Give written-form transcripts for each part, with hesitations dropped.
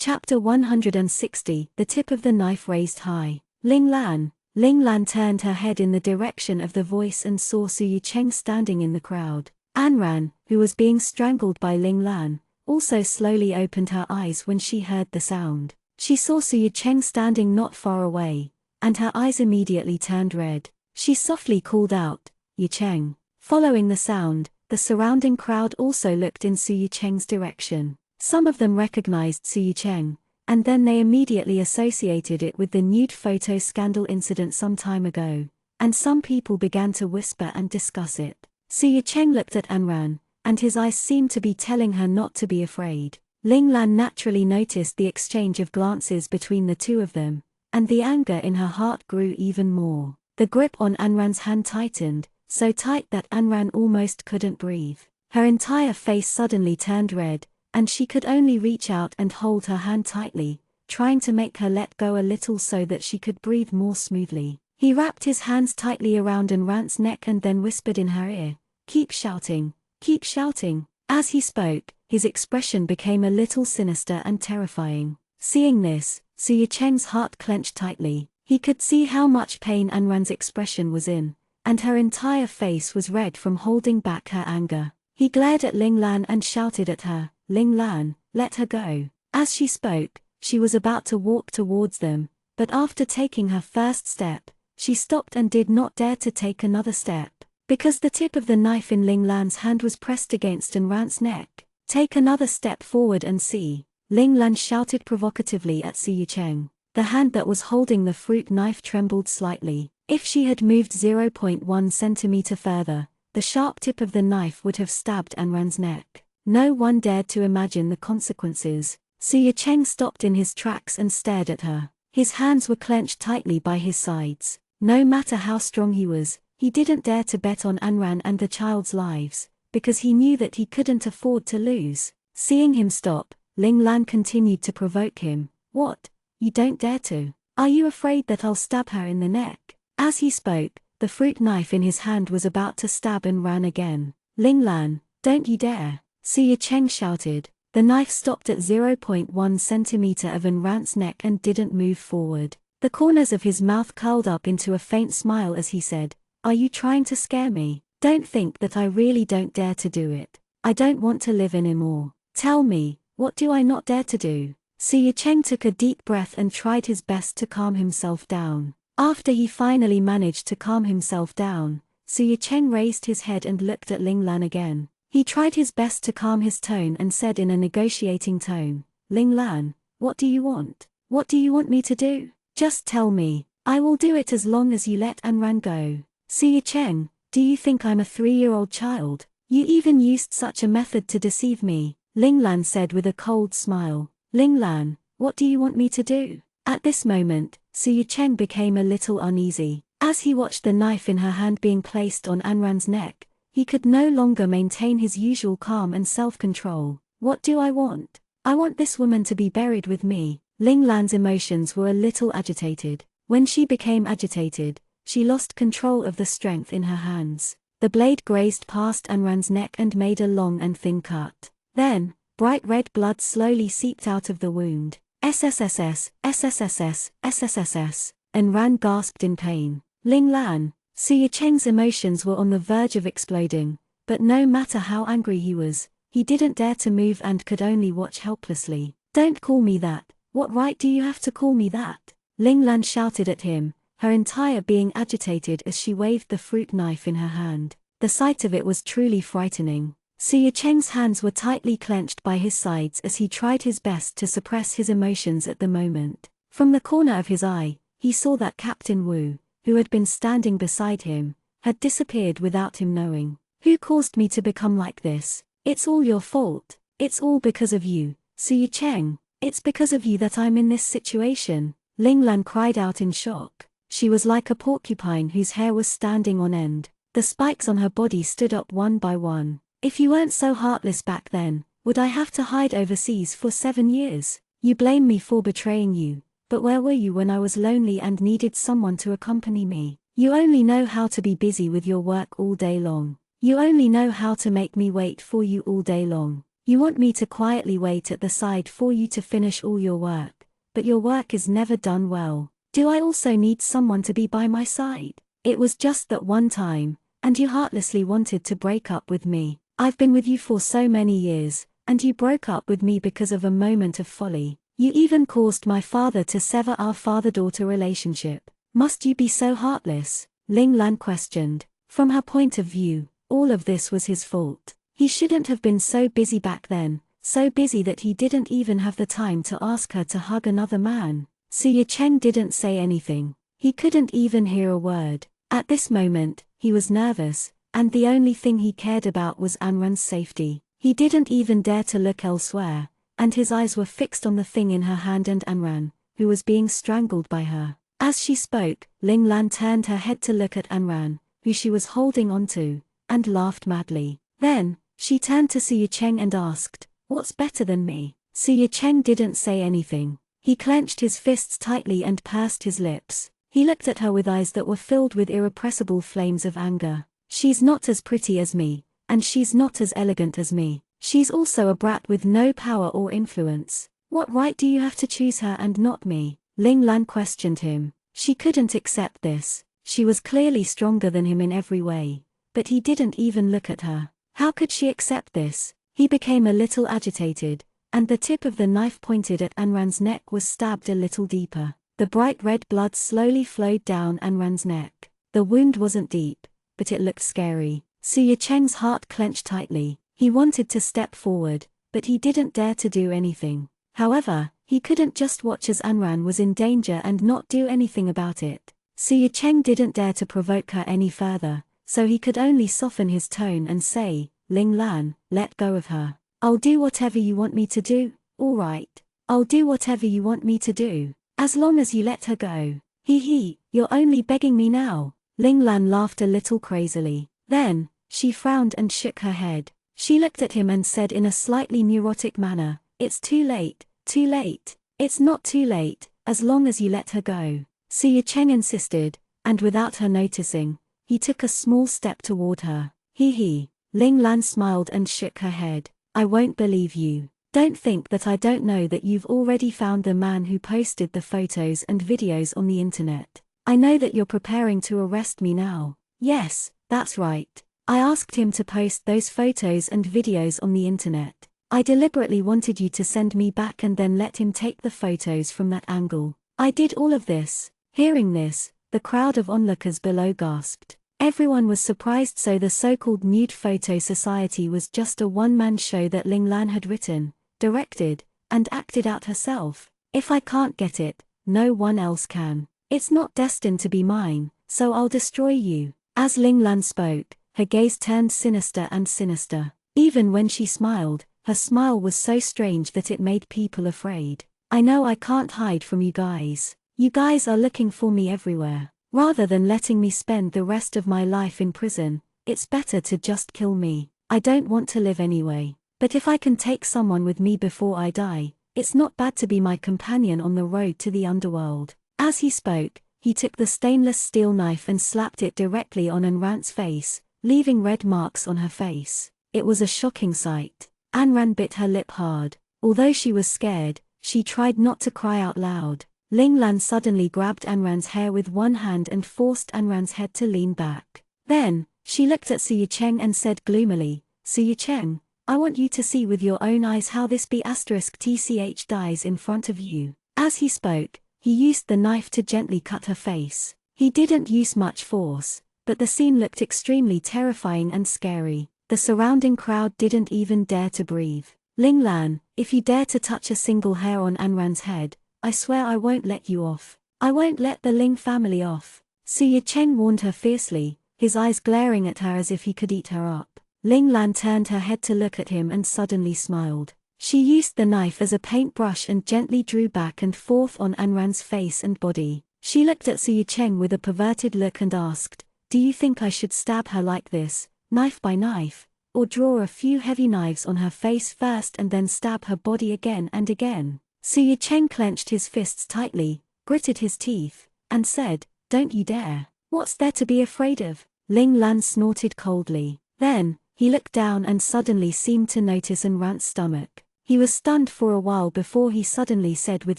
Chapter 160, The tip of the knife raised high. Ling Lan turned her head in the direction of the voice and saw Su Yicheng standing in the crowd. Anran, who was being strangled by Ling Lan, also slowly opened her eyes when she heard the sound. She saw Su Yicheng standing not far away, and her eyes immediately turned red. She softly called out, "Yicheng." Following the sound, the surrounding crowd also looked in Su Yicheng's direction. Some of them recognized Su Yicheng, and then they immediately associated it with the nude photo scandal incident some time ago, and some people began to whisper and discuss it. Su Yicheng looked at Anran, and his eyes seemed to be telling her not to be afraid. Ling Lan naturally noticed the exchange of glances between the two of them, and the anger in her heart grew even more. The grip on Anran's hand tightened, so tight that Anran almost couldn't breathe. Her entire face suddenly turned red, and she could only reach out and hold her hand tightly, trying to make her let go a little so that she could breathe more smoothly. He wrapped his hands tightly around Anran's neck and then whispered in her ear, "Keep shouting, keep shouting." As he spoke, his expression became a little sinister and terrifying. Seeing this, Su Yicheng's heart clenched tightly. He could see how much pain Anran's expression was in, and her entire face was red from holding back her anger. He glared at Ling Lan and shouted at her, "Ling Lan, let her go." As she spoke, she was about to walk towards them, but after taking her first step, she stopped and did not dare to take another step, because the tip of the knife in Ling Lan's hand was pressed against Anran's neck. "Take another step forward and see," Ling Lan shouted provocatively at Su Yicheng. The hand that was holding the fruit knife trembled slightly. If she had moved 0.1 centimeter further, the sharp tip of the knife would have stabbed Anran's neck. No one dared to imagine the consequences. Su Yicheng stopped in his tracks and stared at her. His hands were clenched tightly by his sides. No matter how strong he was, he didn't dare to bet on Anran and the child's lives, because he knew that he couldn't afford to lose. Seeing him stop, Ling Lan continued to provoke him. "What? You don't dare to? Are you afraid that I'll stab her in the neck?" As he spoke, the fruit knife in his hand was about to stab Anran again. "Ling Lan, don't you dare!" Su Yicheng shouted. The knife stopped at 0.1 centimeter of Anran's neck and didn't move forward. The corners of his mouth curled up into a faint smile as he said, "Are you trying to scare me? Don't think that I really don't dare to do it. I don't want to live anymore. Tell me, what do I not dare to do?" Su Yicheng took a deep breath and tried his best to calm himself down. After he finally managed to calm himself down, Su Yicheng raised his head and looked at Ling Lan again. He tried his best to calm his tone and said in a negotiating tone, "Ling Lan, what do you want? What do you want me to do? Just tell me. I will do it as long as you let Anran go." "Su Yicheng, do you think I'm a 3-year-old child? You even used such a method to deceive me," Ling Lan said with a cold smile. "Ling Lan, what do you want me to do?" At this moment, Su Yicheng became a little uneasy. As he watched the knife in her hand being placed on Anran's neck, he could no longer maintain his usual calm and self-control. "What do I want? I want this woman to be buried with me." Ling Lan's emotions were a little agitated. When she became agitated, she lost control of the strength in her hands. The blade grazed past Anran's neck and made a long and thin cut. Then, bright red blood slowly seeped out of the wound. "SSSS, SSSS, SSSS," Anran gasped in pain. Ling Lan, Su Yicheng's emotions were on the verge of exploding, but no matter how angry he was, he didn't dare to move and could only watch helplessly. "Don't call me that. What right do you have to call me that?" Ling Lan shouted at him, her entire being agitated as she waved the fruit knife in her hand. The sight of it was truly frightening. Su Yicheng's hands were tightly clenched by his sides as he tried his best to suppress his emotions at the moment. From the corner of his eye, he saw that Captain Wu, who had been standing beside him, had disappeared without him knowing. "Who caused me to become like this? It's all your fault. It's all because of you, Su Yicheng. It's because of you that I'm in this situation," Ling Lan cried out in shock. She was like a porcupine whose hair was standing on end. The spikes on her body stood up one by one. "If you weren't so heartless back then, would I have to hide overseas for 7 years? You blame me for betraying you, but where were you when I was lonely and needed someone to accompany me? You only know how to be busy with your work all day long. You only know how to make me wait for you all day long. You want me to quietly wait at the side for you to finish all your work, but your work is never done well. Do I also need someone to be by my side? It was just that one time, and you heartlessly wanted to break up with me. I've been with you for so many years, and you broke up with me because of a moment of folly. You even caused my father to sever our father-daughter relationship. Must you be so heartless? Ling Lan questioned. From her point of view, all of this was his fault. He shouldn't have been so busy back then, so busy that he didn't even have the time to ask her to hug another man. Su Cheng didn't say anything. He couldn't even hear a word. At this moment, he was nervous, and the only thing he cared about was Anran's safety. He didn't even dare to look elsewhere, and his eyes were fixed on the thing in her hand and Anran, who was being strangled by her. As she spoke, Ling Lan turned her head to look at Anran, who she was holding onto, and laughed madly. Then, she turned to Su Cheng and asked, "What's better than me?" Su Cheng didn't say anything. He clenched his fists tightly and pursed his lips. He looked at her with eyes that were filled with irrepressible flames of anger. She's not as pretty as me, and she's not as elegant as me. She's also a brat with no power or influence. What right do you have to choose her and not me? Ling Lan questioned him. She couldn't accept this. She was clearly stronger than him in every way, but he didn't even look at her. How could she accept this? He became a little agitated, and the tip of the knife pointed at Anran's neck was stabbed a little deeper. The bright red blood slowly flowed down Anran's neck. The wound wasn't deep, but it looked scary. Su Cheng's heart clenched tightly. He wanted to step forward, but he didn't dare to do anything. However, he couldn't just watch as Anran was in danger and not do anything about it. Su Cheng didn't dare to provoke her any further, so he could only soften his tone and say, "Ling Lan, let go of her. I'll do whatever you want me to do, all right? I'll do whatever you want me to do, as long as you let her go." You're only begging me now." Ling Lan laughed a little crazily. Then, she frowned and shook her head. She looked at him and said in a slightly neurotic manner, "It's too late, too late." "It's not too late, as long as you let her go," Su Cheng insisted, and without her noticing, he took a small step toward her. Ling Lan smiled and shook her head. "I won't believe you. Don't think that I don't know that you've already found the man who posted the photos and videos on the internet. I know that you're preparing to arrest me now." "Yes, that's right. I asked him to post those photos and videos on the internet. I deliberately wanted you to send me back and then let him take the photos from that angle. I did all of this." Hearing this, the crowd of onlookers below gasped. Everyone was surprised, so the so-called Nude Photo Society was just a one-man show that Ling Lan had written, directed, and acted out herself. "If I can't get it, no one else can. It's not destined to be mine, so I'll destroy you." As Ling Lan spoke, her gaze turned sinister and sinister. Even when she smiled, her smile was so strange that it made people afraid. "I know I can't hide from you guys. You guys are looking for me everywhere. Rather than letting me spend the rest of my life in prison, it's better to just kill me. I don't want to live anyway. But if I can take someone with me before I die, it's not bad to be my companion on the road to the underworld." As he spoke, he took the stainless steel knife and slapped it directly on Anran's face, leaving red marks on her face. It was a shocking sight. Anran bit her lip hard. Although she was scared, she tried not to cry out loud. Ling Lan suddenly grabbed Anran's hair with one hand and forced Anran's head to lean back. Then, she looked at Su Cheng and said gloomily, "Su Cheng, I want you to see with your own eyes how this B*TCH dies in front of you." As he spoke, he used the knife to gently cut her face. He didn't use much force, but the scene looked extremely terrifying and scary. The surrounding crowd didn't even dare to breathe. "Ling Lan, if you dare to touch a single hair on Anran's head, I swear I won't let you off. I won't let the Ling family off." Su Cheng warned her fiercely, his eyes glaring at her as if he could eat her up. Ling Lan turned her head to look at him and suddenly smiled. She used the knife as a paintbrush and gently drew back and forth on Anran's face and body. She looked at Su Cheng with a perverted look and asked, "Do you think I should stab her like this, knife by knife, or draw a few heavy knives on her face first and then stab her body again and again?" Su Cheng clenched his fists tightly, gritted his teeth, and said, "Don't you dare. What's there to be afraid of?" Ling Lan snorted coldly. Then, He looked down and suddenly seemed to notice Anran's stomach. He was stunned for a while before he suddenly said with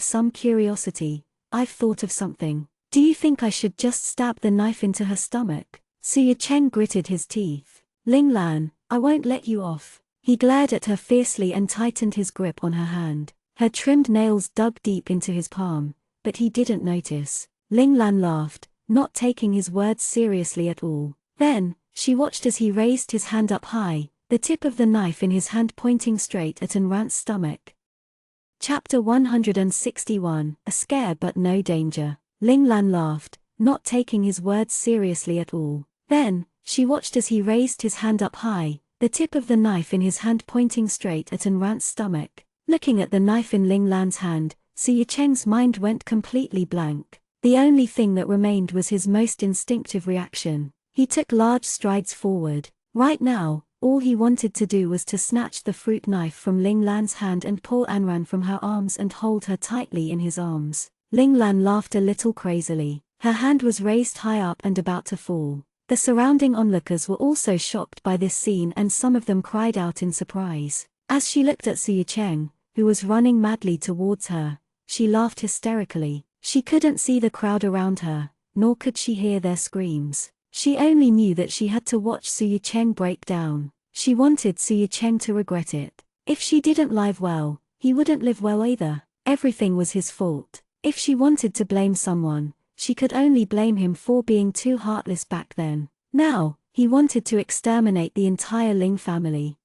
some curiosity, "I've thought of something. Do you think I should just stab the knife into her stomach?" Suya Cheng gritted his teeth. "Ling Lan, I won't let you off." He glared at her fiercely and tightened his grip on her hand. Her trimmed nails dug deep into his palm, but he didn't notice. Ling Lan laughed, not taking his words seriously at all. Then, she watched as he raised his hand up high, the tip of the knife in his hand pointing straight at Anran's stomach. Chapter 161, A Scare but No Danger. Ling Lan laughed, not taking his words seriously at all. Then, she watched as he raised his hand up high, the tip of the knife in his hand pointing straight at Anran's stomach. Looking at the knife in Ling Lan's hand, Suya Cheng's mind went completely blank. The only thing that remained was his most instinctive reaction. He took large strides forward. Right now, all he wanted to do was to snatch the fruit knife from Ling Lan's hand and pull Anran from her arms and hold her tightly in his arms. Ling Lan laughed a little crazily. Her hand was raised high up and about to fall. The surrounding onlookers were also shocked by this scene and some of them cried out in surprise. As she looked at Suya Cheng, who was running madly towards her, she laughed hysterically. She couldn't see the crowd around her, nor could she hear their screams. She only knew that she had to watch Suya Cheng break down. She wanted Suya Cheng to regret it. If she didn't live well, he wouldn't live well either. Everything was his fault. If she wanted to blame someone, she could only blame him for being too heartless back then. Now, he wanted to exterminate the entire Ling family.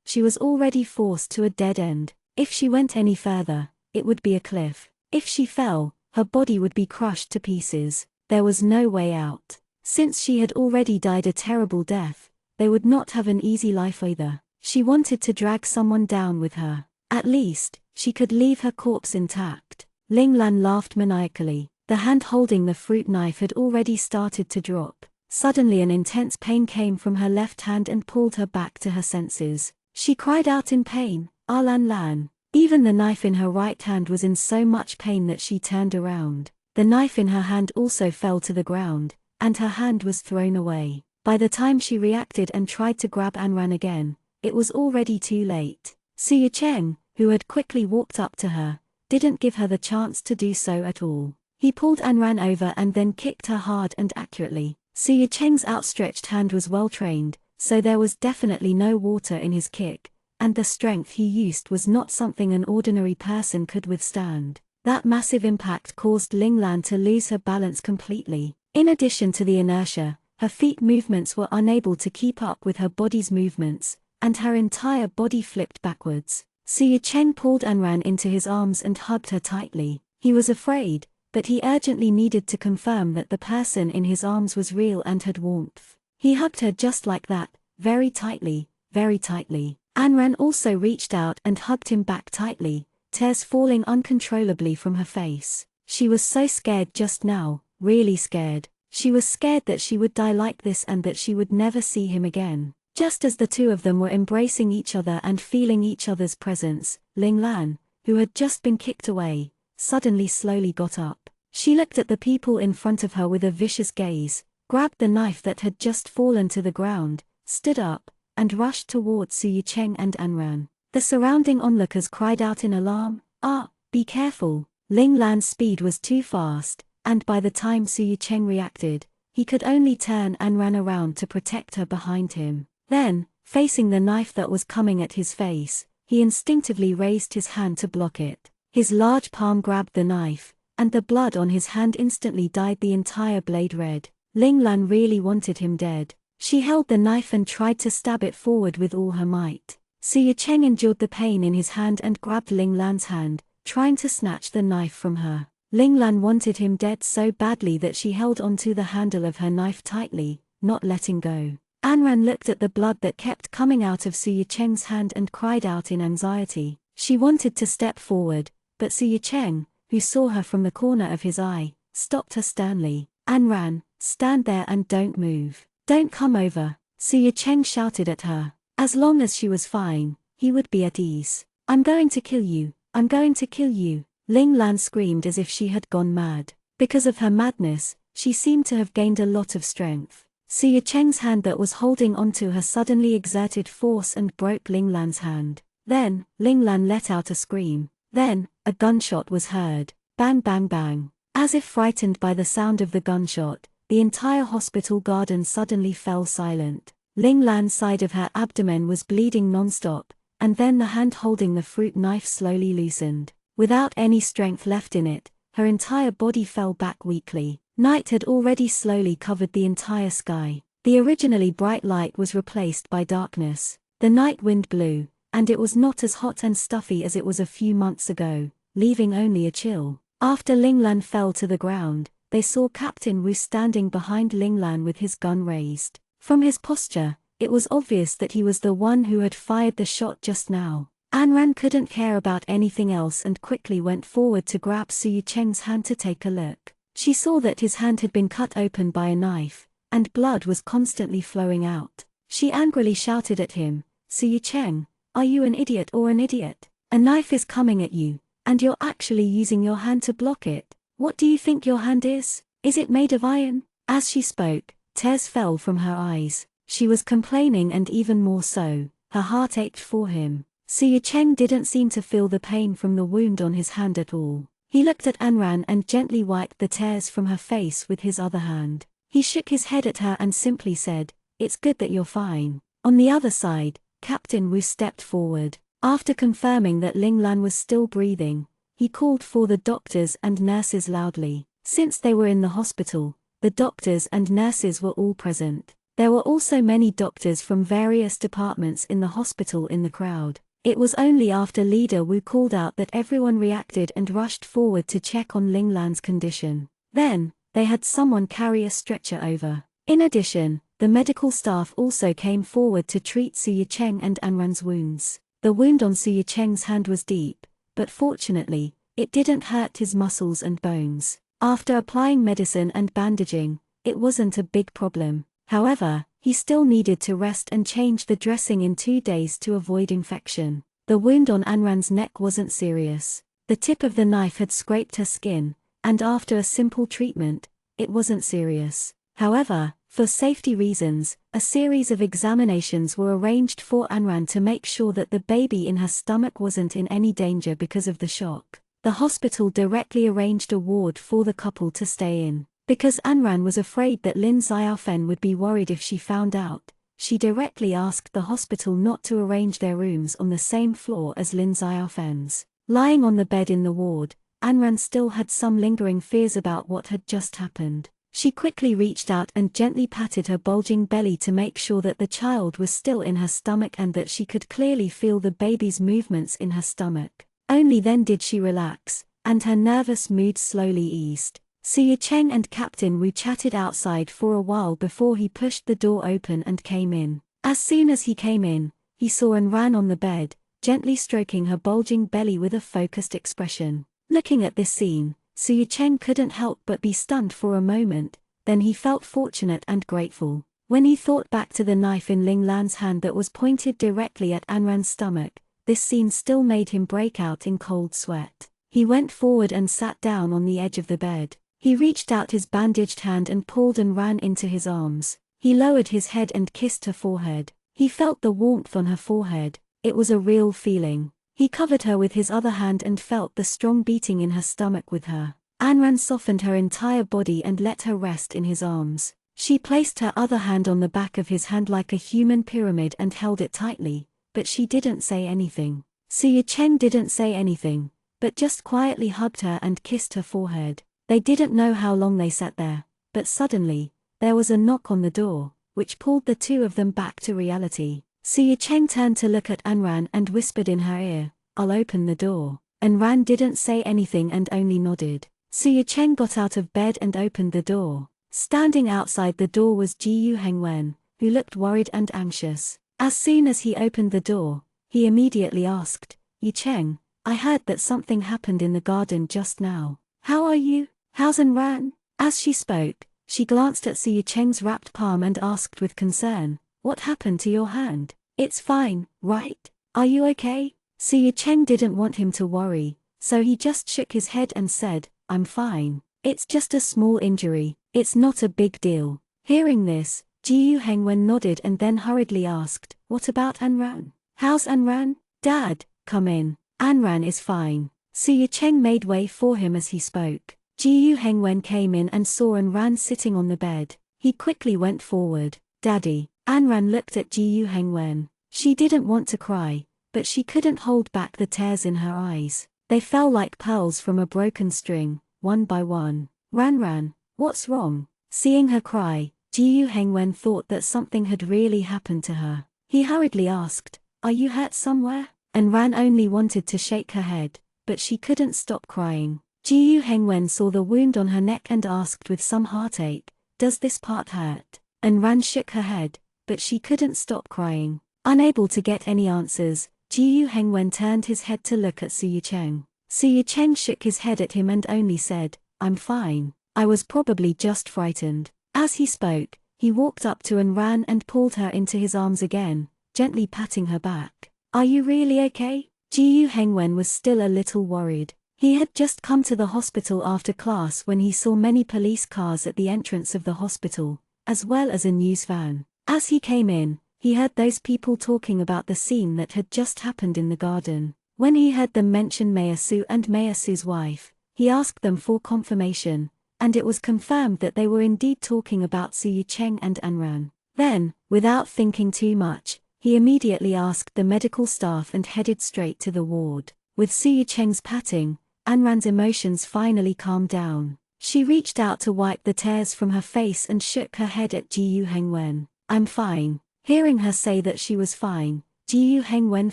She was already forced to a dead end. If she went any further, it would be a cliff. If she fell, her body would be crushed to pieces. There was no way out. Since she had already died a terrible death, they would not have an easy life either. She wanted to drag someone down with her. At least, she could leave her corpse intact. Ling Lan laughed maniacally. The hand holding the fruit knife had already started to drop. Suddenly an intense pain came from her left hand and pulled her back to her senses. She cried out in pain, "Ah Lan Lan." Even the knife in her right hand was in so much pain that she turned around. The knife in her hand also fell to the ground, and her hand was thrown away. By the time she reacted and tried to grab Anran again, it was already too late. Suya Cheng, who had quickly walked up to her, didn't give her the chance to do so at all. He pulled Anran over and then kicked her hard and accurately. Suya Cheng's outstretched hand was well trained, so there was definitely no water in his kick, and the strength he used was not something an ordinary person could withstand. That massive impact caused Ling Lan to lose her balance completely. In addition to the inertia, her feet movements were unable to keep up with her body's movements, and her entire body flipped backwards. Suya Cheng pulled Anran into his arms and hugged her tightly. He was afraid, but he urgently needed to confirm that the person in his arms was real and had warmth. He hugged her just like that, very tightly, very tightly. Anran also reached out and hugged him back tightly, tears falling uncontrollably from her face. She was so scared just now, really scared. She was scared that she would die like this and that she would never see him again. Just as the two of them were embracing each other and feeling each other's presence, Ling Lan, who had just been kicked away, suddenly slowly got up. She looked at the people in front of her with a vicious gaze, grabbed the knife that had just fallen to the ground, stood up, and rushed towards Suya Cheng and Anran. The surrounding onlookers cried out in alarm, "Ah, be careful!" Ling Lan's speed was too fast, and by the time Suya Cheng reacted, he could only turn Anran around to protect her behind him. Then, facing the knife that was coming at his face, he instinctively raised his hand to block it. His large palm grabbed the knife, and the blood on his hand instantly dyed the entire blade red. Ling Lan really wanted him dead. She held the knife and tried to stab it forward with all her might. Suya Cheng endured the pain in his hand and grabbed Ling Lan's hand, trying to snatch the knife from her. Ling Lan wanted him dead so badly that she held onto the handle of her knife tightly, not letting go. Anran looked at the blood that kept coming out of Suya Cheng's hand and cried out in anxiety. She wanted to step forward, but Suya Cheng, who saw her from the corner of his eye, stopped her sternly. "Anran, stand there and don't move. Don't come over," Suya Cheng shouted at her. As long as she was fine, he would be at ease. "I'm going to kill you, I'm going to kill you," Ling Lan screamed as if she had gone mad. Because of her madness, she seemed to have gained a lot of strength. Suya Cheng's hand that was holding onto her suddenly exerted force and broke Ling Lan's hand. Then, Ling Lan let out a scream. Then, a gunshot was heard. Bang bang bang. As if frightened by the sound of the gunshot, the entire hospital garden suddenly fell silent. Ling Lan's side of her abdomen was bleeding non-stop, and then the hand holding the fruit knife slowly loosened. Without any strength left in it, her entire body fell back weakly. Night had already slowly covered the entire sky. The originally bright light was replaced by darkness. The night wind blew, and it was not as hot and stuffy as it was a few months ago, leaving only a chill. After Ling Lan fell to the ground, they saw Captain Wu standing behind Ling Lan with his gun raised. From his posture, it was obvious that he was the one who had fired the shot just now. Anran couldn't care about anything else and quickly went forward to grab Suya Cheng's hand to take a look. She saw that his hand had been cut open by a knife, and blood was constantly flowing out. She angrily shouted at him, "Suya Cheng, are you an idiot or an idiot? A knife is coming at you, and you're actually using your hand to block it. What do you think your hand is? Is it made of iron?" As she spoke, tears fell from her eyes. She was complaining and even more so, her heart ached for him. Suya Cheng didn't seem to feel the pain from the wound on his hand at all. He looked at Anran and gently wiped the tears from her face with his other hand. He shook his head at her and simply said, "It's good that you're fine." On the other side, Captain Wu stepped forward. After confirming that Ling Lan was still breathing, he called for the doctors and nurses loudly. Since they were in the hospital, the doctors and nurses were all present. There were also many doctors from various departments in the hospital in the crowd. It was only after Leader Wu called out that everyone reacted and rushed forward to check on Ling Lan's condition. Then, they had someone carry a stretcher over. In addition, the medical staff also came forward to treat Suya Cheng and Anran's wounds. The wound on Suya Cheng's hand was deep, but fortunately, it didn't hurt his muscles and bones. After applying medicine and bandaging, it wasn't a big problem. However, he still needed to rest and change the dressing in 2 days to avoid infection. The wound on Anran's neck wasn't serious. The tip of the knife had scraped her skin, and after a simple treatment, it wasn't serious. However, for safety reasons, a series of examinations were arranged for Anran to make sure that the baby in her stomach wasn't in any danger because of the shock. The hospital directly arranged a ward for the couple to stay in. Because Anran was afraid that Lin Xiaofen would be worried if she found out, she directly asked the hospital not to arrange their rooms on the same floor as Lin Xiaofen's. Lying on the bed in the ward, Anran still had some lingering fears about what had just happened. She quickly reached out and gently patted her bulging belly to make sure that the child was still in her stomach and that she could clearly feel the baby's movements in her stomach. Only then did she relax, and her nervous mood slowly eased. Suya Cheng and Captain Wu chatted outside for a while before he pushed the door open and came in. As soon as he came in, he saw Anran on the bed, gently stroking her bulging belly with a focused expression. Looking at this scene, Suya Cheng couldn't help but be stunned for a moment, then he felt fortunate and grateful. When he thought back to the knife in Ling Lan's hand that was pointed directly at Anran's stomach, this scene still made him break out in cold sweat. He went forward and sat down on the edge of the bed. He reached out his bandaged hand and pulled Anran into his arms. He lowered his head and kissed her forehead. He felt the warmth on her forehead. It was a real feeling. He covered her with his other hand and felt the strong beating in her stomach with her. Anran softened her entire body and let her rest in his arms. She placed her other hand on the back of his hand like a human pyramid and held it tightly, but she didn't say anything. Suya Cheng didn't say anything, but just quietly hugged her and kissed her forehead. They didn't know how long they sat there, but suddenly, there was a knock on the door, which pulled the two of them back to reality. Suya Cheng turned to look at Anran and whispered in her ear, "I'll open the door." Anran didn't say anything and only nodded. Suya Cheng got out of bed and opened the door. Standing outside the door was Jiyu Hengwen, who looked worried and anxious. As soon as he opened the door, he immediately asked, "Yi Cheng, I heard that something happened in the garden just now. How are you? How's Anran?" As she spoke, she glanced at Suya Cheng's wrapped palm and asked with concern, "What happened to your hand? It's fine, right? Are you okay?" Suya Cheng didn't want him to worry, so he just shook his head and said, "I'm fine. It's just a small injury, it's not a big deal." Hearing this, Ji Hengwen nodded and then hurriedly asked, "What about Anran? How's Anran?" "Dad, come in. Anran is fine." Su Cheng made way for him as he spoke. Ji Hengwen came in and saw Anran sitting on the bed. He quickly went forward. "Daddy." Anran looked at Ji Hengwen. She didn't want to cry, but she couldn't hold back the tears in her eyes. They fell like pearls from a broken string, one by one. "Ran, what's wrong?" Seeing her cry, Ji Hengwen thought that something had really happened to her. He hurriedly asked, "Are you hurt somewhere?" And Ran only wanted to shake her head, but she couldn't stop crying. Ji Hengwen saw the wound on her neck and asked with some heartache, "Does this part hurt?" And Ran shook her head, but she couldn't stop crying. Unable to get any answers, Ji Hengwen turned his head to look at Su Cheng. Su Cheng shook his head at him and only said, "I'm fine. I was probably just frightened." As he spoke, he walked up to Anran and pulled her into his arms again, gently patting her back. "Are you really okay?" Ji Hengwen was still a little worried. He had just come to the hospital after class when he saw many police cars at the entrance of the hospital, as well as a news van. As he came in, he heard those people talking about the scene that had just happened in the garden. When he heard them mention Mayor Su and Mayor Su's wife, he asked them for confirmation, and it was confirmed that they were indeed talking about Su Cheng and Anran. Then, without thinking too much, he immediately asked the medical staff and headed straight to the ward. With Su Cheng's patting, Anran's emotions finally calmed down. She reached out to wipe the tears from her face and shook her head at Ji Hengwen. "I'm fine." Hearing her say that she was fine, Ji Hengwen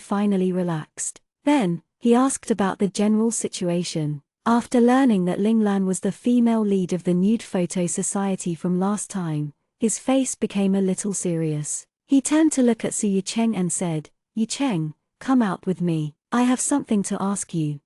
finally relaxed. Then, he asked about the general situation. After learning that Ling Lan was the female lead of the Nude Photo Society from last time, his face became a little serious. He turned to look at Su Cheng and said, "Yu Cheng, come out with me. I have something to ask you."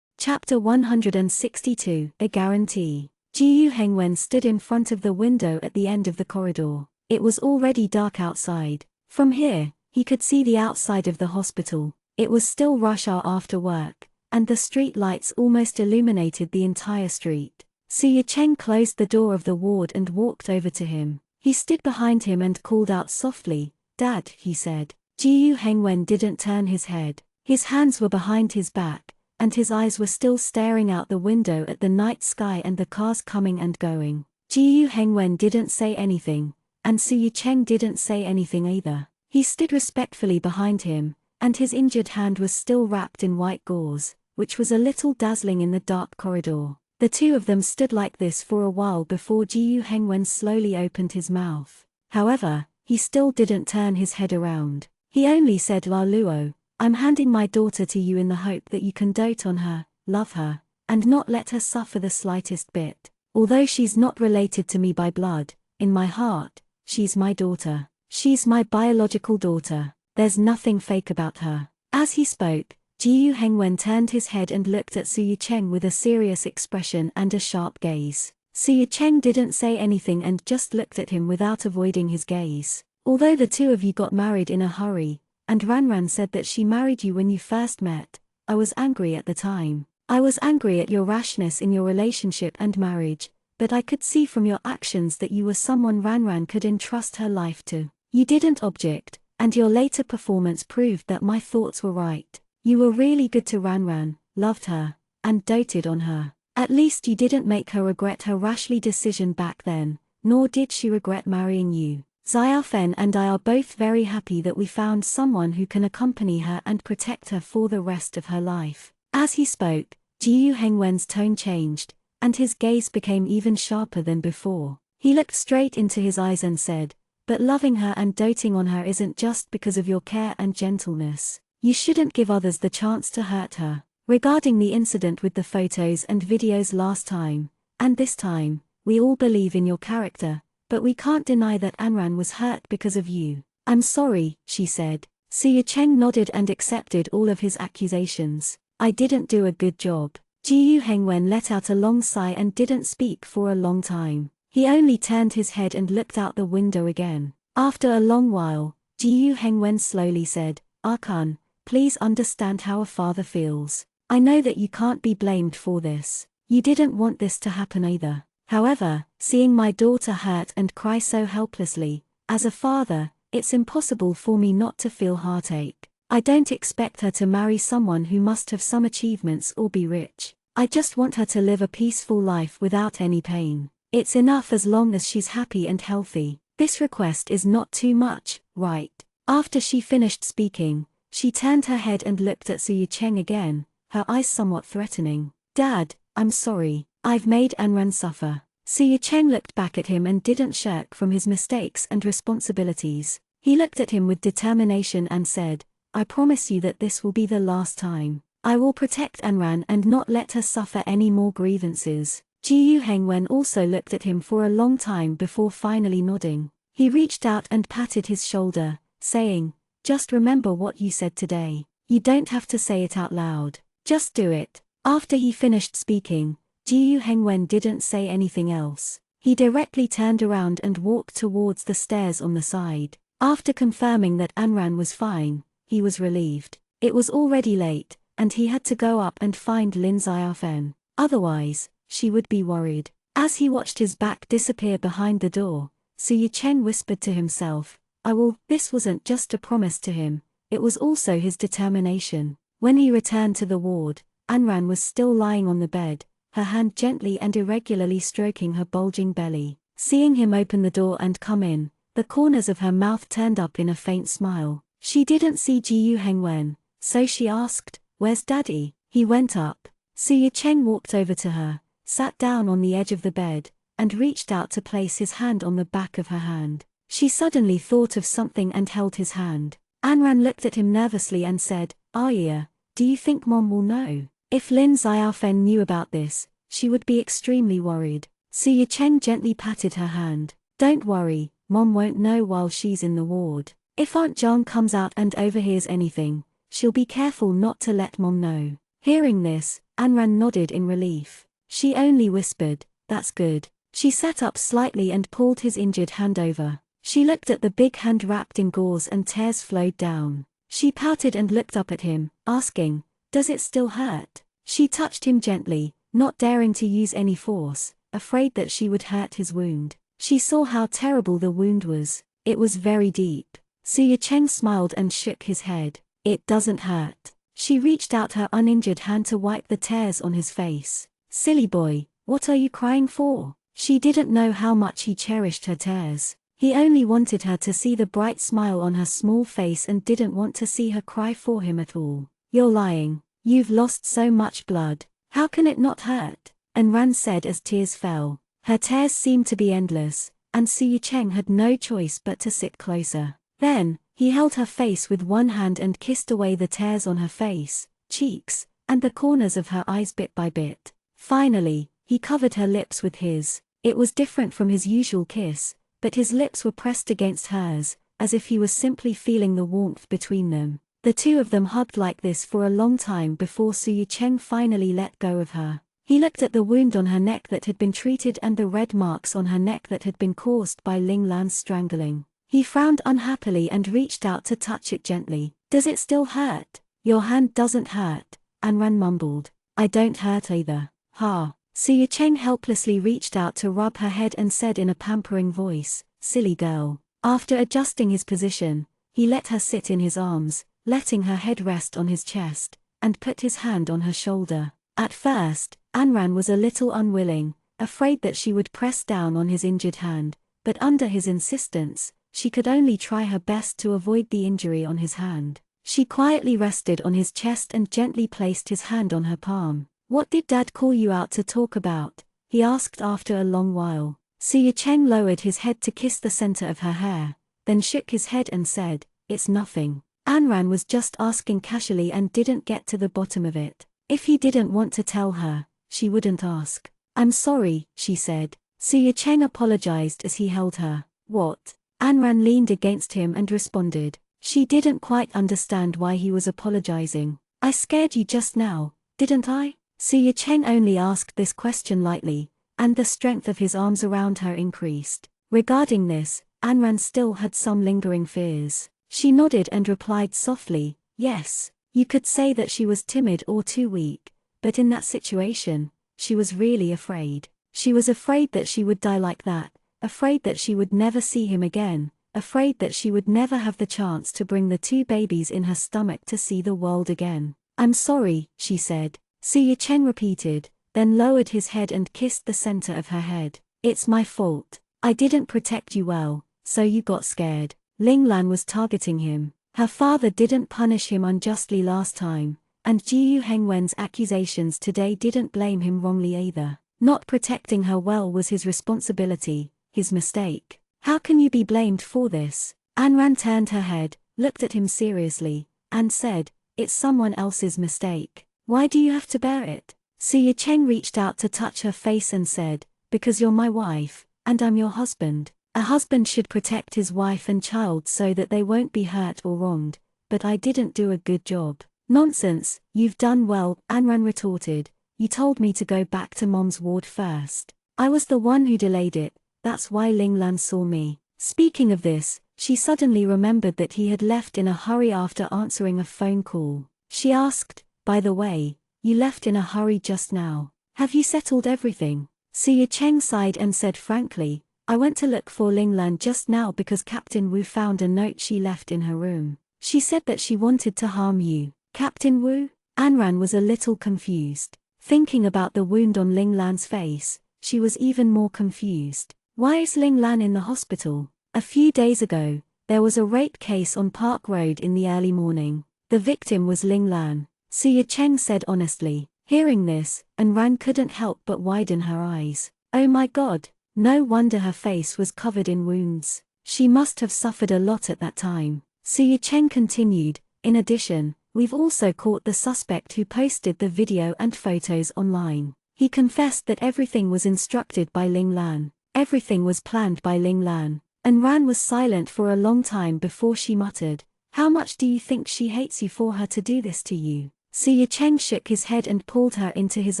Chapter 162, A Guarantee. Ji Hengwen stood in front of the window at the end of the corridor. It was already dark outside. From here, he could see the outside of the hospital. It was still rush hour after work, and the street lights almost illuminated the entire street. Su Cheng closed the door of the ward and walked over to him. He stood behind him and called out softly, "Dad," he said. Ji Hengwen didn't turn his head. His hands were behind his back, and his eyes were still staring out the window at the night sky and the cars coming and going. Ji Hengwen didn't say anything, and Su Cheng didn't say anything either. He stood respectfully behind him, and his injured hand was still wrapped in white gauze, which was a little dazzling in the dark corridor. The two of them stood like this for a while before Ji Hengwen slowly opened his mouth. However, he still didn't turn his head around. He only said, "La Luo, I'm handing my daughter to you in the hope that you can dote on her, love her, and not let her suffer the slightest bit. Although she's not related to me by blood, in my heart, she's my daughter. She's my biological daughter. There's nothing fake about her." As he spoke, Ji Hengwen turned his head and looked at Su Cheng with a serious expression and a sharp gaze. Su Cheng didn't say anything and just looked at him without avoiding his gaze. "Although the two of you got married in a hurry, and Ranran said that she married you when you first met, I was angry at the time. I was angry at your rashness in your relationship and marriage, but I could see from your actions that you were someone Ranran could entrust her life to. You didn't object, and your later performance proved that my thoughts were right. You were really good to Ranran, loved her, and doted on her. At least you didn't make her regret her rashly decision back then, nor did she regret marrying you. Xiaofen and I are both very happy that we found someone who can accompany her and protect her for the rest of her life." As he spoke, Ji Hengwen's tone changed, and his gaze became even sharper than before. He looked straight into his eyes and said, "But loving her and doting on her isn't just because of your care and gentleness. You shouldn't give others the chance to hurt her. Regarding the incident with the photos and videos last time, and this time, we all believe in your character, but we can't deny that Anran was hurt because of you." "I'm sorry," she said. Su Cheng nodded and accepted all of his accusations. "I didn't do a good job." Ji Hengwen let out a long sigh and didn't speak for a long time. He only turned his head and looked out the window again. After a long while, Ji Hengwen slowly said, "Arkan, please understand how a father feels. I know that you can't be blamed for this. You didn't want this to happen either. However, seeing my daughter hurt and cry so helplessly, As a father, it's impossible for me not to feel heartache. I don't expect her to marry someone who must have some achievements or be rich. I just want her to live a peaceful life without any pain. It's enough as long as she's happy and healthy. This request is not too much, right? After she finished speaking, she turned her head and looked at Su Yucheng again, her eyes somewhat threatening. Dad, I'm sorry, I've made Anran suffer. Su Yucheng looked back at him and didn't shirk from his mistakes and responsibilities. He looked at him with determination and said, I promise you that this will be the last time. I will protect Anran and not let her suffer any more grievances. Ji Yuhengwen also looked at him for a long time before finally nodding. He reached out and patted his shoulder, saying, just remember what you said today. You don't have to say it out loud. Just do it. After he finished speaking, Ji Yuhengwen didn't say anything else. He directly turned around and walked towards the stairs on the side. After confirming that Anran was fine, he was relieved. It was already late, and he had to go up and find Lin Xiaofen. Otherwise, she would be worried. As he watched his back disappear behind the door, Su Yucheng whispered to himself, I will. This wasn't just a promise to him, it was also his determination. When he returned to the ward, Anran was still lying on the bed, her hand gently and irregularly stroking her bulging belly. Seeing him open the door and come in, the corners of her mouth turned up in a faint smile. She didn't see Ji Yuhengwen, so she asked, Where's Daddy? He went up. Su Yucheng walked over to her, sat down on the edge of the bed, and reached out to place his hand on the back of her hand. She suddenly thought of something and held his hand. Anran looked at him nervously and said, Arya, do you think Mom will know? If Lin Xiaofen knew about this, she would be extremely worried. Su Yucheng gently patted her hand. Don't worry, Mom won't know while she's in the ward. If Aunt John comes out and overhears anything, she'll be careful not to let Mom know. Hearing this, Anran nodded in relief. She only whispered, That's good. She sat up slightly and pulled his injured hand over. She looked at the big hand wrapped in gauze and tears flowed down. She pouted and looked up at him, asking, Does it still hurt? She touched him gently, not daring to use any force, afraid that she would hurt his wound. She saw how terrible the wound was. It was very deep. Su Yucheng smiled and shook his head. It doesn't hurt. She reached out her uninjured hand to wipe the tears on his face. Silly boy, what are you crying for? She didn't know how much he cherished her tears. He only wanted her to see the bright smile on her small face and didn't want to see her cry for him at all. You're lying. You've lost so much blood. How can it not hurt? Anran said as tears fell. Her tears seemed to be endless, and Su Yucheng had no choice but to sit closer. Then, he held her face with one hand and kissed away the tears on her face, cheeks, and the corners of her eyes bit by bit. Finally, he covered her lips with his. It was different from his usual kiss, but his lips were pressed against hers, as if he was simply feeling the warmth between them. The two of them hugged like this for a long time before Su Yucheng finally let go of her. He looked at the wound on her neck that had been treated and the red marks on her neck that had been caused by Ling Lan's strangling. He frowned unhappily and reached out to touch it gently. Does it still hurt? Your hand doesn't hurt, Anran mumbled. I don't hurt either. Ha. Su Yucheng helplessly reached out to rub her head and said in a pampering voice, Silly girl. After adjusting his position, he let her sit in his arms, letting her head rest on his chest, and put his hand on her shoulder. At first, Anran was a little unwilling, afraid that she would press down on his injured hand, but under his insistence, she could only try her best to avoid the injury on his hand. She quietly rested on his chest and gently placed his hand on her palm. What did Dad call you out to talk about? He asked after a long while. Su Yucheng lowered his head to kiss the center of her hair, then shook his head and said, It's nothing. Anran was just asking casually and didn't get to the bottom of it. If he didn't want to tell her, she wouldn't ask. I'm sorry, she said. Su Yucheng apologized as he held her. What? Anran leaned against him and responded. She didn't quite understand why he was apologizing. I scared you just now, didn't I? Su Yucheng only asked this question lightly, and the strength of his arms around her increased. Regarding this, Anran still had some lingering fears. She nodded and replied softly, Yes, you could say that she was timid or too weak, but in that situation, she was really afraid. She was afraid that she would die like that, afraid that she would never see him again, afraid that she would never have the chance to bring the two babies in her stomach to see the world again. "I'm sorry," she said. Suya Cheng repeated, then lowered his head and kissed the center of her head. "It's my fault. I didn't protect you well, so you got scared." Ling Lan was targeting him. Her father didn't punish him unjustly last time, and Jiu Hengwen's accusations today didn't blame him wrongly either. Not protecting her well was his responsibility, his mistake. "How can you be blamed for this?" Anran turned her head, looked at him seriously, and said, "It's someone else's mistake. Why do you have to bear it?" Suya Cheng reached out to touch her face and said, "Because you're my wife, and I'm your husband. A husband should protect his wife and child so that they won't be hurt or wronged, but I didn't do a good job." "Nonsense, you've done well," Anran retorted. "You told me to go back to Mom's ward first. I was the one who delayed it, that's why Ling Lan saw me." Speaking of this, she suddenly remembered that he had left in a hurry after answering a phone call. She asked, "By the way, you left in a hurry just now. Have you settled everything?" Suya Cheng sighed and said frankly, "I went to look for Ling Lan just now because Captain Wu found a note she left in her room. She said that she wanted to harm you." "Captain Wu?" Anran was a little confused. Thinking about the wound on Ling Lan's face, she was even more confused. Why is Ling Lan in the hospital? A few days ago, there was a rape case on Park Road in the early morning. The victim was Ling Lan, Suya Cheng said honestly. Hearing this, Anran couldn't help but widen her eyes. Oh my God, no wonder her face was covered in wounds. She must have suffered a lot at that time. Suya Cheng continued, "In addition, we've also caught the suspect who posted the video and photos online. He confessed that everything was instructed by Ling Lan. Everything was planned by Ling Lan." Anran was silent for a long time before she muttered, "How much do you think she hates you for her to do this to you?" Suya Cheng shook his head and pulled her into his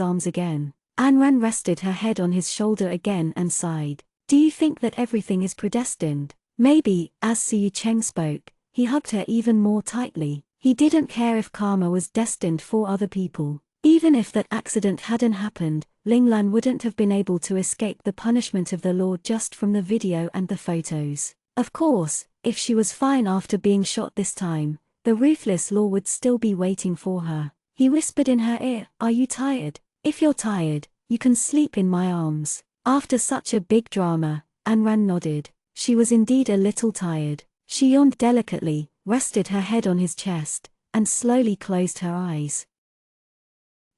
arms again. Anran rested her head on his shoulder again and sighed. "Do you think that everything is predestined?" Maybe. As Suya Cheng spoke, he hugged her even more tightly. He didn't care if karma was destined for other people. Even if that accident hadn't happened, Ling Lan wouldn't have been able to escape the punishment of the law just from the video and the photos. Of course, if she was fine after being shot this time, the ruthless law would still be waiting for her. He whispered in her ear, "Are you tired? If you're tired, you can sleep in my arms." After such a big drama, Anran nodded. She was indeed a little tired. She yawned delicately, rested her head on his chest, and slowly closed her eyes.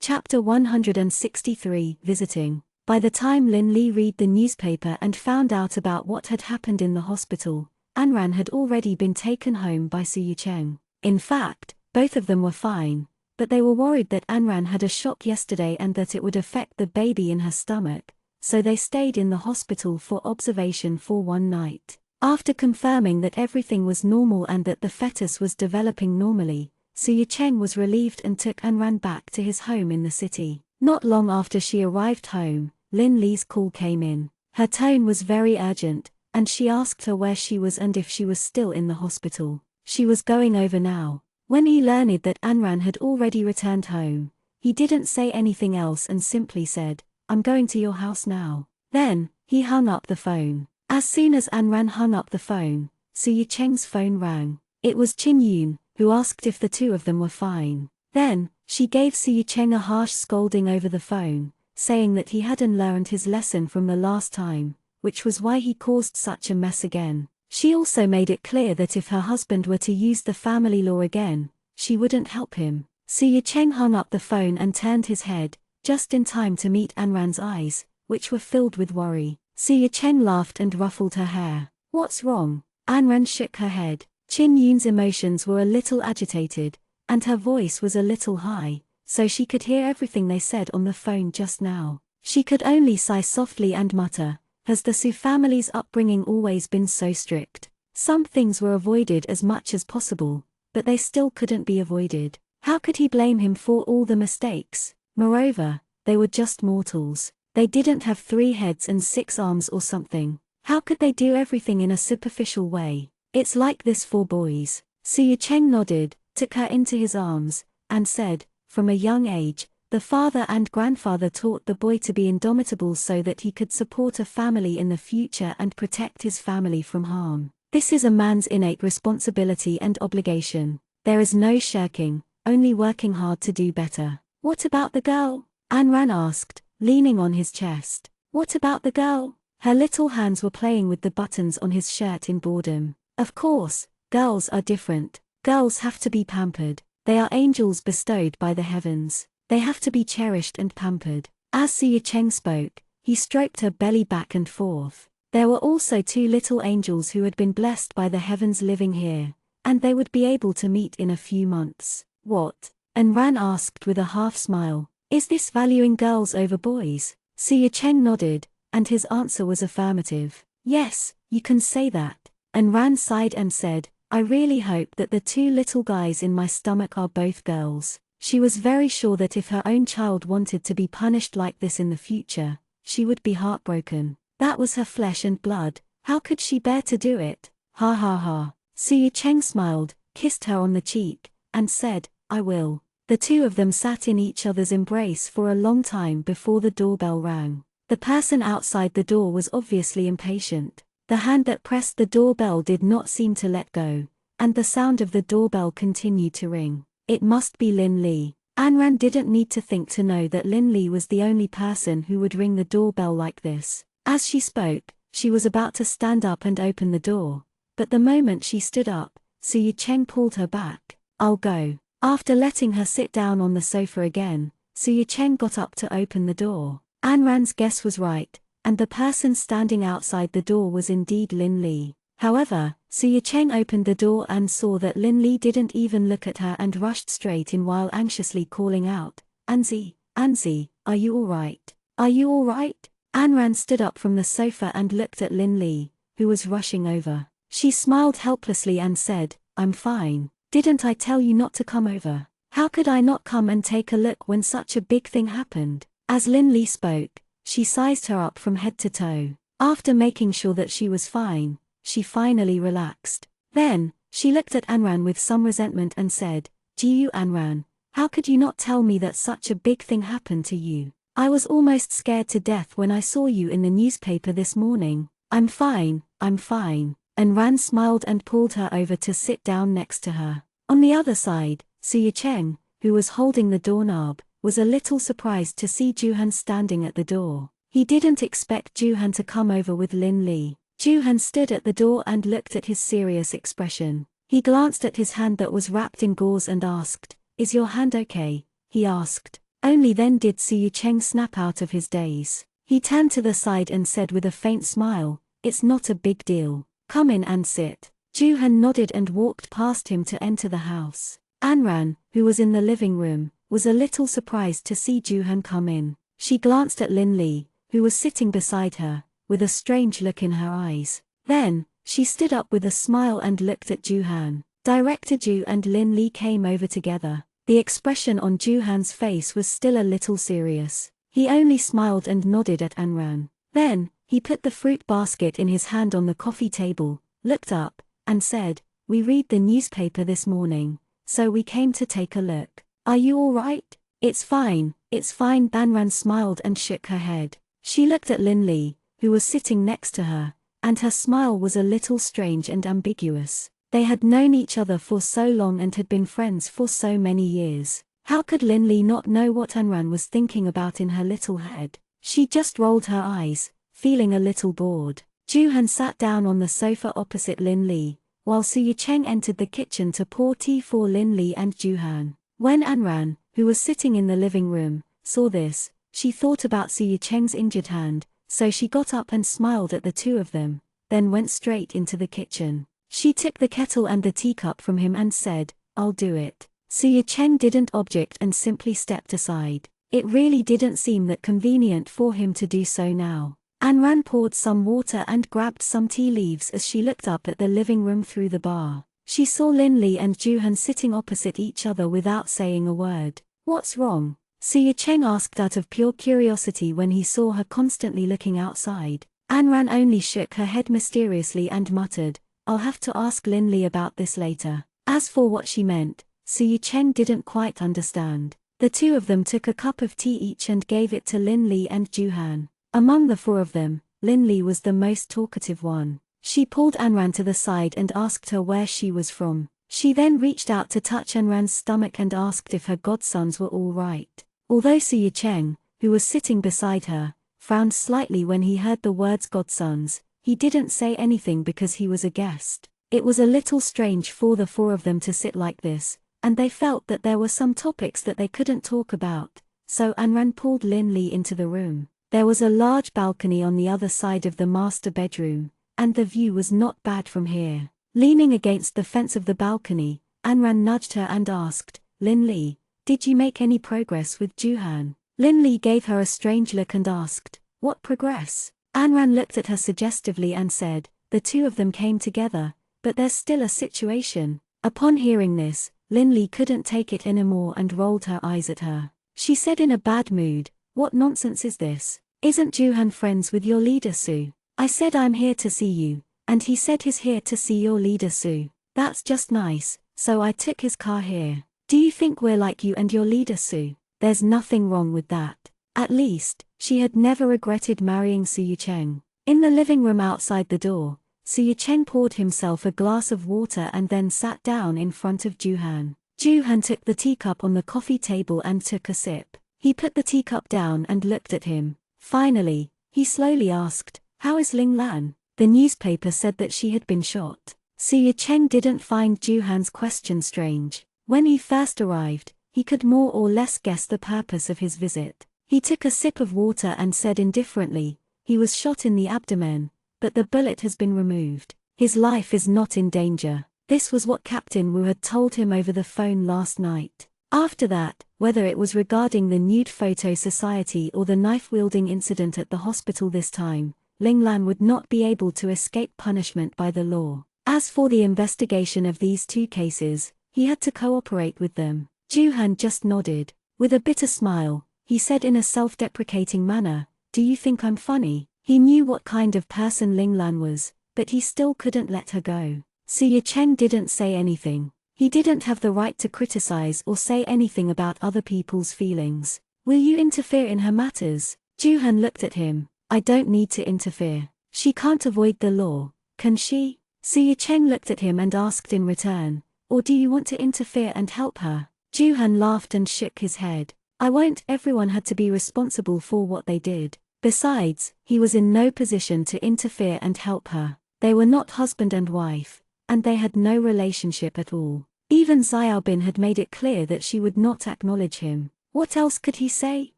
Chapter 163, Visiting. By the time Lin Li read the newspaper and found out about what had happened in the hospital, Anran had already been taken home by Suya Cheng. In fact, both of them were fine, but they were worried that Anran had a shock yesterday and that it would affect the baby in her stomach, so they stayed in the hospital for observation for one night. After confirming that everything was normal and that the fetus was developing normally, Suya Cheng was relieved and took Anran back to his home in the city. Not long after she arrived home, Lin Li's call came in. Her tone was very urgent, and she asked her where she was and if she was still in the hospital. She was going over now. When he learned that Anran had already returned home, he didn't say anything else and simply said, "I'm going to your house now." Then, he hung up the phone. As soon as Anran hung up the phone, Suya Cheng's phone rang. It was Qin Yun, who asked if the two of them were fine. Then, she gave Suya Cheng a harsh scolding over the phone, saying that he hadn't learned his lesson from the last time, which was why he caused such a mess again. She also made it clear that if her husband were to use the family law again, she wouldn't help him. Suya Cheng hung up the phone and turned his head, just in time to meet Anran's eyes, which were filled with worry. Suya Cheng laughed and ruffled her hair. "What's wrong?" Anran shook her head. Qin Yun's emotions were a little agitated, and her voice was a little high, so she could hear everything they said on the phone just now. She could only sigh softly and mutter, "Has the Su family's upbringing always been so strict? Some things were avoided as much as possible, but they still couldn't be avoided. How could he blame him for all the mistakes? Moreover, they were just mortals. They didn't have 3 heads and 6 arms or something. How could they do everything in a superficial way? It's like this for boys." Suya Cheng nodded, took her into his arms, and said, "From a young age, the father and grandfather taught the boy to be indomitable so that he could support a family in the future and protect his family from harm. This is a man's innate responsibility and obligation. There is no shirking, only working hard to do better. What about the girl? Anran asked, leaning on his chest. What about the girl? Her little hands were playing with the buttons on his shirt in boredom. Of course, girls are different. Girls have to be pampered. They are angels bestowed by the heavens. They have to be cherished and pampered. As Suya Cheng spoke, he stroked her belly back and forth. There were also 2 little angels who had been blessed by the heavens living here, and they would be able to meet in a few months. What? Anran asked with a half smile. Is this valuing girls over boys? Suya Cheng nodded, and his answer was affirmative. Yes, you can say that. Anran sighed and said, I really hope that the 2 little guys in my stomach are both girls. She was very sure that if her own child wanted to be punished like this in the future, she would be heartbroken. That was her flesh and blood. How could she bear to do it? Ha ha ha. Suya Cheng smiled, kissed her on the cheek, and said, I will. The 2 of them sat in each other's embrace for a long time before the doorbell rang. The person outside the door was obviously impatient. The hand that pressed the doorbell did not seem to let go, and the sound of the doorbell continued to ring. It must be Lin Li. Anran didn't need to think to know that Lin Li was the only person who would ring the doorbell like this. As she spoke, she was about to stand up and open the door, but the moment she stood up, Suya Cheng pulled her back. I'll go. After letting her sit down on the sofa again, Suya Cheng got up to open the door. Anran's guess was right, and the person standing outside the door was indeed Lin Li. However, Suya Cheng opened the door and saw that Lin Li didn't even look at her and rushed straight in while anxiously calling out, Anzi, Anzi, are you alright? Are you alright? Anran stood up from the sofa and looked at Lin Li, who was rushing over. She smiled helplessly and said, I'm fine. Didn't I tell you not to come over? How could I not come and take a look when such a big thing happened? As Lin Li spoke, she sized her up from head to toe. After making sure that she was fine, she finally relaxed. Then, she looked at Anran with some resentment and said, Gee Anran, how could you not tell me that such a big thing happened to you? I was almost scared to death when I saw you in the newspaper this morning. I'm fine, I'm fine. Anran smiled and pulled her over to sit down next to her. On the other side, Suya Cheng, who was holding the doorknob, was a little surprised to see Juhan standing at the door. He didn't expect Juhan to come over with Lin Li. Juhan stood at the door and looked at his serious expression. He glanced at his hand that was wrapped in gauze and asked, Is your hand okay? He asked. Only then did Suya Cheng snap out of his daze. He turned to the side and said with a faint smile, It's not a big deal. Come in and sit. Juhan nodded and walked past him to enter the house. Anran, who was in the living room, was a little surprised to see Juhan come in. She glanced at Lin Li, who was sitting beside her, with a strange look in her eyes. Then, she stood up with a smile and looked at Juhan. Director Ju and Lin Li came over together. The expression on Juhan's face was still a little serious. He only smiled and nodded at Anran. Then, he put the fruit basket in his hand on the coffee table, looked up, and said, We read the newspaper this morning, so we came to take a look. Are you alright? It's fine, Anran smiled and shook her head. She looked at Lin Li, who was sitting next to her, and her smile was a little strange and ambiguous. They had known each other for so long and had been friends for so many years. How could Lin Li not know what Anran was thinking about in her little head? She just rolled her eyes, feeling a little bored. Juhan sat down on the sofa opposite Lin Li, while Suya Cheng entered the kitchen to pour tea for Lin Li and Juhan. When Anran, who was sitting in the living room, saw this, she thought about Suya Cheng's injured hand, so she got up and smiled at the 2 of them, then went straight into the kitchen. She took the kettle and the teacup from him and said, I'll do it. Suya Cheng didn't object and simply stepped aside. It really didn't seem that convenient for him to do so now. Anran poured some water and grabbed some tea leaves as she looked up at the living room through the bar. She saw Lin Li and Juhan sitting opposite each other without saying a word. What's wrong? Suya Cheng asked out of pure curiosity when he saw her constantly looking outside. Anran only shook her head mysteriously and muttered, I'll have to ask Lin Li about this later. As for what she meant, Suya Cheng didn't quite understand. The 2 of them took a cup of tea each and gave it to Lin Li and Juhan. Among the 4 of them, Lin Li was the most talkative one. She pulled Anran to the side and asked her where she was from. She then reached out to touch Anran's stomach and asked if her godsons were all right. Although Su Yicheng, who was sitting beside her, frowned slightly when he heard the words godsons, he didn't say anything because he was a guest. It was a little strange for the four of them to sit like this, and they felt that there were some topics that they couldn't talk about, so Anran pulled Lin Li into the room. There was a large balcony on the other side of the master bedroom, and the view was not bad from here. Leaning against the fence of the balcony, Anran nudged her and asked, "Lin Li, did you make any progress with Juhan?" Lin Li gave her a strange look and asked, "What progress?" Anran looked at her suggestively and said, "The two of them came together, but there's still a situation." Upon hearing this, Lin Li couldn't take it anymore and rolled her eyes at her. She said in a bad mood, "What nonsense is this? Isn't Juhan friends with your leader Su? I said I'm here to see you, and he said he's here to see your leader Su. That's just nice, so I took his car here. Do you think we're like you and your leader Su? There's nothing wrong with that." At least, she had never regretted marrying Su Yicheng. In the living room outside the door, Su Yicheng poured himself a glass of water and then sat down in front of Juhan. Juhan took the teacup on the coffee table and took a sip. He put the teacup down and looked at him. Finally, he slowly asked, "How is Ling Lan?" The newspaper said that she had been shot. Su Yicheng didn't find Juhan's question strange. When he first arrived, he could more or less guess the purpose of his visit. He took a sip of water and said indifferently, "He was shot in the abdomen, but the bullet has been removed. His life is not in danger." This was what Captain Wu had told him over the phone last night. After that, whether it was regarding the nude photo society or the knife-wielding incident at the hospital this time, Ling Lan would not be able to escape punishment by the law. As for the investigation of these two cases, he had to cooperate with them. Juhan just nodded. With a bitter smile, he said in a self-deprecating manner, "Do you think I'm funny?" He knew what kind of person Ling Lan was, but he still couldn't let her go. Su Yicheng didn't say anything. He didn't have the right to criticize or say anything about other people's feelings. "Will you interfere in her matters?" Juhan looked at him. "I don't need to interfere. She can't avoid the law, can she?" Su Yicheng looked at him and asked in return, "Or do you want to interfere and help her?" Juhan laughed and shook his head. "I won't. Everyone had to be responsible for what they did. Besides, he was in no position to interfere and help her. They were not husband and wife, and they had no relationship at all. Even Xiaobin had made it clear that she would not acknowledge him. What else could he say?"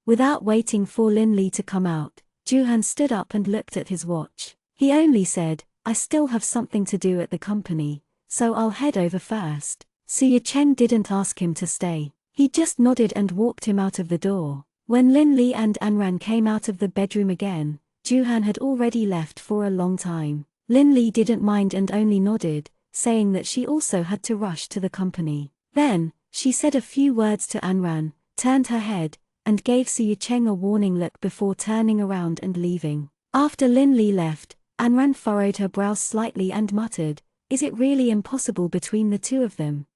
Without waiting for Lin Li to come out, Juhan stood up and looked at his watch. He only said, "I still have something to do at the company, so I'll head over first." Su Yicheng didn't ask him to stay. He just nodded and walked him out of the door. When Lin Li and Anran came out of the bedroom again, Juhan had already left for a long time. Lin Li didn't mind and only nodded, saying that she also had to rush to the company. Then, she said a few words to Anran, turned her head, and gave Su Yicheng a warning look before turning around and leaving. After Lin Li left, Anran furrowed her brows slightly and muttered, "Is it really impossible between the two of them?"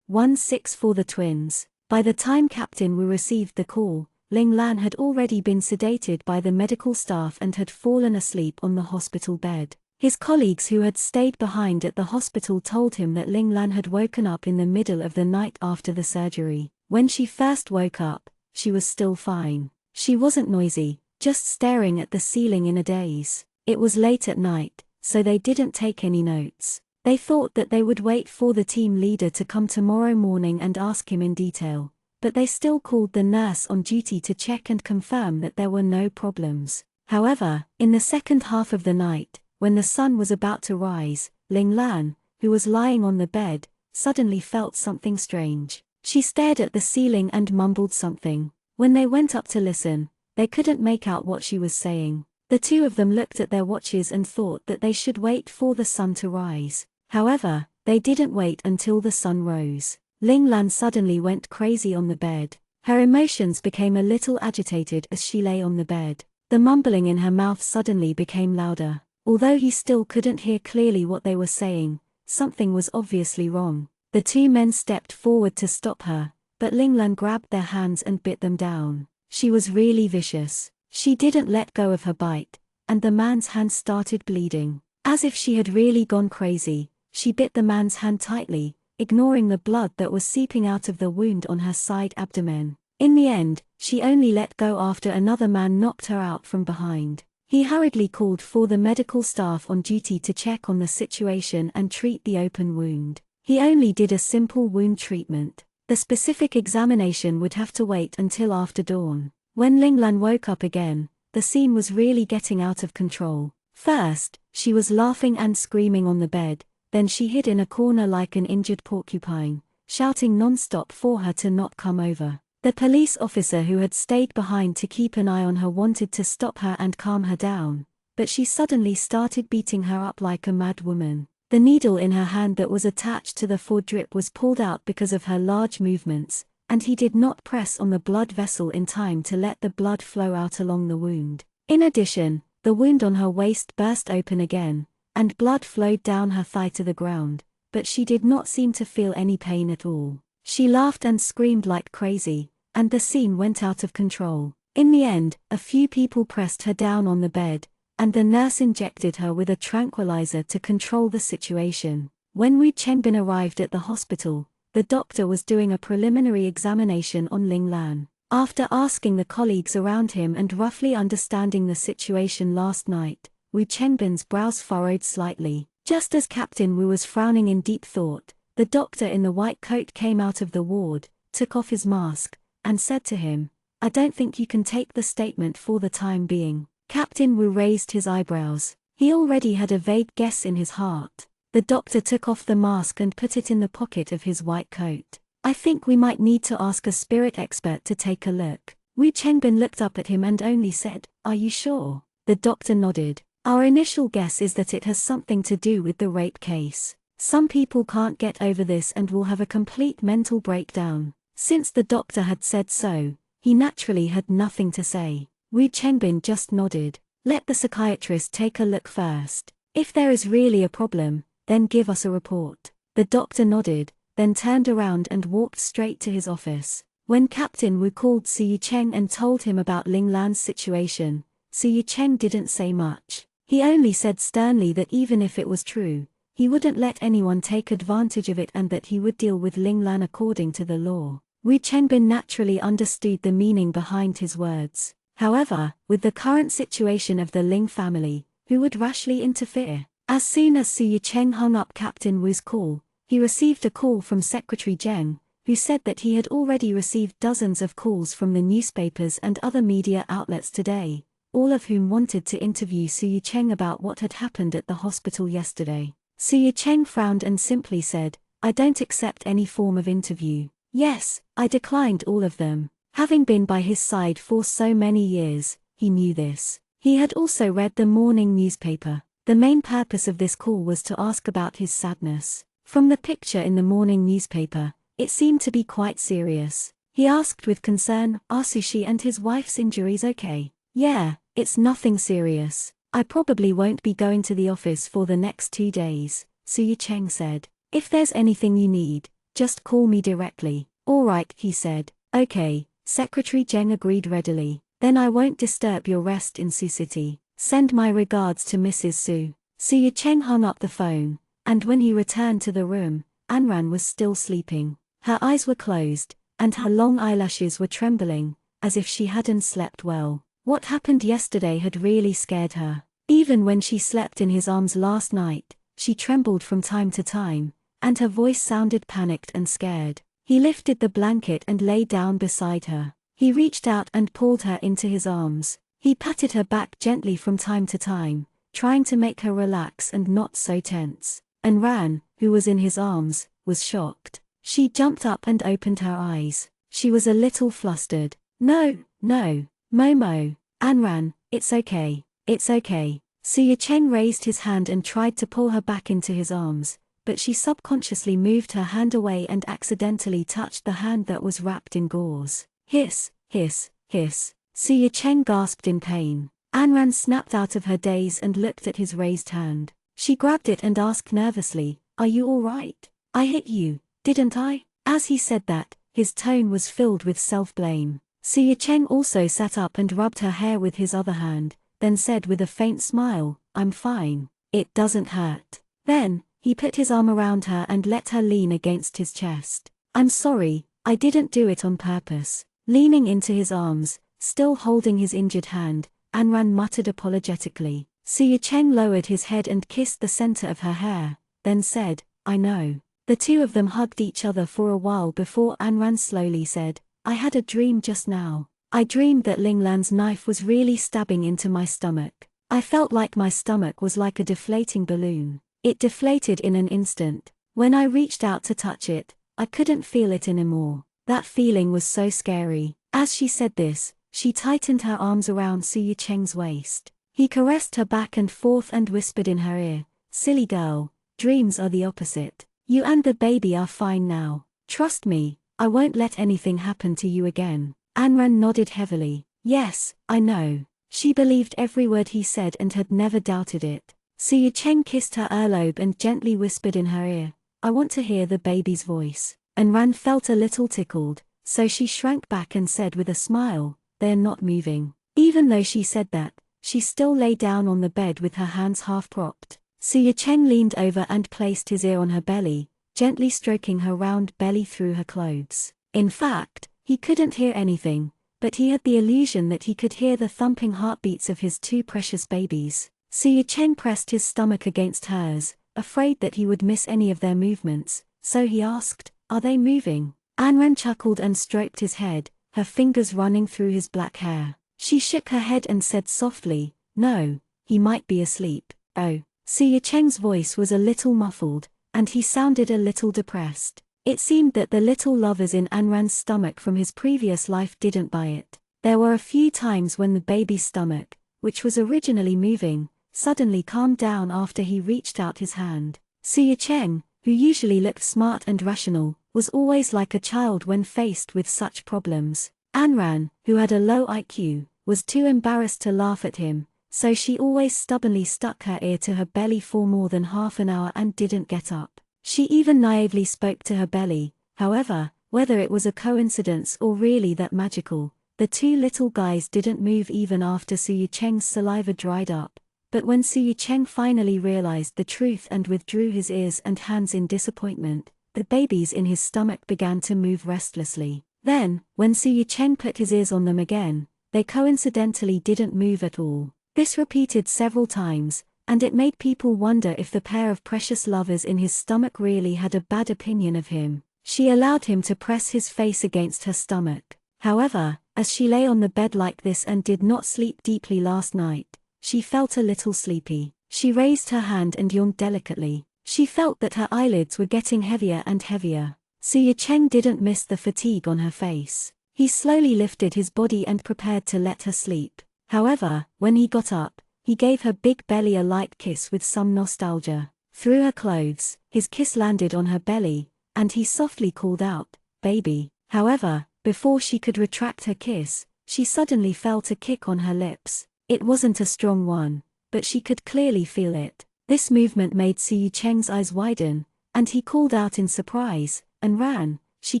1-6 for the twins. By the time Captain Wu received the call, Ling Lan had already been sedated by the medical staff and had fallen asleep on the hospital bed. His colleagues who had stayed behind at the hospital told him that Ling Lan had woken up in the middle of the night after the surgery. When she first woke up, she was still fine. She wasn't noisy, just staring at the ceiling in a daze. It was late at night, so they didn't take any notes. They thought that they would wait for the team leader to come tomorrow morning and ask him in detail, but they still called the nurse on duty to check and confirm that there were no problems. However, in the second half of the night, when the sun was about to rise, Ling Lan, who was lying on the bed, suddenly felt something strange. She stared at the ceiling and mumbled something. When they went up to listen, they couldn't make out what she was saying. The two of them looked at their watches and thought that they should wait for the sun to rise. However, they didn't wait until the sun rose. Ling Lan suddenly went crazy on the bed. Her emotions became a little agitated as she lay on the bed. The mumbling in her mouth suddenly became louder. Although he still couldn't hear clearly what they were saying, something was obviously wrong. The two men stepped forward to stop her, but Ling Lan grabbed their hands and bit them down. She was really vicious. She didn't let go of her bite, and the man's hand started bleeding. As if she had really gone crazy, she bit the man's hand tightly, ignoring the blood that was seeping out of the wound on her side abdomen. In the end, she only let go after another man knocked her out from behind. He hurriedly called for the medical staff on duty to check on the situation and treat the open wound. He only did a simple wound treatment. The specific examination would have to wait until after dawn. When Ling Lan woke up again, the scene was really getting out of control. First, she was laughing and screaming on the bed, then she hid in a corner like an injured porcupine, shouting non-stop for her to not come over. The police officer who had stayed behind to keep an eye on her wanted to stop her and calm her down, but she suddenly started beating her up like a mad woman. The needle in her hand that was attached to the foredrip was pulled out because of her large movements, and he did not press on the blood vessel in time to let the blood flow out along the wound. In addition, the wound on her waist burst open again, and blood flowed down her thigh to the ground, but she did not seem to feel any pain at all. She laughed and screamed like crazy, and the scene went out of control. In the end, a few people pressed her down on the bed, and the nurse injected her with a tranquilizer to control the situation. When Wu Chengbin arrived at the hospital, the doctor was doing a preliminary examination on Ling Lan. After asking the colleagues around him and roughly understanding the situation last night, Wu Chengbin's brows furrowed slightly. Just as Captain Wu was frowning in deep thought, the doctor in the white coat came out of the ward, took off his mask, and said to him, "I don't think you can take the statement for the time being." Captain Wu raised his eyebrows. He already had a vague guess in his heart. The doctor took off the mask and put it in the pocket of his white coat. "I think we might need to ask a spirit expert to take a look." Wu Chengbin looked up at him and only said, "Are you sure?" The doctor nodded. "Our initial guess is that it has something to do with the rape case. Some people can't get over this and will have a complete mental breakdown." Since the doctor had said so, he naturally had nothing to say. Wu Chengbin just nodded. "Let the psychiatrist take a look first. If there is really a problem, then give us a report." The doctor nodded, then turned around and walked straight to his office. When Captain Wu called Su Yicheng and told him about Ling Lan's situation, Su Yicheng didn't say much. He only said sternly that even if it was true, he wouldn't let anyone take advantage of it and that he would deal with Ling Lan according to the law. Wu Chengbin naturally understood the meaning behind his words. However, with the current situation of the Ling family, who would rashly interfere? As soon as Su Yicheng hung up Captain Wu's call, he received a call from Secretary Zheng, who said that he had already received dozens of calls from the newspapers and other media outlets today, all of whom wanted to interview Su Yicheng about what had happened at the hospital yesterday. Su Yicheng frowned and simply said, "I don't accept any form of interview." "Yes, I declined all of them." Having been by his side for so many years, he knew this. He had also read the morning newspaper. The main purpose of this call was to ask about his sadness. From the picture in the morning newspaper, it seemed to be quite serious. He asked with concern, "Are Sushi and his wife's injuries okay?" "Yeah, it's nothing serious. I probably won't be going to the office for the next 2 days," Su Yicheng said. "If there's anything you need, just call me directly." "All right," he said. "Okay." Secretary Zheng agreed readily. "Then I won't disturb your rest in Su City. Send my regards to Mrs. Su." Su Yicheng hung up the phone, and when he returned to the room, Anran was still sleeping. Her eyes were closed, and her long eyelashes were trembling, as if she hadn't slept well. What happened yesterday had really scared her. Even when she slept in his arms last night, she trembled from time to time, and her voice sounded panicked and scared. He lifted the blanket and lay down beside her. He reached out and pulled her into his arms. He patted her back gently from time to time, trying to make her relax and not so tense. Anran, who was in his arms, was shocked. She jumped up and opened her eyes. She was a little flustered. "No, no, Momo." "Anran, it's okay. It's okay." Su Yicheng raised his hand and tried to pull her back into his arms, but she subconsciously moved her hand away and accidentally touched the hand that was wrapped in gauze. Hiss, hiss, hiss. Su Yicheng gasped in pain. Anran snapped out of her daze and looked at his raised hand. She grabbed it and asked nervously, "Are you all right? I hit you, didn't I?" As he said that, his tone was filled with self-blame. Su Yicheng also sat up and rubbed her hair with his other hand, then said with a faint smile, "I'm fine." it doesn't hurt. Then, he put his arm around her and let her lean against his chest. I'm sorry, I didn't do it on purpose. Leaning into his arms, still holding his injured hand, Anran muttered apologetically. Suya Cheng lowered his head and kissed the center of her hair, then said, I know. The two of them hugged each other for a while before Anran slowly said, I had a dream just now. I dreamed that Ling Lan's knife was really stabbing into my stomach. I felt like my stomach was like a deflating balloon. It deflated in an instant. When I reached out to touch it, I couldn't feel it anymore. That feeling was so scary. As she said this, she tightened her arms around Suya Cheng's waist. He caressed her back and forth and whispered in her ear, silly girl, dreams are the opposite. You and the baby are fine now. Trust me, I won't let anything happen to you again. Anran nodded heavily. Yes, I know. She believed every word he said and had never doubted it. Suya Cheng kissed her earlobe and gently whispered in her ear, I want to hear the baby's voice. Anran felt a little tickled, so she shrank back and said with a smile, they're not moving. Even though she said that, she still lay down on the bed with her hands half propped. Suya Cheng leaned over and placed his ear on her belly, gently stroking her round belly through her clothes. In fact, he couldn't hear anything, but he had the illusion that he could hear the thumping heartbeats of his two precious babies. Suya Cheng pressed his stomach against hers, afraid that he would miss any of their movements, so he asked, are they moving? Anran chuckled and stroked his head, her fingers running through his black hair. She shook her head and said softly, no, he might be asleep. Oh. Suya Cheng's voice was a little muffled, and he sounded a little depressed. It seemed that the little lovers in Anran's stomach from his previous life didn't buy it. There were a few times when the baby's stomach, which was originally moving, suddenly calmed down after he reached out his hand. Suya Cheng, who usually looked smart and rational, was always like a child when faced with such problems. Anran, who had a low IQ, was too embarrassed to laugh at him, so she always stubbornly stuck her ear to her belly for more than half an hour and didn't get up. She even naively spoke to her belly. However, whether it was a coincidence or really that magical, the two little guys didn't move even after Suya Cheng's saliva dried up. But when Suya Cheng finally realized the truth and withdrew his ears and hands in disappointment, the babies in his stomach began to move restlessly. Then, when Suya Cheng put his ears on them again, they coincidentally didn't move at all. This repeated several times, and it made people wonder if the pair of precious lovers in his stomach really had a bad opinion of him. She allowed him to press his face against her stomach. However, as she lay on the bed like this and did not sleep deeply last night, she felt a little sleepy. She raised her hand and yawned delicately. She felt that her eyelids were getting heavier and heavier. Suya Cheng didn't miss the fatigue on her face. He slowly lifted his body and prepared to let her sleep. However, when he got up, he gave her big belly a light kiss with some nostalgia. Through her clothes, his kiss landed on her belly, and he softly called out, baby. However, before she could retract her kiss, she suddenly felt a kick on her lips. It wasn't a strong one, but she could clearly feel it. This movement made Suya Cheng's eyes widen, and he called out in surprise, and ran, she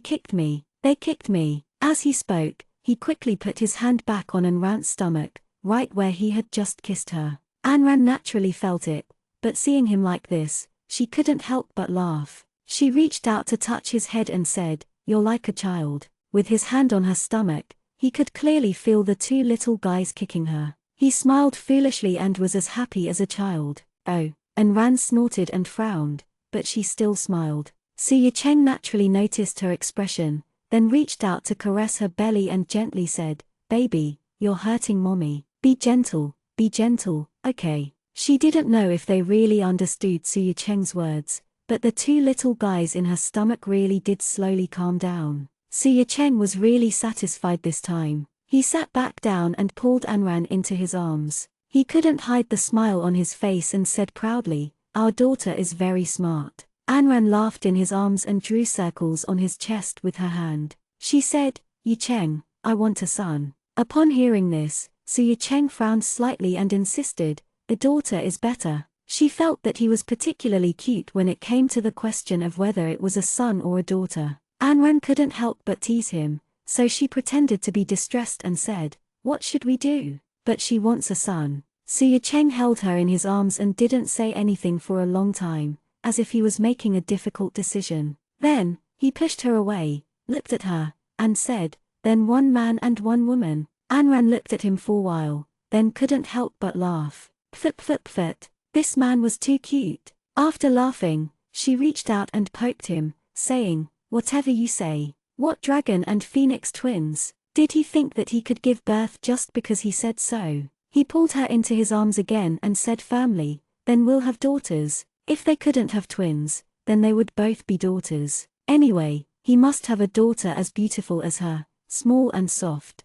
kicked me, they kicked me. As he spoke, he quickly put his hand back on Anran's stomach, right where he had just kissed her. Anran naturally felt it, but seeing him like this, she couldn't help but laugh. She reached out to touch his head and said, you're like a child. With his hand on her stomach, he could clearly feel the two little guys kicking her. He smiled foolishly and was as happy as a child. Oh, Anran snorted and frowned, but she still smiled. Suya Cheng naturally noticed her expression, then reached out to caress her belly and gently said, baby, you're hurting mommy. Be gentle, okay. She didn't know if they really understood Suya Cheng's words, but the two little guys in her stomach really did slowly calm down. Suya Cheng was really satisfied this time. He sat back down and pulled Anran into his arms. He couldn't hide the smile on his face and said proudly, our daughter is very smart. Anran laughed in his arms and drew circles on his chest with her hand. She said, Yi Cheng, I want a son. Upon hearing this, Suya Cheng frowned slightly and insisted, the daughter is better. She felt that he was particularly cute when it came to the question of whether it was a son or a daughter. Anran couldn't help but tease him, so she pretended to be distressed and said, what should we do? But she wants a son. Su Cheng held her in his arms and didn't say anything for a long time, as if he was making a difficult decision. Then, he pushed her away, looked at her, and said, "Then one man and one woman." Anran looked at him for a while, then couldn't help but laugh. Pfut pfut pfut, this man was too cute. After laughing, she reached out and poked him, saying, "Whatever you say." What dragon and phoenix twins? Did he think that he could give birth just because he said so? He pulled her into his arms again and said firmly, "Then we'll have daughters." If they couldn't have twins, then they would both be daughters. Anyway, he must have a daughter as beautiful as her, small and soft.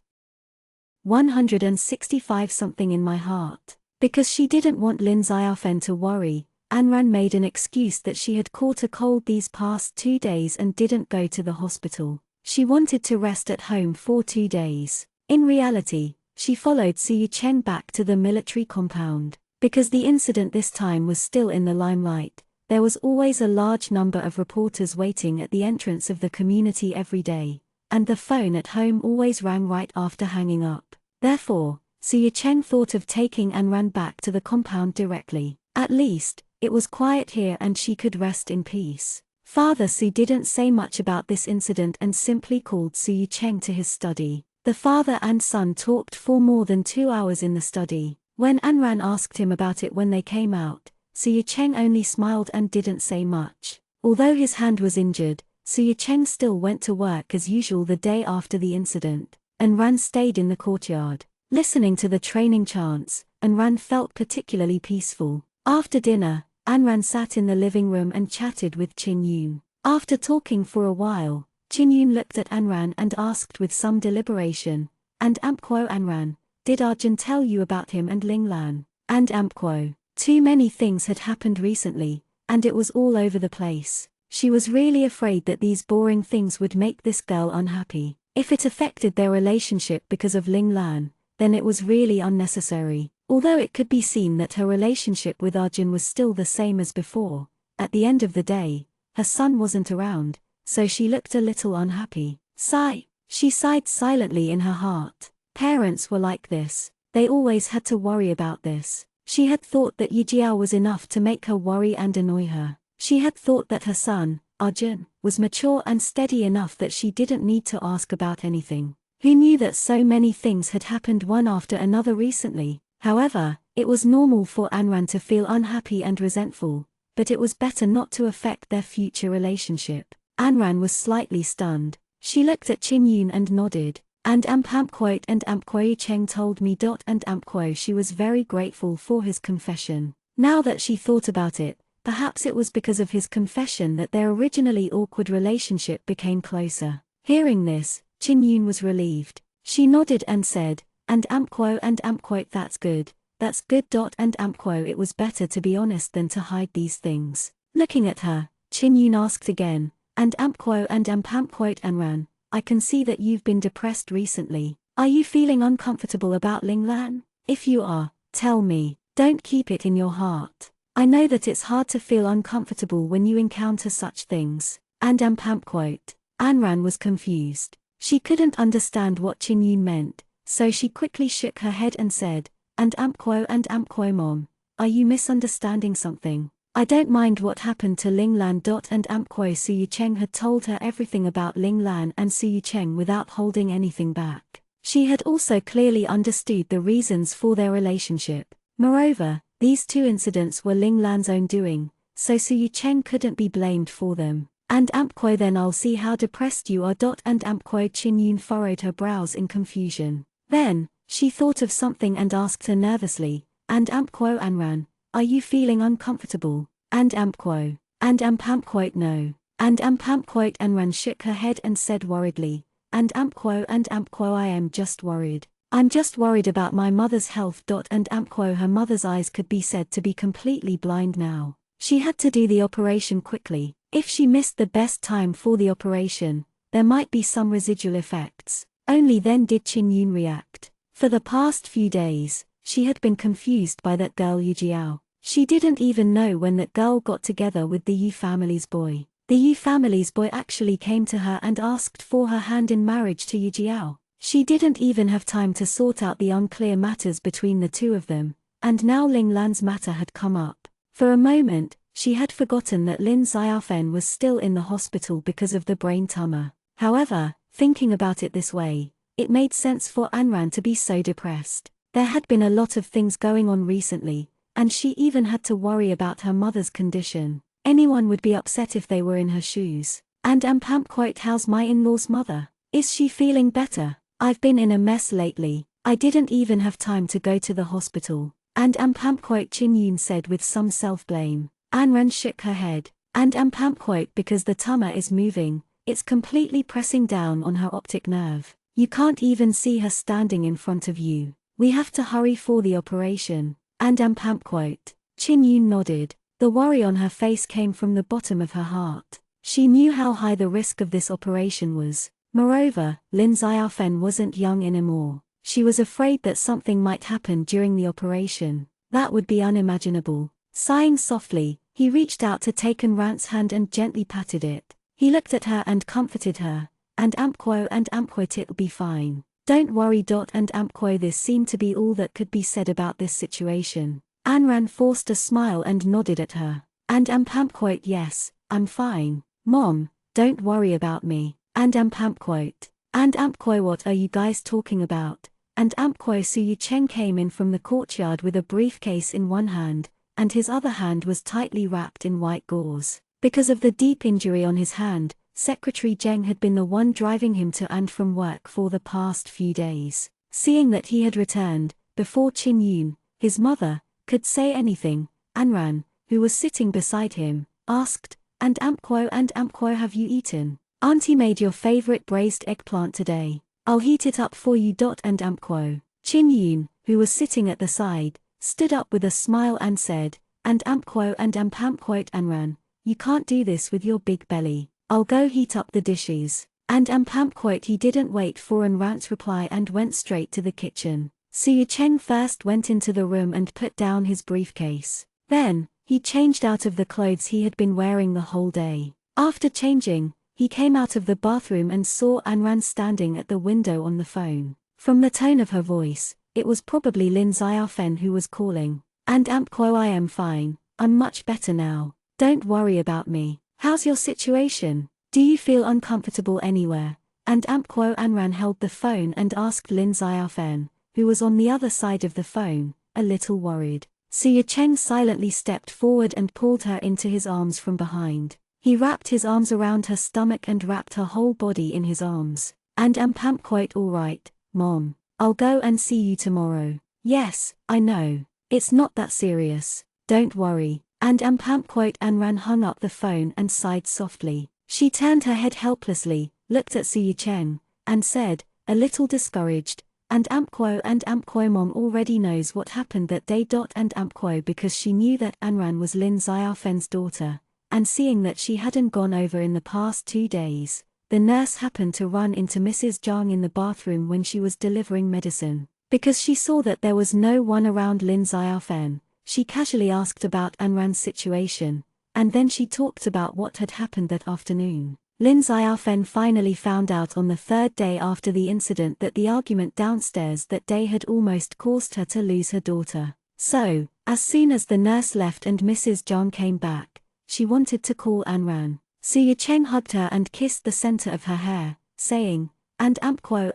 165 something in my heart. Because she didn't want Lin Xiaofen to worry, Anran made an excuse that she had caught a cold these past 2 days and didn't go to the hospital. She wanted to rest at home for 2 days. In reality, she followed Su Cheng back to the military compound. Because the incident this time was still in the limelight, there was always a large number of reporters waiting at the entrance of the community every day, and the phone at home always rang right after hanging up. Therefore, Su Cheng thought of taking Anran back to the compound directly. At least, it was quiet here and she could rest in peace. Father Su didn't say much about this incident and simply called Su Cheng to his study. The father and son talked for more than 2 hours in the study. When Anran asked him about it when they came out, Su Cheng only smiled and didn't say much. Although his hand was injured, Su Cheng still went to work as usual the day after the incident. Anran stayed in the courtyard, listening to the training chants. Anran felt particularly peaceful. After dinner, Anran sat in the living room and chatted with Qin Yun. After talking for a while, Qin Yun looked at Anran and asked with some deliberation, "And Ampquo Anran, did Arjun tell you about him and Ling Lan?" And Ampquo. Too many things had happened recently, and it was all over the place. She was really afraid that these boring things would make this girl unhappy. If it affected their relationship because of Ling Lan, then it was really unnecessary. Although it could be seen that her relationship with Arjun was still the same as before, at the end of the day, her son wasn't around, so she looked a little unhappy. Sigh. She sighed silently in her heart. Parents were like this. They always had to worry about this. She had thought that Yijiao was enough to make her worry and annoy her. She had thought that her son, Arjun, was mature and steady enough that she didn't need to ask about anything. Who knew that so many things had happened one after another recently? However, it was normal for Anran to feel unhappy and resentful, but it was better not to affect their future relationship. Anran was slightly stunned. She looked at Qin Yun and nodded. And Ampquote and Ampquo Cheng told me. And Ampquo she was very grateful for his confession. Now that she thought about it, perhaps it was because of his confession that their originally awkward relationship became closer. Hearing this, Qin Yun was relieved. She nodded and said, "And Ampquote that's good. That's good. And Ampquo it was better to be honest than to hide these things." Looking at her, Qin Yun asked again, "And Ampquo and Ampquote Anran, I can see that you've been depressed recently. Are you feeling uncomfortable about Ling Lan? If you are, tell me. Don't keep it in your heart. I know that it's hard to feel uncomfortable when you encounter such things." And Ampquote. Anran was confused. She couldn't understand what Qin Yun meant, so she quickly shook her head and said, and Ampquo Mom, are you misunderstanding something? I don't mind what happened to Ling Lan. And Ampquo Su Cheng had told her everything about Ling Lan and Su Cheng without holding anything back. She had also clearly understood the reasons for their relationship. Moreover, these 2 incidents were Ling Lan's own doing, so Su Cheng couldn't be blamed for them. And Ampquo then I'll see how depressed you are. And Ampquo Qin Yun furrowed her brows in confusion. Then, she thought of something and asked her nervously, and Ampquo Anran, are you feeling uncomfortable? And Ampquo. And Ampquote no. And Ampquote Anran shook her head and said worriedly, and Ampquo I am just worried. I'm just worried about my mother's health. And Ampquo her mother's eyes could be said to be completely blind now. She had to do the operation quickly. If she missed the best time for the operation, there might be some residual effects. Only then did Qin Yun react. For the past few days, she had been confused by that girl Yijiao. She didn't even know when that girl got together with the Yu family's boy. The Yu family's boy actually came to her and asked for her hand in marriage to Yijiao. She didn't even have time to sort out the unclear matters between the 2 of them, and now Ling Lan's matter had come up. For a moment, she had forgotten that Lin Xiaofen was still in the hospital because of the brain tumor. However, thinking about it this way, it made sense for Anran to be so depressed. There had been a lot of things going on recently, and she even had to worry about her mother's condition. Anyone would be upset if they were in her shoes. And quote, how's my in-law's mother? Is she feeling better? I've been in a mess lately. I didn't even have time to go to the hospital. And quote, Chin Yun said with some self-blame. Anran shook her head. And quote, because the tumor is moving, it's completely pressing down on her optic nerve. You can't even see her standing in front of you. We have to hurry for the operation. And quote. Chin Yun nodded. The worry on her face came from the bottom of her heart. She knew how high the risk of this operation was. Moreover, Lin Xiaofen wasn't young anymore. She was afraid that something might happen during the operation. That would be unimaginable. Sighing softly, he reached out to take Anran's hand and gently patted it. He looked at her and comforted her. And quote, it'll be fine. Don't worry. And quote, this seemed to be all that could be said about this situation. Anran forced a smile and nodded at her. And quote, yes, I'm fine. Mom, don't worry about me. And quote. And quote, what are you guys talking about? And quote, Suyu Cheng came in from the courtyard with a briefcase in one hand, and his other hand was tightly wrapped in white gauze. Because of the deep injury on his hand, Secretary Zheng had been the one driving him to and from work for the past few days. Seeing that he had returned, before Chin Yun, his mother, could say anything, Anran, who was sitting beside him, asked, and quote, have you eaten? Auntie made your favorite braised eggplant today. I'll heat it up for you. And quote. Chin Yun, who was sitting at the side, stood up with a smile and said, and quote, Anran, you can't do this with your big belly. I'll go heat up the dishes. And quote, he didn't wait for Anran's reply and went straight to the kitchen. Suyu Cheng first went into the room and put down his briefcase. Then, he changed out of the clothes he had been wearing the whole day. After changing, he came out of the bathroom and saw Anran standing at the window on the phone. From the tone of her voice, it was probably Lin Xiaofen who was calling. And quote, I am fine. I'm much better now. Don't worry about me. How's your situation? Do you feel uncomfortable anywhere? And quote, Anran held the phone and asked Lin Xiaofen, who was on the other side of the phone, a little worried. Suyu Cheng silently stepped forward and pulled her into his arms from behind. He wrapped his arms around her stomach and wrapped her whole body in his arms. And quote, all right, Mom. I'll go and see you tomorrow. Yes, I know. It's not that serious. Don't worry. And quote, Anran hung up the phone and sighed softly. She turned her head helplessly, looked at Suyu Cheng, and said, a little discouraged, and quote, Mom already knows what happened that day. And quote, because she knew that Anran was Lin Xiaofen's daughter, and seeing that she hadn't gone over in the past 2 days, the nurse happened to run into Mrs. Zhang in the bathroom when she was delivering medicine. Because she saw that there was no one around Lin Xiaofen, she casually asked about Anran's situation, and then she talked about what had happened that afternoon. Lin Xiaofen finally found out on the 3rd day after the incident that the argument downstairs that day had almost caused her to lose her daughter. So, as soon as the nurse left and Mrs. Zhang came back, she wanted to call Anran. Suyu Cheng hugged her and kissed the center of her hair, saying, and quote,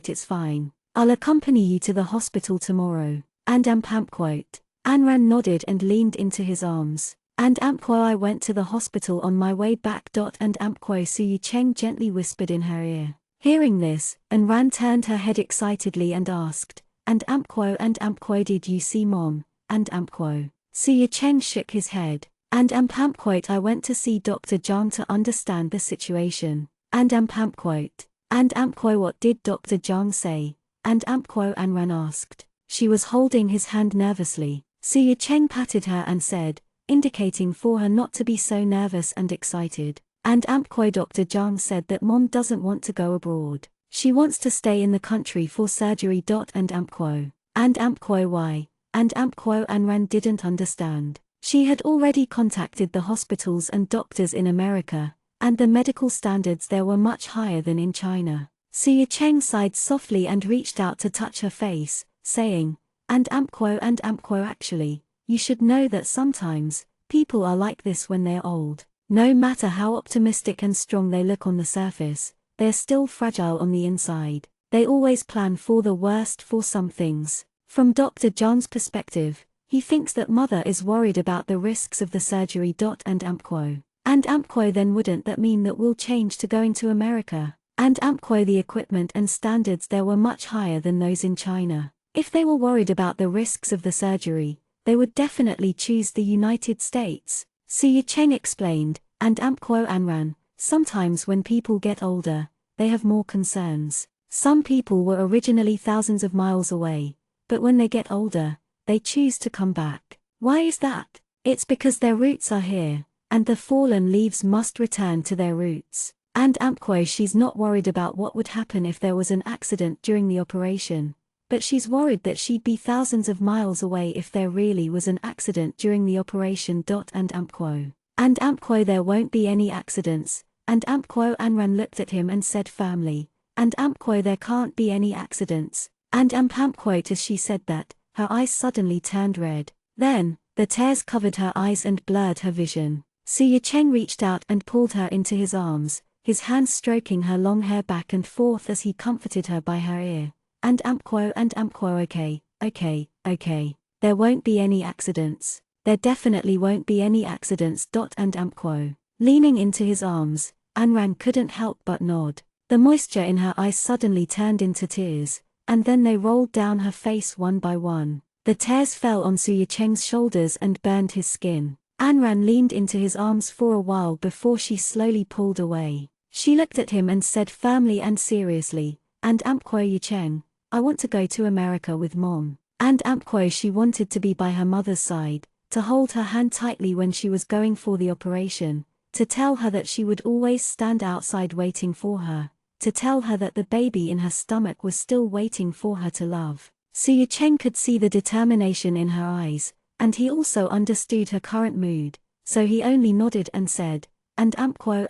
it's fine. I'll accompany you to the hospital tomorrow. And quote. Anran nodded and leaned into his arms. And quote, I went to the hospital on my way back. And quote, Suyu Cheng gently whispered in her ear. Hearing this, Anran turned her head excitedly and asked, and quote, did you see Mom? And quote. Suyu Cheng shook his head. And quote, I went to see Dr. Zhang to understand the situation. And quote. And quote, what did Dr. Zhang say? And quote, Anran asked. She was holding his hand nervously. Suyu Cheng patted her and said, indicating for her not to be so nervous and excited. And quote, Dr. Zhang said that Mom doesn't want to go abroad. She wants to stay in the country for surgery. And quote. And quote, why? And quote, Anran didn't understand. She had already contacted the hospitals and doctors in America, and the medical standards there were much higher than in China. Suyu Cheng sighed softly and reached out to touch her face, saying, And Amquo actually, you should know that sometimes, people are like this when they're old. No matter how optimistic and strong they look on the surface, they're still fragile on the inside. They always plan for the worst for some things. From Dr. John's perspective, he thinks that mother is worried about the risks of the surgery. And Amquo then wouldn't that mean that we'll change to going to America? And Amquo the equipment and standards there were much higher than those in China. If they were worried about the risks of the surgery, they would definitely choose the United States. Su Cheng explained, and Amquo Anran, sometimes when people get older, they have more concerns. Some people were originally thousands of miles away, but when they get older, they choose to come back. Why is that? It's because their roots are here, and the fallen leaves must return to their roots. And Amquo she's not worried about what would happen if there was an accident during the operation, but she's worried that she'd be thousands of miles away if there really was an accident during the operation. And Amquo there won't be any accidents, and Amquo Anran looked at him and said firmly, and Amquo there can't be any accidents, and Amquo as she said that, her eyes suddenly turned red. Then, the tears covered her eyes and blurred her vision. Su Cheng reached out and pulled her into his arms, his hands stroking her long hair back and forth as he comforted her by her ear. And Amquo okay. There won't be any accidents. There definitely won't be any accidents. And Amquo, leaning into his arms, Anran couldn't help but nod. The moisture in her eyes suddenly turned into tears, and then they rolled down her face one by one. The tears fell on Su Cheng's shoulders and burned his skin. Anran leaned into his arms for a while before she slowly pulled away. She looked at him and said firmly and seriously, and Amquo Cheng, I want to go to America with Mom. And Amquo she wanted to be by her mother's side, to hold her hand tightly when she was going for the operation, to tell her that she would always stand outside waiting for her, to tell her that the baby in her stomach was still waiting for her to love. Su Cheng could see the determination in her eyes, and he also understood her current mood, so he only nodded and said, and Amquo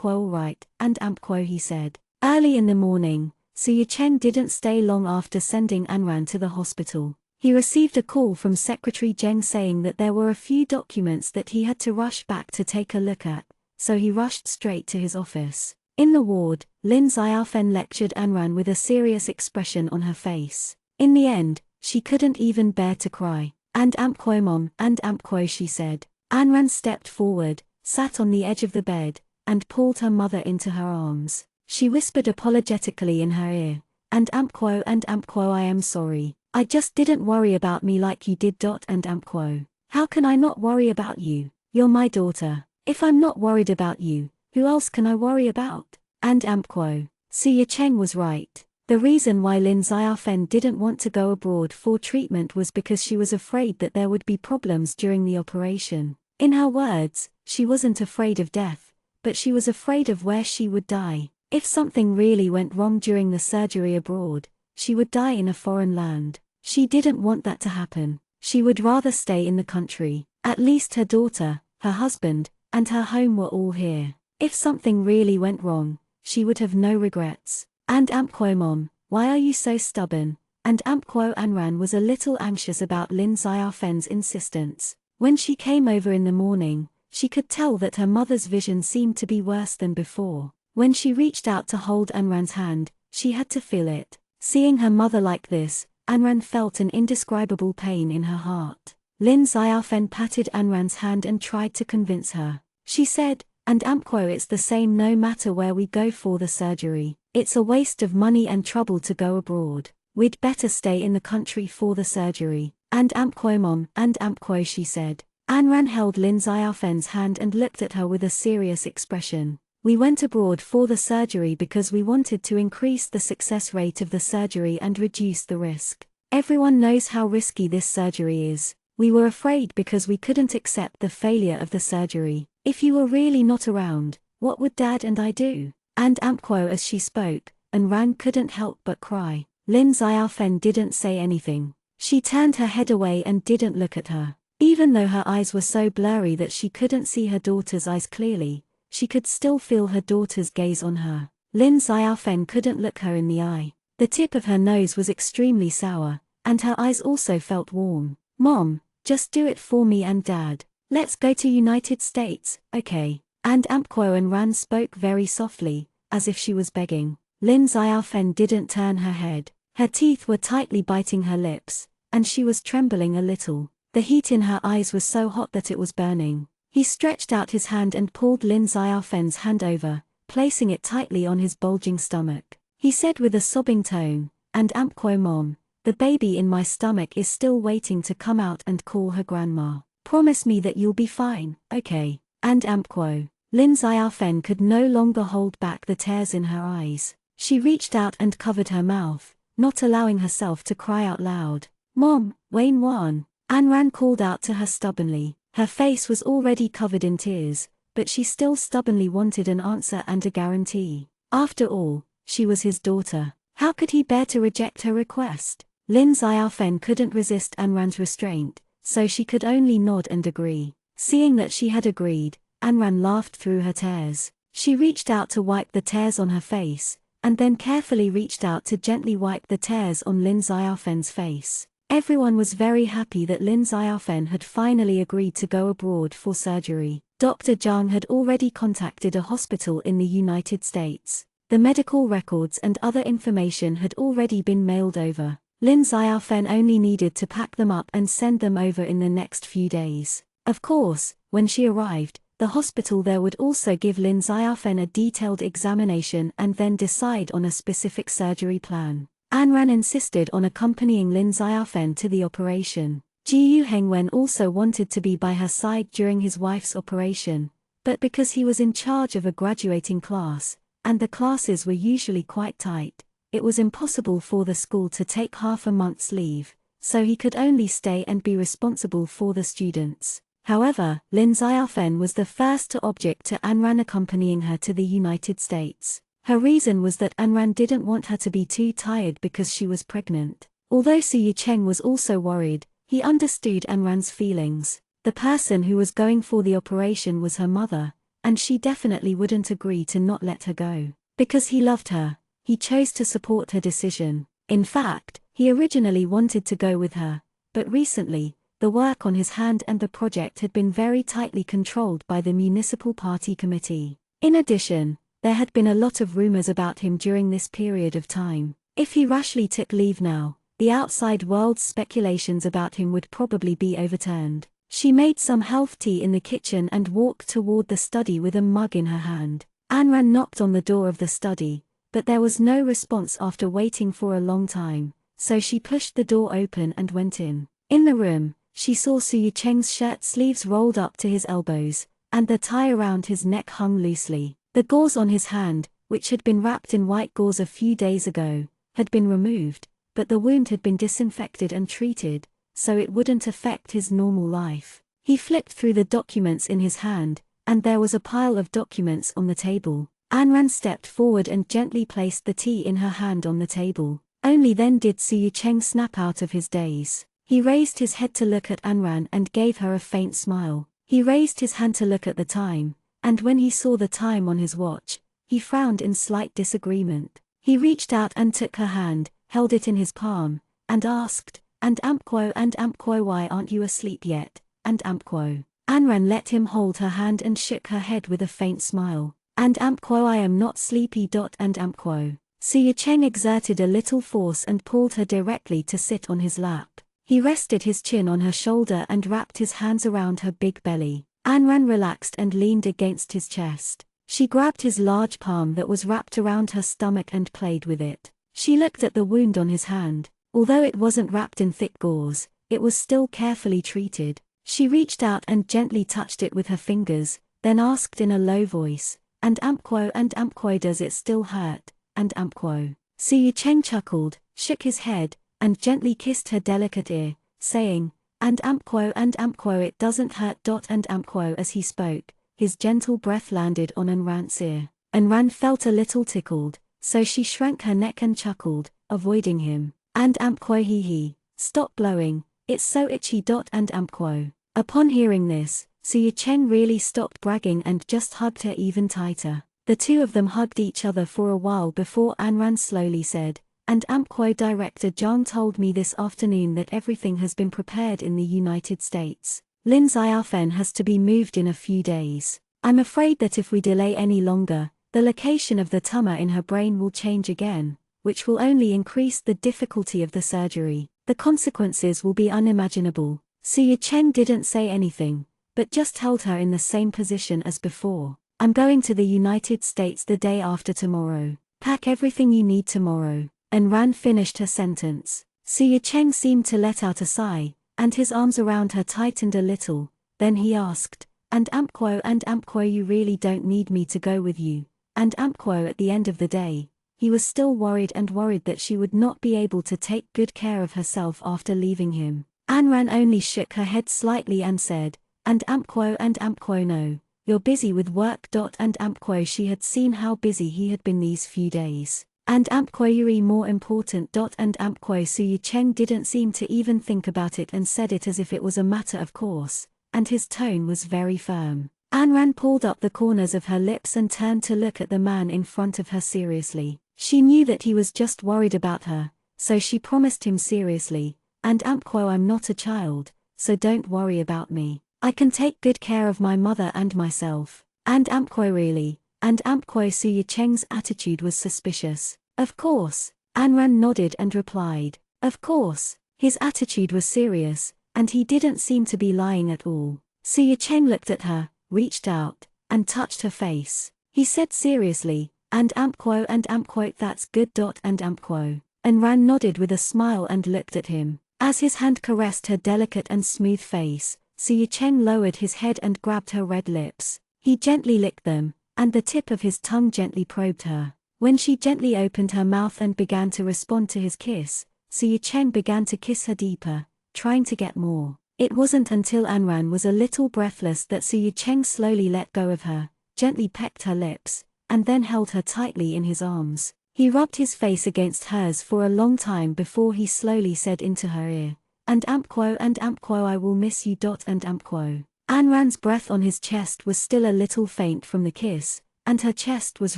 all right, and Amquo he said. Early in the morning, Su Cheng didn't stay long after sending Anran to the hospital. He received a call from Secretary Zheng saying that there were a few documents that he had to rush back to take a look at, so he rushed straight to his office. In the ward, Lin Xiaofen lectured Anran with a serious expression on her face. In the end, she couldn't even bear to cry. And Amquo Mom, and Amquo she said. Anran stepped forward, sat on the edge of the bed, and pulled her mother into her arms. She whispered apologetically in her ear, and Amquo I am sorry. I just didn't worry about me like you did. And Amquo, how can I not worry about you? You're my daughter. If I'm not worried about you, who else can I worry about? And Amquo, Su Cheng was right. The reason why Lin Xiaofen didn't want to go abroad for treatment was because she was afraid that there would be problems during the operation. In her words, she wasn't afraid of death, but she was afraid of where she would die. If something really went wrong during the surgery abroad, she would die in a foreign land. She didn't want that to happen. She would rather stay in the country. At least her daughter, her husband, and her home were all here. If something really went wrong, she would have no regrets. And Amquo Mom, why are you so stubborn? And Amquo Anran was a little anxious about Lin Xiaofen's insistence. When she came over in the morning, she could tell that her mother's vision seemed to be worse than before. When she reached out to hold Anran's hand, she had to feel it. Seeing her mother like this, Anran felt an indescribable pain in her heart. Lin Xiaofen patted Anran's hand and tried to convince her. She said, and Amquo it's the same no matter where we go for the surgery. It's a waste of money and trouble to go abroad. We'd better stay in the country for the surgery. And Amquo Mom, and Amquo she said. Anran held Lin Xiaofen's hand and looked at her with a serious expression. We went abroad for the surgery because we wanted to increase the success rate of the surgery and reduce the risk. Everyone knows how risky this surgery is. We were afraid because we couldn't accept the failure of the surgery. If you were really not around, what would Dad and I do? And Amquo as she spoke, Anran couldn't help but cry. Lin Xiaofen didn't say anything. She turned her head away and didn't look at her. Even though her eyes were so blurry that she couldn't see her daughter's eyes clearly, she could still feel her daughter's gaze on her. Lin Xiaofen couldn't look her in the eye. The tip of her nose was extremely sour, and her eyes also felt warm. "Mom, just do it for me and Dad. Let's go to United States, okay?" And Anran spoke very softly, as if she was begging. Lin Xiaofen didn't turn her head. Her teeth were tightly biting her lips, and she was trembling a little. The heat in her eyes was so hot that it was burning. He stretched out his hand and pulled Lin Xiaofen's hand over, placing it tightly on his bulging stomach. He said with a sobbing tone, "And Mom, the baby in my stomach is still waiting to come out and call her grandma. Promise me that you'll be fine, okay?" And Lin Xiaofen could no longer hold back the tears in her eyes. She reached out and covered her mouth, not allowing herself to cry out loud. "Mom, Wayne Wan," Anran called out to her stubbornly. Her face was already covered in tears, but she still stubbornly wanted an answer and a guarantee. After all, she was his daughter. How could he bear to reject her request? Lin Xiaofen couldn't resist Anran's restraint, so she could only nod and agree. Seeing that she had agreed, Anran laughed through her tears. She reached out to wipe the tears on her face, and then carefully reached out to gently wipe the tears on Lin Xiaofen's face. Everyone was very happy that Lin Xiaofen had finally agreed to go abroad for surgery. Dr. Zhang had already contacted a hospital in the United States. The medical records and other information had already been mailed over. Lin Xiaofen only needed to pack them up and send them over in the next few days. Of course, when she arrived, the hospital there would also give Lin Xiaofen a detailed examination and then decide on a specific surgery plan. Anran insisted on accompanying Lin Xiaofen to the operation. Ji Hengwen also wanted to be by her side during his wife's operation, but because he was in charge of a graduating class, and the classes were usually quite tight, it was impossible for the school to take half a month's leave, so he could only stay and be responsible for the students. However, Lin Xiaofen was the first to object to Anran accompanying her to the United States. Her reason was that Anran didn't want her to be too tired because she was pregnant. Although Su Yicheng was also worried, he understood Anran's feelings. The person who was going for the operation was her mother, and she definitely wouldn't agree to not let her go. Because he loved her, he chose to support her decision. In fact, he originally wanted to go with her, but recently, the work on his hand and the project had been very tightly controlled by the Municipal Party Committee. In addition, there had been a lot of rumors about him during this period of time. If he rashly took leave now, the outside world's speculations about him would probably be overturned. She made some health tea in the kitchen and walked toward the study with a mug in her hand. Anran knocked on the door of the study, but there was no response after waiting for a long time, so she pushed the door open and went in. In the room, she saw Su Yicheng's shirt sleeves rolled up to his elbows, and the tie around his neck hung loosely. The gauze on his hand, which had been wrapped in white gauze a few days ago, had been removed, but the wound had been disinfected and treated, so it wouldn't affect his normal life. He flipped through the documents in his hand, and there was a pile of documents on the table. Anran stepped forward and gently placed the tea in her hand on the table. Only then did Su Yicheng snap out of his daze. He raised his head to look at Anran and gave her a faint smile. He raised his hand to look at the time, and when he saw the time on his watch, he frowned in slight disagreement. He reached out and took her hand, held it in his palm, and asked, "And Amkwo, why aren't you asleep yet, and Amkwo?" Anran let him hold her hand and shook her head with a faint smile. "And Amkwo, I am not sleepy. And Amkwo." Su Yicheng exerted a little force and pulled her directly to sit on his lap. He rested his chin on her shoulder and wrapped his hands around her big belly. Anran relaxed and leaned against his chest. She grabbed his large palm that was wrapped around her stomach and played with it. She looked at the wound on his hand. Although it wasn't wrapped in thick gauze, it was still carefully treated. She reached out and gently touched it with her fingers, then asked in a low voice, and Amkwo, does it still hurt, and Amkwo?" Su Yicheng chuckled, shook his head, and gently kissed her delicate ear, saying, and Amkwo, it doesn't hurt. And Amkwo, as he spoke, his gentle breath landed on Anran's ear. Anran felt a little tickled, so she shrank her neck and chuckled, avoiding him. "And Amkwo, he, stop blowing, it's so itchy. And Amkwo." Upon hearing this, Su Yicheng really stopped bragging and just hugged her even tighter. The two of them hugged each other for a while before Anran slowly said, and Amkwo director John told me this afternoon that everything has been prepared in the United States. Lin's IFN has to be moved in a few days. I'm afraid that if we delay any longer, the location of the tumor in her brain will change again, which will only increase the difficulty of the surgery. The consequences will be unimaginable. Suya Cheng didn't say anything, but just held her in the same position as before. I'm going to the United States the day after tomorrow. Pack everything you need tomorrow. And Ran finished her sentence. Suya Cheng seemed to let out a sigh, and his arms around her tightened a little. Then he asked, and Amkwo, you really don't need me to go with you. And Amkwo, at the end of the day, he was still worried that she would not be able to take good care of herself after leaving him. Anran only shook her head slightly and said, and Amkwo, no. You're busy with work. And Amkwo, she had seen how busy he had been these few days. And Amkwo, you're more important. And Amkwo, Suya Cheng didn't seem to even think about it and said it as if it was a matter of course, and his tone was very firm. Anran pulled up the corners of her lips and turned to look at the man in front of her seriously. She knew that he was just worried about her, so she promised him seriously, and Amkwo, I'm not a child, so don't worry about me. I can take good care of my mother and myself. And Amkwo, really? And Amkwo, Suya Cheng's attitude was suspicious. Of course. Anran nodded and replied. Of course. His attitude was serious, and he didn't seem to be lying at all. Suya Cheng looked at her, reached out, and touched her face. He said seriously, and Amkwo, that's good. And Amkwo. And Ran nodded with a smile and looked at him. As his hand caressed her delicate and smooth face, Suya Cheng lowered his head and grabbed her red lips. He gently licked them, and the tip of his tongue gently probed her. When she gently opened her mouth and began to respond to his kiss, Suya Cheng began to kiss her deeper, trying to get more. It wasn't until Anran was a little breathless that Suya Cheng slowly let go of her, gently pecked her lips, and then held her tightly in his arms. He rubbed his face against hers for a long time before he slowly said into her ear, and Amkwo, I will miss you. And Amkwo. Anran's breath on his chest was still a little faint from the kiss, and her chest was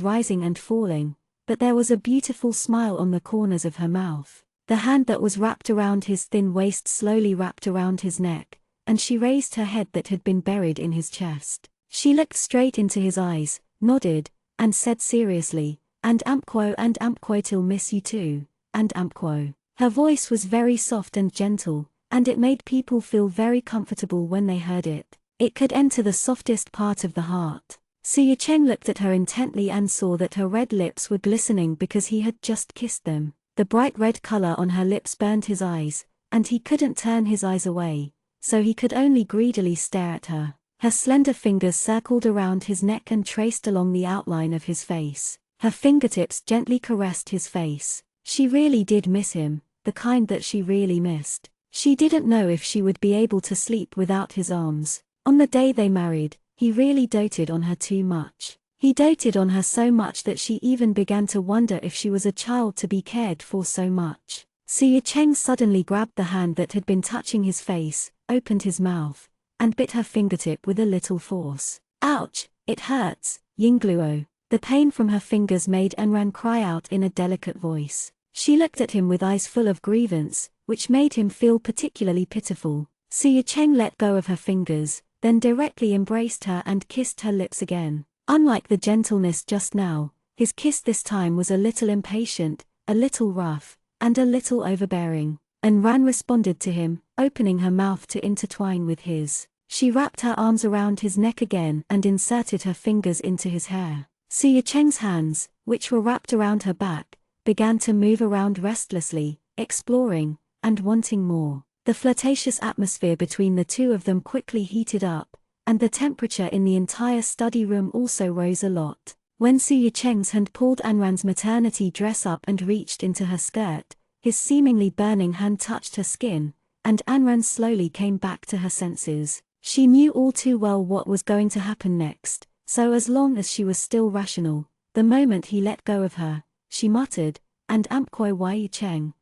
rising and falling, but there was a beautiful smile on the corners of her mouth. The hand that was wrapped around his thin waist slowly wrapped around his neck, and she raised her head that had been buried in his chest. She looked straight into his eyes, nodded, and said seriously, and Amkwo, till miss you too, and Amkwo. Her voice was very soft and gentle, and it made people feel very comfortable when they heard it. It could enter the softest part of the heart. Suya Cheng looked at her intently and saw that her red lips were glistening because he had just kissed them. The bright red color on her lips burned his eyes, and he couldn't turn his eyes away, so he could only greedily stare at her. Her slender fingers circled around his neck and traced along the outline of his face. Her fingertips gently caressed his face. She really did miss him, the kind that she really missed. She didn't know if she would be able to sleep without his arms. On the day they married, he really doted on her too much. He doted on her so much that she even began to wonder if she was a child to be cared for so much. Suya Cheng suddenly grabbed the hand that had been touching his face, opened his mouth, and bit her fingertip with a little force. Ouch, it hurts, Yingluo. The pain from her fingers made Anran cry out in a delicate voice. She looked at him with eyes full of grievance, which made him feel particularly pitiful. Suya Cheng let go of her fingers, then directly embraced her and kissed her lips again. Unlike the gentleness just now, his kiss this time was a little impatient, a little rough, and a little overbearing. Anran responded to him, opening her mouth to intertwine with his. She wrapped her arms around his neck again and inserted her fingers into his hair. Suya Cheng's hands, which were wrapped around her back, began to move around restlessly, exploring, and wanting more. The flirtatious atmosphere between the two of them quickly heated up, and the temperature in the entire study room also rose a lot. When Suya Cheng's hand pulled Anran's maternity dress up and reached into her skirt, his seemingly burning hand touched her skin, and Anran slowly came back to her senses. She knew all too well what was going to happen next, so as long as she was still rational, the moment he let go of her, she muttered, and Amkwo, why you Cheng,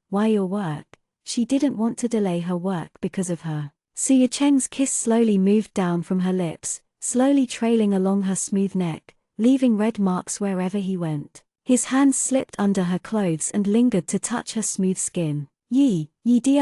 why your work? She didn't want to delay her work because of her. Suya Cheng's kiss slowly moved down from her lips, slowly trailing along her smooth neck, leaving red marks wherever he went. His hands slipped under her clothes and lingered to touch her smooth skin. Ye di,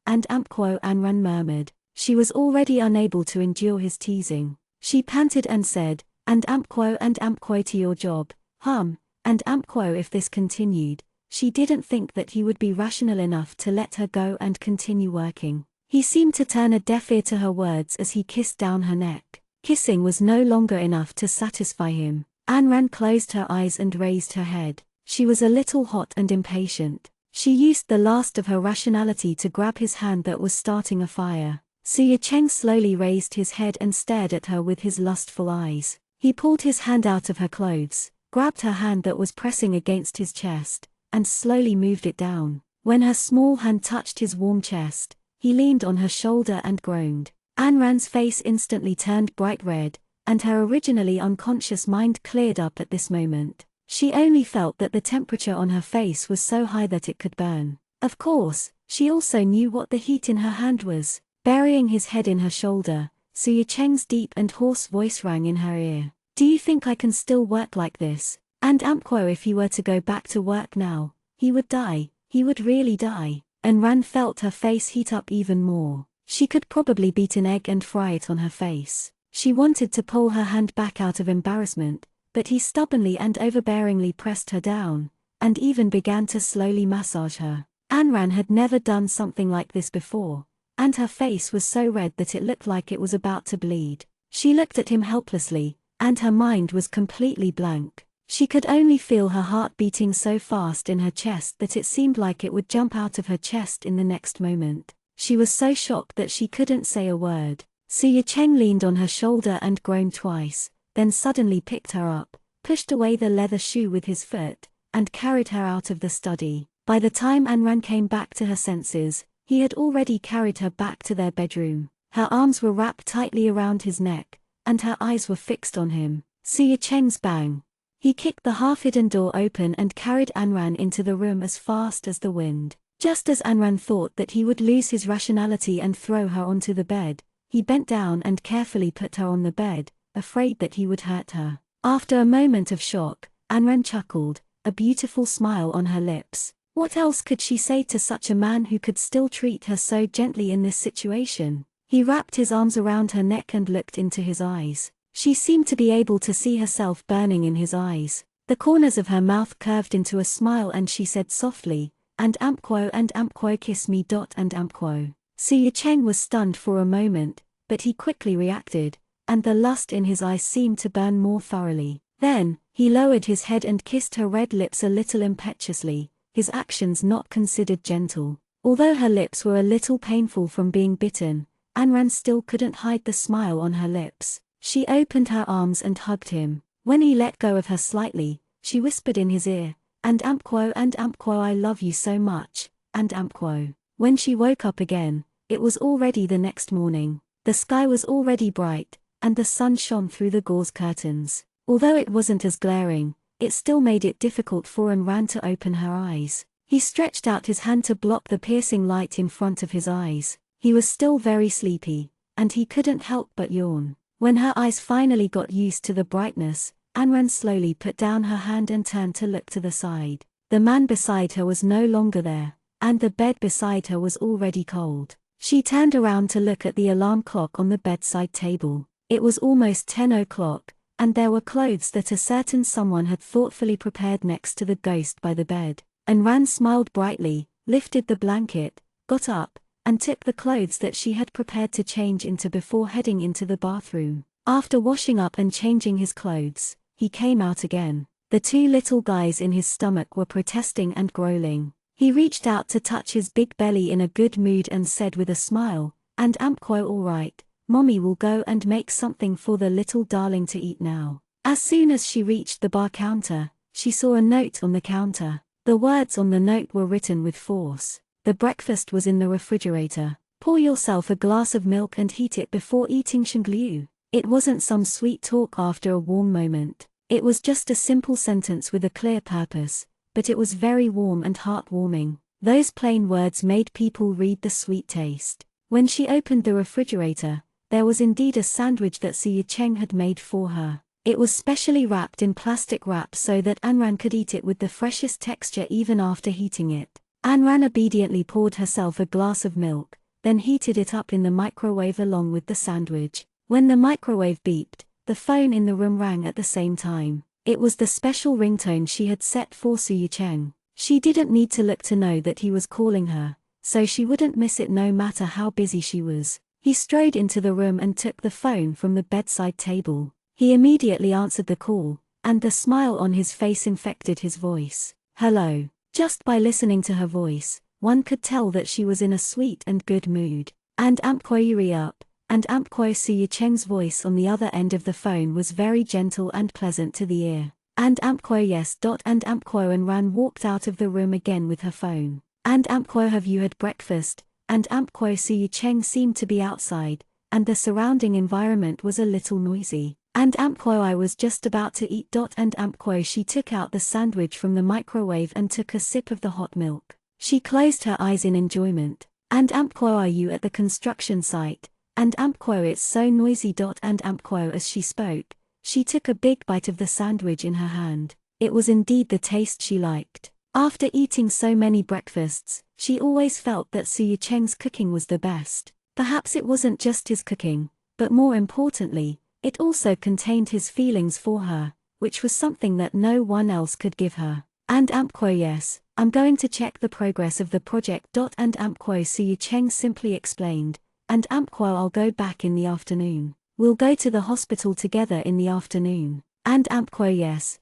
and Ampquo Anran murmured. She was already unable to endure his teasing. She panted and said, and Ampquo to your job, and Ampquo if this continued. She didn't think that he would be rational enough to let her go and continue working. He seemed to turn a deaf ear to her words as he kissed down her neck. Kissing was no longer enough to satisfy him. Anran closed her eyes and raised her head. She was a little hot and impatient. She used the last of her rationality to grab his hand that was starting a fire. Su Cheng slowly raised his head and stared at her with his lustful eyes. He pulled his hand out of her clothes, grabbed her hand that was pressing against his chest, and slowly moved it down. When her small hand touched his warm chest, he leaned on her shoulder and groaned. Anran's face instantly turned bright red, and her originally unconscious mind cleared up at this moment. She only felt that the temperature on her face was so high that it could burn. Of course, she also knew what the heat in her hand was. Burying his head in her shoulder, Su Cheng's deep and hoarse voice rang in her ear. Do you think I can still work like this? And Ampquo if he were to go back to work now, he would die, he would really die. And Ran felt her face heat up even more. She could probably beat an egg and fry it on her face. She wanted to pull her hand back out of embarrassment, but he stubbornly and overbearingly pressed her down, and even began to slowly massage her. Anran had never done something like this before, and her face was so red that it looked like it was about to bleed. She looked at him helplessly, and her mind was completely blank. She could only feel her heart beating so fast in her chest that it seemed like it would jump out of her chest in the next moment. She was so shocked that she couldn't say a word. Su Cheng leaned on her shoulder and groaned twice, then suddenly picked her up, pushed away the leather shoe with his foot, and carried her out of the study. By the time Anran came back to her senses, he had already carried her back to their bedroom. Her arms were wrapped tightly around his neck, and her eyes were fixed on him. Su Cheng's bang. He kicked the half-hidden door open and carried Anran into the room as fast as the wind. Just as Anran thought that he would lose his rationality and throw her onto the bed, he bent down and carefully put her on the bed, afraid that he would hurt her. After a moment of shock, Anran chuckled, a beautiful smile on her lips. What else could she say to such a man who could still treat her so gently in this situation? He wrapped his arms around her neck and looked into his eyes. She seemed to be able to see herself burning in his eyes. The corners of her mouth curved into a smile and she said softly, and Ampquo kiss me. And Ampquo. Su Cheng was stunned for a moment, but he quickly reacted, and the lust in his eyes seemed to burn more thoroughly. Then, he lowered his head and kissed her red lips a little impetuously, his actions not considered gentle. Although her lips were a little painful from being bitten, Anran still couldn't hide the smile on her lips. She opened her arms and hugged him. When he let go of her slightly, she whispered in his ear, and Ampquo I love you so much, and Ampquo. When she woke up again, it was already the next morning. The sky was already bright, and the sun shone through the gauze curtains. Although it wasn't as glaring, it still made it difficult for Anran to open her eyes. He stretched out his hand to block the piercing light in front of his eyes. He was still very sleepy, and he couldn't help but yawn. When her eyes finally got used to the brightness, Anran slowly put down her hand and turned to look to the side. The man beside her was no longer there, and the bed beside her was already cold. She turned around to look at the alarm clock on the bedside table. It was almost 10 o'clock, and there were clothes that a certain someone had thoughtfully prepared next to the ghost by the bed. Anran smiled brightly, lifted the blanket, got up, and took the clothes that she had prepared to change into before heading into the bathroom. After washing up and changing his clothes, he came out again. The two little guys in his stomach were protesting and growling. He reached out to touch his big belly in a good mood and said with a smile, and Ampquo all right, Mommy will go and make something for the little darling to eat now. As soon as she reached the bar counter, she saw a note on the counter. The words on the note were written with force. The breakfast was in the refrigerator. Pour yourself a glass of milk and heat it before eating Shanglu. It wasn't some sweet talk after a warm moment. It was just a simple sentence with a clear purpose, but it was very warm and heartwarming. Those plain words made people read the sweet taste. When she opened the refrigerator, there was indeed a sandwich that Su Cheng had made for her. It was specially wrapped in plastic wrap so that Anran could eat it with the freshest texture even after heating it. Anran obediently poured herself a glass of milk, then heated it up in the microwave along with the sandwich. When the microwave beeped, the phone in the room rang at the same time. It was the special ringtone she had set for Su Cheng. She didn't need to look to know that he was calling her, so she wouldn't miss it no matter how busy she was. He strode into the room and took the phone from the bedside table. He immediately answered the call, and the smile on his face infected his voice. Hello. Just by listening to her voice, one could tell that she was in a sweet and good mood. And Ampkoyuri up, and Ampkoy Su Cheng's voice on the other end of the phone was very gentle and pleasant to the ear. And Ampkoy yes. And Ampkoy and Ran walked out of the room again with her phone. And Ampkoy have you had breakfast? And Ampkoy Su Cheng seemed to be outside, and the surrounding environment was a little noisy. And Ampkoy I was just about to eat. And Ampkoy she took out the sandwich from the microwave and took a sip of the hot milk. She closed her eyes in enjoyment. And Ampkoy are you at the construction site? And Ampkoy it's so noisy. And Ampkoy as she spoke, she took a big bite of the sandwich in her hand. It was indeed the taste she liked. After eating so many breakfasts, she always felt that Su Cheng's cooking was the best. Perhaps it wasn't just his cooking, but more importantly, it also contained his feelings for her, which was something that no one else could give her. And Ampkoy yes, I'm going to check the progress of the project. And Ampkoy Su Cheng simply explained, and Ampkoy I'll go back in the afternoon. We'll go to the hospital together in the afternoon. And Ampkoy yes.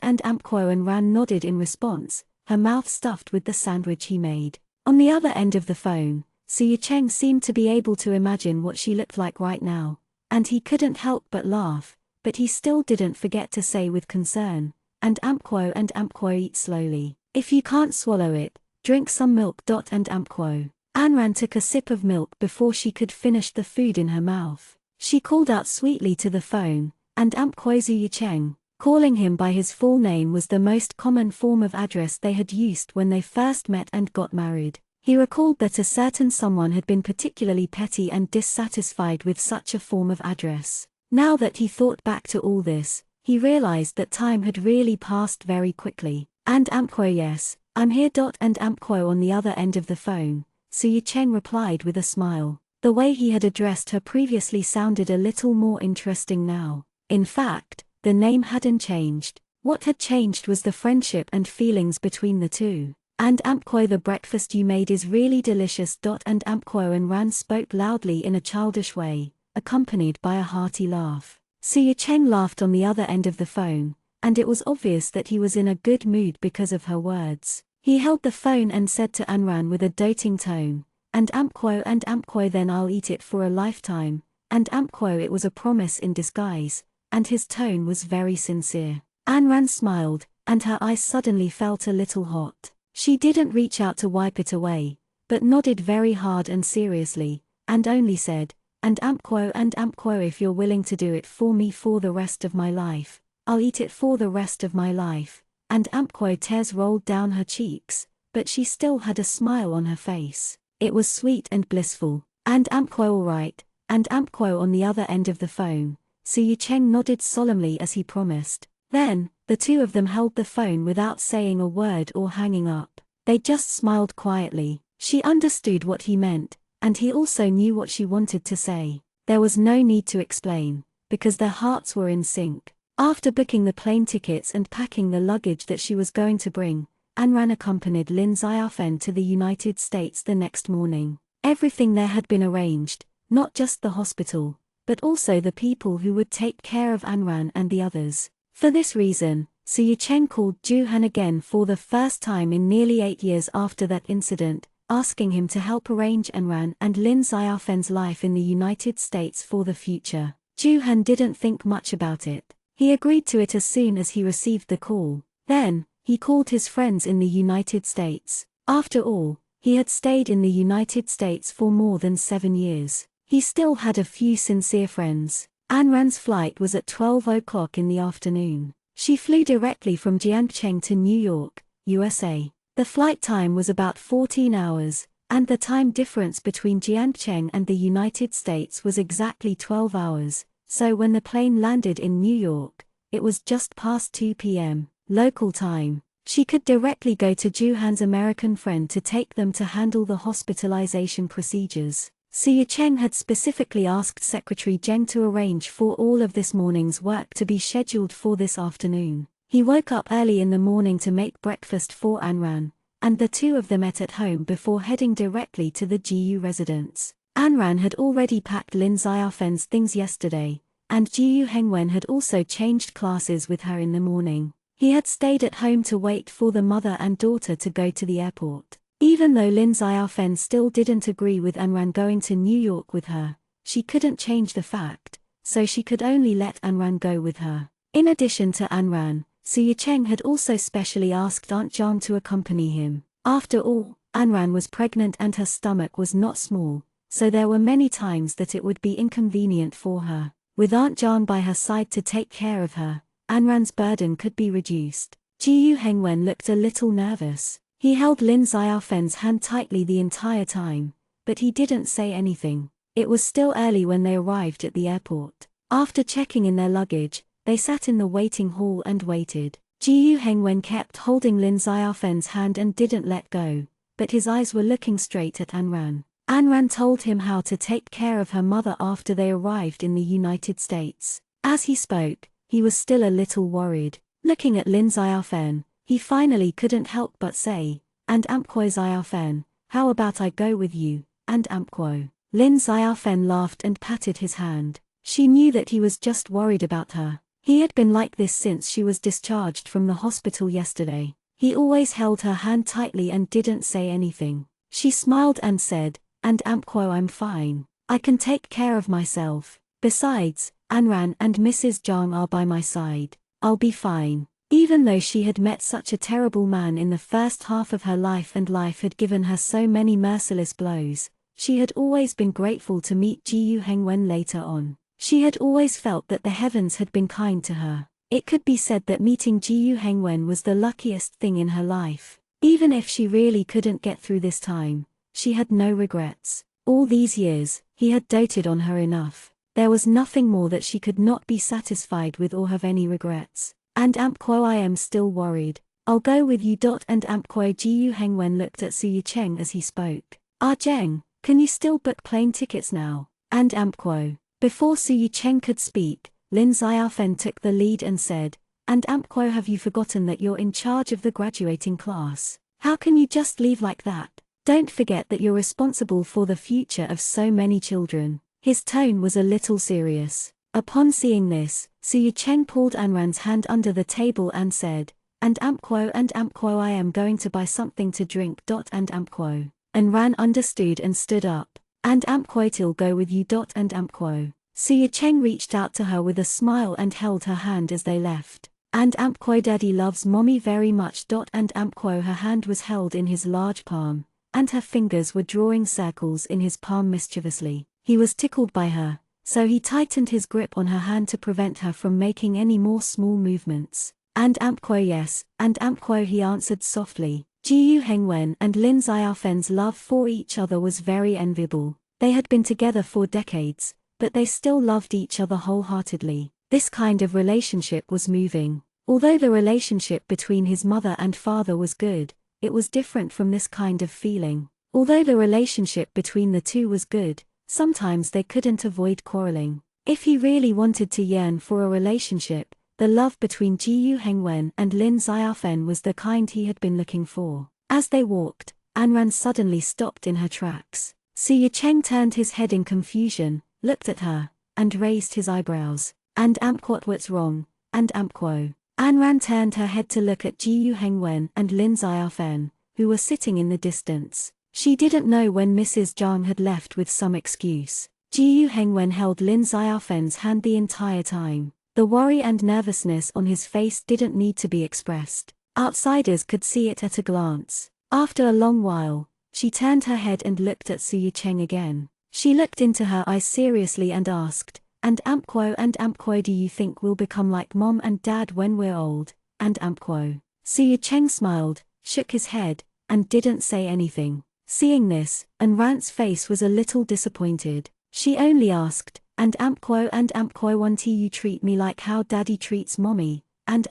And Ampkoy and Ran nodded in response, her mouth stuffed with the sandwich he made. On the other end of the phone, Su Cheng seemed to be able to imagine what she looked like right now, and he couldn't help but laugh, but he still didn't forget to say with concern, and Ampkoy eat slowly. If you can't swallow it, drink some milk. And Ampkoy. Anran took a sip of milk before she could finish the food in her mouth. She called out sweetly to the phone, and Ampkoy Su Cheng. Calling him by his full name was the most common form of address they had used when they first met and got married. He recalled that a certain someone had been particularly petty and dissatisfied with such a form of address. Now that he thought back to all this, he realized that time had really passed very quickly. And Ampkoy yes, I'm here. And Ampkoy on the other end of the phone, Su Cheng replied with a smile. The way he had addressed her previously sounded a little more interesting now. In fact, the name hadn't changed. What had changed was the friendship and feelings between the two. And Ampkoy the breakfast you made is really delicious. And Ampkoy and Ran spoke loudly in a childish way, accompanied by a hearty laugh. Su Cheng laughed on the other end of the phone, and it was obvious that he was in a good mood because of her words. He held the phone and said to Anran with a doting tone, and Ampkoy then I'll eat it for a lifetime. And Ampkoy it was a promise in disguise, and his tone was very sincere. Anran smiled, and her eyes suddenly felt a little hot. She didn't reach out to wipe it away, but nodded very hard and seriously, and only said, and Ampkoy if you're willing to do it for me for the rest of my life, I'll eat it for the rest of my life. And Ampkoy tears rolled down her cheeks, but she still had a smile on her face. It was sweet and blissful. And Ampkoy all right. And Ampkoy on the other end of the phone, Su Cheng nodded solemnly as he promised. Then, the two of them held the phone without saying a word or hanging up. They just smiled quietly. She understood what he meant, and he also knew what she wanted to say. There was no need to explain, because their hearts were in sync. After booking the plane tickets and packing the luggage that she was going to bring, Anran accompanied Lin Xiaofen to the United States the next morning. Everything there had been arranged, not just the hospital, but also the people who would take care of Anran and the others. For this reason, Su Cheng called Juhan again for the first time in nearly 8 years after that incident, asking him to help arrange Anran and Lin Xiaofen's life in the United States for the future. Juhan didn't think much about it. He agreed to it as soon as he received the call. Then, he called his friends in the United States. After all, he had stayed in the United States for more than 7 years. He still had a few sincere friends. Anran's flight was at 12 o'clock in the afternoon. She flew directly from Jiangcheng to New York, USA. The flight time was about 14 hours, and the time difference between Jiangcheng and the United States was exactly 12 hours. so when the plane landed in New York, it was just past 2 p.m. local time. She could directly go to Juhan's American friend to take them to handle the hospitalization procedures. Suyu Cheng had specifically asked Secretary Zheng to arrange for all of this morning's work to be scheduled for this afternoon. He woke up early in the morning to make breakfast for Anran, and the two of them ate at home before heading directly to the GU residence. Anran had already packed Lin Xiaofen's things yesterday, and Jiu Hengwen had also changed classes with her in the morning. He had stayed at home to wait for the mother and daughter to go to the airport. Even though Lin Xiaofen still didn't agree with Anran going to New York with her, she couldn't change the fact, so she could only let Anran go with her. In addition to Anran, Suyu Cheng had also specially asked Aunt Jan to accompany him. After all, Anran was pregnant and her stomach was not small, so there were many times that it would be inconvenient for her. With Aunt Jan by her side to take care of her, Anran's burden could be reduced. Jiu Hengwen looked a little nervous. He held Lin Xiaofen's hand tightly the entire time, but he didn't say anything. It was still early when they arrived at the airport. After checking in their luggage, they sat in the waiting hall and waited. Jiu Hengwen kept holding Lin Xiaofen's hand and didn't let go, but his eyes were looking straight at Anran. Anran told him how to take care of her mother after they arrived in the United States. As he spoke, he was still a little worried. Looking at Lin Xiaofen, he finally couldn't help but say, "And Amkwo Xiaofen, how about I go with you, and Amkwo?" Lin Xiaofen laughed and patted his hand. She knew that he was just worried about her. He had been like this since she was discharged from the hospital yesterday. He always held her hand tightly and didn't say anything. She smiled and said, "And Amkwo, I'm fine. I can take care of myself. Besides, Anran and Mrs. Zhang are by my side. I'll be fine." Even though she had met such a terrible man in the first half of her life and life had given her so many merciless blows, she had always been grateful to meet Jiu Hengwen later on. She had always felt that the heavens had been kind to her. It could be said that meeting Jiu Hengwen was the luckiest thing in her life. Even if she really couldn't get through this time, she had no regrets. All these years, he had doted on her enough. There was nothing more that she could not be satisfied with or have any regrets. "And Amkwo, I am still worried. I'll go with you. And Amkwo." Jiu Hengwen looked at Suyu Cheng as he spoke. "Ah Zheng, can you still book plane tickets now?" "And Amkwo." Before Suyu Cheng could speak, Lin Xiaofen took the lead and said, "And Amkwo, have you forgotten that you're in charge of the graduating class? How can you just leave like that? Don't forget that you're responsible for the future of so many children." His tone was a little serious. Upon seeing this, Suyu Cheng pulled Anran's hand under the table and said, "And Amkwo, I am going to buy something to drink. And Amkwo." Anran understood and stood up. "And Amkwo, I'll go with you. And Amkwo." Suyu Cheng reached out to her with a smile and held her hand as they left. "And Amkwo, Daddy loves Mommy very much. And Amkwo." Her hand was held in his large palm, and her fingers were drawing circles in his palm mischievously. He was tickled by her, so he tightened his grip on her hand to prevent her from making any more small movements. "And Amkwo, yes, and Amkwo," he answered softly. Jiu Hengwen and Lin Xiaofen's love for each other was very enviable. They had been together for decades, but they still loved each other wholeheartedly. This kind of relationship was moving. Although the relationship between his mother and father was good, it was different from this kind of feeling. Although the relationship between the two was good, sometimes they couldn't avoid quarreling. If he really wanted to yearn for a relationship, the love between Jiu Hengwen and Lin Xiaofen was the kind he had been looking for. As they walked, Anran suddenly stopped in her tracks. Suyu Cheng turned his head in confusion, looked at her, and raised his eyebrows. "And Amkwo, what's wrong? And Amkwo?" Anran turned her head to look at Jiu Hengwen and Lin Xiaofen, who were sitting in the distance. She didn't know when Mrs. Zhang had left with some excuse. Jiu Hengwen held Lin Xiaofen's hand the entire time. The worry and nervousness on his face didn't need to be expressed. Outsiders could see it at a glance. After a long while, she turned her head and looked at Suyu Cheng again. She looked into her eyes seriously and asked, "And Amkwo, do you think we'll become like Mom and Dad when we're old? And Amkwo?" Suyu Cheng smiled, shook his head, and didn't say anything. Seeing this, Anran's face was a little disappointed. She only asked, and want you treat me like how daddy treats mommy, and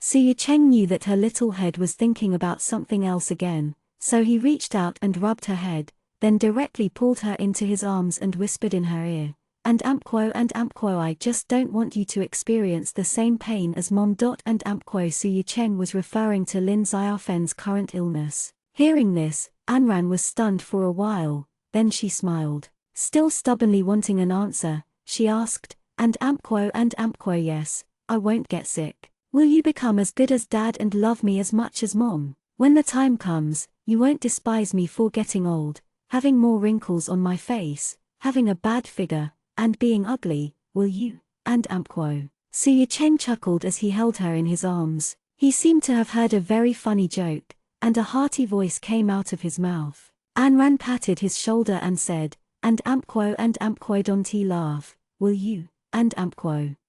Siya Cheng knew that her little head was thinking about something else again, so he reached out and rubbed her head, then directly pulled her into his arms and whispered in her ear, and I just don't want you to experience the same pain as mom. Siya Cheng was referring to Lin Xiaofen's current illness. Hearing this, Anran was stunned for a while, then she smiled. Still stubbornly wanting an answer, she asked, and yes, I won't get sick. Will you become as good as dad and love me as much as mom? When the time comes, you won't despise me for getting old, having more wrinkles on my face, having a bad figure, and being ugly, will you? And Siya Cheng chuckled as he held her in his arms. He seemed to have heard a very funny joke, and a hearty voice came out of his mouth. Anran patted his shoulder and said, and don't laugh, will you? And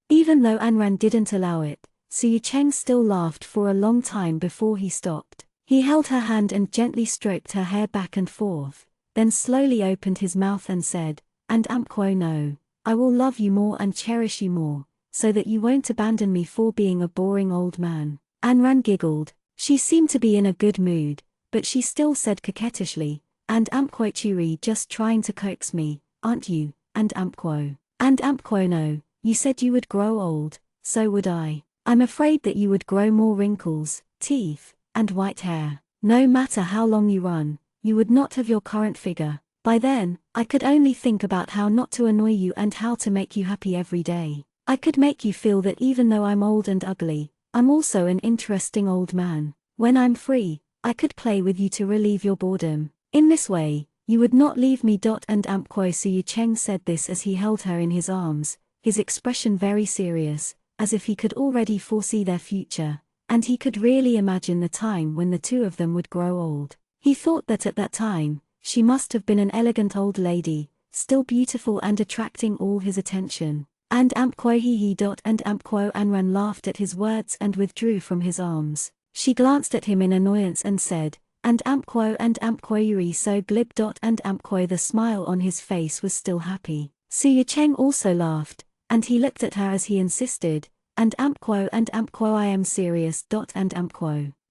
Even though Anran didn't allow it, Siya Cheng still laughed for a long time before he stopped. He held her hand and gently stroked her hair back and forth, then slowly opened his mouth and said, and no, I will love you more and cherish you more, so that you won't abandon me for being a boring old man. Anran giggled. She seemed to be in a good mood, but she still said coquettishly, and Chiri just trying to coax me, aren't you? And no, you said you would grow old, so would I. I'm afraid that you would grow more wrinkles, teeth, and white hair. No matter how long you run, you would not have your current figure. By then, I could only think about how not to annoy you and how to make you happy every day. I could make you feel that even though I'm old and ugly, I'm also an interesting old man. When I'm free, I could play with you to relieve your boredom. In this way, you would not leave me. And Siya Cheng said this as he held her in his arms, his expression very serious, as if he could already foresee their future, and he could really imagine the time when the two of them would grow old. He thought that at that time, she must have been an elegant old lady, still beautiful and attracting all his attention. And Anran laughed at his words and withdrew from his arms. She glanced at him in annoyance and said, and you're so glib. And the smile on his face was still happy. Siya Cheng also laughed, and he looked at her as he insisted, and I am serious. And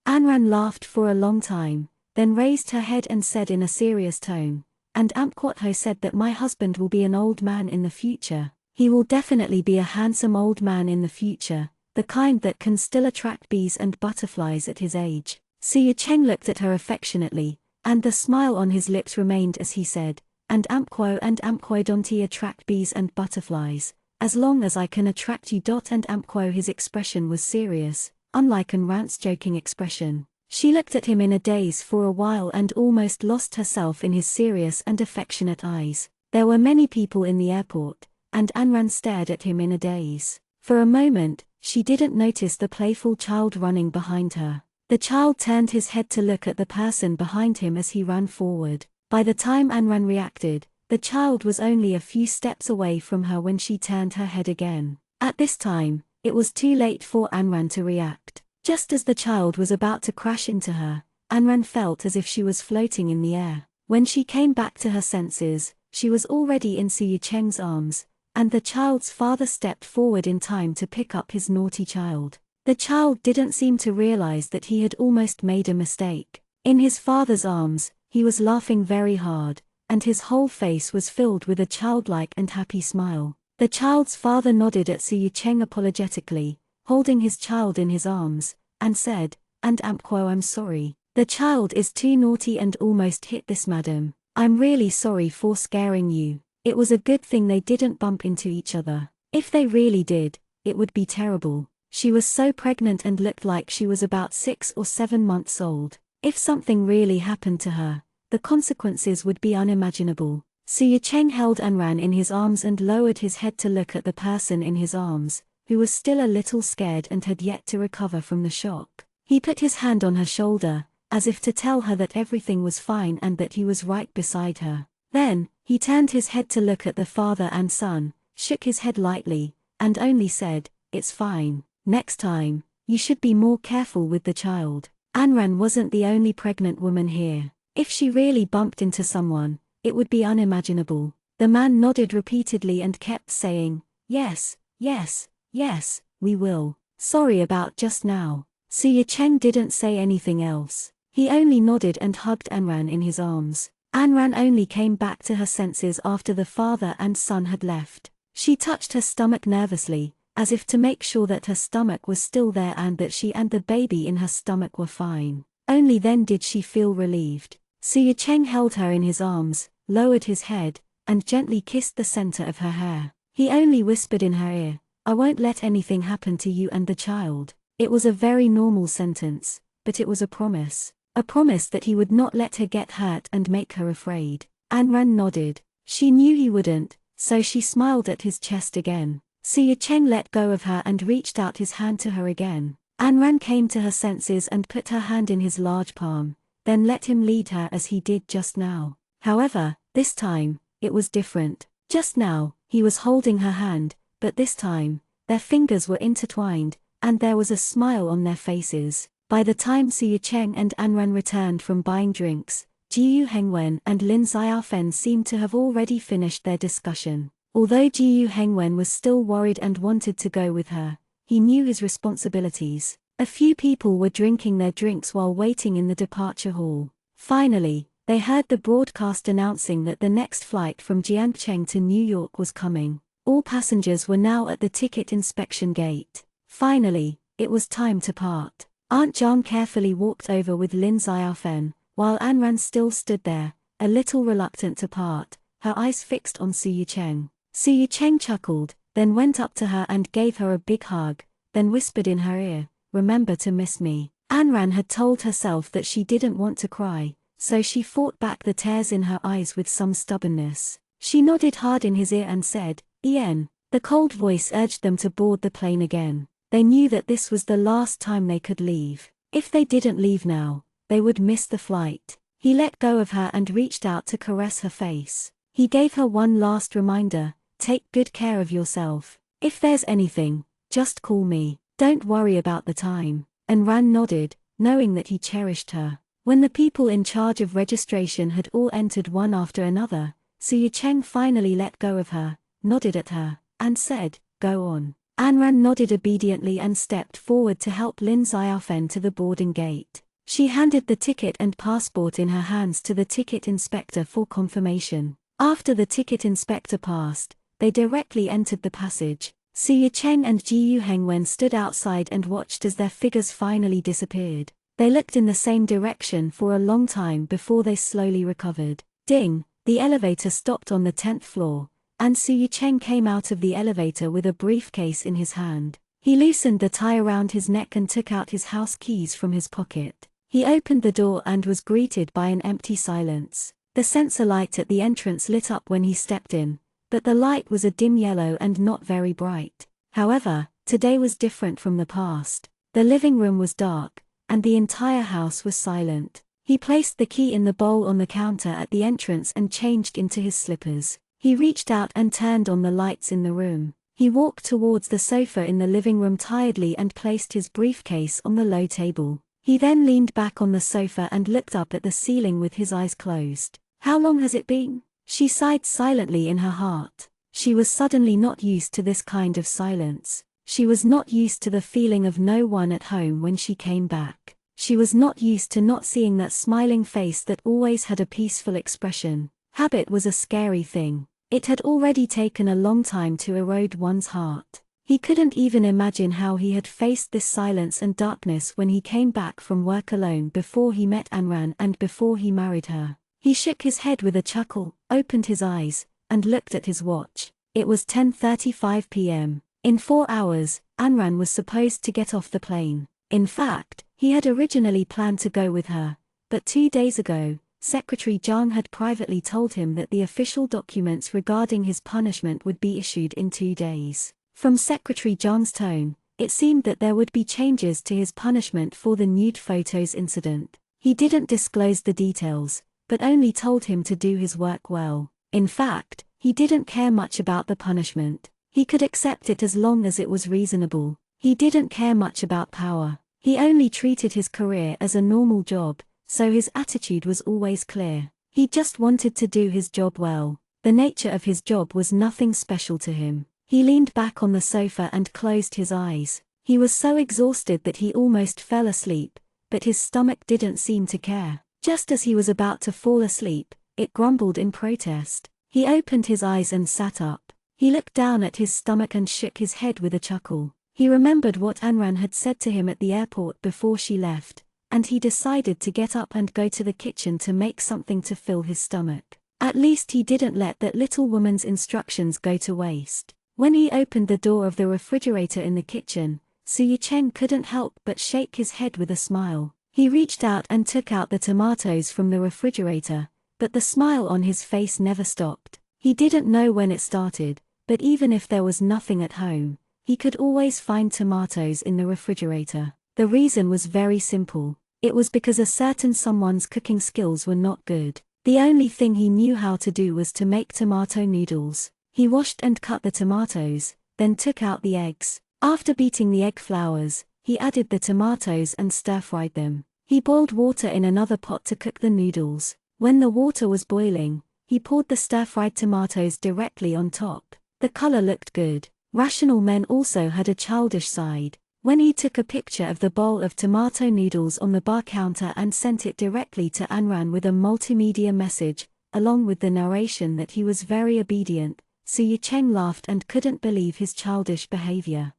Anran laughed for a long time, then raised her head and said in a serious tone, and Ho said that my husband will be an old man in the future. He will definitely be a handsome old man in the future, the kind that can still attract bees and butterflies at his age. Siya Cheng looked at her affectionately, and the smile on his lips remained as he said, and don't attract bees and butterflies, as long as I can attract you. And his expression was serious, unlike Anran's joking expression. She looked at him in a daze for a while and almost lost herself in his serious and affectionate eyes. There were many people in the airport, and Anran stared at him in a daze. For a moment, she didn't notice the playful child running behind her. The child turned his head to look at the person behind him as he ran forward. By the time Anran reacted, the child was only a few steps away from her when she turned her head again. At this time, it was too late for Anran to react. Just as the child was about to crash into her, Anran felt as if she was floating in the air. When she came back to her senses, she was already in Siya Cheng's arms, and the child's father stepped forward in time to pick up his naughty child. The child didn't seem to realize that he had almost made a mistake. In his father's arms, he was laughing very hard, and his whole face was filled with a childlike and happy smile. The child's father nodded at Siya Cheng apologetically, holding his child in his arms, and said, and I'm sorry. The child is too naughty and almost hit this madam. I'm really sorry for scaring you. It was a good thing they didn't bump into each other. If they really did, it would be terrible. She was so pregnant and looked like she was about 6 or 7 months old. If something really happened to her, the consequences would be unimaginable. Siya Cheng held Anran in his arms and lowered his head to look at the person in his arms, who was still a little scared and had yet to recover from the shock. He put his hand on her shoulder, as if to tell her that everything was fine and that he was right beside her. Then, he turned his head to look at the father and son, shook his head lightly, and only said, "It's fine. Next time, you should be more careful with the child." Anran wasn't the only pregnant woman here. If she really bumped into someone, it would be unimaginable. The man nodded repeatedly and kept saying, "Yes, yes, yes, we will. Sorry about just now." Suya Cheng didn't say anything else. He only nodded and hugged Anran in his arms. Anran only came back to her senses after the father and son had left. She touched her stomach nervously, as if to make sure that her stomach was still there and that she and the baby in her stomach were fine. Only then did she feel relieved. Suya Cheng held her in his arms, lowered his head, and gently kissed the center of her hair. He only whispered in her ear, "I won't let anything happen to you and the child." It was a very normal sentence, but it was a promise. A promise that he would not let her get hurt and make her afraid. Anran nodded. She knew he wouldn't, so she smiled at his chest again. Suya Cheng let go of her and reached out his hand to her again. Anran came to her senses and put her hand in his large palm, then let him lead her as he did just now. However, this time, it was different. Just now, he was holding her hand, but this time, their fingers were intertwined, and there was a smile on their faces. By the time Suya Cheng and Anran returned from buying drinks, Jiyu Hengwen and Lin Xiaofen seemed to have already finished their discussion. Although Jiyu Hengwen was still worried and wanted to go with her, he knew his responsibilities. A few people were drinking their drinks while waiting in the departure hall. Finally, they heard the broadcast announcing that the next flight from Jiangcheng to New York was coming. All passengers were now at the ticket inspection gate. Finally, it was time to part. Aunt Zhang carefully walked over with Lin Xiaofen, while Anran still stood there, a little reluctant to part, her eyes fixed on Suya Cheng. Suya Cheng chuckled, then went up to her and gave her a big hug, then whispered in her ear, "Remember to miss me." Anran had told herself that she didn't want to cry, so she fought back the tears in her eyes with some stubbornness. She nodded hard in his ear and said, "Ian." The cold voice urged them to board the plane again. They knew that this was the last time they could leave. If they didn't leave now, they would miss the flight. He let go of her and reached out to caress her face. He gave her one last reminder, "Take good care of yourself. If there's anything, just call me. Don't worry about the time." Anran nodded, knowing that he cherished her. When the people in charge of registration had all entered one after another, Suya Cheng finally let go of her, nodded at her, and said, "Go on." Anran nodded obediently and stepped forward to help Lin Xiaofen to the boarding gate. She handed the ticket and passport in her hands to the ticket inspector for confirmation. After the ticket inspector passed, they directly entered the passage. Suya Cheng and Jiyu Hengwen stood outside and watched as their figures finally disappeared. They looked in the same direction for a long time before they slowly recovered. Ding! The elevator stopped on the 10th floor. And Suya Cheng came out of the elevator with a briefcase in his hand. He loosened the tie around his neck and took out his house keys from his pocket. He opened the door and was greeted by an empty silence. The sensor light at the entrance lit up when he stepped in, but the light was a dim yellow and not very bright. However, today was different from the past. The living room was dark, and the entire house was silent. He placed the key in the bowl on the counter at the entrance and changed into his slippers. He reached out and turned on the lights in the room. He walked towards the sofa in the living room tiredly and placed his briefcase on the low table. He then leaned back on the sofa and looked up at the ceiling with his eyes closed. "How long has it been?" She sighed silently in her heart. She was suddenly not used to this kind of silence. She was not used to the feeling of no one at home when she came back. She was not used to not seeing that smiling face that always had a peaceful expression. Habit was a scary thing. It had already taken a long time to erode one's heart. He couldn't even imagine how he had faced this silence and darkness when he came back from work alone before he met Anran and before he married her. He shook his head with a chuckle, opened his eyes, and looked at his watch. It was 10:35 p.m. In 4 hours, Anran was supposed to get off the plane. In fact, he had originally planned to go with her, but 2 days ago, Secretary Zhang had privately told him that the official documents regarding his punishment would be issued in 2 days. From Secretary Zhang's tone, it seemed that there would be changes to his punishment for the nude photos incident. He didn't disclose the details, but only told him to do his work well. In fact, he didn't care much about the punishment. He could accept it as long as it was reasonable. He didn't care much about power. He only treated his career as a normal job, so his attitude was always clear. He just wanted to do his job well. The nature of his job was nothing special to him. He leaned back on the sofa and closed his eyes. He was so exhausted that he almost fell asleep, but his stomach didn't seem to care. Just as he was about to fall asleep, it grumbled in protest. He opened his eyes and sat up. He looked down at his stomach and shook his head with a chuckle. He remembered what Anran had said to him at the airport before she left, and he decided to get up and go to the kitchen to make something to fill his stomach. At least he didn't let that little woman's instructions go to waste. When he opened the door of the refrigerator in the kitchen, Su Cheng couldn't help but shake his head with a smile. He reached out and took out the tomatoes from the refrigerator, but the smile on his face never stopped. He didn't know when it started, but even if there was nothing at home, he could always find tomatoes in the refrigerator. The reason was very simple. It was because a certain someone's cooking skills were not good. The only thing he knew how to do was to make tomato noodles. He washed and cut the tomatoes, then took out the eggs. After beating the egg flours, he added the tomatoes and stir-fried them. He boiled water in another pot to cook the noodles. When the water was boiling, he poured the stir-fried tomatoes directly on top. The color looked good. Rational men also had a childish side. When he took a picture of the bowl of tomato noodles on the bar counter and sent it directly to Anran with a multimedia message, along with the narration that he was very obedient, Su Cheng laughed and couldn't believe his childish behavior.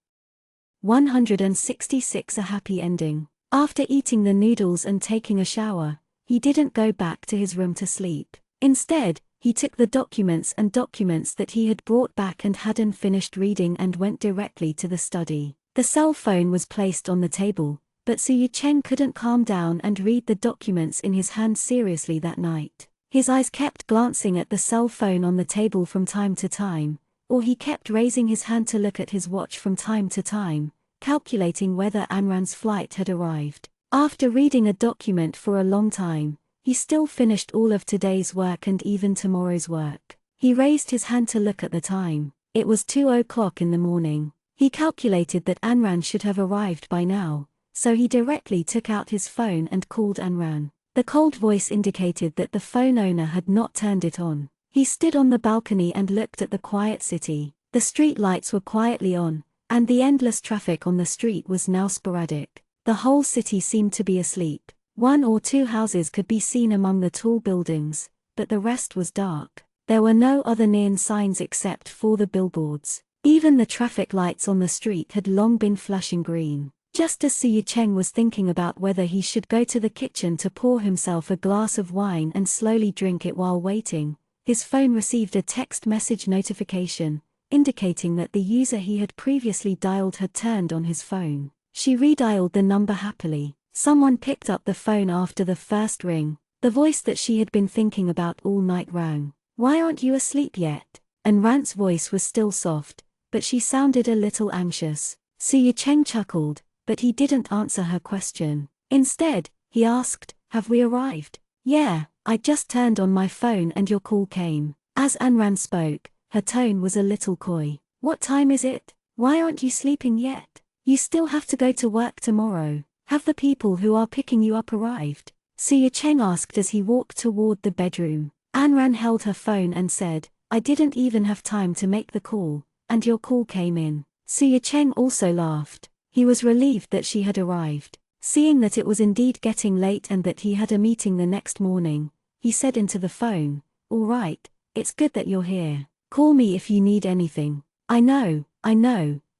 166 A happy ending. After eating the noodles and taking a shower, he didn't go back to his room to sleep. Instead, he took the documents that he had brought back and hadn't finished reading and went directly to the study. The cell phone was placed on the table, but Su Cheng couldn't calm down and read the documents in his hand seriously that night. His eyes kept glancing at the cell phone on the table from time to time, or he kept raising his hand to look at his watch from time to time, calculating whether Anran's flight had arrived. After reading a document for a long time, he still finished all of today's work and even tomorrow's work. He raised his hand to look at the time. It was 2:00 in the morning. He calculated that Anran should have arrived by now, so he directly took out his phone and called Anran. The cold voice indicated that the phone owner had not turned it on. He stood on the balcony and looked at the quiet city. The street lights were quietly on, and the endless traffic on the street was now sporadic. The whole city seemed to be asleep. 1 or 2 houses could be seen among the tall buildings, but the rest was dark. There were no other neon signs except for the billboards. Even the traffic lights on the street had long been flashing green. Just as Su Cheng was thinking about whether he should go to the kitchen to pour himself a glass of wine and slowly drink it while waiting, his phone received a text message notification, indicating that the user he had previously dialed had turned on his phone. She redialed the number happily. Someone picked up the phone after the first ring. The voice that she had been thinking about all night rang. "Why aren't you asleep yet?" Anran's voice was still soft, but she sounded a little anxious. Su Cheng chuckled, but he didn't answer her question. Instead, he asked, "Have we arrived?" "Yeah, I just turned on my phone and your call came." As Anran spoke, her tone was a little coy. "What time is it? Why aren't you sleeping yet? You still have to go to work tomorrow. Have the people who are picking you up arrived?" Su Cheng asked as he walked toward the bedroom. Anran held her phone and said, "I didn't even have time to make the call, and your call came in." Su Cheng also laughed. He was relieved that she had arrived. Seeing that it was indeed getting late and that he had a meeting the next morning, he said into the phone, "All right, it's good that you're here. Call me if you need anything." I know,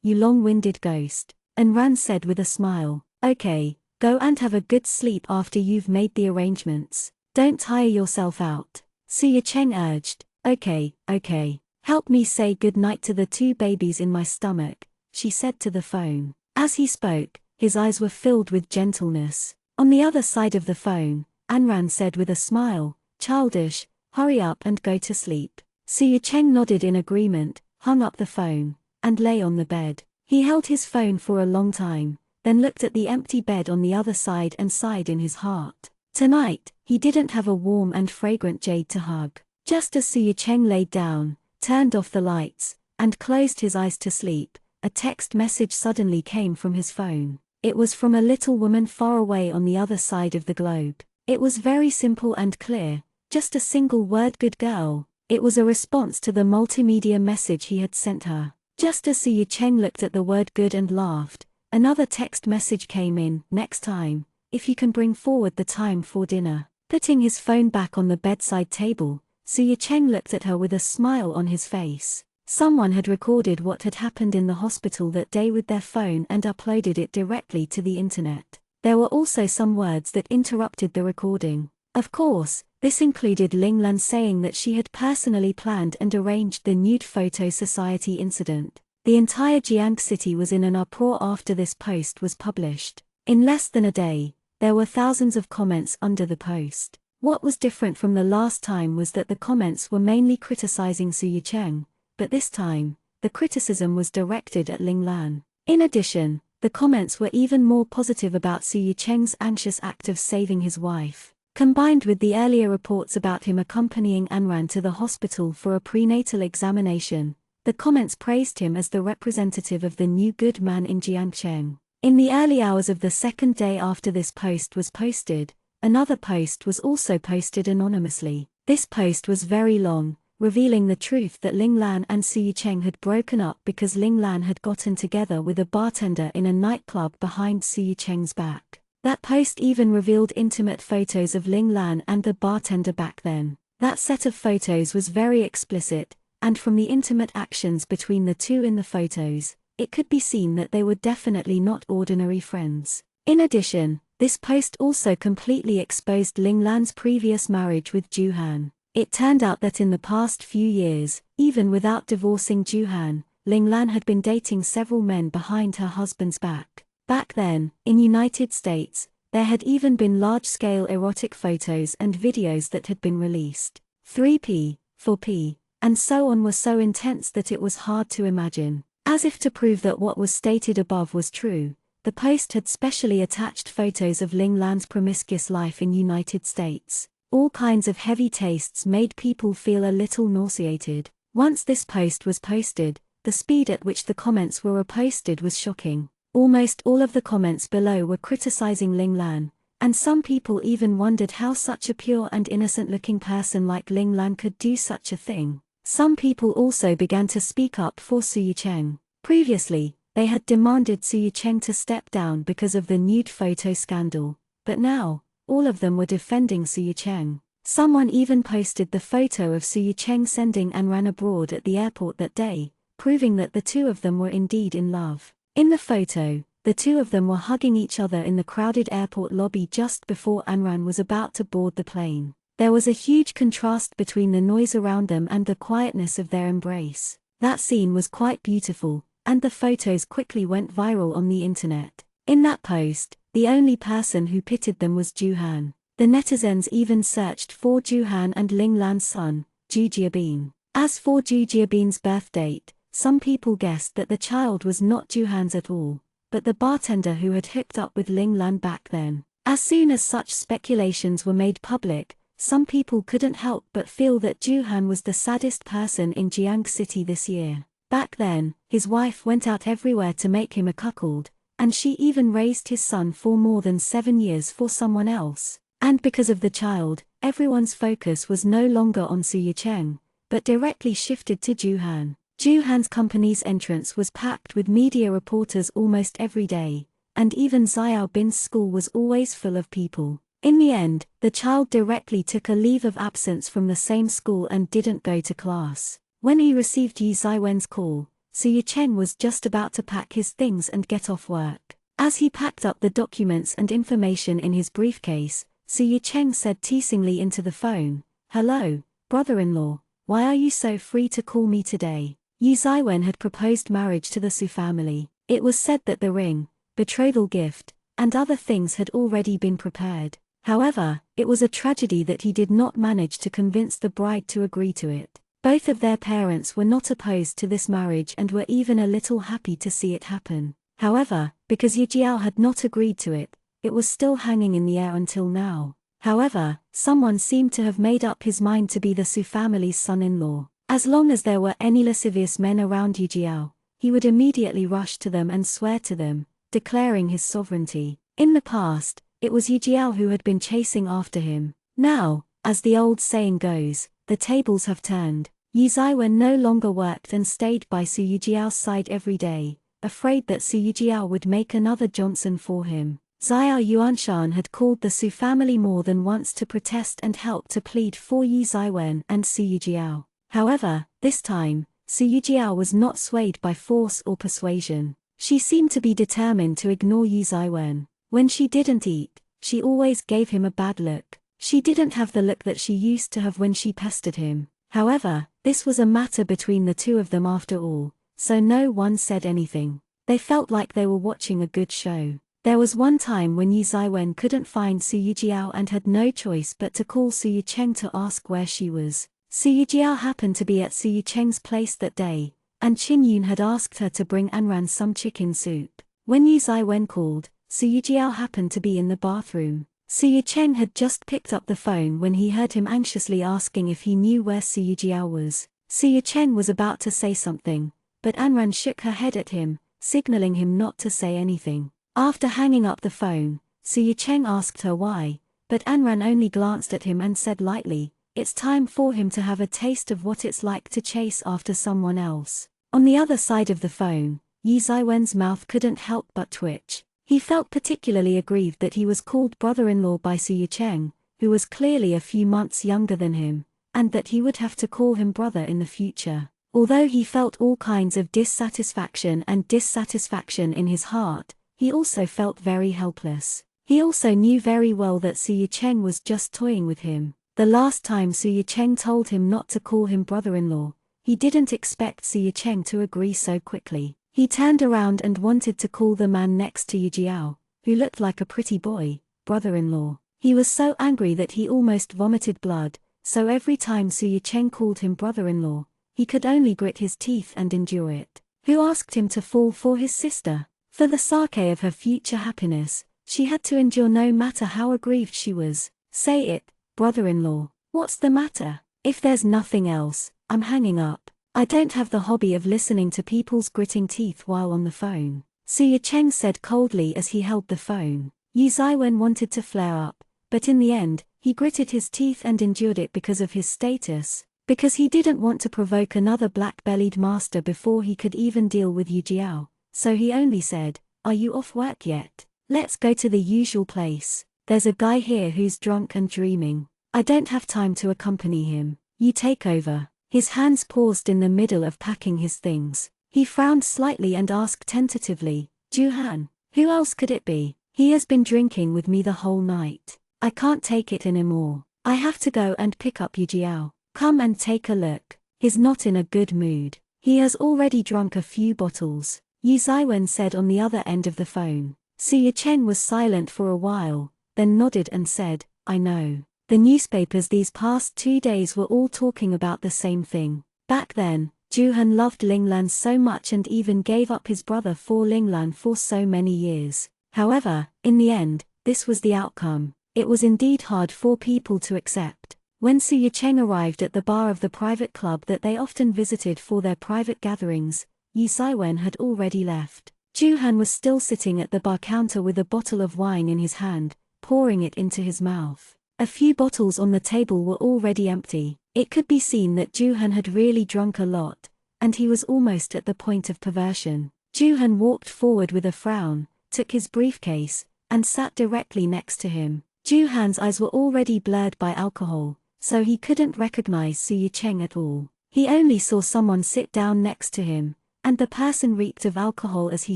you long-winded ghost," Anran said with a smile. "Okay, go and have a good sleep after you've made the arrangements. Don't tire yourself out." Su Cheng urged. Okay. Help me say good night to the 2 babies in my stomach," she said to the phone. As he spoke, his eyes were filled with gentleness. On the other side of the phone, Anran said with a smile, "Childish, hurry up and go to sleep." Su Cheng nodded in agreement, hung up the phone, and lay on the bed. He held his phone for a long time, then looked at the empty bed on the other side and sighed in his heart. Tonight, he didn't have a warm and fragrant jade to hug. Just as Su Cheng laid down, turned off the lights, and closed his eyes to sleep, a text message suddenly came from his phone. It was from a little woman far away on the other side of the globe. It was very simple and clear, just a single word, "Good girl." It was a response to the multimedia message he had sent her. Just as Su Yicheng looked at the word good and laughed, another text message came in. Next time, if you can bring forward the time for dinner. Putting his phone back on the bedside table, Su Yicheng looked at her with a smile on his face. Someone had recorded what had happened in the hospital that day with their phone and uploaded it directly to the internet. There were also some words that interrupted the recording. Of course, this included Ling Lan saying that she had personally planned and arranged the Nude Photo Society incident. The entire Jiang city was in an uproar after this post was published. In less than a day, there were thousands of comments under the post. What was different from the last time was that the comments were mainly criticizing Su Yicheng, but this time, the criticism was directed at Ling Lan. In addition, the comments were even more positive about Su Yicheng's anxious act of saving his wife. Combined with the earlier reports about him accompanying Anran to the hospital for a prenatal examination, the comments praised him as the representative of the new good man in Jiangcheng. In the early hours of the second day after this post was posted, another post was also posted anonymously. This post was very long, revealing the truth that Ling Lan and Su Yicheng had broken up because Ling Lan had gotten together with a bartender in a nightclub behind Su Yicheng's back. That post even revealed intimate photos of Ling Lan and the bartender back then. That set of photos was very explicit, and from the intimate actions between the two in the photos, it could be seen that they were definitely not ordinary friends. In addition, this post also completely exposed Ling Lan's previous marriage with Ju Han. It turned out that in the past few years, even without divorcing Ju Han, Ling Lan had been dating several men behind her husband's back. Back then, in United States, there had even been large-scale erotic photos and videos that had been released. 3P, 4P, and so on were so intense that it was hard to imagine. As if to prove that what was stated above was true, the post had specially attached photos of Ling Lan's promiscuous life in United States. All kinds of heavy tastes made people feel a little nauseated. Once this post was posted, the speed at which the comments were reposted was shocking. Almost all of the comments below were criticizing Ling Lan, and some people even wondered how such a pure and innocent-looking person like Ling Lan could do such a thing. Some people also began to speak up for Su Yicheng. Previously, they had demanded Su Yicheng to step down because of the nude photo scandal, but now, all of them were defending Su Yicheng. Someone even posted the photo of Su Yicheng sending Anran abroad at the airport that day, proving that the two of them were indeed in love. In the photo, the two of them were hugging each other in the crowded airport lobby just before Anran was about to board the plane. There was a huge contrast between the noise around them and the quietness of their embrace. That scene was quite beautiful, and the photos quickly went viral on the internet. In that post, the only person who pitied them was Ju Han. The netizens even searched for Ju Han and Ling Lan's son, Ju Jiabin. As for Ju Jiabin's birth date, some people guessed that the child was not Ju Han's at all, but the bartender who had hooked up with Ling Lan back then. As soon as such speculations were made public, some people couldn't help but feel that Ju Han was the saddest person in Jiang City this year. Back then, his wife went out everywhere to make him a cuckold, and she even raised his son for more than 7 years for someone else. And because of the child, everyone's focus was no longer on Su Yicheng, but directly shifted to Ju Han. Ju Han's company's entrance was packed with media reporters almost every day, and even Xiao Bin's school was always full of people. In the end, the child directly took a leave of absence from the same school and didn't go to class. When he received Yi Ziwen's call, Su Yicheng was just about to pack his things and get off work. As he packed up the documents and information in his briefcase, Su Yicheng said teasingly into the phone, "Hello, brother-in-law, why are you so free to call me today?" Yi Ziwen had proposed marriage to the Su family. It was said that the ring, betrothal gift, and other things had already been prepared. However, it was a tragedy that he did not manage to convince the bride to agree to it. Both of their parents were not opposed to this marriage and were even a little happy to see it happen. However, because Ye Jiao had not agreed to it, it was still hanging in the air until now. However, someone seemed to have made up his mind to be the Su family's son-in-law. As long as there were any lascivious men around Ye Jiao, he would immediately rush to them and swear to them, declaring his sovereignty. In the past, it was Ye Jiao who had been chasing after him. Now, as the old saying goes, the tables have turned. Yi Zaiwen no longer worked and stayed by Su Yijiao's side every day, afraid that Su Yijiao would make another Johnson for him. Xiao Yuanshan had called the Su family more than once to protest and help to plead for Yi Zaiwen and Su Yijiao. However, this time, Su Yijiao was not swayed by force or persuasion. She seemed to be determined to ignore Yi Zaiwen. When she didn't eat, she always gave him a bad look. She didn't have the look that she used to have when she pestered him. However, this was a matter between the two of them after all, so no one said anything. They felt like they were watching a good show. There was one time when Yi Zaiwen couldn't find Su Yijiao and had no choice but to call Su Yicheng to ask where she was. Su Yijiao happened to be at Su Yicheng's place that day, and Qin Yun had asked her to bring Anran some chicken soup. When Yi Zaiwen called, Su Yijiao happened to be in the bathroom. Su Yicheng had just picked up the phone when he heard him anxiously asking if he knew where Su Yijiao was. Su Yicheng was about to say something, but Anran shook her head at him, signaling him not to say anything. After hanging up the phone, Su Yicheng asked her why, but Anran only glanced at him and said lightly, "It's time for him to have a taste of what it's like to chase after someone else." On the other side of the phone, Yi Zaiwen's mouth couldn't help but twitch. He felt particularly aggrieved that he was called brother-in-law by Su Yicheng, who was clearly a few months younger than him, and that he would have to call him brother in the future. Although he felt all kinds of dissatisfaction in his heart, he also felt very helpless. He also knew very well that Su Yicheng was just toying with him. The last time Su Yicheng told him not to call him brother-in-law, he didn't expect Su Yicheng to agree so quickly. He turned around and wanted to call the man next to Yijiao, who looked like a pretty boy, brother-in-law. He was so angry that he almost vomited blood, so every time Su Yicheng called him brother-in-law, he could only grit his teeth and endure it. Who asked him to fall for his sister? For the sake of her future happiness, she had to endure no matter how aggrieved she was. Say it, brother-in-law. What's the matter? If there's nothing else, I'm hanging up. I don't have the hobby of listening to people's gritting teeth while on the phone. Su Yicheng said coldly as he held the phone. Yi Zaiwen wanted to flare up, but in the end, he gritted his teeth and endured it because of his status, because he didn't want to provoke another black-bellied master before he could even deal with Yijiao. So he only said, "Are you off work yet? Let's go to the usual place. There's a guy here who's drunk and dreaming. I don't have time to accompany him. You take over." His hands paused in the middle of packing his things. He frowned slightly and asked tentatively, "Juhan, who else could it be? He has been drinking with me the whole night. I can't take it anymore. I have to go and pick up Yijiao. Come and take a look. He's not in a good mood. He has already drunk a few bottles," Yi Zaiwen said on the other end of the phone. Su Yicheng was silent for a while, then nodded and said, "I know. The newspapers these past 2 days were all talking about the same thing. Back then, Juhan loved Linglan so much and even gave up his brother for Linglan for so many years. However, in the end, this was the outcome. It was indeed hard for people to accept." When Su Yicheng arrived at the bar of the private club that they often visited for their private gatherings, Yi Zaiwen had already left. Juhan was still sitting at the bar counter with a bottle of wine in his hand, pouring it into his mouth. A few bottles on the table were already empty. It could be seen that Juhan had really drunk a lot, and he was almost at the point of perversion. Juhan walked forward with a frown, took his briefcase, and sat directly next to him. Juhan's eyes were already blurred by alcohol, so he couldn't recognize Su Yicheng at all. He only saw someone sit down next to him, and the person reeked of alcohol as he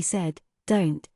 said, Don't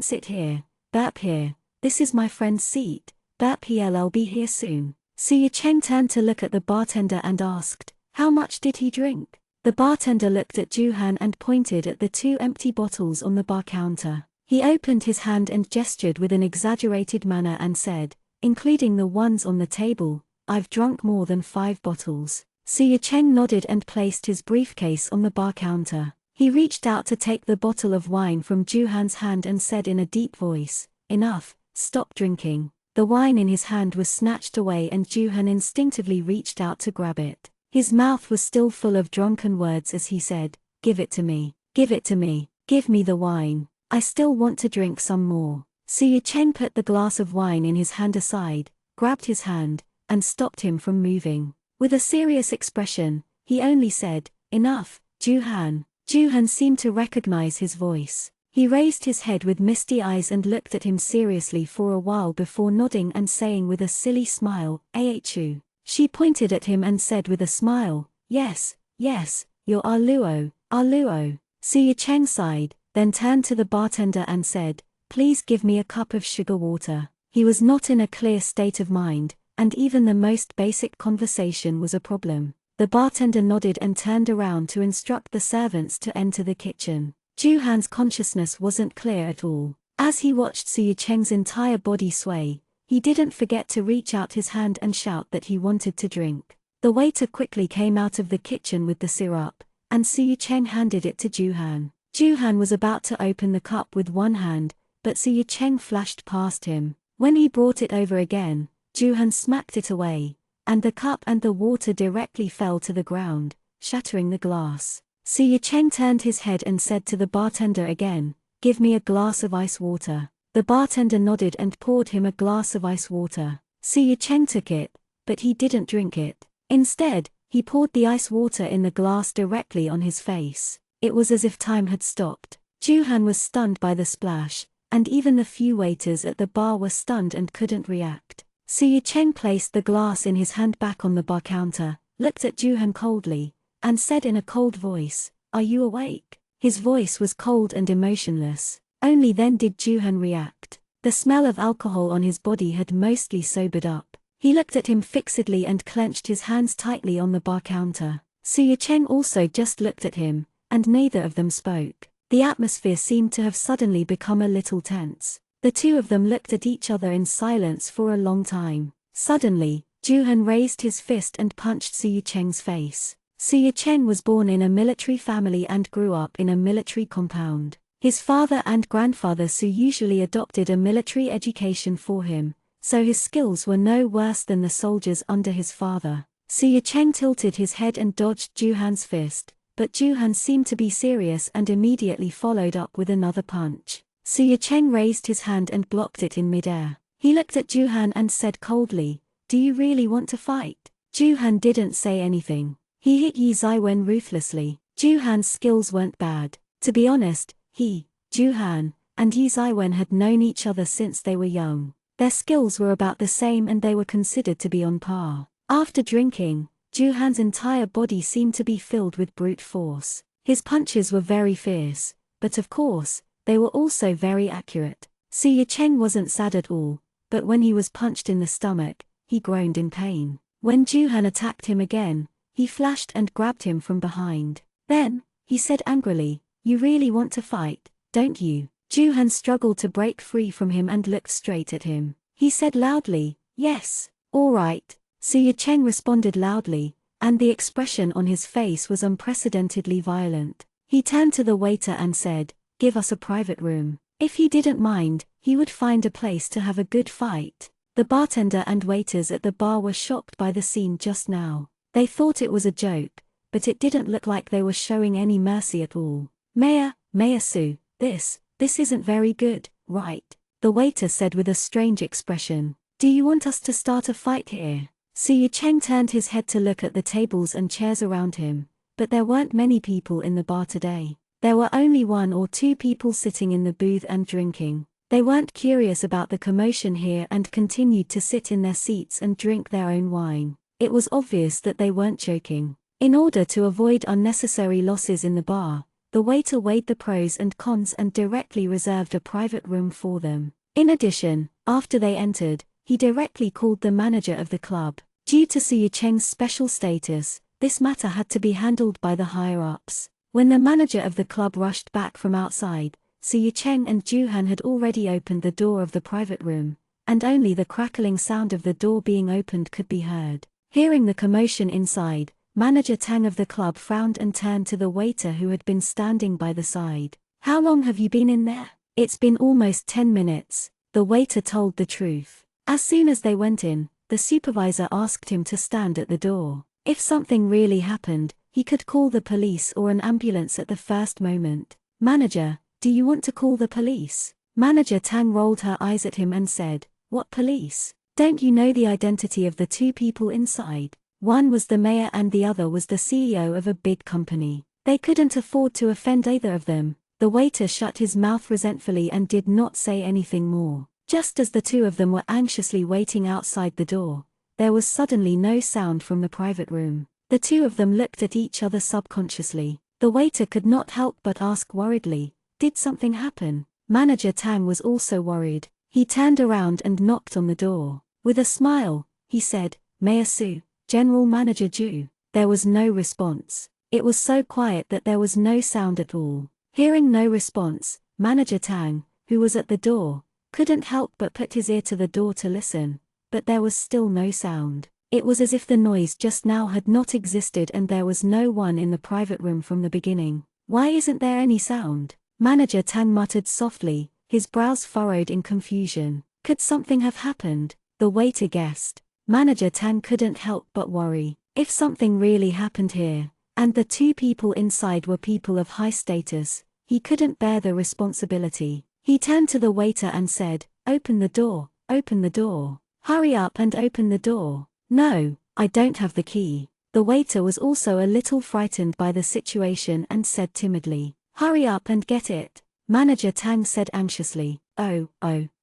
sit here, burp here, this is my friend's seat. Burp he'll be here soon." Su Yicheng turned to look at the bartender and asked, "How much did he drink?" The bartender looked at Juhan and pointed at the 2 empty bottles on the bar counter. He opened his hand and gestured with an exaggerated manner and said, "Including the ones on the table, I've drunk more than 5 bottles." Su Yicheng nodded and placed his briefcase on the bar counter. He reached out to take the bottle of wine from Juhan's hand and said in a deep voice, "Enough, stop drinking." The wine in his hand was snatched away and Juhan instinctively reached out to grab it. His mouth was still full of drunken words as he said, "Give it to me. Give it to me. Give me the wine. I still want to drink some more." Su Yicheng put the glass of wine in his hand aside, grabbed his hand, and stopped him from moving. With a serious expression, he only said, "Enough, Ju-han." Ju-han seemed to recognize his voice. He raised his head with misty eyes and looked at him seriously for a while before nodding and saying with a silly smile, "Ahu." She pointed at him and said with a smile, "Yes, yes, you're our Luo, our Luo." Suya Cheng sighed, then turned to the bartender and said, "Please give me a cup of sugar water." He was not in a clear state of mind, and even the most basic conversation was a problem. The bartender nodded and turned around to instruct the servants to enter the kitchen. Ju-han's consciousness wasn't clear at all. As he watched Suya Cheng's entire body sway, he didn't forget to reach out his hand and shout that he wanted to drink. The waiter quickly came out of the kitchen with the syrup, and Suya Cheng handed it to Ju-han. Ju-han was about to open the cup with one hand, but Suya Cheng flashed past him. When he brought it over again, Ju-han smacked it away, and the cup and the water directly fell to the ground, shattering the glass. Suya Cheng turned his head and said to the bartender again, "Give me a glass of ice water." The bartender nodded and poured him a glass of ice water. Suya Cheng took it, but he didn't drink it. Instead, he poured the ice water in the glass directly on his face. It was as if time had stopped. Ju-han was stunned by the splash, and even the few waiters at the bar were stunned and couldn't react. Suya Cheng placed the glass in his hand back on the bar counter, looked at Ju-han coldly, and said in a cold voice, "Are you awake?" His voice was cold and emotionless. Only then did Ju-han react. The smell of alcohol on his body had mostly sobered up. He looked at him fixedly and clenched his hands tightly on the bar counter. Suya Cheng also just looked at him, and neither of them spoke. The atmosphere seemed to have suddenly become a little tense. The two of them looked at each other in silence for a long time. Suddenly, Ju-han raised his fist and punched Suya Cheng's face. Suya Cheng was born in a military family and grew up in a military compound. His father and grandfather Su usually adopted a military education for him, so his skills were no worse than the soldiers under his father. Suya Cheng tilted his head and dodged Ju-han's fist, but Ju-han seemed to be serious and immediately followed up with another punch. Suya Cheng raised his hand and blocked it in midair. He looked at Ju-han and said coldly, "Do you really want to fight?" Ju-han didn't say anything. He hit Yi Zaiwen ruthlessly. Ju-han's skills weren't bad. To be honest, he, Ju-han, and Yi Zaiwen had known each other since they were young. Their skills were about the same and they were considered to be on par. After drinking, Ju-han's entire body seemed to be filled with brute force. His punches were very fierce, but of course, they were also very accurate. Suya Cheng wasn't sad at all, but when he was punched in the stomach, he groaned in pain. When Ju-han attacked him again, he flashed and grabbed him from behind. Then, he said angrily, "You really want to fight, don't you?" Ju-han struggled to break free from him and looked straight at him. He said loudly, "Yes, all right." Suya Cheng responded loudly, and the expression on his face was unprecedentedly violent. He turned to the waiter and said, "Give us a private room." If he didn't mind, he would find a place to have a good fight. The bartender and waiters at the bar were shocked by the scene just now. They thought it was a joke, but it didn't look like they were showing any mercy at all. Mayor Su, this isn't very good, right?" the waiter said with a strange expression. "Do you want us to start a fight here?" Suya Cheng turned his head to look at the tables and chairs around him, but there weren't many people in the bar today. There were only 1 or 2 people sitting in the booth and drinking. They weren't curious about the commotion here and continued to sit in their seats and drink their own wine. It was obvious that they weren't joking. In order to avoid unnecessary losses in the bar, the waiter weighed the pros and cons and directly reserved a private room for them. In addition, after they entered, he directly called the manager of the club. Due to Suya Cheng's special status, this matter had to be handled by the higher-ups. When the manager of the club rushed back from outside, Suya Cheng and Ju-han had already opened the door of the private room, and only the crackling sound of the door being opened could be heard. Hearing the commotion inside, Manager Tang of the club frowned and turned to the waiter who had been standing by the side. "How long have you been in there?" "It's been almost 10 minutes, the waiter told the truth. As soon as they went in, the supervisor asked him to stand at the door. If something really happened, he could call the police or an ambulance at the first moment. "Manager, do you want to call the police?" Manager Tang rolled her eyes at him and said, "What police? Don't you know the identity of the 2 people inside?" One was the mayor and the other was the CEO of a big company. They couldn't afford to offend either of them. The waiter shut his mouth resentfully and did not say anything more. Just as the two of them were anxiously waiting outside the door, there was suddenly no sound from the private room. The two of them looked at each other subconsciously. The waiter could not help but ask worriedly, "Did something happen?" Manager Tang was also worried. He turned around and knocked on the door. With a smile, he said, "Mayor Su, General Manager Ju." There was no response. It was so quiet that there was no sound at all. Hearing no response, Manager Tang, who was at the door, couldn't help but put his ear to the door to listen, but there was still no sound. It was as if the noise just now had not existed and there was no one in the private room from the beginning. "Why isn't there any sound?" Manager Tang muttered softly, his brows furrowed in confusion. Could something have happened? The waiter guessed. Manager Tang couldn't help but worry. If something really happened here, and the two people inside were people of high status, he couldn't bear the responsibility. He turned to the waiter and said, "Open the door, open the door. Hurry up and open the door." "No, I don't have the key." The waiter was also a little frightened by the situation and said timidly, "Hurry up and get it." Manager Tang said anxiously, Oh.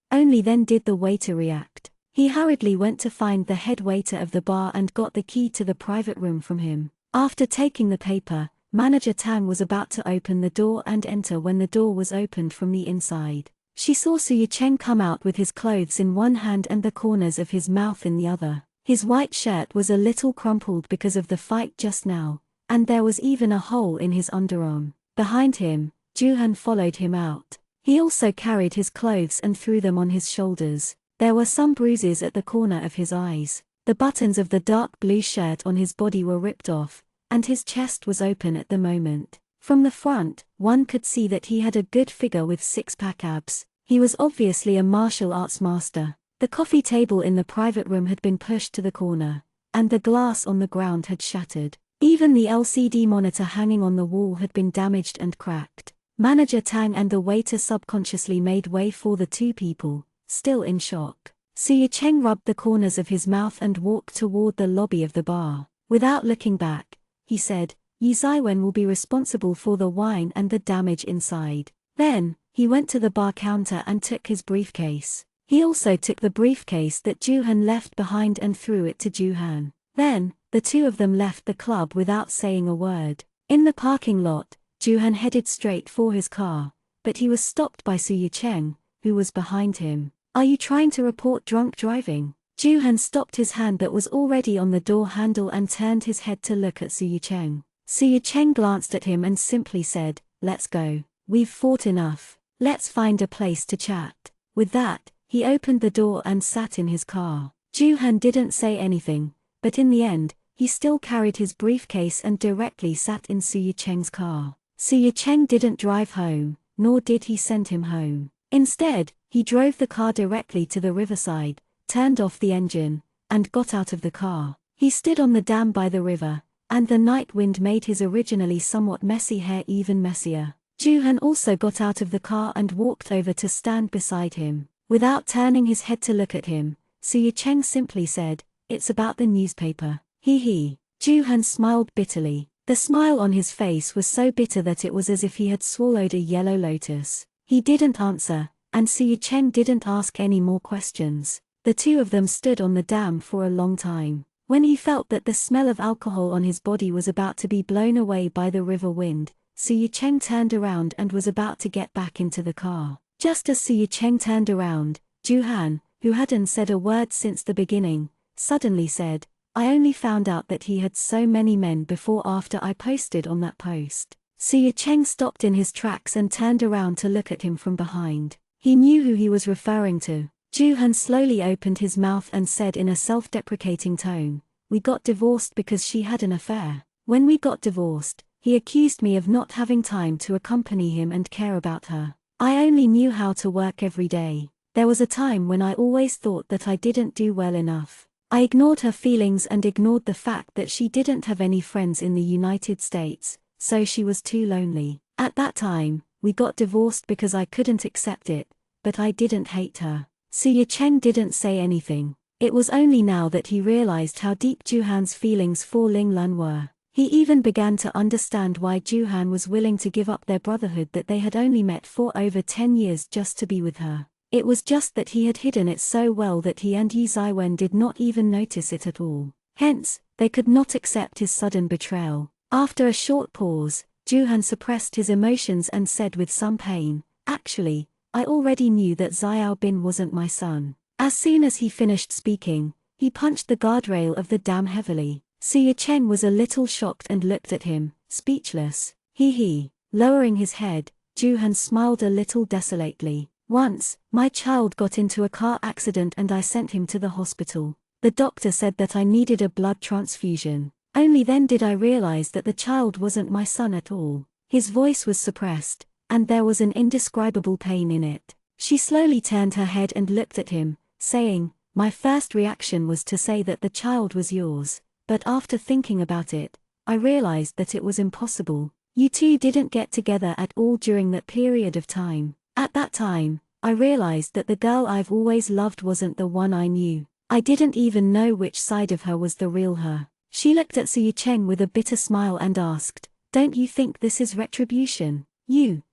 Only then did the waiter react. He hurriedly went to find the head waiter of the bar and got the key to the private room from him. After taking the paper, Manager Tang was about to open the door and enter when the door was opened from the inside. She saw Su Yicheng come out with his clothes in one hand and the corners of his mouth in the other. His white shirt was a little crumpled because of the fight just now, and there was even a hole in his underarm. Behind him, Juhan followed him out. He also carried his clothes and threw them on his shoulders. There were some bruises at the corner of his eyes. The buttons of the dark blue shirt on his body were ripped off, and his chest was open at the moment. From the front, one could see that he had a good figure with six-pack abs. He was obviously a martial arts master. The coffee table in the private room had been pushed to the corner, and the glass on the ground had shattered. Even the LCD monitor hanging on the wall had been damaged and cracked. Manager Tang and the waiter subconsciously made way for the two people, still in shock. Su Yicheng rubbed the corners of his mouth and walked toward the lobby of the bar. Without looking back, he said, "Yi Zaiwen will be responsible for the wine and the damage inside." Then, he went to the bar counter and took his briefcase. He also took the briefcase that Juhan left behind and threw it to Juhan. Then, the two of them left the club without saying a word. In the parking lot, Juhan headed straight for his car, but he was stopped by Su Yicheng, who was behind him. "Are you trying to report drunk driving?" Juhan stopped his hand that was already on the door handle and turned his head to look at Su Yicheng. Su Yicheng glanced at him and simply said, "Let's go. We've fought enough. Let's find a place to chat." With that, he opened the door and sat in his car. Juhan didn't say anything, but in the end, he still carried his briefcase and directly sat in Su Yicheng's car. Su Yicheng didn't drive home, nor did he send him home. Instead, he drove the car directly to the riverside, turned off the engine, and got out of the car. He stood on the dam by the river, and the night wind made his originally somewhat messy hair even messier. Juhan also got out of the car and walked over to stand beside him. Without turning his head to look at him, Su Yicheng simply said, "It's about the newspaper." He. Juhan smiled bitterly. The smile on his face was so bitter that it was as if he had swallowed a yellow lotus. He didn't answer, and Su Yicheng didn't ask any more questions. The two of them stood on the dam for a long time. When he felt that the smell of alcohol on his body was about to be blown away by the river wind, Su Yicheng turned around and was about to get back into the car. Just as Su Yicheng turned around, Juhan, who hadn't said a word since the beginning, suddenly said, "I only found out that he had so many men before after I posted on that post." Su Yicheng stopped in his tracks and turned around to look at him from behind. He knew who he was referring to. Juhan slowly opened his mouth and said in a self-deprecating tone, "We got divorced because she had an affair. When we got divorced, he accused me of not having time to accompany him and care about her. I only knew how to work every day. There was a time when I always thought that I didn't do well enough. I ignored her feelings and ignored the fact that she didn't have any friends in the United States, so she was too lonely. At that time, we got divorced because I couldn't accept it, but I didn't hate her." Su Yicheng didn't say anything. It was only now that he realized how deep Juhan's feelings for Ling Lan were. He even began to understand why Juhan was willing to give up their brotherhood that they had only met for over 10 years just to be with her. It was just that he had hidden it so well that he and Yi Zaiwen did not even notice it at all. Hence, they could not accept his sudden betrayal. After a short pause, Juhan suppressed his emotions and said with some pain, "Actually, I already knew that Xiao Bin wasn't my son." As soon as he finished speaking, he punched the guardrail of the dam heavily. Su Cheng was a little shocked and looked at him, speechless. He. Lowering his head, Juhan smiled a little desolately. "Once, my child got into a car accident and I sent him to the hospital. The doctor said that I needed a blood transfusion. Only then did I realize that the child wasn't my son at all." His voice was suppressed, and there was an indescribable pain in it. She slowly turned her head and looked at him, saying, "My first reaction was to say that the child was yours. But after thinking about it, I realized that it was impossible. You two didn't get together at all during that period of time. At that time, I realized that the girl I've always loved wasn't the one I knew. I didn't even know which side of her was the real her." She looked at Su Cheng with a bitter smile and asked, "Don't you think this is retribution?"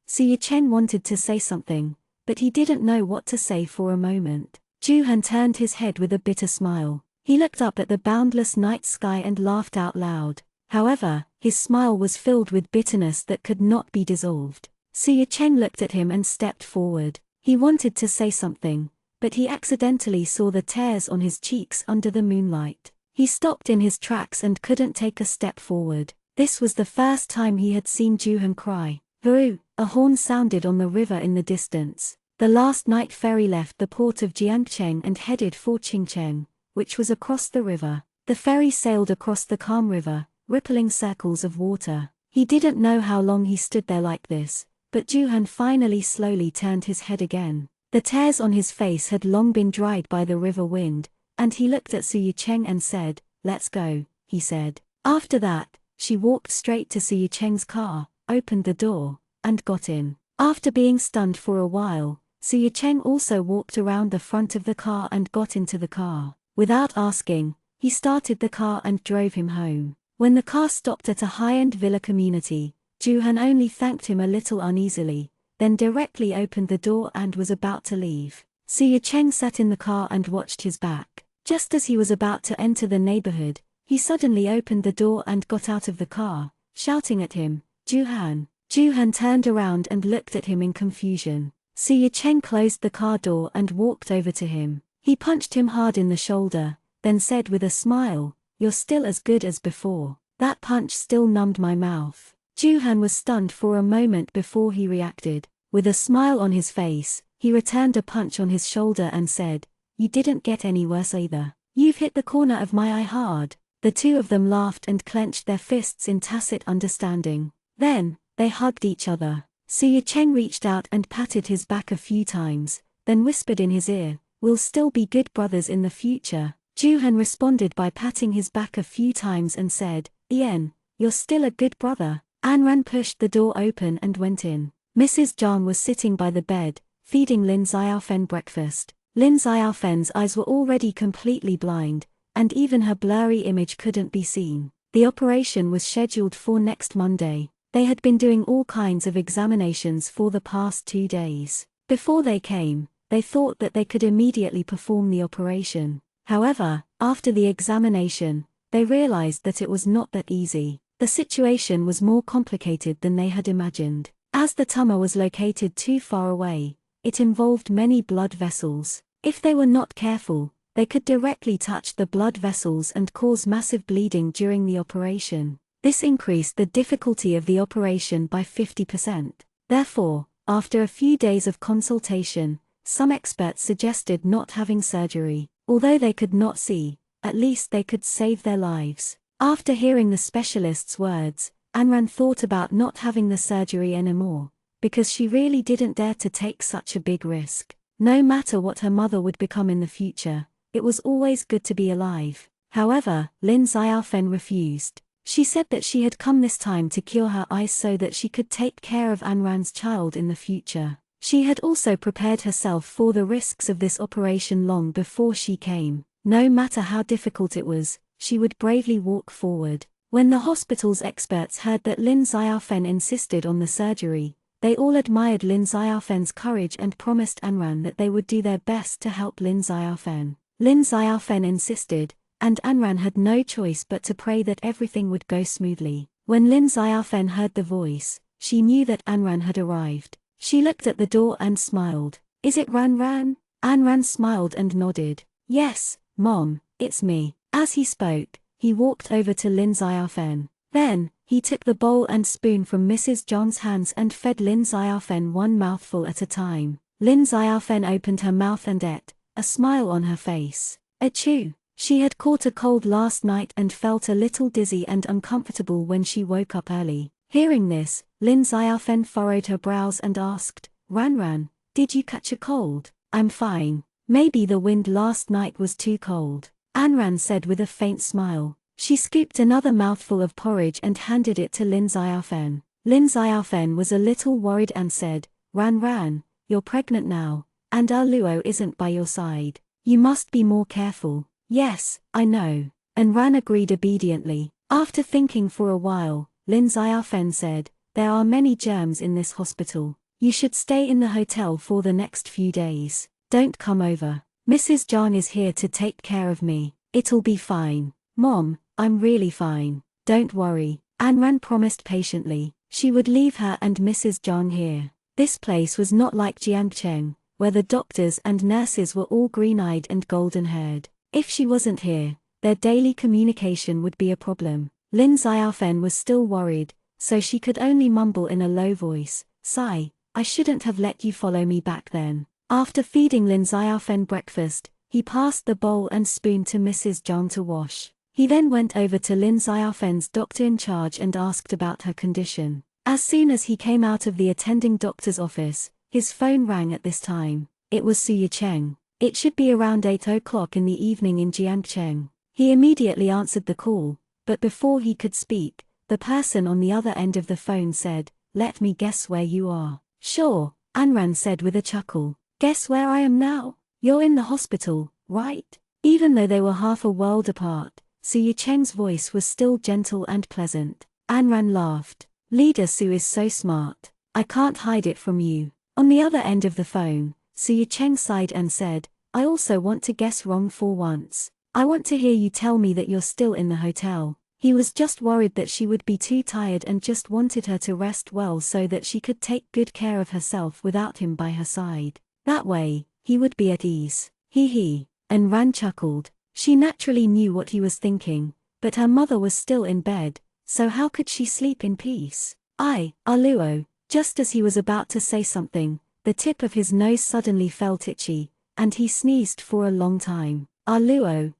Su Cheng wanted to say something, but he didn't know what to say for a moment. Juhan turned his head with a bitter smile. He looked up at the boundless night sky and laughed out loud. However, his smile was filled with bitterness that could not be dissolved. Su Cheng looked at him and stepped forward. He wanted to say something, but he accidentally saw the tears on his cheeks under the moonlight. He stopped in his tracks and couldn't take a step forward. This was the first time he had seen Juhan cry. Vroom! A horn sounded on the river in the distance. The last night ferry left the port of Jiangcheng and headed for Qingcheng, which was across the river. The ferry sailed across the calm river, rippling circles of water. He didn't know how long he stood there like this, but Juhan finally slowly turned his head again. The tears on his face had long been dried by the river wind, and he looked at Su Cheng and said, "Let's go," he said. After that, she walked straight to Su Cheng's car, opened the door, and got in. After being stunned for a while, Su Cheng also walked around the front of the car and got into the car. Without asking, he started the car and drove him home. When the car stopped at a high-end villa community, Juhan only thanked him a little uneasily, then directly opened the door and was about to leave. Su Cheng sat in the car and watched his back. Just as he was about to enter the neighborhood, he suddenly opened the door and got out of the car, shouting at him, "Juhan." Juhan turned around and looked at him in confusion. Su Cheng closed the car door and walked over to him. He punched him hard in the shoulder, then said with a smile, "You're still as good as before." That punch still numbed my mouth. Juhan was stunned for a moment before he reacted. With a smile on his face, he returned a punch on his shoulder and said, "You didn't get any worse either. You've hit the corner of my eye hard." The two of them laughed and clenched their fists in tacit understanding. Then, they hugged each other. Su Cheng reached out and patted his back a few times, then whispered in his ear, "We'll still be good brothers in the future." Juhan responded by patting his back a few times and said, "Ian, you're still a good brother." Anran pushed the door open and went in. Mrs. Zhang was sitting by the bed, feeding Lin Xiaofen breakfast. Lin Xiaofen's eyes were already completely blind, and even her blurry image couldn't be seen. The operation was scheduled for next Monday. They had been doing all kinds of examinations for the past 2 days. Before they came, they thought that they could immediately perform the operation. However, after the examination, they realized that it was not that easy. The situation was more complicated than they had imagined. As the tumor was located too far away, it involved many blood vessels. If they were not careful, they could directly touch the blood vessels and cause massive bleeding during the operation. This increased the difficulty of the operation by 50%. Therefore, after a few days of consultation, some experts suggested not having surgery. Although they could not see, at least they could save their lives. After hearing the specialist's words, Anran thought about not having the surgery anymore, because she really didn't dare to take such a big risk. No matter what her mother would become in the future, it was always good to be alive. However, Lin Xiaofen refused. She said that she had come this time to cure her eyes so that she could take care of Anran's child in the future. She had also prepared herself for the risks of this operation long before she came. No matter how difficult it was, she would bravely walk forward. When the hospital's experts heard that Lin Xiaofen insisted on the surgery, they all admired Lin Xiaofen's courage and promised Anran that they would do their best to help Lin Xiaofen. Lin Xiaofen insisted, and Anran had no choice but to pray that everything would go smoothly. When Lin Xiaofen heard the voice, she knew that Anran had arrived. She looked at the door and smiled. "Is it Ran?" Anran smiled and nodded. "Yes, Mom, it's me." As he spoke, he walked over to Lin Xiaofen. Then, he took the bowl and spoon from Mrs. John's hands and fed Lin Xiaofen one mouthful at a time. Lin Xiaofen opened her mouth and ate, a smile on her face. Achoo! She had caught a cold last night and felt a little dizzy and uncomfortable when she woke up early. Hearing this, Lin Xiaofen furrowed her brows and asked, Ran, did you catch a cold? I'm fine. Maybe the wind last night was too cold. Anran said with a faint smile. She scooped another mouthful of porridge and handed it to Lin Xiaofen. Lin Xiaofen was a little worried and said, Ran, you're pregnant now, and our Luo isn't by your side. You must be more careful. Yes, I know. And Ran agreed obediently. After thinking for a while, Lin Xiaofen said, there are many germs in this hospital. You should stay in the hotel for the next few days. Don't come over. Mrs. John is here to take care of me. It'll be fine. Mom, I'm really fine. Don't worry. Anran promised patiently. She would leave her and Mrs. John here. This place was not like Jiangcheng, where the doctors and nurses were all green-eyed and golden-haired. If she wasn't here, their daily communication would be a problem. Lin Xiaofen was still worried, so she could only mumble in a low voice, Sigh, I shouldn't have let you follow me back then. After feeding Lin Xiaofen breakfast, he passed the bowl and spoon to Mrs. John to wash. He then went over to Lin Xiaofen's doctor in charge and asked about her condition. As soon as he came out of the attending doctor's office, his phone rang at this time. It was Su Yicheng. It should be around 8 o'clock in the evening in Jiangcheng. He immediately answered the call, but before he could speak, the person on the other end of the phone said, Let me guess where you are. Sure, Anran said with a chuckle. Guess where I am now? You're in the hospital, right? Even though they were half a world apart, Su Yicheng's voice was still gentle and pleasant. Anran laughed. Leader Su is so smart. I can't hide it from you. On the other end of the phone, Su Yicheng sighed and said, I also want to guess wrong for once. I want to hear you tell me that you're still in the hotel. He was just worried that she would be too tired and just wanted her to rest well so that she could take good care of herself without him by her side. That way, he would be at ease. He. And Ran chuckled. She naturally knew what he was thinking, but her mother was still in bed, so how could she sleep in peace? Luo. Just as he was about to say something, the tip of his nose suddenly felt itchy, and he sneezed for a long time. Luo.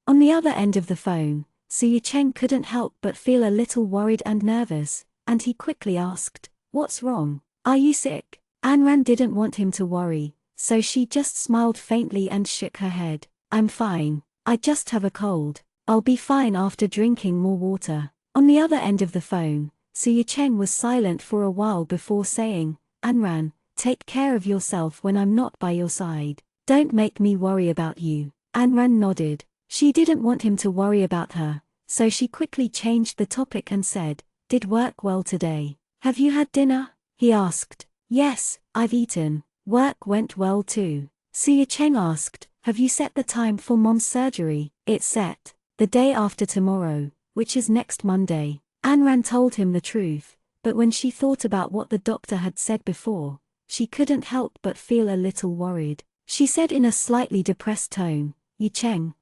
On the other end of the phone, Su Yicheng couldn't help but feel a little worried and nervous, and he quickly asked, What's wrong? Are you sick? Anran didn't want him to worry, so she just smiled faintly and shook her head. I'm fine. I just have a cold. I'll be fine after drinking more water. On the other end of the phone, Su Yicheng was silent for a while before saying, Anran, take care of yourself when I'm not by your side. Don't make me worry about you. Anran nodded. She didn't want him to worry about her, so she quickly changed the topic and said, Did work well today? Have you had dinner? He asked. Yes, I've eaten. Work went well too. Su Yicheng asked, Have you set the time for Mom's surgery? It's set. The day after tomorrow, which is next Monday. Anran told him the truth, but when she thought about what the doctor had said before, she couldn't help but feel a little worried. She said in a slightly depressed tone, Yicheng,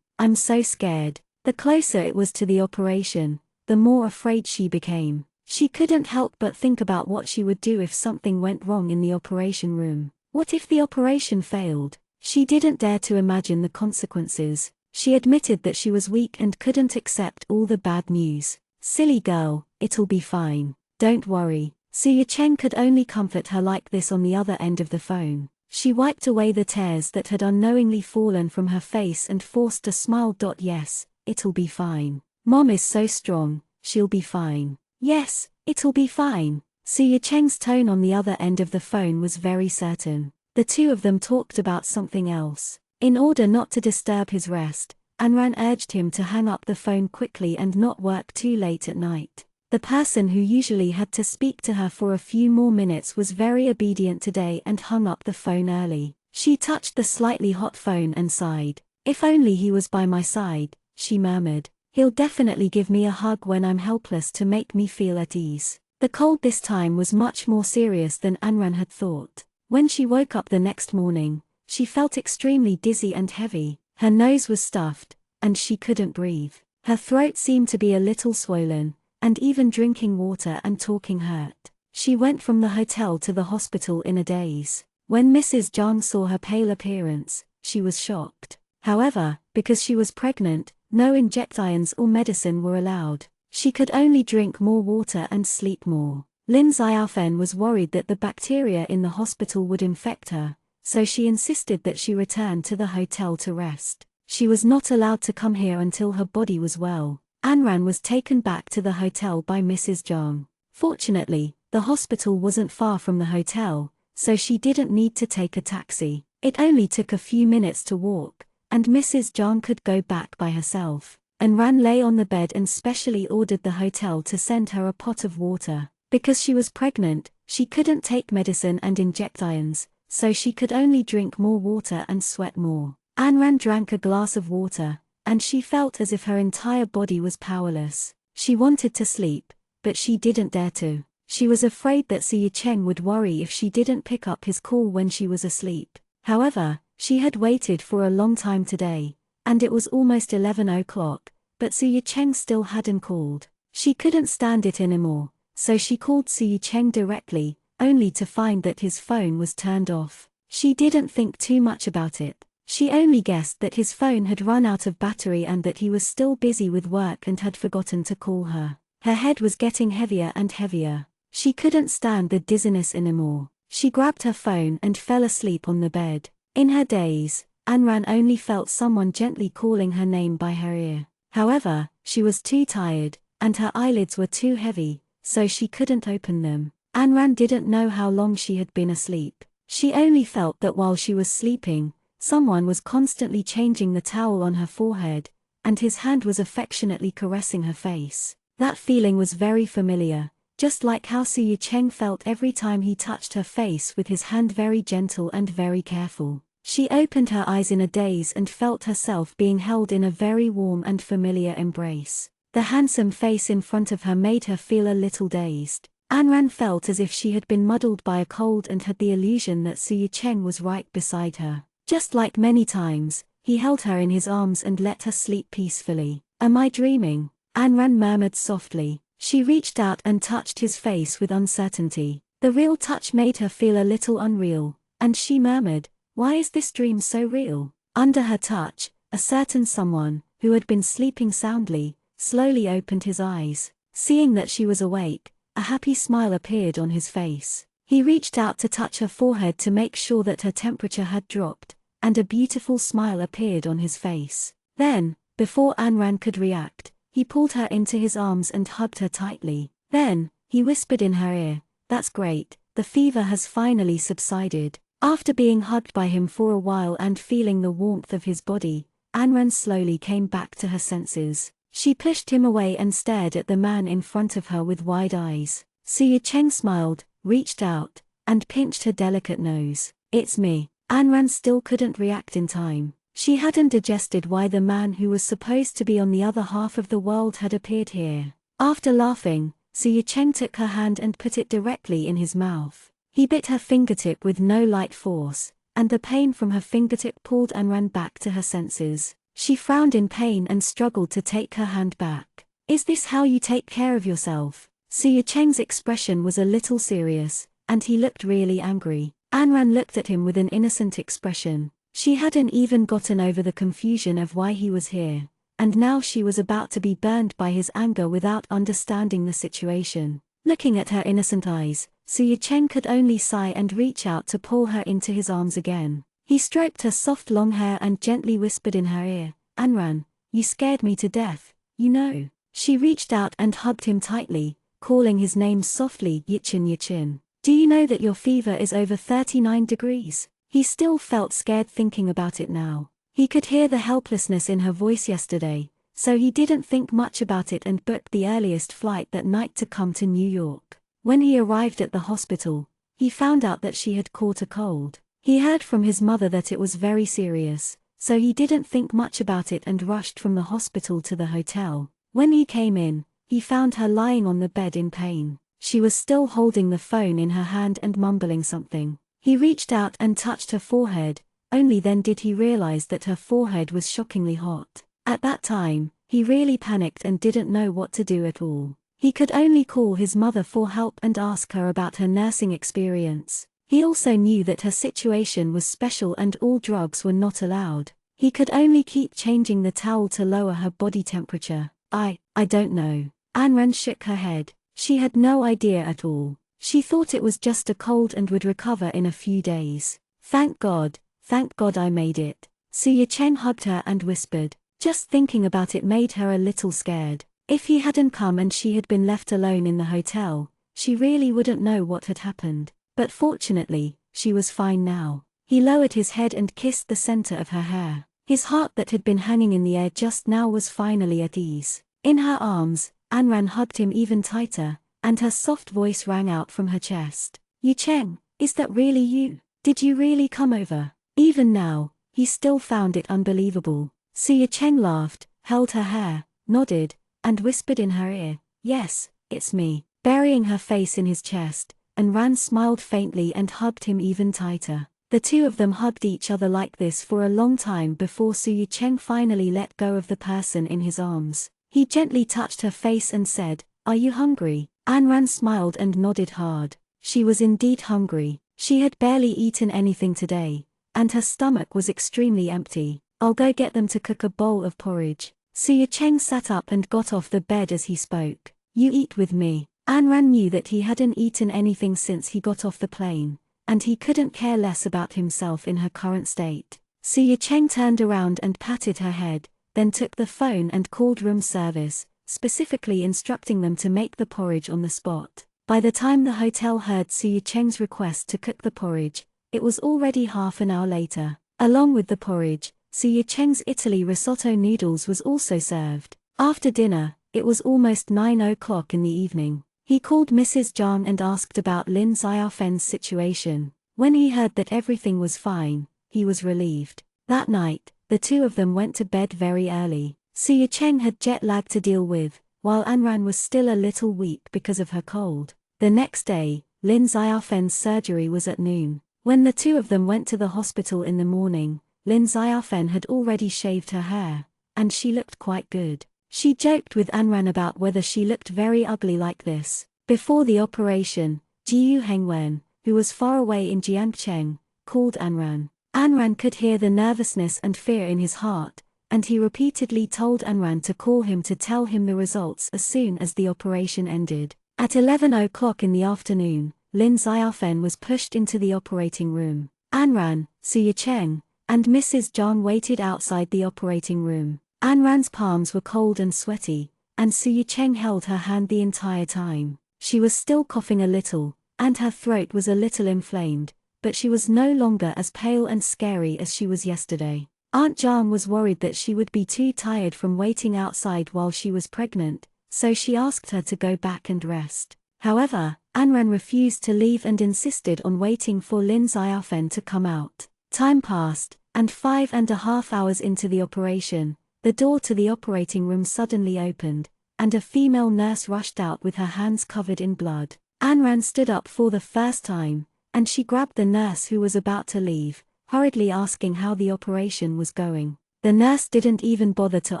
I'm so scared. The closer it was to the operation, the more afraid she became. She couldn't help but think about what she would do if something went wrong in the operation room. What if the operation failed? She didn't dare to imagine the consequences. She admitted that she was weak and couldn't accept all the bad news. Silly girl, it'll be fine. Don't worry. Su Yicheng could only comfort her like this on the other end of the phone. She wiped away the tears that had unknowingly fallen from her face and forced a smile. Yes, it'll be fine. Mom is so strong, she'll be fine. Yes, it'll be fine. Su Yicheng's tone on the other end of the phone was very certain. The two of them talked about something else. In order not to disturb his rest, Anran urged him to hang up the phone quickly and not work too late at night. The person who usually had to speak to her for a few more minutes was very obedient today and hung up the phone early. She touched the slightly hot phone and sighed. "If only he was by my side," she murmured. "He'll definitely give me a hug when I'm helpless to make me feel at ease." The cold this time was much more serious than Anran had thought. When she woke up the next morning, she felt extremely dizzy and heavy. Her nose was stuffed, and she couldn't breathe. Her throat seemed to be a little swollen, and even drinking water and talking hurt. She went from the hotel to the hospital in a daze. When Mrs. Zhang saw her pale appearance, she was shocked. However, because she was pregnant, no injections or medicine were allowed. She could only drink more water and sleep more. Lin Xiaofen was worried that the bacteria in the hospital would infect her, so she insisted that she return to the hotel to rest. She was not allowed to come here until her body was well. Anran was taken back to the hotel by Mrs. Zhang. Fortunately, the hospital wasn't far from the hotel, so she didn't need to take a taxi. It only took a few minutes to walk, and Mrs. Zhang could go back by herself. Anran lay on the bed and specially ordered the hotel to send her a pot of water. Because she was pregnant, she couldn't take medicine and injections, so she could only drink more water and sweat more. Anran drank a glass of water, and she felt as if her entire body was powerless. She wanted to sleep, but she didn't dare to. She was afraid that Su Cheng would worry if she didn't pick up his call when she was asleep. However, she had waited for a long time today, and it was almost 11 o'clock, but Su Cheng still hadn't called. She couldn't stand it anymore, so she called Su Cheng directly, only to find that his phone was turned off. She didn't think too much about it. She only guessed that his phone had run out of battery and that he was still busy with work and had forgotten to call her. Her head was getting heavier and heavier. She couldn't stand the dizziness anymore. She grabbed her phone and fell asleep on the bed. In her daze, Anran only felt someone gently calling her name by her ear. However, she was too tired, and her eyelids were too heavy, so she couldn't open them. Anran didn't know how long she had been asleep. She only felt that while she was sleeping, someone was constantly changing the towel on her forehead, and his hand was affectionately caressing her face. That feeling was very familiar, just like how Su Cheng felt every time he touched her face with his hand, very gentle and very careful. She opened her eyes in a daze and felt herself being held in a very warm and familiar embrace. The handsome face in front of her made her feel a little dazed. Anran felt as if she had been muddled by a cold and had the illusion that Su Cheng was right beside her. Just like many times, he held her in his arms and let her sleep peacefully. "Am I dreaming?" Anran murmured softly. She reached out and touched his face with uncertainty. The real touch made her feel a little unreal, and she murmured, "Why is this dream so real?" Under her touch, a certain someone, who had been sleeping soundly, slowly opened his eyes. Seeing that she was awake, a happy smile appeared on his face. He reached out to touch her forehead to make sure that her temperature had dropped, and a beautiful smile appeared on his face. Then, before Anran could react, he pulled her into his arms and hugged her tightly. Then, he whispered in her ear, "That's great, the fever has finally subsided." After being hugged by him for a while and feeling the warmth of his body, Anran slowly came back to her senses. She pushed him away and stared at the man in front of her with wide eyes. Su Cheng smiled, reached out, and pinched her delicate nose. "It's me." Anran still couldn't react in time. She hadn't digested why the man who was supposed to be on the other half of the world had appeared here. After laughing, Su Cheng took her hand and put it directly in his mouth. He bit her fingertip with no light force, and the pain from her fingertip pulled Anran back to her senses. She frowned in pain and struggled to take her hand back. "Is this how you take care of yourself?" Su Cheng's expression was a little serious, and he looked really angry. Anran looked at him with an innocent expression. She hadn't even gotten over the confusion of why he was here, and now she was about to be burned by his anger without understanding the situation. Looking at her innocent eyes, Su Cheng could only sigh and reach out to pull her into his arms again. He stroked her soft long hair and gently whispered in her ear, "Anran, you scared me to death, you know." She reached out and hugged him tightly, calling his name softly, "Yichin Yichin. Do you know that your fever is over 39 degrees? He still felt scared thinking about it now. He could hear the helplessness in her voice yesterday, so he didn't think much about it and booked the earliest flight that night to come to New York. When he arrived at the hospital, he found out that she had caught a cold. He heard from his mother that it was very serious, so he didn't think much about it and rushed from the hospital to the hotel. When he came in, he found her lying on the bed in pain. She was still holding the phone in her hand and mumbling something. He reached out and touched her forehead, only then did he realize that her forehead was shockingly hot. At that time, he really panicked and didn't know what to do at all. He could only call his mother for help and ask her about her nursing experience. He also knew that her situation was special and all drugs were not allowed. He could only keep changing the towel to lower her body temperature. I don't know. Anran shook her head. She had no idea at all. She thought it was just a cold and would recover in a few days. Thank God I made it. Suya Cheng hugged her and whispered. Just thinking about it made her a little scared. If he hadn't come and she had been left alone in the hotel, she really wouldn't know what had happened. But fortunately, she was fine now. He lowered his head and kissed the center of her hair. His heart that had been hanging in the air just now was finally at ease. In her arms, Anran hugged him even tighter, and her soft voice rang out from her chest. Yu Cheng, is that really you? Did you really come over? Even now, he still found it unbelievable. Suya Cheng laughed, held her hair, nodded, and whispered in her ear, yes, it's me. Burying her face in his chest, Anran smiled faintly and hugged him even tighter. The two of them hugged each other like this for a long time before Suya Cheng finally let go of the person in his arms. He gently touched her face and said, are you hungry? Anran smiled and nodded hard. She was indeed hungry. She had barely eaten anything today, and her stomach was extremely empty. I'll go get them to cook a bowl of porridge. Suya Cheng sat up and got off the bed as he spoke. You eat with me. Anran knew that he hadn't eaten anything since he got off the plane, and he couldn't care less about himself in her current state. Suya Cheng turned around and patted her head, then took the phone and called room service, specifically instructing them to make the porridge on the spot. By the time the hotel heard Suya Cheng's request to cook the porridge, it was already half an hour later. Along with the porridge, Suya Cheng's Italy risotto noodles was also served. After dinner, it was almost 9 o'clock in the evening. He called Mrs. Zhang and asked about Lin Xiaofen's situation. When he heard that everything was fine, he was relieved. That night, the two of them went to bed very early. Suya Cheng had jet lag to deal with, while Anran was still a little weak because of her cold. The next day, Lin Xiaofen's surgery was at noon. When the two of them went to the hospital in the morning, Lin Xiaofen had already shaved her hair, and she looked quite good. She joked with Anran about whether she looked very ugly like this. Before the operation, Jiu Hengwen, who was far away in Jiangcheng, called Anran. Anran could hear the nervousness and fear in his heart, and he repeatedly told Anran to call him to tell him the results as soon as the operation ended. At 11 o'clock in the afternoon, Lin Xiaofen was pushed into the operating room. Anran, Suya Cheng, and Mrs. Zhang waited outside the operating room. Anran's palms were cold and sweaty, and Suya Cheng held her hand the entire time. She was still coughing a little, and her throat was a little inflamed, but she was no longer as pale and scary as she was yesterday. Aunt Zhang was worried that she would be too tired from waiting outside while she was pregnant, so she asked her to go back and rest. However, Anran refused to leave and insisted on waiting for Lin Xiaofen to come out. Time passed, and 5.5 hours into the operation, the door to the operating room suddenly opened, and a female nurse rushed out with her hands covered in blood. Anran stood up for the first time, and she grabbed the nurse who was about to leave, hurriedly asking how the operation was going. The nurse didn't even bother to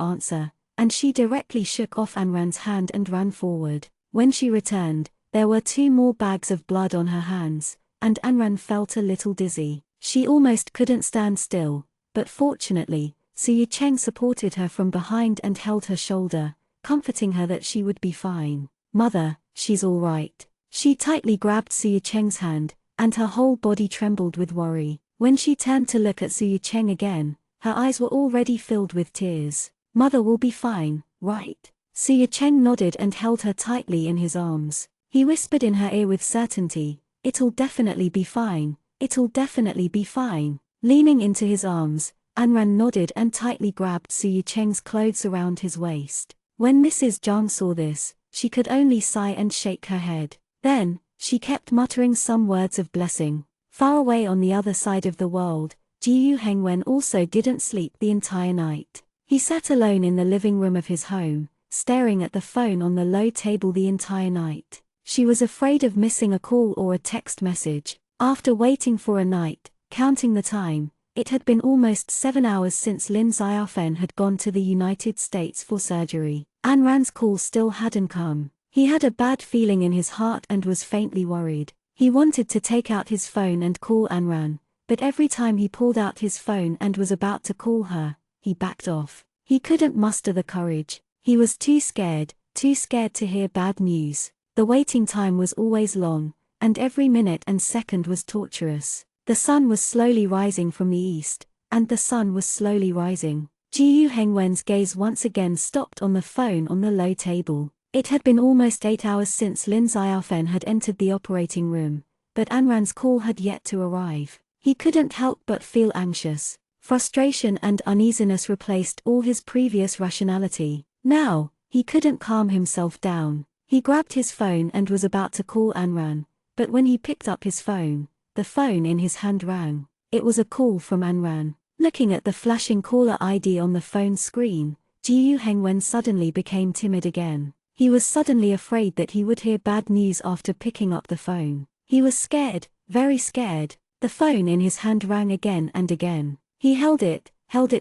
answer, and she directly shook off Anran's hand and ran forward. When she returned, there were 2 more bags of blood on her hands, and Anran felt a little dizzy. She almost couldn't stand still, but fortunately, Suya Cheng supported her from behind and held her shoulder, comforting her that she would be fine. Mother, she's all right. She tightly grabbed Suya Cheng's hand, and her whole body trembled with worry. When she turned to look at Suya Cheng again, her eyes were already filled with tears. Mother will be fine, right? Suya Cheng nodded and held her tightly in his arms. He whispered in her ear with certainty, it'll definitely be fine, It'll definitely be fine. Leaning into his arms, Anran nodded and tightly grabbed Su Yicheng's clothes around his waist. When Mrs. Zhang saw this, she could only sigh and shake her head. Then, she kept muttering some words of blessing. Far away on the other side of the world, Ji Yuhengwen also didn't sleep the entire night. He sat alone in the living room of his home, staring at the phone on the low table the entire night. She was afraid of missing a call or a text message. After waiting for a night, counting the time, it had been almost 7 hours since Lin Xiaofen had gone to the United States for surgery. Anran's call still hadn't come. He had a bad feeling in his heart and was faintly worried. He wanted to take out his phone and call Anran, but every time he pulled out his phone and was about to call her, he backed off. He couldn't muster the courage. He was too scared to hear bad news. The waiting time was always long, and every minute and second was torturous. The sun was slowly rising from the east, and the sun was slowly rising. Ji Yuhengwen's gaze once again stopped on the phone on the low table. It had been almost 8 hours since Lin Xiaofen had entered the operating room, but Anran's call had yet to arrive. He couldn't help but feel anxious. Frustration and uneasiness replaced all his previous rationality. Now, he couldn't calm himself down. He grabbed his phone and was about to call Anran, but when he picked up his phone, the phone in his hand rang. It was a call from Anran. Looking at the flashing caller ID on the phone screen, Ji Yuhengwen suddenly became timid again. He was suddenly afraid that he would hear bad news after picking up the phone. He was scared, very scared. The phone in his hand rang again and again. He held it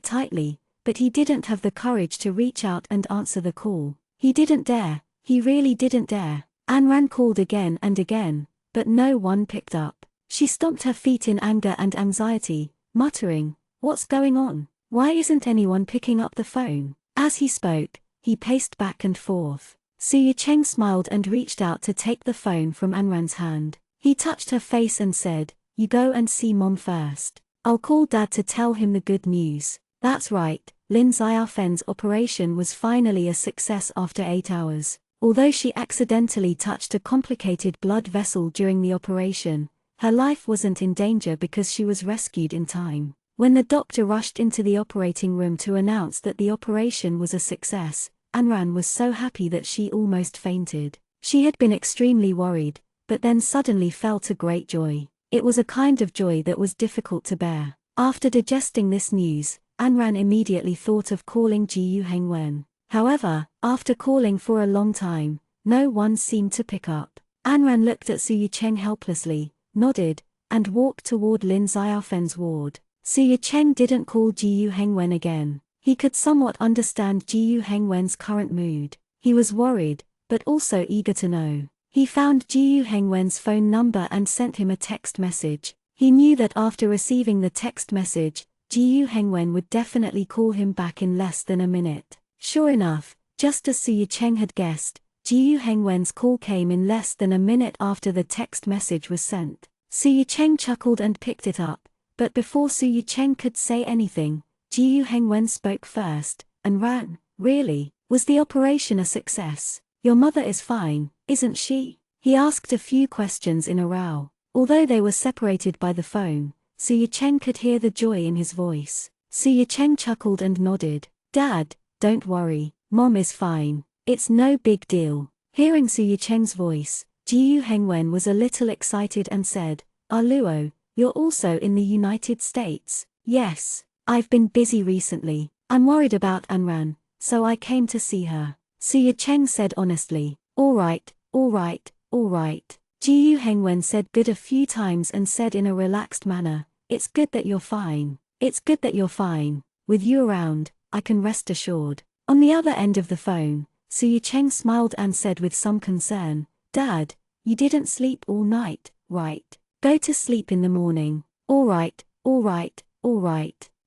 tightly, but he didn't have the courage to reach out and answer the call. He didn't dare, he really didn't dare. Anran called again and again, but no one picked up. She stomped her feet in anger and anxiety, muttering, "What's going on? Why isn't anyone picking up the phone?" As he spoke, he paced back and forth. Su Yicheng smiled and reached out to take the phone from Anran's hand. He touched her face and said, "You go and see Mom first. I'll call Dad to tell him the good news." That's right, Lin Xiaofen's operation was finally a success after 8 hours. Although she accidentally touched a complicated blood vessel during the operation, her life wasn't in danger because she was rescued in time. When the doctor rushed into the operating room to announce that the operation was a success, Anran was so happy that she almost fainted. She had been extremely worried, but then suddenly felt a great joy. It was a kind of joy that was difficult to bear. After digesting this news, Anran immediately thought of calling Ji Yuhengwen. However, after calling for a long time, no one seemed to pick up. Anran looked at Su Yicheng helplessly, nodded, and walked toward Lin Xiaofen's ward. Su Yicheng didn't call Ji Yuhengwen again. He could somewhat understand Ji Yuhengwen's current mood. He was worried, but also eager to know. He found Ji Yuhengwen's phone number and sent him a text message. He knew that after receiving the text message, Ji Yuhengwen would definitely call him back in less than a minute. Sure enough, just as Su Yicheng had guessed, Ji Yuhengwen's call came in less than a minute after the text message was sent. Su Yicheng chuckled and picked it up, but before Su Yicheng could say anything, Ji Yuhengwen spoke first, and ran. "Really? Was the operation a success? Your mother is fine, isn't she?" He asked a few questions in a row. Although they were separated by the phone, Su Yicheng could hear the joy in his voice. Su Yicheng chuckled and nodded. "Dad, don't worry, Mom is fine. It's no big deal." Hearing Su Yicheng's voice, Ji Yuhengwen was a little excited and said, "Ah Luo, you're also in the United States?" "Yes. I've been busy recently. I'm worried about Anran, so I came to see her." Su Yicheng said honestly. "All right. Ji Yuhengwen said good a few times and said in a relaxed manner, "It's good that you're fine. It's good that you're fine. With you around, I can rest assured." On the other end of the phone, Su Yicheng smiled and said with some concern, "Dad, you didn't sleep all night, right? Go to sleep in the morning." All right.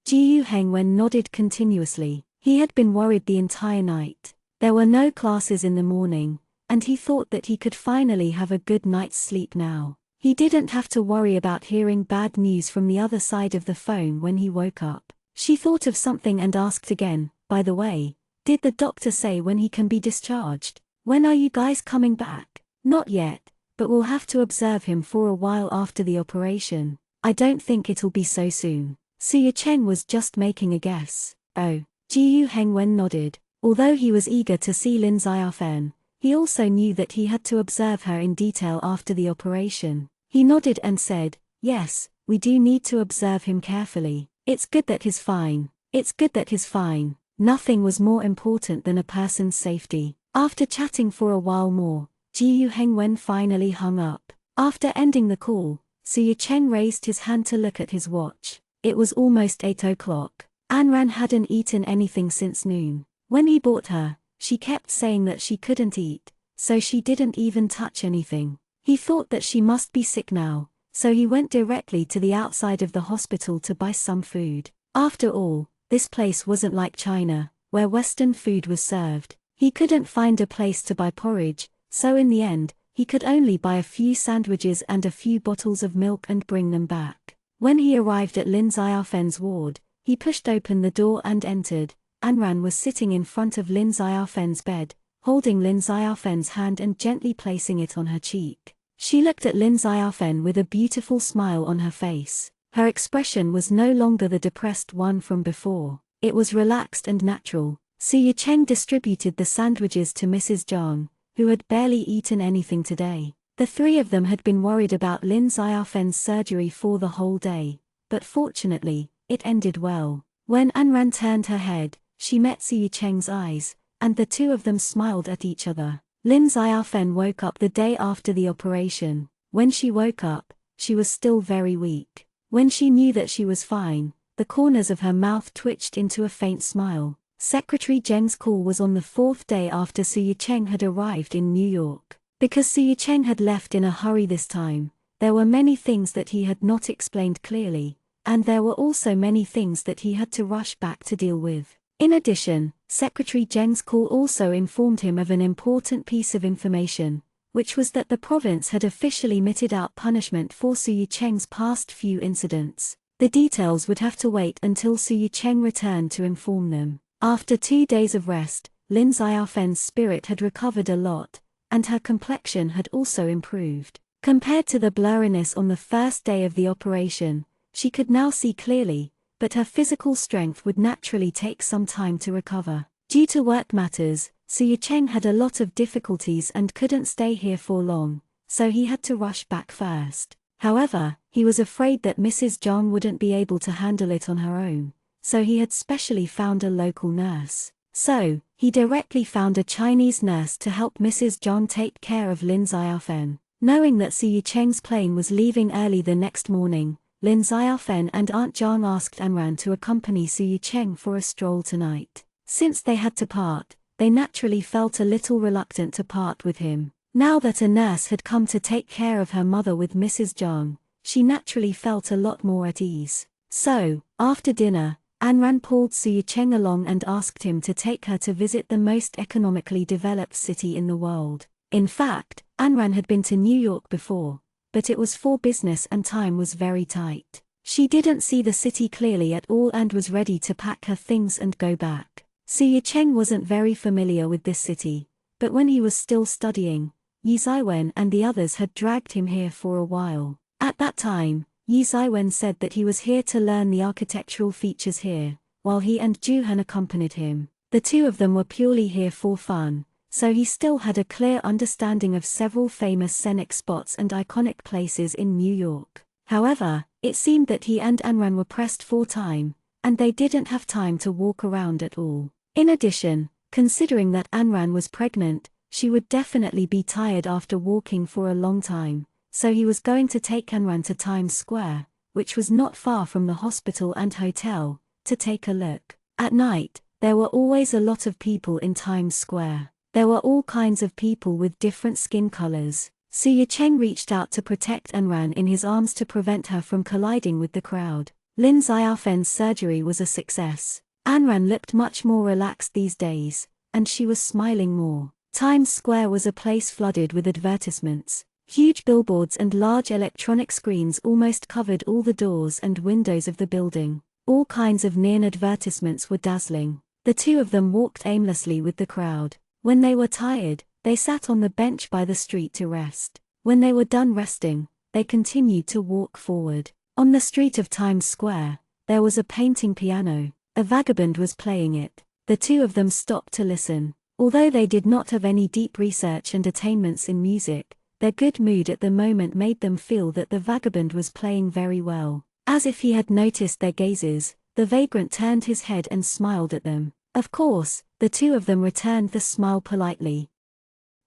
Ji Yuhengwen nodded continuously. He had been worried the entire night. There were no classes in the morning, and he thought that he could finally have a good night's sleep now. He didn't have to worry about hearing bad news from the other side of the phone when he woke up. She thought of something and asked again, "By the way, did the doctor say when he can be discharged? When are you guys coming back?" "Not yet, but we'll have to observe him for a while after the operation." I don't think it'll be so soon. Suya Cheng was just making a guess. Oh. Jiu Hengwen nodded. Although he was eager to see Lin Xiaofen, he also knew that he had to observe her in detail after the operation. He nodded and said, yes, we do need to observe him carefully. It's good that he's fine. It's good that he's fine. Nothing was more important than a person's safety. After chatting for a while more, Jiu Hengwen finally hung up. After ending the call, Suya Cheng raised his hand to look at his watch. It was almost 8 o'clock. Anran hadn't eaten anything since noon. When he bought her, she kept saying that she couldn't eat, so she didn't even touch anything. He thought that she must be sick now, so he went directly to the outside of the hospital to buy some food. After all, this place wasn't like China, where Western food was served. He couldn't find a place to buy porridge, so in the end, he could only buy a few sandwiches and a few bottles of milk and bring them back. When he arrived at Lin Xiaofen's ward, he pushed open the door and entered. Anran was sitting in front of Lin Xiaofen's bed, holding Lin Xiaofen's hand and gently placing it on her cheek. She looked at Lin Xiaofen with a beautiful smile on her face. Her expression was no longer the depressed one from before. It was relaxed and natural. Suya Cheng distributed the sandwiches to Mrs. Zhang, who had barely eaten anything today. The three of them had been worried about Lin Xiaofen's surgery for the whole day, but fortunately, it ended well. When Anran turned her head, she met Suya Cheng's eyes, and the two of them smiled at each other. Lin Xiaofen woke up the day after the operation. When she woke up, she was still very weak. When she knew that she was fine, the corners of her mouth twitched into a faint smile. Secretary Zheng's call was on the 4th day after Suya Cheng had arrived in New York. Because Suya Cheng had left in a hurry this time, there were many things that he had not explained clearly, and there were also many things that he had to rush back to deal with. In addition, Secretary Zheng's call also informed him of an important piece of information, which was that the province had officially meted out punishment for Suya Cheng's past few incidents. The details would have to wait until Suya Cheng returned to inform them. After 2 days of rest, Lin Xiaofen's spirit had recovered a lot, and her complexion had also improved. Compared to the blurriness on the first day of the operation, she could now see clearly, but her physical strength would naturally take some time to recover. Due to work matters, Suya Cheng had a lot of difficulties and couldn't stay here for long, so he had to rush back first. However, he was afraid that Mrs. Zhang wouldn't be able to handle it on her own, so he had specially found a local nurse. So, he directly found a Chinese nurse to help Mrs. Zhang take care of Lin Xiaofen. Knowing that Suya Cheng's plane was leaving early the next morning, Lin Xiaofen and Aunt Zhang asked Anran to accompany Suya Cheng for a stroll tonight. Since they had to part, they naturally felt a little reluctant to part with him. Now that a nurse had come to take care of her mother with Mrs. Zhang, she naturally felt a lot more at ease. So, after dinner, Anran pulled Suya Cheng along and asked him to take her to visit the most economically developed city in the world. In fact, Anran had been to New York before, but it was for business and time was very tight. She didn't see the city clearly at all and was ready to pack her things and go back. Suya Cheng wasn't very familiar with this city, but when he was still studying, Yi Ziwen and the others had dragged him here for a while. At that time, Yi Ziwen said that he was here to learn the architectural features here, while he and Juhan accompanied him. The two of them were purely here for fun, so he still had a clear understanding of several famous scenic spots and iconic places in New York. However, it seemed that he and Anran were pressed for time, and they didn't have time to walk around at all. In addition, considering that Anran was pregnant, she would definitely be tired after walking for a long time, so he was going to take Anran to Times Square, which was not far from the hospital and hotel, to take a look. At night, there were always a lot of people in Times Square. There were all kinds of people with different skin colors. Suya Cheng reached out to protect Anran in his arms to prevent her from colliding with the crowd. Lin Xiaofen's surgery was a success. Anran looked much more relaxed these days, and she was smiling more. Times Square was a place flooded with advertisements. Huge billboards and large electronic screens almost covered all the doors and windows of the building. All kinds of neon advertisements were dazzling. The two of them walked aimlessly with the crowd. When they were tired, they sat on the bench by the street to rest. When they were done resting, they continued to walk forward. On the street of Times Square, there was a painting piano. A vagabond was playing it. The two of them stopped to listen. Although they did not have any deep research and attainments in music, their good mood at the moment made them feel that the vagabond was playing very well. As if he had noticed their gazes, the vagrant turned his head and smiled at them. Of course, the two of them returned the smile politely.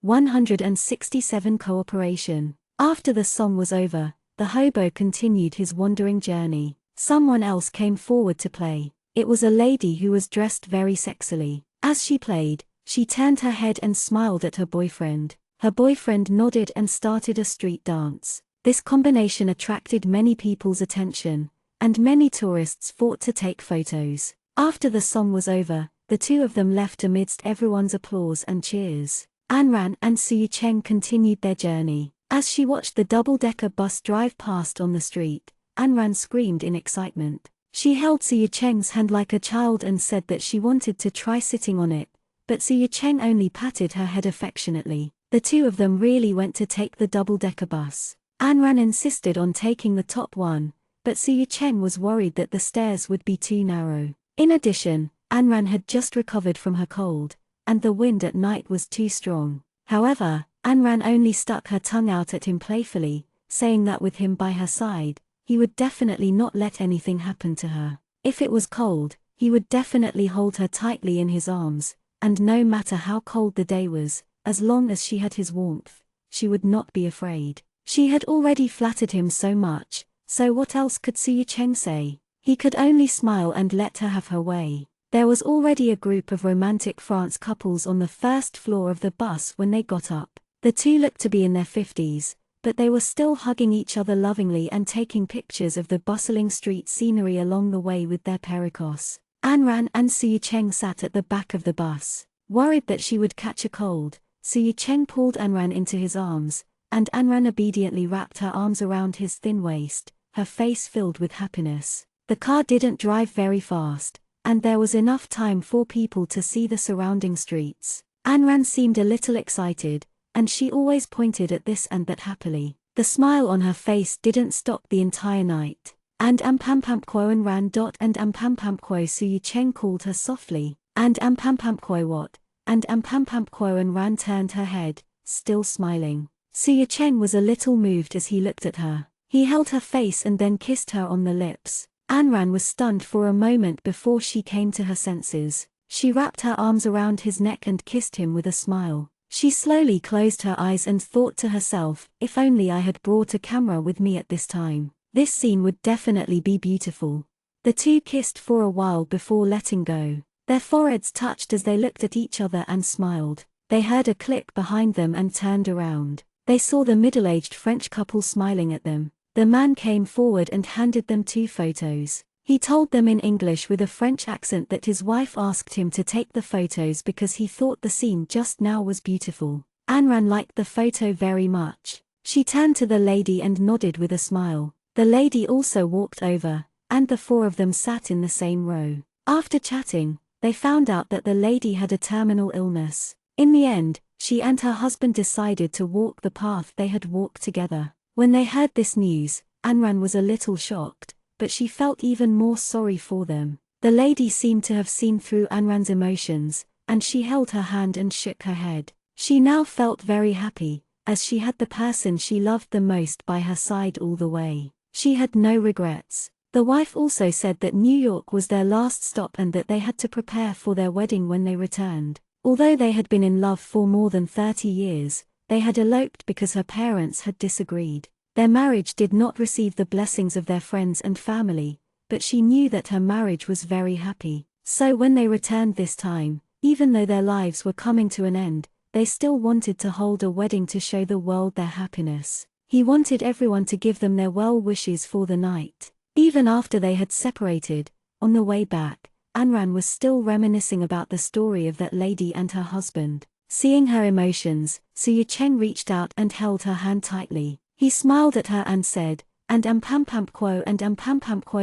167 Cooperation. After the song was over, the hobo continued his wandering journey. Someone else came forward to play. It was a lady who was dressed very sexily. As she played, she turned her head and smiled at her boyfriend. Her boyfriend nodded and started a street dance. This combination attracted many people's attention, and many tourists fought to take photos. After the song was over, the two of them left amidst everyone's applause and cheers. Anran and Suyu Cheng continued their journey. As she watched the double-decker bus drive past on the street, Anran screamed in excitement. She held Suyu Cheng's hand like a child and said that she wanted to try sitting on it, but Suyu Cheng only patted her head affectionately. The two of them really went to take the double-decker bus. Anran insisted on taking the top one, but Suyu Cheng was worried that the stairs would be too narrow. In addition, Anran had just recovered from her cold, and the wind at night was too strong. However, Anran only stuck her tongue out at him playfully, saying that with him by her side, he would definitely not let anything happen to her. If it was cold, he would definitely hold her tightly in his arms, and no matter how cold the day was, as long as she had his warmth, she would not be afraid. She had already flattered him so much, so what else could Suyu Cheng say? He could only smile and let her have her way. There was already a group of romantic France couples on the first floor of the bus when they got up. The two looked to be in their 50s, but they were still hugging each other lovingly and taking pictures of the bustling street scenery along the way with their pericos. Anran and Suyu Cheng sat at the back of the bus. Worried that she would catch a cold, Suyu Cheng pulled Anran into his arms, and Anran obediently wrapped her arms around his thin waist, her face filled with happiness. The car didn't drive very fast, and there was enough time for people to see the surrounding streets. Anran seemed a little excited, and she always pointed at this and that happily. The smile on her face didn't stop the entire night. And Ampampampquo and Ran. And Ampampampquo Suyu Cheng called her softly. And Ampampampquo what? And Ampampampquo and Ran turned her head, still smiling. Suyu Cheng was a little moved as he looked at her. He held her face and then kissed her on the lips. Anran was stunned for a moment before she came to her senses. She wrapped her arms around his neck and kissed him with a smile. She slowly closed her eyes and thought to herself, if only I had brought a camera with me at this time. This scene would definitely be beautiful. The two kissed for a while before letting go. Their foreheads touched as they looked at each other and smiled. They heard a click behind them and turned around. They saw the middle-aged French couple smiling at them. The man came forward and handed them 2 photos. He told them in English with a French accent that his wife asked him to take the photos because he thought the scene just now was beautiful. Anran liked the photo very much. She turned to the lady and nodded with a smile. The lady also walked over, and the 4 of them sat in the same row. After chatting, they found out that the lady had a terminal illness. In the end, she and her husband decided to walk the path they had walked together. When they heard this news, Anran was a little shocked, but she felt even more sorry for them. The lady seemed to have seen through Anran's emotions, and she held her hand and shook her head. She now felt very happy, as she had the person she loved the most by her side all the way. She had no regrets. The wife also said that New York was their last stop and that they had to prepare for their wedding when they returned. Although they had been in love for more than 30 years, they had eloped because her parents had disagreed. Their marriage did not receive the blessings of their friends and family, but she knew that her marriage was very happy. So when they returned this time, even though their lives were coming to an end, they still wanted to hold a wedding to show the world their happiness. He wanted everyone to give them their well wishes for the night. Even after they had separated, on the way back, Anran was still reminiscing about the story of that lady and her husband. Seeing her emotions, Suyu Cheng reached out and held her hand tightly. He smiled at her and said, and Ampampampquo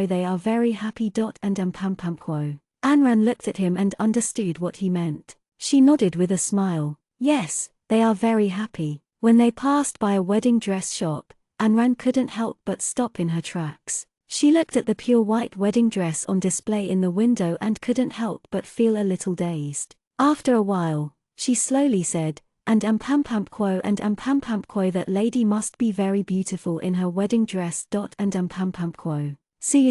they are very happy. And Ampampampquo. Anran looked at him and understood what he meant. She nodded with a smile. Yes, they are very happy. When they passed by a wedding dress shop, Anran couldn't help but stop in her tracks. She looked at the pure white wedding dress on display in the window and couldn't help but feel a little dazed. After a while, she slowly said, and that lady must be very beautiful in her wedding dress. Suya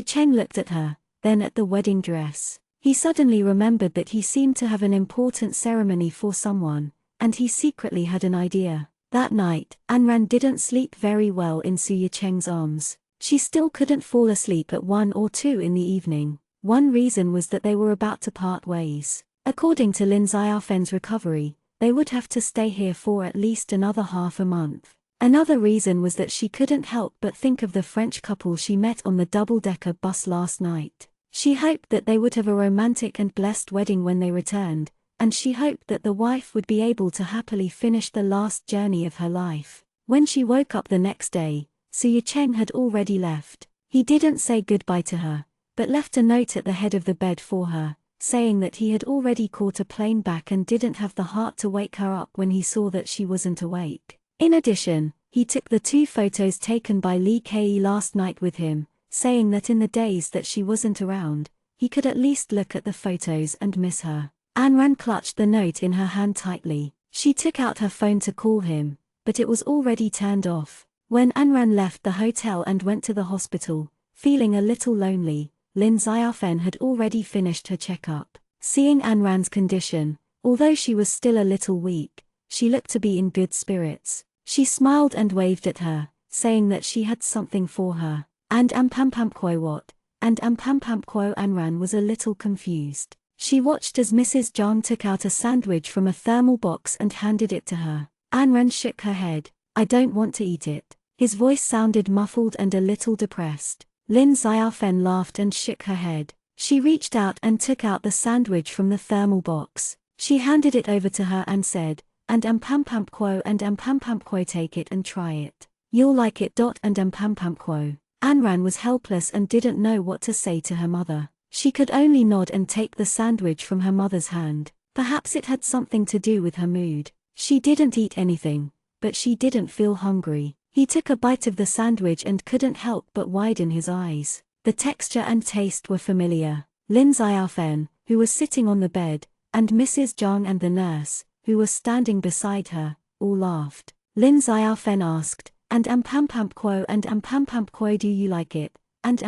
Cheng looked at her, then at the wedding dress. He suddenly remembered that he seemed to have an important ceremony for someone, and he secretly had an idea. That night, Anran didn't sleep very well in Suya Cheng's arms. She still couldn't fall asleep at 1 or 2 in the evening. One reason was that they were about to part ways. According to Lin Xiaofen's recovery, they would have to stay here for at least another half a month. Another reason was that she couldn't help but think of the French couple she met on the double-decker bus last night. She hoped that they would have a romantic and blessed wedding when they returned, and she hoped that the wife would be able to happily finish the last journey of her life. When she woke up the next day, Suya Cheng had already left. He didn't say goodbye to her, but left a note at the head of the bed for her, saying that he had already caught a plane back and didn't have the heart to wake her up when he saw that she wasn't awake. In addition, he took the 2 photos taken by Li Kei last night with him, saying that in the days that she wasn't around, he could at least look at the photos and miss her. Anran clutched the note in her hand tightly. She took out her phone to call him, but it was already turned off. When Anran left the hotel and went to the hospital, feeling a little lonely, Lin Xiaofen had already finished her checkup. Seeing Anran's condition, although she was still a little weak, she looked to be in good spirits. She smiled and waved at her, saying that she had something for her. And what? And Anran was a little confused. She watched as Mrs. Zhang took out a sandwich from a thermal box and handed it to her. Anran shook her head. I don't want to eat it. His voice sounded muffled and a little depressed. Lin Xiaofen laughed and shook her head. She reached out and took out the sandwich from the thermal box. She handed it over to her and said, and take it and try it. You'll like it. Anran was helpless and didn't know what to say to her mother. She could only nod and take the sandwich from her mother's hand. Perhaps it had something to do with her mood. She didn't eat anything, but she didn't feel hungry. He took a bite of the sandwich and couldn't help but widen his eyes. The texture and taste were familiar. Lin Xiaofen, who was sitting on the bed, and Mrs. Zhang and the nurse, who was standing beside her, all laughed. Lin Xiaofen asked, and do you like it? And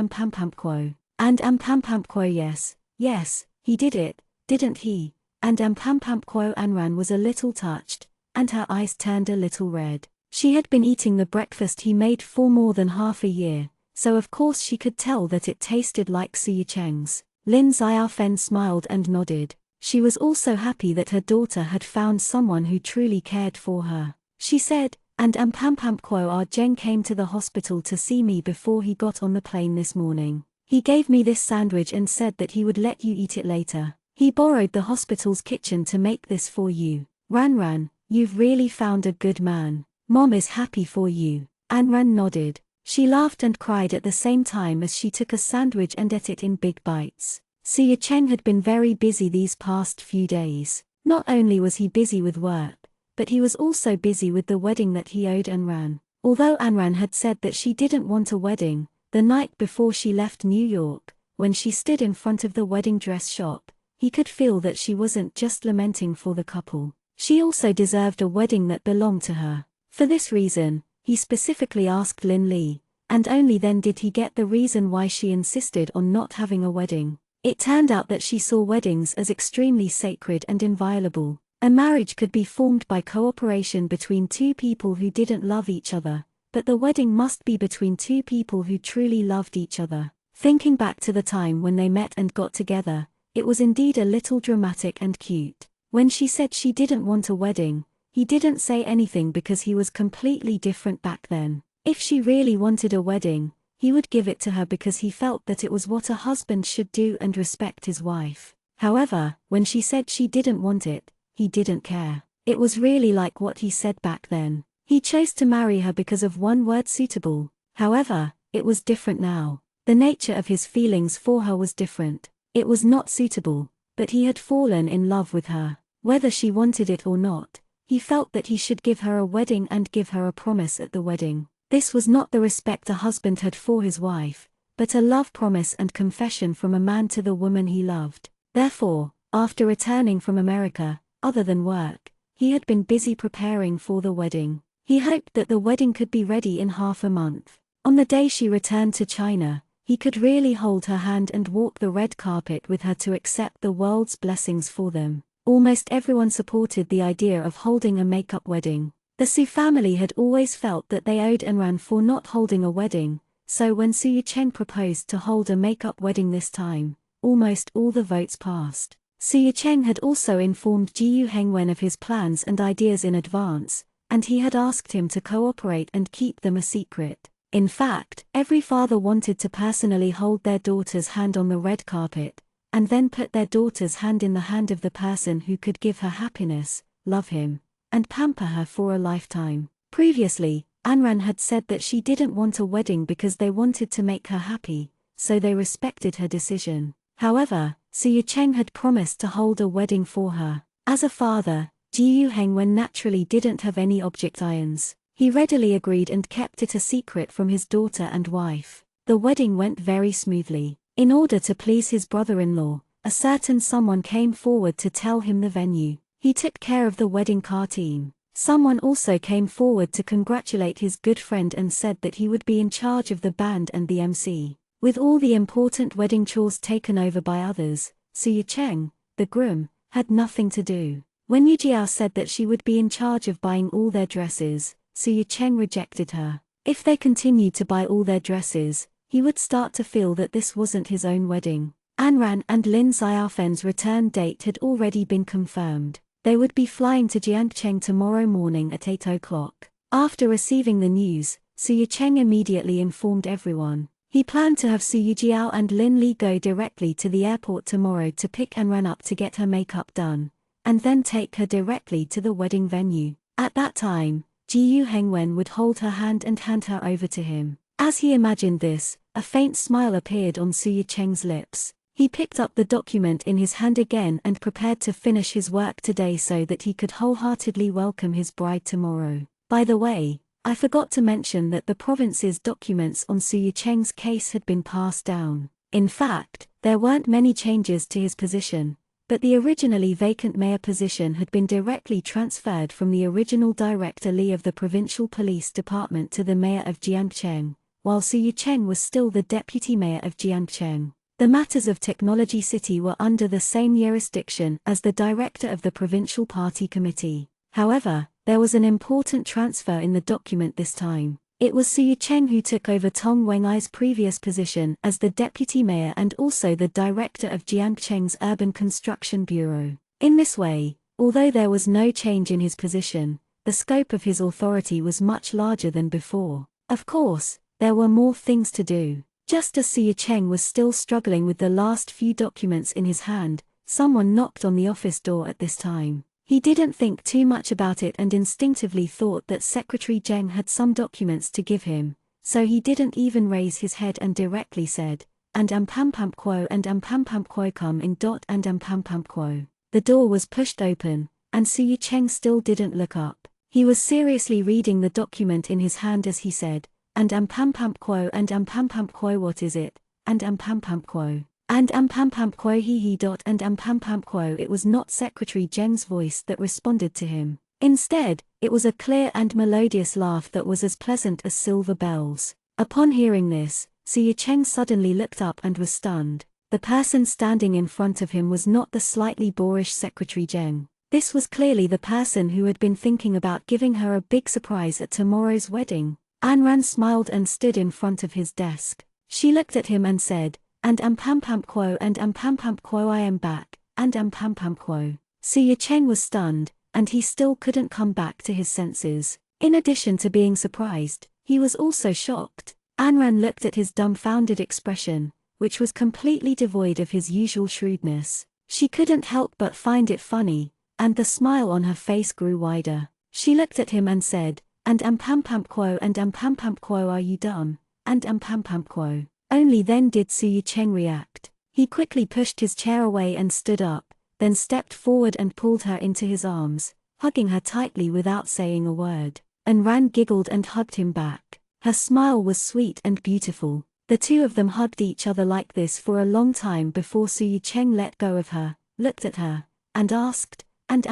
yes, he did it, didn't he? And Anran was a little touched, and her eyes turned a little red. She had been eating the breakfast he made for more than half a year, so of course she could tell that it tasted like Suya Cheng's. Lin Xiaofen smiled and nodded. She was also happy that her daughter had found someone who truly cared for her. She said, and our Zheng came to the hospital to see me before he got on the plane this morning. He gave me this sandwich and said that he would let you eat it later. He borrowed the hospital's kitchen to make this for you. Ran, you've really found a good man. Mom is happy for you. Anran nodded. She laughed and cried at the same time as she took a sandwich and ate it in big bites. Suya Cheng had been very busy these past few days. Not only was he busy with work, but he was also busy with the wedding that he owed Anran. Although Anran had said that she didn't want a wedding, the night before she left New York, when she stood in front of the wedding dress shop, he could feel that she wasn't just lamenting for the couple. She also deserved a wedding that belonged to her. For this reason, he specifically asked Lin Li, and only then did he get the reason why she insisted on not having a wedding. It turned out that she saw weddings as extremely sacred and inviolable. A marriage could be formed by cooperation between 2 people who didn't love each other, but the wedding must be between 2 people who truly loved each other. Thinking back to the time when they met and got together, it was indeed a little dramatic and cute. When she said she didn't want a wedding, he didn't say anything because he was completely different back then. If she really wanted a wedding, he would give it to her because he felt that it was what a husband should do and respect his wife. However, when she said she didn't want it, he didn't care. It was really like what he said back then. He chose to marry her because of one word: suitable. However, it was different now. The nature of his feelings for her was different. It was not suitable, but he had fallen in love with her. Whether she wanted it or not, he felt that he should give her a wedding and give her a promise at the wedding. This was not the respect a husband had for his wife, but a love promise and confession from a man to the woman he loved. Therefore, after returning from America, other than work, he had been busy preparing for the wedding. He hoped that the wedding could be ready in half a month. On the day she returned to China, he could really hold her hand and walk the red carpet with her to accept the world's blessings for them. Almost everyone supported the idea of holding a make-up wedding. The Su family had always felt that they owed Enran for not holding a wedding, so when Su Yucheng proposed to hold a make-up wedding this time, almost all the votes passed. Su Yucheng had also informed Ji Yuhengwen of his plans and ideas in advance, and he had asked him to cooperate and keep them a secret. In fact, every father wanted to personally hold their daughter's hand on the red carpet, and then put their daughter's hand in the hand of the person who could give her happiness, love him, and pamper her for a lifetime. Previously, Anran had said that she didn't want a wedding because they wanted to make her happy, so they respected her decision. However, Su Yucheng had promised to hold a wedding for her. As a father, Ji Yuhengwen naturally didn't have any objections. He readily agreed and kept it a secret from his daughter and wife. The wedding went very smoothly. In order to please his brother-in-law, a certain someone came forward to tell him the venue. He took care of the wedding car team. Someone also came forward to congratulate his good friend and said that he would be in charge of the band and the MC. With all the important wedding chores taken over by others, Su Yucheng, the groom, had nothing to do. When Yu Jiao said that she would be in charge of buying all their dresses, Su Yucheng rejected her. If they continued to buy all their dresses, he would start to feel that this wasn't his own wedding. Anran and Lin Xiaofen's return date had already been confirmed. They would be flying to Jiangcheng tomorrow morning at 8 o'clock. After receiving the news, Su Yucheng immediately informed everyone. He planned to have Su Yujiao and Lin Li go directly to the airport tomorrow to pick Anran up to get her makeup done, and then take her directly to the wedding venue. At that time, Ji Yuhengwen would hold her hand and hand her over to him. As he imagined this, a faint smile appeared on Su Yucheng's lips. He picked up the document in his hand again and prepared to finish his work today so that he could wholeheartedly welcome his bride tomorrow. By the way, I forgot to mention that the province's documents on Su Yucheng's case had been passed down. In fact, there weren't many changes to his position, but the originally vacant mayor position had been directly transferred from the original director Li of the provincial police department to the mayor of Jiangcheng, while Su Yucheng was still the deputy mayor of Jiangcheng. The matters of Technology City were under the same jurisdiction as the director of the provincial party committee. However, there was an important transfer in the document this time. It was Su Yucheng who took over Tong Wengai's previous position as the deputy mayor and also the director of Jiangcheng's Urban Construction Bureau. In this way, although there was no change in his position, the scope of his authority was much larger than before. Of course, there were more things to do. Just as Su Yucheng was still struggling with the last few documents in his hand, someone knocked on the office door at this time. He didn't think too much about it and instinctively thought that Secretary Zheng had some documents to give him, so he didn't even raise his head and directly said, "And pam quo and pam quo come in and pam quo." The door was pushed open, and Su Yucheng still didn't look up. He was seriously reading the document in his hand as he said, "And pam quo and pam quo, what is it? And pam quo. And pam quo he and pam quo." It was not Secretary Zheng's voice that responded to him. Instead, it was a clear and melodious laugh that was as pleasant as silver bells. Upon hearing this, Su Yucheng suddenly looked up and was stunned. The person standing in front of him was not the slightly boorish Secretary Zheng. This was clearly the person who had been thinking about giving her a big surprise at tomorrow's wedding. Anran smiled and stood in front of his desk. She looked at him and said, "And pam quo and pam quo, I am back, and pam quo." Su Yucheng was stunned, and he still couldn't come back to his senses. In addition to being surprised, he was also shocked. Anran looked at his dumbfounded expression, which was completely devoid of his usual shrewdness. She couldn't help but find it funny, and the smile on her face grew wider. She looked at him and said, "And pam quo and pam quo, are you dumb? And pam quo." Only then did Su Yucheng react. He quickly pushed his chair away and stood up, then stepped forward and pulled her into his arms, hugging her tightly without saying a word. Anran giggled and hugged him back. Her smile was sweet and beautiful. The two of them hugged each other like this for a long time before Su Cheng let go of her, looked at her, and asked, "And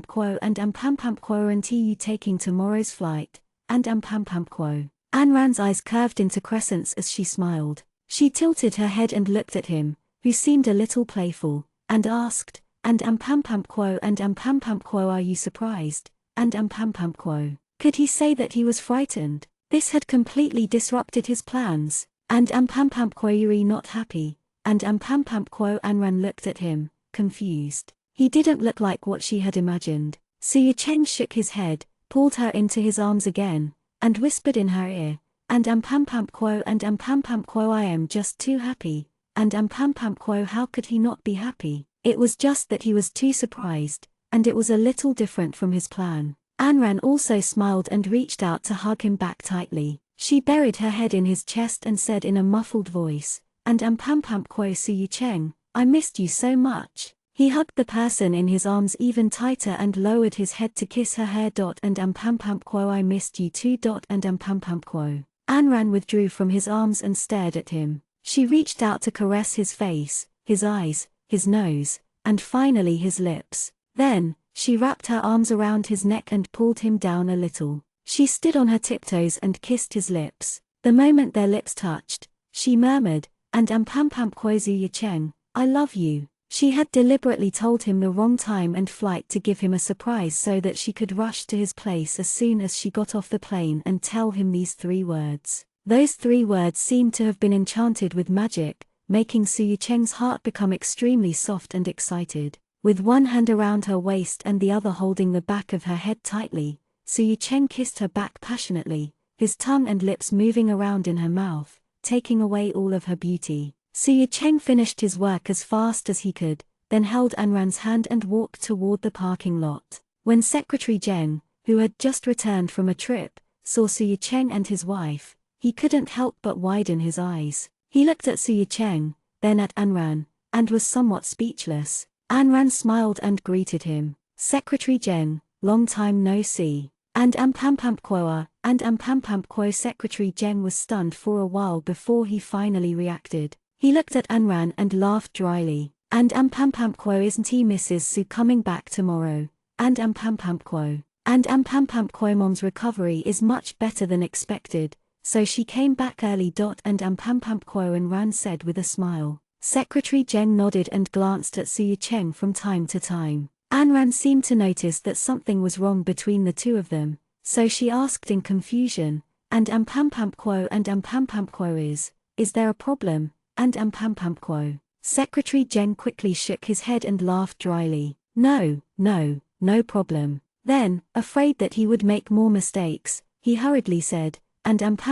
quo aren't you taking tomorrow's flight, and quo?" Ayn Rand's eyes curved into crescents as she smiled. She tilted her head and looked at him, who seemed a little playful, and asked, "And quo are you surprised, and quo?" Could he say that he was frightened? This had completely disrupted his plans. "And quo you're not happy, and quo?" Ayn Rand looked at him, confused. He didn't look like what she had imagined. Su Cheng shook his head, pulled her into his arms again, and whispered in her ear, "And quo I am just too happy, and quo how could he not be happy?" It was just that he was too surprised, and it was a little different from his plan. Ayn Rand also smiled and reached out to hug him back tightly. She buried her head in his chest and said in a muffled voice, "And quo Su Cheng, I missed you so much." He hugged the person in his arms even tighter and lowered his head to kiss her hair. "And quo I missed you too. And quo." Ayn Rand withdrew from his arms and stared at him. She reached out to caress his face, his eyes, his nose, and finally his lips. Then, she wrapped her arms around his neck and pulled him down a little. She stood on her tiptoes and kissed his lips. The moment their lips touched, she murmured, "And quo Su Cheng, I love you." She had deliberately told him the wrong time and flight to give him a surprise so that she could rush to his place as soon as she got off the plane and tell him these 3 words. Those 3 words seemed to have been enchanted with magic, making Su Cheng's heart become extremely soft and excited. With one hand around her waist and the other holding the back of her head tightly, Su Cheng kissed her back passionately, his tongue and lips moving around in her mouth, taking away all of her beauty. Su Cheng finished his work as fast as he could, then held Ayn Rand's hand and walked toward the parking lot. When Secretary Zheng, who had just returned from a trip, saw Su Cheng and his wife, he couldn't help but widen his eyes. He looked at Su Cheng, then at Ayn Rand, and was somewhat speechless. Ayn Rand smiled and greeted him. "Secretary Zheng, long time no see. And quo Secretary Zheng was stunned for a while before he finally reacted. He looked at Ayn Rand and laughed dryly. "And quo isn't he Mrs. Su coming back tomorrow? And quo. And quo mom's recovery is much better than expected, so she came back early. And quo," Ayn Rand said with a smile. Secretary Zheng nodded and glanced at Su Cheng from time to time. Ayn Rand seemed to notice that something was wrong between the two of them, so she asked in confusion, "And quo is there a problem, and quo?" Secretary Zheng quickly shook his head and laughed dryly. No problem." Then, afraid that he would make more mistakes, he hurriedly said, "And quo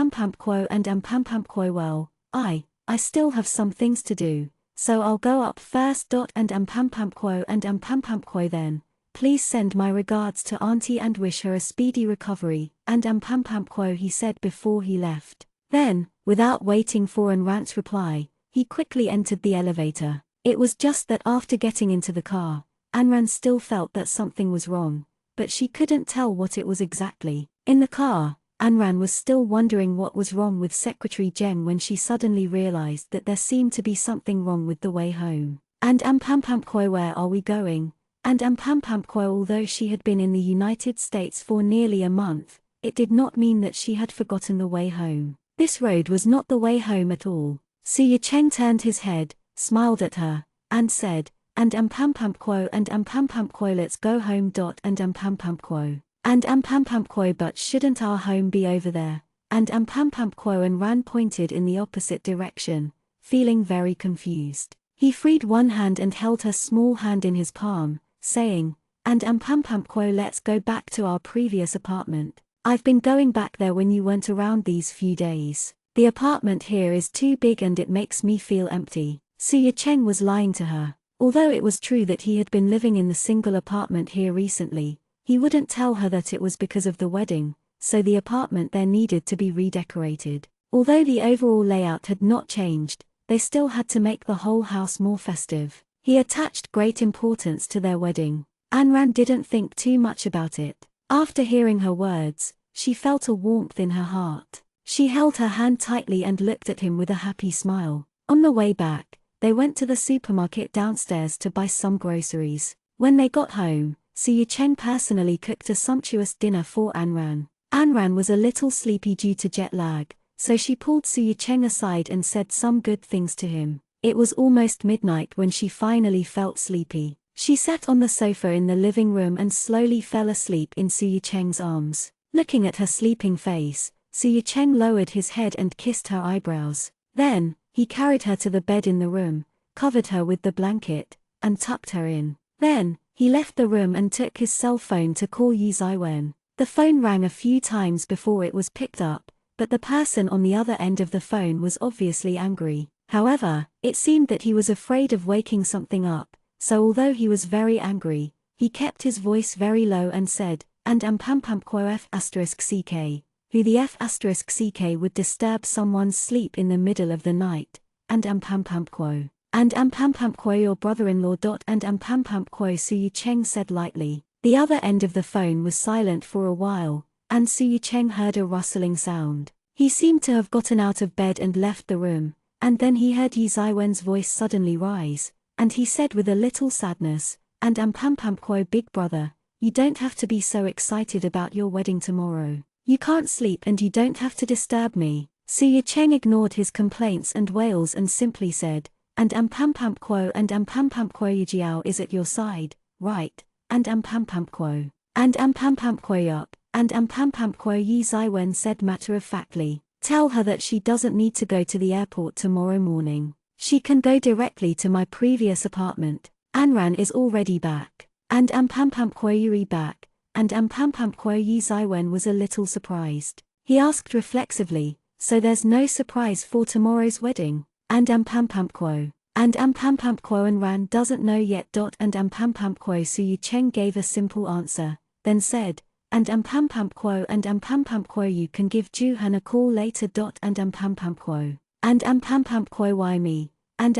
well, I still have some things to do, so I'll go up first. And quo then, please send my regards to Auntie and wish her a speedy recovery, and quo," he said before he left. Then, without waiting for Ayn Rand's reply, he quickly entered the elevator. It was just that after getting into the car, Ayn Rand still felt that something was wrong, but she couldn't tell what it was exactly. In the car, Ayn Rand was still wondering what was wrong with Secretary Zheng when she suddenly realized that there seemed to be something wrong with the way home. "And quo where are we going? And quo." Although she had been in the United States for nearly a month, it did not mean that she had forgotten the way home. This road was not the way home at all. Su Cheng turned his head, smiled at her, and said, "And quo let's go home. And quo. And quo but shouldn't our home be over there? And quo." And Rand pointed in the opposite direction, feeling very confused. He freed one hand and held her small hand in his palm, saying, "And quo let's go back to our previous apartment. I've been going back there when you weren't around these few days. The apartment here is too big and it makes me feel empty." Su Cheng was lying to her. Although it was true that he had been living in the single apartment here recently, he wouldn't tell her that it was because of the wedding, so the apartment there needed to be redecorated. Although the overall layout had not changed, they still had to make the whole house more festive. He attached great importance to their wedding. Ayn Rand didn't think too much about it. After hearing her words, she felt a warmth in her heart. She held her hand tightly and looked at him with a happy smile. On the way back, they went to the supermarket downstairs to buy some groceries. When they got home, Su Cheng personally cooked a sumptuous dinner for Anran. Anran was a little sleepy due to jet lag, so she pulled Su Cheng aside and said some good things to him. It was almost midnight when she finally felt sleepy. She sat on the sofa in the living room and slowly fell asleep in Su Cheng's arms. Looking at her sleeping face, Su Cheng lowered his head and kissed her eyebrows. Then, he carried her to the bed in the room, covered her with the blanket, and tucked her in. Then, he left the room and took his cell phone to call Yi Ziwen. The phone rang a few times before it was picked up, but the person on the other end of the phone was obviously angry. However, it seemed that he was afraid of waking something up, so although he was very angry, he kept his voice very low and said, "And quo f*ck, who the f*ck would disturb someone's sleep in the middle of the night, and quo. And quo your brother-in-law. And quo Su Cheng said lightly. The other end of the phone was silent for a while, and Su Cheng heard a rustling sound. He seemed to have gotten out of bed and left the room, and then he heard Yi Ziwen's voice suddenly rise, and he said with a little sadness, "And quo big brother, you don't have to be so excited about your wedding tomorrow. You can't sleep and you don't have to disturb me." Su Cheng ignored his complaints and wails and simply said, "And quo Yijiao is at your side, right? And quo. And quo yup. And quo Yi Ziwen said matter-of-factly. "Tell her that she doesn't need to go to the airport tomorrow morning. She can go directly to my previous apartment. Anran is already back. And quo Yuri back." And quo Yi Ziwen was a little surprised. He asked reflexively, "So there's no surprise for tomorrow's wedding? And quo. And quo Anran doesn't know yet. And quo Su Cheng gave a simple answer, then said, "And quo you can give Juhan a call later. And quo. And quo why me?" And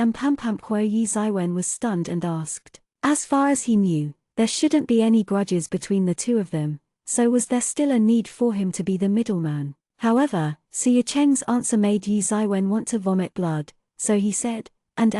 quo Yi Ziwen was stunned and asked. As far as he knew, there shouldn't be any grudges between the two of them, so was there still a need for him to be the middleman? However, Su Cheng's answer made Yi Ziwen want to vomit blood, so he said, "And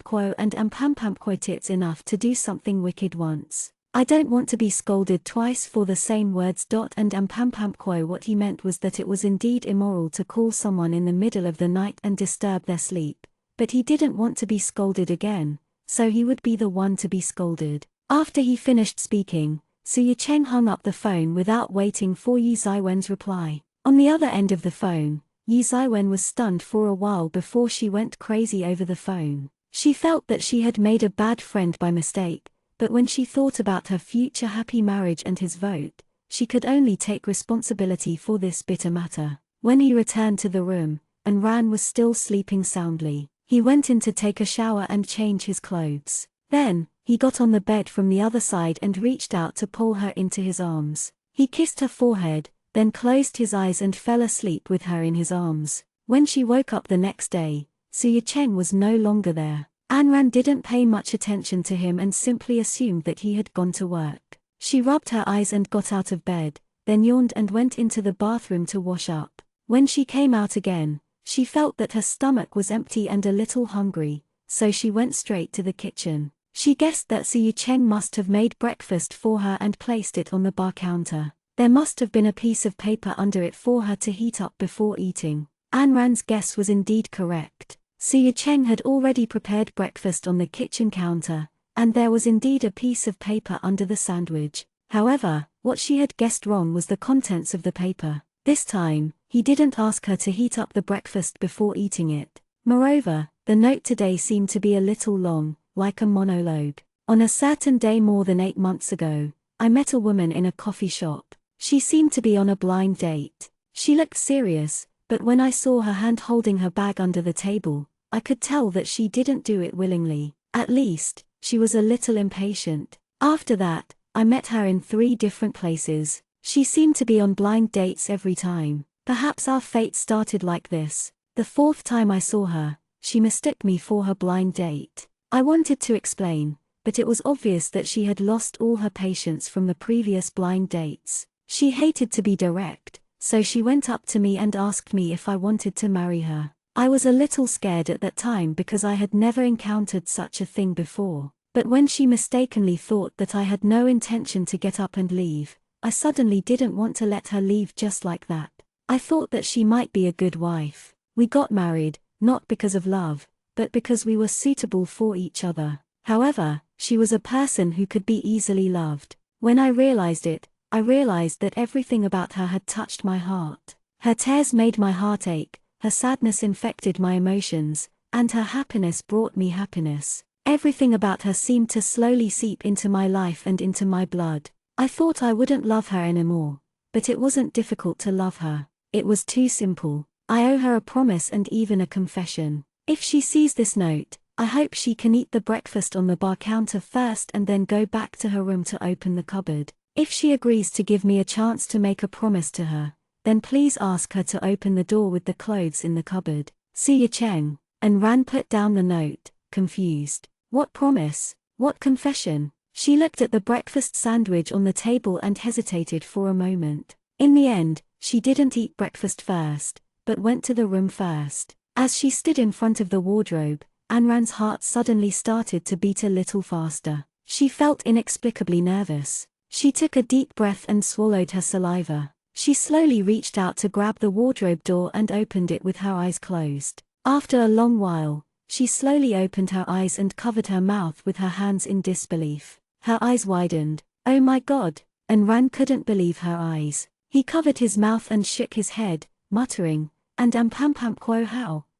quo it's enough to do something wicked once. I don't want to be scolded twice for the same words. And quo what he meant was that it was indeed immoral to call someone in the middle of the night and disturb their sleep, but he didn't want to be scolded again, so he would be the one to be scolded." After he finished speaking, Su Cheng hung up the phone without waiting for Yi Ziwen's reply. On the other end of the phone, Yi Ziwen was stunned for a while before she went crazy over the phone. She felt that she had made a bad friend by mistake, but when she thought about her future happy marriage and his vote, she could only take responsibility for this bitter matter. When he returned to the room, Anran was still sleeping soundly. He went in to take a shower and change his clothes. Then, he got on the bed from the other side and reached out to pull her into his arms. He kissed her forehead, then closed his eyes and fell asleep with her in his arms. When she woke up the next day, Su Cheng was no longer there. Anran didn't pay much attention to him and simply assumed that he had gone to work. She rubbed her eyes and got out of bed, then yawned and went into the bathroom to wash up. When she came out again, she felt that her stomach was empty and a little hungry, so she went straight to the kitchen. She guessed that Su Cheng must have made breakfast for her and placed it on the bar counter. There must have been a piece of paper under it for her to heat up before eating. Anran's guess was indeed correct. Su Cheng had already prepared breakfast on the kitchen counter, and there was indeed a piece of paper under the sandwich. However, what she had guessed wrong was the contents of the paper. This time, he didn't ask her to heat up the breakfast before eating it. Moreover, the note today seemed to be a little long, like a monologue. "On a certain day more than 8 months ago, I met a woman in a coffee shop. She seemed to be on a blind date. She looked serious, but when I saw her hand holding her bag under the table, I could tell that she didn't do it willingly. At least, she was a little impatient. After that, I met her in 3 different places. She seemed to be on blind dates every time. Perhaps our fate started like this. The 4th time I saw her, she mistook me for her blind date. I wanted to explain, but it was obvious that she had lost all her patience from the previous blind dates. She hated to be direct, so she went up to me and asked me if I wanted to marry her. I was a little scared at that time because I had never encountered such a thing before. But when she mistakenly thought that I had no intention to get up and leave, I suddenly didn't want to let her leave just like that. I thought that she might be a good wife. We got married, not because of love, but because we were suitable for each other. However, she was a person who could be easily loved. When I realized it, I realized that everything about her had touched my heart. Her tears made my heart ache, her sadness infected my emotions, and her happiness brought me happiness. Everything about her seemed to slowly seep into my life and into my blood. I thought I wouldn't love her anymore, but it wasn't difficult to love her. It was too simple. I owe her a promise and even a confession. If she sees this note, I hope she can eat the breakfast on the bar counter first and then go back to her room to open the cupboard. If she agrees to give me a chance to make a promise to her, then please ask her to open the door with the clothes in the cupboard. Suyu Cheng. And Ran put down the note, confused. What promise? What confession? She looked at the breakfast sandwich on the table and hesitated for a moment. In the end, she didn't eat breakfast first, but went to the room first. As she stood in front of the wardrobe, Anran's heart suddenly started to beat a little faster. She felt inexplicably nervous. She took a deep breath and swallowed her saliva. She slowly reached out to grab the wardrobe door and opened it with her eyes closed. After a long while, she slowly opened her eyes and covered her mouth with her hands in disbelief. Her eyes widened. Oh my God! And Ran couldn't believe her eyes. He covered his mouth and shook his head, muttering, and Ampampamquo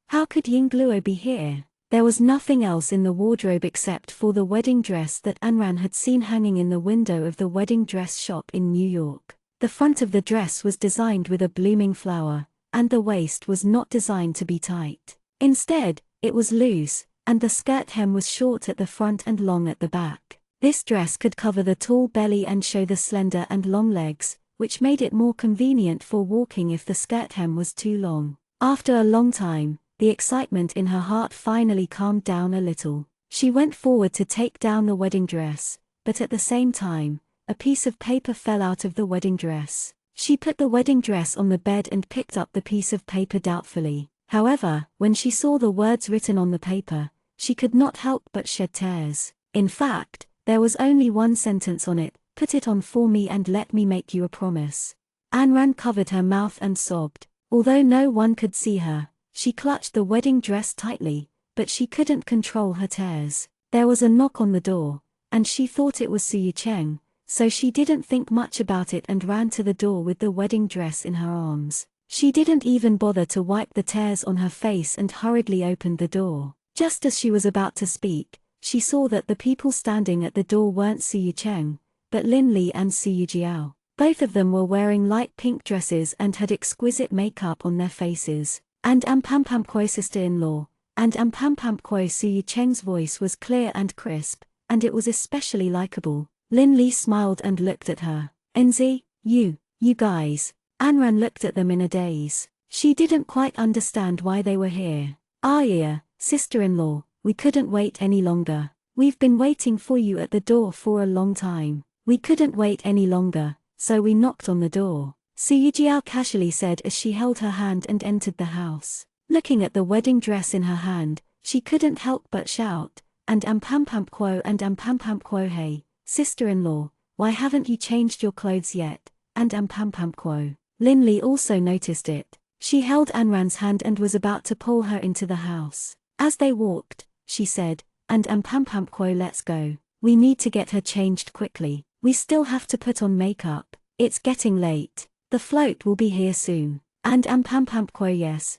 how could Yingluo be here? There was nothing else in the wardrobe except for the wedding dress that Anran had seen hanging in the window of the wedding dress shop in New York. The front of the dress was designed with a blooming flower, and the waist was not designed to be tight. Instead, it was loose, and the skirt hem was short at the front and long at the back. This dress could cover the tall belly and show the slender and long legs, which made it more convenient for walking if the skirt hem was too long. After a long time, the excitement in her heart finally calmed down a little. She went forward to take down the wedding dress, but at the same time, a piece of paper fell out of the wedding dress. She put the wedding dress on the bed and picked up the piece of paper doubtfully. However, when she saw the words written on the paper, she could not help but shed tears. In fact, there was only one sentence on it: put it on for me and let me make you a promise. Anran covered her mouth and sobbed. Although no one could see her, she clutched the wedding dress tightly, but she couldn't control her tears. There was a knock on the door, and she thought it was Suyu Cheng, so she didn't think much about it and ran to the door with the wedding dress in her arms. She didn't even bother to wipe the tears on her face and hurriedly opened the door. Just as she was about to speak, she saw that the people standing at the door weren't Suyu Cheng, but Lin Li and Suyu Jiao. Both of them were wearing light pink dresses and had exquisite makeup on their faces. And Ampampamquo's sister-in-law, and Ampampamquo. Suyu Cheng's voice was clear and crisp, and it was especially likable. Lin Li smiled and looked at her. Enzi, you guys. Anran looked at them in a daze. She didn't quite understand why they were here. Ah yeah, sister-in-law, we couldn't wait any longer. We've been waiting for you at the door for a long time. We couldn't wait any longer, so we knocked on the door. Suyu Jiao casually said as she held her hand and entered the house. Looking at the wedding dress in her hand, she couldn't help but shout, and Ampampamquo, hey, sister-in-law, why haven't you changed your clothes yet? And Ampampamquo. Lin Li also noticed it. She held Anran's hand and was about to pull her into the house. As they walked, she said, and Ampampamquo, let's go. We need to get her changed quickly. We still have to put on makeup. It's getting late. The float will be here soon. And Ampampamquo, yes.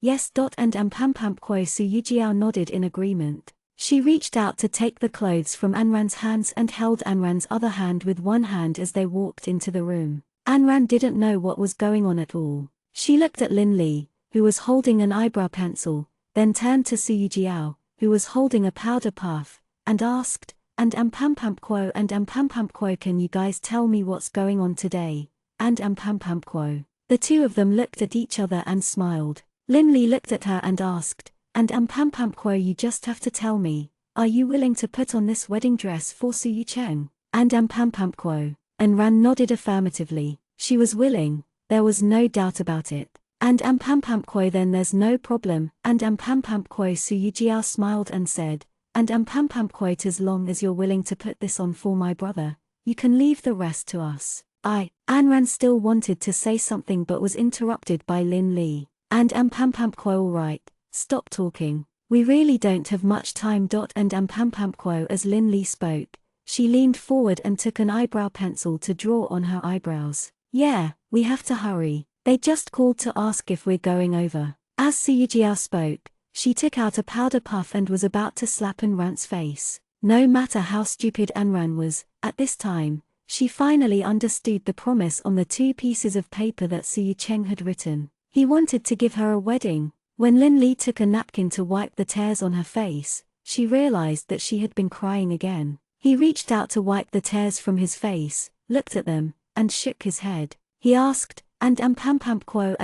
And Ampampamquo. Suyu Jiao nodded in agreement. She reached out to take the clothes from Anran's hands and held Anran's other hand with one hand as they walked into the room. Anran didn't know what was going on at all. She looked at Lin Li, who was holding an eyebrow pencil, then turned to Suyu Jiao, who was holding a powder puff, and asked, and Ampampamquo, can you guys tell me what's going on today? And Ampampamquo. The two of them looked at each other and smiled. Lin Li looked at her and asked, and Ampampamquo, you just have to tell me, are you willing to put on this wedding dress for Suyu Cheng? And Ampampamquo. And Ran nodded affirmatively. She was willing, there was no doubt about it. And Ampampamkoi, then there's no problem. And Ampampamkoi, Suyujiao smiled and said, and Ampampamkoi, as long as you're willing to put this on for my brother, you can leave the rest to us. Anran still wanted to say something but was interrupted by Lin Li. And Ampampamkoi, all right, stop talking. We really don't have much time. And Ampampamkoi, as Lin Li spoke, she leaned forward and took an eyebrow pencil to draw on her eyebrows. Yeah, we have to hurry. They just called to ask if we're going over. As Suyujiao spoke, she took out a powder puff and was about to slap Anran's face. No matter how stupid Anran was, at this time, she finally understood the promise on the 2 pieces of paper that Suyu Cheng had written. He wanted to give her a wedding. When Lin Li took a napkin to wipe the tears on her face, she realized that she had been crying again. He reached out to wipe the tears from his face, looked at them, and shook his head. He asked, and Ampampamkoi,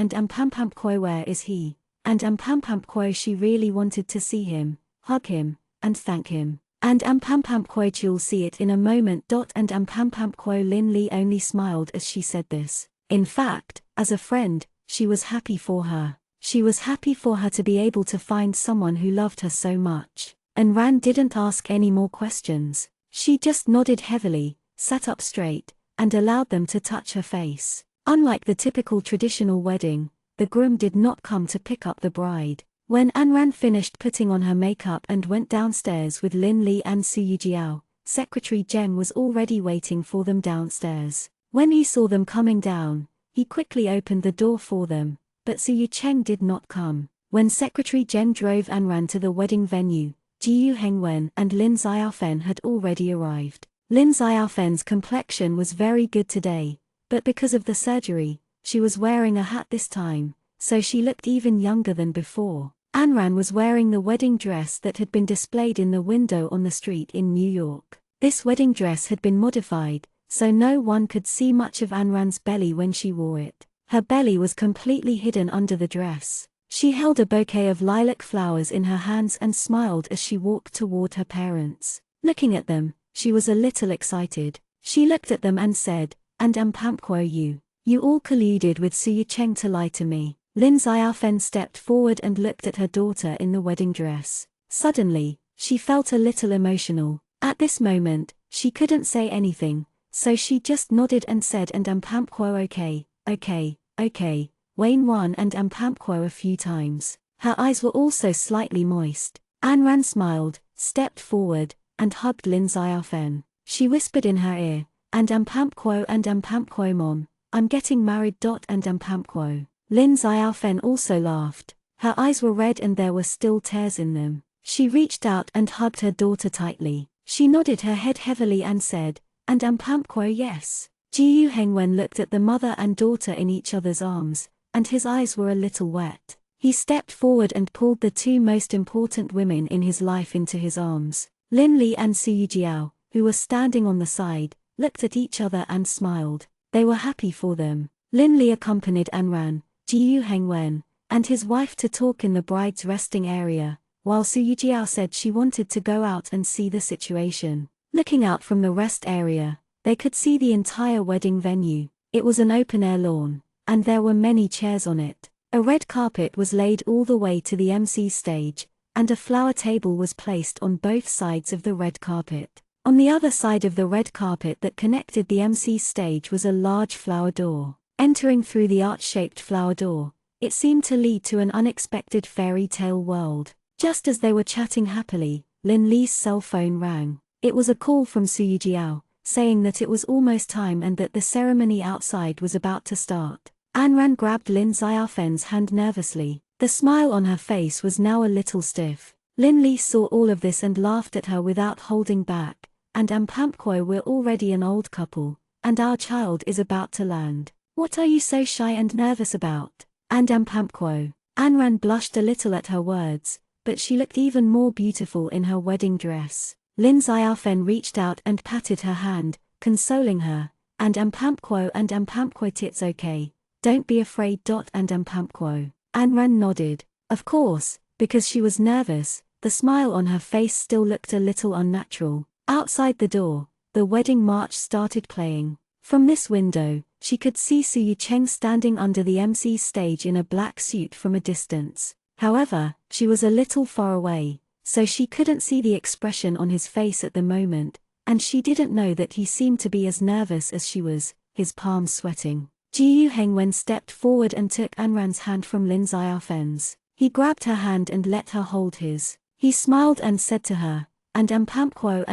where is he? And Ampampamkoi, she really wanted to see him, hug him, and thank him. And Ampampamkoi, you'll see it in a moment. And Ampampamkoi, Lin Li only smiled as she said this. In fact, as a friend, she was happy for her. She was happy for her to be able to find someone who loved her so much. And Ran didn't ask any more questions. She just nodded heavily, sat up straight, and allowed them to touch her face. Unlike the typical traditional wedding, the groom did not come to pick up the bride. When Anran finished putting on her makeup and went downstairs with Lin Li and Suyujiao, Secretary Zheng was already waiting for them downstairs. When he saw them coming down, he quickly opened the door for them, but Suyu Cheng did not come. When Secretary Zheng drove Anran to the wedding venue, Jiyu Hengwen and Lin Xiaofen had already arrived. Lin Xiaofen's complexion was very good today, but because of the surgery, she was wearing a hat this time, so she looked even younger than before. Anran was wearing the wedding dress that had been displayed in the window on the street in New York. This wedding dress had been modified, so no one could see much of Anran's belly when she wore it. Her belly was completely hidden under the dress. She held a bouquet of lilac flowers in her hands and smiled as she walked toward her parents. Looking at them, she was a little excited. She looked at them and said, and Ampampkoi, you all colluded with Suyu Cheng to lie to me. Lin Xiaofen stepped forward and looked at her daughter in the wedding dress. Suddenly, she felt a little emotional. At this moment, she couldn't say anything, so she just nodded and said and Ampampkoi, okay, Wayne Wan and Ampampkoi a few times. Her eyes were also slightly moist. Anran smiled, stepped forward, and hugged Lin Xiaofen. She whispered in her ear, and Ampampkoi mom, I'm getting married. And Ampampkoi. Lin Xiaofen also laughed. Her eyes were red and there were still tears in them. She reached out and hugged her daughter tightly. She nodded her head heavily and said, and Ampampkoi, yes. Jiyu Hengwen looked at the mother and daughter in each other's arms, and his eyes were a little wet. He stepped forward and pulled the 2 most important women in his life into his arms. Lin Li and Suyujiao, who were standing on the side, looked at each other and smiled. They were happy for them. Lin Li accompanied Anran, Jiyu Hengwen, and his wife to talk in the bride's resting area, while Suyujiao said she wanted to go out and see the situation. Looking out from the rest area, they could see the entire wedding venue. It was an open-air lawn, and there were many chairs on it. A red carpet was laid all the way to the MC's stage, and a flower table was placed on both sides of the red carpet. On the other side of the red carpet that connected the MC's stage was a large flower door. Entering through the arch-shaped flower door, it seemed to lead to an unexpected fairy tale world. Just as they were chatting happily, Lin Li's cell phone rang. It was a call from Suyujiao, saying that it was almost time and that the ceremony outside was about to start. Anran grabbed Lin Xiaofen's hand nervously. The smile on her face was now a little stiff. Lin Li saw all of this and laughed at her without holding back. And Ampampkoi, we're already an old couple, and our child is about to land. What are you so shy and nervous about? And Ampampkoi. Anran blushed a little at her words, but she looked even more beautiful in her wedding dress. Lin Xiaofen reached out and patted her hand, consoling her, and Ampampkoi, it's okay, don't be afraid. And Ampampkoi. Anran nodded. Of course, because she was nervous, the smile on her face still looked a little unnatural. Outside the door, the wedding march started playing. From this window, she could see Su Yucheng standing under the MC's stage in a black suit from a distance. However, she was a little far away, so she couldn't see the expression on his face at the moment, and she didn't know that he seemed to be as nervous as she was, his palms sweating. Ji Yuhengwen stepped forward and took Anran's hand from Lin Xiaofen's. He grabbed her hand and let her hold his. He smiled and said to her, and Pampquo,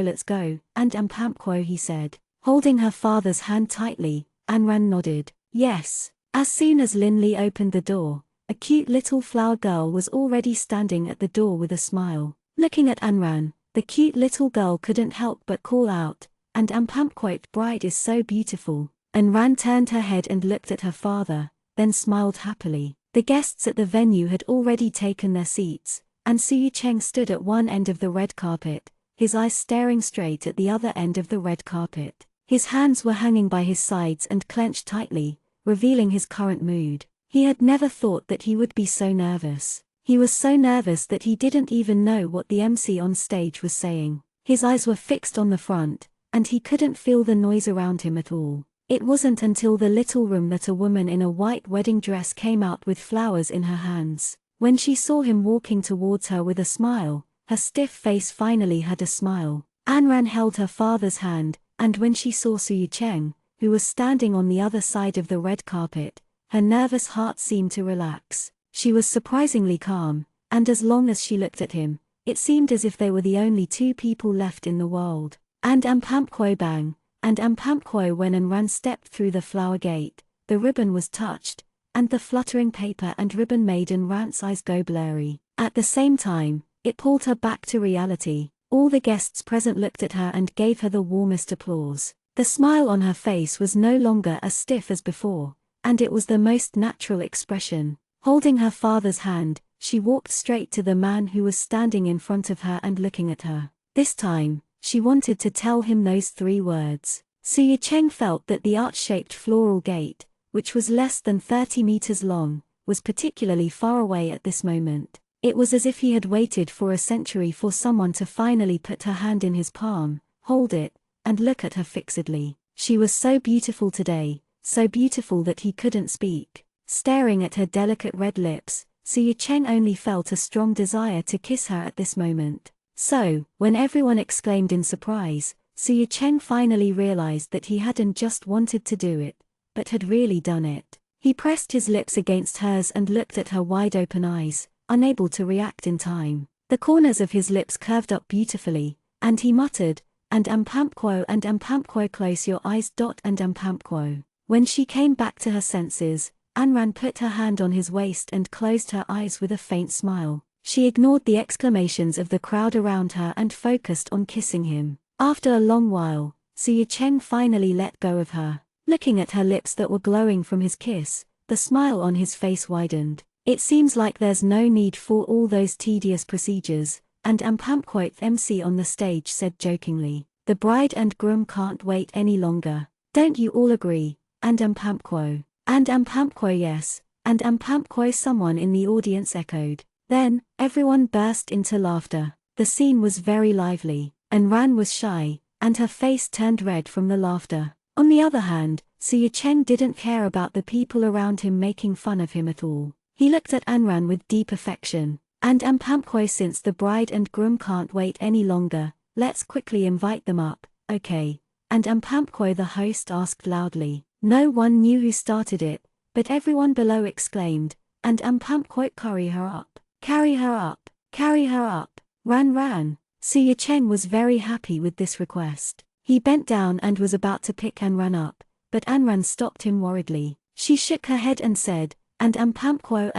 let's go, and Pampquo, he said. Holding her father's hand tightly, Anran nodded. Yes. As soon as Lin Li opened the door, a cute little flower girl was already standing at the door with a smile. Looking at Anran, the cute little girl couldn't help but call out, and Pampquo's bride is so beautiful. Anran turned her head and looked at her father, then smiled happily. The guests at the venue had already taken their seats, and Su Yucheng stood at one end of the red carpet, his eyes staring straight at the other end of the red carpet. His hands were hanging by his sides and clenched tightly, revealing his current mood. He had never thought that he would be so nervous. He was so nervous that he didn't even know what the MC on stage was saying. His eyes were fixed on the front, and he couldn't feel the noise around him at all. It wasn't until the little room that a woman in a white wedding dress came out with flowers in her hands. When she saw him walking towards her with a smile, her stiff face finally had a smile. Anran held her father's hand, and when she saw Su Yucheng, who was standing on the other side of the red carpet, her nervous heart seemed to relax. She was surprisingly calm, and as long as she looked at him, it seemed as if they were the only two people left in the world. And Pampquo bang. And Pampquo when Anran stepped through the flower gate, the ribbon was touched, and the fluttering paper and ribbon made Anran's eyes go blurry. At the same time, it pulled her back to reality. All the guests present looked at her and gave her the warmest applause. The smile on her face was no longer as stiff as before, and it was the most natural expression. Holding her father's hand, she walked straight to the man who was standing in front of her and looking at her. This time, she wanted to tell him those 3 words. Su Yucheng felt that the arch-shaped floral gate, which was less than 30 meters long, was particularly far away at this moment. It was as if he had waited for a century for someone to finally put her hand in his palm, hold it, and look at her fixedly. She was so beautiful today, so beautiful that he couldn't speak. Staring at her delicate red lips, Su Yucheng only felt a strong desire to kiss her at this moment. So, when everyone exclaimed in surprise, Su Yucheng finally realized that he hadn't just wanted to do it, but had really done it. He pressed his lips against hers and looked at her wide-open eyes, unable to react in time. The corners of his lips curved up beautifully, and he muttered, and Pampquo, close your eyes. And Pampquo. When she came back to her senses, Anran put her hand on his waist and closed her eyes with a faint smile. She ignored the exclamations of the crowd around her and focused on kissing him. After a long while, Su Yucheng finally let go of her. Looking at her lips that were glowing from his kiss, the smile on his face widened. It seems like there's no need for all those tedious procedures, and Pampquo's MC on the stage said jokingly. The bride and groom can't wait any longer. Don't you all agree? And Pampquo. And Pampquo, yes. And Pampquo, someone in the audience echoed. Then, everyone burst into laughter. The scene was very lively. Anran was shy, and her face turned red from the laughter. On the other hand, Su Yucheng didn't care about the people around him making fun of him at all. He looked at Anran with deep affection. And Pampquo, since the bride and groom can't wait any longer, let's quickly invite them up, okay? And Pampquo, the host, asked loudly. No one knew who started it, but everyone below exclaimed, and Pampquo, carry her up. Carry her up, carry her up, ran. Su Yucheng was very happy with this request. He bent down and was about to pick Anran up, but Anran stopped him worriedly. She shook her head and said, and Pampquo,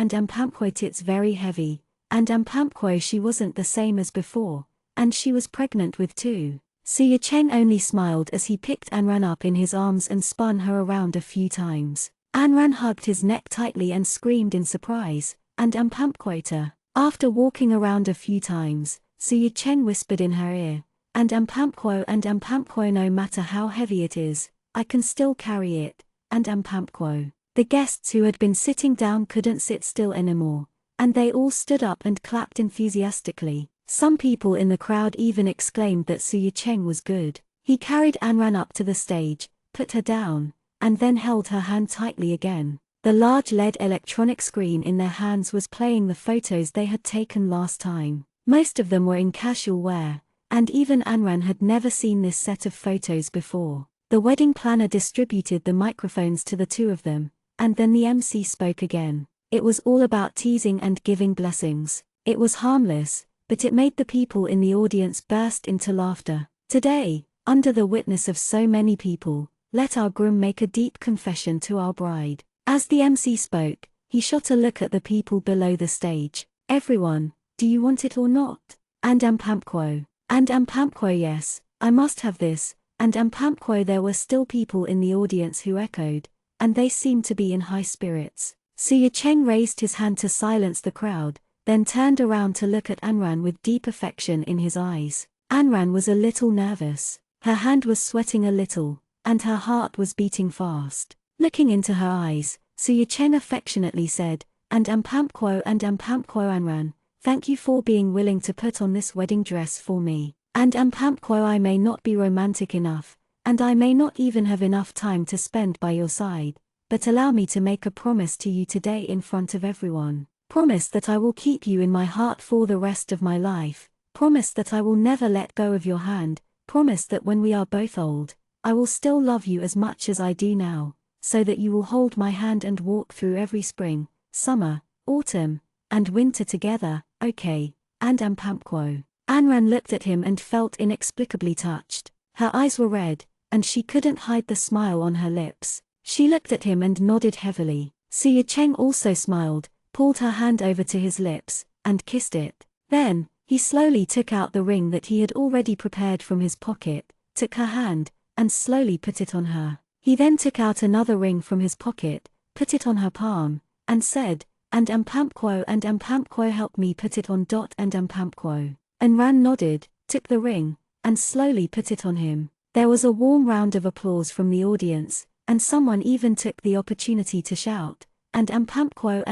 it's very heavy, and Pampquo, she wasn't the same as before, and she was pregnant with 2. Su Yucheng only smiled as he picked Anran up in his arms and spun her around a few times. Anran hugged his neck tightly and screamed in surprise, and Pampquo. After walking around a few times, Su Yucheng whispered in her ear, and Pampquo, no matter how heavy it is, I can still carry it, and Pampquo. The guests who had been sitting down couldn't sit still anymore, and they all stood up and clapped enthusiastically. Some people in the crowd even exclaimed that Su Yucheng was good. He carried Anran up to the stage, put her down, and then held her hand tightly again. The large LED electronic screen in their hands was playing the photos they had taken last time. Most of them were in casual wear, and even Anran had never seen this set of photos before. The wedding planner distributed the microphones to the two of them, and then the MC spoke again. It was all about teasing and giving blessings. It was harmless, but it made the people in the audience burst into laughter. Today, under the witness of so many people, let our groom make a deep confession to our bride. As the MC spoke, he shot a look at the people below the stage. Everyone, do you want it or not? And ampampquo. And ampampquo, yes, I must have this. And ampampquo, there were still people in the audience who echoed, and they seemed to be in high spirits. Suya Cheng raised his hand to silence the crowd, then turned around to look at Anran with deep affection in his eyes. Anran was a little nervous. Her hand was sweating a little, and her heart was beating fast. Looking into her eyes, Suya Cheng affectionately said, and ampampquo Anran, thank you for being willing to put on this wedding dress for me. And ampampquo, I may not be romantic enough, and I may not even have enough time to spend by your side, but allow me to make a promise to you today in front of everyone. Promise that I will keep you in my heart for the rest of my life. Promise that I will never let go of your hand. Promise that when we are both old, I will still love you as much as I do now, so that you will hold my hand and walk through every spring, summer, autumn, and winter together, okay? And ampampquo. Anran looked at him and felt inexplicably touched. Her eyes were red, and she couldn't hide the smile on her lips. She looked at him and nodded heavily. Suya Cheng also smiled, pulled her hand over to his lips, and kissed it. Then, he slowly took out the ring that he had already prepared from his pocket, took her hand, and slowly put it on her. He then took out another ring from his pocket, put it on her palm, and said, and ampampquo help me put it on. And ampampquo. Anran nodded, took the ring, and slowly put it on him. There was a warm round of applause from the audience, and someone even took the opportunity to shout, and ampampquo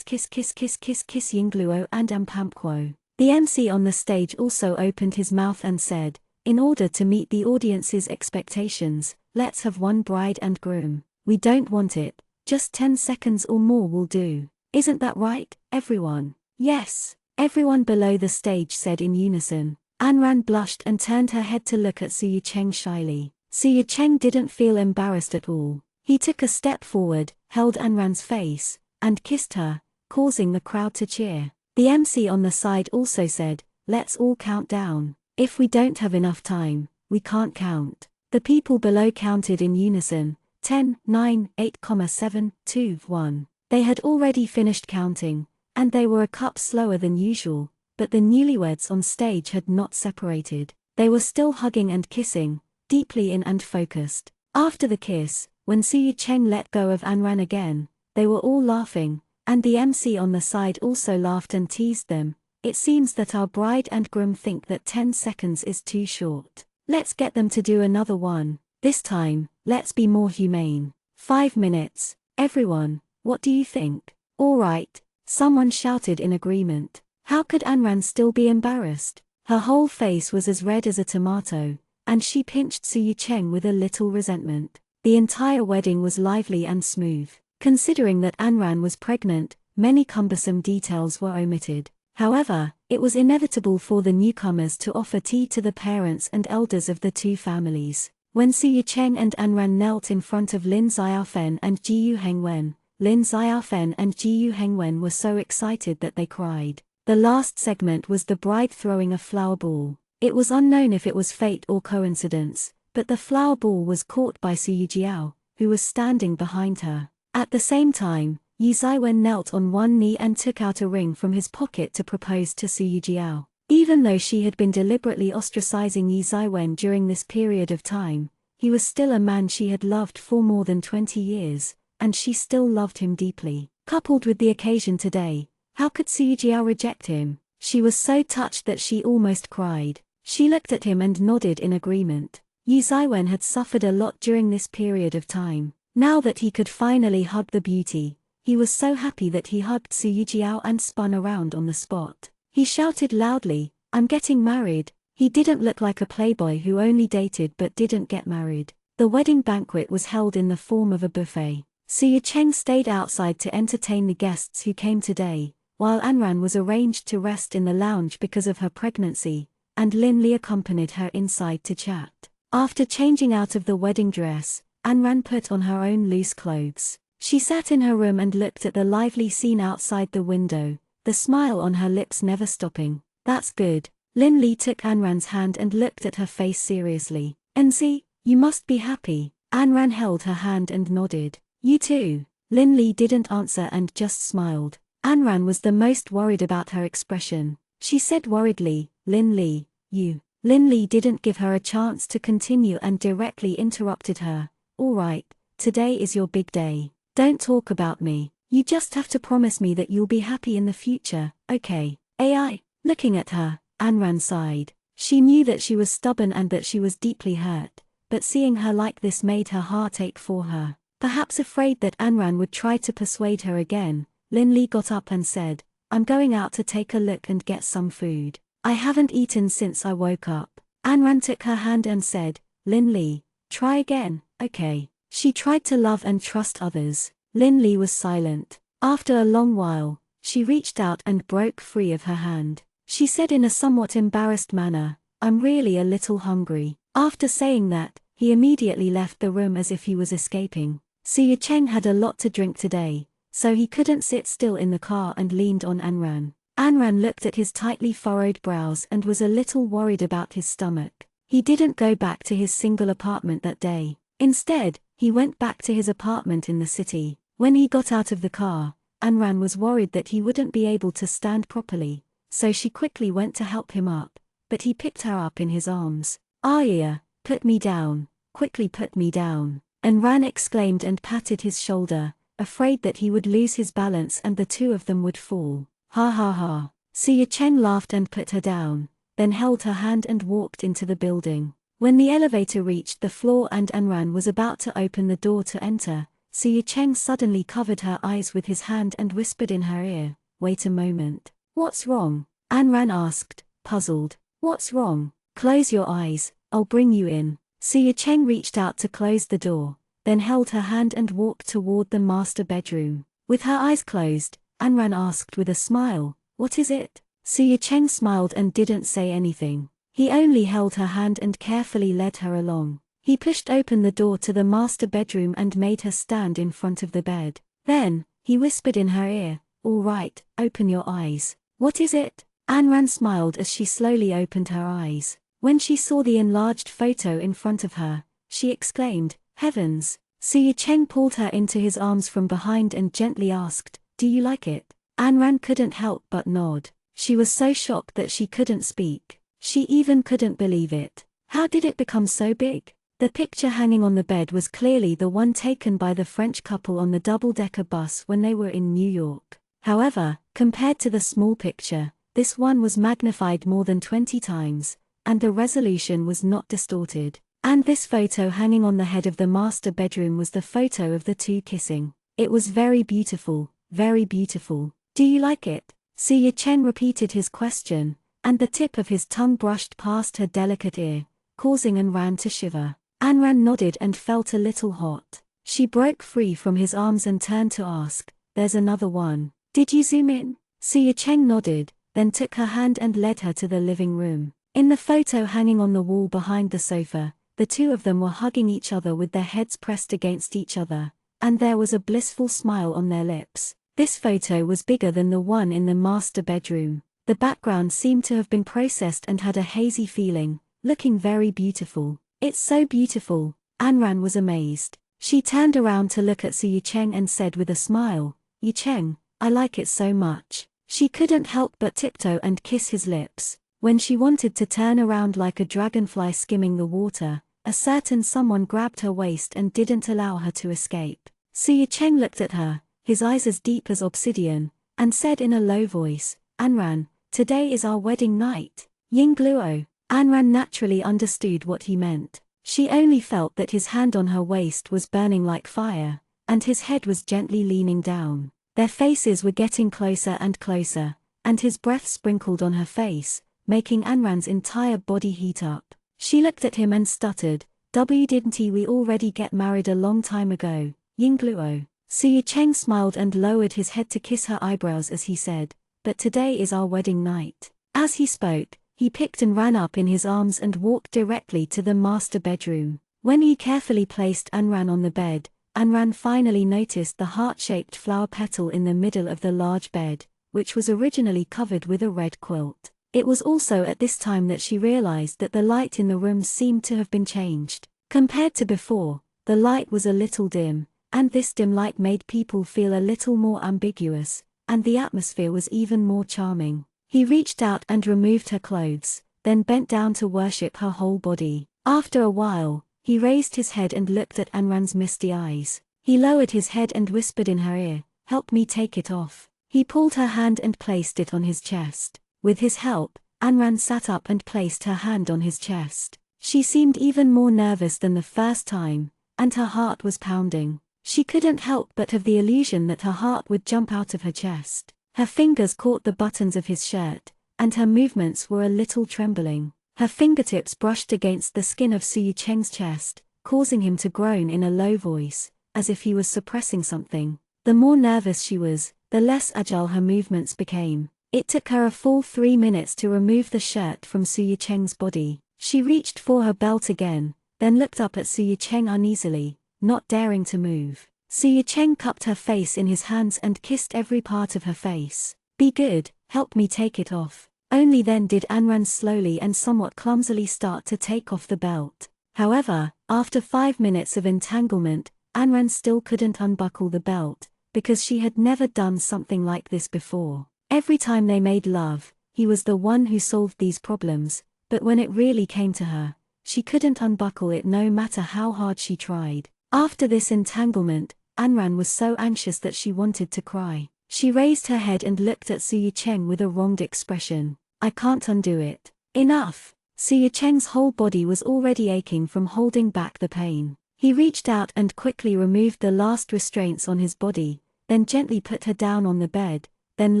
kiss yingluo and ampampquo. The MC on the stage also opened his mouth and said, in order to meet the audience's expectations, let's have one bride and groom. We don't want it, just 10 seconds or more will do. Isn't that right, everyone? Yes, everyone below the stage said in unison. Anran blushed and turned her head to look at Suya Cheng shyly. Suya Cheng didn't feel embarrassed at all. He took a step forward, held Anran's face, and kissed her, causing the crowd to cheer. The MC on the side also said, let's all count down. If we don't have enough time, we can't count. The people below counted in unison, 10, 9, 8, 7, 2, 1. They had already finished counting, and they were a cup slower than usual, but the newlyweds on stage had not separated. They were still hugging and kissing, deeply in and focused. After the kiss, when Suya Cheng let go of Anran again, they were all laughing, and the MC on the side also laughed and teased them. It seems that our bride and groom think that 10 seconds is too short. Let's get them to do another one. This time, let's be more humane. 5 minutes. Everyone, what do you think? All right, someone shouted in agreement. How could Anran still be embarrassed? Her whole face was as red as a tomato, and she pinched Suya Cheng with a little resentment. The entire wedding was lively and smooth. Considering that Anran was pregnant, many cumbersome details were omitted. However, it was inevitable for the newcomers to offer tea to the parents and elders of the two families. When Suya Cheng and Anran knelt in front of Lin Xiaofen and Jiyu Hengwen, Lin Xiaofen and Jiyu Hengwen were so excited that they cried. The last segment was the bride throwing a flower ball. It was unknown if it was fate or coincidence, but the flower ball was caught by Suyu Jiao, who was standing behind her. At the same time, Yu Zaiwen knelt on one knee and took out a ring from his pocket to propose to Suyu Jiao. Even though she had been deliberately ostracizing Yu Zaiwen during this period of time, he was still a man she had loved for more than 20 years, and she still loved him deeply. Coupled with the occasion today, how could Suyu Jiao reject him? She was so touched that she almost cried. She looked at him and nodded in agreement. Yu Zaiwen had suffered a lot during this period of time. Now that he could finally hug the beauty, he was so happy that he hugged Suyu Jiao and spun around on the spot. He shouted loudly, "I'm getting married." He didn't look like a playboy who only dated but didn't get married. The wedding banquet was held in the form of a buffet. Siya Cheng stayed outside to entertain the guests who came today, while Anran was arranged to rest in the lounge because of her pregnancy, and Lin Li accompanied her inside to chat. After changing out of the wedding dress, Anran put on her own loose clothes. She sat in her room and looked at the lively scene outside the window, the smile on her lips never stopping. That's good. Lin Li took Anran's hand and looked at her face seriously. "Enzi, you must be happy." Anran held her hand and nodded. "You too." Lin Li didn't answer and just smiled. Anran was the most worried about her expression. She said worriedly, "Lin Li, you." Lin Li didn't give her a chance to continue and directly interrupted her. "All right, today is your big day. Don't talk about me. You just have to promise me that you'll be happy in the future, okay?" AI. Looking at her, Anran sighed. She knew that she was stubborn and that she was deeply hurt, but seeing her like this made her heart ache for her. Perhaps afraid that Anran would try to persuade her again, Lin Li got up and said, "I'm going out to take a look and get some food. I haven't eaten since I woke up." Anran took her hand and said, "Lin Li, try again, okay?" She tried to love and trust others. Lin Li was silent. After a long while, she reached out and broke free of her hand. She said in a somewhat embarrassed manner, "I'm really a little hungry." After saying that, he immediately left the room as if he was escaping. Siya Cheng had a lot to drink today, so he couldn't sit still in the car and leaned on Anran. Anran looked at his tightly furrowed brows and was a little worried about his stomach. He didn't go back to his single apartment that day. Instead, he went back to his apartment in the city. When he got out of the car, Anran was worried that he wouldn't be able to stand properly, so she quickly went to help him up, but he picked her up in his arms. "Arya, put me down, quickly put me down," Anran exclaimed and patted his shoulder, afraid that he would lose his balance and the two of them would fall. "Ha ha ha." Siya Cheng laughed and put her down, then held her hand and walked into the building. When the elevator reached the floor and Anran was about to open the door to enter, Siya Cheng suddenly covered her eyes with his hand and whispered in her ear, "Wait a moment." "What's wrong?" Anran asked, puzzled. "What's wrong?" "Close your eyes, I'll bring you in." Siya Cheng reached out to close the door, then held her hand and walked toward the master bedroom. With her eyes closed, Anran asked with a smile, "What is it?" Siya Cheng smiled and didn't say anything. He only held her hand and carefully led her along. He pushed open the door to the master bedroom and made her stand in front of the bed. Then, he whispered in her ear, "All right, open your eyes." "What is it?" Anran smiled as she slowly opened her eyes. When she saw the enlarged photo in front of her, she exclaimed, "Heavens!" Siya Cheng pulled her into his arms from behind and gently asked, "Do you like it?" Anran couldn't help but nod. She was so shocked that she couldn't speak. She even couldn't believe it. How did it become so big? The picture hanging on the bed was clearly the one taken by the French couple on the double-decker bus when they were in New York. However, compared to the small picture, this one was magnified more than 20 times, and the resolution was not distorted. And this photo hanging on the head of the master bedroom was the photo of the two kissing. It was very beautiful, very beautiful. "Do you like it?" Siya Cheng repeated his question, and the tip of his tongue brushed past her delicate ear, causing Anran to shiver. Anran nodded and felt a little hot. She broke free from his arms and turned to ask, "There's another one. Did you zoom in?" Siya Cheng nodded, then took her hand and led her to the living room. In the photo hanging on the wall behind the sofa, the two of them were hugging each other with their heads pressed against each other, and there was a blissful smile on their lips. This photo was bigger than the one in the master bedroom. The background seemed to have been processed and had a hazy feeling, looking very beautiful. "It's so beautiful." Anran was amazed. She turned around to look at Siya Cheng and said with a smile, "Yi Cheng, I like it so much." She couldn't help but tiptoe and kiss his lips. When she wanted to turn around like a dragonfly skimming the water, a certain someone grabbed her waist and didn't allow her to escape. Siya Cheng looked at her, his eyes as deep as obsidian, and said in a low voice, "Anran, today is our wedding night. Ying Gluo." Anran naturally understood what he meant. She only felt that his hand on her waist was burning like fire, and his head was gently leaning down. Their faces were getting closer and closer, and his breath sprinkled on her face, making Anran's entire body heat up. She looked at him and stuttered, didn't we already get married a long time ago, Yingluo? Suyu Cheng smiled and lowered his head to kiss her eyebrows as he said, but today is our wedding night. As he spoke, he picked and ran up in his arms and walked directly to the master bedroom. When he carefully placed Anran on the bed, Anran finally noticed the heart-shaped flower petal in the middle of the large bed, which was originally covered with a red quilt. It was also at this time that she realized that the light in the room seemed to have been changed. Compared to before, the light was a little dim, and this dim light made people feel a little more ambiguous, and the atmosphere was even more charming. He reached out and removed her clothes, then bent down to worship her whole body. After a while, he raised his head and looked at Anran's misty eyes. He lowered his head and whispered in her ear, "Help me take it off." He pulled her hand and placed it on his chest. With his help, Anran sat up and placed her hand on his chest. She seemed even more nervous than the first time, and her heart was pounding. She couldn't help but have the illusion that her heart would jump out of her chest. Her fingers caught the buttons of his shirt, and her movements were a little trembling. Her fingertips brushed against the skin of Suyu Cheng's chest, causing him to groan in a low voice, as if he was suppressing something. The more nervous she was, the less agile her movements became. It took her a full 3 minutes to remove the shirt from Suyu Cheng's body. She reached for her belt again, then looked up at Suyu Cheng uneasily, not daring to move. Suyu Cheng cupped her face in his hands and kissed every part of her face. "Be good, help me take it off." Only then did Anran slowly and somewhat clumsily start to take off the belt. However, after 5 minutes of entanglement, Anran still couldn't unbuckle the belt, because she had never done something like this before. Every time they made love, he was the one who solved these problems, but when it really came to her, she couldn't unbuckle it no matter how hard she tried. After this entanglement, Anran was so anxious that she wanted to cry. She raised her head and looked at Suyu Cheng with a wronged expression. "I can't undo it." "Enough!" Suyu Cheng's whole body was already aching from holding back the pain. He reached out and quickly removed the last restraints on his body, then gently put her down on the bed, then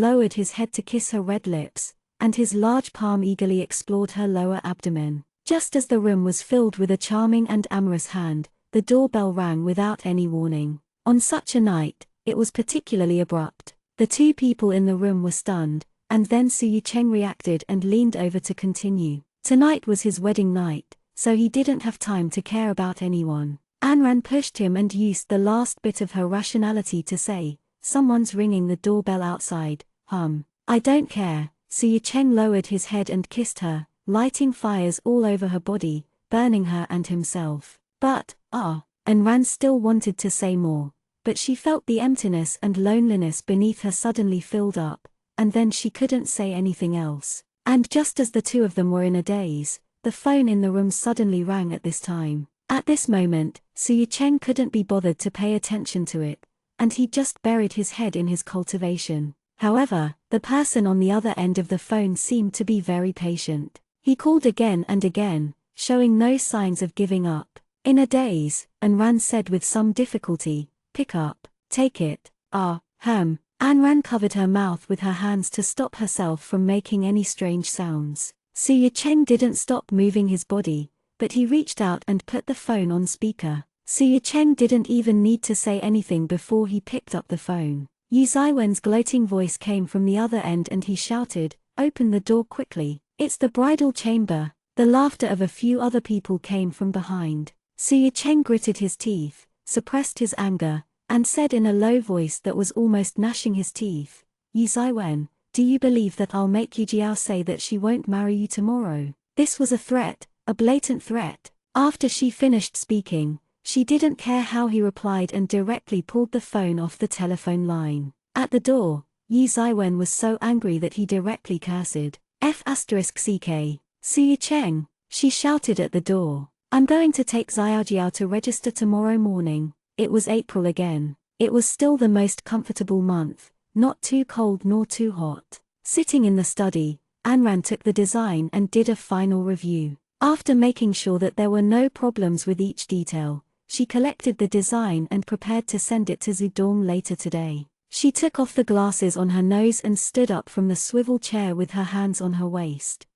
lowered his head to kiss her red lips, and his large palm eagerly explored her lower abdomen. Just as the room was filled with a charming and amorous hand, the doorbell rang without any warning. On such a night, it was particularly abrupt. The two people in the room were stunned, and then Suyu Cheng reacted and leaned over to continue. Tonight was his wedding night, so he didn't have time to care about anyone. Anran pushed him and used the last bit of her rationality to say, "Someone's ringing the doorbell outside, I don't care." Suyu Cheng lowered his head and kissed her, lighting fires all over her body, burning her and himself. But, Anran still wanted to say more, but she felt the emptiness and loneliness beneath her suddenly filled up, and then she couldn't say anything else. And just as the two of them were in a daze, the phone in the room suddenly rang at this time. At this moment, Suyu Cheng couldn't be bothered to pay attention to it, and he just buried his head in his cultivation. However, the person on the other end of the phone seemed to be very patient. He called again and again, showing no signs of giving up. In a daze, Anran said with some difficulty, "Pick up, take it." Anran covered her mouth with her hands to stop herself from making any strange sounds. Suyu Cheng didn't stop moving his body, but he reached out and put the phone on speaker. Suyu Cheng didn't even need to say anything before he picked up the phone. Yu Zaiwen's gloating voice came from the other end and he shouted, "Open the door quickly, it's the bridal chamber." The laughter of a few other people came from behind. Suyu Cheng gritted his teeth, suppressed his anger, and said in a low voice that was almost gnashing his teeth, "Yu Zaiwen, do you believe that I'll make Yu Jiao say that she won't marry you tomorrow?" This was a threat, a blatant threat. After she finished speaking, she didn't care how he replied and directly pulled the phone off the telephone line. At the door, Yu Zaiwen was so angry that he directly cursed. F***ck. Suyu Cheng, she shouted at the door. "I'm going to take Xiaojiao to register tomorrow morning." It was April again. It was still the most comfortable month, not too cold nor too hot. Sitting in the study, Anran took the design and did a final review. After making sure that there were no problems with each detail, she collected the design and prepared to send it to Zudong later today. She took off the glasses on her nose and stood up from the swivel chair with her hands on her waist.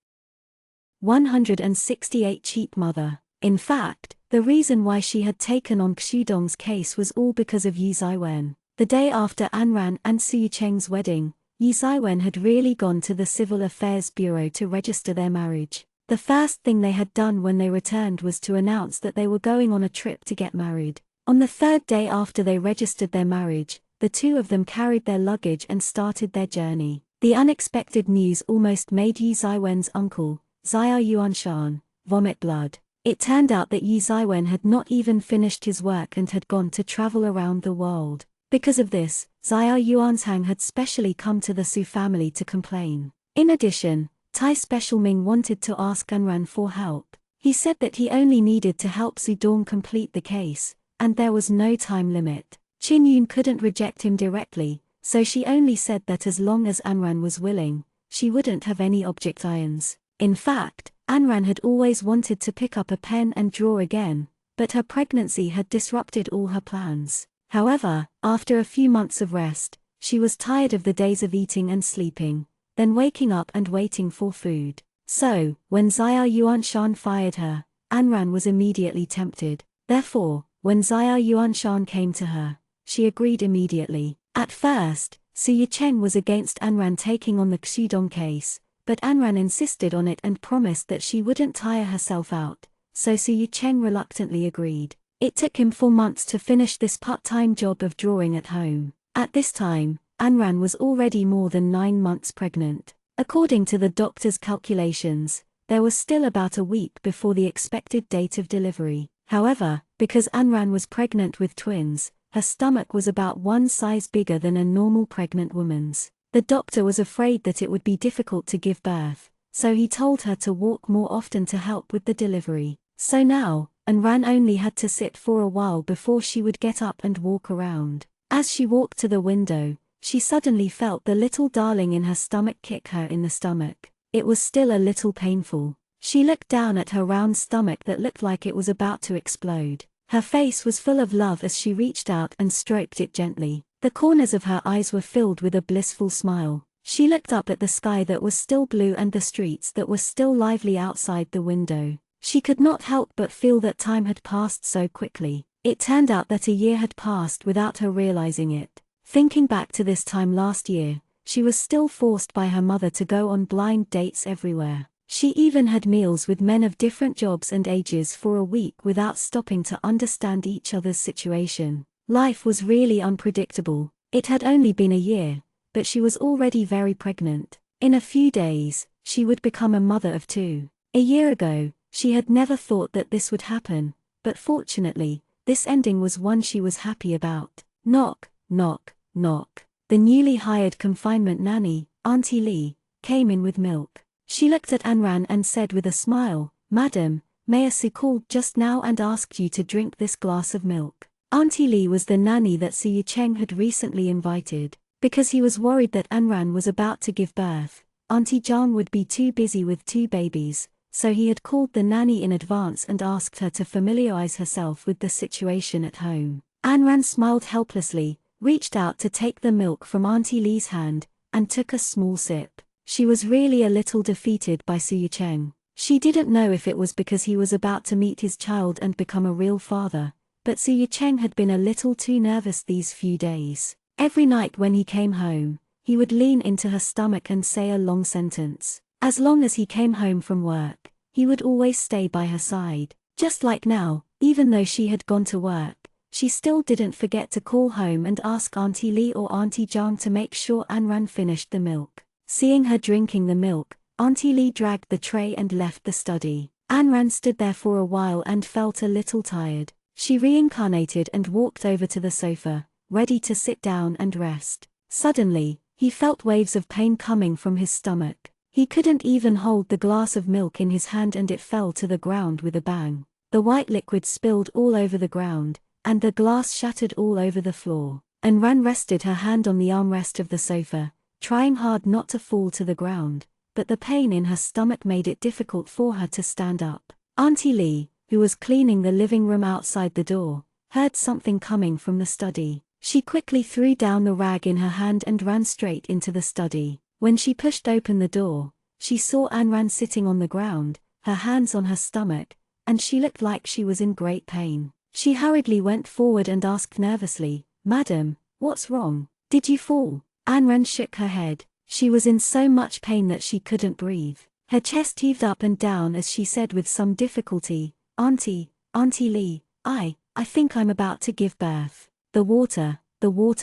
168 cheap mother. In fact, the reason why she had taken on Xudong's case was all because of Yi Ziwen. The day after Anran and Su Cheng's wedding, Yi Ziwen had really gone to the Civil Affairs Bureau to register their marriage. The first thing they had done when they returned was to announce that they were going on a trip to get married. On the third day after they registered their marriage, the two of them carried their luggage and started their journey. The unexpected news almost made Yi Ziwen's uncle, Xia Yuanshan, vomit blood. It turned out that Yi Ziwen had not even finished his work and had gone to travel around the world. Because of this, Xia Yuanshang had specially come to the Su family to complain. In addition, Tai Special Ming wanted to ask Anran for help. He said that he only needed to help Su Dong complete the case, and there was no time limit. Qin Yun couldn't reject him directly, so she only said that as long as Anran was willing, she wouldn't have any objections. In fact, Anran had always wanted to pick up a pen and draw again, but her pregnancy had disrupted all her plans. However, after a few months of rest, she was tired of the days of eating and sleeping, then waking up and waiting for food. So, when Xia Yuanshan fired her, Anran was immediately tempted. Therefore, when Xia Yuanshan came to her, she agreed immediately. At first, Su Yicheng was against Anran taking on the Xudong case, but Anran insisted on it and promised that she wouldn't tire herself out, so Su Yicheng reluctantly agreed. It took him 4 months to finish this part-time job of drawing at home. At this time, Anran was already more than 9 months pregnant. According to the doctor's calculations, there was still about a week before the expected date of delivery. However, because Anran was pregnant with twins, her stomach was about 1 size bigger than a normal pregnant woman's. The doctor was afraid that it would be difficult to give birth, so he told her to walk more often to help with the delivery. So now, Anran only had to sit for a while before she would get up and walk around. As she walked to the window, she suddenly felt the little darling in her stomach kick her in the stomach. It was still a little painful. She looked down at her round stomach that looked like it was about to explode. Her face was full of love as she reached out and stroked it gently. The corners of her eyes were filled with a blissful smile. She looked up at the sky that was still blue and the streets that were still lively outside the window. She could not help but feel that time had passed so quickly. It turned out that a year had passed without her realizing it. Thinking back to this time last year, she was still forced by her mother to go on blind dates everywhere. She even had meals with men of different jobs and ages for a week without stopping to understand each other's situation. Life was really unpredictable. It had only been a year, but she was already very pregnant. In a few days, she would become a mother of 2. A year ago, she had never thought that this would happen, but fortunately, this ending was one she was happy about. Knock, knock, knock. The newly hired confinement nanny, Auntie Lee, came in with milk. She looked at Anran and said with a smile, "Madam, Mayor called just now and asked you to drink this glass of milk." Auntie Lee was the nanny that Su Yicheng had recently invited. Because he was worried that Anran was about to give birth, Auntie Zhang would be too busy with 2 babies, so he had called the nanny in advance and asked her to familiarize herself with the situation at home. Anran smiled helplessly, reached out to take the milk from Auntie Lee's hand, and took a small sip. She was really a little defeated by Su Yicheng. She didn't know if it was because he was about to meet his child and become a real father, but Su Yicheng had been a little too nervous these few days. Every night when he came home, he would lean into her stomach and say a long sentence. As long as he came home from work, he would always stay by her side. Just like now, even though she had gone to work, she still didn't forget to call home and ask Auntie Lee or Auntie Zhang to make sure Anran finished the milk. Seeing her drinking the milk, Auntie Lee dragged the tray and left the study. Anran stood there for a while and felt a little tired. She reincarnated and walked over to the sofa, ready to sit down and rest. Suddenly, he felt waves of pain coming from his stomach. He couldn't even hold the glass of milk in his hand and it fell to the ground with a bang. The white liquid spilled all over the ground, and the glass shattered all over the floor. Anran rested her hand on the armrest of the sofa, trying hard not to fall to the ground, but the pain in her stomach made it difficult for her to stand up. Auntie Lee, who was cleaning the living room outside the door, heard something coming from the study. She quickly threw down the rag in her hand and ran straight into the study. When she pushed open the door, she saw Anran sitting on the ground, her hands on her stomach, and she looked like she was in great pain. She hurriedly went forward and asked nervously, "Madam, what's wrong? Did you fall?" Anran shook her head. She was in so much pain that she couldn't breathe. Her chest heaved up and down as she said with some difficulty, Auntie Lee, I think I'm about to give birth. The water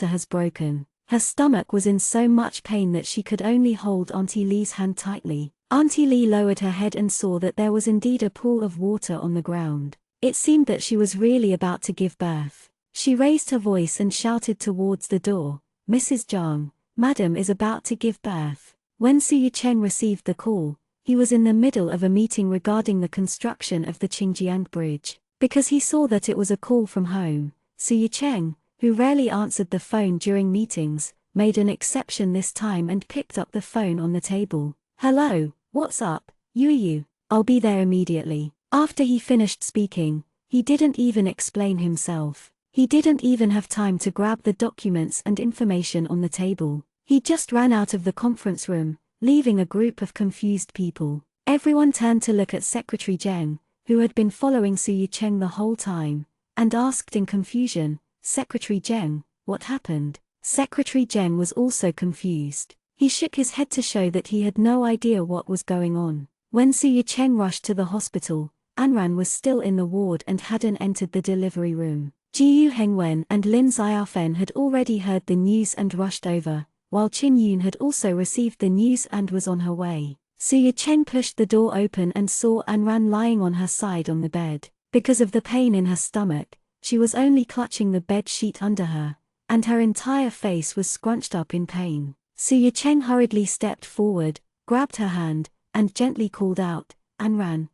has broken." Her stomach was in so much pain that she could only hold Auntie Lee's hand tightly. Auntie Lee lowered her head and saw that there was indeed a pool of water on the ground. It seemed that she was really about to give birth. She raised her voice and shouted towards the door, "Mrs. Zhang, Madam is about to give birth." When Su Cheng received the call, he was in the middle of a meeting regarding the construction of the Qingjiang Bridge. Because he saw that it was a call from home, Su Cheng, who rarely answered the phone during meetings, made an exception this time and picked up the phone on the table. "Hello, what's up, you? I'll be there immediately." After he finished speaking, he didn't even explain himself. He didn't even have time to grab the documents and information on the table. He just ran out of the conference room, leaving a group of confused people. Everyone turned to look at Secretary Zheng, who had been following Su Cheng the whole time, and asked in confusion, "Secretary Zheng, what happened?" Secretary Zheng was also confused. He shook his head to show that he had no idea what was going on. When Su Cheng rushed to the hospital, Anran was still in the ward and hadn't entered the delivery room. Jiu Hengwen and Lin Xiaofen had already heard the news and rushed over, while Qin Yun had also received the news and was on her way. Su Cheng pushed the door open and saw Anran lying on her side on the bed. Because of the pain in her stomach, she was only clutching the bed sheet under her, and her entire face was scrunched up in pain. Su Cheng hurriedly stepped forward, grabbed her hand, and gently called out, "Anran,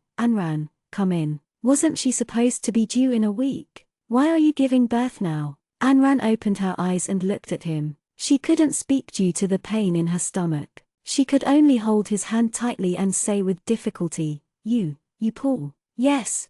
come in. Wasn't she supposed to be due in a week? Why are you giving birth now?" Anran opened her eyes and looked at him. She couldn't speak due to the pain in her stomach. She could only hold his hand tightly and say with difficulty, You Paul. Yes,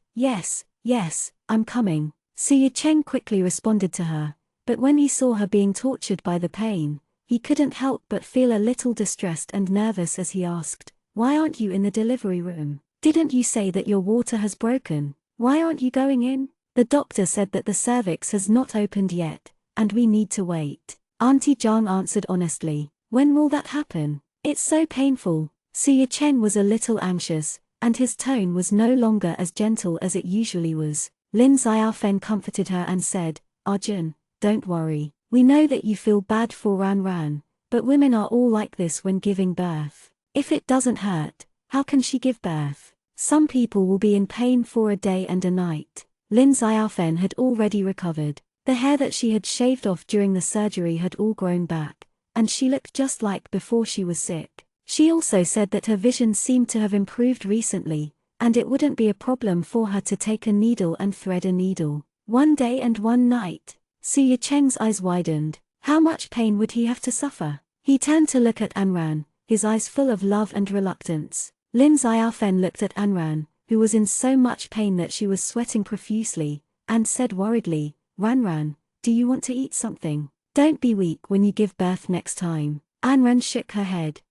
I'm coming." Su Cheng quickly responded to her, but when he saw her being tortured by the pain, he couldn't help but feel a little distressed and nervous as he asked, "Why aren't you in the delivery room? Didn't you say that your water has broken? Why aren't you going in?" "The doctor said that the cervix has not opened yet, and we need to wait." Auntie Zhang answered honestly. "When will that happen? It's so painful." Su Cheng was a little anxious, and his tone was no longer as gentle as it usually was. Lin Xiaofen comforted her and said, "Arjun, don't worry. We know that you feel bad for Ran, but women are all like this when giving birth. If it doesn't hurt, how can she give birth? Some people will be in pain for a day and a night." Lin Xiaofen had already recovered. The hair that she had shaved off during the surgery had all grown back, and she looked just like before she was sick. She also said that her vision seemed to have improved recently, and it wouldn't be a problem for her to take a needle and thread a needle. One day and one night. Su Cheng's eyes widened. How much pain would he have to suffer? He turned to look at Anran, his eyes full of love and reluctance. Lin Xiaofen looked at Anran, who was in so much pain that she was sweating profusely, and said worriedly, "Ran, do you want to eat something? Don't be weak when you give birth next time." Anran shook her head.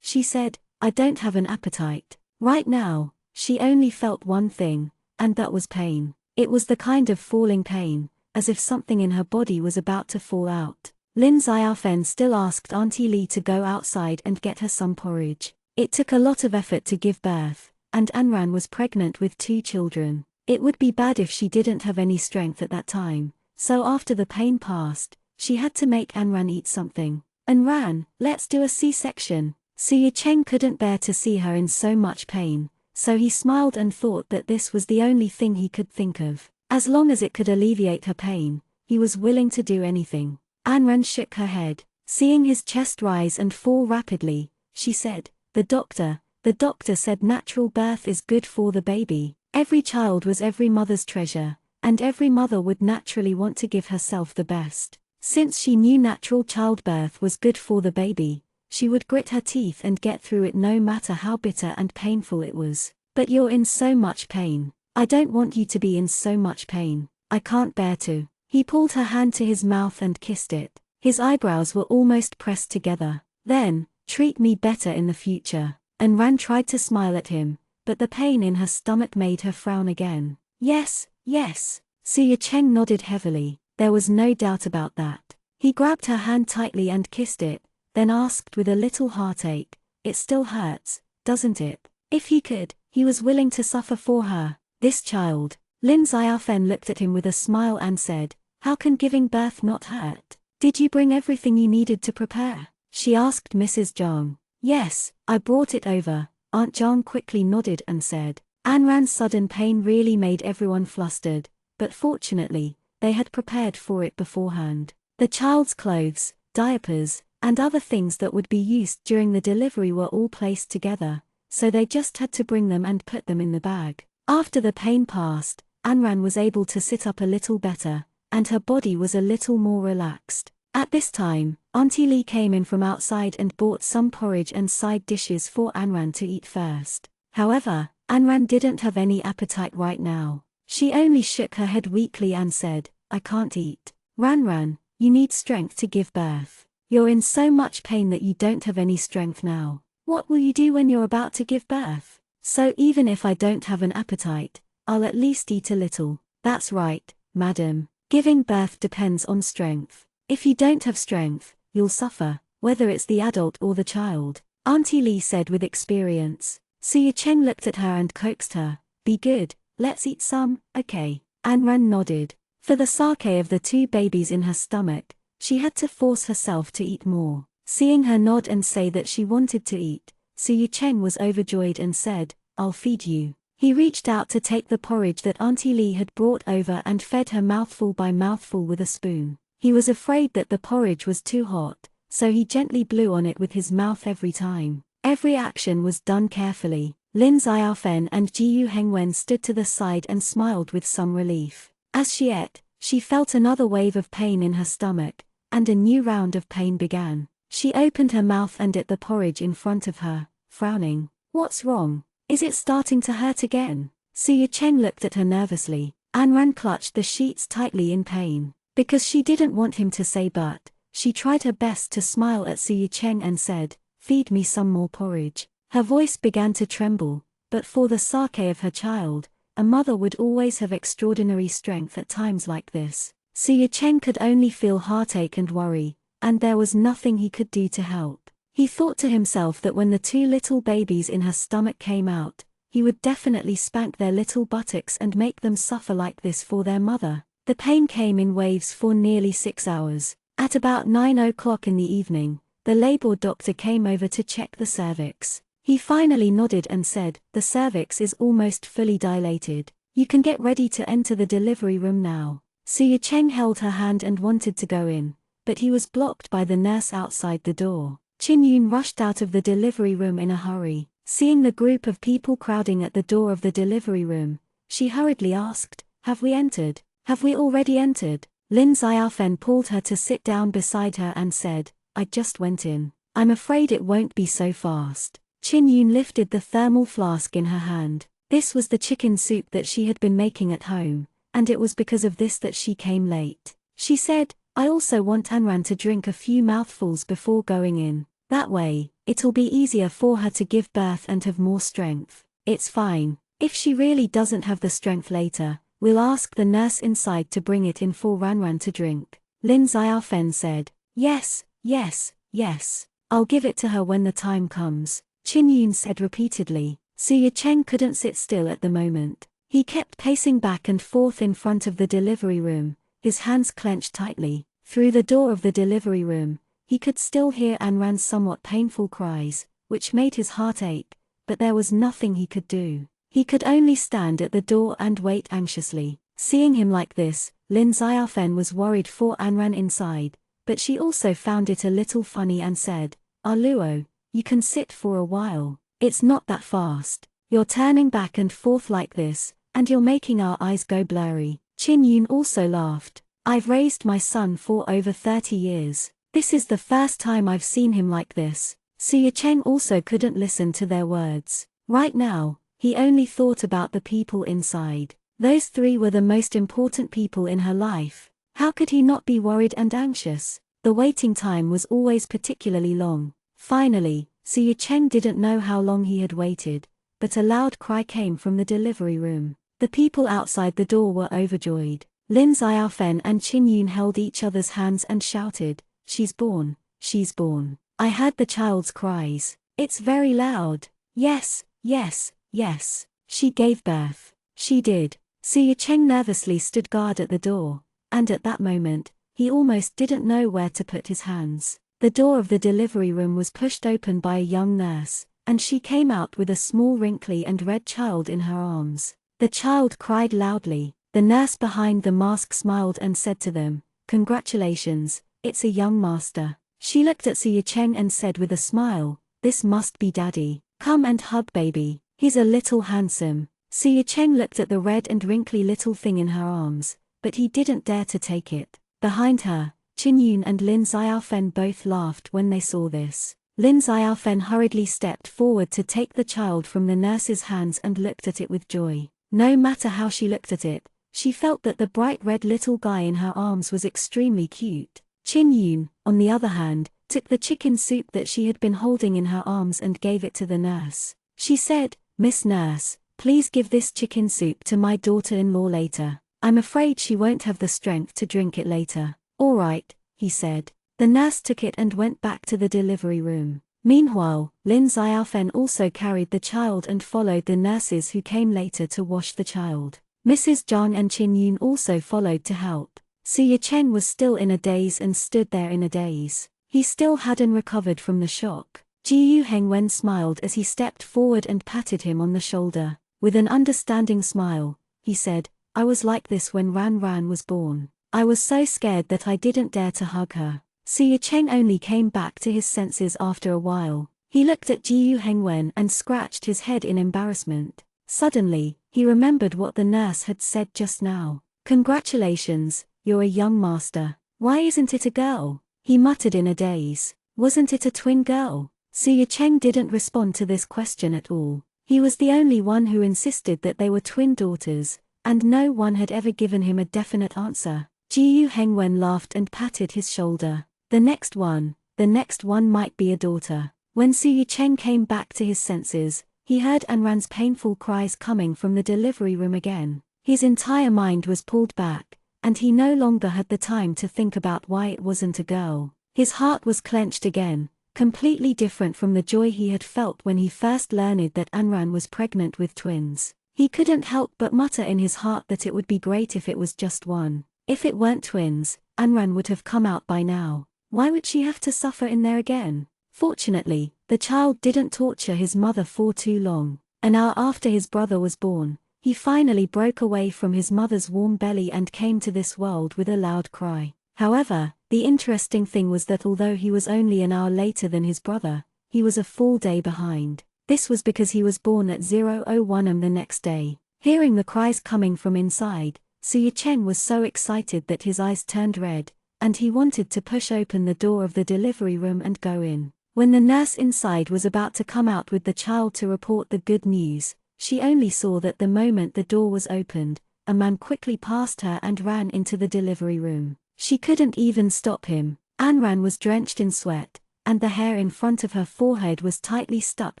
She said, "I don't have an appetite." Right now, she only felt one thing, and that was pain. It was the kind of falling pain, as if something in her body was about to fall out. Lin Xiaofen still asked Auntie Lee to go outside and get her some porridge. It took a lot of effort to give birth, and Anran was pregnant with 2 children. It would be bad if she didn't have any strength at that time, so after the pain passed, she had to make Anran eat something. "Anran, let's do a C-section." Su Cheng couldn't bear to see her in so much pain, so he smiled and thought that this was the only thing he could think of. As long as it could alleviate her pain, he was willing to do anything. Anran shook her head. Seeing his chest rise and fall rapidly, she said, The doctor said natural birth is good for the baby. Every child was every mother's treasure, and every mother would naturally want to give herself the best. Since she knew natural childbirth was good for the baby, she would grit her teeth and get through it no matter how bitter and painful it was. But you're in so much pain. I don't want you to be in so much pain. I can't bear to. He pulled her hand to his mouth and kissed it. His eyebrows were almost pressed together. Then, treat me better in the future. And Ran tried to smile at him, but the pain in her stomach made her frown again. Yes, yes. Su Cheng nodded heavily. There was no doubt about that. He grabbed her hand tightly and kissed it, then asked with a little heartache, "It still hurts, doesn't it?" If he could, he was willing to suffer for her. This child. Lin Xiaofen looked at him with a smile and said, "How can giving birth not hurt? Did you bring everything you needed to prepare?" she asked Mrs. Zhang. "Yes, I brought it over," Aunt Zhang quickly nodded and said. Anran's sudden pain really made everyone flustered, but fortunately, they had prepared for it beforehand. The child's clothes, diapers, and other things that would be used during the delivery were all placed together, so they just had to bring them and put them in the bag. After the pain passed, Anran was able to sit up a little better, and her body was a little more relaxed. At this time, Auntie Lee came in from outside and bought some porridge and side dishes for Anran to eat first. However, Anran didn't have any appetite right now. She only shook her head weakly and said, "I can't eat." "Ranran, you need strength to give birth. You're in so much pain that you don't have any strength now. What will you do when you're about to give birth?" "So even if I don't have an appetite, I'll at least eat a little." "That's right, madam. Giving birth depends on strength. If you don't have strength, you'll suffer, whether it's the adult or the child," Auntie Lee said with experience. Su Cheng looked at her and coaxed her, "Be good, let's eat some, okay?" Anran nodded. For the sake of the two babies in her stomach, she had to force herself to eat more. Seeing her nod and say that she wanted to eat, Su Cheng was overjoyed and said, "I'll feed you." He reached out to take the porridge that Auntie Lee had brought over and fed her mouthful by mouthful with a spoon. He was afraid that the porridge was too hot, so he gently blew on it with his mouth every time. Every action was done carefully. Lin Xiaofen and Jiu Hengwen stood to the side and smiled with some relief. As she ate, she felt another wave of pain in her stomach, and a new round of pain began. She opened her mouth and ate the porridge in front of her, frowning. "What's wrong? Is it starting to hurt again?" Su Cheng looked at her nervously. Anran clutched the sheets tightly in pain. Because she didn't want him to say but, she tried her best to smile at Su Cheng and said, "Feed me some more porridge." Her voice began to tremble, but for the sake of her child, a mother would always have extraordinary strength at times like this. Su Cheng could only feel heartache and worry, and there was nothing he could do to help. He thought to himself that when the two little babies in her stomach came out, he would definitely spank their little buttocks and make them suffer like this for their mother. The pain came in waves for nearly 6 hours. At about 9 o'clock in the evening, the labor doctor came over to check the cervix. He finally nodded and said, "The cervix is almost fully dilated. You can get ready to enter the delivery room now." Su Cheng held her hand and wanted to go in, but he was blocked by the nurse outside the door. Qin Yun rushed out of the delivery room in a hurry. Seeing the group of people crowding at the door of the delivery room, she hurriedly asked, "Have we entered? Have we already entered?" Lin Xiaofen pulled her to sit down beside her and said, "I just went in. I'm afraid it won't be so fast." Qin Yun lifted the thermal flask in her hand. This was the chicken soup that she had been making at home, and it was because of this that she came late. She said, "I also want Anran to drink a few mouthfuls before going in. That way, it'll be easier for her to give birth and have more strength." "It's fine. If she really doesn't have the strength later, we'll ask the nurse inside to bring it in for Ranran to drink," Lin Xiaofen said. Yes, yes, yes. I'll give it to her when the time comes," Qin Yun said repeatedly. Su Cheng couldn't sit still at the moment. He kept pacing back and forth in front of the delivery room, his hands clenched tightly. Through the door of the delivery room, he could still hear Anran's somewhat painful cries, which made his heart ache, but there was nothing he could do. He could only stand at the door and wait anxiously. Seeing him like this, Lin Xiaofen was worried for Anran inside, but she also found it a little funny and said, "Ah Luo, you can sit for a while. It's not that fast. You're turning back and forth like this, and you're making our eyes go blurry." Qin Yun also laughed. "I've raised my son for over 30 years. This is the first time I've seen him like this." Su Cheng also couldn't listen to their words. Right now, he only thought about the people inside. Those three were the most important people in her life. How could he not be worried and anxious? The waiting time was always particularly long. Finally, Su Cheng didn't know how long he had waited, but a loud cry came from the delivery room. The people outside the door were overjoyed. Lin Xiaofen and Qin Yun held each other's hands and shouted, "She's born, she's born. I heard the child's cries. It's very loud. Yes, yes, yes. She gave birth. She did." Su Cheng nervously stood guard at the door, and at that moment, he almost didn't know where to put his hands. The door of the delivery room was pushed open by a young nurse, and she came out with a small wrinkly and red child in her arms. The child cried loudly. The nurse behind the mask smiled and said to them, "Congratulations, it's a young master." She looked at Su Cheng and said with a smile, "This must be Daddy. Come and hug baby. He's a little handsome." Su Cheng looked at the red and wrinkly little thing in her arms, but he didn't dare to take it. Behind her, Qin Yun and Lin Xiaofen both laughed when they saw this. Lin Xiaofen hurriedly stepped forward to take the child from the nurse's hands and looked at it with joy. No matter how she looked at it, she felt that the bright red little guy in her arms was extremely cute. Qin Yun, on the other hand, took the chicken soup that she had been holding in her arms and gave it to the nurse. She said, "Miss Nurse, please give this chicken soup to my daughter-in-law later. I'm afraid she won't have the strength to drink it later." "All right," he said. The nurse took it and went back to the delivery room. Meanwhile, Lin Xiaofen also carried the child and followed the nurses who came later to wash the child. Mrs. Zhang and Qin Yun also followed to help. Su Cheng was still in a daze and stood there in a daze. He still hadn't recovered from the shock. Jiu Hengwen smiled as he stepped forward and patted him on the shoulder. With an understanding smile, he said, "I was like this when Ran Ran was born. I was so scared that I didn't dare to hug her." Su Cheng only came back to his senses after a while. He looked at Jiu Hengwen and scratched his head in embarrassment. Suddenly, he remembered what the nurse had said just now. "Congratulations, you're a young master. Why isn't it a girl?" he muttered in a daze. "Wasn't it a twin girl?" Su Cheng didn't respond to this question at all. He was the only one who insisted that they were twin daughters, and no one had ever given him a definite answer. Jiu Hengwen laughed and patted his shoulder. The next one might be a daughter." When Su Cheng came back to his senses, he heard Anran's painful cries coming from the delivery room again. His entire mind was pulled back, and he no longer had the time to think about why it wasn't a girl. His heart was clenched again, completely different from the joy he had felt when he first learned that Anran was pregnant with twins. He couldn't help but mutter in his heart that it would be great if it was just one. If it weren't twins, Anran would have come out by now. Why would she have to suffer in there again? Fortunately, the child didn't torture his mother for too long. An hour after his brother was born, he finally broke away from his mother's warm belly and came to this world with a loud cry. However, the interesting thing was that although he was only an hour later than his brother, he was a full day behind. This was because he was born at 0:01 am the next day. Hearing the cries coming from inside, Su Cheng was so excited that his eyes turned red, and he wanted to push open the door of the delivery room and go in. When the nurse inside was about to come out with the child to report the good news, she only saw that the moment the door was opened, a man quickly passed her and ran into the delivery room. She couldn't even stop him. Anran was drenched in sweat, and the hair in front of her forehead was tightly stuck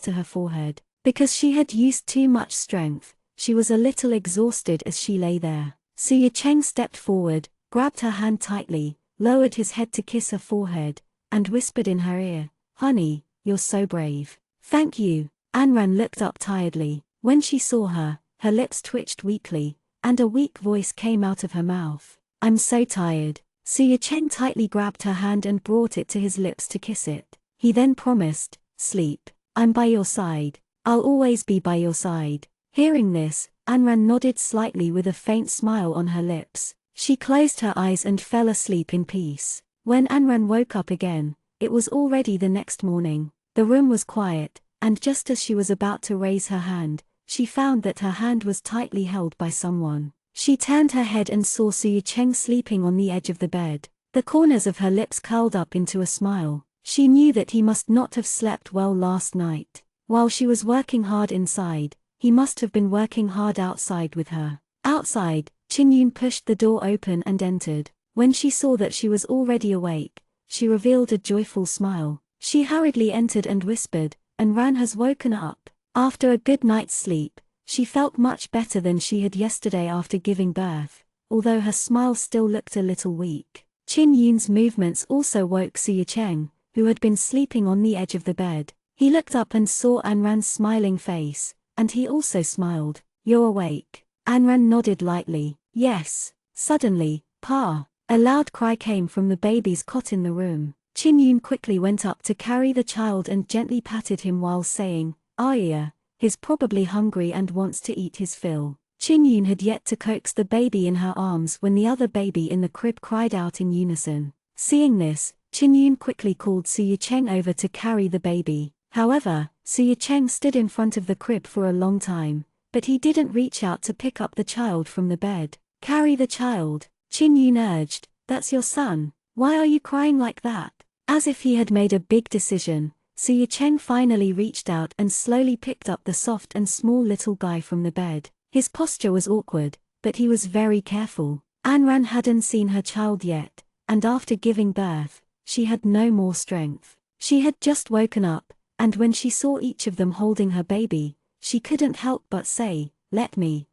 to her forehead. Because she had used too much strength, she was a little exhausted as she lay there. Su Cheng stepped forward, grabbed her hand tightly, lowered his head to kiss her forehead, and whispered in her ear, "Honey, you're so brave." "Thank you." Anran looked up tiredly. When she saw her, her lips twitched weakly, and a weak voice came out of her mouth. "I'm so tired." Su Cheng tightly grabbed her hand and brought it to his lips to kiss it. He then promised, "Sleep. I'm by your side. I'll always be by your side." Hearing this, Anran nodded slightly with a faint smile on her lips. She closed her eyes and fell asleep in peace. When Anran woke up again, it was already the next morning. The room was quiet, and just as she was about to raise her hand, she found that her hand was tightly held by someone. She turned her head and saw Su Cheng sleeping on the edge of the bed. The corners of her lips curled up into a smile. She knew that he must not have slept well last night. While she was working hard inside, he must have been working hard outside with her. Outside, Qin Yun pushed the door open and entered. When she saw that she was already awake, she revealed a joyful smile. She hurriedly entered and whispered, "Anran has woken up." After a good night's sleep, she felt much better than she had yesterday after giving birth, although her smile still looked a little weak. Qin Yun's movements also woke Su Cheng, who had been sleeping on the edge of the bed. He looked up and saw Anran's smiling face, and he also smiled. "You're awake?" Anran nodded lightly. "Yes." Suddenly, "Pa!" A loud cry came from the baby's cot in the room. Qin Yun quickly went up to carry the child and gently patted him while saying, "Aya, he's probably hungry and wants to eat his fill." Qin Yun had yet to coax the baby in her arms when the other baby in the crib cried out in unison. Seeing this, Qin Yun quickly called Su Cheng over to carry the baby. However, Su Cheng stood in front of the crib for a long time, but he didn't reach out to pick up the child from the bed. "Carry the child," Qin Yun urged. "That's your son. Why are you crying like that?" As if he had made a big decision, Su Cheng finally reached out and slowly picked up the soft and small little guy from the bed. His posture was awkward, but he was very careful. Anran hadn't seen her child yet, and after giving birth, she had no more strength. She had just woken up, and when she saw each of them holding her baby, she couldn't help but say, let me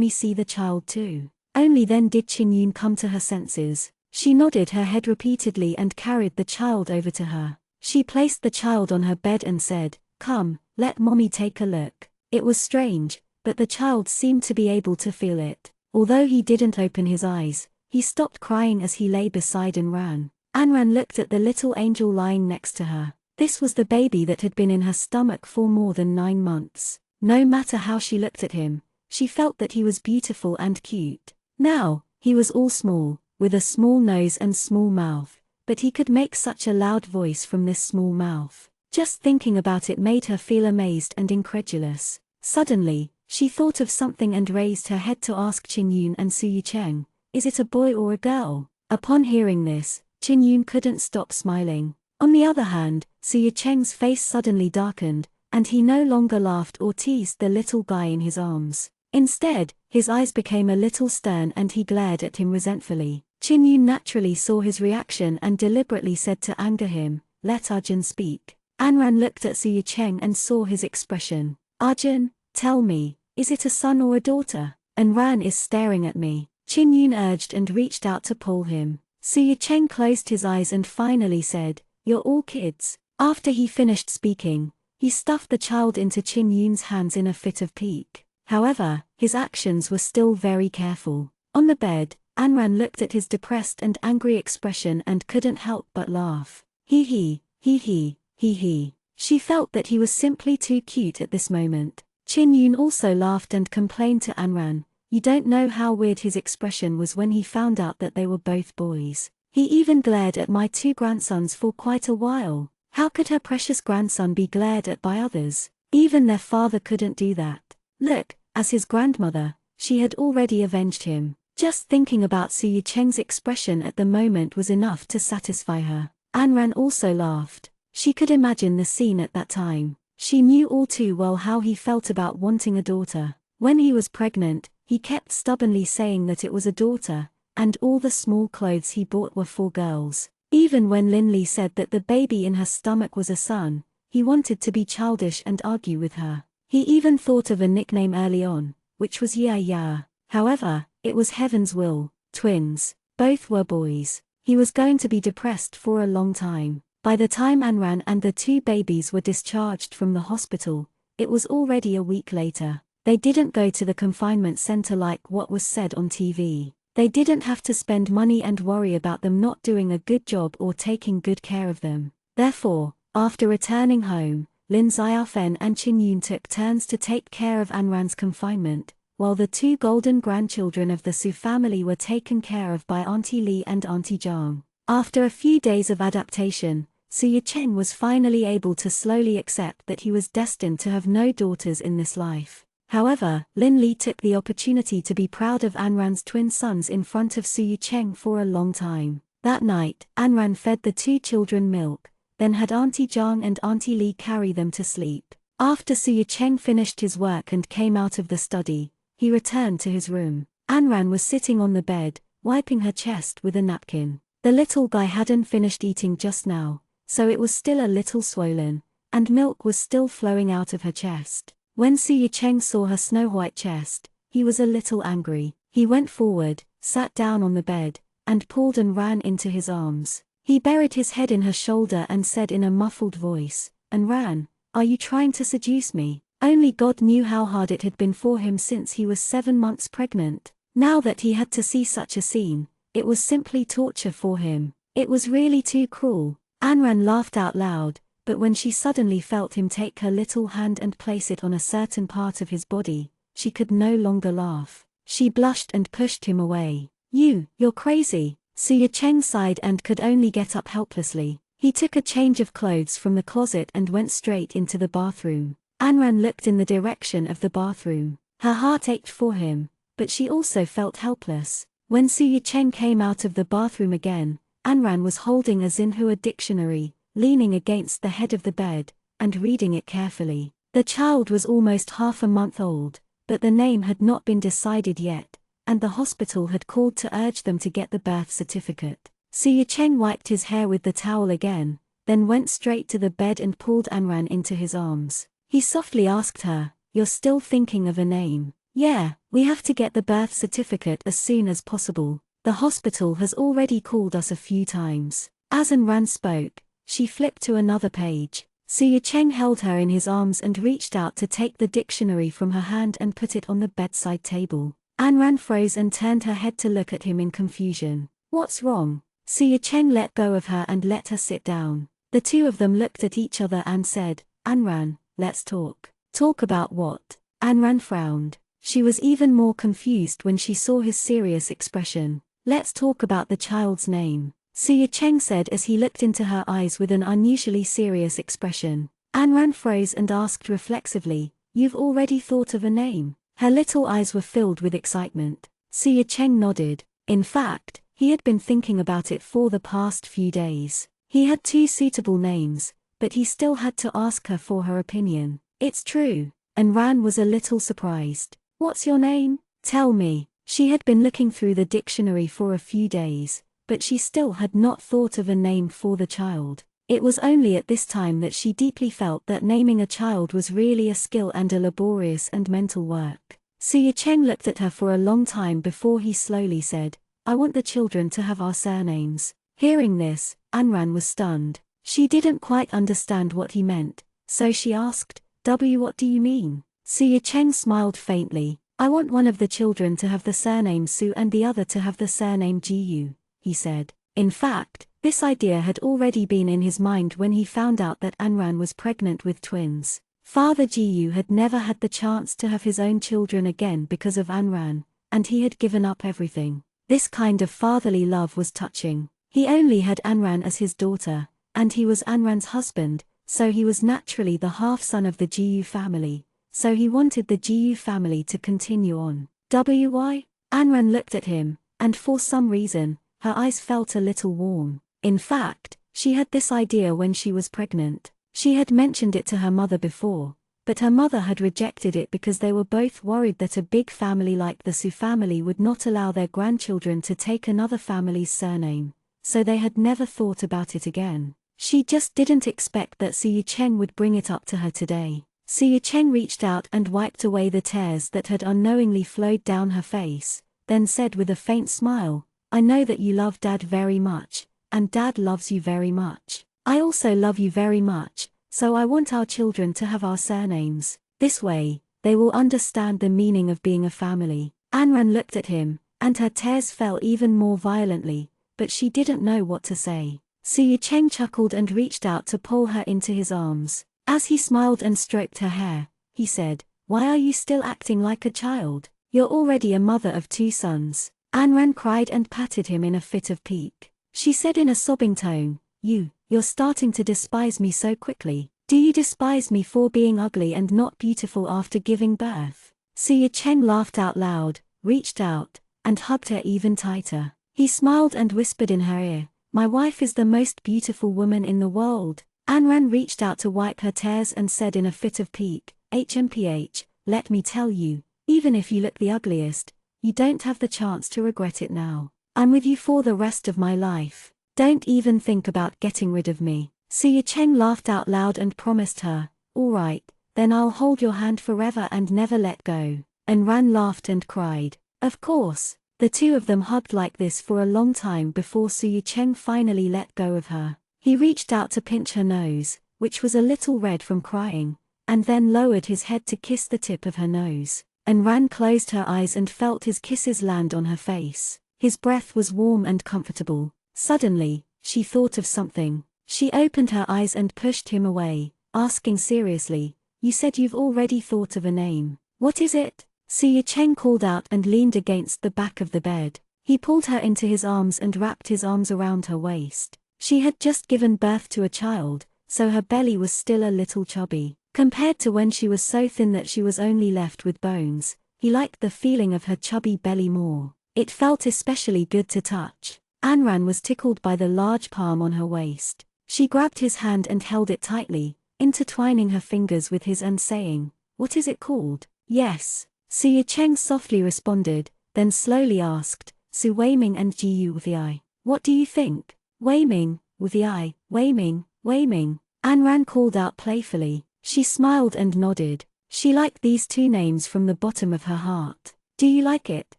see the child too." Only then did Qin Yun come to her senses. She nodded her head repeatedly and carried the child over to her. She placed the child on her bed and said, "Come, let mommy take a look." It was strange, but the child seemed to be able to feel it. Although he didn't open his eyes, he stopped crying as he lay beside Anran. Anran looked at the little angel lying next to her. This was the baby that had been in her stomach for more than 9 months. No matter how she looked at him, she felt that he was beautiful and cute. Now, he was all small, with a small nose and small mouth, but he could make such a loud voice from this small mouth. Just thinking about it made her feel amazed and incredulous. Suddenly, she thought of something and raised her head to ask Qin Yun and Su Cheng, "Is it a boy or a girl?" Upon hearing this, Qin Yun couldn't stop smiling. On the other hand, Su Cheng's face suddenly darkened, and he no longer laughed or teased the little guy in his arms. Instead, his eyes became a little stern and he glared at him resentfully. Qin Yun naturally saw his reaction and deliberately said to anger him, "Let Arjun speak." Anran looked at Su Cheng and saw his expression. "Arjun, tell me, is it a son or a daughter?" "Anran is staring at me," Qin Yun urged and reached out to pull him. Su Cheng closed his eyes and finally said, "You're all kids." After he finished speaking, he stuffed the child into Qin Yun's hands in a fit of pique. However, his actions were still very careful. On the bed, Anran looked at his depressed and angry expression and couldn't help but laugh. Hee hee, hee hee, hee hee. She felt that he was simply too cute at this moment. Qin Yun also laughed and complained to Anran, "You don't know how weird his expression was when he found out that they were both boys. He even glared at my 2 grandsons for quite a while. How could her precious grandson be glared at by others? Even their father couldn't do that." Look, as his grandmother, she had already avenged him. Just thinking about Su Cheng's expression at the moment was enough to satisfy her. Anran also laughed. She could imagine the scene at that time. She knew all too well how he felt about wanting a daughter. When he was pregnant, he kept stubbornly saying that it was a daughter, and all the small clothes he bought were for girls. Even when Linley said that the baby in her stomach was a son, he wanted to be childish and argue with her. He even thought of a nickname early on, which was Ya Ya. However, it was heaven's will, twins. Both were boys. He was going to be depressed for a long time. By the time Anran and the 2 babies were discharged from the hospital, it was already a week later. They didn't go to the confinement center like what was said on TV. They didn't have to spend money and worry about them not doing a good job or taking good care of them. Therefore, after returning home, Lin Xiaofen and Qin Yun took turns to take care of Anran's confinement, while the 2 golden grandchildren of the Su family were taken care of by Auntie Li and Auntie Zhang. After a few days of adaptation, Su Cheng was finally able to slowly accept that he was destined to have no daughters in this life. However, Lin Li took the opportunity to be proud of Anran's twin sons in front of Su Cheng for a long time. That night, Anran fed the 2 children milk, then had Auntie Zhang and Auntie Li carry them to sleep. After Su Cheng finished his work and came out of the study, he returned to his room. Anran was sitting on the bed, wiping her chest with a napkin. The little guy hadn't finished eating just now, so it was still a little swollen, and milk was still flowing out of her chest. When Su Cheng saw her snow-white chest, he was a little angry. He went forward, sat down on the bed, and pulled and ran into his arms. He buried his head in her shoulder and said in a muffled voice, "And Ran, are you trying to seduce me?" Only God knew how hard it had been for him since he was 7 months pregnant. Now that he had to see such a scene, it was simply torture for him. It was really too cruel. Anran laughed out loud, but when she suddenly felt him take her little hand and place it on a certain part of his body, she could no longer laugh. She blushed and pushed him away. You're crazy." Su Cheng sighed and could only get up helplessly. He took a change of clothes from the closet and went straight into the bathroom. Anran looked in the direction of the bathroom. Her heart ached for him, but she also felt helpless. When Su Cheng came out of the bathroom again, Anran was holding a Xinhua dictionary, leaning against the head of the bed, and reading it carefully. The child was almost half a month old, but the name had not been decided yet, and the hospital had called to urge them to get the birth certificate. Su Cheng wiped his hair with the towel again, then went straight to the bed and pulled Anran into his arms. He softly asked her, "You're still thinking of a name?" "Yeah, we have to get the birth certificate as soon as possible. The hospital has already called us a few times." As Anran spoke, she flipped to another page. Su Cheng held her in his arms and reached out to take the dictionary from her hand and put it on the bedside table. Anran froze and turned her head to look at him in confusion. "What's wrong?" Su Cheng let go of her and let her sit down. The two of them looked at each other and said, "Anran, let's talk." "Talk about what?" Anran frowned. She was even more confused when she saw his serious expression. "Let's talk about the child's name," Su Cheng said as he looked into her eyes with an unusually serious expression. Anran froze and asked reflexively, "You've already thought of a name?" Her little eyes were filled with excitement. Su Cheng nodded. In fact, he had been thinking about it for the past few days. He had 2 suitable names, but he still had to ask her for her opinion. "It's true." And Ran was a little surprised. "What's your name? Tell me." She had been looking through the dictionary for a few days, but she still had not thought of a name for the child. It was only at this time that she deeply felt that naming a child was really a skill and a laborious and mental work. Su Cheng looked at her for a long time before he slowly said, "I want the children to have our surnames." Hearing this, Anran was stunned. She didn't quite understand what he meant, so she asked, What do you mean?" Su Cheng smiled faintly. "I want one of the children to have the surname Su and the other to have the surname Jiu," he said. In fact, this idea had already been in his mind when he found out that Anran was pregnant with twins. Father Jiu had never had the chance to have his own children again because of Anran, and he had given up everything. This kind of fatherly love was touching. He only had Anran as his daughter, and he was Anran's husband, so he was naturally the half-son of the Jiu family, so he wanted the Jiu family to continue on. Why? Anran looked at him, and for some reason, her eyes felt a little warm. In fact, she had this idea when she was pregnant. She had mentioned it to her mother before, but her mother had rejected it because they were both worried that a big family like the Su family would not allow their grandchildren to take another family's surname, so they had never thought about it again. She just didn't expect that Su Cheng would bring it up to her today. Su Cheng reached out and wiped away the tears that had unknowingly flowed down her face, then said with a faint smile, "I know that you love Dad very much, and Dad loves you very much. I also love you very much, so I want our children to have our surnames. This way, they will understand the meaning of being a family." Anran looked at him, and her tears fell even more violently, but she didn't know what to say. Su Cheng chuckled and reached out to pull her into his arms. As he smiled and stroked her hair, he said, "Why are you still acting like a child? You're already a mother of 2 sons. Anran cried and patted him in a fit of pique. She said in a sobbing tone, You're starting to despise me so quickly. Do you despise me for being ugly and not beautiful after giving birth?" Su Cheng laughed out loud, reached out, and hugged her even tighter. He smiled and whispered in her ear, "My wife is the most beautiful woman in the world." Anran reached out to wipe her tears and said in a fit of pique, "HMPH, let me tell you, even if you look the ugliest, you don't have the chance to regret it now. I'm with you for the rest of my life. Don't even think about getting rid of me." Su Cheng laughed out loud and promised her, "All right, Then I'll hold your hand forever and never let go. And Ran laughed and cried. Of course. The two of them hugged like this for a long time before Su Cheng finally let go of her. He reached out to pinch her nose, which was a little red from crying, and then lowered his head to kiss the tip of her nose. And Ran closed her eyes and felt his kisses land on her face. His breath was warm and comfortable. Suddenly, she thought of something. She opened her eyes and pushed him away, asking seriously, "You said you've already thought of a name. What is it?" Su Cheng called out and leaned against the back of the bed. He pulled her into his arms and wrapped his arms around her waist. She had just given birth to a child, so her belly was still a little chubby. Compared to when she was so thin that she was only left with bones, he liked the feeling of her chubby belly more. It felt especially good to touch. Anran was tickled by the large palm on her waist. She grabbed his hand and held it tightly, intertwining her fingers with his and saying, "What is it called?" "Yes." Su Cheng softly responded, then slowly asked, "Su Weiming and Ji with the eye. What do you think?" "Weiming, with the eye, Weiming, Weiming," Anran called out playfully. She smiled and nodded. She liked these two names from the bottom of her heart. "Do you like it?"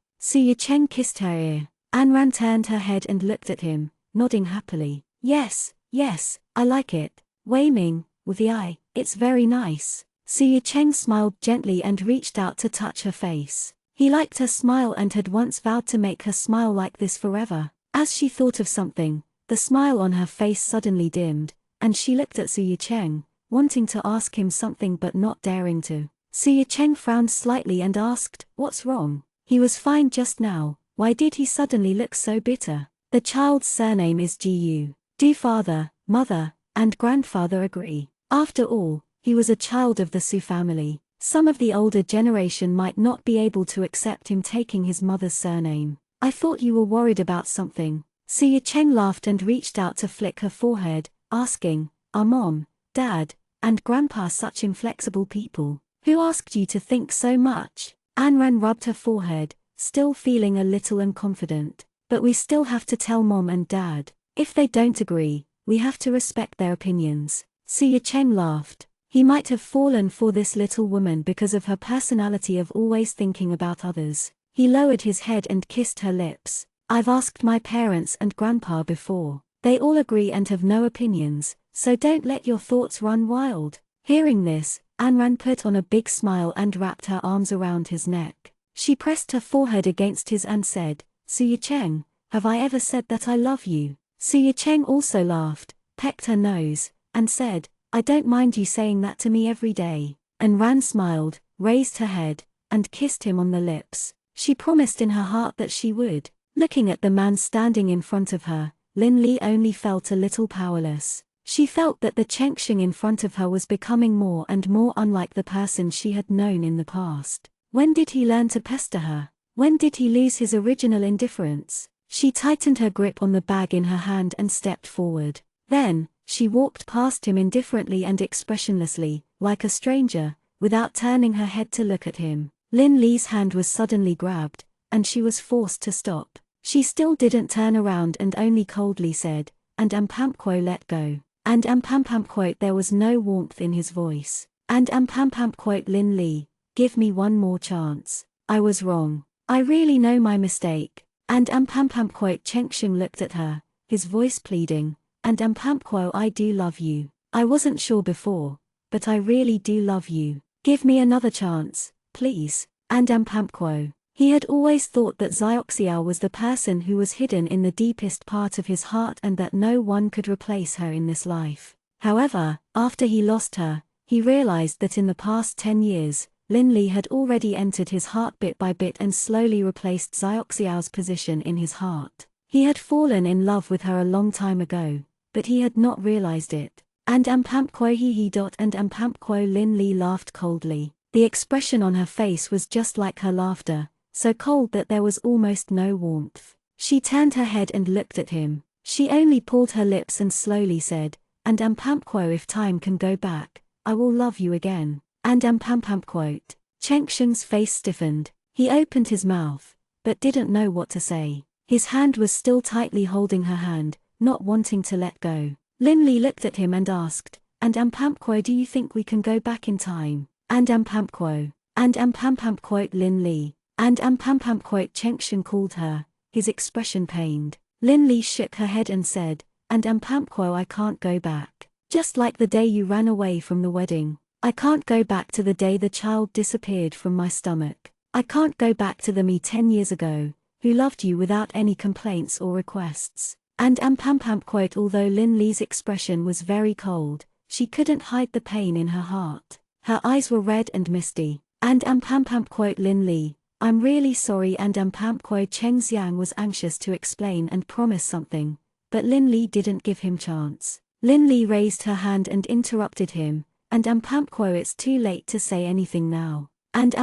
Su Cheng kissed her ear. Anran turned her head and looked at him, nodding happily. Yes, I like it. Weiming, with the eye, it's very nice." Su Cheng smiled gently and reached out to touch her face. He liked her smile and had once vowed to make her smile like this forever. As she thought of something, the smile on her face suddenly dimmed, and she looked at Su Cheng, wanting to ask him something but not daring to. Su Cheng frowned slightly and asked, "What's wrong?" He was fine just now. Why did he suddenly look so bitter? The child's surname is Gu. Do father, mother, and grandfather agree? After all, he was a child of the Su family. Some of the older generation might not be able to accept him taking his mother's surname. "I thought you were worried about something." Su Cheng laughed and reached out to flick her forehead, asking, "Are Mom, Dad, and Grandpa such inflexible people? Who asked you to think so much?" Anran rubbed her forehead, still feeling a little unconfident. "But we still have to tell Mom and Dad. If they don't agree, we have to respect their opinions." Su Cheng laughed. He might have fallen for this little woman because of her personality of always thinking about others. He lowered his head and kissed her lips. "I've asked my parents and Grandpa before. They all agree and have no opinions, so don't let your thoughts run wild." Hearing this, Anran put on a big smile and wrapped her arms around his neck. She pressed her forehead against his and said, "Su Cheng, have I ever said that I love you?" Su Cheng also laughed, pecked her nose, and said, "I don't mind you saying that to me every day." And Ran smiled, raised her head, and kissed him on the lips. She promised in her heart that she would. Looking at the man standing in front of her, Lin Li only felt a little powerless. She felt that the Chengxing in front of her was becoming more and more unlike the person she had known in the past. When did he learn to pester her? When did he lose his original indifference? She tightened her grip on the bag in her hand and stepped forward. Then, she walked past him indifferently and expressionlessly, like a stranger, without turning her head to look at him. Lin Li's hand was suddenly grabbed, and she was forced to stop. She still didn't turn around and only coldly said, "And Ampampquo let go." And Ampampamquote there was no warmth in his voice. And Ampampamquote Lin Li, give me one more chance. I was wrong. I really know my mistake. And Ampampamquote Chengxing looked at her, his voice pleading, and Ampampquo I do love you. I wasn't sure before, but I really do love you. Give me another chance, please. And Ampampquo. He had always thought that Zioxiao was the person who was hidden in the deepest part of his heart and that no one could replace her in this life. However, after he lost her, he realized that in the past 10 years, Lin Li had already entered his heart bit by bit and slowly replaced Zioxiao's position in his heart. He had fallen in love with her a long time ago, but he had not realized it. And Ampampquo he and Ampampquo Lin Li laughed coldly. The expression on her face was just like her laughter, so cold that there was almost no warmth. She turned her head and looked at him. She only pulled her lips and slowly said, "And Ampampquo if time can go back, I will love you again." And Ampampamquote. Chengxing's face stiffened. He opened his mouth, but didn't know what to say. His hand was still tightly holding her hand, not wanting to let go. Lin Li looked at him and asked, And do you think we can go back in time? And Lin Li. And Chengxian called her, his expression pained. Lin Li shook her head and said, and I can't go back. Just like the day you ran away from the wedding. I can't go back to the day the child disappeared from my stomach. I can't go back to the me 10 years ago, who loved you without any complaints or requests. And although Lin Li's expression was very cold, she couldn't hide the pain in her heart. Her eyes were red and misty. And Lin Li, I'm really sorry. And Cheng Xiang was anxious to explain and promise something, but Lin Li didn't give him chance. Lin Li raised her hand and interrupted him, and it's too late to say anything now. And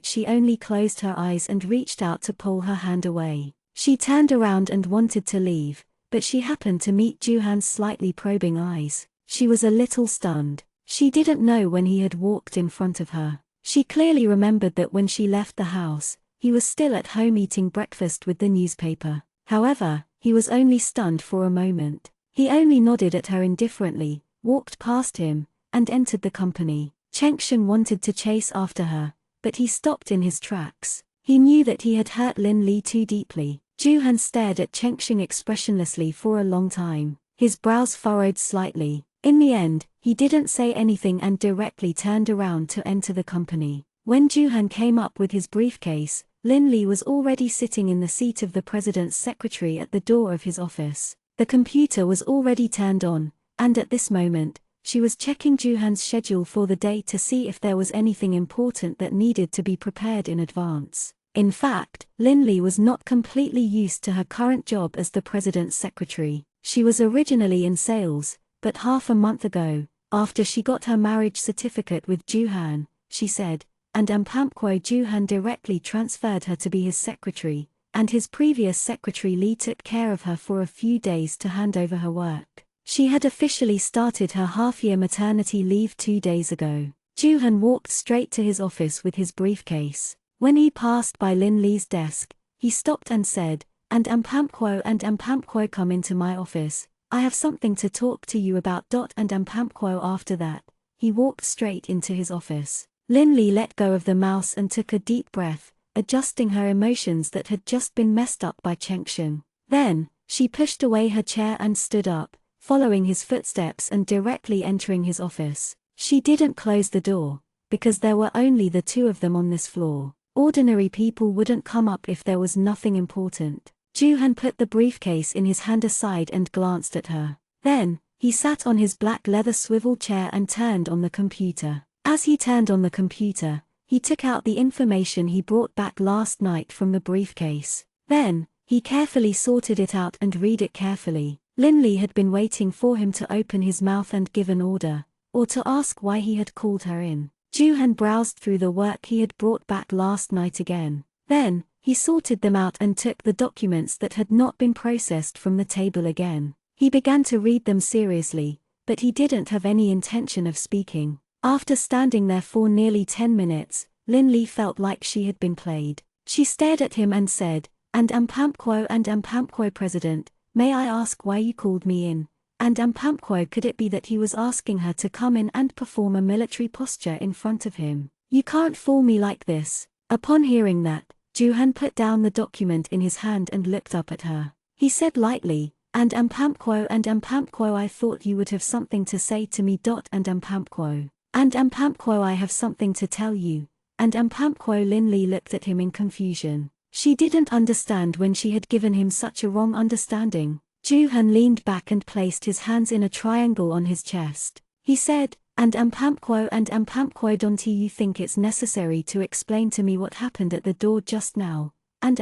she only closed her eyes and reached out to pull her hand away. She turned around and wanted to leave, but she happened to meet Juhan's slightly probing eyes. She was a little stunned. She didn't know when he had walked in front of her. She clearly remembered that when she left the house, he was still at home eating breakfast with the newspaper. However, he was only stunned for a moment. He only nodded at her indifferently, walked past him, and entered the company. Chengxian wanted to chase after her, but he stopped in his tracks. He knew that he had hurt Lin Li too deeply. Juhan stared at Chengxian expressionlessly for a long time, his brows furrowed slightly. In the end, he didn't say anything and directly turned around to enter the company. When Juhan came up with his briefcase, Lin Li was already sitting in the seat of the president's secretary at the door of his office. The computer was already turned on, and at this moment, she was checking Juhan's schedule for the day to see if there was anything important that needed to be prepared in advance. In fact, Lin Li was not completely used to her current job as the president's secretary. She was originally in sales, but half a month ago, after she got her marriage certificate with Juhan, she said, and Juhan directly transferred her to be his secretary, and his previous secretary Li took care of her for a few days to hand over her work. She had officially started her half-year maternity leave 2 days ago. Juhan walked straight to his office with his briefcase. When he passed by Lin Li's desk, he stopped and said, and come into my office. I have something to talk to you about. And after that, he walked straight into his office. Lin Li let go of the mouse and took a deep breath, adjusting her emotions that had just been messed up by Chengxian. Then, she pushed away her chair and stood up, following his footsteps and directly entering his office. She didn't close the door, because there were only the two of them on this floor. Ordinary people wouldn't come up if there was nothing important. Juhan put the briefcase in his hand aside and glanced at her. Then, he sat on his black leather swivel chair and turned on the computer. As he turned on the computer, he took out the information he brought back last night from the briefcase. Then, he carefully sorted it out and read it carefully. Lin Li had been waiting for him to open his mouth and give an order, or to ask why he had called her in. Juhan browsed through the work he had brought back last night again. Then, he sorted them out and took the documents that had not been processed from the table again. He began to read them seriously, but he didn't have any intention of speaking. After standing there for nearly 10 minutes, Lin Li felt like she had been played. She stared at him and said, and President, may I ask why you called me in? And could it be that he was asking her to come in and perform a military posture in front of him? You can't fool me like this. Upon hearing that, Juhan put down the document in his hand and looked up at her. He said lightly, and I thought you would have something to say to me. And I have something to tell you. And Lin Li looked at him in confusion. She didn't understand when she had given him such a wrong understanding. Juhan leaned back and placed his hands in a triangle on his chest. He said, and don't you think it's necessary to explain to me what happened at the door just now? And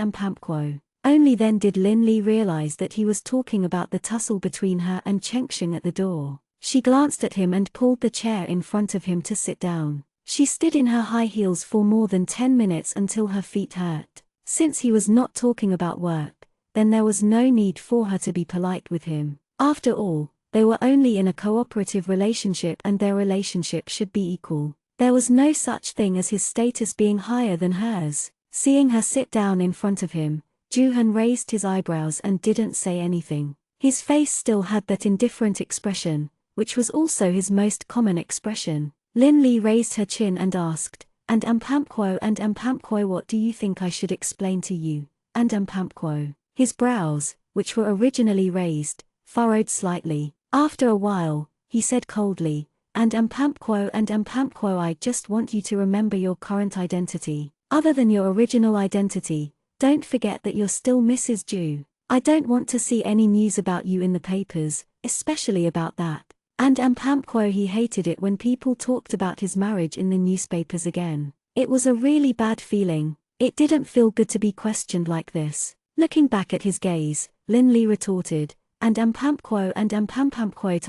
Only then did Lin Li realize that he was talking about the tussle between her and Chengxian at the door. She glanced at him and pulled the chair in front of him to sit down. She stood in her high heels for more than 10 minutes until her feet hurt. Since he was not talking about work, then there was no need for her to be polite with him. After all, they were only in a cooperative relationship and their relationship should be equal. There was no such thing as his status being higher than hers. Seeing her sit down in front of him, Juhan raised his eyebrows and didn't say anything. His face still had that indifferent expression, which was also his most common expression. Lin Li raised her chin and asked, and Pampquo, what do you think I should explain to you? And Pampquo. His brows, which were originally raised, furrowed slightly. After a while, he said coldly, and Pampquo, I just want you to remember your current identity. Other than your original identity, don't forget that you're still Mrs. Ju. I don't want to see any news about you in the papers, especially about that. And Pampquo, he hated it when people talked about his marriage in the newspapers again. It was a really bad feeling. It didn't feel good to be questioned like this. Looking back at his gaze, Lin Li retorted, and Pampquo,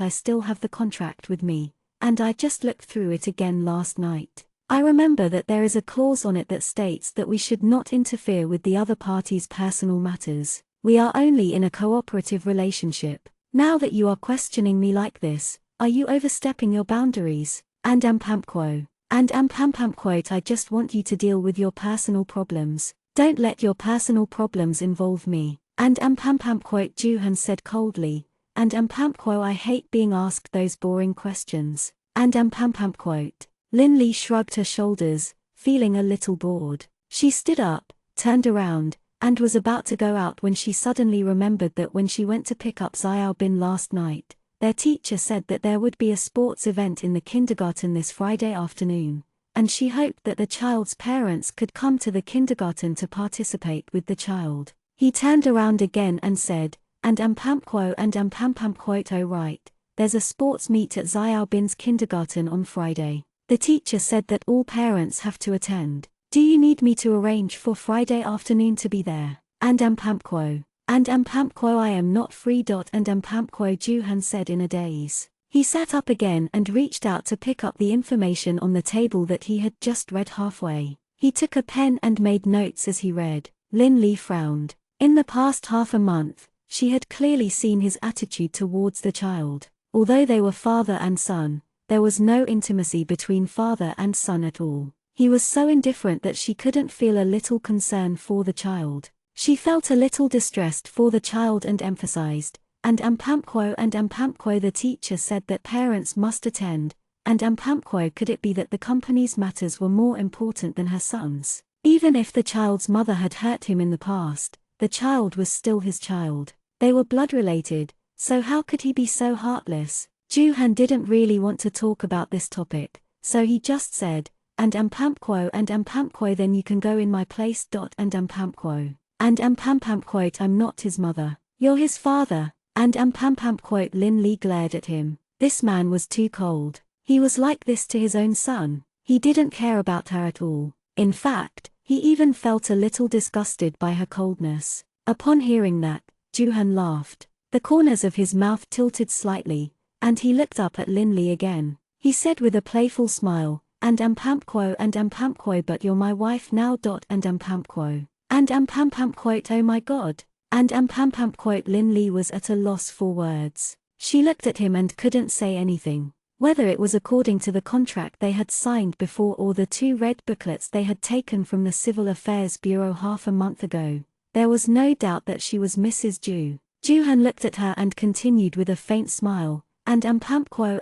I still have the contract with me, and I just looked through it again last night. I remember that there is a clause on it that states that we should not interfere with the other party's personal matters. We are only in a cooperative relationship. Now that you are questioning me like this, are you overstepping your boundaries? And Pampquo, I just want you to deal with your personal problems. Don't let your personal problems involve me. And Pampquo, Juhan said coldly, and Pampquo, I hate being asked those boring questions. And Pampquo. Lin Li shrugged her shoulders, feeling a little bored. She stood up, turned around, and was about to go out when she suddenly remembered that when she went to pick up Xiao Bin last night, their teacher said that there would be a sports event in the kindergarten this Friday afternoon, and she hoped that the child's parents could come to the kindergarten to participate with the child. He turned around again and said, and Pampquo, oh right, there's a sports meet at Xiao Bin's kindergarten on Friday. The teacher said that all parents have to attend. Do you need me to arrange for Friday afternoon to be there? And Pampquo, I am not free. And Pampquo, Juhan said in a daze. He sat up again and reached out to pick up the information on the table that he had just read halfway. He took a pen and made notes as he read. Lin Li frowned. In the past half a month, she had clearly seen his attitude towards the child. Although they were father and son, there was no intimacy between father and son at all. He was so indifferent that she couldn't feel a little concern for the child. She felt a little distressed for the child and emphasized, and Pampquo, the teacher said that parents must attend, and Pampquo, could it be that the company's matters were more important than her son's? Even if the child's mother had hurt him in the past, the child was still his child. They were blood-related, so how could he be so heartless? Juhan didn't really want to talk about this topic, so he just said, and Pampquo, then you can go in my place. And Pampquo, I'm not his mother. You're his father. And Pampquo, Lin Li glared at him. This man was too cold. He was like this to his own son. He didn't care about her at all. In fact, he even felt a little disgusted by her coldness. Upon hearing that, Juhan laughed. The corners of his mouth tilted slightly, and he looked up at Lin Li again. He said with a playful smile, and Pampquo, but you're my wife now. And Pampquo, oh my god. And Pampquo, Lin Li was at a loss for words. She looked at him and couldn't say anything. Whether it was according to the contract they had signed before or the 2 red booklets they had taken from the Civil Affairs Bureau half a month ago, there was no doubt that she was Mrs. Ju. Juhan looked at her and continued with a faint smile, and Pampquo,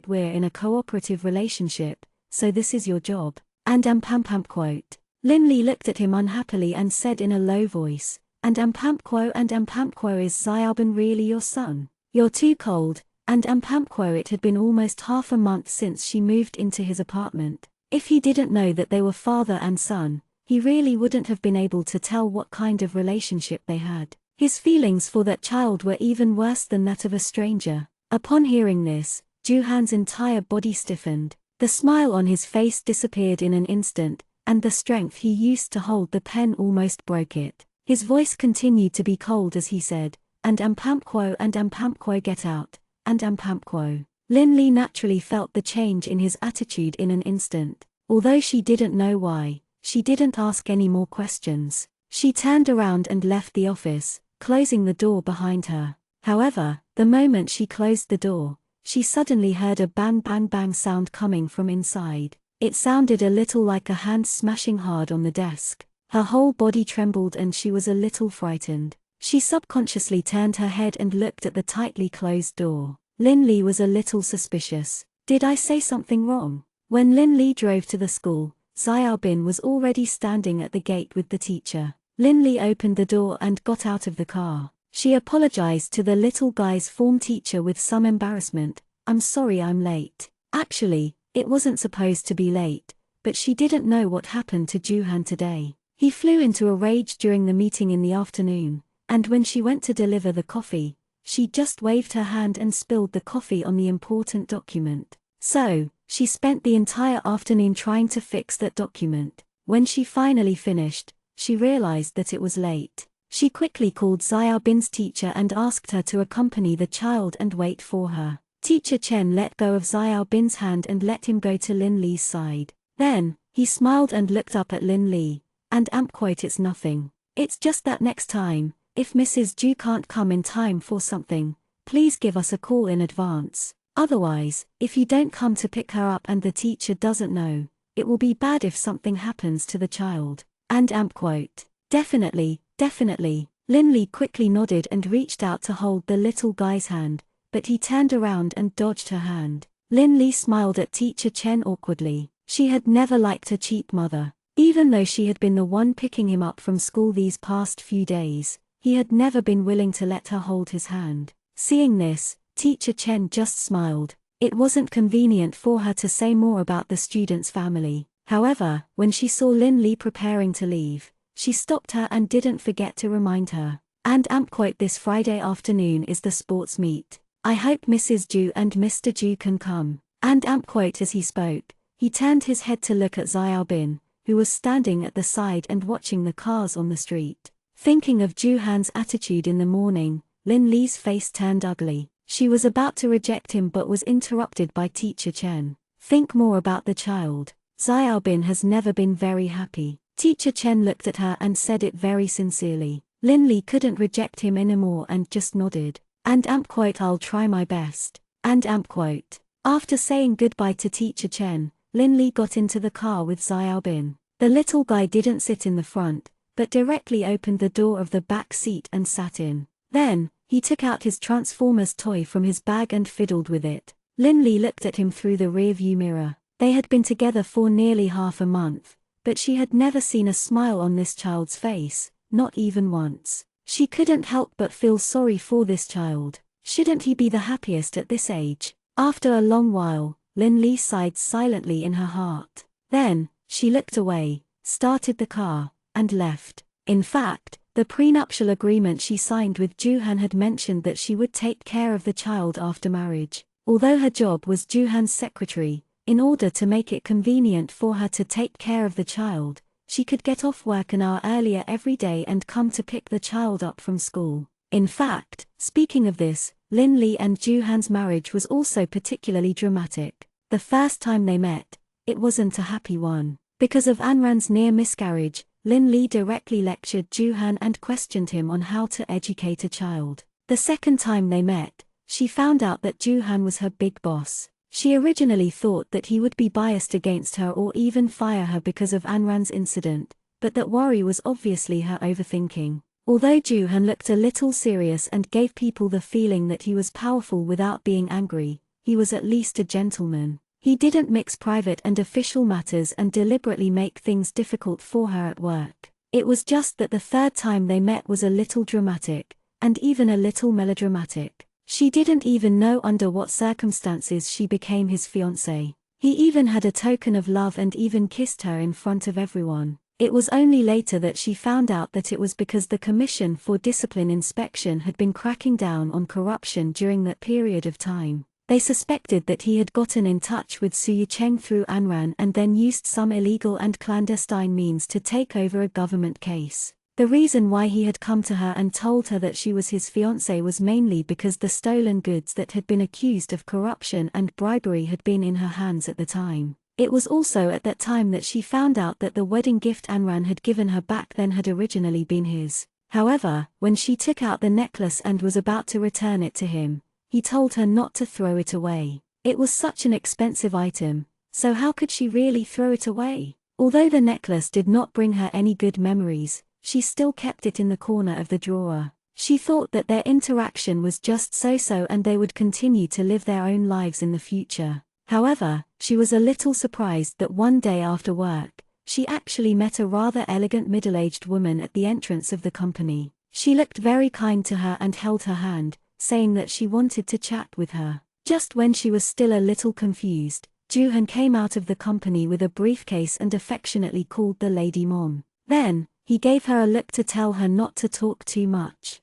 we're in a cooperative relationship, so this is your job. And Pampquo. Lin Li looked at him unhappily and said in a low voice, and Pampquo, is Xiao Bin really your son? You're too cold. And Pampquo, it had been almost half a month since she moved into his apartment. If he didn't know that they were father and son, he really wouldn't have been able to tell what kind of relationship they had. His feelings for that child were even worse than that of a stranger. Upon hearing this, Juhan's entire body stiffened. The smile on his face disappeared in an instant, and the strength he used to hold the pen almost broke it. His voice continued to be cold as he said, and Pampquo, get out. And Pampquo. Lin Li naturally felt the change in his attitude in an instant. Although she didn't know why, she didn't ask any more questions. She turned around and left the office, closing the door behind her. However, the moment she closed the door, she suddenly heard a bang bang bang sound coming from inside. It sounded a little like a hand smashing hard on the desk. Her whole body trembled and she was a little frightened. She subconsciously turned her head and looked at the tightly closed door. Lin Li was a little suspicious. Did I say something wrong? When Lin Li drove to the school, Xiaobin was already standing at the gate with the teacher. Lin Li opened the door and got out of the car. She apologized to the little guy's form teacher with some embarrassment. I'm sorry I'm late. Actually, it wasn't supposed to be late, but she didn't know what happened to Juhan today. He flew into a rage during the meeting in the afternoon, and when she went to deliver the coffee, she just waved her hand and spilled the coffee on the important document. So, she spent the entire afternoon trying to fix that document. When she finally finished, she realized that it was late. She quickly called Xiaobin's teacher and asked her to accompany the child and wait for her. Teacher Chen let go of Xiaobin's hand and let him go to Lin Li's side. Then, he smiled and looked up at Lin Li. And quote, it's nothing. It's just that next time, if Mrs. Ju can't come in time for something, please give us a call in advance. Otherwise, if you don't come to pick her up and the teacher doesn't know, it will be bad if something happens to the child. And quote. Definitely, definitely. Lin Li quickly nodded and reached out to hold the little guy's hand, but he turned around and dodged her hand. Lin Li smiled at teacher Chen awkwardly. She had never liked her cheap mother. Even though she had been the one picking him up from school these past few days, he had never been willing to let her hold his hand. Seeing this, teacher Chen just smiled. It wasn't convenient for her to say more about the student's family. However, when she saw Lin Li preparing to leave, she stopped her and didn't forget to remind her. And quote, this Friday afternoon is the sports meet. I hope Mrs. Ju and Mr. Ju can come. And quote, as he spoke, he turned his head to look at Xiaobin, who was standing at the side and watching the cars on the street. Thinking of Juhan's attitude in the morning, Lin Li's face turned ugly. She was about to reject him but was interrupted by teacher Chen. Think more about the child. Xiaobin has never been very happy. Teacher Chen looked at her and said it very sincerely. Lin Li couldn't reject him anymore and just nodded. And quote, I'll try my best. And quote. After saying goodbye to teacher Chen, Lin Li got into the car with Xiaobin. The little guy didn't sit in the front, but directly opened the door of the back seat and sat in. Then, he took out his Transformers toy from his bag and fiddled with it. Lin Li looked at him through the rearview mirror. They had been together for nearly half a month, but she had never seen a smile on this child's face, not even once. She couldn't help but feel sorry for this child. Shouldn't he be the happiest at this age? After a long while, Lin Li sighed silently in her heart. Then, she looked away, started the car, and left. In fact, the prenuptial agreement she signed with Juhan had mentioned that she would take care of the child after marriage. Although her job was Juhan's secretary, in order to make it convenient for her to take care of the child, she could get off work an hour earlier every day and come to pick the child up from school. In fact, speaking of this, Lin Li and Juhan's marriage was also particularly dramatic. The first time they met, it wasn't a happy one. Because of Anran's near miscarriage, Lin Li directly lectured Juhan and questioned him on how to educate a child. The second time they met, she found out that Juhan was her big boss. She originally thought that he would be biased against her or even fire her because of Anran's incident, but that worry was obviously her overthinking. Although Juhan looked a little serious and gave people the feeling that he was powerful without being angry, he was at least a gentleman. He didn't mix private and official matters and deliberately make things difficult for her at work. It was just that the third time they met was a little dramatic, and even a little melodramatic. She didn't even know under what circumstances she became his fiancé. He even had a token of love and even kissed her in front of everyone. It was only later that she found out that it was because the Commission for Discipline Inspection had been cracking down on corruption during that period of time. They suspected that he had gotten in touch with Su Yicheng through Anran and then used some illegal and clandestine means to take over a government case. The reason why he had come to her and told her that she was his fiancée was mainly because the stolen goods that had been accused of corruption and bribery had been in her hands at the time. It was also at that time that she found out that the wedding gift Anran had given her back then had originally been his. However, when she took out the necklace and was about to return it to him, he told her not to throw it away. It was such an expensive item, so how could she really throw it away? Although the necklace did not bring her any good memories, she still kept it in the corner of the drawer. She thought that their interaction was just so-so and they would continue to live their own lives in the future. However, she was a little surprised that one day after work, she actually met a rather elegant middle-aged woman at the entrance of the company. She looked very kind to her and held her hand, saying that she wanted to chat with her. Just when she was still a little confused, Joo-hun came out of the company with a briefcase and affectionately called the lady Mom. Then, he gave her a look to tell her not to talk too much.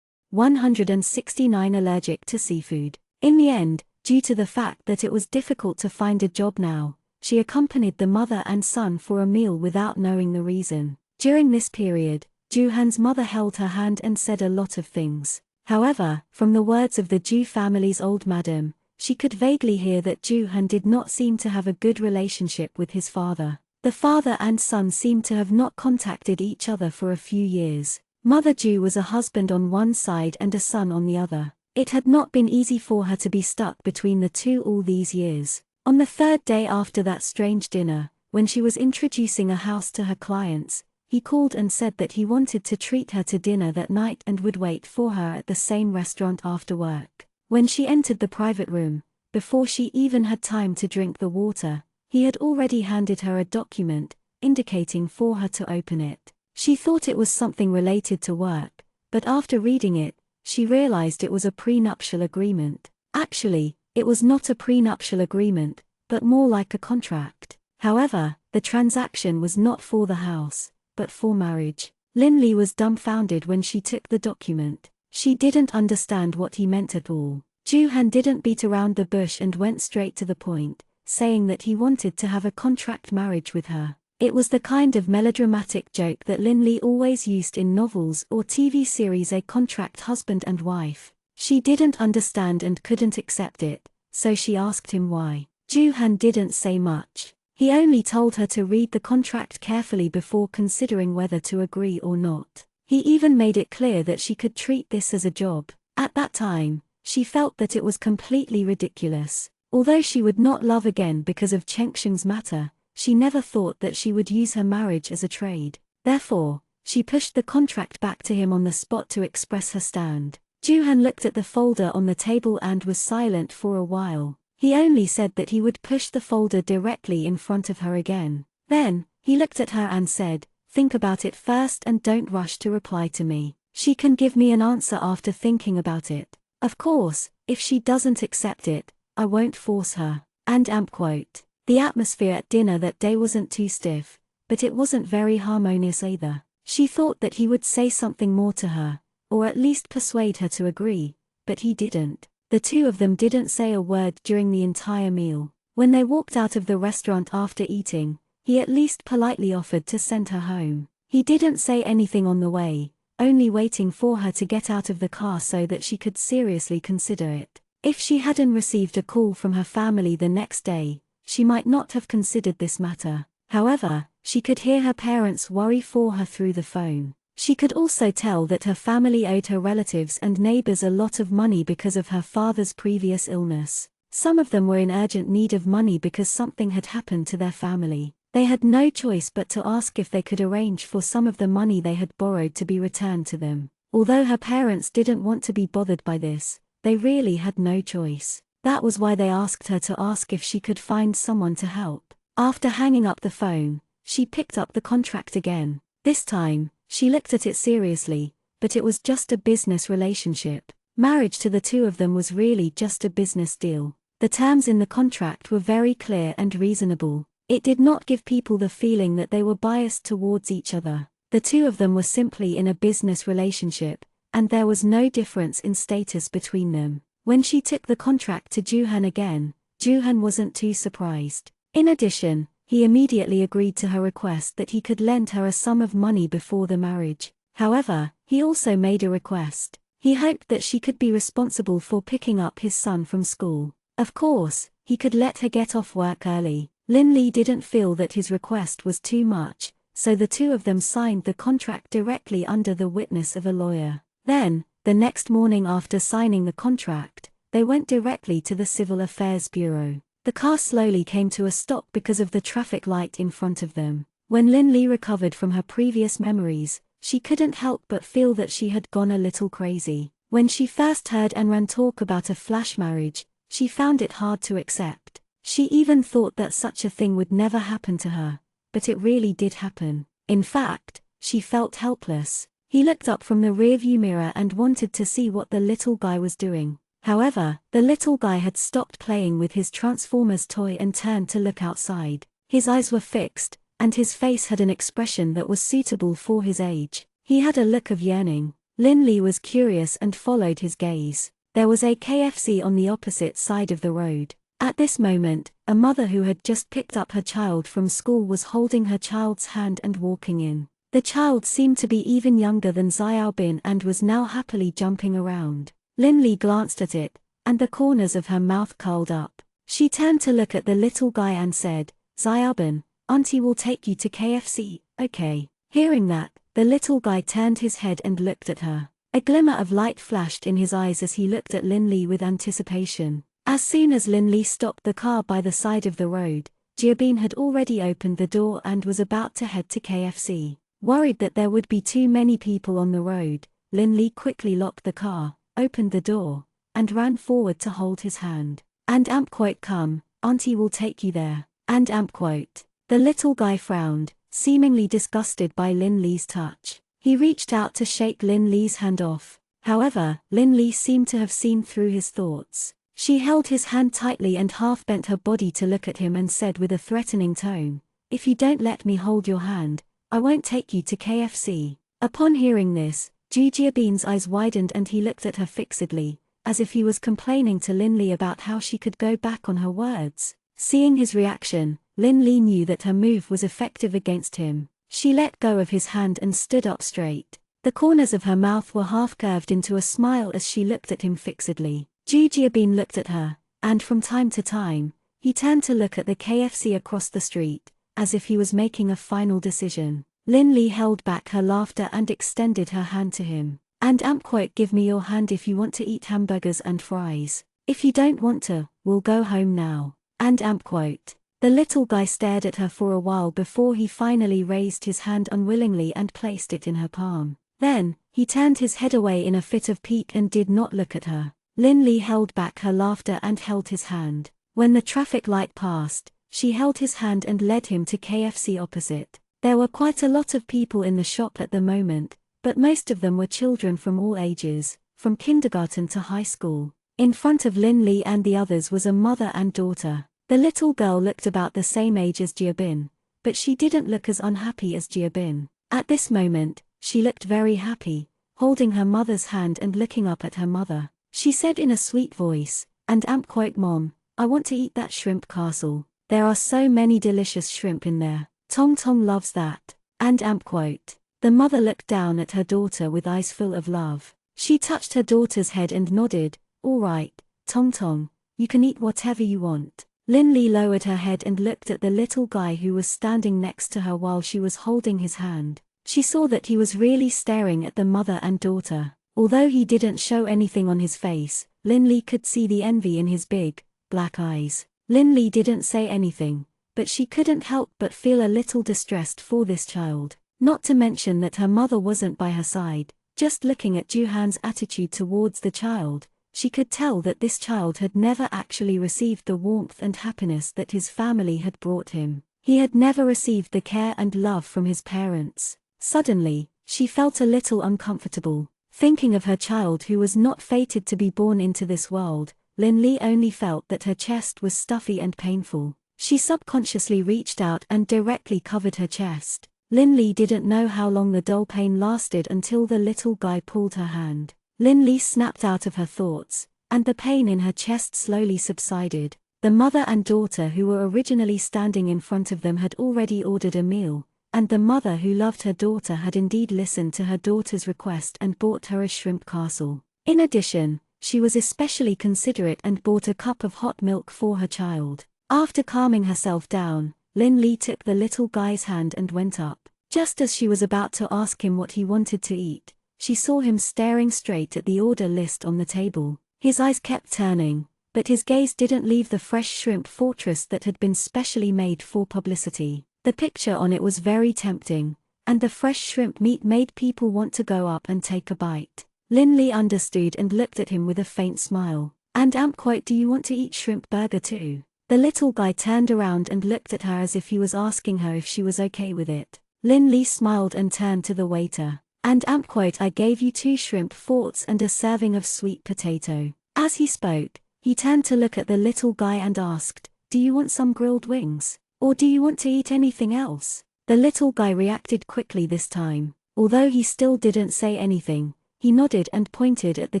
169 Allergic to seafood. In the end, due to the fact that it was difficult to find a job now, she accompanied the mother and son for a meal without knowing the reason. During this period, Joo-hun's mother held her hand and said a lot of things. However, from the words of the Joo family's old madam, she could vaguely hear that Joo-hun did not seem to have a good relationship with his father. The father and son seemed to have not contacted each other for a few years. Mother Joo was a husband on one side and a son on the other. It had not been easy for her to be stuck between the two all these years. On the third day after that strange dinner, when she was introducing a house to her clients, he called and said that he wanted to treat her to dinner that night and would wait for her at the same restaurant after work. When she entered the private room, before she even had time to drink the water, he had already handed her a document, indicating for her to open it. She thought it was something related to work, but after reading it, she realized it was a prenuptial agreement. Actually, it was not a prenuptial agreement, but more like a contract. However, the transaction was not for the house, but for marriage. Lin-Lee was dumbfounded when she took the document. She didn't understand what he meant at all. Joo-hun didn't beat around the bush and went straight to the point, saying that he wanted to have a contract marriage with her. It was the kind of melodramatic joke that Lin-Lee always used in novels or TV series, a contract husband and wife. She didn't understand and couldn't accept it, so she asked him why. Joo-hun didn't say much. He only told her to read the contract carefully before considering whether to agree or not. He even made it clear that she could treat this as a job. At that time, she felt that it was completely ridiculous. Although she would not love again because of Chengsheng's matter, she never thought that she would use her marriage as a trade. Therefore, she pushed the contract back to him on the spot to express her stand. Joo-hun looked at the folder on the table and was silent for a while. He only said that he would push the folder directly in front of her again. Then, he looked at her and said, "Think about it first and don't rush to reply to me. She can give me an answer after thinking about it. Of course, if she doesn't accept it, I won't force her." And quote. The atmosphere at dinner that day wasn't too stiff, but it wasn't very harmonious either. She thought that he would say something more to her, or at least persuade her to agree, but he didn't. The two of them didn't say a word during the entire meal. When they walked out of the restaurant after eating, he at least politely offered to send her home. He didn't say anything on the way, only waiting for her to get out of the car so that she could seriously consider it. If she hadn't received a call from her family the next day, she might not have considered this matter. However, she could hear her parents worry for her through the phone. She could also tell that her family owed her relatives and neighbors a lot of money because of her father's previous illness. Some of them were in urgent need of money because something had happened to their family. They had no choice but to ask if they could arrange for some of the money they had borrowed to be returned to them. Although her parents didn't want to be bothered by this, they really had no choice. That was why they asked her to ask if she could find someone to help. After hanging up the phone, she picked up the contract again. This time, she looked at it seriously, but it was just a business relationship. Marriage to the two of them was really just a business deal. The terms in the contract were very clear and reasonable. It did not give people the feeling that they were biased towards each other. The two of them were simply in a business relationship, and there was no difference in status between them. When she took the contract to Joo-hun again, Joo-hun wasn't too surprised. In addition, he immediately agreed to her request that he could lend her a sum of money before the marriage. However, he also made a request. He hoped that she could be responsible for picking up his son from school. Of course, he could let her get off work early. Lin-Lee didn't feel that his request was too much, so the two of them signed the contract directly under the witness of a lawyer. Then, the next morning after signing the contract, they went directly to the Civil Affairs Bureau. The car slowly came to a stop because of the traffic light in front of them. When Lin-Lee recovered from her previous memories, she couldn't help but feel that she had gone a little crazy. When she first heard Enran talk about a flash marriage, she found it hard to accept. She even thought that such a thing would never happen to her, but it really did happen. In fact, she felt helpless. He looked up from the rearview mirror and wanted to see what the little guy was doing. However, the little guy had stopped playing with his Transformers toy and turned to look outside. His eyes were fixed, and his face had an expression that was suitable for his age. He had a look of yearning. Linley was curious and followed his gaze. There was a KFC on the opposite side of the road. At this moment, a mother who had just picked up her child from school was holding her child's hand and walking in. The child seemed to be even younger than Xiaobin and was now happily jumping around. Linley glanced at it, and the corners of her mouth curled up. She turned to look at the little guy and said, "Xiaobin, Auntie will take you to KFC, okay?" Hearing that, the little guy turned his head and looked at her. A glimmer of light flashed in his eyes as he looked at Linley with anticipation. As soon as Linley stopped the car by the side of the road, Xiaobin had already opened the door and was about to head to KFC. Worried that there would be too many people on the road, Linley quickly locked the car, opened the door, and ran forward to hold his hand. "And quote come, Auntie will take you there, and quote." The little guy frowned, seemingly disgusted by Linley's touch. He reached out to shake Linley's hand off. However, Linley seemed to have seen through his thoughts. She held his hand tightly and half bent her body to look at him and said with a threatening tone, "If you don't let me hold your hand, I won't take you to KFC." Upon hearing this, Xiaobin's eyes widened and he looked at her fixedly, as if he was complaining to Linley about how she could go back on her words. Seeing his reaction, Linley knew that her move was effective against him. She let go of his hand and stood up straight. The corners of her mouth were half curved into a smile as she looked at him fixedly. Xiaobin looked at her, and from time to time, he turned to look at the KFC across the street, as if he was making a final decision. Linley held back her laughter and extended her hand to him. "And quote give me your hand if you want to eat hamburgers and fries. If you don't want to, we'll go home now. And quote." The little guy stared at her for a while before he finally raised his hand unwillingly and placed it in her palm. Then, he turned his head away in a fit of pique and did not look at her. Linley held back her laughter and held his hand. When the traffic light passed, she held his hand and led him to KFC opposite. There were quite a lot of people in the shop at the moment, but most of them were children from all ages, from kindergarten to high school. In front of Linley and the others was a mother and daughter. The little girl looked about the same age as Xiaobin, but she didn't look as unhappy as Xiaobin. At this moment, she looked very happy, holding her mother's hand and looking up at her mother. She said in a sweet voice, "And quote Mom, I want to eat that shrimp castle. There are so many delicious shrimp in there. Tong Tong loves that." And quote. The mother looked down at her daughter with eyes full of love. She touched her daughter's head and nodded, "All right, Tong Tong, you can eat whatever you want." Linley lowered her head and looked at the little guy who was standing next to her while she was holding his hand. She saw that he was really staring at the mother and daughter. Although he didn't show anything on his face, Linley could see the envy in his big, black eyes. Linley didn't say anything, but she couldn't help but feel a little distressed for this child. Not to mention that her mother wasn't by her side. Just looking at Juhan's attitude towards the child, she could tell that this child had never actually received the warmth and happiness that his family had brought him. He had never received the care and love from his parents. Suddenly, she felt a little uncomfortable. Thinking of her child who was not fated to be born into this world, Linley only felt that her chest was stuffy and painful. She subconsciously reached out and directly covered her chest. Linley didn't know how long the dull pain lasted until the little guy pulled her hand. Linley snapped out of her thoughts, and the pain in her chest slowly subsided. The mother and daughter who were originally standing in front of them had already ordered a meal, and the mother who loved her daughter had indeed listened to her daughter's request and bought her a shrimp castle. In addition, she was especially considerate and bought a cup of hot milk for her child. After calming herself down, Linley took the little guy's hand and went up. Just as she was about to ask him what he wanted to eat, she saw him staring straight at the order list on the table. His eyes kept turning, but his gaze didn't leave the fresh shrimp fortress that had been specially made for publicity. The picture on it was very tempting, and the fresh shrimp meat made people want to go up and take a bite. Lin Li understood and looked at him with a faint smile. "And quite, do you want to eat shrimp burger too?" The little guy turned around and looked at her as if he was asking her if she was okay with it. Lin Li smiled and turned to the waiter. "And quite, I gave you 2 shrimp forts and a serving of sweet potato." As he spoke, he turned to look at the little guy and asked, "Do you want some grilled wings? Or do you want to eat anything else?" The little guy reacted quickly this time. Although he still didn't say anything, he nodded and pointed at the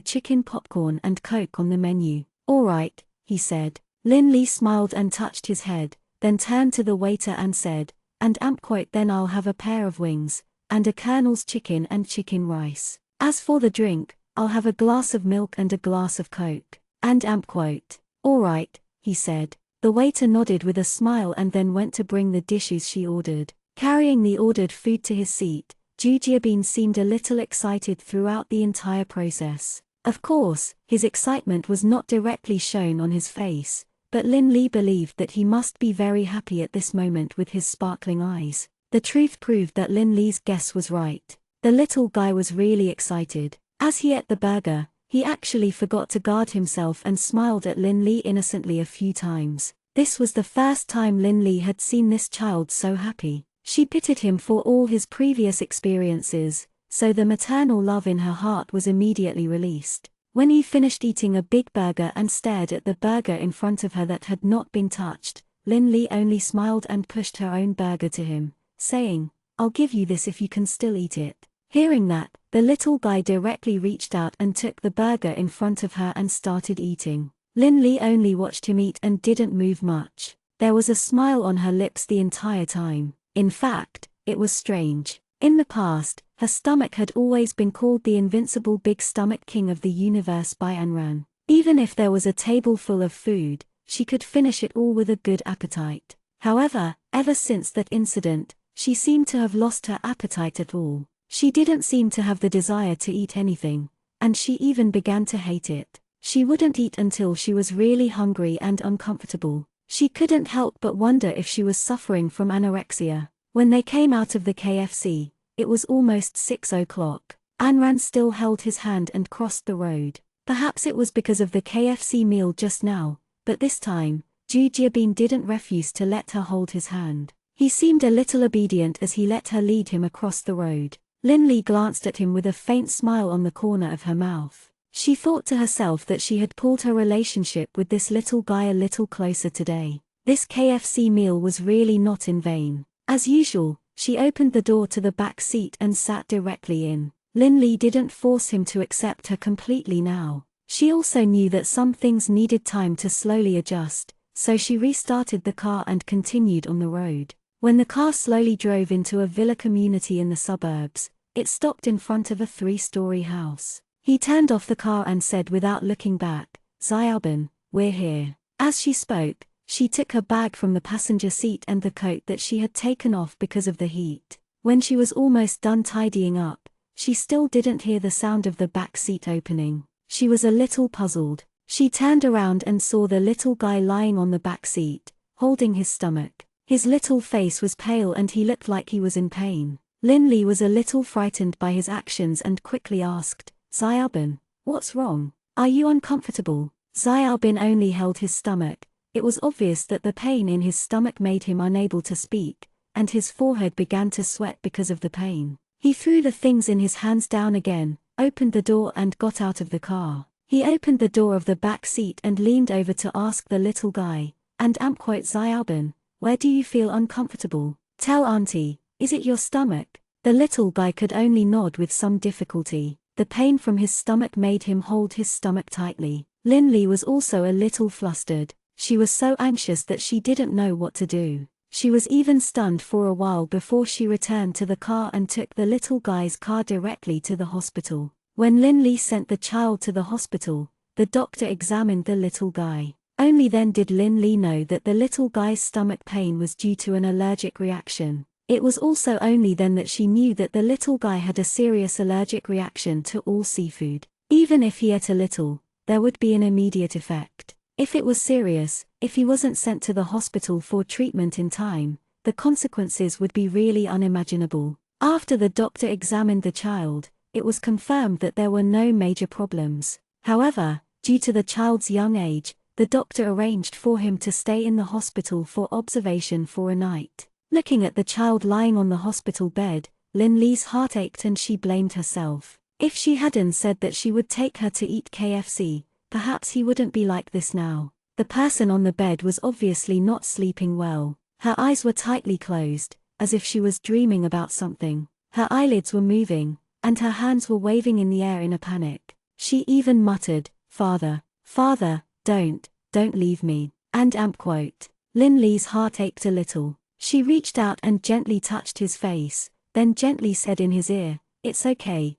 chicken popcorn and Coke on the menu. "All right," he said. Lin Li smiled and touched his head, then turned to the waiter and said, "And quite, then I'll have a pair of wings, and a Colonel's chicken and chicken rice. As for the drink, I'll have a glass of milk and a glass of Coke." And quite. "All right," he said. The waiter nodded with a smile and then went to bring the dishes she ordered. Carrying the ordered food to his seat, Ju Jiabin seemed a little excited throughout the entire process. Of course, his excitement was not directly shown on his face, but Lin Li believed that he must be very happy at this moment with his sparkling eyes. The truth proved that Lin Li's guess was right. The little guy was really excited. As he ate the burger, he actually forgot to guard himself and smiled at Lin Li innocently a few times. This was the first time Lin Li had seen this child so happy. She pitied him for all his previous experiences, so the maternal love in her heart was immediately released. When he finished eating a big burger and stared at the burger in front of her that had not been touched, Lin Li only smiled and pushed her own burger to him, saying, "I'll give you this if you can still eat it." Hearing that, the little guy directly reached out and took the burger in front of her and started eating. Lin Li only watched him eat and didn't move much. There was a smile on her lips the entire time. In fact, it was strange. In the past, her stomach had always been called the invincible big stomach king of the universe by Anran. Even if there was a table full of food, she could finish it all with a good appetite. However, ever since that incident, she seemed to have lost her appetite at all. She didn't seem to have the desire to eat anything, and she even began to hate it. She wouldn't eat until she was really hungry and uncomfortable. She couldn't help but wonder if she was suffering from anorexia. When they came out of the KFC, it was almost 6 o'clock. Anran still held his hand and crossed the road. Perhaps it was because of the KFC meal just now, but this time, Ju Jiabin didn't refuse to let her hold his hand. He seemed a little obedient as he let her lead him across the road. Lin Li glanced at him with a faint smile on the corner of her mouth. She thought to herself that she had pulled her relationship with this little guy a little closer today. This KFC meal was really not in vain. As usual, she opened the door to the back seat and sat directly in. Lin Li didn't force him to accept her completely now. She also knew that some things needed time to slowly adjust, so she restarted the car and continued on the road. When the car slowly drove into a villa community in the suburbs, it stopped in front of a 3-story house. He turned off the car and said without looking back, "Xiaoban, we're here." As she spoke, she took her bag from the passenger seat and the coat that she had taken off because of the heat. When she was almost done tidying up, she still didn't hear the sound of the back seat opening. She was a little puzzled. She turned around and saw the little guy lying on the back seat, holding his stomach. His little face was pale and he looked like he was in pain. Lin Li was a little frightened by his actions and quickly asked, "Xiaoban, what's wrong? Are you uncomfortable?" Xiaoban only held his stomach. It was obvious that the pain in his stomach made him unable to speak, and his forehead began to sweat because of the pain. He threw the things in his hands down again, opened the door and got out of the car. He opened the door of the back seat and leaned over to ask the little guy, "And quite, Xiaoban, where do you feel uncomfortable? Tell auntie, is it your stomach?" The little guy could only nod with some difficulty. The pain from his stomach made him hold his stomach tightly. Lin Li was also a little flustered. She was so anxious that she didn't know what to do. She was even stunned for a while before she returned to the car and took the little guy's car directly to the hospital. When Lin Li sent the child to the hospital, the doctor examined the little guy. Only then did Lin Li know that the little guy's stomach pain was due to an allergic reaction. It was also only then that she knew that the little guy had a serious allergic reaction to all seafood. Even if he ate a little, there would be an immediate effect. If it was serious, if he wasn't sent to the hospital for treatment in time, the consequences would be really unimaginable. After the doctor examined the child, it was confirmed that there were no major problems. However, due to the child's young age, the doctor arranged for him to stay in the hospital for observation for a night. Looking at the child lying on the hospital bed, Lin Lee's heart ached and she blamed herself. If she hadn't said that she would take her to eat KFC, perhaps he wouldn't be like this now. The person on the bed was obviously not sleeping well. Her eyes were tightly closed, as if she was dreaming about something. Her eyelids were moving, and her hands were waving in the air in a panic. She even muttered, "Father, Father, don't leave me." And quote. Lin Lee's heart ached a little. She reached out and gently touched his face, then gently said in his ear, it's okay,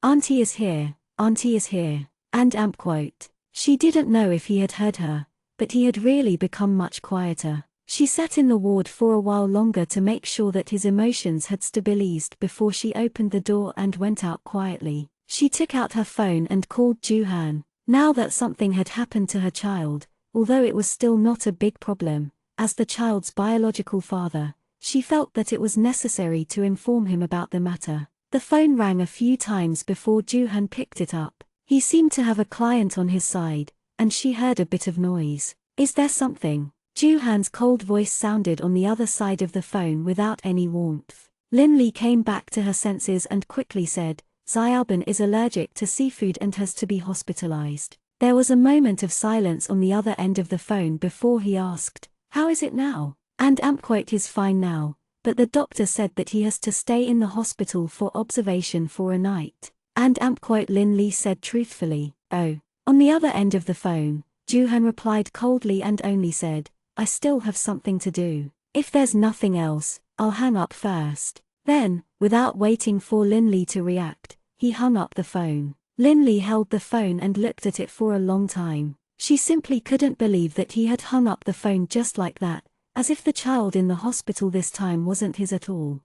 Auntie is here, Auntie is here." And quote. She didn't know if he had heard her, but he had really become much quieter. She sat in the ward for a while longer to make sure that his emotions had stabilized before she opened the door and went out quietly. She took out her phone and called Juhan. Now that something had happened to her child, although it was still not a big problem, as the child's biological father, she felt that it was necessary to inform him about the matter. The phone rang a few times before Juhan picked it up. He seemed to have a client on his side, and she heard a bit of noise. "Is there something?" Juhan's cold voice sounded on the other side of the phone without any warmth. Lin Lee came back to her senses and quickly said, "Xiaoban is allergic to seafood and has to be hospitalized." There was a moment of silence on the other end of the phone before he asked, "How is it now?" And quote, "Is fine now, but the doctor said that he has to stay in the hospital for observation for a night." And quote, Lin Lee said truthfully, "Oh." On the other end of the phone, Juhan replied coldly and only said, "I still have something to do. If there's nothing else, I'll hang up first." Then, without waiting for Lin Lee to react, he hung up the phone. Lin Lee held the phone and looked at it for a long time. She simply couldn't believe that he had hung up the phone just like that, as if the child in the hospital this time wasn't his at all.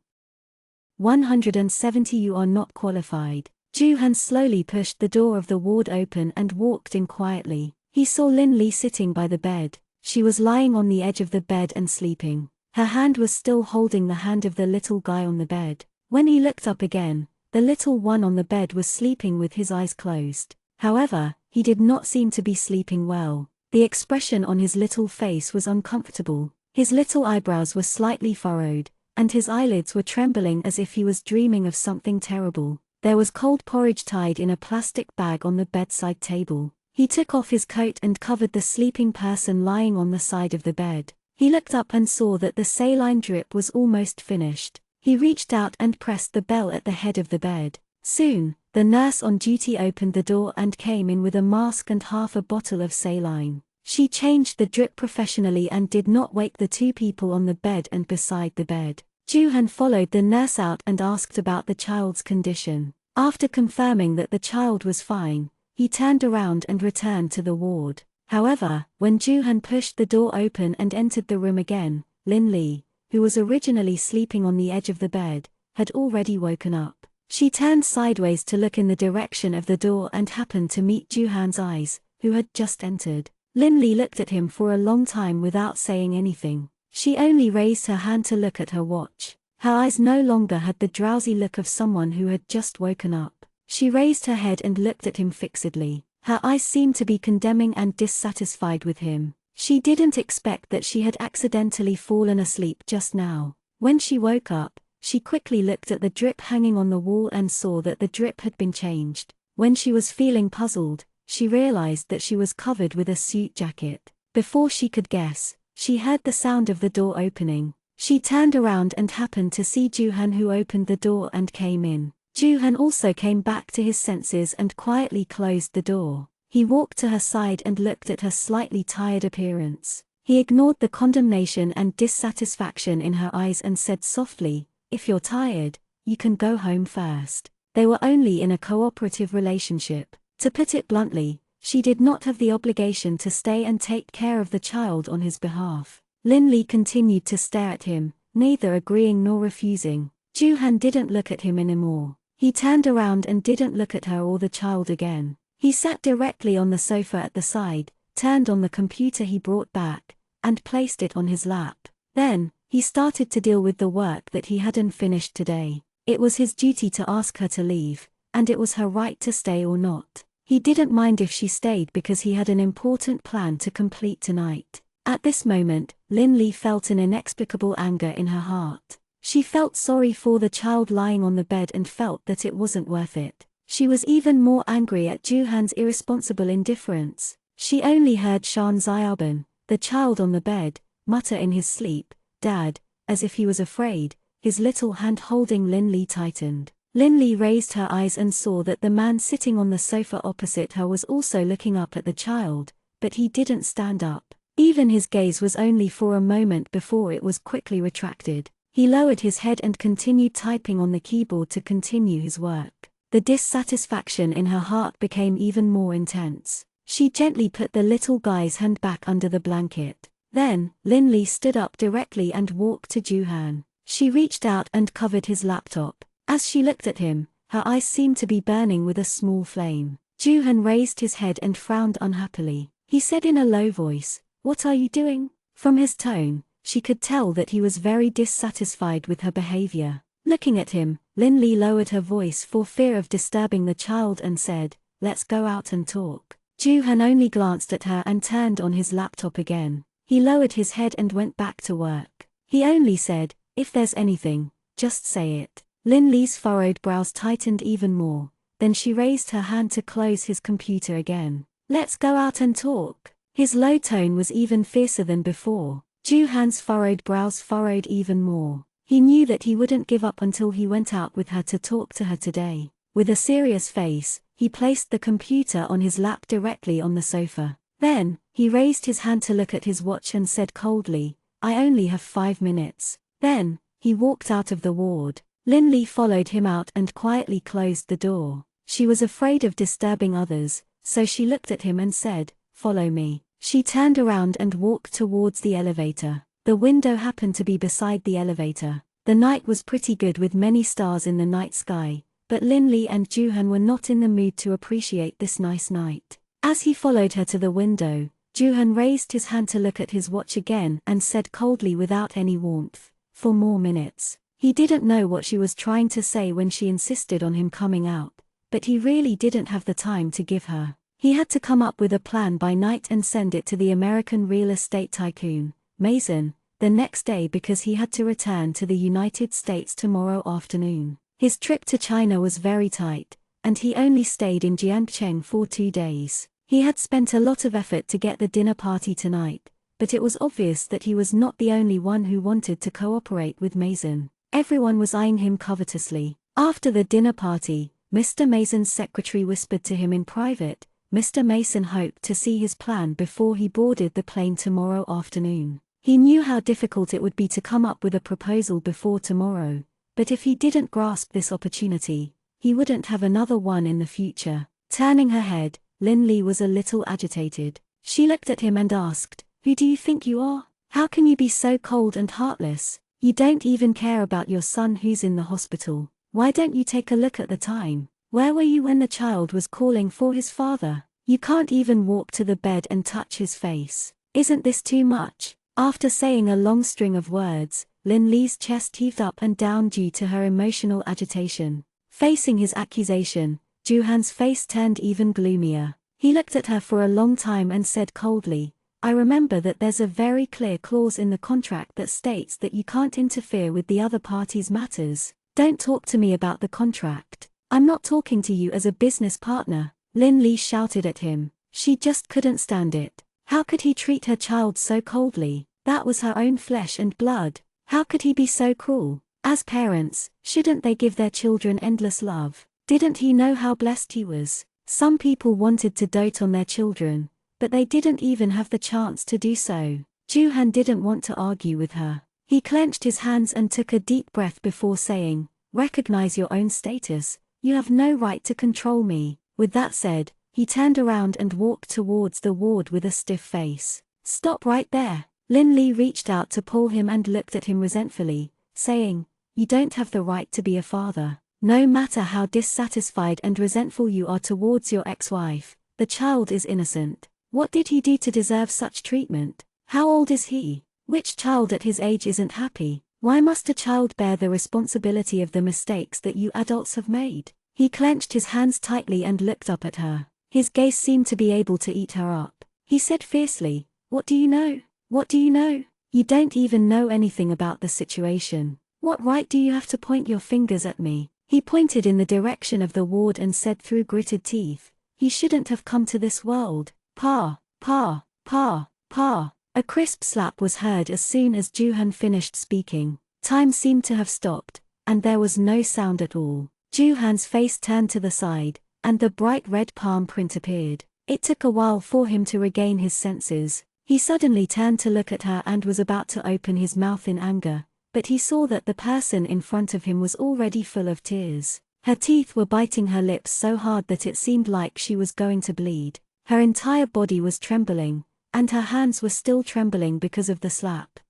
170 You are not qualified. Juhan slowly pushed the door of the ward open and walked in quietly. He saw Lin Lee sitting by the bed. She was lying on the edge of the bed and sleeping. Her hand was still holding the hand of the little guy on the bed. When he looked up again, the little one on the bed was sleeping with his eyes closed. However, he did not seem to be sleeping well. The expression on his little face was uncomfortable. His little eyebrows were slightly furrowed, and his eyelids were trembling as if he was dreaming of something terrible. There was cold porridge tied in a plastic bag on the bedside table. He took off his coat and covered the sleeping person lying on the side of the bed. He looked up and saw that the saline drip was almost finished. He reached out and pressed the bell at the head of the bed. Soon, the nurse on duty opened the door and came in with a mask and half a bottle of saline. She changed the drip professionally and did not wake the two people on the bed and beside the bed. Juhan followed the nurse out and asked about the child's condition. After confirming that the child was fine, he turned around and returned to the ward. However, when Juhan pushed the door open and entered the room again, Lin Lee, who was originally sleeping on the edge of the bed, had already woken up. She turned sideways to look in the direction of the door and happened to meet Juhan's eyes, who had just entered. Lin Lee looked at him for a long time without saying anything. She only raised her hand to look at her watch. Her eyes no longer had the drowsy look of someone who had just woken up. She raised her head and looked at him fixedly. Her eyes seemed to be condemning and dissatisfied with him. She didn't expect that she had accidentally fallen asleep just now. When she woke up, she quickly looked at the drip hanging on the wall and saw that the drip had been changed. When she was feeling puzzled, she realized that she was covered with a suit jacket. Before she could guess, she heard the sound of the door opening. She turned around and happened to see Juhan, who opened the door and came in. Juhan also came back to his senses and quietly closed the door. He walked to her side and looked at her slightly tired appearance. He ignored the condemnation and dissatisfaction in her eyes and said softly, "If you're tired, you can go home first." They were only in a cooperative relationship. To put it bluntly, she did not have the obligation to stay and take care of the child on his behalf. Lin Lee continued to stare at him, neither agreeing nor refusing. Juhan didn't look at him anymore. He turned around and didn't look at her or the child again. He sat directly on the sofa at the side, turned on the computer he brought back, and placed it on his lap. Then, He started to deal with the work that he hadn't finished today. It was his duty to ask her to leave, and it was her right to stay or not. He didn't mind if she stayed because he had an important plan to complete tonight. At this moment, Lin-Li felt an inexplicable anger in her heart. She felt sorry for the child lying on the bed and felt that it wasn't worth it. She was even more angry at Juhan's irresponsible indifference. She only heard Shan Xiaoban, the child on the bed, mutter in his sleep, "Dad," as if he was afraid. His little hand holding Lin-Li tightened. Lin-Li raised her eyes and saw that the man sitting on the sofa opposite her was also looking up at the child, but he didn't stand up. Even his gaze was only for a moment before it was quickly retracted. He lowered his head and continued typing on the keyboard to continue his work. The dissatisfaction in her heart became even more intense. She gently put the little guy's hand back under the blanket. Then, Lin-Li stood up directly and walked to Juhan. She reached out and covered his laptop. As she looked at him, her eyes seemed to be burning with a small flame. Juhan raised his head and frowned unhappily. He said in a low voice, "What are you doing?" From his tone, she could tell that he was very dissatisfied with her behavior. Looking at him, Lin-Li lowered her voice for fear of disturbing the child and said, "Let's go out and talk." Juhan only glanced at her and turned on his laptop again. He lowered his head and went back to work. He only said, "If there's anything, just say it." Lin-Li's furrowed brows tightened even more, then she raised her hand to close his computer again. "Let's go out and talk." His low tone was even fiercer than before. Juhan's furrowed brows furrowed even more. He knew that he wouldn't give up until he went out with her to talk to her today. With a serious face, he placed the computer on his lap directly on the sofa. Then, he raised his hand to look at his watch and said coldly, "I only have 5 minutes. Then, he walked out of the ward. Lin-Li followed him out and quietly closed the door. She was afraid of disturbing others, so she looked at him and said, "Follow me." She turned around and walked towards the elevator. The window happened to be beside the elevator. The night was pretty good with many stars in the night sky, but Lin-Li and Juhan were not in the mood to appreciate this nice night. As he followed her to the window, Juhan raised his hand to look at his watch again and said coldly without any warmth, "4 more minutes." He didn't know what she was trying to say when she insisted on him coming out, but he really didn't have the time to give her. He had to come up with a plan by night and send it to the American real estate tycoon, Mason, the next day because he had to return to the United States tomorrow afternoon. His trip to China was very tight, and he only stayed in Jiangcheng for 2 days. He had spent a lot of effort to get the dinner party tonight, but it was obvious that he was not the only one who wanted to cooperate with Mason. Everyone was eyeing him covetously. After the dinner party, Mr. Mason's secretary whispered to him in private, Mr. Mason hoped to see his plan before he boarded the plane tomorrow afternoon. He knew how difficult it would be to come up with a proposal before tomorrow, but if he didn't grasp this opportunity, he wouldn't have another one in the future. Turning her head, Lin-Li was a little agitated. She looked at him and asked, "Who do you think you are? How can you be so cold and heartless? You don't even care about your son who's in the hospital. Why don't you take a look at the time? Where were you when the child was calling for his father? You can't even walk to the bed and touch his face. Isn't this too much?" After saying a long string of words, Lin-Li's chest heaved up and down due to her emotional agitation. Facing his accusation, Juhan's face turned even gloomier. He looked at her for a long time and said coldly, "I remember that there's a very clear clause in the contract that states that you can't interfere with the other party's matters. Don't talk to me about the contract. I'm not talking to you as a business partner." Lin-Li shouted at him. She just couldn't stand it. How could he treat her child so coldly? That was her own flesh and blood. How could he be so cruel? As parents, shouldn't they give their children endless love? Didn't he know how blessed he was? Some people wanted to dote on their children, but they didn't even have the chance to do so. Juhan didn't want to argue with her. He clenched his hands and took a deep breath before saying, "Recognize your own status. You have no right to control me." With that said, he turned around and walked towards the ward with a stiff face. "Stop right there." Lin-Li reached out to pull him and looked at him resentfully, saying, "You don't have the right to be a father. No matter how dissatisfied and resentful you are towards your ex-wife, the child is innocent. What did he do to deserve such treatment? How old is he? Which child at his age isn't happy? Why must a child bear the responsibility of the mistakes that you adults have made? He clenched his hands tightly and looked up at her. His gaze seemed to be able to eat her up. He said fiercely, "What do you know? What do you know? You don't even know anything about the situation. What right do you have to point your fingers at me?" He pointed in the direction of the ward and said through gritted teeth, "He shouldn't have come to this world. Pa, pa, pa, pa." A crisp slap was heard as soon as Juhan finished speaking. Time seemed to have stopped, and there was no sound at all. Juhan's face turned to the side, and the bright red palm print appeared. It took a while for him to regain his senses. He suddenly turned to look at her and was about to open his mouth in anger, but he saw that the person in front of him was already full of tears. Her teeth were biting her lips so hard that it seemed like she was going to bleed. Her entire body was trembling, and her hands were still trembling because of the slap.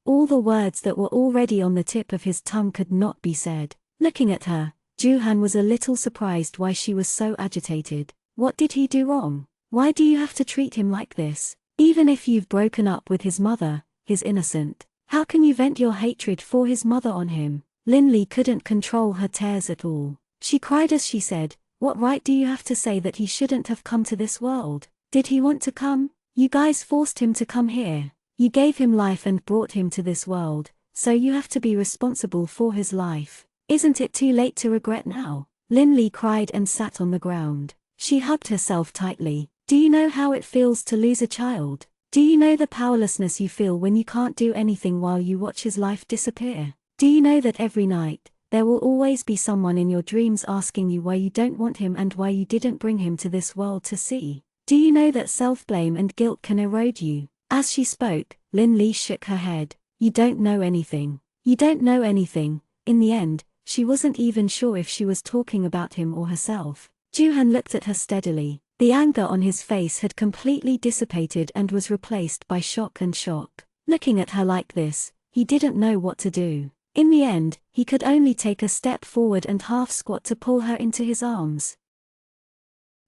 All the words that were already on the tip of his tongue could not be said. Looking at her, Juhan was a little surprised why she was so agitated. What did he do wrong? Why do you have to treat him like this? Even if you've broken up with his mother, he's innocent. How can you vent your hatred for his mother on him? Linley couldn't control her tears at all. She cried as she said, "What right do you have to say that he shouldn't have come to this world? Did he want to come? You guys forced him to come here. You gave him life and brought him to this world, so you have to be responsible for his life. Isn't it too late to regret now?" Linley cried and sat on the ground. She hugged herself tightly. "Do you know how it feels to lose a child? Do you know the powerlessness you feel when you can't do anything while you watch his life disappear? Do you know that every night, there will always be someone in your dreams asking you why you don't want him and why you didn't bring him to this world to see? Do you know that self-blame and guilt can erode you?" As she spoke, Linley shook her head. "You don't know anything. You don't know anything." In the end, she wasn't even sure if she was talking about him or herself. Juhan looked at her steadily. The anger on his face had completely dissipated and was replaced by shock and shock. Looking at her like this, he didn't know what to do. In the end, he could only take a step forward and half squat to pull her into his arms.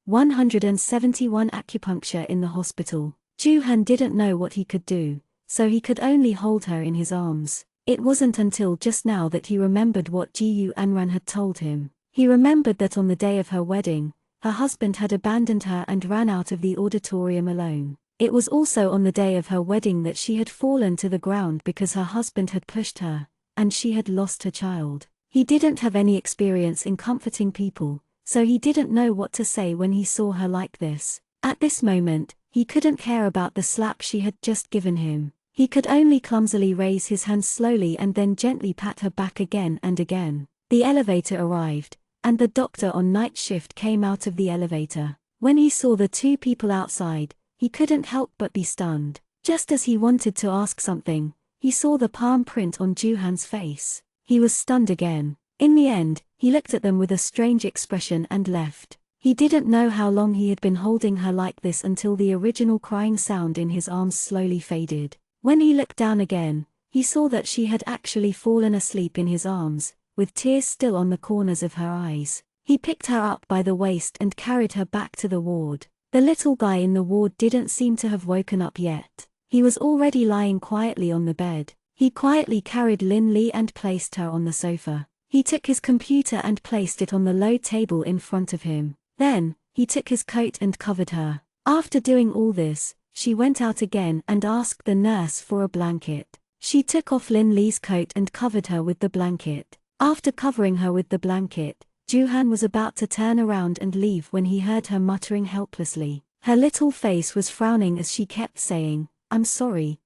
171 Acupuncture in the hospital. Juhan didn't know what he could do, so he could only hold her in his arms. It wasn't until just now that he remembered what Gu Anran had told him. He remembered that on the day of her wedding, her husband had abandoned her and ran out of the auditorium alone. It was also on the day of her wedding that she had fallen to the ground because her husband had pushed her, and she had lost her child. He didn't have any experience in comforting people, so he didn't know what to say when he saw her like this. At this moment, he couldn't care about the slap she had just given him. He could only clumsily raise his hand slowly and then gently pat her back again and again. The elevator arrived, and the doctor on night shift came out of the elevator. When he saw the two people outside, he couldn't help but be stunned. Just as he wanted to ask something, he saw the palm print on Juhan's face. He was stunned again. In the end, he looked at them with a strange expression and left. He didn't know how long he had been holding her like this until the original crying sound in his arms slowly faded. When he looked down again, he saw that she had actually fallen asleep in his arms, with tears still on the corners of her eyes. He picked her up by the waist and carried her back to the ward. The little guy in the ward didn't seem to have woken up yet. He was already lying quietly on the bed. He quietly carried Linley and placed her on the sofa. He took his computer and placed it on the low table in front of him. Then, he took his coat and covered her. After doing all this, she went out again and asked the nurse for a blanket. She took off Linley's coat and covered her with the blanket. After covering her with the blanket, Juhan was about to turn around and leave when he heard her muttering helplessly. Her little face was frowning as she kept saying, I'm sorry,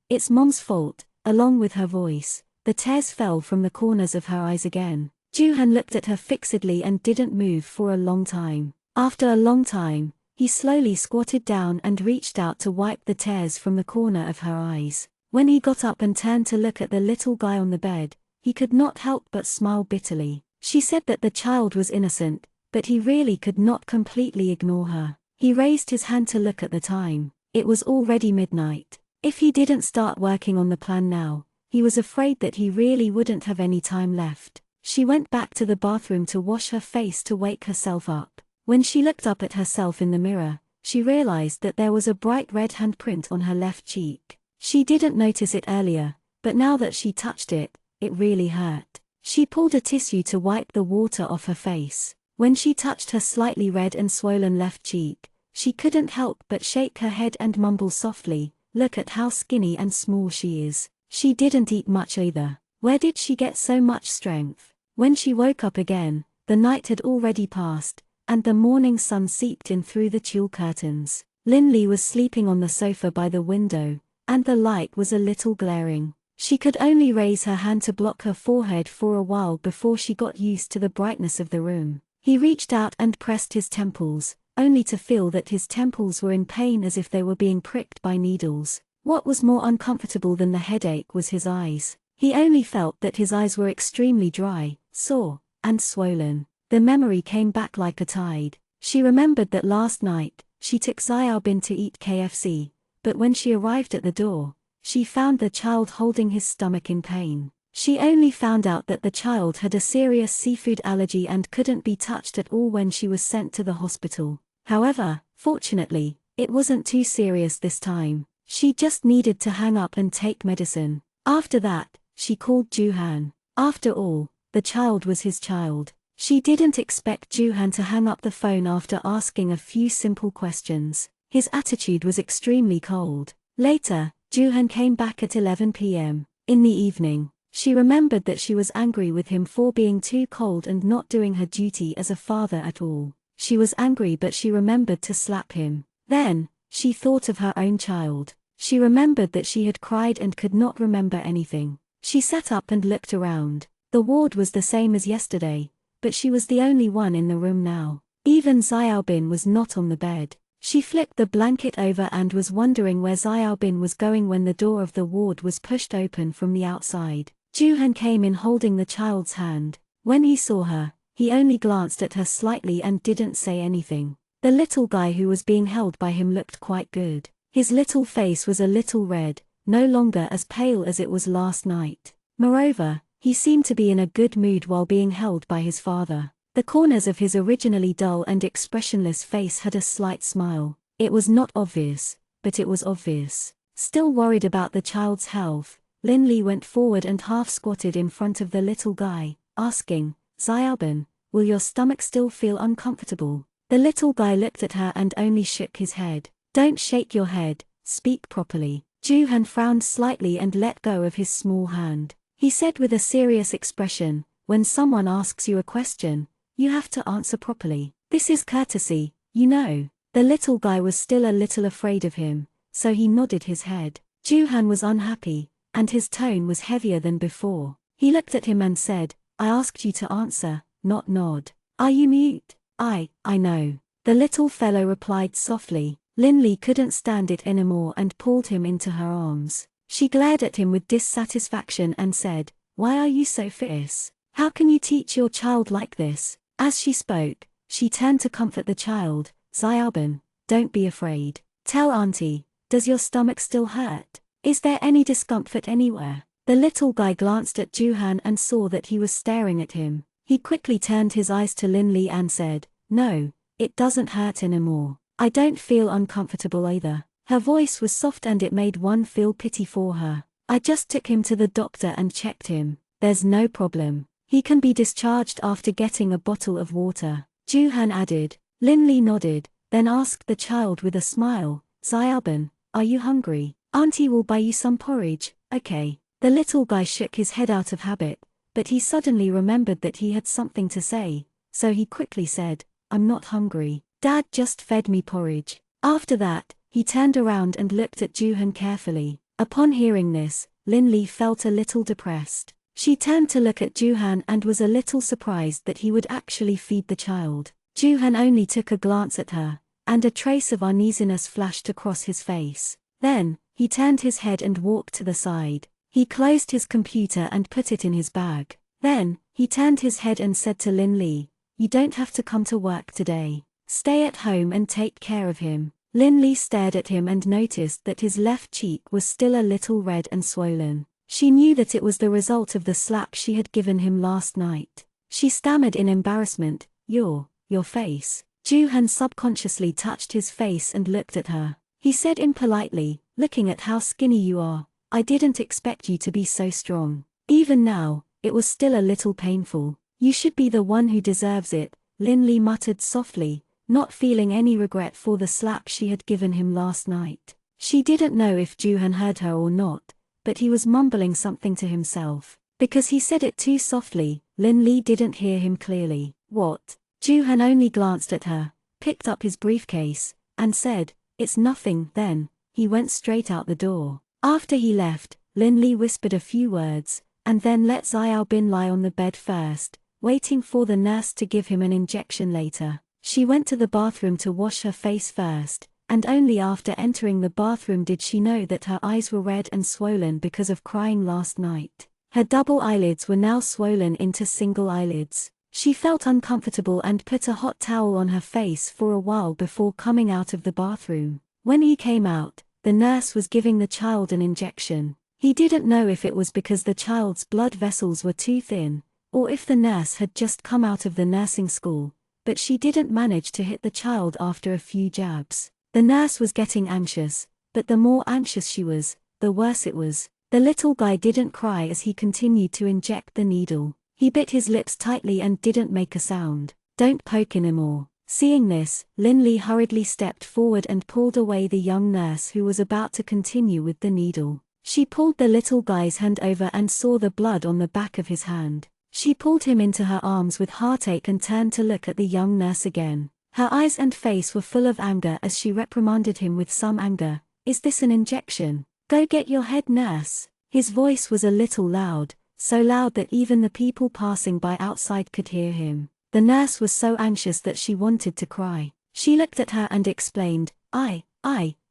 it's Mom's fault." Along with her voice, the tears fell from the corners of her eyes again. Juhan looked at her fixedly and didn't move for a long time. After a long time, he slowly squatted down and reached out to wipe the tears from the corner of her eyes. When he got up and turned to look at the little guy on the bed, he could not help but smile bitterly. She said that the child was innocent, but he really could not completely ignore her. He raised his hand to look at the time. It was already midnight. If he didn't start working on the plan now, he was afraid that he really wouldn't have any time left. She went back to the bathroom to wash her face to wake herself up. When she looked up at herself in the mirror, she realized that there was a bright red handprint on her left cheek. She didn't notice it earlier, but now that she touched it, it really hurt. She pulled a tissue to wipe the water off her face. When she touched her slightly red and swollen left cheek, she couldn't help but shake her head and mumble softly, "Look at how skinny and small she is." She didn't eat much either. Where did she get so much strength? When she woke up again, the night had already passed, and the morning sun seeped in through the tulle curtains. Linley was sleeping on the sofa by the window, and the light was a little glaring. She could only raise her hand to block her forehead for a while before she got used to the brightness of the room. He reached out and pressed his temples, only to feel that his temples were in pain as if they were being pricked by needles. What was more uncomfortable than the headache was his eyes. He only felt that his eyes were extremely dry, sore, and swollen. The memory came back like a tide. She remembered that last night, she took Xiaobin to eat KFC, but when she arrived at the door, she found the child holding his stomach in pain. She only found out that the child had a serious seafood allergy and couldn't be touched at all when she was sent to the hospital. However, fortunately, it wasn't too serious this time. She just needed to hang up and take medicine. After that, she called Juhan. After all, the child was his child. She didn't expect Juhan to hang up the phone after asking a few simple questions. His attitude was extremely cold. Later, Juhan came back at 11 p.m. In the evening, she remembered that she was angry with him for being too cold and not doing her duty as a father at all. She was angry, but she remembered to slap him. Then, she thought of her own child. She remembered that she had cried and could not remember anything. She sat up and looked around. The ward was the same as yesterday, but she was the only one in the room now. Even Xiaobin was not on the bed. She flipped the blanket over and was wondering where Xiaobin was going when the door of the ward was pushed open from the outside. Juhan came in holding the child's hand. When he saw her, he only glanced at her slightly and didn't say anything. The little guy who was being held by him looked quite good. His little face was a little red, no longer as pale as it was last night. Moreover, he seemed to be in a good mood while being held by his father. The corners of his originally dull and expressionless face had a slight smile. It was not obvious, but it was obvious. Still worried about the child's health, Linley went forward and half-squatted in front of the little guy, asking, "Xiaobin, will your stomach still feel uncomfortable?" The little guy looked at her and only shook his head. "Don't shake your head, speak properly." Juhan frowned slightly and let go of his small hand. He said with a serious expression, "When someone asks you a question, you have to answer properly. This is courtesy, you know." The little guy was still a little afraid of him, so he nodded his head. Juhan was unhappy, and his tone was heavier than before. He looked at him and said, "I asked you to answer, not nod. Are you mute?" I know." The little fellow replied softly. Linley couldn't stand it anymore and pulled him into her arms. She glared at him with dissatisfaction and said, "Why are you so fierce? How can you teach your child like this?" As she spoke, she turned to comfort the child. "Xiaobin, don't be afraid. Tell Auntie, does your stomach still hurt? Is there any discomfort anywhere?" The little guy glanced at Juhan and saw that he was staring at him. He quickly turned his eyes to Linley and said, "No, it doesn't hurt anymore. I don't feel uncomfortable either." Her voice was soft and it made one feel pity for her. "I just took him to the doctor and checked him. There's no problem. He can be discharged after getting a bottle of water," Juhan added. Linley nodded, then asked the child with a smile, "Xiaobin, are you hungry? Auntie will buy you some porridge, okay?" The little guy shook his head out of habit, but he suddenly remembered that he had something to say, so he quickly said, "I'm not hungry. Dad just fed me porridge." After that, he turned around and looked at Juhan carefully. Upon hearing this, Linley felt a little depressed. She turned to look at Juhan and was a little surprised that he would actually feed the child. Juhan only took a glance at her, and a trace of uneasiness flashed across his face. Then, he turned his head and walked to the side. He closed his computer and put it in his bag. Then, he turned his head and said to Linley, "You don't have to come to work today. Stay at home and take care of him." Linley stared at him and noticed that his left cheek was still a little red and swollen. She knew that it was the result of the slap she had given him last night. She stammered in embarrassment, Your face." Juhan subconsciously touched his face and looked at her. He said impolitely, looking at how skinny you are. I didn't expect you to be so strong. Even now, it was still a little painful. You should be the one who deserves it, Linley muttered softly, not feeling any regret for the slap she had given him last night. She didn't know if Juhan heard her or not, but he was mumbling something to himself. Because he said it too softly, Linley didn't hear him clearly. What? Juhan only glanced at her, picked up his briefcase, and said, "It's nothing." Then he went straight out the door. After he left, Linley whispered a few words, and then let Xiao Bin lie on the bed first, waiting for the nurse to give him an injection later. She went to the bathroom to wash her face first, and only after entering the bathroom did she know that her eyes were red and swollen because of crying last night. Her double eyelids were now swollen into single eyelids. She felt uncomfortable and put a hot towel on her face for a while before coming out of the bathroom. When he came out, the nurse was giving the child an injection. He didn't know if it was because the child's blood vessels were too thin, or if the nurse had just come out of the nursing school, but she didn't manage to hit the child after a few jabs. The nurse was getting anxious, but the more anxious she was, the worse it was. The little guy didn't cry as he continued to inject the needle. He bit his lips tightly and didn't make a sound. "Don't poke anymore." Seeing this, Linley hurriedly stepped forward and pulled away the young nurse who was about to continue with the needle. She pulled the little guy's hand over and saw the blood on the back of his hand. She pulled him into her arms with heartache and turned to look at the young nurse again. Her eyes and face were full of anger as she reprimanded him with some anger. "Is this an injection? Go get your head nurse." His voice was a little loud, so loud that even the people passing by outside could hear him. The nurse was so anxious that she wanted to cry. She looked at her and explained,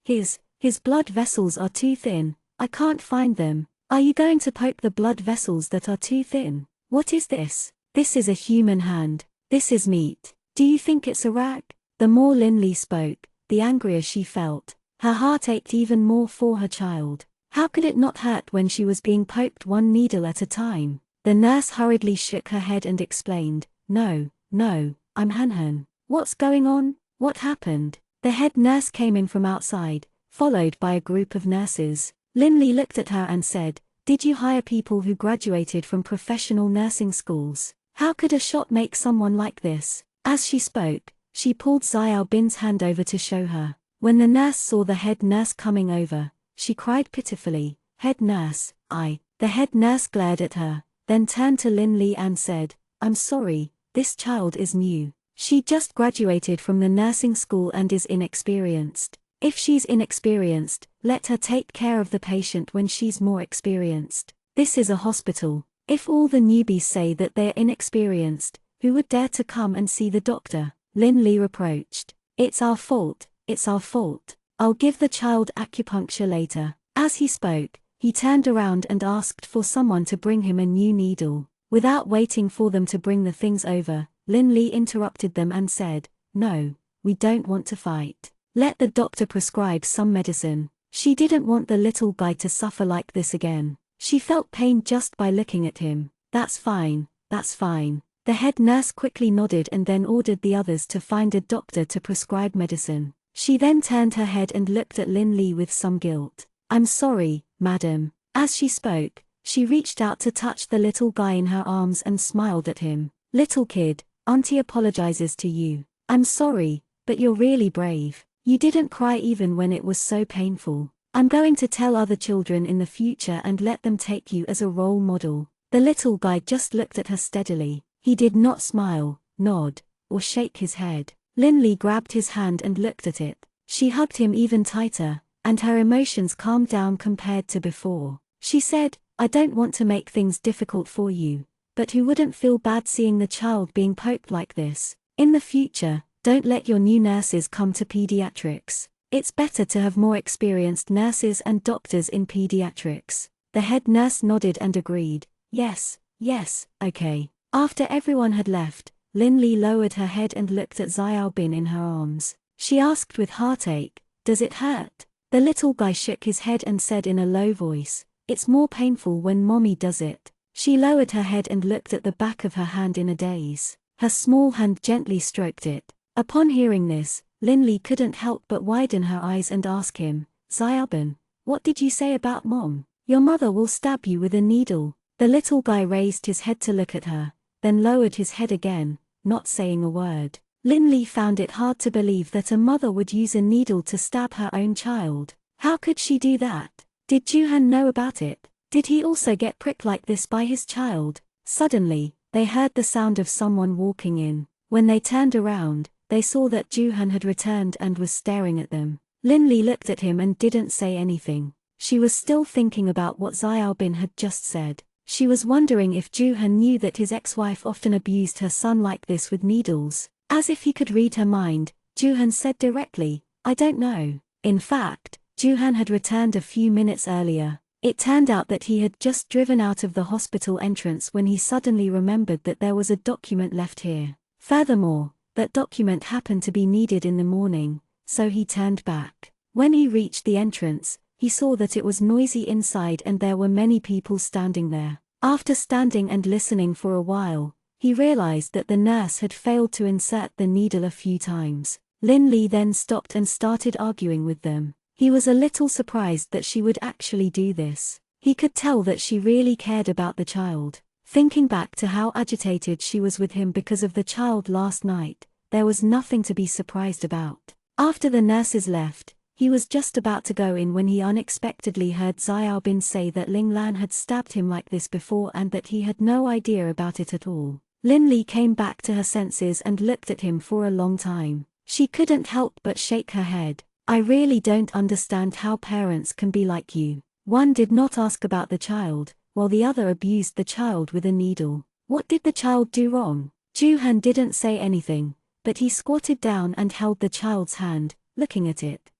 his blood vessels are too thin, I can't find them." "Are you going to poke the blood vessels that are too thin?" "What is this?" "This is a human hand. This is meat. Do you think it's a rag?" The more Linley spoke, the angrier she felt. Her heart ached even more for her child. How could it not hurt when she was being poked one needle at a time? The nurse hurriedly shook her head and explained, No, I'm Hanhan. What's going on? What happened?" The head nurse came in from outside, followed by a group of nurses. Linley looked at her and said, "Did you hire people who graduated from professional nursing schools? How could a shot make someone like this?" As she spoke, she pulled Xiao Bin's hand over to show her. When the nurse saw the head nurse coming over, she cried pitifully, "Head nurse, The head nurse glared at her, then turned to Linley and said, "I'm sorry, this child is new. She just graduated from the nursing school and is inexperienced. If she's inexperienced, let her take care of the patient when she's more experienced. This is a hospital. If all the newbies say that they're inexperienced, who would dare to come and see the doctor?" Linley reproached. It's our fault. I'll give the child acupuncture later." As he spoke, he turned around and asked for someone to bring him a new needle. Without waiting for them to bring the things over, Linley interrupted them and said, "No, we don't want to fight. Let the doctor prescribe some medicine." She didn't want the little guy to suffer like this again. She felt pain just by looking at him. That's fine. The head nurse quickly nodded and then ordered the others to find a doctor to prescribe medicine. She then turned her head and looked at Linley with some guilt. "I'm sorry, madam." As she spoke, she reached out to touch the little guy in her arms and smiled at him. "Little kid, Auntie apologizes to you. I'm sorry, but you're really brave. You didn't cry even when it was so painful. I'm going to tell other children in the future and let them take you as a role model." The little guy just looked at her steadily. He did not smile, nod, or shake his head. Linley grabbed his hand and looked at it. She hugged him even tighter, and her emotions calmed down compared to before. She said, "I don't want to make things difficult for you, but who wouldn't feel bad seeing the child being poked like this? In the future, don't let your new nurses come to pediatrics. It's better to have more experienced nurses and doctors in pediatrics." The head nurse nodded and agreed. Yes, okay." After everyone had left, Linley lowered her head and looked at Xiao Bin in her arms. She asked with heartache, "Does it hurt?" The little guy shook his head and said in a low voice, "It's more painful when mommy does it." She lowered her head and looked at the back of her hand in a daze. Her small hand gently stroked it. Upon hearing this, Linley couldn't help but widen her eyes and ask him, "Xiao Bin, What did you say about Mom? Your mother will stab you with a needle. The little guy raised his head to look at her, then lowered his head again, not saying a word. Linley found it hard to believe that a mother would use a needle to stab her own child. How could she do that? Did Juhan know about it? Did he also get pricked like this by his child? Suddenly, they heard the sound of someone walking in. When they turned around, they saw that Juhan had returned and was staring at them. Linley looked at him and didn't say anything. She was still thinking about what Xiaobin had just said. She was wondering if Juhan knew that his ex-wife often abused her son like this with needles. As if he could read her mind, Juhan said directly, "I don't know." In fact, Juhan had returned a few minutes earlier. It turned out that he had just driven out of the hospital entrance when he suddenly remembered that there was a document left here. Furthermore, that document happened to be needed in the morning, so he turned back. When he reached the entrance, he saw that it was noisy inside and there were many people standing there. After standing and listening for a while, he realized that the nurse had failed to insert the needle a few times. Linley then stopped and started arguing with them. He was a little surprised that she would actually do this. He could tell that she really cared about the child. Thinking back to how agitated she was with him because of the child last night, there was nothing to be surprised about. After the nurses left, he was just about to go in when he unexpectedly heard Xiaobin say that Ling Lan had stabbed him like this before and that he had no idea about it at all. Linley came back to her senses and looked at him for a long time. She couldn't help but shake her head. "I really don't understand how parents can be like you. One did not ask about the child, while the other abused the child with a needle. What did the child do wrong?" Juhan didn't say anything, but he squatted down and held the child's hand, looking at it.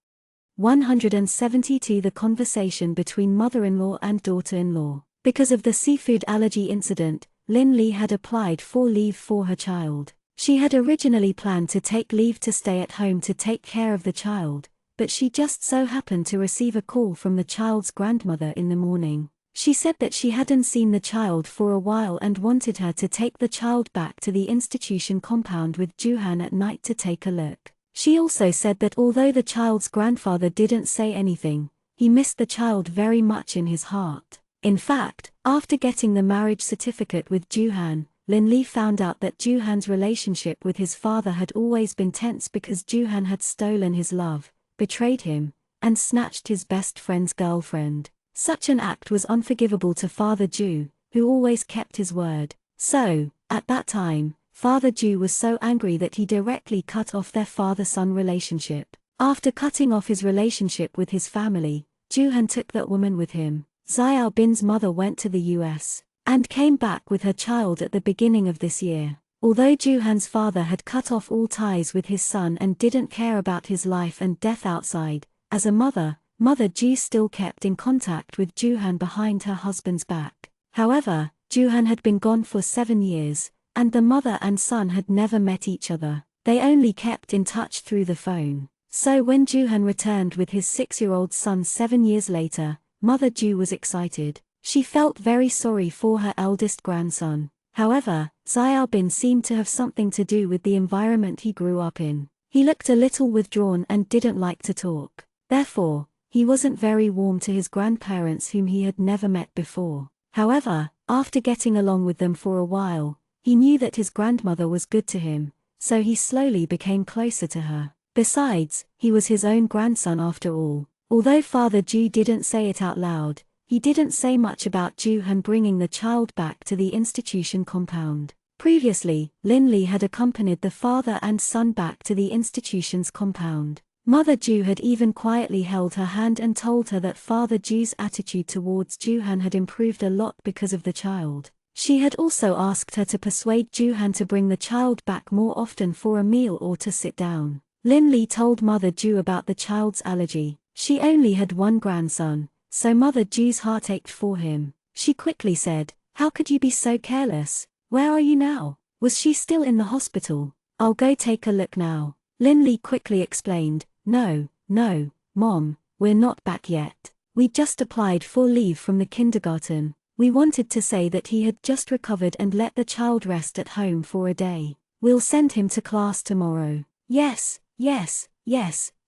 172 The conversation between mother-in-law and daughter-in-law. Because of the seafood allergy incident, Linley had applied for leave for her child. She had originally planned to take leave to stay at home to take care of the child, but she just so happened to receive a call from the child's grandmother in the morning. She said that she hadn't seen the child for a while and wanted her to take the child back to the institution compound with Juhan at night to take a look. She also said that although the child's grandfather didn't say anything, he missed the child very much in his heart. In fact, after getting the marriage certificate with Juhan, Linley found out that Juhan's relationship with his father had always been tense because Juhan had stolen his love, betrayed him, and snatched his best friend's girlfriend. Such an act was unforgivable to Father Ju, who always kept his word. So, at that time, Father Ju was so angry that he directly cut off their father-son relationship. After cutting off his relationship with his family, Juhan took that woman with him. Xiao Bin's mother went to the US, and came back with her child at the beginning of this year. Although Juhan's father had cut off all ties with his son and didn't care about his life and death outside, as a mother, Mother Ju still kept in contact with Juhan behind her husband's back. However, Juhan had been gone for 7 years, and the mother and son had never met each other. They only kept in touch through the phone. So when Juhan returned with his 6-year-old son 7 years later, Mother Ju was excited. She felt very sorry for her eldest grandson. However, Xiao Bin seemed to have something to do with the environment he grew up in. He looked a little withdrawn and didn't like to talk. Therefore, he wasn't very warm to his grandparents whom he had never met before. However, after getting along with them for a while, he knew that his grandmother was good to him, so he slowly became closer to her. Besides, he was his own grandson after all. Although Father Ju didn't say it out loud, he didn't say much about Juhan bringing the child back to the institution compound. Previously, Linley had accompanied the father and son back to the institution's compound. Mother Ju had even quietly held her hand and told her that Father Ju's attitude towards Juhan had improved a lot because of the child. She had also asked her to persuade Juhan to bring the child back more often for a meal or to sit down. Linley told Mother Ju about the child's allergy. She only had one grandson, so Mother Ju's heart ached for him. She quickly said, "How could you be so careless? Where are you now? Was she still in the hospital? I'll go take a look now." Linley quickly explained, No, Mom, we're not back yet. We just applied for leave from the kindergarten. We wanted to say that he had just recovered and let the child rest at home for a day. We'll send him to class tomorrow." Yes,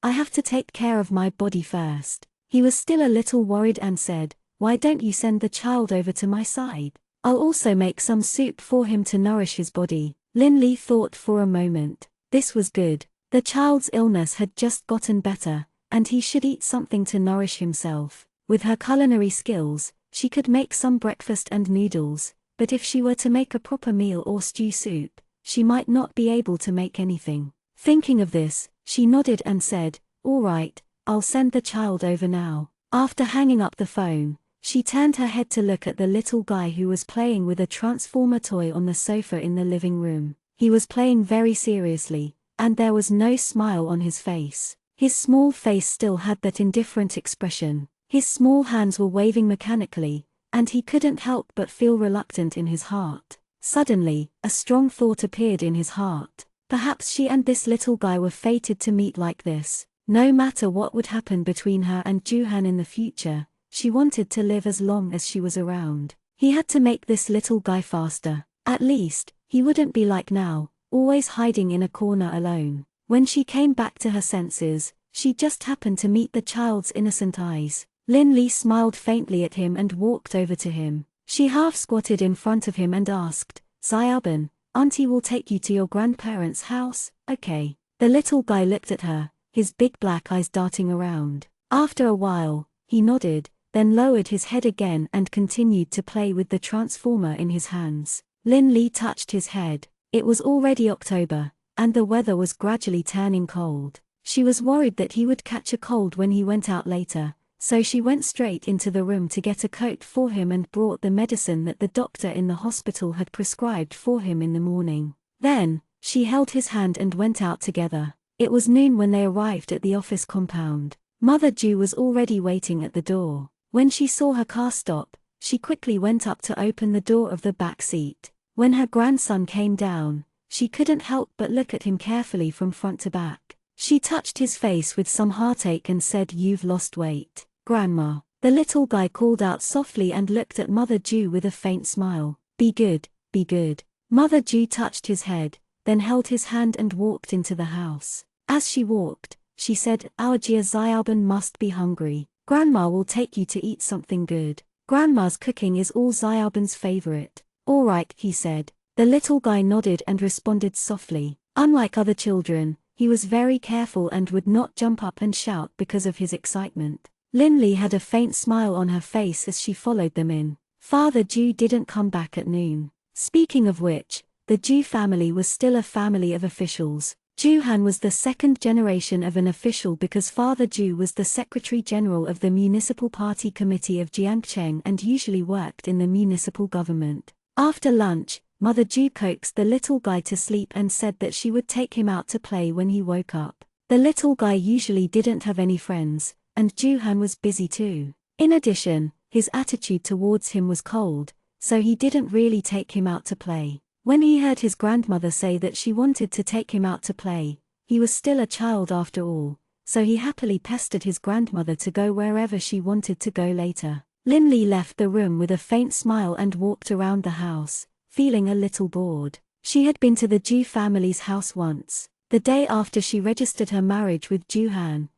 I have to take care of my body first. He was still a little worried and said, "Why don't you send the child over to my side? I'll also make some soup for him to nourish his body." Lin Li thought for a moment. This was good. The child's illness had just gotten better, and he should eat something to nourish himself. With her culinary skills, she could make some breakfast and noodles, but if she were to make a proper meal or stew soup, she might not be able to make anything. Thinking of this, she nodded and said, "All right, I'll send the child over now." After hanging up the phone, she turned her head to look at the little guy who was playing with a transformer toy on the sofa in the living room. He was playing very seriously, and there was no smile on his face. His small face still had that indifferent expression. His small hands were waving mechanically, and he couldn't help but feel reluctant in his heart. Suddenly, a strong thought appeared in his heart. Perhaps she and this little guy were fated to meet like this. No matter what would happen between her and Juhan in the future, she wanted to live as long as she was around. He had to make this little guy faster. At least, he wouldn't be like now, always hiding in a corner alone. When she came back to her senses, she just happened to meet the child's innocent eyes. Lin Li smiled faintly at him and walked over to him. She half squatted in front of him and asked, "Xiaoban, Auntie will take you to your grandparents' house, okay?" The little guy looked at her, his big black eyes darting around. After a while, he nodded, then lowered his head again and continued to play with the transformer in his hands. Lin Li touched his head. It was already October, and the weather was gradually turning cold. She was worried that he would catch a cold when he went out later, so she went straight into the room to get a coat for him and brought the medicine that the doctor in the hospital had prescribed for him in the morning. Then, she held his hand and went out together. It was noon when they arrived at the office compound. Mother Ju was already waiting at the door. When she saw her car stop, she quickly went up to open the door of the back seat. When her grandson came down, she couldn't help but look at him carefully from front to back. She touched his face with some heartache and said, "You've lost weight, Grandma." The little guy called out softly and looked at Mother Ju with a faint smile. Be good, be good." Mother Ju touched his head, then held his hand and walked into the house. As she walked, she said, "Our Jia Xiaoban must be hungry. Grandma will take you to eat something good. Grandma's cooking is all Xiaoban's favorite." "All right," he said. The little guy nodded and responded softly. Unlike other children, he was very careful and would not jump up and shout because of his excitement. Lin Li had a faint smile on her face as she followed them in. Father Ju didn't come back at noon. Speaking of which, the Ju family was still a family of officials. Juhan was the second generation of an official because Father Ju was the Secretary General of the Municipal Party Committee of Jiangcheng and usually worked in the municipal government. After lunch, Mother Ju coaxed the little guy to sleep and said that she would take him out to play when he woke up. The little guy usually didn't have any friends, and Juhan was busy too. In addition, his attitude towards him was cold, so he didn't really take him out to play. When he heard his grandmother say that she wanted to take him out to play, he was still a child after all, so he happily pestered his grandmother to go wherever she wanted to go later. Lin Li left the room with a faint smile and walked around the house, feeling a little bored. She had been to the Ju family's house once. The day after she registered her marriage with Juhan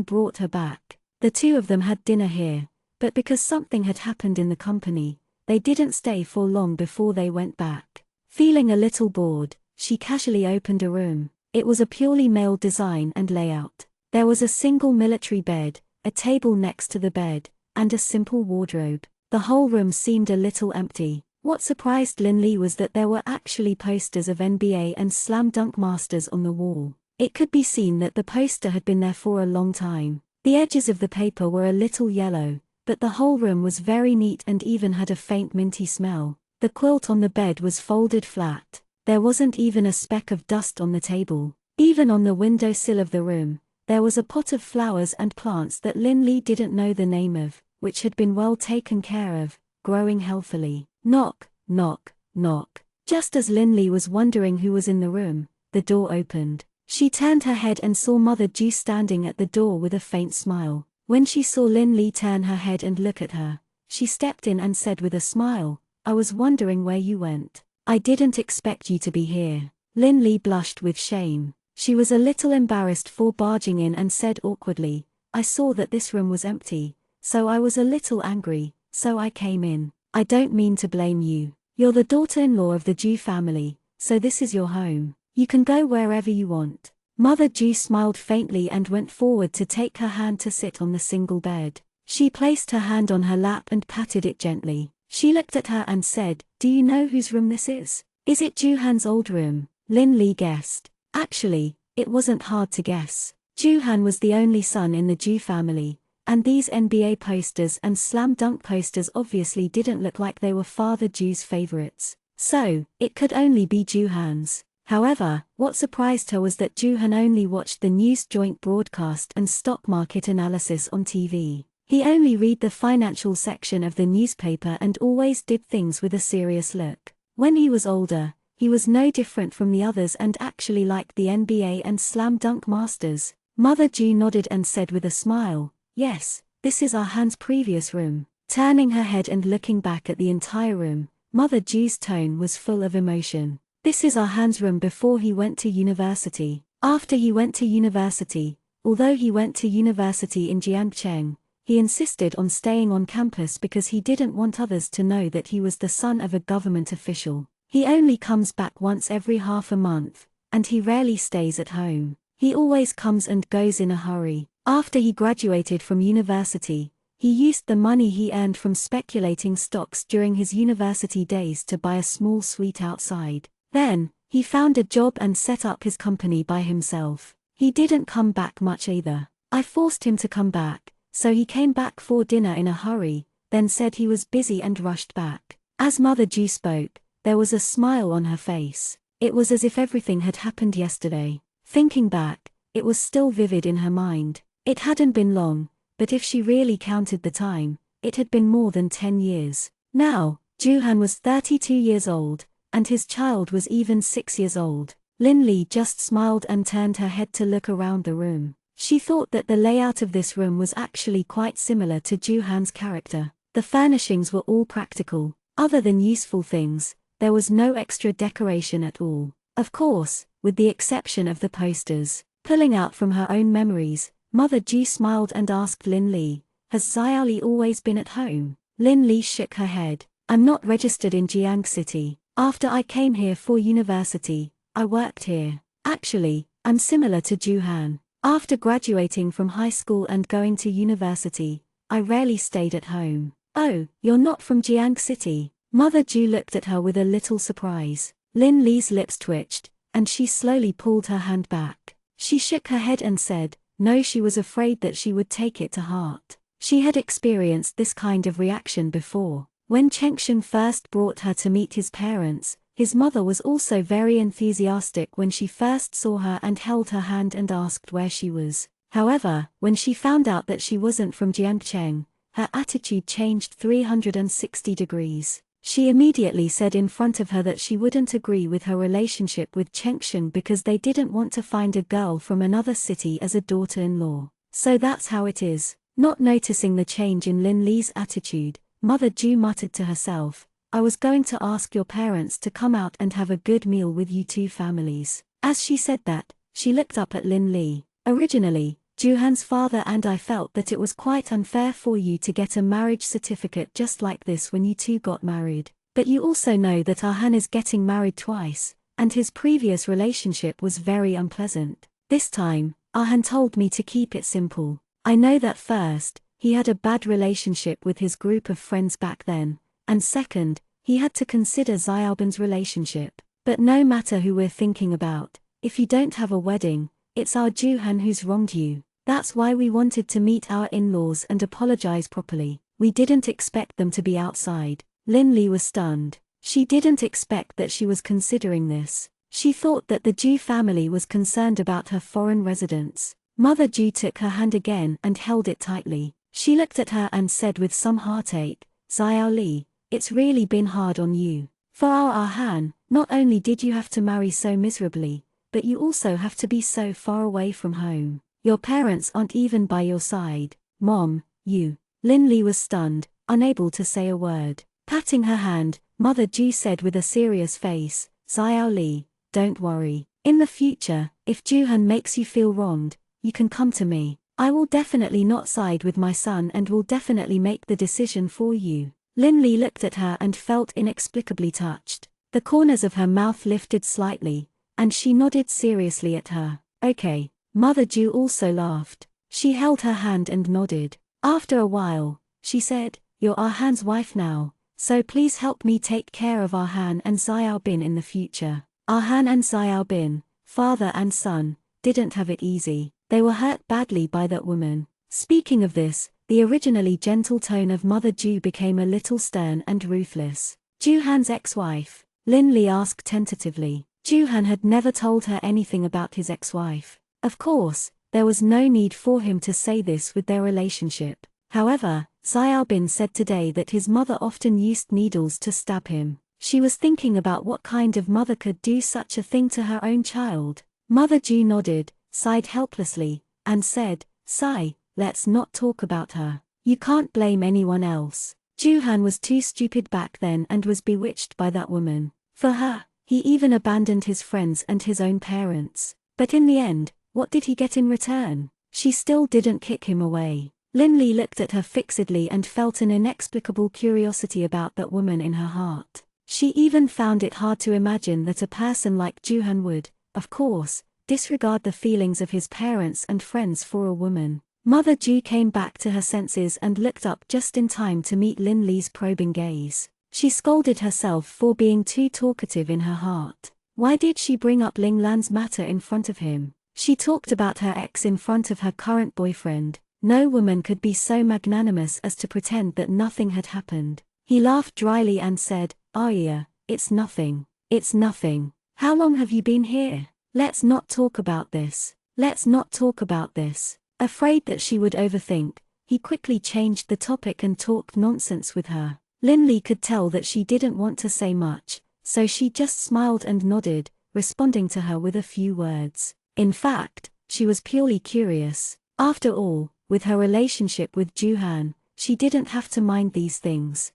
brought her back. The two of them had dinner here, but because something had happened in the company, they didn't stay for long before they went back. Feeling a little bored, she casually opened a room. It was a purely male design and layout. There was a single military bed, a table next to the bed, and a simple wardrobe. The whole room seemed a little empty. What surprised Lin Li was that there were actually posters of NBA and slam dunk masters on the wall. It could be seen that the poster had been there for a long time. The edges of the paper were a little yellow, but the whole room was very neat and even had a faint minty smell. The quilt on the bed was folded flat. There wasn't even a speck of dust on the table. Even on the windowsill of the room, there was a pot of flowers and plants that Lin Li didn't know the name of, which had been well taken care of, growing healthily. Knock, knock, knock. Just as Lin Li was wondering who was in the room, the door opened. She turned her head and saw Mother Ju standing at the door with a faint smile. When she saw Lin Li turn her head and look at her, she stepped in and said with a smile, "I was wondering where you went. I didn't expect you to be here." Lin Li blushed with shame. She was a little embarrassed for barging in and said awkwardly, I saw that this room was empty, so I was a little angry, so I came in. I don't mean to blame you. You're the daughter-in-law of the Jew family, so this is your home. You can go wherever you want. Mother Jew smiled faintly and went forward to take her hand to sit on the single bed. She placed her hand on her lap and patted it gently. She looked at her and said, "Do you know whose room this is? Is it Juhan's old room?" Lin Li guessed. Actually, it wasn't hard to guess. Juhan was the only son in the Jew family, and these NBA posters and slam dunk posters obviously didn't look like they were Father Jew's favorites. So, it could only be Juhan's. However, what surprised her was that Juhan only watched the news joint broadcast and stock market analysis on TV. He only read the financial section of the newspaper and always did things with a serious look. When he was older, he was no different from the others and actually liked the NBA and slam dunk masters. Mother Jew nodded and said with a smile, "Yes, this is our Han's previous room." Turning her head and looking back at the entire room, Mother Jew's tone was full of emotion. "This is our Han's room before he went to university. After he went to university, although he went to university in Jiangcheng, he insisted on staying on campus because he didn't want others to know that he was the son of a government official. He only comes back once every half a month, and he rarely stays at home. He always comes and goes in a hurry. After he graduated from university, he used the money he earned from speculating stocks during his university days to buy a small suite outside. Then, he found a job and set up his company by himself. He didn't come back much either. I forced him to come back, so he came back for dinner in a hurry, then said he was busy and rushed back." As Mother Jew spoke, there was a smile on her face. It was as if everything had happened yesterday. Thinking back, it was still vivid in her mind. It hadn't been long, but if she really counted the time, it had been more than 10 years. Now, Juhan was 32 years old, and his child was even 6 years old. Lin Li just smiled and turned her head to look around the room. She thought that the layout of this room was actually quite similar to Juhan's character. The furnishings were all practical. Other than useful things, there was no extra decoration at all. Of course, with the exception of the posters. Pulling out from her own memories, Mother Jew smiled and asked Lin Li, "Has Xiaoli always been at home?" Lin Li shook her head. "I'm not registered in Jiang City. After I came here for university, I worked here. Actually, I'm similar to Juhan. After graduating from high school and going to university, I rarely stayed at home." "Oh, you're not from Jiang City?" Mother Jew looked at her with a little surprise. Lin Li's lips twitched, and she slowly pulled her hand back. She shook her head and said, "No." She was afraid that she would take it to heart. She had experienced this kind of reaction before. When Chengshen first brought her to meet his parents, his mother was also very enthusiastic when she first saw her and held her hand and asked where she was. However, when she found out that she wasn't from Jiangcheng, her attitude changed 360 degrees. She immediately said in front of her that she wouldn't agree with her relationship with Chengshen because they didn't want to find a girl from another city as a daughter-in-law. So that's how it is. Not noticing the change in Lin Li's attitude, Mother Jew muttered to herself, "I was going to ask your parents to come out and have a good meal with you two families." As she said that, she looked up at Lin Li. "Originally, Juhan's father and I felt that it was quite unfair for you to get a marriage certificate just like this when you two got married. But you also know that Arhan is getting married twice, and his previous relationship was very unpleasant. This time, Arhan told me to keep it simple. I know that first, he had a bad relationship with his group of friends back then, and second, he had to consider Xiaoban's relationship. But no matter who we're thinking about, if you don't have a wedding, it's our Juhan who's wronged you. That's why we wanted to meet our in-laws and apologize properly. We didn't expect them to be outside." Lin Li was stunned. She didn't expect that she was considering this. She thought that the Ju family was concerned about her foreign residence. Mother Ju took her hand again and held it tightly. She looked at her and said with some heartache, "Xiaoli, it's really been hard on you. For our Arhan, not only did you have to marry so miserably, but you also have to be so far away from home. Your parents aren't even by your side. Mom, you." Lin Li was stunned, unable to say a word. Patting her hand, Mother Ju said with a serious face, "Xiaoli, don't worry. In the future, if Juhan makes you feel wronged, you can come to me. I will definitely not side with my son and will definitely make the decision for you. Lin Li looked at her and felt inexplicably touched. The corners of her mouth lifted slightly, and she nodded seriously at her. Okay. Mother Ju also laughed. She held her hand and nodded. After a while, she said, "You're our Han's wife now, so please help me take care of our Han and Xiao Bin in the future." Our Han and Xiao Bin, father and son, didn't have it easy. They were hurt badly by that woman. Speaking of this, the originally gentle tone of Mother Ju became a little stern and ruthless. Ju Han's ex-wife? Lin Li asked tentatively. Ju Han had never told her anything about his ex-wife. Of course, there was no need for him to say this with their relationship. However, Xiao Bin said today that his mother often used needles to stab him. She was thinking about what kind of mother could do such a thing to her own child. Mother Ju nodded, sighed helplessly, and said, "Sai, let's not talk about her. You can't blame anyone else." Ju Han was too stupid back then and was bewitched by that woman. For her, he even abandoned his friends and his own parents. But in the end, what did he get in return? She still didn't kick him away. Lin Li looked at her fixedly and felt an inexplicable curiosity about that woman in her heart. She even found it hard to imagine that a person like Ju Han would, of course, disregard the feelings of his parents and friends for a woman. Mother Ju came back to her senses and looked up just in time to meet Lin Li's probing gaze. She scolded herself for being too talkative in her heart. Why did she bring up Ling Lan's matter in front of him? She talked about her ex in front of her current boyfriend. No woman could be so magnanimous as to pretend that nothing had happened. He laughed dryly and said, "Arya, it's nothing. It's nothing. How long have you been here? Let's not talk about this. Let's not talk about this." Afraid that she would overthink, he quickly changed the topic and talked nonsense with her. Lin Li could tell that she didn't want to say much, so she just smiled and nodded, responding to her with a few words. In fact, she was purely curious. After all, with her relationship with Ju Han, she didn't have to mind these things.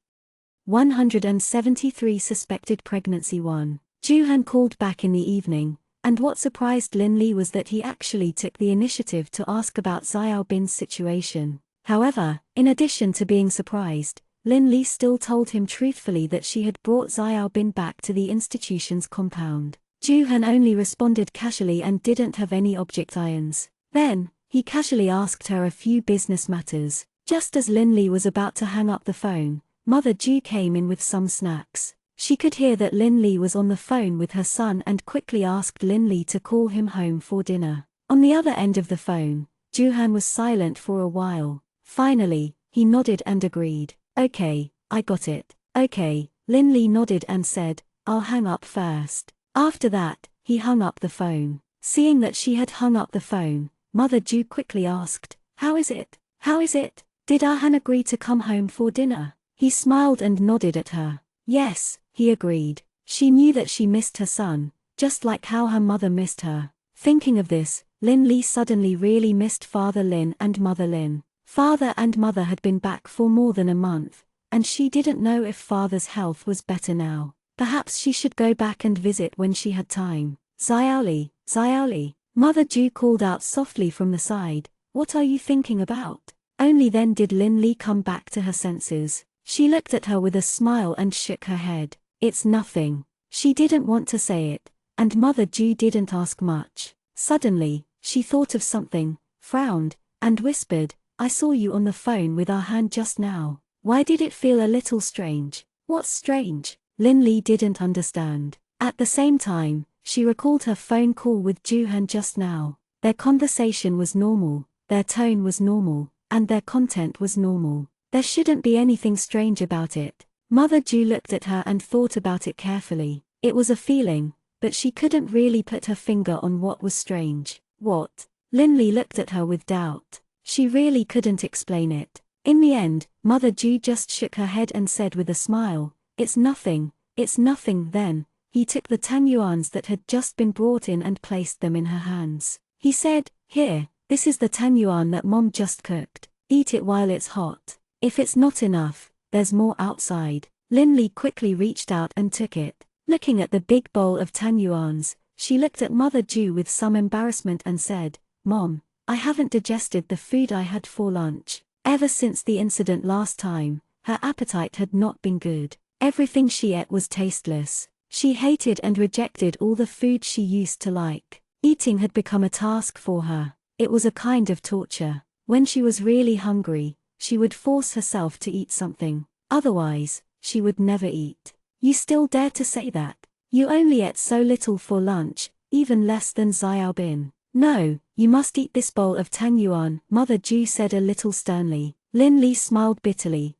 173 Suspected Pregnancy 1. Ju Han called back in the evening, and what surprised Lin Li was that he actually took the initiative to ask about Xiao Bin's situation. However, in addition to being surprised, Lin Li still told him truthfully that she had brought Xiao Bin back to the institution's compound. Ju Han only responded casually and didn't have any objections. Then, he casually asked her a few business matters. Just as Lin Li was about to hang up the phone, Mother Ju came in with some snacks. She could hear that Lin Li was on the phone with her son and quickly asked Lin Li to call him home for dinner. On the other end of the phone, Ju Han was silent for a while. Finally, he nodded and agreed. "Okay, I got it." "Okay," Lin Li nodded and said, "I'll hang up first." After that, he hung up the phone. Seeing that she had hung up the phone, Mother Ju quickly asked, "How is it? How is it? Did our Han agree to come home for dinner?" He smiled and nodded at her. "Yes," he agreed. She knew that she missed her son, just like how her mother missed her. Thinking of this, Lin Li suddenly really missed Father Lin and Mother Lin. Father and Mother had been back for more than a month, and she didn't know if Father's health was better now. Perhaps she should go back and visit when she had time. "Xiaoli, Xiaoli," Mother Ju called out softly from the side, "What are you thinking about?" Only then did Lin Li come back to her senses. She looked at her with a smile and shook her head. "It's nothing." She didn't want to say it, and Mother Ju didn't ask much. Suddenly, she thought of something, frowned, and whispered, "I saw you on the phone with our Han just now. Why did it feel a little strange?" "What's strange?" Lin Li didn't understand. At the same time, she recalled her phone call with Ju Han just now. Their conversation was normal, their tone was normal, and their content was normal. There shouldn't be anything strange about it. Mother Ju looked at her and thought about it carefully. It was a feeling, but she couldn't really put her finger on what was strange. "What?" Lin Li looked at her with doubt. She really couldn't explain it. In the end, Mother Ju just shook her head and said with a smile, it's nothing." Then, he took the 10 yuans that had just been brought in and placed them in her hands. He said, "Here, this is the 10 yuan that Mom just cooked. Eat it while it's hot. If it's not enough, there's more outside." Lin Li quickly reached out and took it. Looking at the big bowl of 10 yuans, she looked at Mother Ju with some embarrassment and said, "Mom, I haven't digested the food I had for lunch. Ever since the incident last time, her appetite had not been good. Everything she ate was tasteless. She hated and rejected all the food she used to like. Eating had become a task for her. It was a kind of torture. When she was really hungry, she would force herself to eat something. Otherwise, she would never eat. You still dare to say that? You only ate so little for lunch, even less than Xiaobin. No, you must eat this bowl of tang yuan, Mother Ju said a little sternly. Lin Li smiled bitterly.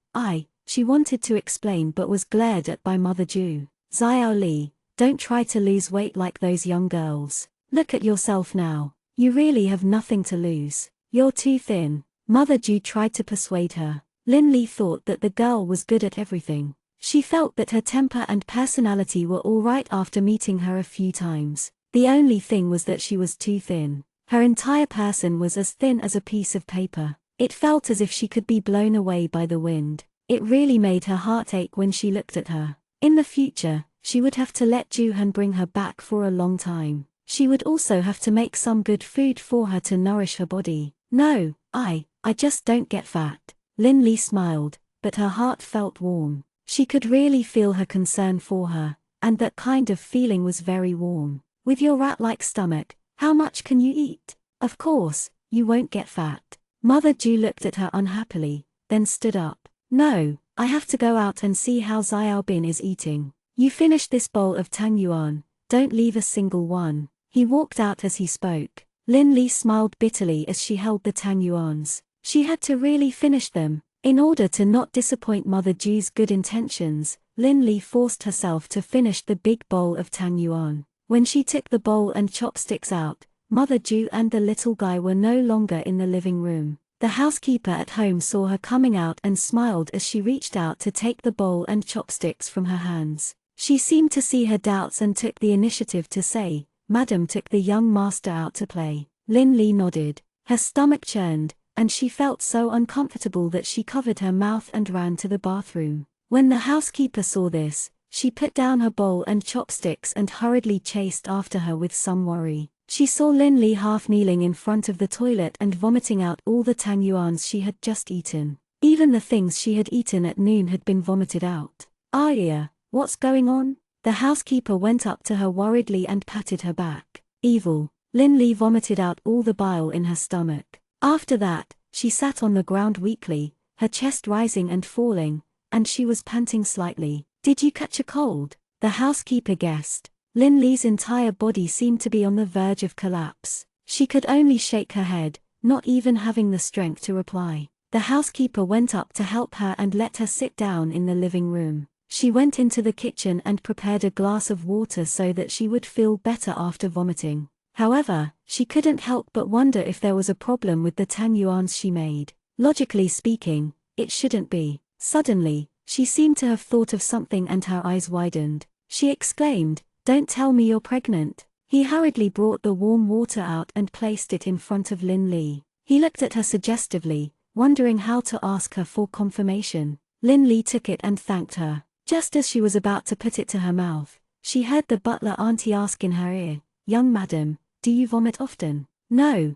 She wanted to explain but was glared at by Mother Ju. Xiao Li, don't try to lose weight like those young girls. Look at yourself now. You really have nothing to lose. You're too thin. Mother Ju tried to persuade her. Lin Li thought that the girl was good at everything. She felt that her temper and personality were all right after meeting her a few times. The only thing was that she was too thin. Her entire person was as thin as a piece of paper. It felt as if she could be blown away by the wind. It really made her heart ache when she looked at her. In the future, she would have to let Juhan bring her back for a long time. She would also have to make some good food for her to nourish her body. No, I just don't get fat. Lin Li smiled, but her heart felt warm. She could really feel her concern for her, and that kind of feeling was very warm. With your rat-like stomach, how much can you eat? Of course, you won't get fat. Mother Ju looked at her unhappily, then stood up. No, I have to go out and see how Xiaobin is eating. You finish this bowl of tang yuan, don't leave a single one. He walked out as he spoke. Lin Li smiled bitterly as she held the tang yuans. She had to really finish them. In order to not disappoint Mother Ju's good intentions, Lin Li forced herself to finish the big bowl of tang yuan. When she took the bowl and chopsticks out, Mother Ju and the little guy were no longer in the living room. The housekeeper at home saw her coming out and smiled as she reached out to take the bowl and chopsticks from her hands. She seemed to see her doubts and took the initiative to say, "Madam took the young master out to play." Lin Li nodded. Her stomach churned, and she felt so uncomfortable that she covered her mouth and ran to the bathroom. When the housekeeper saw this, she put down her bowl and chopsticks and hurriedly chased after her with some worry. She saw Lin Li half kneeling in front of the toilet and vomiting out all the tang yuans she had just eaten. Even the things she had eaten at noon had been vomited out. "Aya, what's going on?" The housekeeper went up to her worriedly and patted her back. "Evil." Lin Li vomited out all the bile in her stomach. After that, she sat on the ground weakly, her chest rising and falling, and she was panting slightly. "Did you catch a cold?" the housekeeper guessed. Lin Li's entire body seemed to be on the verge of collapse. She could only shake her head, not even having the strength to reply. The housekeeper went up to help her and let her sit down in the living room. She went into the kitchen and prepared a glass of water so that she would feel better after vomiting. However, she couldn't help but wonder if there was a problem with the tang yuans she made. Logically speaking, it shouldn't be. Suddenly, she seemed to have thought of something and her eyes widened. She exclaimed, "Don't tell me you're pregnant." He hurriedly brought the warm water out and placed it in front of Lin Li. He looked at her suggestively, wondering how to ask her for confirmation. Lin Li took it and thanked her. Just as she was about to put it to her mouth, she heard the butler auntie ask in her ear, "Young madam, do you vomit often?" No,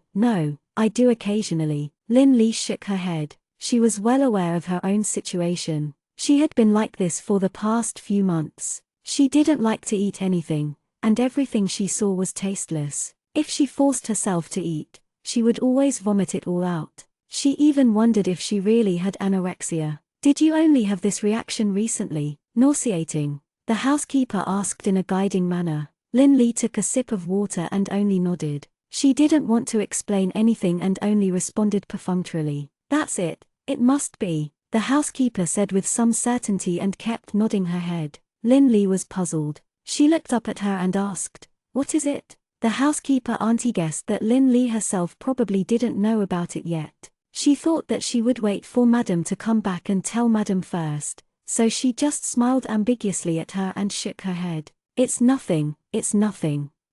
I do occasionally." Lin Li shook her head. She was well aware of her own situation. She had been like this for the past few months. She didn't like to eat anything, and everything she saw was tasteless. If she forced herself to eat, she would always vomit it all out. She even wondered if she really had anorexia. "Did you only have this reaction recently? Nauseating?" the housekeeper asked in a guiding manner. Lin Li took a sip of water and only nodded. She didn't want to explain anything and only responded perfunctorily. "That's it must be," the housekeeper said with some certainty and kept nodding her head. Lin Li was puzzled. She looked up at her and asked, "What is it?" The housekeeper auntie guessed that Lin Li herself probably didn't know about it yet. She thought that she would wait for Madam to come back and tell Madam first, so she just smiled ambiguously at her and shook her head. It's nothing."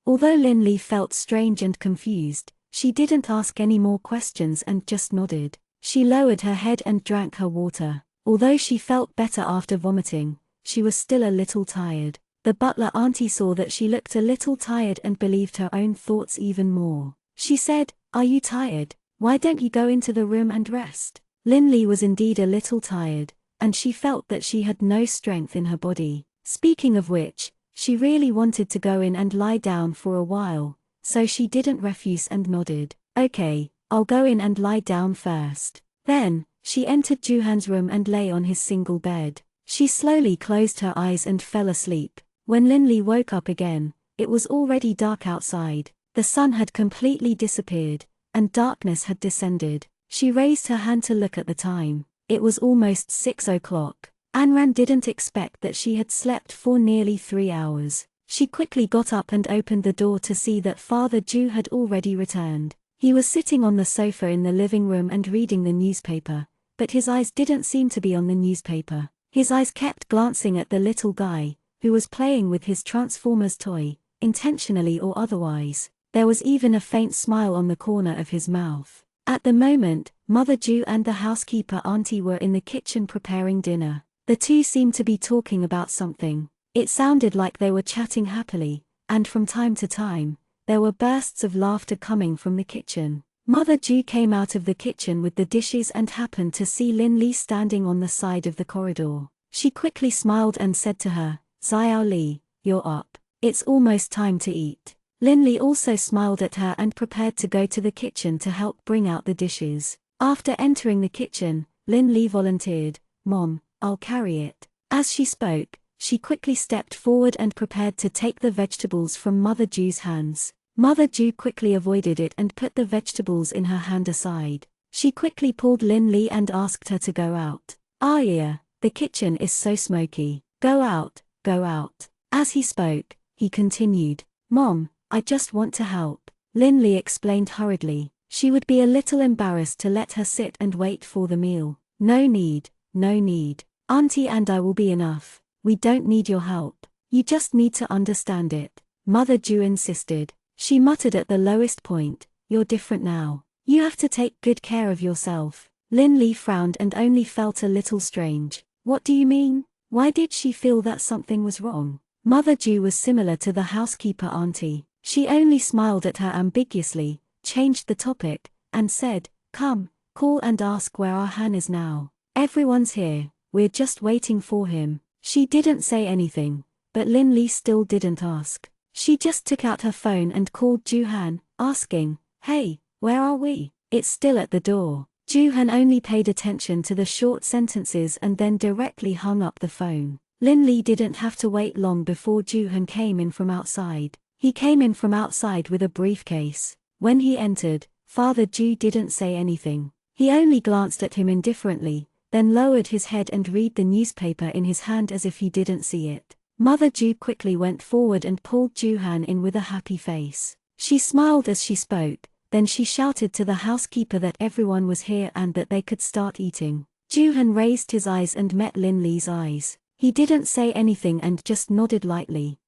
Although Lin Li felt strange and confused, she didn't ask any more questions and just nodded. She lowered her head and drank her water. Although she felt better after vomiting, she was still a little tired. The butler auntie saw that she looked a little tired and believed her own thoughts even more. She said, "Are you tired? Why don't you go into the room and rest?" Lin Li was indeed a little tired, and she felt that she had no strength in her body. Speaking of which, she really wanted to go in and lie down for a while, so she didn't refuse and nodded. "Okay, I'll go in and lie down first." Then, she entered Juhan's room and lay on his single bed. She slowly closed her eyes and fell asleep. When Lin Li woke up again, it was already dark outside. The sun had completely disappeared, and darkness had descended. She raised her hand to look at the time. It was almost 6 o'clock. Anran didn't expect that she had slept for nearly 3 hours. She quickly got up and opened the door to see that Father Ju had already returned. He was sitting on the sofa in the living room and reading the newspaper, but his eyes didn't seem to be on the newspaper. His eyes kept glancing at the little guy, who was playing with his Transformers toy, intentionally or otherwise. There was even a faint smile on the corner of his mouth. At the moment, Mother Ju and the housekeeper auntie were in the kitchen preparing dinner. The two seemed to be talking about something. It sounded like they were chatting happily, and from time to time, there were bursts of laughter coming from the kitchen. Mother Ju came out of the kitchen with the dishes and happened to see Lin Li standing on the side of the corridor. She quickly smiled and said to her, "Xiao Li, you're up. It's almost time to eat." Lin Li also smiled at her and prepared to go to the kitchen to help bring out the dishes. After entering the kitchen, Lin Li volunteered, "Mom, I'll carry it." As she spoke, she quickly stepped forward and prepared to take the vegetables from Mother Ju's hands. Mother Ju quickly avoided it and put the vegetables in her hand aside. She quickly pulled Lin Li and asked her to go out. "Yeah, the kitchen is so smoky. Go out, go out." As he spoke, he continued, "Mom, I just want to help." Lin Li explained hurriedly. She would be a little embarrassed to let her sit and wait for the meal. "No need, no need. Auntie and I will be enough. We don't need your help. You just need to understand it," Mother Ju insisted. She muttered at the lowest point, "You're different now. You have to take good care of yourself." Lin Li frowned and only felt a little strange. What do you mean? Why did she feel that something was wrong? Mother Ju was similar to the housekeeper auntie. She only smiled at her ambiguously, changed the topic, and said, "Come, call and ask where our Han is now. Everyone's here, we're just waiting for him." She didn't say anything, but Lin Li still didn't ask. She just took out her phone and called Juhan, asking, "Hey, where are we?" "It's still at the door." Juhan only paid attention to the short sentences and then directly hung up the phone. Lin Li didn't have to wait long before Juhan came in from outside. He came in from outside with a briefcase. When he entered, Father Ju didn't say anything. He only glanced at him indifferently, then lowered his head and read the newspaper in his hand as if he didn't see it. Mother Ju quickly went forward and pulled Juhan in with a happy face. She smiled as she spoke, then she shouted to the housekeeper that everyone was here and that they could start eating. Juhan raised his eyes and met Lin Li's eyes. He didn't say anything and just nodded lightly.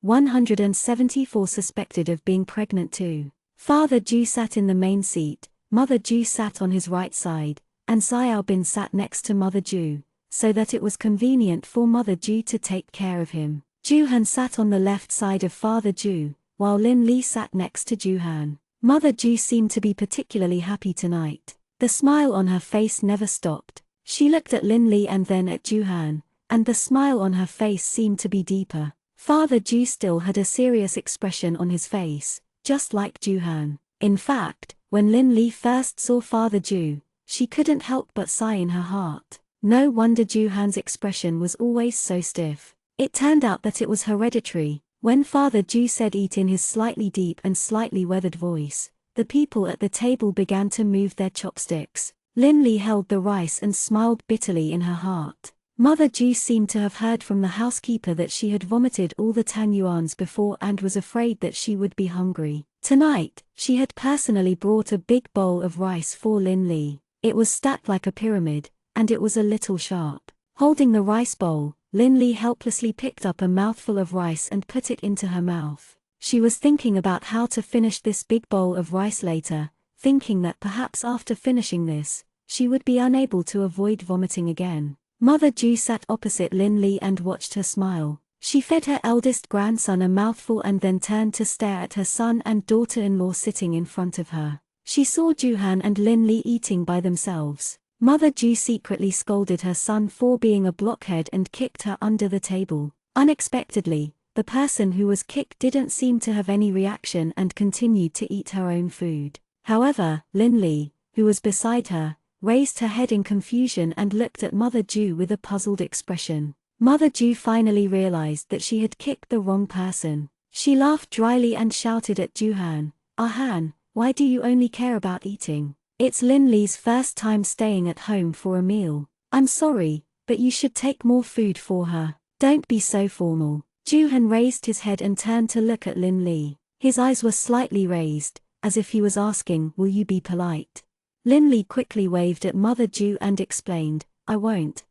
174 suspected of being pregnant too. Father Ju sat in the main seat, Mother Ju sat on his right side, and Xiao Bin sat next to Mother Ju, so that it was convenient for Mother Ju to take care of him. Juhan sat on the left side of Father Ju, while Lin Li sat next to Juhan. Mother Ju seemed to be particularly happy tonight. The smile on her face never stopped. She looked at Lin Li and then at Juhan, and the smile on her face seemed to be deeper. Father Ju still had a serious expression on his face, just like Juhan. In fact, when Lin Li first saw Father Ju, she couldn't help but sigh in her heart. No wonder Juhan's expression was always so stiff. It turned out that it was hereditary. When Father Ju said eat in his slightly deep and slightly weathered voice, the people at the table began to move their chopsticks. Lin Li held the rice and smiled bitterly in her heart. Mother Ju seemed to have heard from the housekeeper that she had vomited all the tanyuans before and was afraid that she would be hungry. Tonight, she had personally brought a big bowl of rice for Lin Li. It was stacked like a pyramid, and it was a little sharp. Holding the rice bowl, Lin Li helplessly picked up a mouthful of rice and put it into her mouth. She was thinking about how to finish this big bowl of rice later, thinking that perhaps after finishing this, she would be unable to avoid vomiting again. Mother Ju sat opposite Lin Li and watched her smile. She fed her eldest grandson a mouthful and then turned to stare at her son and daughter-in-law sitting in front of her. She saw Juhan and Linli eating by themselves. Mother Ju secretly scolded her son for being a blockhead and kicked her under the table. Unexpectedly, the person who was kicked didn't seem to have any reaction and continued to eat her own food. However, Linli, who was beside her, raised her head in confusion and looked at Mother Ju with a puzzled expression. Mother Ju finally realized that she had kicked the wrong person. She laughed dryly and shouted at Juhan, "Han, why do you only care about eating? It's Linli's first time staying at home for a meal. I'm sorry, but you should take more food for her. Don't be so formal." Juhan raised his head and turned to look at Linli. His eyes were slightly raised, as if he was asking, "Will you be polite?" Linli quickly waved at Mother Ju and explained, I won't.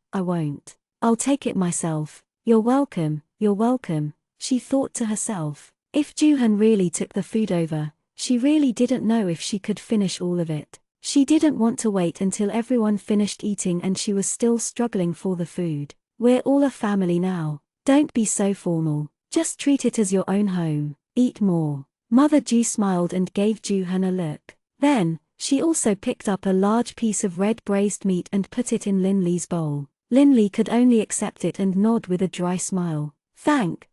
I'll take it myself." You're welcome," she thought to herself. If Juhan really took the food over, she really didn't know if she could finish all of it. She didn't want to wait until everyone finished eating and she was still struggling for the food. We're all a family now. Don't be so formal. Just treat it as your own home. Eat more. Mother Ju smiled and gave Juhan a look. Then, she also picked up a large piece of red braised meat and put it in Linli's bowl. Linli could only accept it and nod with a dry smile. Thank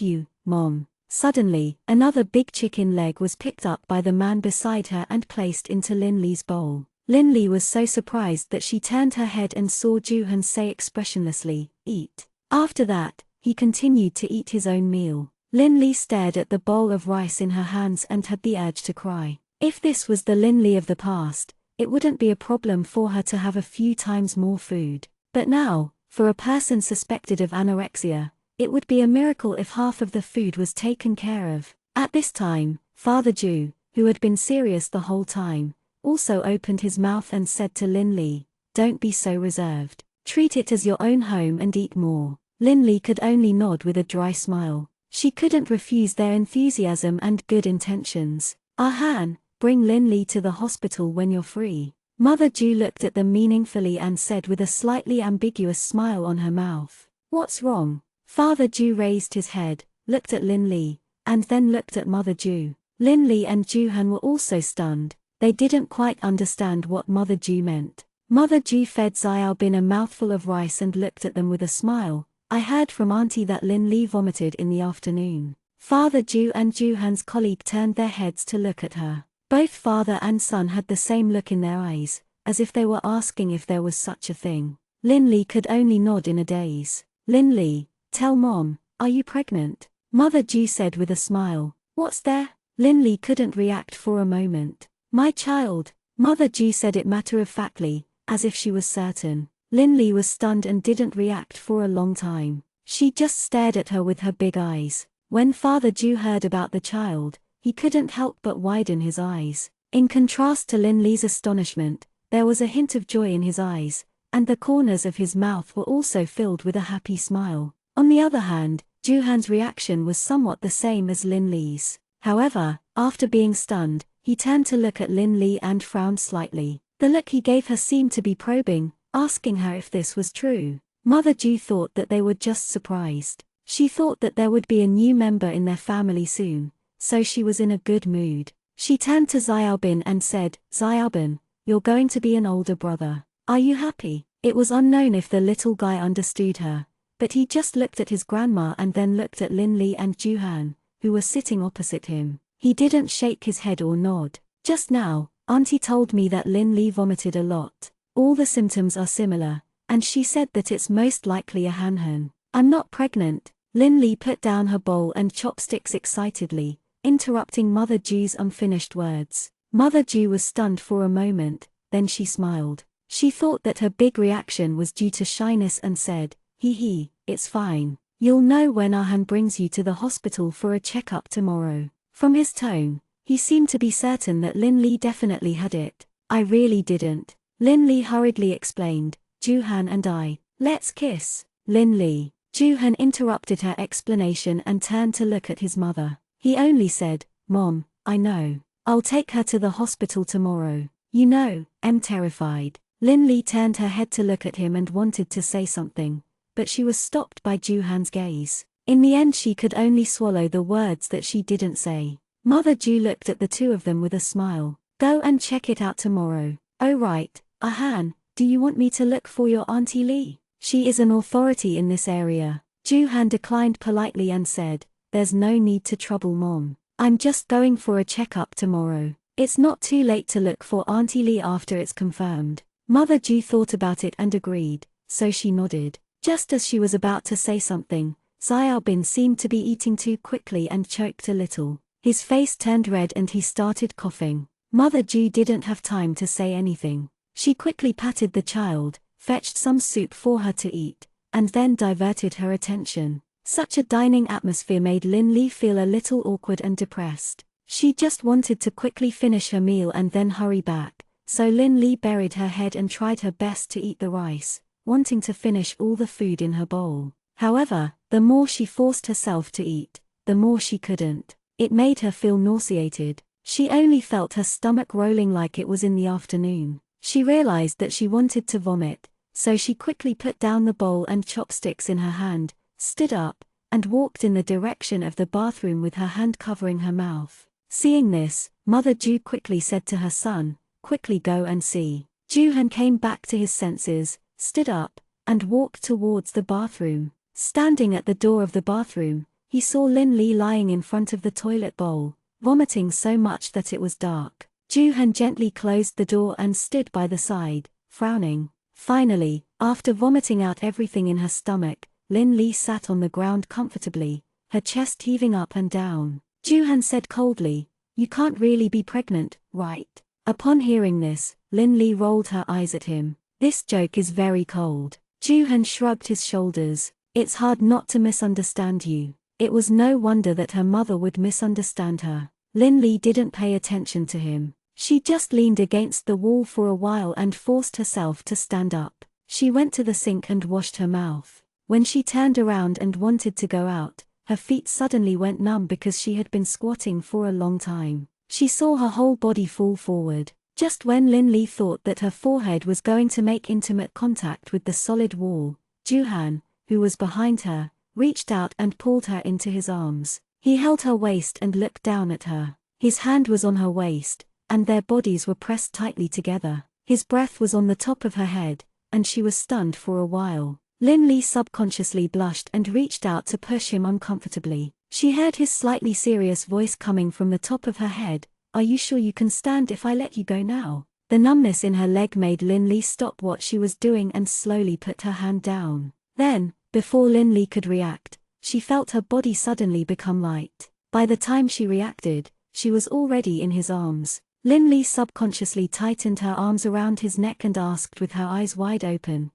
you, Mom." Suddenly, another big chicken leg was picked up by the man beside her and placed into Linli's bowl. Linli was so surprised that she turned her head and saw Juhan say expressionlessly, "Eat." After that, he continued to eat his own meal. Linli stared at the bowl of rice in her hands and had the urge to cry. If this was the Linli of the past, it wouldn't be a problem for her to have a few times more food. But now, for a person suspected of anorexia, it would be a miracle if half of the food was taken care of. At this time, Father Ju, who had been serious the whole time, also opened his mouth and said to Linli, "Don't be so reserved. Treat it as your own home and eat more." Linli could only nod with a dry smile. She couldn't refuse their enthusiasm and good intentions. Han, bring Linli to the hospital when you're free." Mother Ju looked at them meaningfully and said with a slightly ambiguous smile on her mouth, "What's wrong?" Father Ju raised his head, looked at Linli, and then looked at Mother Ju. Linli and Juhan were also stunned. They didn't quite understand what Mother Ju meant. Mother Ju fed Xiaobin a mouthful of rice and looked at them with a smile. "I heard from Auntie that Linli vomited in the afternoon." Father Ju and Juhan's colleague turned their heads to look at her. Both father and son had the same look in their eyes, as if they were asking if there was such a thing. Linli could only nod in a daze. "Linli, tell Mom, are you pregnant?" Mother Ju said with a smile. "What's there?" Linli couldn't react for a moment. "My child," Mother Ju said it matter-of-factly, as if she was certain. Linli was stunned and didn't react for a long time. She just stared at her with her big eyes. When Father Ju heard about the child, he couldn't help but widen his eyes. In contrast to Linli's astonishment, there was a hint of joy in his eyes, and the corners of his mouth were also filled with a happy smile. On the other hand, Juhan's reaction was somewhat the same as Linli's. However, after being stunned, he turned to look at Linli and frowned slightly. The look he gave her seemed to be probing, asking her if this was true. Mother Ju thought that they were just surprised. She thought that there would be a new member in their family soon, so she was in a good mood. She turned to Xiaobin and said, "Xiaobin, you're going to be an older brother. Are you happy?" It was unknown if the little guy understood her, but he just looked at his grandma and then looked at Linli and Juhan, who were sitting opposite him. He didn't shake his head or nod. "Just now, Auntie told me that Linli vomited a lot. All the symptoms are similar, and she said that it's most likely a hanhen. I'm not pregnant." Linli put down her bowl and chopsticks excitedly, interrupting Mother Ju's unfinished words. Mother Ju was stunned for a moment, then she smiled. She thought that her big reaction was due to shyness and said, Hee, it's fine. You'll know when Han brings you to the hospital for a checkup tomorrow." From his tone, he seemed to be certain that Linli definitely had it. "I really didn't." Linli hurriedly explained, "Juhan and I, let's kiss." Linli. Juhan interrupted her explanation and turned to look at his mother. He only said, "Mom, I know. I'll take her to the hospital tomorrow. You know, I'm terrified." Linli turned her head to look at him and wanted to say something, but she was stopped by Juhan's gaze. In the end she could only swallow the words that she didn't say. Mother Ju looked at the two of them with a smile. Go and check it out tomorrow. Oh right, Han, do you want me to look for your Auntie Lee? She is an authority in this area. Han declined politely and said, there's no need to trouble Mom. I'm just going for a checkup tomorrow. It's not too late to look for Auntie Lee after it's confirmed. Mother Ju thought about it and agreed, so she nodded. Just as she was about to say something, Xiaobin seemed to be eating too quickly and choked a little. His face turned red and he started coughing. Mother Ju didn't have time to say anything. She quickly patted the child, fetched some soup for her to eat, and then diverted her attention. Such a dining atmosphere made Lin Li feel a little awkward and depressed. She just wanted to quickly finish her meal and then hurry back, so Lin Li buried her head and tried her best to eat the rice, wanting to finish all the food in her bowl. However, the more she forced herself to eat, the more she couldn't. It made her feel nauseated. She only felt her stomach rolling like it was in the afternoon. She realized that she wanted to vomit, so she quickly put down the bowl and chopsticks in her hand, stood up, and walked in the direction of the bathroom with her hand covering her mouth. Seeing this, Mother Ju quickly said to her son, quickly go and see. Juhan came back to his senses, stood up, and walked towards the bathroom. Standing at the door of the bathroom, he saw Lin Li lying in front of the toilet bowl, vomiting so much that it was dark. Juhan gently closed the door and stood by the side, frowning. Finally, after vomiting out everything in her stomach, Lin Li sat on the ground comfortably, her chest heaving up and down. Juhan said coldly, you can't really be pregnant, right? Upon hearing this, Lin Li rolled her eyes at him. This joke is very cold. Juhan shrugged his shoulders. It's hard not to misunderstand you. It was no wonder that her mother would misunderstand her. Lin Li didn't pay attention to him. She just leaned against the wall for a while and forced herself to stand up. She went to the sink and washed her mouth. When she turned around and wanted to go out, her feet suddenly went numb because she had been squatting for a long time. She saw her whole body fall forward. Just when Lin Li thought that her forehead was going to make intimate contact with the solid wall, Juhan, who was behind her, reached out and pulled her into his arms. He held her waist and looked down at her. His hand was on her waist, and their bodies were pressed tightly together. His breath was on the top of her head, and she was stunned for a while. Lin Li subconsciously blushed and reached out to push him uncomfortably. She heard his slightly serious voice coming from the top of her head. Are you sure you can stand if I let you go now? The numbness in her leg made Lin Li stop what she was doing and slowly put her hand down. Then, before Lin Li could react, she felt her body suddenly become light. By the time she reacted, she was already in his arms. Lin Li subconsciously tightened her arms around his neck and asked with her eyes wide open,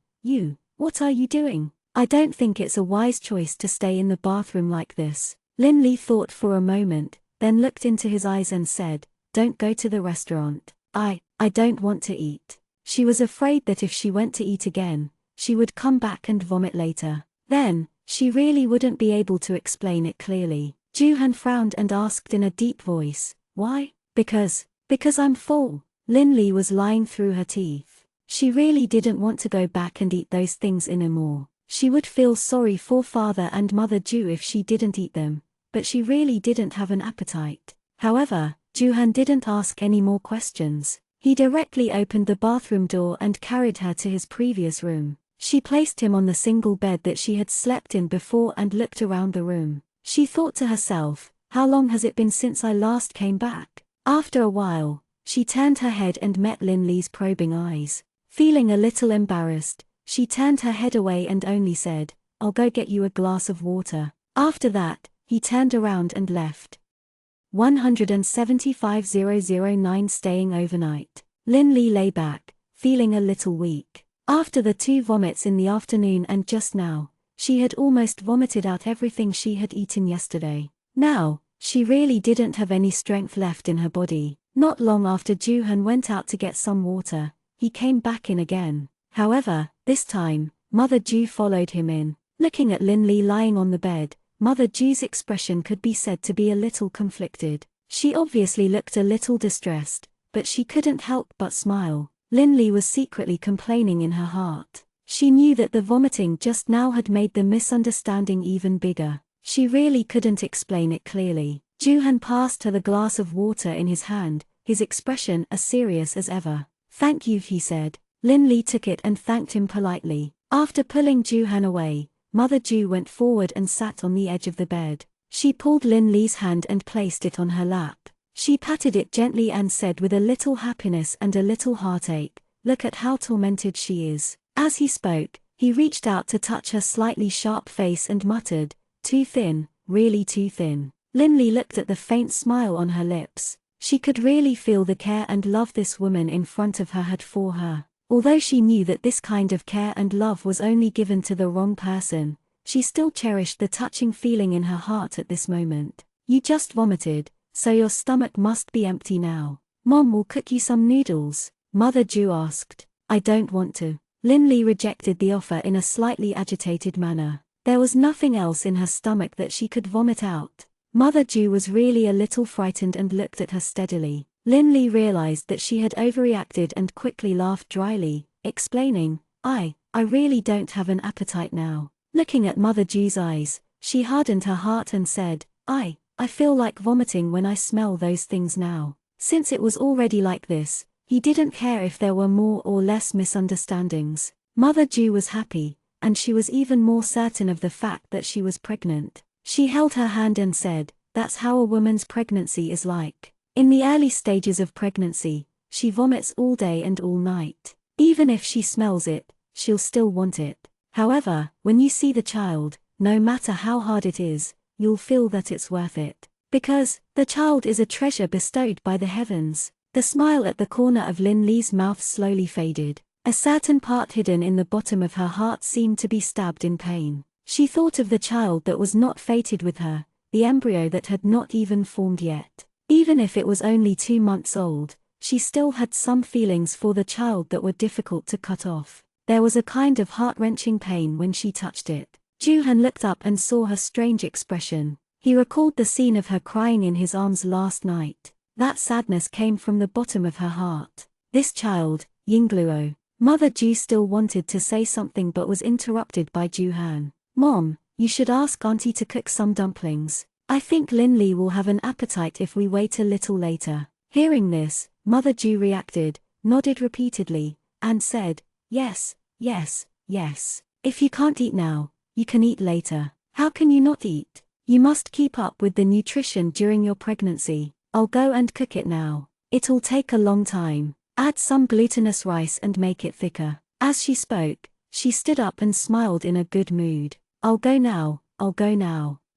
what are you doing? I don't think it's a wise choice to stay in the bathroom like this. Lin Li thought for a moment, then looked into his eyes and said, don't go to the restaurant. I don't want to eat. She was afraid that if she went to eat again, she would come back and vomit later. Then, she really wouldn't be able to explain it clearly. Juhan frowned and asked in a deep voice, why? Because I'm full. Lin Li was lying through her teeth. She really didn't want to go back and eat those things anymore. She would feel sorry for Father and Mother Ju if she didn't eat them, but she really didn't have an appetite. However, Juhan didn't ask any more questions. He directly opened the bathroom door and carried her to his previous room. She placed him on the single bed that she had slept in before and looked around the room. She thought to herself, how long has it been since I last came back? After a while, she turned her head and met Lin Li's probing eyes. Feeling a little embarrassed, she turned her head away and only said, I'll go get you a glass of water. After that, he turned around and left. 175,009 Staying overnight. Lin Li lay back, feeling a little weak. After the 2 vomits in the afternoon and just now, she had almost vomited out everything she had eaten yesterday. Now, she really didn't have any strength left in her body. Not long after Juhan went out to get some water, he came back in again. However, this time, Mother Ju followed him in. Looking at Lin Li lying on the bed, Mother Ju's expression could be said to be a little conflicted. She obviously looked a little distressed, but she couldn't help but smile. Lin Li was secretly complaining in her heart. She knew that the vomiting just now had made the misunderstanding even bigger. She really couldn't explain it clearly. Juhan passed her the glass of water in his hand, his expression as serious as ever. "Thank you," he said. Lin Li took it and thanked him politely. After pulling Juhan away, Mother Ju went forward and sat on the edge of the bed. She pulled Lin Li's hand and placed it on her lap. She patted it gently and said with a little happiness and a little heartache, "Look at how tormented she is." As he spoke, he reached out to touch her slightly sharp face and muttered, "Too thin, really too thin." Lin Li looked at the faint smile on her lips. She could really feel the care and love this woman in front of her had for her. Although she knew that this kind of care and love was only given to the wrong person, she still cherished the touching feeling in her heart at this moment. "You just vomited, so your stomach must be empty now. Mom will cook you some noodles," Mother Ju asked. "I don't want to." Lin Li rejected the offer in a slightly agitated manner. There was nothing else in her stomach that she could vomit out. Mother Ju was really a little frightened and looked at her steadily. Lin Li realized that she had overreacted and quickly laughed dryly, explaining, I really don't have an appetite now." Looking at Mother Ju's eyes, she hardened her heart and said, I feel like vomiting when I smell those things now." Since it was already like this, he didn't care if there were more or less misunderstandings. Mother Ju was happy, and she was even more certain of the fact that she was pregnant. She held her hand and said, "That's how a woman's pregnancy is like. In the early stages of pregnancy, she vomits all day and all night. Even if she smells it, she'll still want it. However, when you see the child, no matter how hard it is, you'll feel that it's worth it. Because the child is a treasure bestowed by the heavens." The smile at the corner of Lin Li's mouth slowly faded. A certain part hidden in the bottom of her heart seemed to be stabbed in pain. She thought of the child that was not fated with her, the embryo that had not even formed yet. Even if it was only 2 months old, she still had some feelings for the child that were difficult to cut off. There was a kind of heart-wrenching pain when she touched it. Juhan looked up and saw her strange expression. He recalled the scene of her crying in his arms last night. That sadness came from the bottom of her heart. This child, Yingluo. Mother Ju still wanted to say something but was interrupted by Juhan. "Mom, you should ask Auntie to cook some dumplings. I think Lin Li will have an appetite if we wait a little later." Hearing this, Mother Ju reacted, nodded repeatedly, and said, "Yes, yes, yes. If you can't eat now, you can eat later." "How can you not eat? You must keep up with the nutrition during your pregnancy." "I'll go and cook it now. It'll take a long time. Add some glutinous rice and make it thicker." As she spoke, she stood up and smiled in a good mood. I'll go now."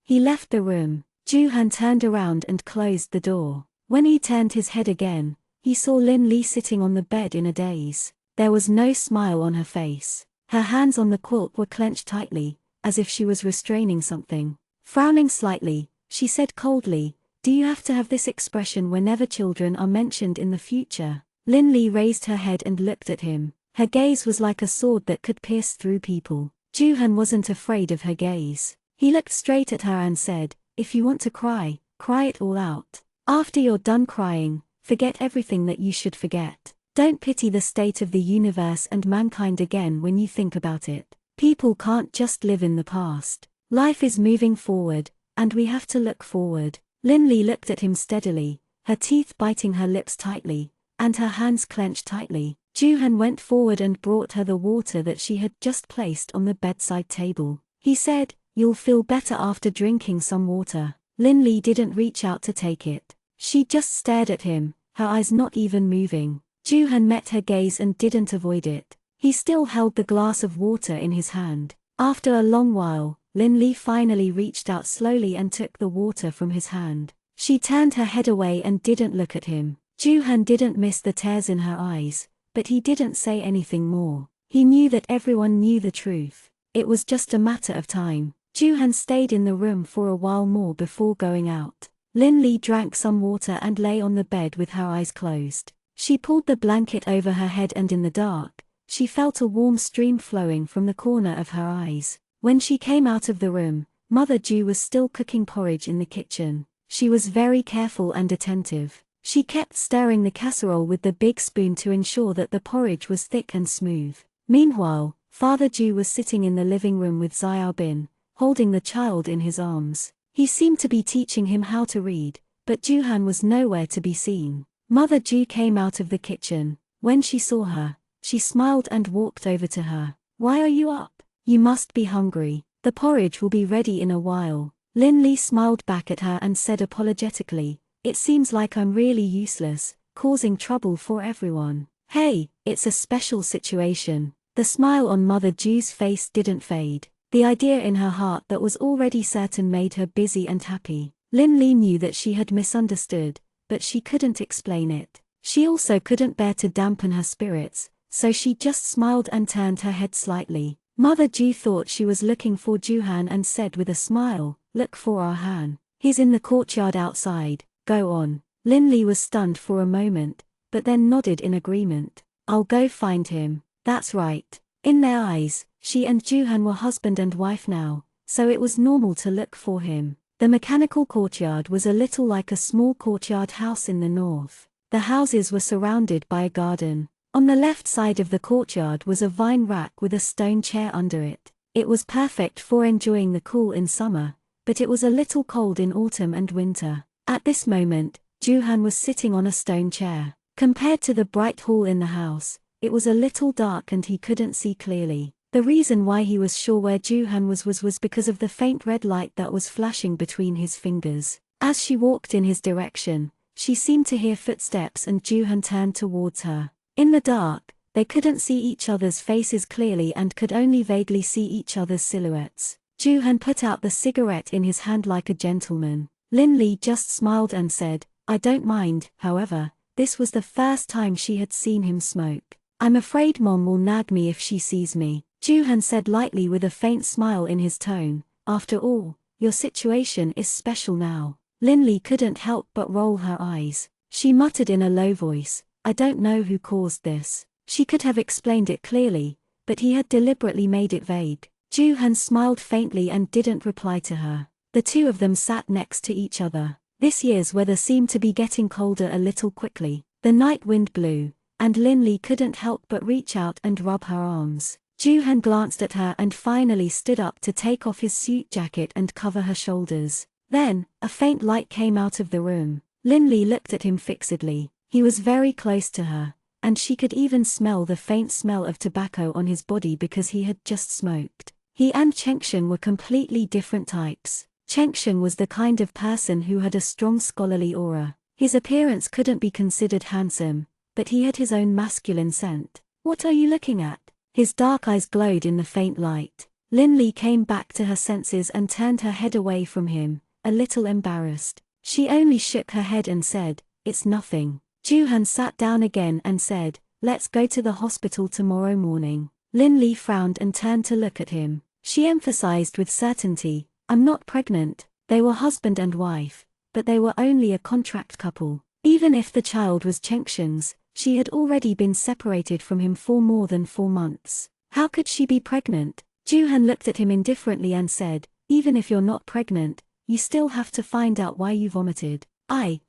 He left the room. Juhan turned around and closed the door. When he turned his head again, he saw Lin Li sitting on the bed in a daze. There was no smile on her face. Her hands on the quilt were clenched tightly, as if she was restraining something. Frowning slightly, she said coldly, "Do you have to have this expression whenever children are mentioned in the future?" Lin Li raised her head and looked at him. Her gaze was like a sword that could pierce through people. Juhan wasn't afraid of her gaze. He looked straight at her and said, "If you want to cry, cry it all out. After you're done crying, forget everything that you should forget. Don't pity the state of the universe and mankind again when you think about it. People can't just live in the past. Life is moving forward, and we have to look forward." Lin Li looked at him steadily, her teeth biting her lips tightly, and her hands clenched tightly. Juhan went forward and brought her the water that she had just placed on the bedside table. He said, "You'll feel better after drinking some water." Lin Li didn't reach out to take it. She just stared at him, her eyes not even moving. Juhan met her gaze and didn't avoid it. He still held the glass of water in his hand. After a long while, Lin Li finally reached out slowly and took the water from his hand. She turned her head away and didn't look at him. Juhan didn't miss the tears in her eyes, but he didn't say anything more. He knew that everyone knew the truth. It was just a matter of time. Juhan stayed in the room for a while more before going out. Lin Li drank some water and lay on the bed with her eyes closed. She pulled the blanket over her head and in the dark, she felt a warm stream flowing from the corner of her eyes. When she came out of the room, Mother Ju was still cooking porridge in the kitchen. She was very careful and attentive. She kept stirring the casserole with the big spoon to ensure that the porridge was thick and smooth. Meanwhile, Father Ju was sitting in the living room with Xiaobin, holding the child in his arms. He seemed to be teaching him how to read, but Juhan was nowhere to be seen. Mother Ju came out of the kitchen. When she saw her, she smiled and walked over to her. "Why are you up? You must be hungry. The porridge will be ready in a while." Lin Li smiled back at her and said apologetically, "It seems like I'm really useless, causing trouble for everyone." "Hey, it's a special situation." The smile on Mother Ju's face didn't fade. The idea in her heart that was already certain made her busy and happy. Lin Li knew that she had misunderstood, but she couldn't explain it. She also couldn't bear to dampen her spirits, so she just smiled and turned her head slightly. Mother Ju thought she was looking for Juhan and said with a smile, "Look for our Han. He's in the courtyard outside, go on." Lin Li was stunned for a moment, but then nodded in agreement. "I'll go find him." That's right. In their eyes, she and Juhan were husband and wife now, so it was normal to look for him. The mechanical courtyard was a little like a small courtyard house in the north. The houses were surrounded by a garden. On the left side of the courtyard was a vine rack with a stone chair under it. It was perfect for enjoying the cool in summer, but it was a little cold in autumn and winter. At this moment, Juhan was sitting on a stone chair. Compared to the bright hall in the house, it was a little dark and he couldn't see clearly. The reason why he was sure where Juhan was because of the faint red light that was flashing between his fingers. As she walked in his direction, she seemed to hear footsteps and Juhan turned towards her. In the dark, they couldn't see each other's faces clearly and could only vaguely see each other's silhouettes. Juhan put out the cigarette in his hand like a gentleman. Lin Li just smiled and said, "I don't mind." However, this was the first time she had seen him smoke. "I'm afraid Mom will nag me if she sees me," Juhan said lightly with a faint smile in his tone. "After all, your situation is special now." Lin Li couldn't help but roll her eyes. She muttered in a low voice, "I don't know who caused this." She could have explained it clearly, but he had deliberately made it vague. Juhan smiled faintly and didn't reply to her. The two of them sat next to each other. This year's weather seemed to be getting colder a little quickly. The night wind blew, and Lin Li couldn't help but reach out and rub her arms. Juhan glanced at her and finally stood up to take off his suit jacket and cover her shoulders. Then, a faint light came out of the room. Lin Li looked at him fixedly. He was very close to her, and she could even smell the faint smell of tobacco on his body because he had just smoked. He and Chengsheng were completely different types. Chengsheng was the kind of person who had a strong scholarly aura. His appearance couldn't be considered handsome, but he had his own masculine scent. "What are you looking at?" His dark eyes glowed in the faint light. Lin Li came back to her senses and turned her head away from him, a little embarrassed. She only shook her head and said, "It's nothing." Juhan sat down again and said, "Let's go to the hospital tomorrow morning." Lin Li frowned and turned to look at him. She emphasized with certainty, "I'm not pregnant." They were husband and wife, but they were only a contract couple. Even if the child was Chengsheng's, she had already been separated from him for more than 4 months. How could she be pregnant? Juhan looked at him indifferently and said, "Even if you're not pregnant, you still have to find out why you vomited."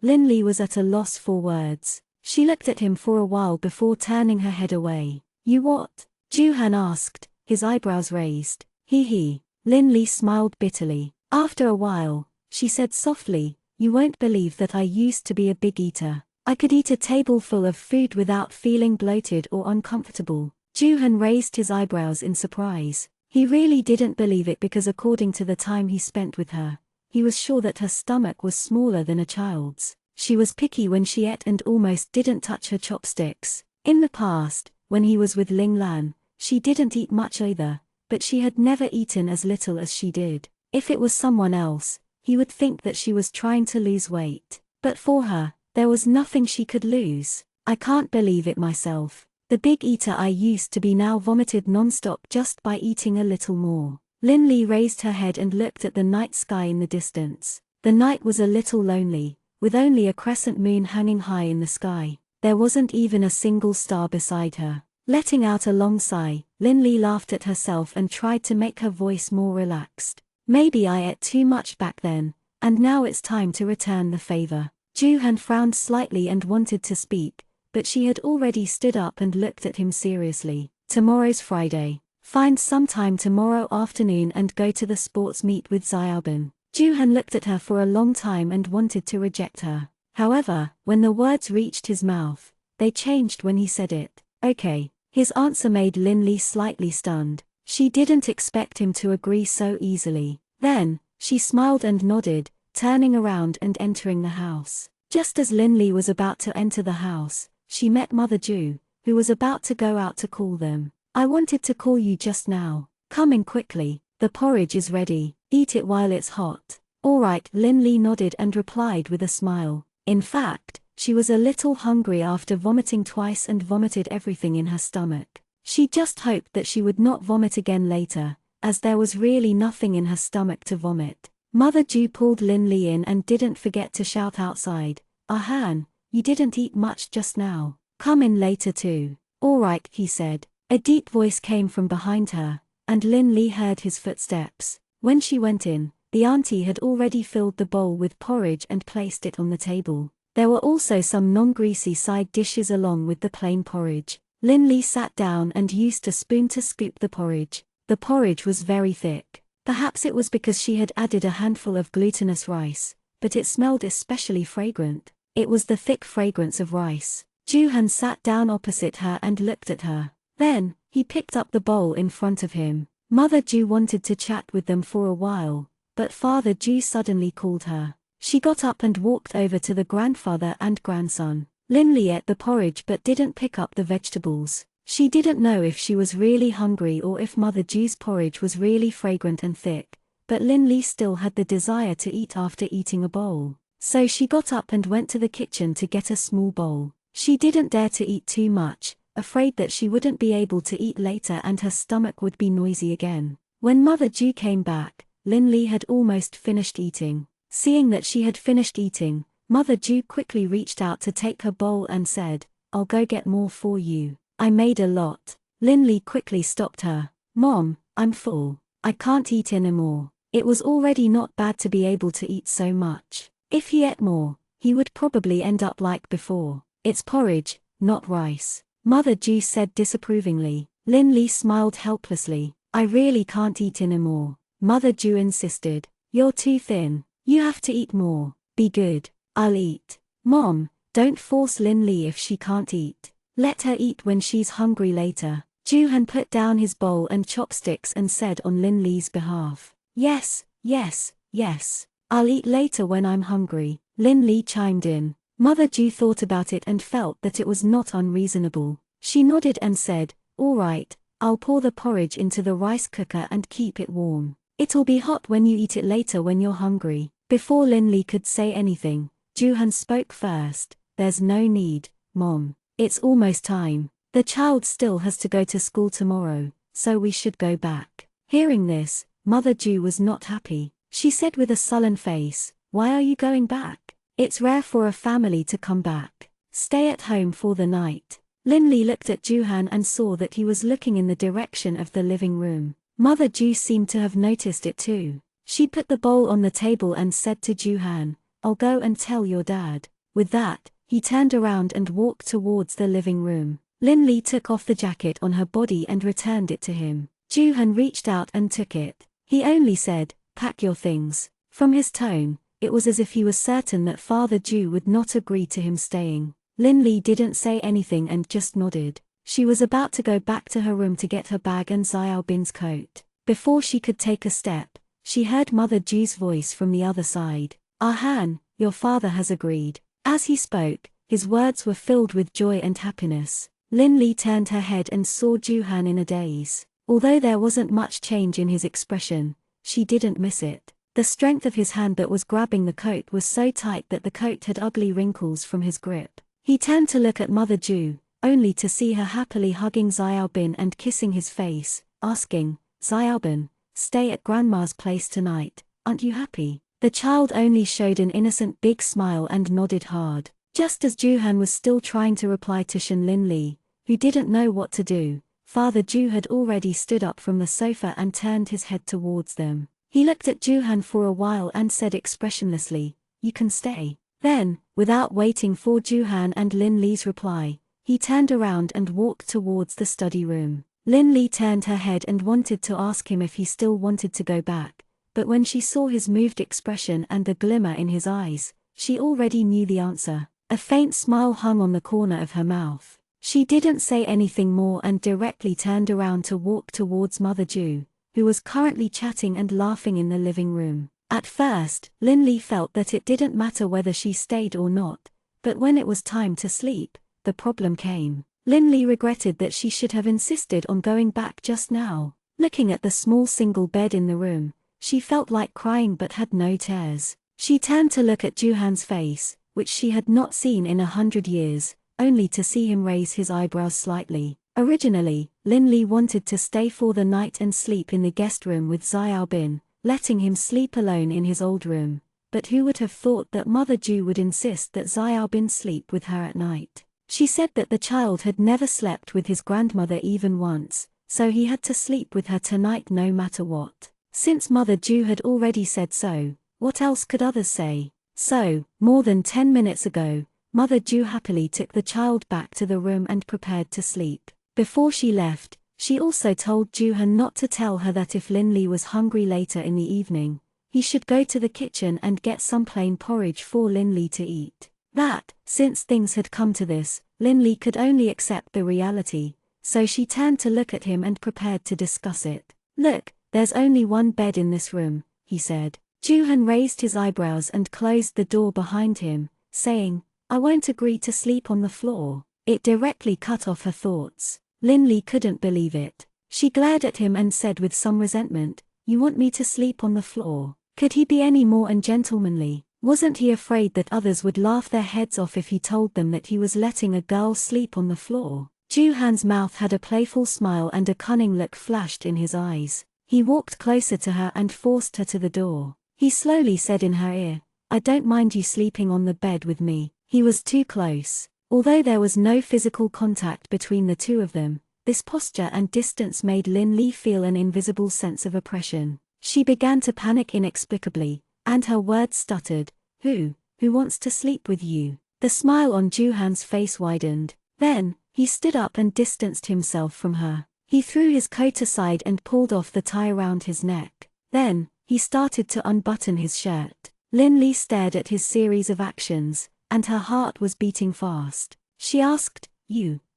Lin Li was at a loss for words. She looked at him for a while before turning her head away. "You what?" Juhan asked, his eyebrows raised. He. Lin Li smiled bitterly. After a while, she said softly, "You won't believe that I used to be a big eater. I could eat a table full of food without feeling bloated or uncomfortable." Juhan raised his eyebrows in surprise. He really didn't believe it because according to the time he spent with her, he was sure that her stomach was smaller than a child's. She was picky when she ate and almost didn't touch her chopsticks. In the past, when he was with Ling Lan, she didn't eat much either, but she had never eaten as little as she did. If it was someone else, he would think that she was trying to lose weight. But for her, there was nothing she could lose. "I can't believe it myself. The big eater I used to be now vomited non-stop just by eating a little more." Lin Li raised her head and looked at the night sky in the distance. The night was a little lonely, with only a crescent moon hanging high in the sky. There wasn't even a single star beside her. Letting out a long sigh, Lin Li laughed at herself and tried to make her voice more relaxed. "Maybe I ate too much back then, and now it's time to return the favor." Juhan frowned slightly and wanted to speak, but she had already stood up and looked at him seriously. "Tomorrow's Friday. find some time tomorrow afternoon and go to the sports meet with Xiaobin. Juhan looked at her for a long time and wanted to reject her. However, when the words reached his mouth, they changed when he said it. Okay. His answer made Linli slightly stunned. She didn't expect him to agree so easily. Then, she smiled and nodded, turning around and entering the house. Just as Linli was about to enter the house, she met Mother Ju, who was about to go out to call them. I wanted to call you just now. Come in quickly. The porridge is ready. Eat it while it's hot. All right, Linli nodded and replied with a smile. In fact, she was a little hungry after vomiting twice and vomited everything in her stomach. She just hoped that she would not vomit again later, as there was really nothing in her stomach to vomit. Mother Ju pulled Linli in and didn't forget to shout outside, "Han, you didn't eat much just now. Come in later too." "All right," he said. A deep voice came from behind her, and Linli heard his footsteps. When she went in, the auntie had already filled the bowl with porridge and placed it on the table. There were also some non-greasy side dishes along with the plain porridge. Linli sat down and used a spoon to scoop the porridge. The porridge was very thick. Perhaps it was because she had added a handful of glutinous rice, but it smelled especially fragrant. It was the thick fragrance of rice. Juhan sat down opposite her and looked at her. Then, he picked up the bowl in front of him. Mother Ju wanted to chat with them for a while, but Father Ju suddenly called her. She got up and walked over to the grandfather and grandson. Linli ate the porridge but didn't pick up the vegetables. She didn't know if she was really hungry or if Mother Ju's porridge was really fragrant and thick, but Linli still had the desire to eat after eating a bowl. So she got up and went to the kitchen to get a small bowl. She didn't dare to eat too much, afraid that she wouldn't be able to eat later and her stomach would be noisy again. When Mother Ju came back, Linli had almost finished eating. Seeing that she had finished eating, Mother Ju quickly reached out to take her bowl and said, "I'll go get more for you. I made a lot." Linli quickly stopped her. "Mom, I'm full. I can't eat anymore." It was already not bad to be able to eat so much. If he ate more, he would probably end up like before. "It's porridge, not rice," Mother Ju said disapprovingly. Linli smiled helplessly. "I really can't eat anymore." Mother Ju insisted. "You're too thin. You have to eat more. Be good." "I'll eat." "Mom, don't force Linli if she can't eat. Let her eat when she's hungry later." Juhan put down his bowl and chopsticks and said on Linli's behalf, "Yes, yes, yes. I'll eat later when I'm hungry." Linli chimed in. Mother Ju thought about it and felt that it was not unreasonable. She nodded and said, "All right, I'll pour the porridge into the rice cooker and keep it warm. It'll be hot when you eat it later when you're hungry." Before Linli could say anything, Juhan spoke first. "There's no need, Mom. It's almost time. The child still has to go to school tomorrow, so we should go back." Hearing this, Mother Ju was not happy. She said with a sullen face, "Why are you going back? It's rare for a family to come back. Stay at home for the night." Linli looked at Juhan and saw that he was looking in the direction of the living room. Mother Ju seemed to have noticed it too. She put the bowl on the table and said to Juhan, "I'll go and tell your dad." With that, he turned around and walked towards the living room. Linli took off the jacket on her body and returned it to him. Juhan reached out and took it. He only said, "Pack your things." From his tone, it was as if he was certain that Father Ju would not agree to him staying. Linli didn't say anything and just nodded. She was about to go back to her room to get her bag and Xiaobin's coat. Before she could take a step, she heard Mother Ju's voice from the other side. "Han, your father has agreed." As he spoke, his words were filled with joy and happiness. Linli turned her head and saw Juhan in a daze. Although there wasn't much change in his expression, she didn't miss it. The strength of his hand that was grabbing the coat was so tight that the coat had ugly wrinkles from his grip. He turned to look at Mother Ju, only to see her happily hugging Xiaobin and kissing his face, asking, "Xiaobin, stay at Grandma's place tonight, aren't you happy?" The child only showed an innocent big smile and nodded hard. Just as Juhan was still trying to reply to Shen Linli, who didn't know what to do, Father Ju had already stood up from the sofa and turned his head towards them. He looked at Juhan for a while and said expressionlessly, "You can stay." Then, without waiting for Juhan and Linli's reply, he turned around and walked towards the study room. Lin Li turned her head and wanted to ask him if he still wanted to go back, but when she saw his moved expression and the glimmer in his eyes, she already knew the answer. A faint smile hung on the corner of her mouth. She didn't say anything more and directly turned around to walk towards Mother Ju, who was currently chatting and laughing in the living room. At first, Lin Li felt that it didn't matter whether she stayed or not, but when it was time to sleep, the problem came. Lin Li regretted that she should have insisted on going back just now. Looking at the small single bed in the room, she felt like crying but had no tears. She turned to look at Juhan's face, which she had not seen in 100 years, only to see him raise his eyebrows slightly. Originally, Lin Li wanted to stay for the night and sleep in the guest room with Xiaobin, letting him sleep alone in his old room, but who would have thought that Mother Ju would insist that Xiaobin sleep with her at night. She said that the child had never slept with his grandmother even once, so he had to sleep with her tonight no matter what. Since Mother Ju had already said so, what else could others say? So, more than 10 minutes ago, Mother Ju happily took the child back to the room and prepared to sleep. Before she left, she also told Juhan not to tell her that if Lin Li was hungry later in the evening, he should go to the kitchen and get some plain porridge for Lin Li to eat. That, since things had come to this, Lin Li could only accept the reality, so she turned to look at him and prepared to discuss it. "Look, there's only one bed in this room," he said. Juhan raised his eyebrows and closed the door behind him, saying, "I won't agree to sleep on the floor." It directly cut off her thoughts. Lin Li couldn't believe it. She glared at him and said with some resentment, "You want me to sleep on the floor?" Could he be any more ungentlemanly? Wasn't he afraid that others would laugh their heads off if he told them that he was letting a girl sleep on the floor? Juhan's mouth had a playful smile and a cunning look flashed in his eyes. He walked closer to her and forced her to the door. He slowly said in her ear, "I don't mind you sleeping on the bed with me." He was too close. Although there was no physical contact between the two of them, this posture and distance made Lin Li feel an invisible sense of oppression. She began to panic inexplicably, and her words stuttered. Who wants to sleep with you?" The smile on Juhan's face widened. Then, he stood up and distanced himself from her. He threw his coat aside and pulled off the tie around his neck. Then, he started to unbutton his shirt. Lin Li stared at his series of actions, and her heart was beating fast. She asked,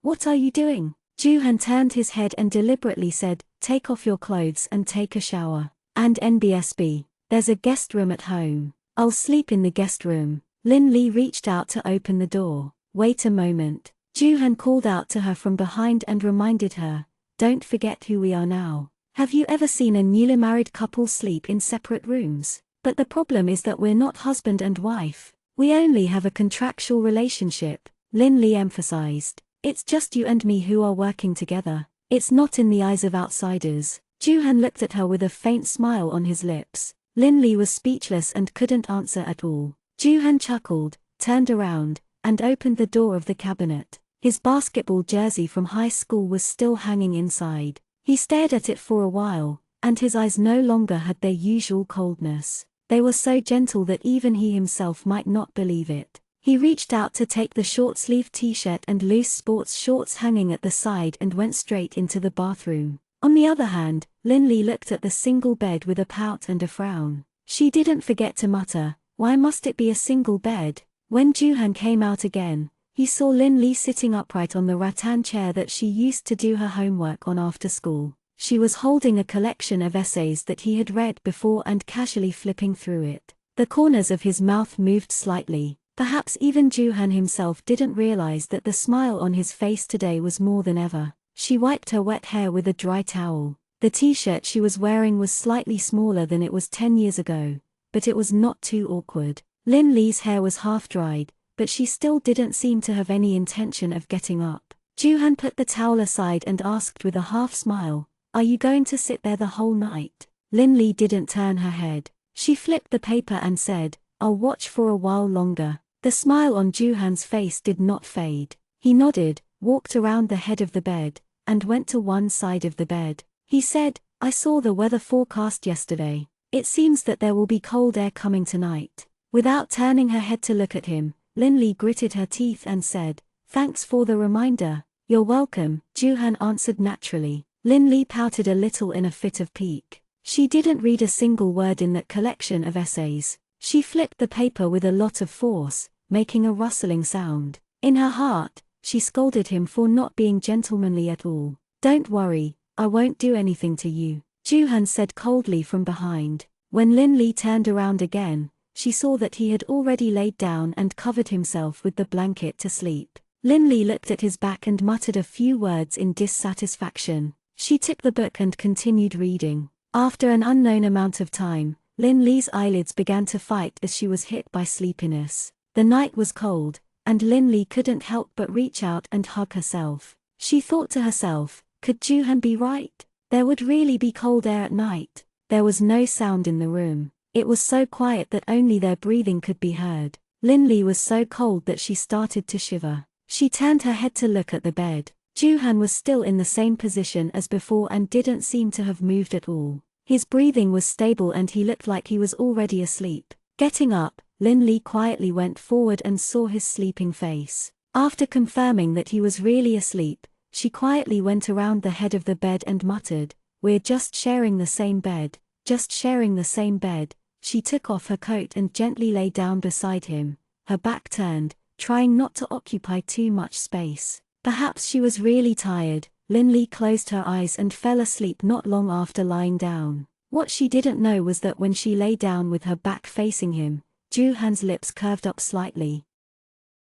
What are you doing?" Juhan turned his head and deliberately said, "Take off your clothes and take a shower. And NBSB, there's a guest room at home. I'll sleep in the guest room." Lin Li reached out to open the door. "Wait a moment." Juhan called out to her from behind and reminded her, "Don't forget who we are now. Have you ever seen a newly married couple sleep in separate rooms? But the problem is that we're not husband and wife. We only have a contractual relationship," Lin Li emphasized. "It's just you and me who are working together. It's not in the eyes of outsiders." Juhan looked at her with a faint smile on his lips. Lin Li was speechless and couldn't answer at all. Juhan chuckled, turned around, and opened the door of the cabinet. His basketball jersey from high school was still hanging inside. He stared at it for a while, and his eyes no longer had their usual coldness. They were so gentle that even he himself might not believe it. He reached out to take the short-sleeved t-shirt and loose sports shorts hanging at the side and went straight into the bathroom. On the other hand, Lin Li looked at the single bed with a pout and a frown. She didn't forget to mutter, "Why must it be a single bed?" When Juhan came out again, he saw Lin Li sitting upright on the rattan chair that she used to do her homework on after school. She was holding a collection of essays that he had read before and casually flipping through it. The corners of his mouth moved slightly. Perhaps even Juhan himself didn't realize that the smile on his face today was more than ever. She wiped her wet hair with a dry towel. The t-shirt she was wearing was slightly smaller than it was 10 years ago, but it was not too awkward. Lin Li's hair was half dried, but she still didn't seem to have any intention of getting up. Juhan put the towel aside and asked with a half smile, "Are you going to sit there the whole night?" Lin Li didn't turn her head. She flipped the paper and said, "I'll watch for a while longer." The smile on Juhan's face did not fade. He nodded, walked around the head of the bed, and went to one side of the bed. He said, "I saw the weather forecast yesterday. It seems that there will be cold air coming tonight." Without turning her head to look at him, Lin Li gritted her teeth and said, "Thanks for the reminder." "You're welcome," Juhan answered naturally. Lin Li pouted a little in a fit of pique. She didn't read a single word in that collection of essays. She flipped the paper with a lot of force, making a rustling sound. In her heart, she scolded him for not being gentlemanly at all. "Don't worry, I won't do anything to you," Juhan said coldly from behind. When Lin Li turned around again, she saw that he had already laid down and covered himself with the blanket to sleep. Lin Li looked at his back and muttered a few words in dissatisfaction. She took the book and continued reading. After an unknown amount of time, Lin Li's eyelids began to fight as she was hit by sleepiness. The night was cold, and Lin Li couldn't help but reach out and hug herself. She thought to herself, could Juhan be right? There would really be cold air at night. There was no sound in the room. It was so quiet that only their breathing could be heard. Lin Li was so cold that she started to shiver. She turned her head to look at the bed. Juhan was still in the same position as before and didn't seem to have moved at all. His breathing was stable and he looked like he was already asleep. Getting up, Lin Li quietly went forward and saw his sleeping face. After confirming that he was really asleep, she quietly went around the head of the bed and muttered, "We're just sharing the same bed, just sharing the same bed." She took off her coat and gently lay down beside him, her back turned, trying not to occupy too much space. Perhaps she was really tired. Lin Li closed her eyes and fell asleep not long after lying down. What she didn't know was that when she lay down with her back facing him, Juhan's lips curved up slightly.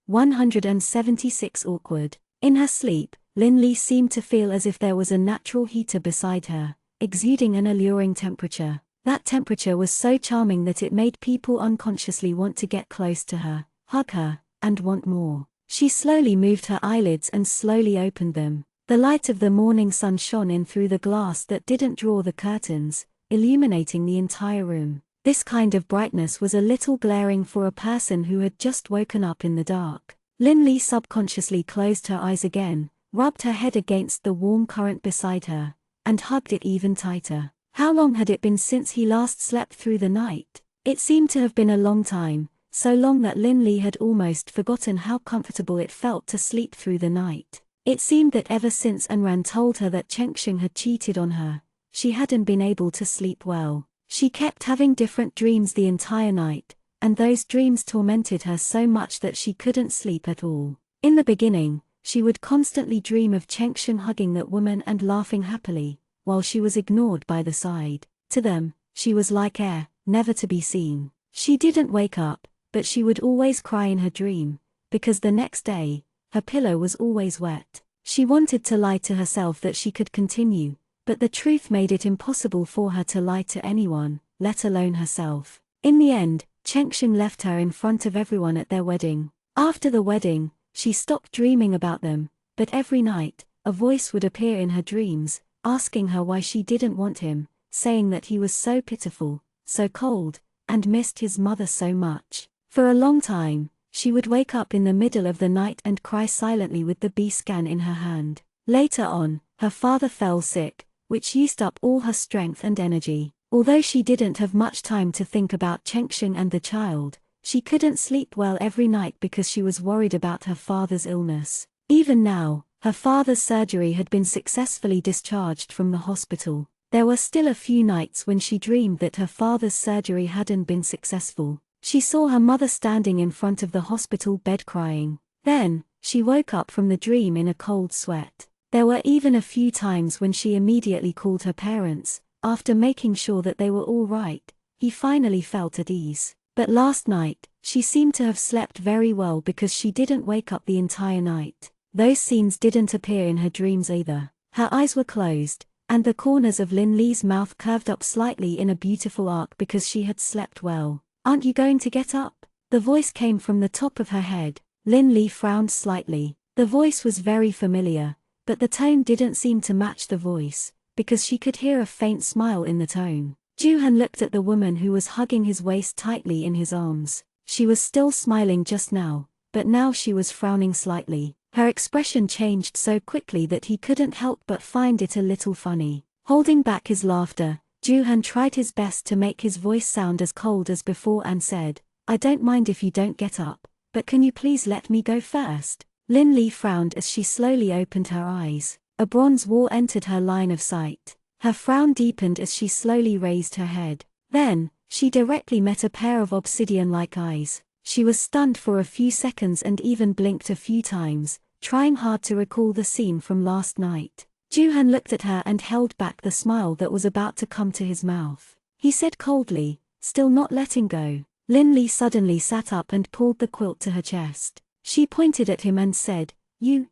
176 Awkward. In her sleep, Lin Li seemed to feel as if there was a natural heater beside her, exuding an alluring temperature. That temperature was so charming that it made people unconsciously want to get close to her, hug her, and want more. She slowly moved her eyelids and slowly opened them. The light of the morning sun shone in through the glass that didn't draw the curtains, illuminating the entire room. This kind of brightness was a little glaring for a person who had just woken up in the dark. Lin Li subconsciously closed her eyes again, rubbed her head against the warm current beside her, and hugged it even tighter. How long had it been since he last slept through the night? It seemed to have been a long time, so long that Lin Li had almost forgotten how comfortable it felt to sleep through the night. It seemed that ever since Anran told her that Chengsheng had cheated on her, she hadn't been able to sleep well. She kept having different dreams the entire night, and those dreams tormented her so much that she couldn't sleep at all. In the beginning, she would constantly dream of Chengsheng hugging that woman and laughing happily, while she was ignored by the side. To them, she was like air, never to be seen. She didn't wake up, but she would always cry in her dream, because the next day, her pillow was always wet. She wanted to lie to herself that she could continue, but the truth made it impossible for her to lie to anyone, let alone herself. In the end, Chengsheng left her in front of everyone at their wedding. After the wedding, she stopped dreaming about them, but every night, a voice would appear in her dreams, asking her why she didn't want him, saying that he was so pitiful, so cold, and missed his mother so much. For a long time, she would wake up in the middle of the night and cry silently with the B-scan in her hand. Later on, her father fell sick, which used up all her strength and energy. Although she didn't have much time to think about Chengsheng and the child, she couldn't sleep well every night because she was worried about her father's illness. Even now, her father's surgery had been successfully discharged from the hospital. There were still a few nights when she dreamed that her father's surgery hadn't been successful. She saw her mother standing in front of the hospital bed crying. Then, she woke up from the dream in a cold sweat. There were even a few times when she immediately called her parents. After making sure that they were all right, he finally felt at ease. But last night, she seemed to have slept very well because she didn't wake up the entire night. Those scenes didn't appear in her dreams either. Her eyes were closed, and the corners of Lin Li's mouth curved up slightly in a beautiful arc because she had slept well. "Aren't you going to get up?" The voice came from the top of her head. Lin Li frowned slightly. The voice was very familiar, but the tone didn't seem to match the voice, because she could hear a faint smile in the tone. Juhan looked at the woman who was hugging his waist tightly in his arms. She was still smiling just now, but now she was frowning slightly. Her expression changed so quickly that he couldn't help but find it a little funny. Holding back his laughter, Juhan tried his best to make his voice sound as cold as before and said, "I don't mind if you don't get up, but can you please let me go first?" Lin Li frowned as she slowly opened her eyes. A bronze wall entered her line of sight. Her frown deepened as she slowly raised her head. Then, she directly met a pair of obsidian-like eyes. She was stunned for a few seconds and even blinked a few times, trying hard to recall the scene from last night. Joo-han looked at her and held back the smile that was about to come to his mouth. He said coldly, still not letting go. Lin-Li suddenly sat up and pulled the quilt to her chest. She pointed at him and said, You,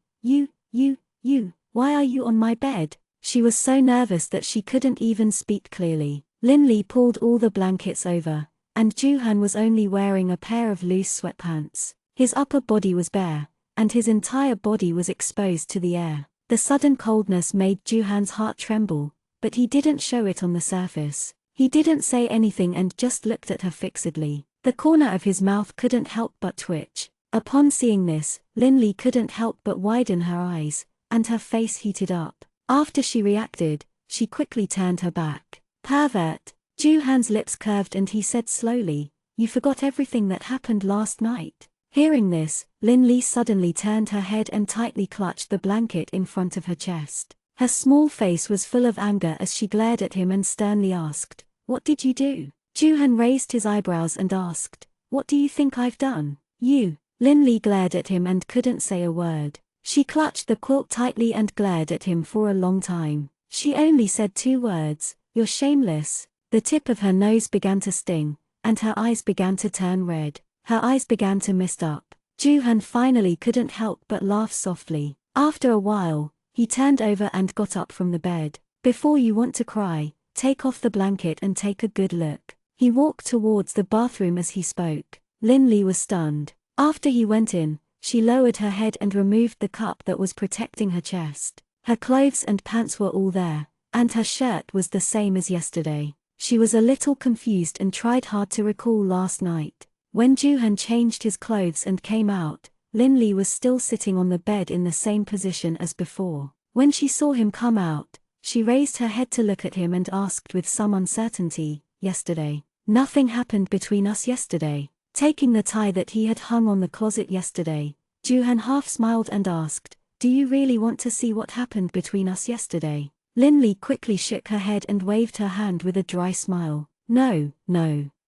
why are you on my bed? She was so nervous that she couldn't even speak clearly. Lin-Li pulled all the blankets over, and Joo-han was only wearing a pair of loose sweatpants. His upper body was bare, and his entire body was exposed to the air. The sudden coldness made Joo-han's heart tremble, but he didn't show it on the surface. He didn't say anything and just looked at her fixedly. The corner of his mouth couldn't help but twitch. Upon seeing this, Lin-Li couldn't help but widen her eyes, and her face heated up. After she reacted, she quickly turned her back. Pervert. Joo-han's lips curved and he said slowly, You forgot everything that happened last night. Hearing this, Lin-Li suddenly turned her head and tightly clutched the blanket in front of her chest. Her small face was full of anger as she glared at him and sternly asked, What did you do? Joo-han raised his eyebrows and asked, What do you think I've done? You. Lin-Li glared at him and couldn't say a word. She clutched the quilt tightly and glared at him for a long time. She only said 2 words, You're shameless. The tip of her nose began to sting, and her eyes began to turn red. Her eyes began to mist up. Joo-han finally couldn't help but laugh softly. After a while, he turned over and got up from the bed. Before you want to cry, take off the blanket and take a good look. He walked towards the bathroom as he spoke. Lin-Li was stunned. After he went in, she lowered her head and removed the cup that was protecting her chest. Her clothes and pants were all there, and her shirt was the same as yesterday. She was a little confused and tried hard to recall last night. When Joo-han changed his clothes and came out, Lin-Li was still sitting on the bed in the same position as before. When she saw him come out, she raised her head to look at him and asked with some uncertainty, Yesterday. Nothing happened between us yesterday. Taking the tie that he had hung on the closet yesterday, Joo-han half smiled and asked, Do you really want to see what happened between us yesterday? Lin-Li quickly shook her head and waved her hand with a dry smile. No.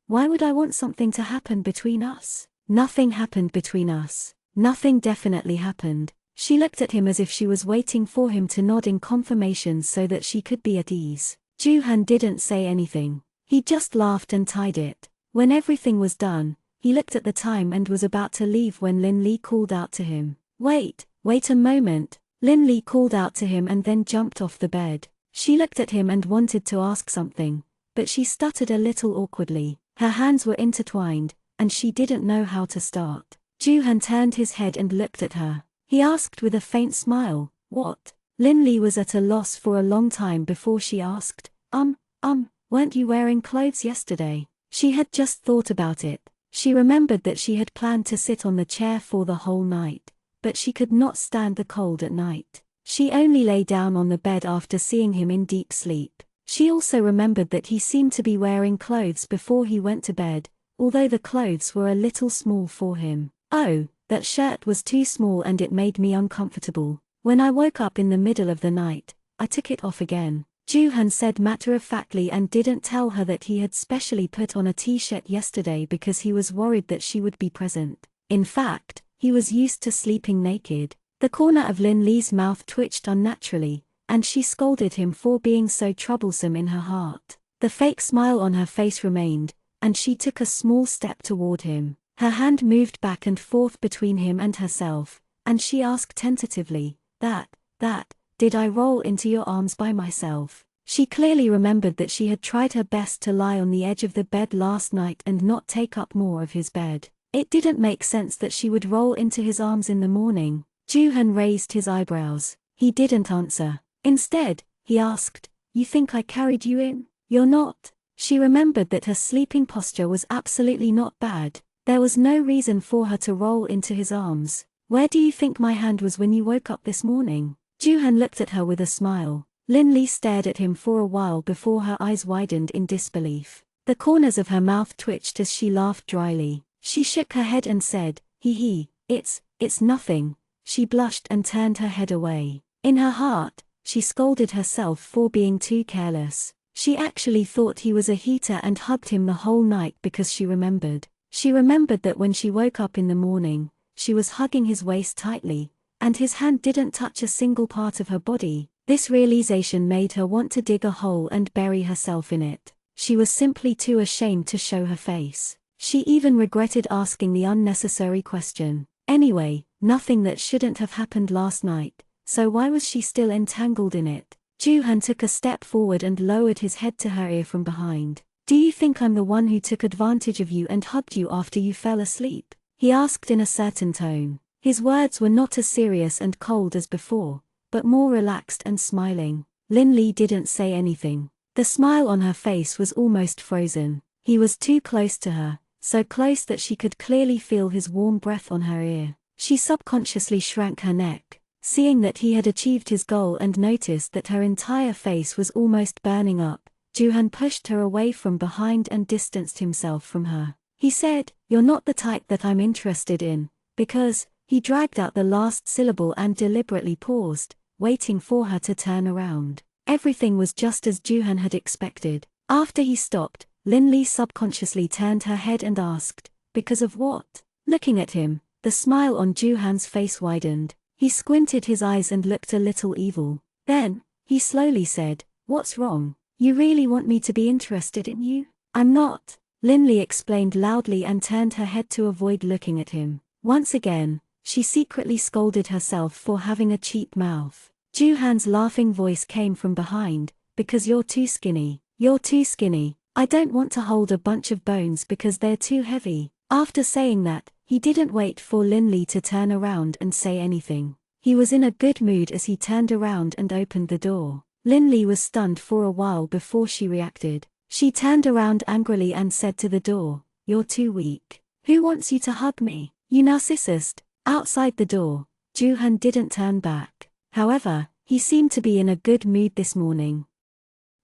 Why would I want something to happen between us? Nothing happened between us. Nothing definitely happened. She looked at him as if she was waiting for him to nod in confirmation so that she could be at ease. Joo-han didn't say anything. He just laughed and tied it. When everything was done, he looked at the time and was about to leave when Lin-Li called out to him. Wait a moment. Lin-Li called out to him and then jumped off the bed. She looked at him and wanted to ask something, but she stuttered a little awkwardly. Her hands were intertwined, and she didn't know how to start. Joo-han turned his head and looked at her. He asked with a faint smile, What? Lin-Li was at a loss for a long time before she asked, weren't you wearing clothes yesterday? She had just thought about it. She remembered that she had planned to sit on the chair for the whole night, but she could not stand the cold at night. She only lay down on the bed after seeing him in deep sleep. She also remembered that he seemed to be wearing clothes before he went to bed, although the clothes were a little small for him. Oh, that shirt was too small and it made me uncomfortable. When I woke up in the middle of the night, I took it off again. Joo-han said matter-of-factly and didn't tell her that he had specially put on a t-shirt yesterday because he was worried that she would be present. In fact, he was used to sleeping naked. The corner of Lin-Li's mouth twitched unnaturally, and she scolded him for being so troublesome in her heart. The fake smile on her face remained, and she took a small step toward him. Her hand moved back and forth between him and herself, and she asked tentatively, Did I roll into your arms by myself? She clearly remembered that she had tried her best to lie on the edge of the bed last night and not take up more of his bed. It didn't make sense that she would roll into his arms in the morning. Joo-han raised his eyebrows. He didn't answer. Instead, he asked, You think I carried you in? You're not. She remembered that her sleeping posture was absolutely not bad. There was no reason for her to roll into his arms. Where do you think my hand was when you woke up this morning? Joo-han looked at her with a smile. Lin-Li stared at him for a while before her eyes widened in disbelief. The corners of her mouth twitched as she laughed dryly. She shook her head and said, it's nothing. She blushed and turned her head away. In her heart, she scolded herself for being too careless. She actually thought he was a heater and hugged him the whole night because she remembered. She remembered that when she woke up in the morning, she was hugging his waist tightly, and his hand didn't touch a single part of her body. This realization made her want to dig a hole and bury herself in it. She was simply too ashamed to show her face. She even regretted asking the unnecessary question. Anyway, nothing that shouldn't have happened last night, so why was she still entangled in it? Joo-han took a step forward and lowered his head to her ear from behind. "Do you think I'm the one who took advantage of you and hugged you after you fell asleep?" he asked in a certain tone. His words were not as serious and cold as before, but more relaxed and smiling. Lin-Li didn't say anything. The smile on her face was almost frozen. He was too close to her, so close that she could clearly feel his warm breath on her ear. She subconsciously shrank her neck, seeing that he had achieved his goal, and noticed that her entire face was almost burning up. Joo-han pushed her away from behind and distanced himself from her. He said, "You're not the type that I'm interested in, because," he dragged out the last syllable and deliberately paused, waiting for her to turn around. Everything was just as Joo-han had expected. After he stopped, Lin-Li subconsciously turned her head and asked, "Because of what?" Looking at him, the smile on Joo-han's face widened. He squinted his eyes and looked a little evil. Then, he slowly said, "What's wrong? You really want me to be interested in you?" "I'm not," Lin-Li explained loudly and turned her head to avoid looking at him. Once again, she secretly scolded herself for having a cheap mouth. Joo-han's laughing voice came from behind, "Because you're too skinny. You're too skinny. I don't want to hold a bunch of bones because they're too heavy." After saying that, he didn't wait for Lin-Li to turn around and say anything. He was in a good mood as he turned around and opened the door. Lin-Li was stunned for a while before she reacted. She turned around angrily and said to the door, "You're too weak. Who wants you to hug me, you narcissist?" Outside the door, Joo-han didn't turn back. However, he seemed to be in a good mood this morning.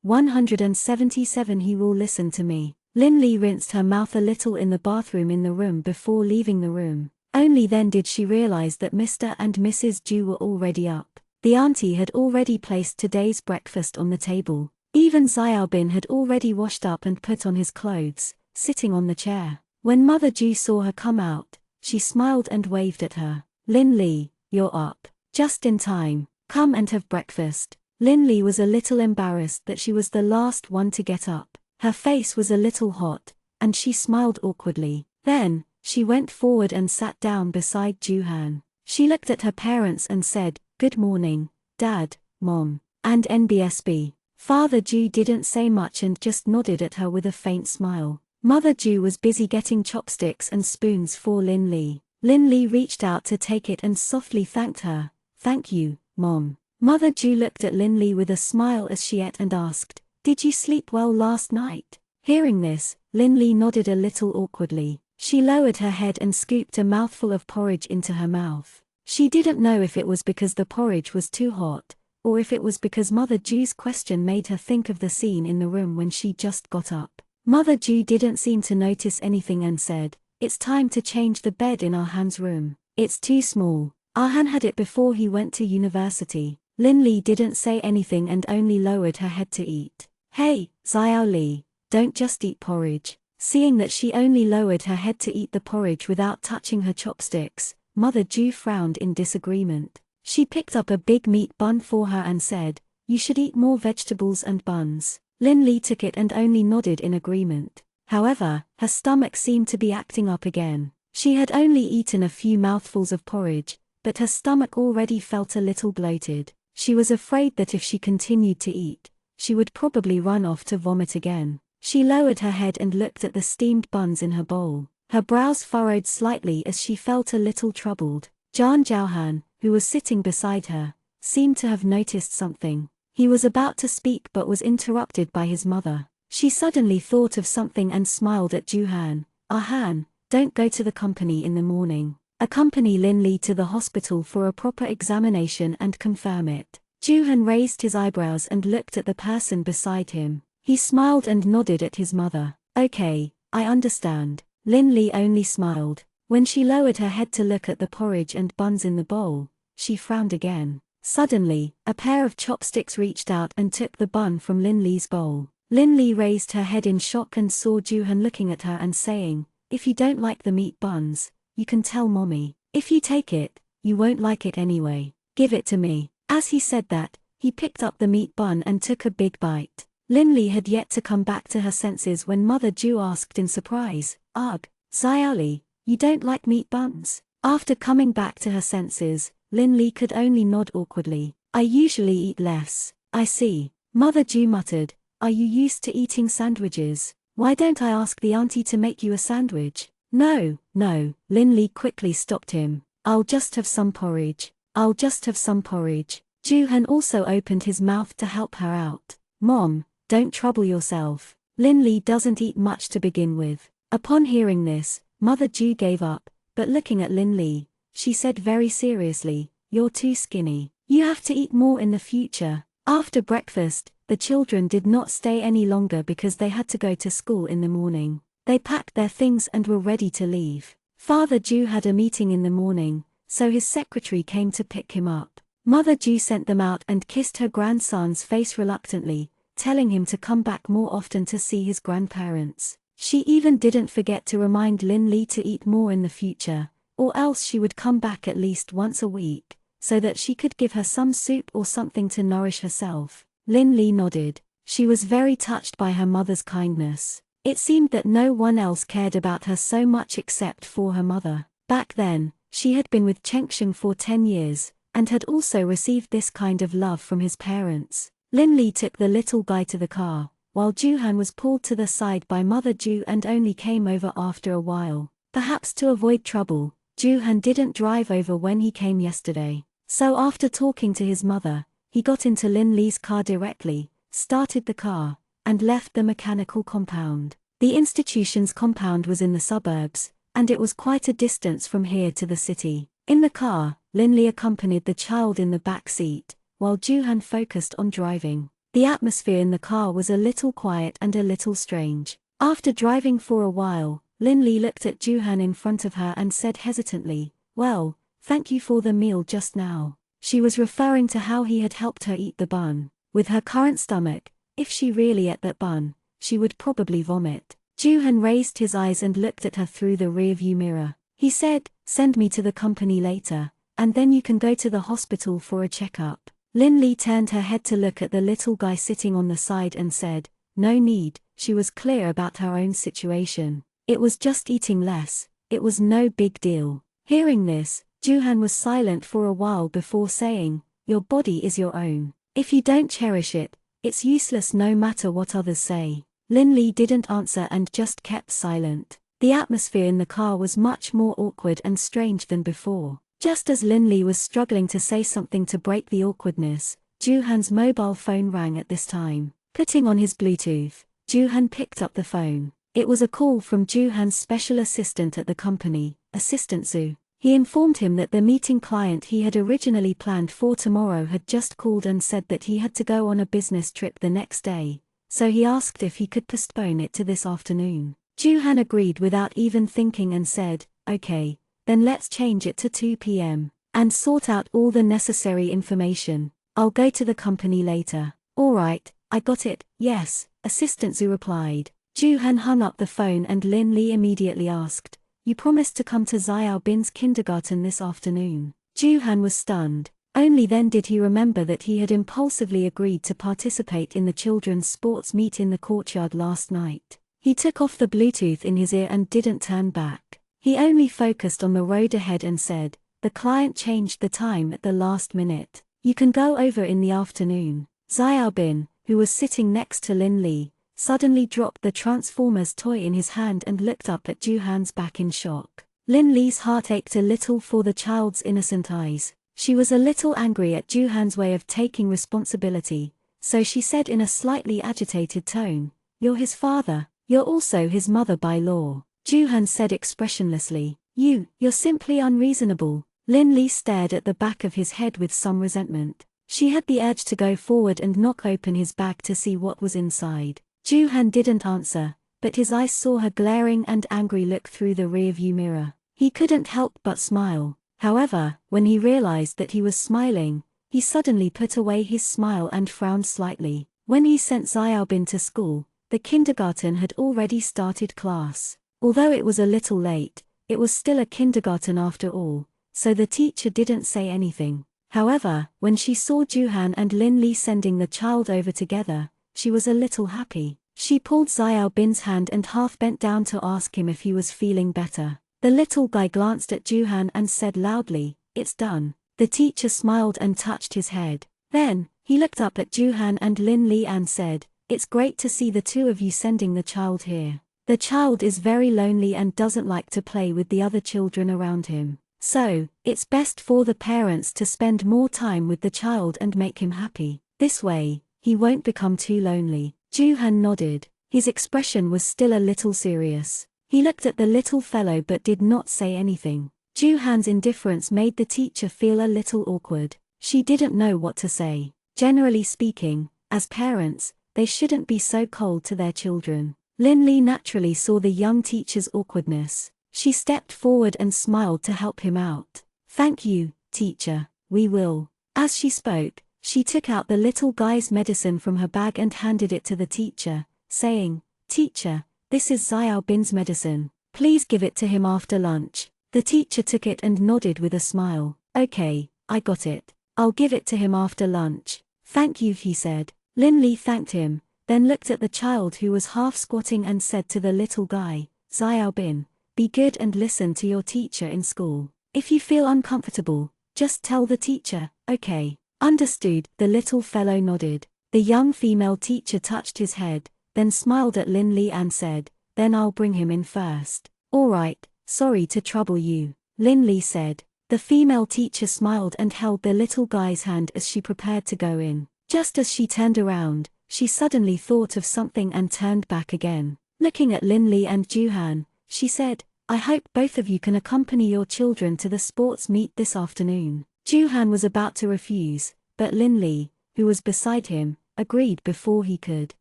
177 He will listen to me. Lin-Li rinsed her mouth a little in the bathroom in the room before leaving the room. Only then did she realize that Mr. and Mrs. Joo were already up. The auntie had already placed today's breakfast on the table. Even Xiaobin had already washed up and put on his clothes, sitting on the chair. When Mother Joo saw her come out, she smiled and waved at her. "Lin-Li, you're up. Just in time. Come and have breakfast." Lin-Li was a little embarrassed that she was the last one to get up. Her face was a little hot, and she smiled awkwardly. Then, she went forward and sat down beside Joo-han. She looked at her parents and said, "Good morning, Dad, Mom, and NBSB." Father Joo didn't say much and just nodded at her with a faint smile. Mother Joo was busy getting chopsticks and spoons for Lin-Li. Lin-Li reached out to take it and softly thanked her. "Thank you, Mom." Mother Joo looked at Lin-Li with a smile as she ate and asked, "Did you sleep well last night?" Hearing this, Lin-Li nodded a little awkwardly. She lowered her head and scooped a mouthful of porridge into her mouth. She didn't know if it was because the porridge was too hot, or if it was because Mother Joo's question made her think of the scene in the room when she just got up. Mother Joo didn't seem to notice anything and said, "It's time to change the bed in Ah-han's room. It's too small. Ah-han had it before he went to university." Lin-Li didn't say anything and only lowered her head to eat. "Hey, Xiao-Li, don't just eat porridge." Seeing that she only lowered her head to eat the porridge without touching her chopsticks, Mother Joo frowned in disagreement. She picked up a big meat bun for her and said, "You should eat more vegetables and buns." Lin-Li took it and only nodded in agreement. However, her stomach seemed to be acting up again. She had only eaten a few mouthfuls of porridge, but her stomach already felt a little bloated. She was afraid that if she continued to eat, she would probably run off to vomit again. She lowered her head and looked at the steamed buns in her bowl. Her brows furrowed slightly as she felt a little troubled. Jan Jiaohan, who was sitting beside her, seemed to have noticed something. He was about to speak but was interrupted by his mother. She suddenly thought of something and smiled at Joo-han. "Ah-han, don't go to the company in the morning. Accompany Lin-Li to the hospital for a proper examination and confirm it." Joo-han raised his eyebrows and looked at the person beside him. He smiled and nodded at his mother. "Okay, I understand." Lin-Li only smiled. When she lowered her head to look at the porridge and buns in the bowl, she frowned again. Suddenly, a pair of chopsticks reached out and took the bun from Lin Li's bowl. Lin Li raised her head in shock and saw Juhan looking at her and saying, "If you don't like the meat buns, you can tell mommy. If you take it, you won't like it anyway. Give it to me." As he said that, he picked up the meat bun and took a big bite. Lin Li had yet to come back to her senses when Mother Ju asked in surprise, "Ugh, Xiaoli, you don't like meat buns?" After coming back to her senses, Lin Li could only nod awkwardly. "I usually eat less." "I see." Mother Ju muttered, "Are you used to eating sandwiches? Why don't I ask the auntie to make you a sandwich?" No, Lin Li quickly stopped him. "I'll just have some porridge. I'll just have some porridge." Juhan also opened his mouth to help her out. "Mom, don't trouble yourself. Lin Li doesn't eat much to begin with." Upon hearing this, Mother Ju gave up, but looking at Lin Li, she said very seriously, "You're too skinny. You have to eat more in the future." After breakfast, the children did not stay any longer because they had to go to school in the morning. They packed their things and were ready to leave. Father Ju had a meeting in the morning, so his secretary came to pick him up. Mother Ju sent them out and kissed her grandson's face reluctantly, telling him to come back more often to see his grandparents. She even didn't forget to remind Lin Li to eat more in the future, or else she would come back at least once a week, so that she could give her some soup or something to nourish herself. Lin Li nodded. She was very touched by her mother's kindness. It seemed that no one else cared about her so much except for her mother. Back then, she had been with Chengsheng for 10 years, and had also received this kind of love from his parents. Lin Li took the little guy to the car, while Juhan was pulled to the side by Mother Ju and only came over after a while. Perhaps to avoid trouble, Juhan didn't drive over when he came yesterday. So after talking to his mother, he got into Lin Li's car directly, started the car, and left the mechanical compound. The institution's compound was in the suburbs, and it was quite a distance from here to the city. In the car, Lin Li accompanied the child in the back seat, while Juhan focused on driving. The atmosphere in the car was a little quiet and a little strange. After driving for a while, Lin Li looked at Juhan in front of her and said hesitantly, "Well, thank you for the meal just now." She was referring to how he had helped her eat the bun. With her current stomach, if she really ate that bun, she would probably vomit. Juhan raised his eyes and looked at her through the rearview mirror. He said, "Send me to the company later, and then you can go to the hospital for a checkup." Lin Li turned her head to look at the little guy sitting on the side and said, "No need." She was clear about her own situation. It was just eating less, it was no big deal. Hearing this, Juhan was silent for a while before saying, "Your body is your own. If you don't cherish it, it's useless no matter what others say." Lin Li didn't answer and just kept silent. The atmosphere in the car was much more awkward and strange than before. Just as Lin Li was struggling to say something to break the awkwardness, Juhan's mobile phone rang at this time. Putting on his Bluetooth, Juhan picked up the phone. It was a call from Juhan's special assistant at the company, Assistant Zhu. He informed him that the meeting client he had originally planned for tomorrow had just called and said that he had to go on a business trip the next day, so he asked if he could postpone it to this afternoon. Juhan agreed without even thinking and said, "Okay, then let's change it to 2 p.m. and sort out all the necessary information. I'll go to the company later." "All right, I got it, yes," Assistant Zhu replied. Juhan hung up the phone and Lin Li immediately asked, "You promised to come to Xiao Bin's kindergarten this afternoon." Juhan was stunned. Only then did he remember that he had impulsively agreed to participate in the children's sports meet in the courtyard last night. He took off the Bluetooth in his ear and didn't turn back. He only focused on the road ahead and said, "The client changed the time at the last minute. You can go over in the afternoon." Xiao Bin, who was sitting next to Lin Li, suddenly dropped the Transformers toy in his hand and looked up at Juhan's back in shock. Lin Li's heart ached a little for the child's innocent eyes. She was a little angry at Juhan's way of taking responsibility, so she said in a slightly agitated tone, "You're his father, you're also his mother by law." Juhan said expressionlessly, You're simply unreasonable." Lin Li stared at the back of his head with some resentment. She had the urge to go forward and knock open his bag to see what was inside. Juhan didn't answer, but his eyes saw her glaring and angry look through the rearview mirror. He couldn't help but smile. However, when he realized that he was smiling, he he suddenly put away his smile and frowned slightly. When he sent Xiaobin to school, the kindergarten had already started class. Although it was a little late, it was still a kindergarten after all, so the teacher didn't say anything. However, when she saw Juhan and Lin Li sending the child over together, she was a little happy. She pulled Xiaobin's hand and half bent down to ask him if he was feeling better. The little guy glanced at Juhan and said loudly, "It's done." The teacher smiled and touched his head. Then, he looked up at Juhan and Lin Li and said, "It's great to see the two of you sending the child here. The child is very lonely and doesn't like to play with the other children around him. So, it's best for the parents to spend more time with the child and make him happy. This way, he won't become too lonely." Juhan nodded. His expression was still a little serious. He looked at the little fellow but did not say anything. Juhan's indifference made the teacher feel a little awkward. She didn't know what to say. Generally speaking, as parents, they shouldn't be so cold to their children. Lin Li naturally saw the young teacher's awkwardness. She stepped forward and smiled to help him out. "Thank you, teacher, we will." As she spoke, she took out the little guy's medicine from her bag and handed it to the teacher, saying, "Teacher, this is Xiaobin's medicine. Please give it to him after lunch." The teacher took it and nodded with a smile. "Okay, I got it. I'll give it to him after lunch." "Thank you," he said. Lin Li thanked him, then looked at the child who was half squatting and said to the little guy, "Xiaobin, be good and listen to your teacher in school. If you feel uncomfortable, just tell the teacher, okay?" "Understood," the little fellow nodded. The young female teacher touched his head, then smiled at Lin Li and said, "Then I'll bring him in first." "All right, sorry to trouble you," Lin Li said. The female teacher smiled and held the little guy's hand as she prepared to go in. Just as she turned around, she suddenly thought of something and turned back again. Looking at Lin Li and Juhan, she said, "I hope both of you can accompany your children to the sports meet this afternoon." Juhan was about to refuse, but Lin Li, who was beside him, agreed before he could.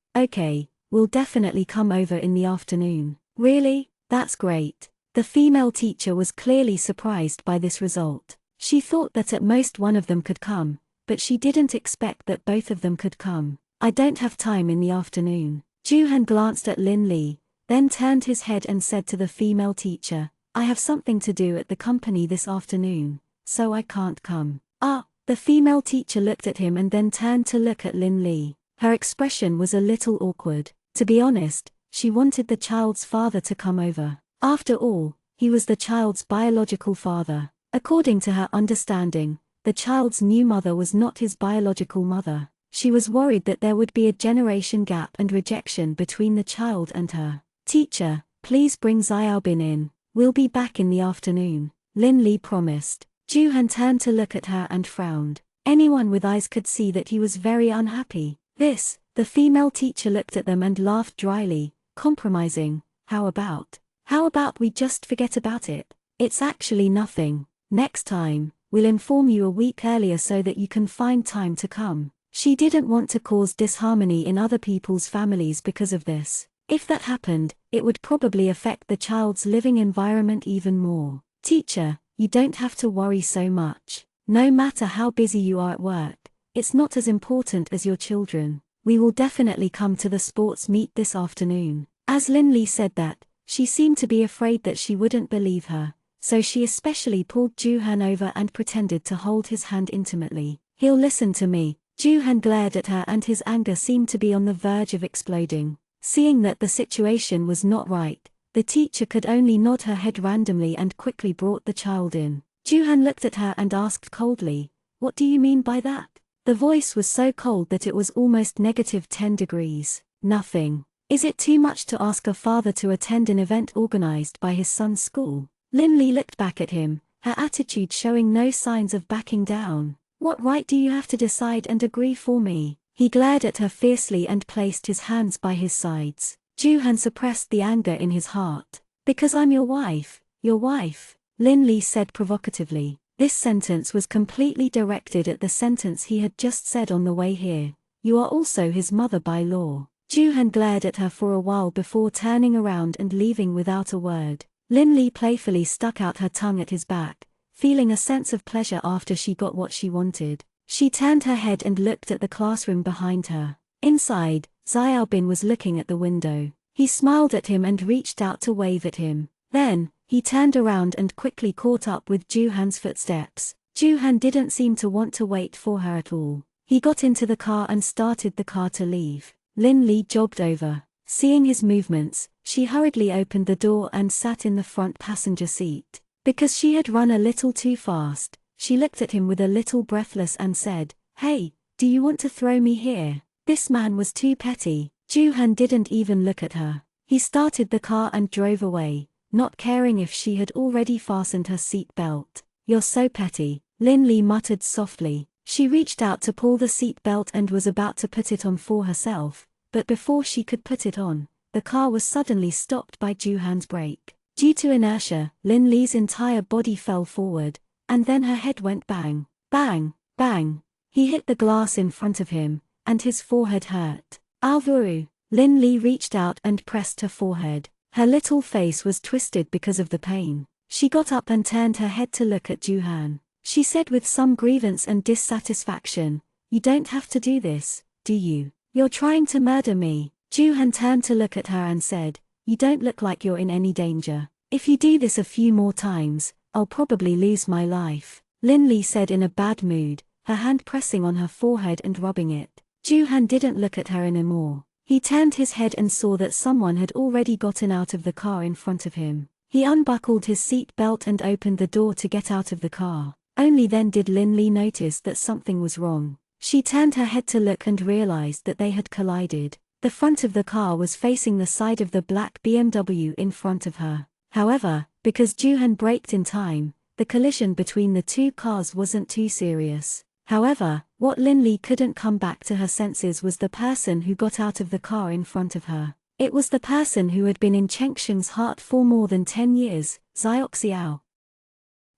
"Okay, we'll definitely come over in the afternoon." "Really? That's great." The female teacher was clearly surprised by this result. She thought that at most one of them could come, but she didn't expect that both of them could come. "I don't have time in the afternoon." Juhan glanced at Lin Li, then turned his head and said to the female teacher, "I have something to do at the company this afternoon, so I can't come." "Ah." The female teacher looked at him and then turned to look at Lin Li. Her expression was a little awkward. To be honest, she wanted the child's father to come over. After all, he was the child's biological father. According to her understanding, the child's new mother was not his biological mother. She was worried that there would be a generation gap and rejection between the child and her. "Teacher, please bring Xiaobin in. We'll be back in the afternoon," Lin Li promised. Juhan turned to look at her and frowned. Anyone with eyes could see that he was very unhappy. The female teacher looked at them and laughed dryly, compromising. How about we just forget about it? It's actually nothing. Next time, we'll inform you a week earlier so that you can find time to come." She didn't want to cause disharmony in other people's families because of this. If that happened, it would probably affect the child's living environment even more. "Teacher, you don't have to worry so much. No matter how busy you are at work, it's not as important as your children. We will definitely come to the sports meet this afternoon." As Lin Li said that, she seemed to be afraid that she wouldn't believe her, so she especially pulled Juhan over and pretended to hold his hand intimately. "He'll listen to me." Juhan glared at her and his anger seemed to be on the verge of exploding. Seeing that the situation was not right, the teacher could only nod her head randomly and quickly brought the child in. Juhan looked at her and asked coldly, "What do you mean by that?" The voice was so cold that it was almost -10 degrees. "Nothing. Is it too much to ask a father to attend an event organized by his son's school?" Lin Li looked back at him, her attitude showing no signs of backing down. "What right do you have to decide and agree for me?" He glared at her fiercely and placed his hands by his sides. Juhan suppressed the anger in his heart. "Because I'm your wife, Lin Li said provocatively. This sentence was completely directed at the sentence he had just said on the way here. "You are also his mother by law." Juhan glared at her for a while before turning around and leaving without a word. Lin Li playfully stuck out her tongue at his back, feeling a sense of pleasure after she got what she wanted. She turned her head and looked at the classroom behind her. Inside, Xiaobin was looking at the window. He smiled at him and reached out to wave at him. Then, he turned around and quickly caught up with Juhan's footsteps. Juhan didn't seem to want to wait for her at all. He got into the car and started the car to leave. Lin Li jogged over. Seeing his movements, she hurriedly opened the door and sat in the front passenger seat. Because she had run a little too fast, she looked at him with a little breathless and said, "Hey, do you want to throw me here?" This man was too petty. Juhan didn't even look at her. He started the car and drove away, not caring if she had already fastened her seat belt. "You're so petty," Lin Li muttered softly. She reached out to pull the seat belt and was about to put it on for herself, but before she could put it on, the car was suddenly stopped by Juhan's brake. Due to inertia, Lin Li's entire body fell forward, and then her head went bang, bang, bang. He hit the glass in front of him, and his forehead hurt. "Alvaro!" Lin Li reached out and pressed her forehead. Her little face was twisted because of the pain. She got up and turned her head to look at Juhan. She said with some grievance and dissatisfaction, "You don't have to do this, do you? You're trying to murder me." Juhan turned to look at her and said, "You don't look like you're in any danger. If you do this a few more times, I'll probably lose my life," Lin Li said in a bad mood, her hand pressing on her forehead and rubbing it. Juhan didn't look at her anymore. He turned his head and saw that someone had already gotten out of the car in front of him. He unbuckled his seat belt and opened the door to get out of the car. Only then did Lin Li notice that something was wrong. She turned her head to look and realized that they had collided. The front of the car was facing the side of the black BMW in front of her. However, because Juhan braked in time, the collision between the two cars wasn't too serious. However, what Lin Li couldn't come back to her senses was the person who got out of the car in front of her. It was the person who had been in Chengsheng's heart for more than 10 years, Xiao.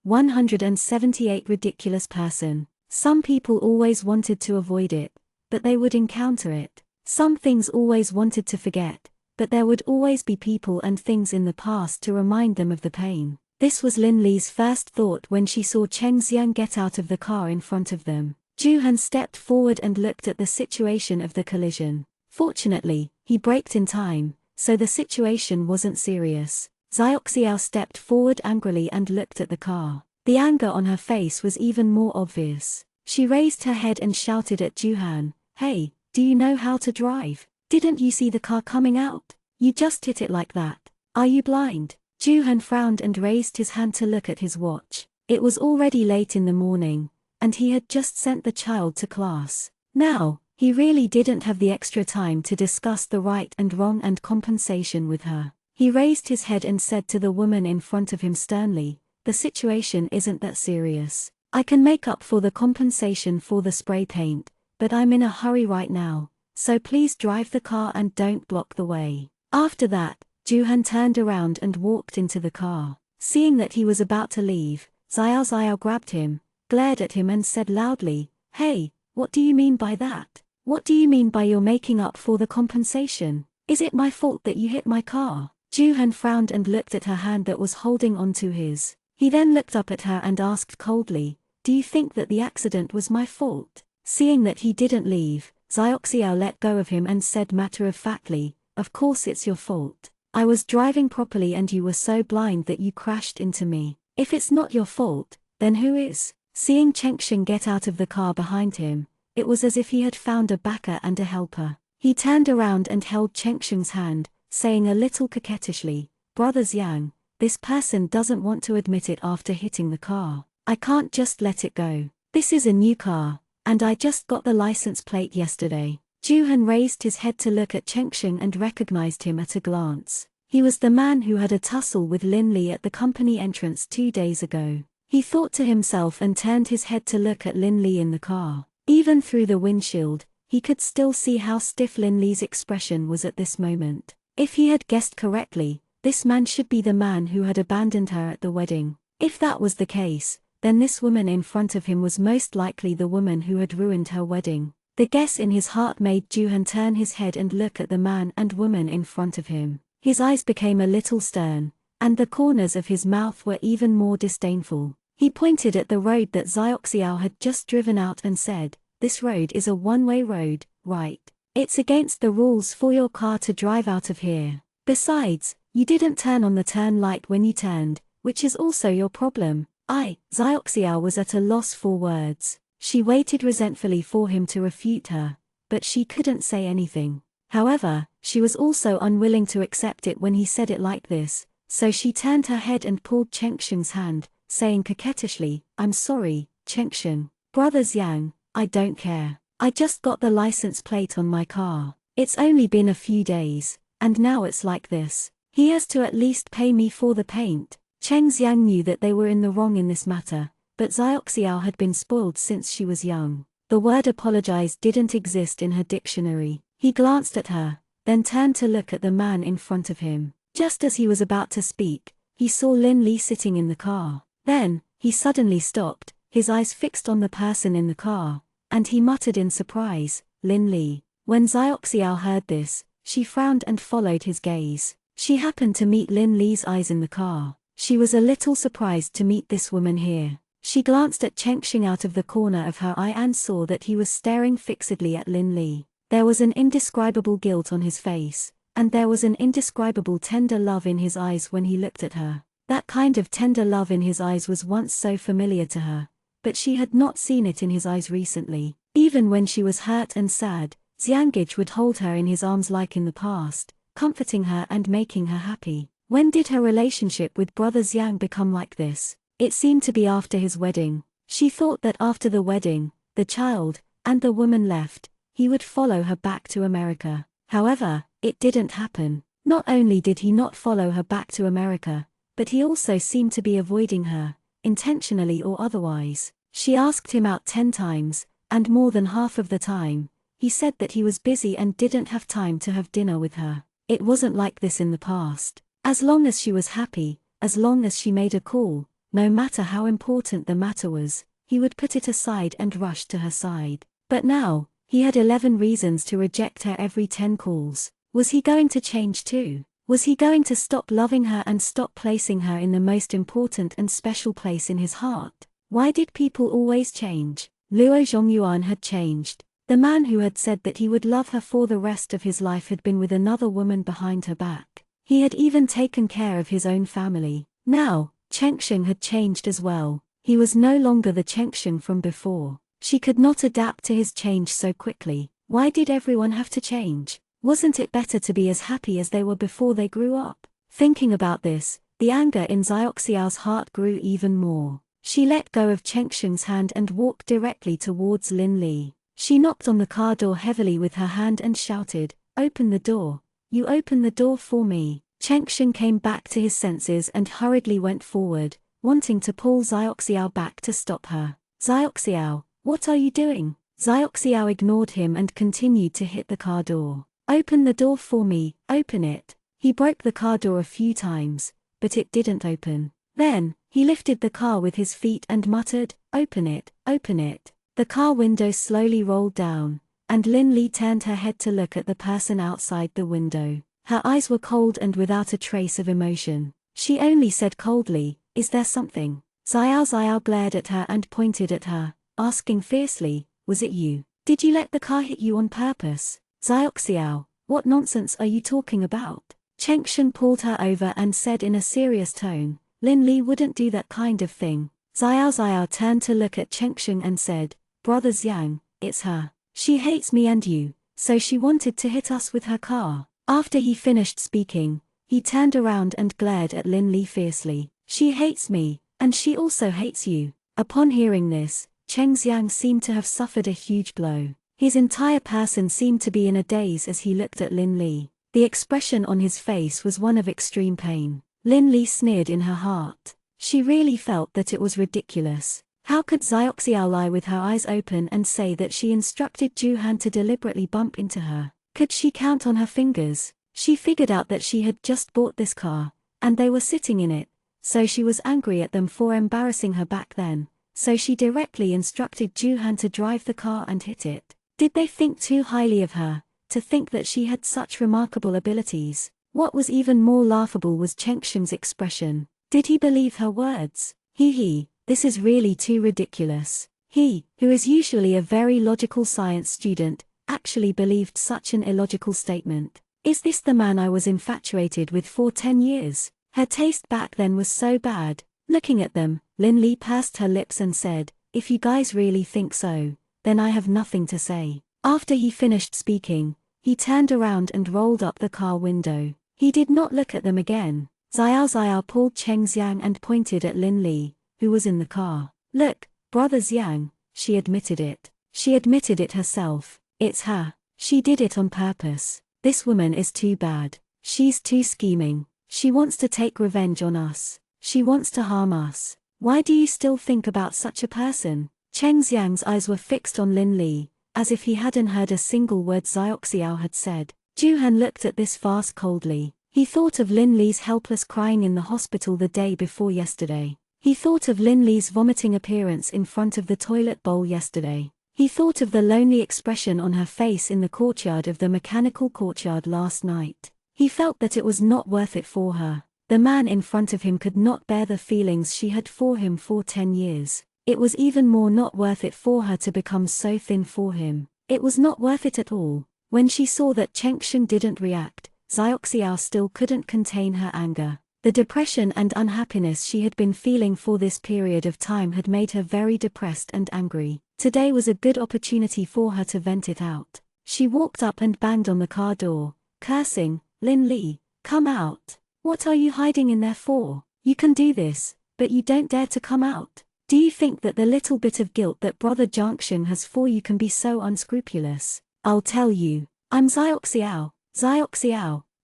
178 Ridiculous person. Some people always wanted to avoid it, but they would encounter it. Some things always wanted to forget, but there would always be people and things in the past to remind them of the pain. This was Lin Li's first thought when she saw Cheng Xiang get out of the car in front of them. Juhan stepped forward and looked at the situation of the collision. Fortunately, he braked in time, so the situation wasn't serious. Xiao stepped forward angrily and looked at the car. The anger on her face was even more obvious. She raised her head and shouted at Juhan, "Hey, do you know how to drive? Didn't you see the car coming out? You just hit it like that. Are you blind?" Juhan frowned and raised his hand to look at his watch. It was already late in the morning, and he had just sent the child to class. Now, he really didn't have the extra time to discuss the right and wrong and compensation with her. He raised his head and said to the woman in front of him sternly, "The situation isn't that serious. I can make up for the compensation for the spray paint, but I'm in a hurry right now, so please drive the car and don't block the way." After that, Juhan turned around and walked into the car. Seeing that he was about to leave, Xiao grabbed him, glared at him and said loudly, "Hey, what do you mean by that? What do you mean by you're making up for the compensation? Is it my fault that you hit my car?" Juhan frowned and looked at her hand that was holding onto his. He then looked up at her and asked coldly, "Do you think that the accident was my fault?" Seeing that he didn't leave, Xiao let go of him and said matter-of-factly, "Of course it's your fault. I was driving properly and you were so blind that you crashed into me. If it's not your fault, then who is?" Seeing Chengsheng get out of the car behind him, it was as if he had found a backer and a helper. He turned around and held Chengsheng's hand, saying a little coquettishly, "Brother Xiang, this person doesn't want to admit it after hitting the car. I can't just let it go. This is a new car, and I just got the license plate yesterday." Juhan raised his head to look at Chengsheng and recognized him at a glance. He was the man who had a tussle with Lin Li at the company entrance 2 days ago. He thought to himself and turned his head to look at Lin Li in the car. Even through the windshield, he could still see how stiff Lin Li's expression was at this moment. If he had guessed correctly, this man should be the man who had abandoned her at the wedding. If that was the case, then this woman in front of him was most likely the woman who had ruined her wedding. The guess in his heart made Juhan turn his head and look at the man and woman in front of him. His eyes became a little stern, and the corners of his mouth were even more disdainful. He pointed at the road that Xiao had just driven out and said, "This road is a one-way road, right? It's against the rules for your car to drive out of here. Besides, you didn't turn on the turn light when you turned, which is also your problem." Xiao was at a loss for words. She waited resentfully for him to refute her, but she couldn't say anything. However, she was also unwilling to accept it when he said it like this, so she turned her head and pulled Chengsheng's hand, saying coquettishly, "I'm sorry, Chengsheng. Brother Xiang, I don't care. I just got the license plate on my car. It's only been a few days, and now it's like this. He has to at least pay me for the paint." Cheng Xiang knew that they were in the wrong in this matter, but Xiao had been spoiled since she was young. The word apologize didn't exist in her dictionary. He glanced at her, then turned to look at the man in front of him. Just as he was about to speak, he saw Lin Li sitting in the car. Then, he suddenly stopped, his eyes fixed on the person in the car, and he muttered in surprise, "Lin Li." When Xiao heard this, she frowned and followed his gaze. She happened to meet Lin Li's eyes in the car. She was a little surprised to meet this woman here. She glanced at Chengsheng out of the corner of her eye and saw that he was staring fixedly at Lin Li. There was an indescribable guilt on his face, and there was an indescribable tender love in his eyes when he looked at her. That kind of tender love in his eyes was once so familiar to her, but she had not seen it in his eyes recently. Even when she was hurt and sad, Xianggage would hold her in his arms like in the past, comforting her and making her happy. When did her relationship with Brother Xiang become like this? It seemed to be after his wedding. She thought that after the wedding, the child, and the woman left, he would follow her back to America. However, it didn't happen. Not only did he not follow her back to America, but he also seemed to be avoiding her, intentionally or otherwise. She asked him out 10 times, and more than half of the time, he said that he was busy and didn't have time to have dinner with her. It wasn't like this in the past. As long as she was happy, as long as she made a call, no matter how important the matter was, he would put it aside and rush to her side. But now, he had 11 reasons to reject her every 10 calls. Was he going to change too? Was he going to stop loving her and stop placing her in the most important and special place in his heart? Why did people always change? Luo Zhongyuan had changed. The man who had said that he would love her for the rest of his life had been with another woman behind her back. He had even taken care of his own family. Now, Chengsheng had changed as well. He was no longer the Chengsheng from before. She could not adapt to his change so quickly. Why did everyone have to change? Wasn't it better to be as happy as they were before they grew up? Thinking about this, the anger in Xiao's heart grew even more. She let go of Chengsheng's hand and walked directly towards Lin Li. She knocked on the car door heavily with her hand and shouted, "Open the door. You open the door for me." Chengsheng came back to his senses and hurriedly went forward, wanting to pull Xiao back to stop her. "Xiao, what are you doing?" Xiao ignored him and continued to hit the car door. "Open the door for me, open it." He broke the car door a few times, but it didn't open. Then, he lifted the car with his feet and muttered, "Open it, open it." The car window slowly rolled down, and Lin Li turned her head to look at the person outside the window. Her eyes were cold and without a trace of emotion. She only said coldly, "Is there something?" Xiao glared at her and pointed at her, asking fiercely, "Was it you? Did you let the car hit you on purpose?" "Xiao, what nonsense are you talking about?" Chengsheng pulled her over and said in a serious tone, "Lin Li wouldn't do that kind of thing." Xiao turned to look at Chengsheng and said, "Brother Xiang, it's her. She hates me and you, so she wanted to hit us with her car." After he finished speaking, he turned around and glared at Lin Li fiercely. "She hates me, and she also hates you." Upon hearing this, Cheng Xiang seemed to have suffered a huge blow. His entire person seemed to be in a daze as he looked at Lin Li. The expression on his face was one of extreme pain. Lin Li sneered in her heart. She really felt that it was ridiculous. How could Xiao lie with her eyes open and say that she instructed Juhan to deliberately bump into her? Could she count on her fingers? She figured out that she had just bought this car, and they were sitting in it, so she was angry at them for embarrassing her back then, so she directly instructed Juhan to drive the car and hit it. Did they think too highly of her, to think that she had such remarkable abilities? What was even more laughable was Chengsheng's expression. Did he believe her words? He, This is really too ridiculous. He, who is usually a very logical science student, actually believed such an illogical statement. Is this the man I was infatuated with for 10 years? Her taste back then was so bad. Looking at them, Lin Li pursed her lips and said, "If you guys really think so, then I have nothing to say." After he finished speaking, he turned around and rolled up the car window. He did not look at them again. Xiao pulled Cheng Xiang and pointed at Lin Li, who was in the car. "Look, Brother Xiang," she admitted it. She admitted it herself. It's her. She did it on purpose. This woman is too bad. She's too scheming. She wants to take revenge on us. She wants to harm us. Why do you still think about such a person? Cheng Xiang's eyes were fixed on Lin Li, as if he hadn't heard a single word Xiao had said. Juhan looked at this farce coldly. He thought of Lin Li's helpless crying in the hospital the day before yesterday. He thought of Lin Li's vomiting appearance in front of the toilet bowl yesterday. He thought of the lonely expression on her face in the courtyard of the mechanical courtyard last night. He felt that it was not worth it for her. The man in front of him could not bear the feelings she had for him for 10 years. It was even more not worth it for her to become so thin for him. It was not worth it at all. When she saw that Chengsheng didn't react, Xiao still couldn't contain her anger. The depression and unhappiness she had been feeling for this period of time had made her very depressed and angry. Today was a good opportunity for her to vent it out. She walked up and banged on the car door, cursing, "Lin Li, come out. What are you hiding in there for? You can do this, but you don't dare to come out. Do you think that the little bit of guilt that Brother Jiangsheng has for you can be so unscrupulous? I'll tell you. I'm Xiao.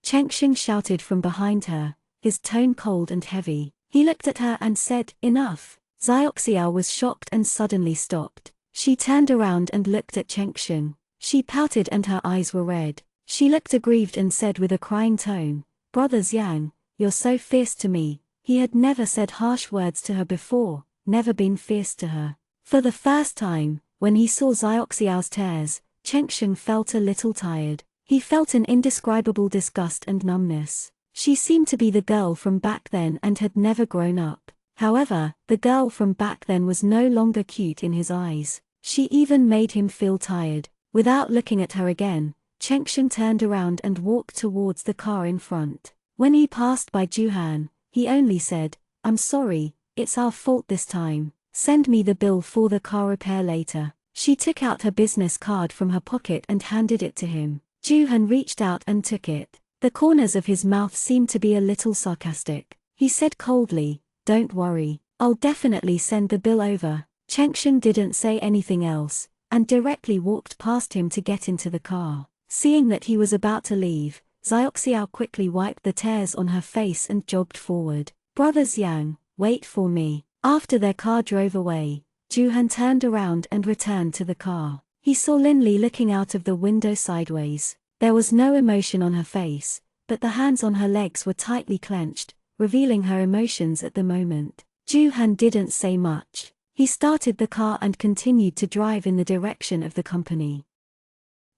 Chengsheng shouted from behind her, his tone cold and heavy. He looked at her and said, "Enough." Xiao was shocked and suddenly stopped. She turned around and looked at Chengsheng. She pouted and her eyes were red. She looked aggrieved and said with a crying tone, "Brother Xiang, you're so fierce to me." He had never said harsh words to her before, never been fierce to her. For the first time, when he saw Xiao's tears, Chengsheng felt a little tired. He felt an indescribable disgust and numbness. She seemed to be the girl from back then and had never grown up. However, the girl from back then was no longer cute in his eyes. She even made him feel tired. Without looking at her again, Chengsheng turned around and walked towards the car in front. When he passed by Juhan, he only said, "I'm sorry, it's our fault this time. Send me the bill for the car repair later." She took out her business card from her pocket and handed it to him. Juhan reached out and took it. The corners of his mouth seemed to be a little sarcastic. He said coldly, "Don't worry, I'll definitely send the bill over." Chengsheng didn't say anything else, and directly walked past him to get into the car. Seeing that he was about to leave, Xiao quickly wiped the tears on her face and jogged forward. "Brother Xiang, wait for me." After their car drove away, Juhan turned around and returned to the car. He saw Lin Li looking out of the window sideways. There was no emotion on her face, but the hands on her legs were tightly clenched, revealing her emotions at the moment. Juhan didn't say much. He started the car and continued to drive in the direction of the company.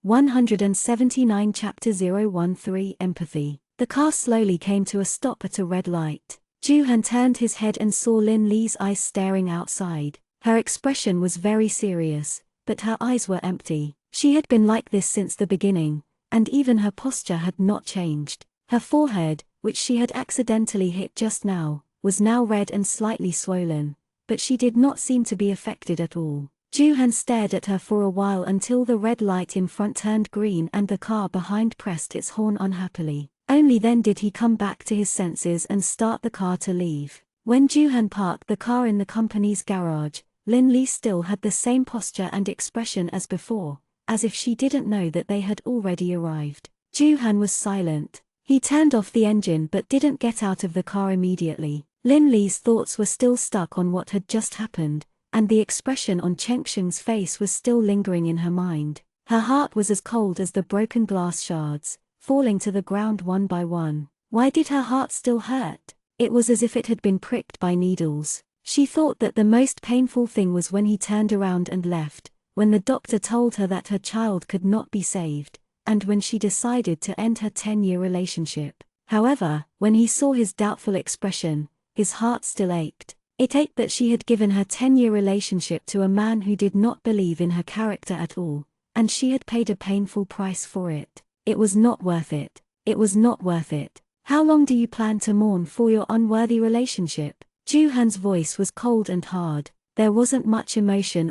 179 Chapter 013 Empathy. The car slowly came to a stop at a red light. Juhan turned his head and saw Lin Li's eyes staring outside. Her expression was very serious, but her eyes were empty. She had been like this since the beginning, and even her posture had not changed. Her forehead, which she had accidentally hit just now, was now red and slightly swollen, but she did not seem to be affected at all. Juhan stared at her for a while until the red light in front turned green and the car behind pressed its horn unhappily. Only then did he come back to his senses and start the car to leave. When Juhan parked the car in the company's garage, Lin Li still had the same posture and expression as before, as if she didn't know that they had already arrived. Juhan was silent. He turned off the engine but didn't get out of the car immediately. Lin Li's thoughts were still stuck on what had just happened, and the expression on Chengsheng's face was still lingering in her mind. Her heart was as cold as the broken glass shards, falling to the ground one by one. Why did her heart still hurt? It was as if it had been pricked by needles. She thought that the most painful thing was when he turned around and left, when the doctor told her that her child could not be saved, and when she decided to end her 10-year relationship. However, when he saw his doubtful expression, his heart still ached. It ached that she had given her 10-year relationship to a man who did not believe in her character at all, and she had paid a painful price for it. It was not worth it. It was not worth it. How long do you plan to mourn for your unworthy relationship? Joo-han's voice was cold and hard. There wasn't much emotion.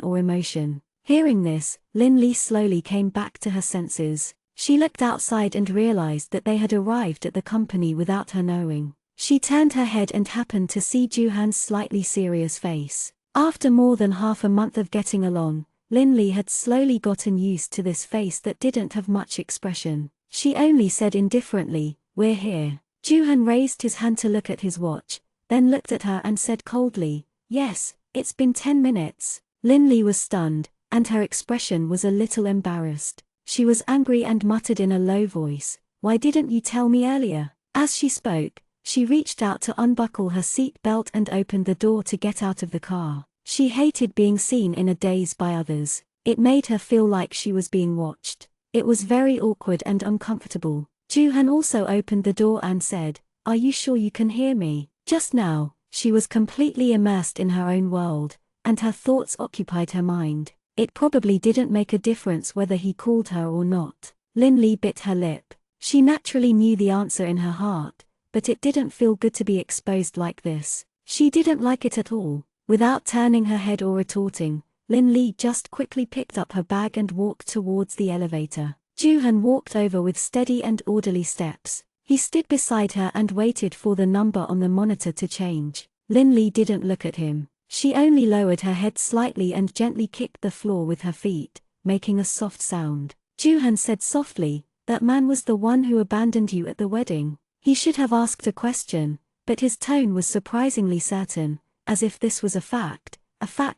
Hearing this, Lin-Lee slowly came back to her senses. She looked outside and realized that they had arrived at the company without her knowing. She turned her head and happened to see Joo-han's slightly serious face. After more than half a month of getting along, Lin-Lee had slowly gotten used to this face that didn't have much expression. She only said indifferently, "We're here." Joo-han raised his hand to look at his watch, then looked at her and said coldly, "Yes, it's been 10 minutes." Lin-Lee was stunned, and her expression was a little embarrassed. She was angry and muttered in a low voice, "Why didn't you tell me earlier?" As she spoke, she reached out to unbuckle her seat belt and opened the door to get out of the car. She hated being seen in a daze by others. It made her feel like she was being watched. It was very awkward and uncomfortable. Joo-han also opened the door and said, "Are you sure you can hear me?" Just now, she was completely immersed in her own world, and her thoughts occupied her mind. It probably didn't make a difference whether he called her or not. Lin-Lee bit her lip. She naturally knew the answer in her heart, but it didn't feel good to be exposed like this. She didn't like it at all. Without turning her head or retorting, Lin-Lee just quickly picked up her bag and walked towards the elevator. Joo-han walked over with steady and orderly steps. He stood beside her and waited for the number on the monitor to change. Lin-Lee didn't look at him. She only lowered her head slightly and gently kicked the floor with her feet, making a soft sound. Joo-han said softly, "That man was the one who abandoned you at the wedding." He should have asked a question, but his tone was surprisingly certain, as if this was a fact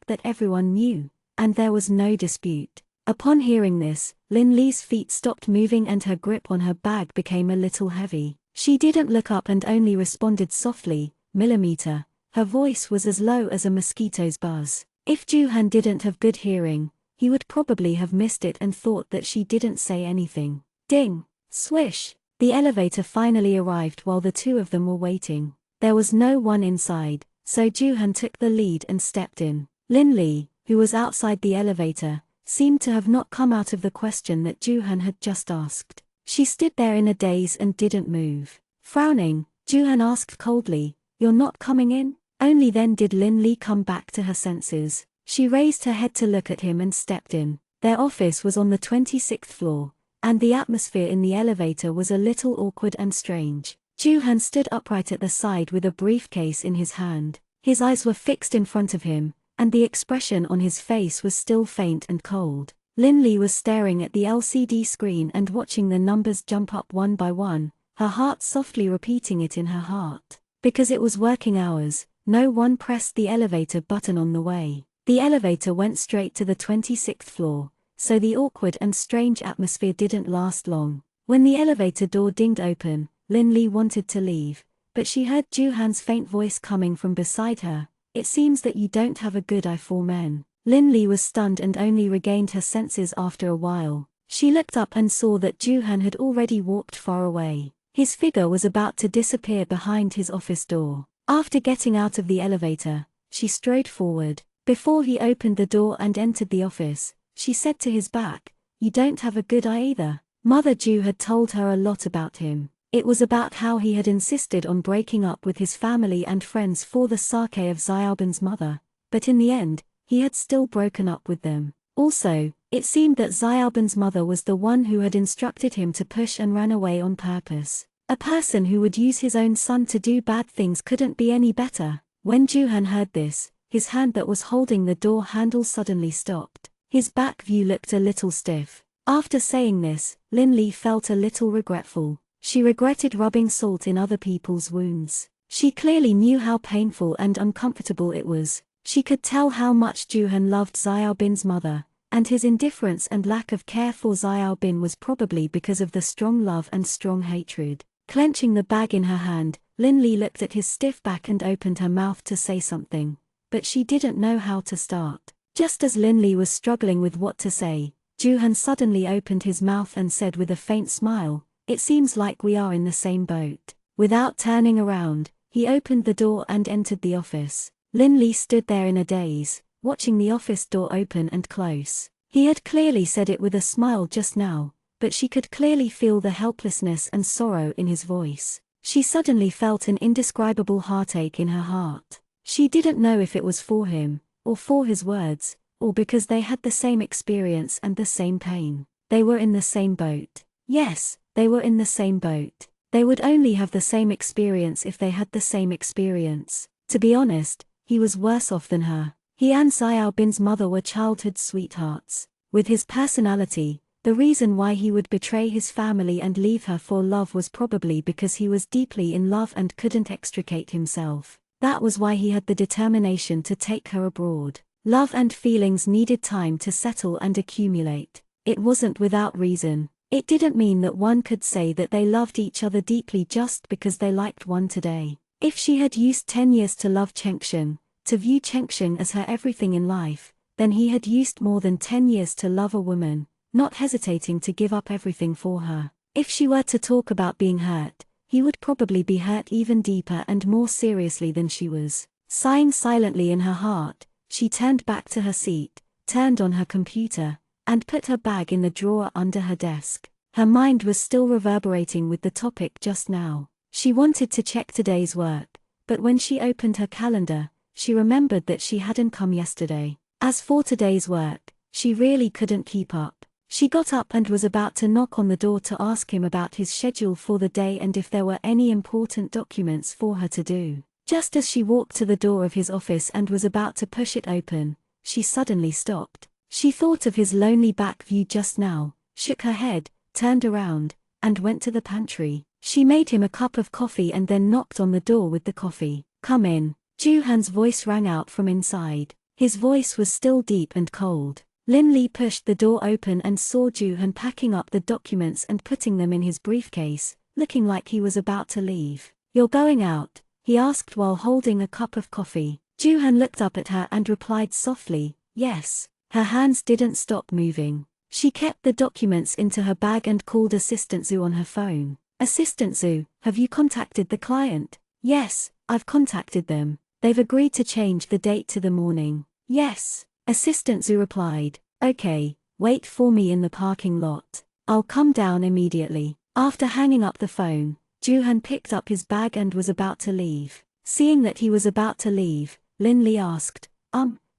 that everyone knew, and there was no dispute. Upon hearing this, Lin-Lee's feet stopped moving and her grip on her bag became a little heavy. She didn't look up and only responded softly, "Millimeter." Her voice was as low as a mosquito's buzz. If Joo-han didn't have good hearing, he would probably have missed it and thought that she didn't say anything. Ding! Swish! The elevator finally arrived while the two of them were waiting. There was no one inside, so Joo-han took the lead and stepped in. Lin-Lee, who was outside the elevator, seemed to have not come out of the question that Joo-han had just asked. She stood there in a daze and didn't move. Frowning, Joo-han asked coldly, "You're not coming in?" Only then did Lin-Lee come back to her senses. She raised her head to look at him and stepped in. Their office was on the 26th floor, and the atmosphere in the elevator was a little awkward and strange. Joo-han stood upright at the side with a briefcase in his hand. His eyes were fixed in front of him, and the expression on his face was still faint and cold. Lin-Lee was staring at the LCD screen and watching the numbers jump up one by one, her heart softly repeating it in her heart. Because it was working hours, no one pressed the elevator button on the way. The elevator went straight to the 26th floor, so the awkward and strange atmosphere didn't last long. When the elevator door dinged open, Lin-Lee wanted to leave, but she heard Joo-han's faint voice coming from beside her. "It seems that you don't have a good eye for men." Lin-Lee was stunned and only regained her senses after a while. She looked up and saw that Joo-han had already walked far away. His figure was about to disappear behind his office door. After getting out of the elevator, she strode forward. Before he opened the door and entered the office, she said to his back, "You don't have a good eye either." Mother Joo had told her a lot about him. It was about how he had insisted on breaking up with his family and friends for the sake of Xiaobin's mother, but in the end, he had still broken up with them. Also, it seemed that Xiaobin's mother was the one who had instructed him to push and ran away on purpose. A person who would use his own son to do bad things couldn't be any better. When Joo-han heard this, his hand that was holding the door handle suddenly stopped. His back view looked a little stiff. After saying this, Lin-Lee felt a little regretful. She regretted rubbing salt in other people's wounds. She clearly knew how painful and uncomfortable it was. She could tell how much Joo-han loved Xiaobin's mother, and his indifference and lack of care for Xiaobin was probably because of the strong love and strong hatred. Clenching the bag in her hand, Lin-Lee looked at his stiff back and opened her mouth to say something, but she didn't know how to start. Just as Lin-Lee was struggling with what to say, Joo-han suddenly opened his mouth and said with a faint smile, "It seems like we are in the same boat." Without turning around, he opened the door and entered the office. Lin stood there in a daze, watching the office door open and close. He had clearly said it with a smile just now, but she could clearly feel the helplessness and sorrow in his voice. She suddenly felt an indescribable heartache in her heart. She didn't know if it was for him, or for his words, or because they had the same experience and the same pain. They were in the same boat. Yes, they were in the same boat. They would only have the same experience if they had the same experience. To be honest, he was worse off than her. He and Xiaobin's mother were childhood sweethearts. With his personality, the reason why he would betray his family and leave her for love was probably because he was deeply in love and couldn't extricate himself. That was why he had the determination to take her abroad. Love and feelings needed time to settle and accumulate. It wasn't without reason. It didn't mean that one could say that they loved each other deeply just because they liked one today. If she had used 10 years to love Chengsheng, to view Chengsheng as her everything in life, then he had used more than 10 years to love a woman, not hesitating to give up everything for her. If she were to talk about being hurt, he would probably be hurt even deeper and more seriously than she was. Sighing silently in her heart, she turned back to her seat, turned on her computer, and put her bag in the drawer under her desk. Her mind was still reverberating with the topic just now. She wanted to check today's work, but when she opened her calendar, she remembered that she hadn't come yesterday. As for today's work, she really couldn't keep up. She got up and was about to knock on the door to ask him about his schedule for the day and if there were any important documents for her to do. Just as she walked to the door of his office and was about to push it open, she suddenly stopped. She thought of his lonely back view just now, shook her head, turned around, and went to the pantry. She made him a cup of coffee and then knocked on the door with the coffee. "Come in." Juhan's voice rang out from inside. His voice was still deep and cold. Lin pushed the door open and saw Juhan packing up the documents and putting them in his briefcase, looking like he was about to leave. "You're going out?" he asked while holding a cup of coffee. Juhan looked up at her and replied softly, "Yes." Her hands didn't stop moving. She kept the documents into her bag and called Assistant Zhu on her phone. "Assistant Zhu, have you contacted the client?" "Yes, I've contacted them. They've agreed to change the date to the morning." "Yes," Assistant Zhu replied. "Okay, wait for me in the parking lot. I'll come down immediately." After hanging up the phone, Juhan picked up his bag and was about to leave. Seeing that he was about to leave, Lin asked,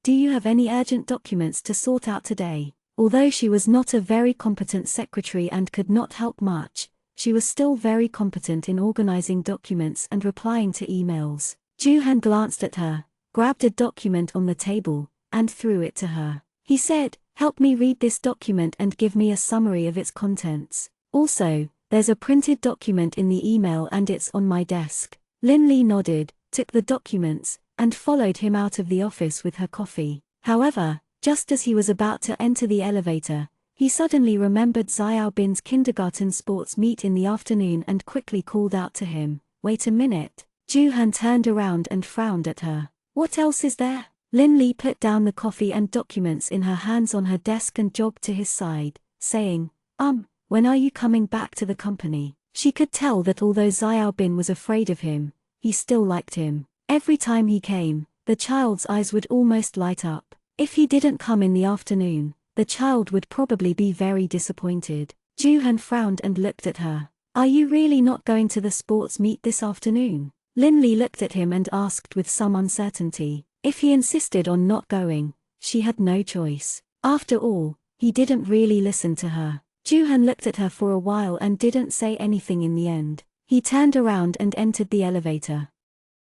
"Do you have any urgent documents to sort out today?" Although she was not a very competent secretary and could not help much, she was still very competent in organizing documents and replying to emails. Juhan glanced at her, grabbed a document on the table, and threw it to her. He said, "Help me read this document and give me a summary of its contents. Also, there's a printed document in the email and it's on my desk." Lin nodded, took the documents, and followed him out of the office with her coffee. However, just as he was about to enter the elevator, he suddenly remembered Xiaobin's kindergarten sports meet in the afternoon and quickly called out to him, "Wait a minute." Juhan turned around and frowned at her. "What else is there?" Lin put down the coffee and documents in her hands on her desk and jogged to his side, saying, When are you coming back to the company?" She could tell that although Xiaobin was afraid of him, he still liked him. Every time he came, the child's eyes would almost light up. If he didn't come in the afternoon, the child would probably be very disappointed. Juhan frowned and looked at her. "Are you really not going to the sports meet this afternoon?" Lin looked at him and asked with some uncertainty. If he insisted on not going, she had no choice. After all, he didn't really listen to her. Juhan looked at her for a while and didn't say anything in the end. He turned around and entered the elevator.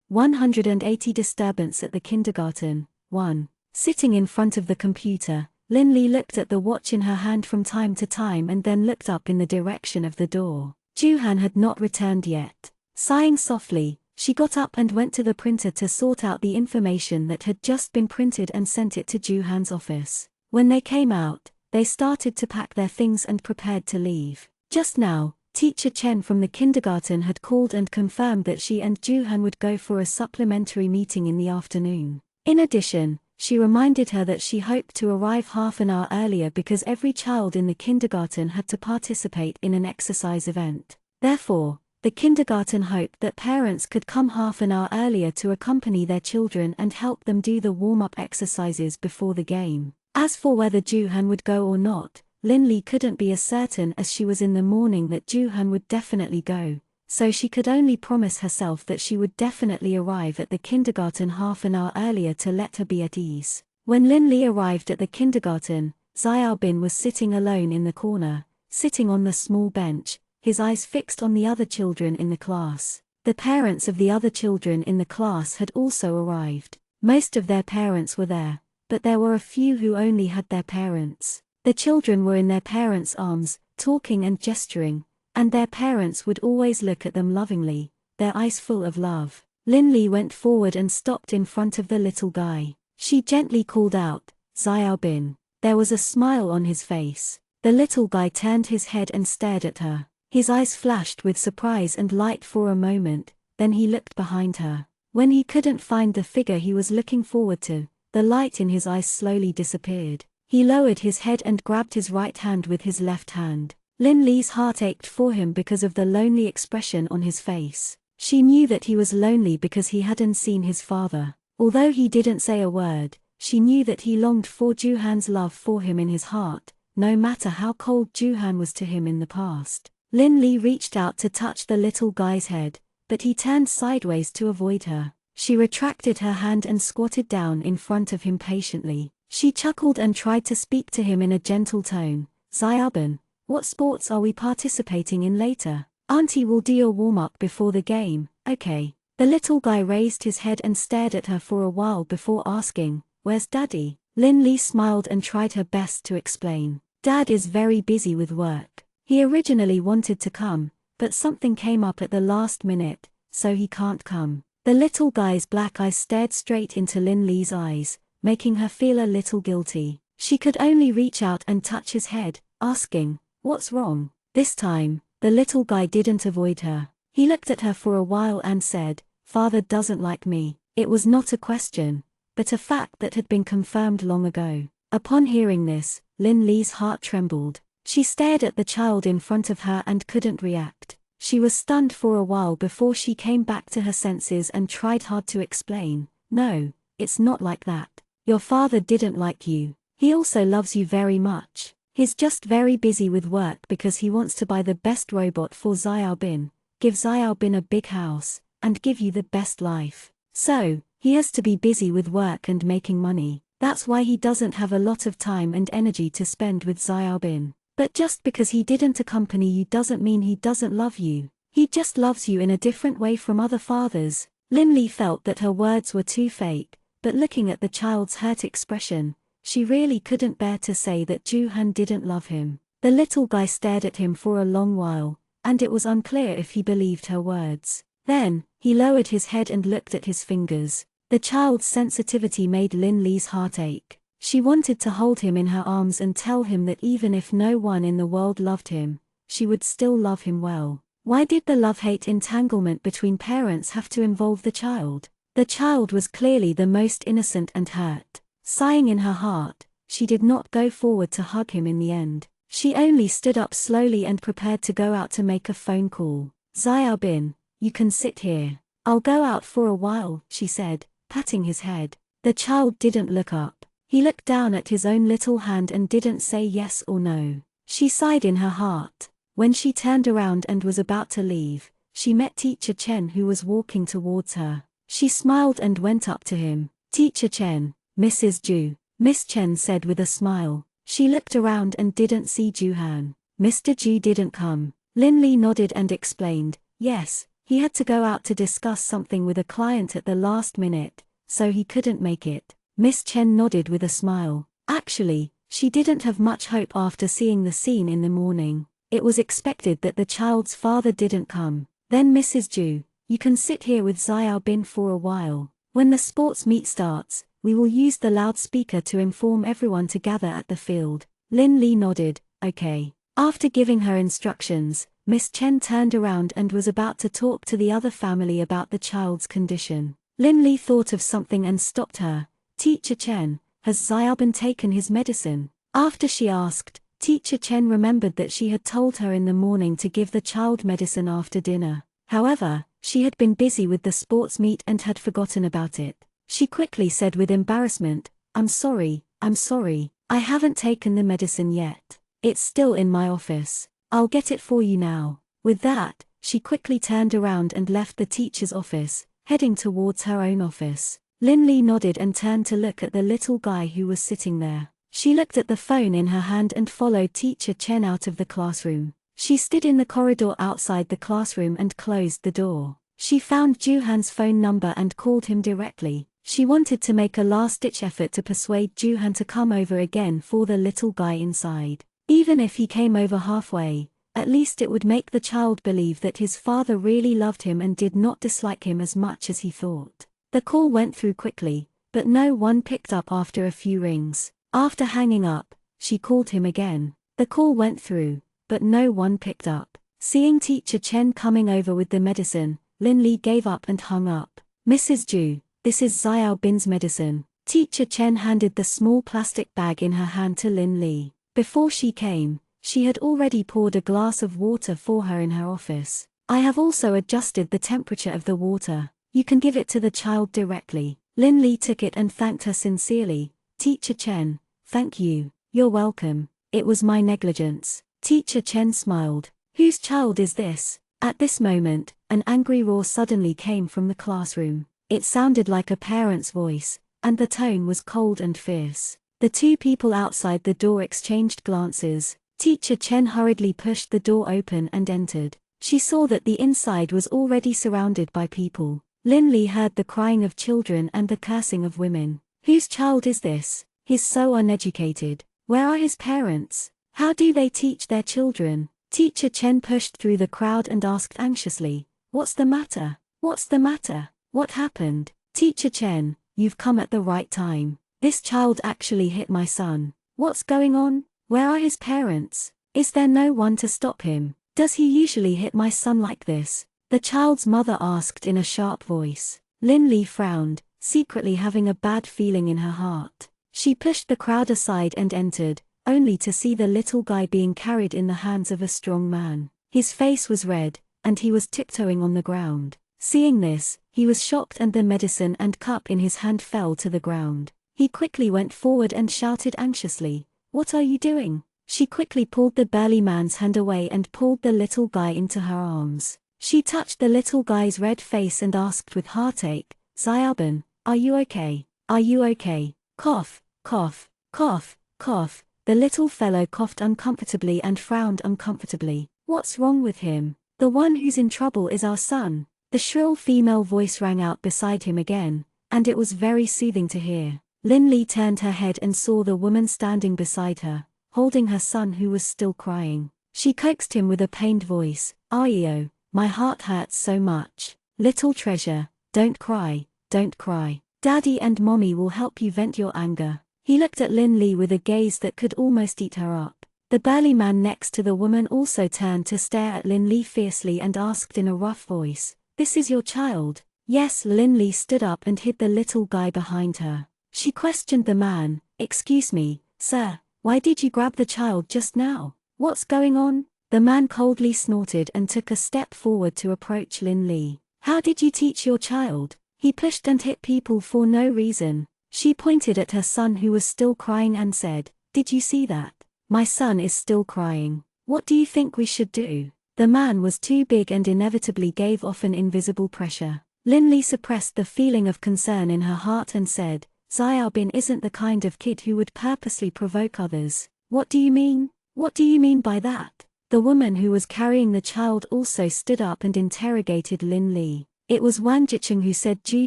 180 Disturbance at the kindergarten, 1. Sitting in front of the computer, Lin looked at the watch in her hand from time to time and then looked up in the direction of the door. Juhan had not returned yet. Sighing softly, she got up and went to the printer to sort out the information that had just been printed and sent it to Juhan's office. When they came out, they started to pack their things and prepared to leave. Just now, Teacher Chen from the kindergarten had called and confirmed that she and Juhan would go for a supplementary meeting in the afternoon. In addition, she reminded her that she hoped to arrive half an hour earlier because every child in the kindergarten had to participate in an exercise event. Therefore, The kindergarten hoped that parents could come half an hour earlier to accompany their children and help them do the warm-up exercises before the game. As for whether Joo-han would go or not, Lin-Lee couldn't be as certain as she was in the morning that Joo-han would definitely go, so she could only promise herself that she would definitely arrive at the kindergarten half an hour earlier to let her be at ease. When Lin-Lee arrived at the kindergarten, Xiaobin was sitting alone in the corner, sitting on the small bench, his eyes fixed on the other children in the class. The parents of the other children in the class had also arrived. Most of their parents were there, but there were a few who only had their parents. The children were in their parents' arms, talking and gesturing, and their parents would always look at them lovingly, their eyes full of love. Lin-Lee went forward and stopped in front of the little guy. She gently called out, "Xiaobin." There was a smile on his face. The little guy turned his head and stared at her. His eyes flashed with surprise and light for a moment, then he looked behind her. When he couldn't find the figure he was looking forward to, the light in his eyes slowly disappeared. He lowered his head and grabbed his right hand with his left hand. Lin-Lee's heart ached for him because of the lonely expression on his face. She knew that he was lonely because he hadn't seen his father. Although he didn't say a word, she knew that he longed for Joo-han's love for him in his heart, no matter how cold Joo-han was to him in the past. Lin-Lee reached out to touch the little guy's head, but he turned sideways to avoid her. She retracted her hand and squatted down in front of him patiently. She chuckled and tried to speak to him in a gentle tone. "Xiaobin, what sports are we participating in later? Auntie will do your warm-up before the game, okay?" The little guy raised his head and stared at her for a while before asking, "Where's Daddy?" Lin-Lee smiled and tried her best to explain. "Dad is very busy with work. He originally wanted to come, but something came up at the last minute, so he can't come." The little guy's black eyes stared straight into Lin-Lee's eyes, making her feel a little guilty. She could only reach out and touch his head, asking, "What's wrong?" This time, the little guy didn't avoid her. He looked at her for a while and said, "Father doesn't like me." It was not a question, but a fact that had been confirmed long ago. Upon hearing this, Lin-Lee's heart trembled. She stared at the child in front of her and couldn't react. She was stunned for a while before she came back to her senses and tried hard to explain. "No, it's not like that. Your father didn't like you. He also loves you very much. He's just very busy with work because he wants to buy the best robot for Xiaobin, give Xiaobin a big house, and give you the best life. So, he has to be busy with work and making money. That's why he doesn't have a lot of time and energy to spend with Xiaobin. But just because he didn't accompany you doesn't mean he doesn't love you. He just loves you in a different way from other fathers." Lin-Lee felt that her words were too fake, but looking at the child's hurt expression, she really couldn't bear to say that Joo-han didn't love him. The little guy stared at him for a long while, and it was unclear if he believed her words. Then, he lowered his head and looked at his fingers. The child's sensitivity made Lin-Lee's heart ache. She wanted to hold him in her arms and tell him that even if no one in the world loved him, she would still love him well. Why did the love-hate entanglement between parents have to involve the child? The child was clearly the most innocent and hurt. Sighing in her heart, she did not go forward to hug him in the end. She only stood up slowly and prepared to go out to make a phone call. "Xiaobin, you can sit here. I'll go out for a while," she said, patting his head. The child didn't look up. He looked down at his own little hand and didn't say yes or no. She sighed in her heart. When she turned around and was about to leave, she met Teacher Chen who was walking towards her. She smiled and went up to him. "Teacher Chen, Mrs. Ju," Miss Chen said with a smile. She looked around and didn't see Joo-han. "Mr. Ju didn't come." Lin-Lee nodded and explained, "Yes, he had to go out to discuss something with a client at the last minute, so he couldn't make it." Miss Chen nodded with a smile. Actually, she didn't have much hope after seeing the scene in the morning. It was expected that the child's father didn't come. "Then Mrs. Ju, you can sit here with Xiaobin for a while. When the sports meet starts, we will use the loudspeaker to inform everyone to gather at the field." Lin-Lee nodded, "Okay." After giving her instructions, Miss Chen turned around and was about to talk to the other family about the child's condition. Lin-Lee thought of something and stopped her. "Teacher Chen, has Xiaobin taken his medicine?" After she asked, Teacher Chen remembered that she had told her in the morning to give the child medicine after dinner. However, she had been busy with the sports meet and had forgotten about it. She quickly said with embarrassment, I'm sorry, I haven't taken the medicine yet. It's still in my office. I'll get it for you now. With that, she quickly turned around and left the teacher's office, heading towards her own office. Linley nodded and turned to look at the little guy who was sitting there. She looked at the phone in her hand and followed Teacher Chen out of the classroom. She stood in the corridor outside the classroom and closed the door. She found Juhan's phone number and called him directly. She wanted to make a last-ditch effort to persuade Juhan to come over again for the little guy inside. Even if he came over halfway, at least it would make the child believe that his father really loved him and did not dislike him as much as he thought. The call went through quickly, but no one picked up after a few rings. After hanging up, she called him again. The call went through, but no one picked up. Seeing Teacher Chen coming over with the medicine, Linley gave up and hung up. Mrs. Ju, this is Xiao Bin's medicine. Teacher Chen handed the small plastic bag in her hand to Linley. Before she came, she had already poured a glass of water for her in her office. I have also adjusted the temperature of the water. You can give it to the child directly. Linley took it and thanked her sincerely. Teacher Chen, thank you. You're welcome. It was my negligence. Teacher Chen smiled. Whose child is this? At this moment, an angry roar suddenly came from the classroom. It sounded like a parent's voice, and the tone was cold and fierce. The two people outside the door exchanged glances. Teacher Chen hurriedly pushed the door open and entered. She saw that the inside was already surrounded by people. Linley heard the crying of children and the cursing of women. Whose child is this? He's so uneducated. Where are his parents? How do they teach their children? Teacher Chen pushed through the crowd and asked anxiously, What's the matter? What's the matter? What happened? Teacher Chen, you've come at the right time. This child actually hit my son. What's going on? Where are his parents? Is there no one to stop him? Does he usually hit my son like this? The child's mother asked in a sharp voice. Linley frowned, secretly having a bad feeling in her heart. She pushed the crowd aside and entered, only to see the little guy being carried in the hands of a strong man. His face was red, and he was tiptoeing on the ground. Seeing this, he was shocked and the medicine and cup in his hand fell to the ground. He quickly went forward and shouted anxiously, What are you doing? She quickly pulled the burly man's hand away and pulled the little guy into her arms. She touched the little guy's red face and asked with heartache, Xiaobin, are you okay? Are you okay? Cough, cough, cough, cough. The little fellow coughed uncomfortably and frowned uncomfortably. What's wrong with him? The one who's in trouble is our son. The shrill female voice rang out beside him again, and it was very soothing to hear. Linley turned her head and saw the woman standing beside her, holding her son who was still crying. She coaxed him with a pained voice, Ayo, my heart hurts so much. Little treasure, don't cry, don't cry. Daddy and Mommy will help you vent your anger. He looked at Linley with a gaze that could almost eat her up. The burly man next to the woman also turned to stare at Linley fiercely and asked in a rough voice, This is your child? Yes. Linley stood up and hid the little guy behind her. She questioned the man, Excuse me, sir, why did you grab the child just now? What's going on? The man coldly snorted and took a step forward to approach Linley. How did you teach your child? He pushed and hit people for no reason. She pointed at her son who was still crying and said, Did you see that? My son is still crying. What do you think we should do? The man was too big and inevitably gave off an invisible pressure. Linley suppressed the feeling of concern in her heart and said, Xiaobin isn't the kind of kid who would purposely provoke others. What do you mean? What do you mean by that? The woman who was carrying the child also stood up and interrogated Linley. It was Wang Jicheng who said Zhu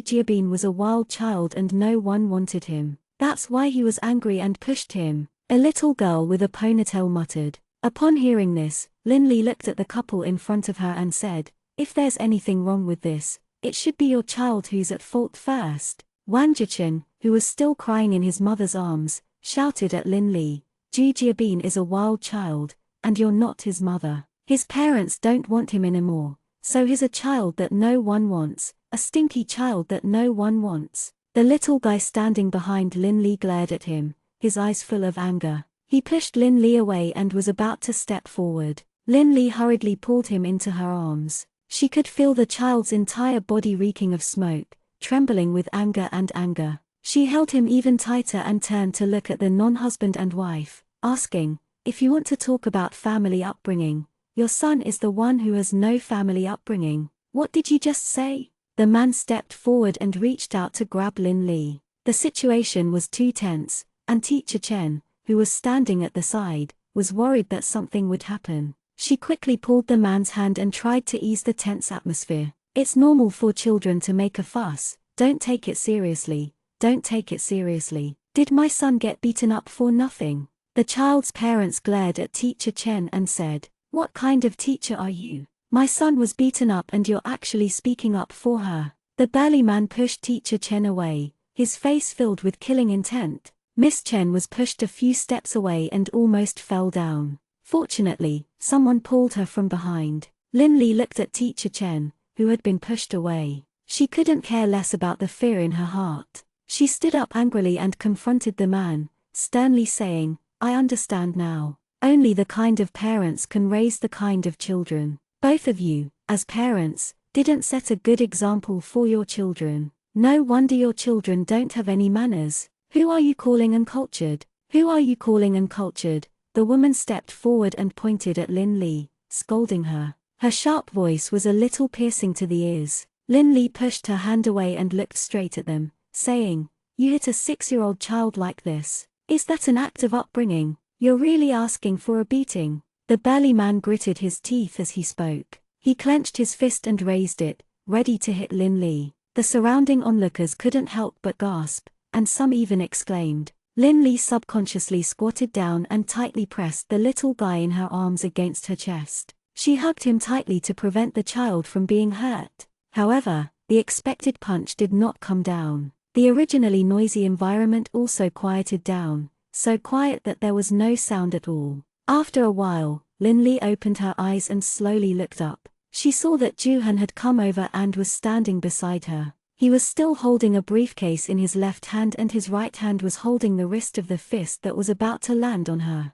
Jiabin was a wild child and no one wanted him. That's why he was angry and pushed him. A little girl with a ponytail muttered. Upon hearing this, Linley looked at the couple in front of her and said, If there's anything wrong with this, it should be your child who's at fault first. Wang Jicheng, who was still crying in his mother's arms, shouted at Linley, Zhu Jiabin is a wild child, and you're not his mother. His parents don't want him anymore, so he's a child that no one wants, a stinky child that no one wants. The little guy standing behind Linley glared at him, his eyes full of anger. He pushed Linley away and was about to step forward. Linley hurriedly pulled him into her arms. She could feel the child's entire body reeking of smoke, trembling with anger. She held him even tighter and turned to look at the non-husband and wife, asking, "If you want to talk about family upbringing, your son is the one who has no family upbringing. What did you just say?" The man stepped forward and reached out to grab Lin Li. The situation was too tense, and Teacher Chen, who was standing at the side, was worried that something would happen. She quickly pulled the man's hand and tried to ease the tense atmosphere. "It's normal for children to make a fuss, don't take it seriously, don't take it seriously. Did my son get beaten up for nothing?" The child's parents glared at Teacher Chen and said, "What kind of teacher are you? My son was beaten up and you're actually speaking up for her." The burly man pushed Teacher Chen away, his face filled with killing intent. Miss Chen was pushed a few steps away and almost fell down. Fortunately, someone pulled her from behind. Lin Li looked at Teacher Chen, who had been pushed away. She couldn't care less about the fear in her heart. She stood up angrily and confronted the man, sternly saying, "I understand now. Only the kind of parents can raise the kind of children. Both of you, as parents, didn't set a good example for your children. No wonder your children don't have any manners. Who are you calling uncultured? Who are you calling uncultured?" The woman stepped forward and pointed at Lin Li, scolding her. Her sharp voice was a little piercing to the ears. Lin Li pushed her hand away and looked straight at them, saying, "You hit a 6-year-old child like this? Is that an act of upbringing? You're really asking for a beating?" The burly man gritted his teeth as he spoke. He clenched his fist and raised it, ready to hit Lin Li. The surrounding onlookers couldn't help but gasp, and some even exclaimed. Lin Li subconsciously squatted down and tightly pressed the little guy in her arms against her chest. She hugged him tightly to prevent the child from being hurt. However, the expected punch did not come down. The originally noisy environment also quieted down, so quiet that there was no sound at all. After a while, Lin Li opened her eyes and slowly looked up. She saw that Juhan had come over and was standing beside her. He was still holding a briefcase in his left hand and his right hand was holding the wrist of the fist that was about to land on her.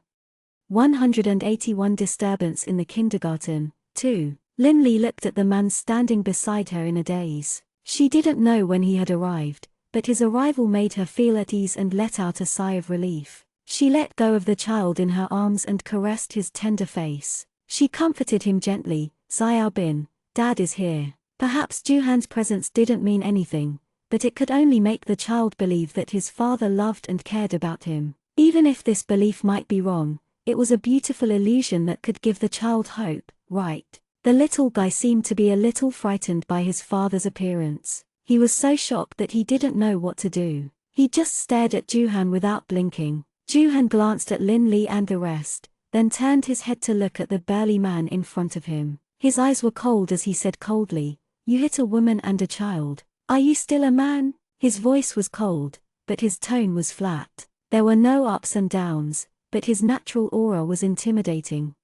181 Disturbance in the kindergarten, 2. Lin Li looked at the man standing beside her in a daze. She didn't know when he had arrived, but his arrival made her feel at ease and let out a sigh of relief. She let go of the child in her arms and caressed his tender face. She comforted him gently, "Xiao Bin, Dad is here." Perhaps Juhan's presence didn't mean anything, but it could only make the child believe that his father loved and cared about him. Even if this belief might be wrong, it was a beautiful illusion that could give the child hope, right? The little guy seemed to be a little frightened by his father's appearance. He was so shocked that he didn't know what to do. He just stared at Juhan without blinking. Juhan glanced at Lin Li and the rest, then turned his head to look at the burly man in front of him. His eyes were cold as he said coldly, "You hit a woman and a child. Are you still a man?" His voice was cold, but his tone was flat. There were no ups and downs, but his natural aura was intimidating.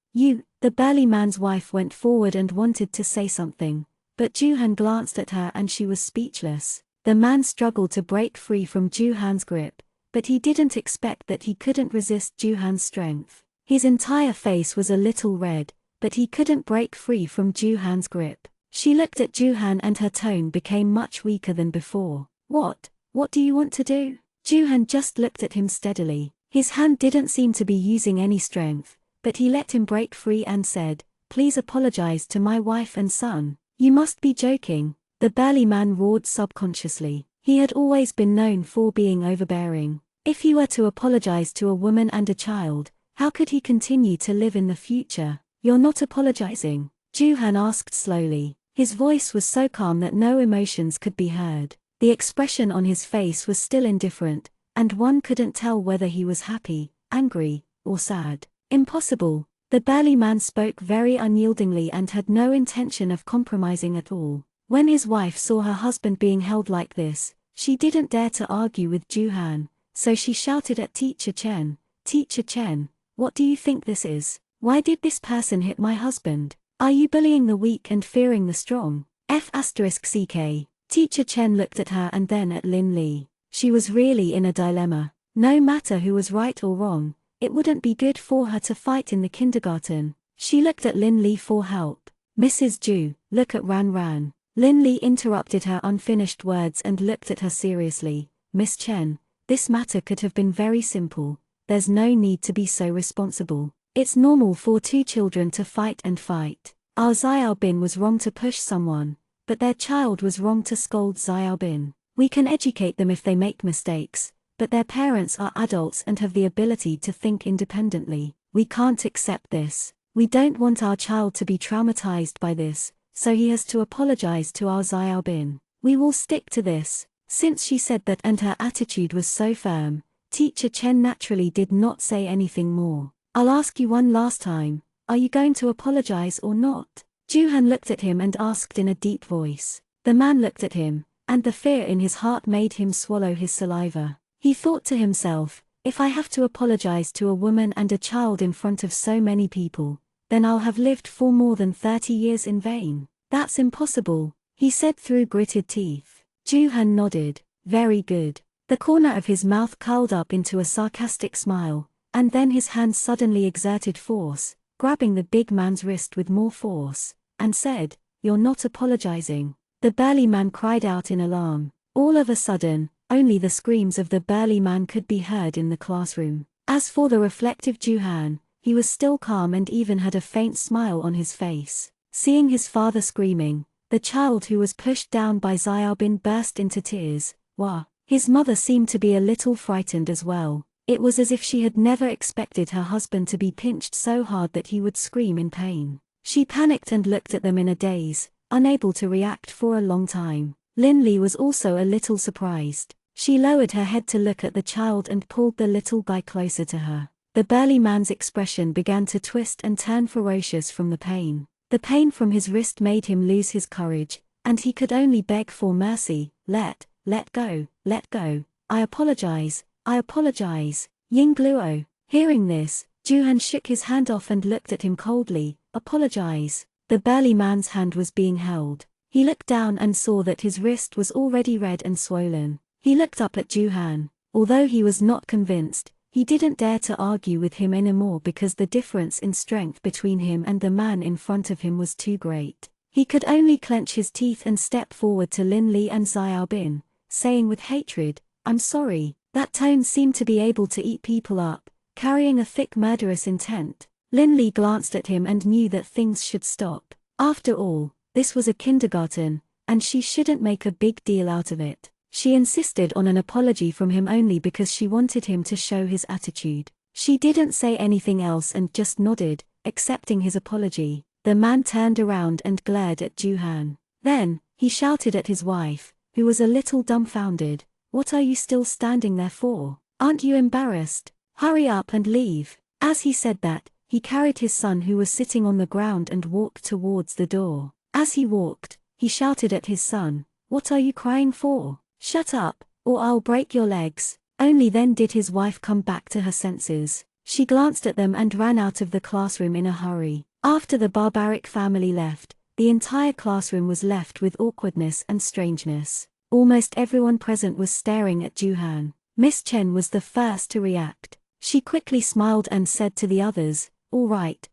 The burly man's wife went forward and wanted to say something, but Juhan glanced at her and she was speechless. The man struggled to break free from Juhan's grip, but he didn't expect that he couldn't resist Juhan's strength. His entire face was a little red, but he couldn't break free from Juhan's grip. She looked at Juhan and her tone became much weaker than before. What do you want to do?" Juhan just looked at him steadily. His hand didn't seem to be using any strength, but he let him break free and said, "Please apologize to my wife and son." "You must be joking," the burly man roared subconsciously. He had always been known for being overbearing. If he were to apologize to a woman and a child, how could he continue to live in the future? "You're not apologizing?" Juhan asked slowly. His voice was so calm that no emotions could be heard. The expression on his face was still indifferent, and one couldn't tell whether he was happy, angry, or sad. "Impossible." The burly man spoke very unyieldingly and had no intention of compromising at all. When his wife saw her husband being held like this, she didn't dare to argue with Juhan, so she shouted at Teacher Chen, "Teacher Chen, what do you think this is? Why did this person hit my husband? Are you bullying the weak and fearing the strong?" F***ck. Teacher Chen looked at her and then at Lin Li. She was really in a dilemma. No matter who was right or wrong, it wouldn't be good for her to fight in the kindergarten. She looked at Lin Li for help. "Mrs. Ju, look at Ran Ran. Lin Li interrupted her unfinished words and looked at her seriously. Miss Chen, this matter could have been very simple. There's no need to be so responsible. It's normal for two children to fight and fight. Our Xiaobin was wrong to push someone, but their child was wrong to scold Xiaobin. We can educate them if they make mistakes, but their parents are adults and have the ability to think independently. We can't accept this. We don't want our child to be traumatized by this, so he has to apologize to our Xiaobin. We will stick to this. Since she said that and her attitude was so firm, Teacher Chen naturally did not say anything more. I'll ask you one last time, are you going to apologize or not? Juhan looked at him and asked in a deep voice. The man looked at him, and the fear in his heart made him swallow his saliva. He thought to himself, if I have to apologize to a woman and a child in front of so many people, then I'll have lived for more than 30 years in vain. That's impossible, he said through gritted teeth. Juhan nodded. Very good. The corner of his mouth curled up into a sarcastic smile, and then his hand suddenly exerted force, grabbing the big man's wrist with more force, and said, "You're not apologizing." The burly man cried out in alarm. All of a sudden, only the screams of the burly man could be heard in the classroom. As for the reflective Juhan, he was still calm and even had a faint smile on his face. Seeing his father screaming, the child who was pushed down by Xiaobin burst into tears. Wah! His mother seemed to be a little frightened as well. It was as if she had never expected her husband to be pinched so hard that he would scream in pain. She panicked and looked at them in a daze, unable to react for a long time. Lin Li was also a little surprised. She lowered her head to look at the child and pulled the little guy closer to her. The burly man's expression began to twist and turn ferocious from the pain. The pain from his wrist made him lose his courage, and he could only beg for mercy. Let go, let go. I apologize, I apologize. Ying Gluo. Hearing this, Juhan shook his hand off and looked at him coldly. Apologize. The burly man's hand was being held. He looked down and saw that his wrist was already red and swollen. He looked up at Juhan. Although he was not convinced, he didn't dare to argue with him anymore because the difference in strength between him and the man in front of him was too great. He could only clench his teeth and step forward to Lin Li and Xiaobin, saying with hatred, "I'm sorry." That tone seemed to be able to eat people up, carrying a thick murderous intent. Lin Li glanced at him and knew that things should stop. After all, this was a kindergarten, and she shouldn't make a big deal out of it. She insisted on an apology from him only because she wanted him to show his attitude. She didn't say anything else and just nodded, accepting his apology. The man turned around and glared at Juhan. Then, he shouted at his wife, who was a little dumbfounded. "What are you still standing there for? Aren't you embarrassed? Hurry up and leave." As he said that, he carried his son who was sitting on the ground and walked towards the door. As he walked, he shouted at his son, "What are you crying for? Shut up, or I'll break your legs." Only then did his wife come back to her senses. She glanced at them and ran out of the classroom in a hurry. After the barbaric family left, the entire classroom was left with awkwardness and strangeness. Almost everyone present was staring at Juhan. Miss Chen was the first to react. She quickly smiled and said to the others, all right,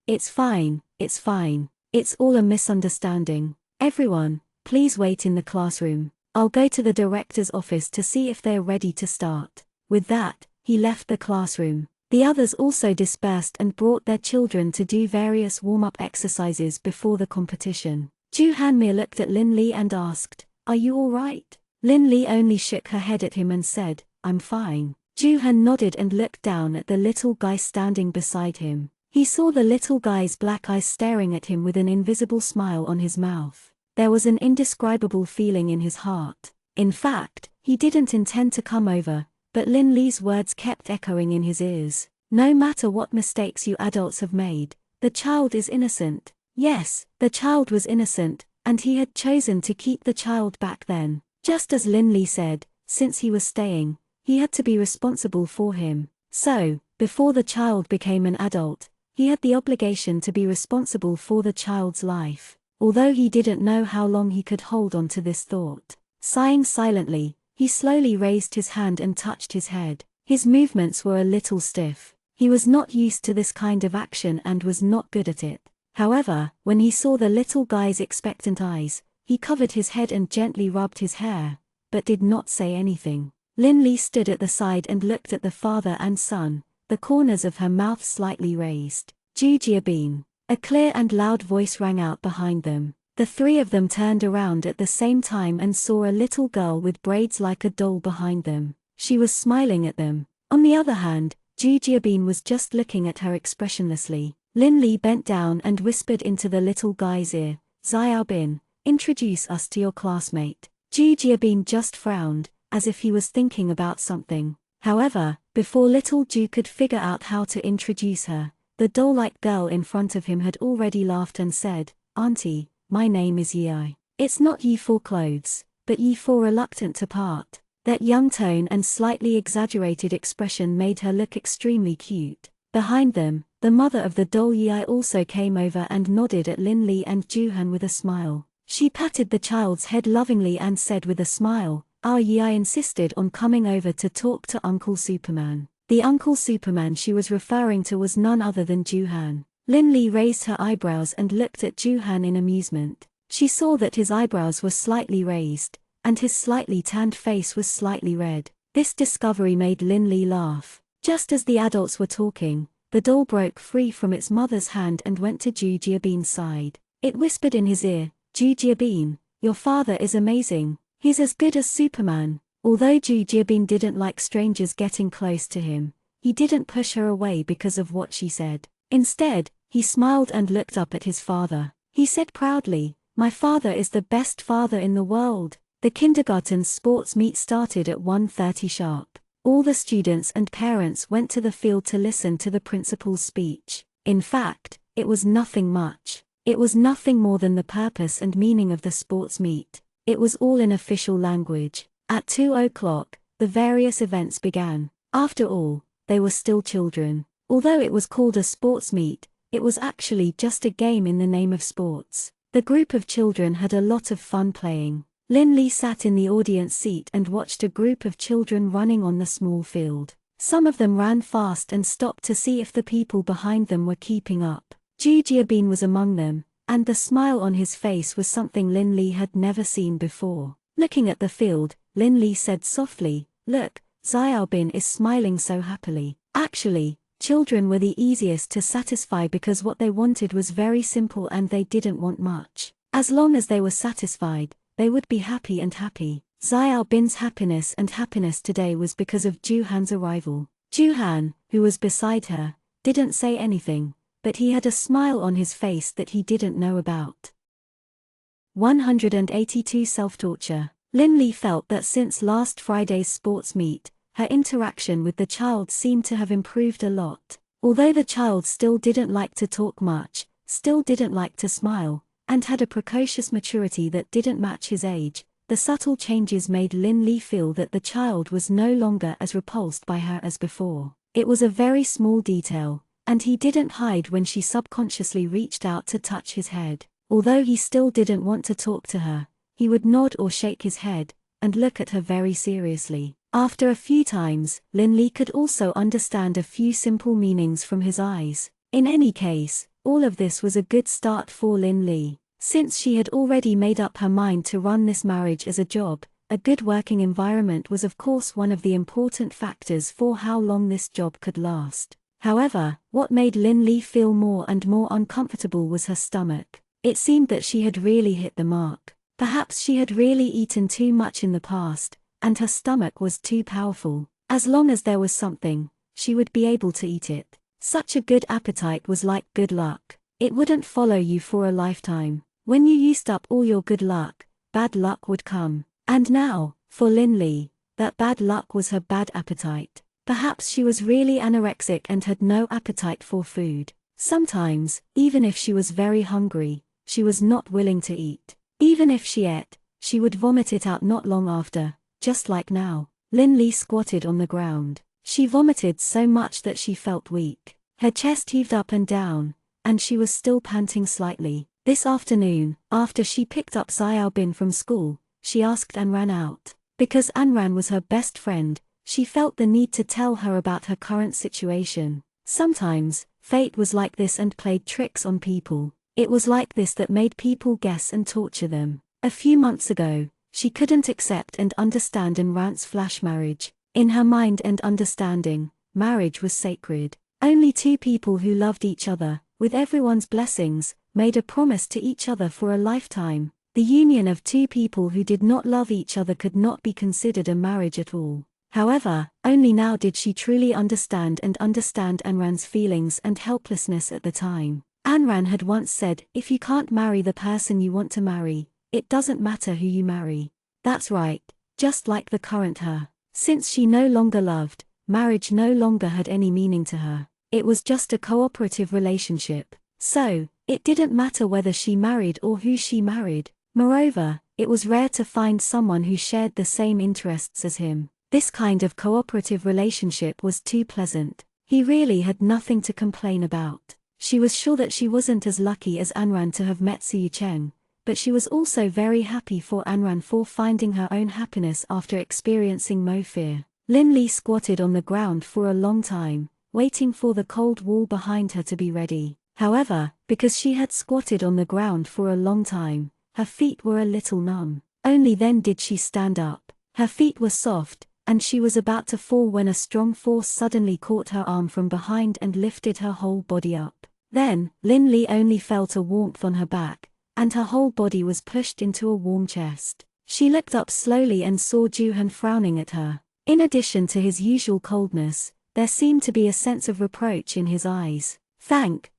it's fine, it's all a misunderstanding. Everyone, please wait in the classroom. I'll go to the director's office to see if they're ready to start." With that, he left the classroom. The others also dispersed and brought their children to do various warm-up exercises before the competition. Ju Hanmir looked at Lin Li and asked, "Are you all right?" Lin Li only shook her head at him and said, "I'm fine." Juhan nodded and looked down at the little guy standing beside him. He saw the little guy's black eyes staring at him with an invisible smile on his mouth. There was an indescribable feeling in his heart. In fact, he didn't intend to come over, but Lin Li's words kept echoing in his ears. No matter what mistakes you adults have made, the child is innocent. Yes, the child was innocent, and he had chosen to keep the child back then. Just as Lin Li said, since he was staying, he had to be responsible for him. So, before the child became an adult, he had the obligation to be responsible for the child's life. Although he didn't know how long he could hold on to this thought. Sighing silently, he slowly raised his hand and touched his head. His movements were a little stiff. He was not used to this kind of action and was not good at it. However, when he saw the little guy's expectant eyes, he covered his head and gently rubbed his hair, but did not say anything. Lin Li stood at the side and looked at the father and son, the corners of her mouth slightly raised. Ju Jiabin. A clear and loud voice rang out behind them. The three of them turned around at the same time and saw a little girl with braids like a doll behind them. She was smiling at them. On the other hand, Ju Jiabin was just looking at her expressionlessly. Lin Li bent down and whispered into the little guy's ear, "Xiaobin, introduce us to your classmate." Ju Jiabin just frowned, as if he was thinking about something. However, before little Ju could figure out how to introduce her, the doll-like girl in front of him had already laughed and said, "Auntie, my name is Yi. It's not Yi for clothes, but Yi for reluctant to part." That young tone and slightly exaggerated expression made her look extremely cute. Behind them, the mother of the doll Yi also came over and nodded at Lin Li and Juhan with a smile. She patted the child's head lovingly and said with a smile, "Our Yi insisted on coming over to talk to Uncle Superman." The Uncle Superman she was referring to was none other than Juhan. Lin Li raised her eyebrows and looked at Juhan in amusement. She saw that his eyebrows were slightly raised, and his slightly tanned face was slightly red. This discovery made Lin Li laugh. Just as the adults were talking, the doll broke free from its mother's hand and went to Ju Jiabin's side. It whispered in his ear, "Ju Jiabin, your father is amazing. He's as good as Superman." Although Ju Jiabin didn't like strangers getting close to him, he didn't push her away because of what she said. Instead, he smiled and looked up at his father. He said proudly, "My father is the best father in the world." The kindergarten's sports meet started at 1:30 sharp. All the students and parents went to the field to listen to the principal's speech. In fact, it was nothing much. It was nothing more than the purpose and meaning of the sports meet. It was all in official language. At 2 o'clock, the various events began. After all, they were still children. Although it was called a sports meet, it was actually just a game in the name of sports. The group of children had a lot of fun playing. Lin Li sat in the audience seat and watched a group of children running on the small field. Some of them ran fast and stopped to see if the people behind them were keeping up. Ju Jiabin was among them, and the smile on his face was something Lin Li had never seen before. Looking at the field, Lin Li said softly, "Look, Xiaobin is smiling so happily." Actually, children were the easiest to satisfy because what they wanted was very simple and they didn't want much. As long as they were satisfied, they would be happy and happy. Xiaobin's happiness today was because of Juhan's arrival. Juhan, who was beside her, didn't say anything, but he had a smile on his face that he didn't know about. 182 Self-torture. Lin Li felt that since last Friday's sports meet, her interaction with the child seemed to have improved a lot. Although the child still didn't like to talk much, still didn't like to smile, and had a precocious maturity that didn't match his age, the subtle changes made Lin Li feel that the child was no longer as repulsed by her as before. It was a very small detail, and he didn't hide when she subconsciously reached out to touch his head. Although he still didn't want to talk to her, he would nod or shake his head, and look at her very seriously. After a few times, Lin Li could also understand a few simple meanings from his eyes. In any case, all of this was a good start for Lin Li. Since she had already made up her mind to run this marriage as a job, a good working environment was of course one of the important factors for how long this job could last. However, what made Lin Li feel more and more uncomfortable was her stomach. It seemed that she had really hit the mark. Perhaps she had really eaten too much in the past, and her stomach was too powerful. As long as there was something, she would be able to eat it. Such a good appetite was like good luck. It wouldn't follow you for a lifetime. When you used up all your good luck, bad luck would come. And now, for Lin Li, that bad luck was her bad appetite. Perhaps she was really anorexic and had no appetite for food. Sometimes, even if she was very hungry, she was not willing to eat. Even if she ate, she would vomit it out not long after, just like now. Lin Li squatted on the ground. She vomited so much that she felt weak. Her chest heaved up and down, and she was still panting slightly. This afternoon, after she picked up Xiaobin from school, she asked Anran out. Because Anran was her best friend, she felt the need to tell her about her current situation. Sometimes, fate was like this and played tricks on people. It was like this that made people guess and torture them. A few months ago, she couldn't accept and understand Anran's flash marriage. In her mind and understanding, marriage was sacred. Only two people who loved each other, with everyone's blessings, made a promise to each other for a lifetime. The union of two people who did not love each other could not be considered a marriage at all. However, only now did she truly understand Anran's feelings and helplessness at the time. Anran had once said, "If you can't marry the person you want to marry, it doesn't matter who you marry." That's right, just like the current her. Since she no longer loved, marriage no longer had any meaning to her. It was just a cooperative relationship. So, it didn't matter whether she married or who she married. Moreover, it was rare to find someone who shared the same interests as him. This kind of cooperative relationship was too pleasant. He really had nothing to complain about. She was sure that she wasn't as lucky as Anran to have met Su Cheng, but she was also very happy for Anran for finding her own happiness after experiencing Mo fear. Lin Li squatted on the ground for a long time, waiting for the cold wall behind her to be ready. However, because she had squatted on the ground for a long time, her feet were a little numb. Only then did she stand up. Her feet were soft, and she was about to fall when a strong force suddenly caught her arm from behind and lifted her whole body up. Then, Lin Li only felt a warmth on her back, and her whole body was pushed into a warm chest. She looked up slowly and saw Juhan frowning at her. In addition to his usual coldness, there seemed to be a sense of reproach in his eyes. Thank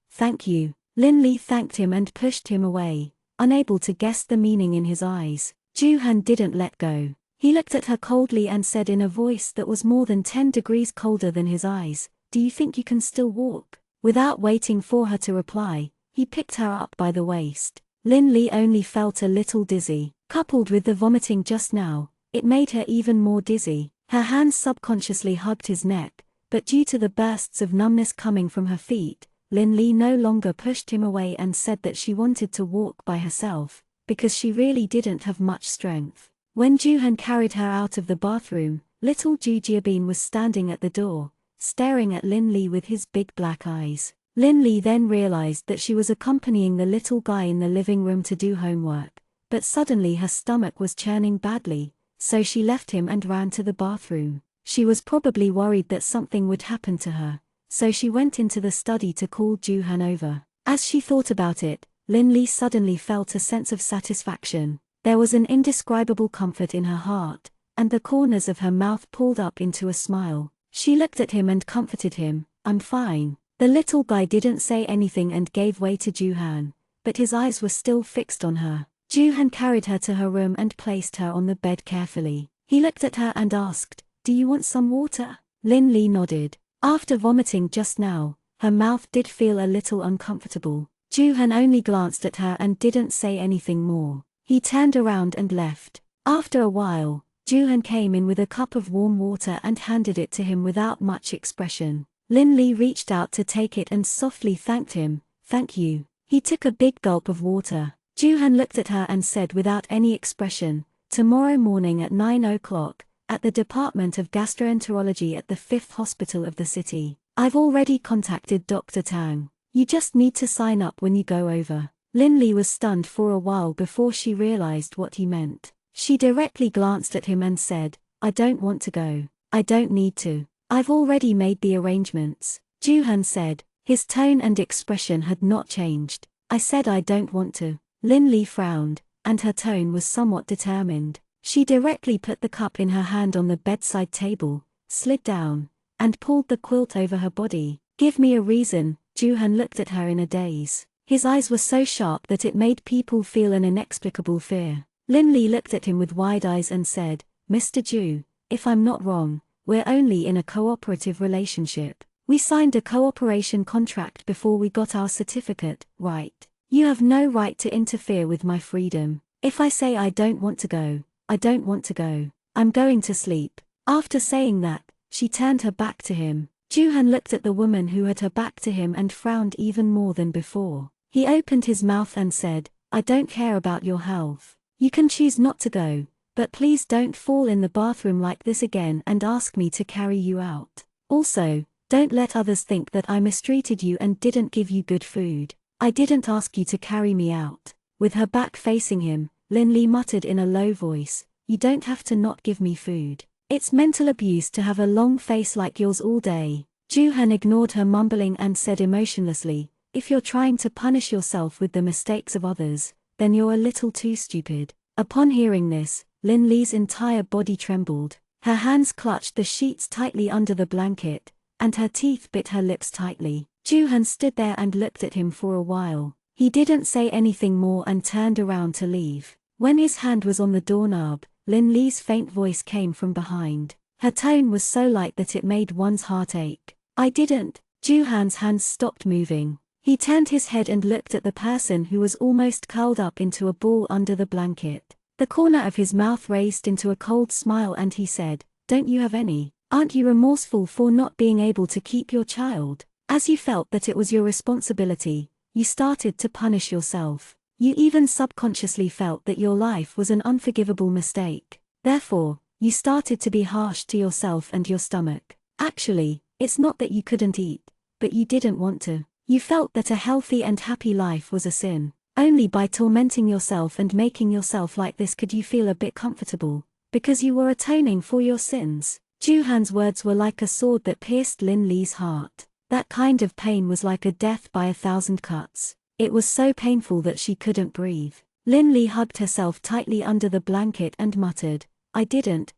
you." Lin Li thanked him and pushed him away, unable to guess the meaning in his eyes. Juhan didn't let go. He looked at her coldly and said in a voice that was more than 10 degrees colder than his eyes, "Do you think you can still walk?" Without waiting for her to reply, he picked her up by the waist. Lin Li only felt a little dizzy. Coupled with the vomiting just now, it made her even more dizzy. Her hands subconsciously hugged his neck, but due to the bursts of numbness coming from her feet, Lin Li no longer pushed him away and said that she wanted to walk by herself, because she really didn't have much strength. When Juhan carried her out of the bathroom, little Ju Jiabin was standing at the door, staring at Lin Li with his big black eyes. Lin Li then realized that she was accompanying the little guy in the living room to do homework, but suddenly her stomach was churning badly, so she left him and ran to the bathroom. She was probably worried that something would happen to her, so she went into the study to call Juhan over. As she thought about it, Lin Li suddenly felt a sense of satisfaction. There was an indescribable comfort in her heart, and the corners of her mouth pulled up into a smile. She looked at him and comforted him. "I'm fine." The little guy didn't say anything and gave way to Juhan, but his eyes were still fixed on her. Juhan carried her to her room and placed her on the bed carefully. He looked at her and asked, "Do you want some water?" Lin Li nodded. After vomiting just now, her mouth did feel a little uncomfortable. Juhan only glanced at her and didn't say anything more. He turned around and left. After a while, Juhan came in with a cup of warm water and handed it to him without much expression. Lin Li reached out to take it and softly thanked him. "Thank you." He took a big gulp of water. Juhan looked at her and said without any expression, "Tomorrow morning at 9 o'clock, at the Department of Gastroenterology at the 5th Hospital of the city. I've already contacted Dr. Tang. You just need to sign up when you go over." Lin Li was stunned for a while before she realized what he meant. She directly glanced at him and said, "I don't want to go. I don't need to. I've already made the arrangements." Juhan said. His tone and expression had not changed. "I said I don't want to." Lin Li frowned, and her tone was somewhat determined. She directly put the cup in her hand on the bedside table, slid down, and pulled the quilt over her body. "Give me a reason." Juhan looked at her in a daze. His eyes were so sharp that it made people feel an inexplicable fear. Lin Li looked at him with wide eyes and said, "Mr. Ju, if I'm not wrong, we're only in a cooperative relationship. We signed a cooperation contract before we got our certificate, right? You have no right to interfere with my freedom. If I say I don't want to go, I don't want to go. I'm going to sleep." After saying that, she turned her back to him. Juhan looked at the woman who had her back to him and frowned even more than before. He opened his mouth and said, "I don't care about your health. You can choose not to go, but please don't fall in the bathroom like this again and ask me to carry you out. Also, don't let others think that I mistreated you and didn't give you good food." I didn't ask you to carry me out. With her back facing him, Linley muttered in a low voice, you don't have to not give me food. It's mental abuse to have a long face like yours all day. Joo-han ignored her mumbling and said emotionlessly, if you're trying to punish yourself with the mistakes of others, then you're a little too stupid. Upon hearing this, Linley's entire body trembled. Her hands clutched the sheets tightly under the blanket, and her teeth bit her lips tightly. Joo-han stood there and looked at him for a while. He didn't say anything more and turned around to leave. When his hand was on the doorknob, Linley's faint voice came from behind. Her tone was so light that it made one's heart ache. I didn't. Joo-han's hands stopped moving. He turned his head and looked at the person who was almost curled up into a ball under the blanket. The corner of his mouth raised into a cold smile and he said, don't you have any? Aren't you remorseful for not being able to keep your child? As you felt that it was your responsibility, you started to punish yourself. You even subconsciously felt that your life was an unforgivable mistake. Therefore, you started to be harsh to yourself and your stomach. Actually, it's not that you couldn't eat, but you didn't want to. You felt that a healthy and happy life was a sin. Only by tormenting yourself and making yourself like this could you feel a bit comfortable, because you were atoning for your sins. Joo-han's words were like a sword that pierced Linley's heart. That kind of pain was like a death by 1,000 cuts. It was so painful that she couldn't breathe. Linley hugged herself tightly under the blanket and muttered, I didn't.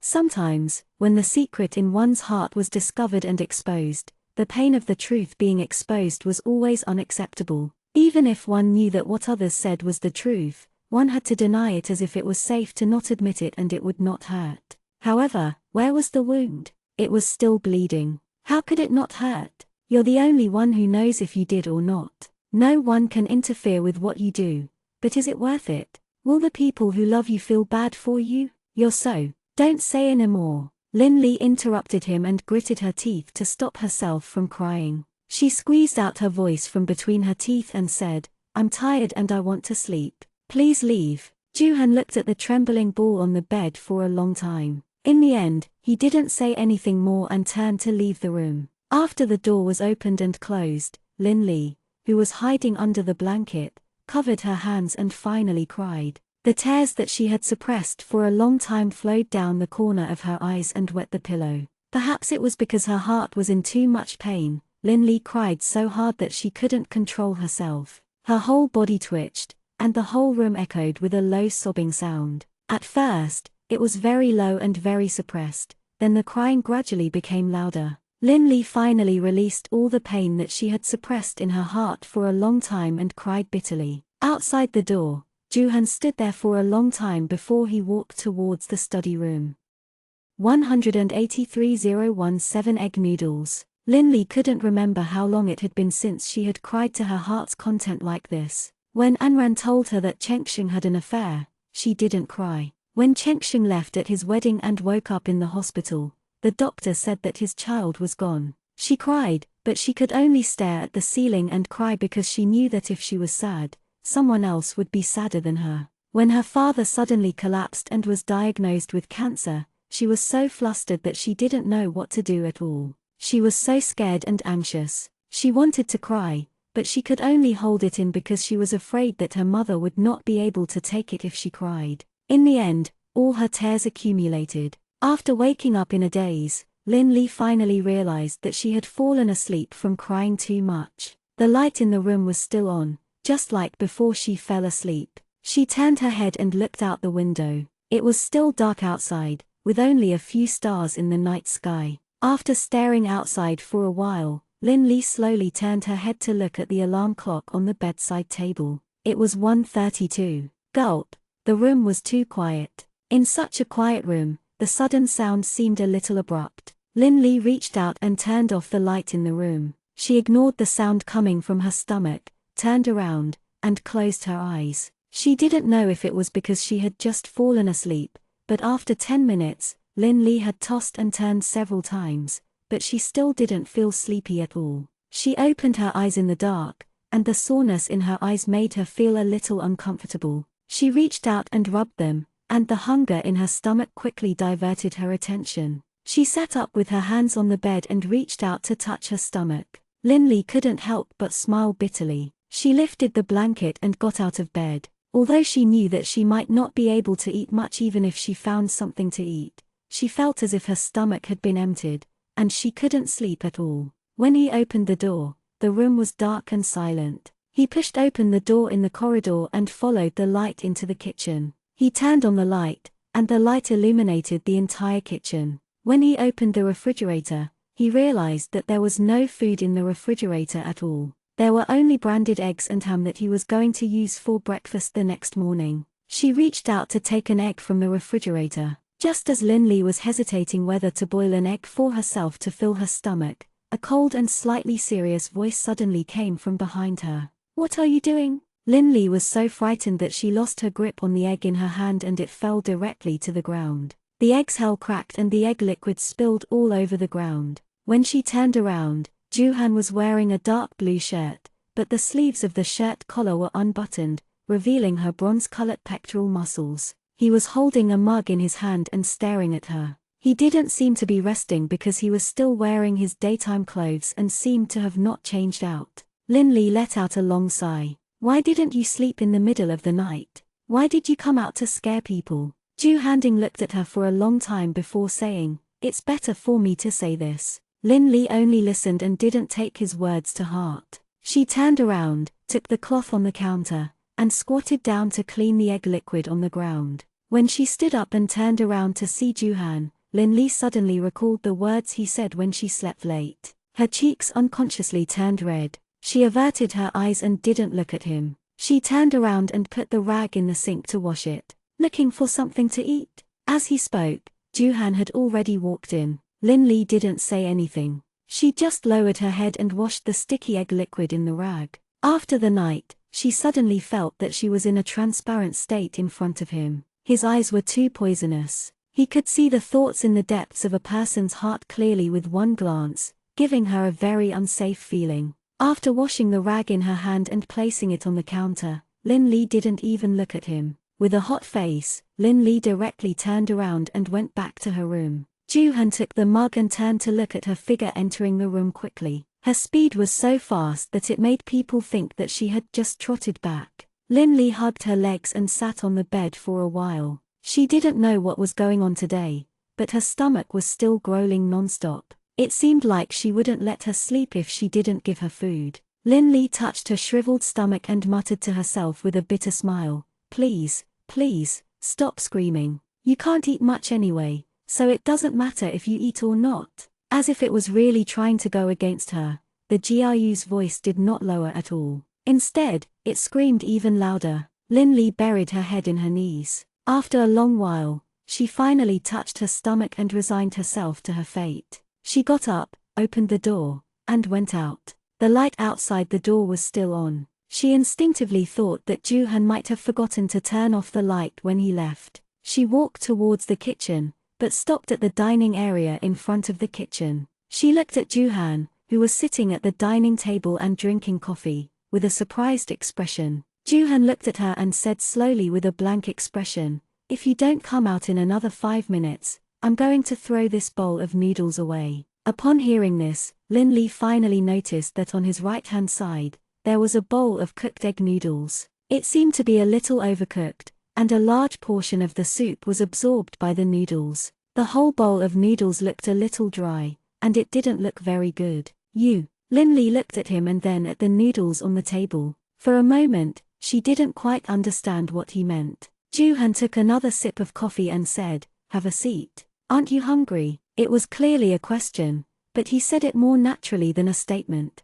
Sometimes, when the secret in one's heart was discovered and exposed, the pain of the truth being exposed was always unacceptable. Even if one knew that what others said was the truth, one had to deny it as if it was safe to not admit it and it would not hurt. However, where was the wound? It was still bleeding. How could it not hurt? You're the only one who knows if you did or not. No one can interfere with what you do. But is it worth it? Will the people who love you feel bad for you? You're so. Don't say any more. Linley interrupted him and gritted her teeth to stop herself from crying. She squeezed out her voice from between her teeth and said, I'm tired and I want to sleep. Please leave. Joo-han looked at the trembling ball on the bed for a long time. In the end, he didn't say anything more and turned to leave the room. After the door was opened and closed, Linley, who was hiding under the blanket, covered her hands and finally cried. The tears that she had suppressed for a long time flowed down the corner of her eyes and wet the pillow. Perhaps it was because her heart was in too much pain. Linley cried so hard that she couldn't control herself. Her whole body twitched, and the whole room echoed with a low sobbing sound. At first, it was very low and very suppressed, then the crying gradually became louder. Linley finally released all the pain that she had suppressed in her heart for a long time and cried bitterly. Outside the door, Joo-han stood there for a long time before he walked towards the study room. 183,017 egg noodles. Linley couldn't remember how long it had been since she had cried to her heart's content like this. When Anran told her that Chengsheng had an affair, she didn't cry. When Chengsheng left at his wedding and woke up in the hospital, the doctor said that his child was gone. She cried, but she could only stare at the ceiling and cry because she knew that if she was sad, someone else would be sadder than her. When her father suddenly collapsed and was diagnosed with cancer, she was so flustered that she didn't know what to do at all. She was so scared and anxious. She wanted to cry, but she could only hold it in because she was afraid that her mother would not be able to take it if she cried. In the end, all her tears accumulated. After waking up in a daze, Linley finally realized that she had fallen asleep from crying too much. The light in the room was still on, just like before she fell asleep. She turned her head and looked out the window. It was still dark outside, with only a few stars in the night sky. After staring outside for a while, Linley slowly turned her head to look at the alarm clock on the bedside table. It was 1:32. Gulp. The room was too quiet. In such a quiet room, the sudden sound seemed a little abrupt. Linley reached out and turned off the light in the room. She ignored the sound coming from her stomach, turned around, and closed her eyes. She didn't know if it was because she had just fallen asleep, but after 10 minutes, Linley had tossed and turned several times, but she still didn't feel sleepy at all. She opened her eyes in the dark, and the soreness in her eyes made her feel a little uncomfortable. She reached out and rubbed them, and the hunger in her stomach quickly diverted her attention. She sat up with her hands on the bed and reached out to touch her stomach. Linley couldn't help but smile bitterly. She lifted the blanket and got out of bed. Although she knew that she might not be able to eat much even if she found something to eat, she felt as if her stomach had been emptied, and she couldn't sleep at all. When he opened the door, the room was dark and silent. He pushed open the door in the corridor and followed the light into the kitchen. He turned on the light, and the light illuminated the entire kitchen. When he opened the refrigerator, he realized that there was no food in the refrigerator at all. There were only branded eggs and ham that he was going to use for breakfast the next morning. She reached out to take an egg from the refrigerator. Just as Linley was hesitating whether to boil an egg for herself to fill her stomach, a cold and slightly serious voice suddenly came from behind her. "What are you doing?" Linley was so frightened that she lost her grip on the egg in her hand and it fell directly to the ground. The egg's shell cracked and the egg liquid spilled all over the ground. When she turned around, Juhan was wearing a dark blue shirt, but the sleeves of the shirt collar were unbuttoned, revealing her bronze-colored pectoral muscles. He was holding a mug in his hand and staring at her. He didn't seem to be resting because he was still wearing his daytime clothes and seemed to have not changed out. Linley let out a long sigh. "Why didn't you sleep in the middle of the night? Why did you come out to scare people?" Juhanding looked at her for a long time before saying, "It's better for me to say this." Linley only listened and didn't take his words to heart. She turned around, took the cloth on the counter, and squatted down to clean the egg liquid on the ground. When she stood up and turned around to see Juhan, Linley suddenly recalled the words he said when she slept late. Her cheeks unconsciously turned red. She averted her eyes and didn't look at him. She turned around and put the rag in the sink to wash it. "Looking for something to eat?" As he spoke, Juhan had already walked in. Linley didn't say anything. She just lowered her head and washed the sticky egg liquid in the rag. After the night, she suddenly felt that she was in a transparent state in front of him. His eyes were too poisonous. He could see the thoughts in the depths of a person's heart clearly with one glance, giving her a very unsafe feeling. After washing the rag in her hand and placing it on the counter, Linley didn't even look at him. With a hot face, Linley directly turned around and went back to her room. Juhan took the mug and turned to look at her figure entering the room quickly. Her speed was so fast that it made people think that she had just trotted back. Linley hugged her legs and sat on the bed for a while. She didn't know what was going on today, but her stomach was still growling non-stop. It seemed like she wouldn't let her sleep if she didn't give her food. Linley touched her shriveled stomach and muttered to herself with a bitter smile, "Please, please, stop screaming. You can't eat much anyway, so it doesn't matter if you eat or not." As if it was really trying to go against her, the GRU's voice did not lower at all. Instead, it screamed even louder. Linley buried her head in her knees. After a long while, she finally touched her stomach and resigned herself to her fate. She got up, opened the door, and went out. The light outside the door was still on. She instinctively thought that Juhan might have forgotten to turn off the light when he left. She walked towards the kitchen, but stopped at the dining area in front of the kitchen. She looked at Juhan, who was sitting at the dining table and drinking coffee, with a surprised expression. Juhan looked at her and said slowly with a blank expression, "If you don't come out in another 5 minutes, I'm going to throw this bowl of noodles away." Upon hearing this, Linley finally noticed that on his right-hand side, there was a bowl of cooked egg noodles. It seemed to be a little overcooked, and a large portion of the soup was absorbed by the noodles. The whole bowl of noodles looked a little dry, and it didn't look very good. Linley looked at him and then at the noodles on the table. For a moment, she didn't quite understand what he meant. Juhan took another sip of coffee and said, "Have a seat. Aren't you hungry?" It was clearly a question, but he said it more naturally than a statement.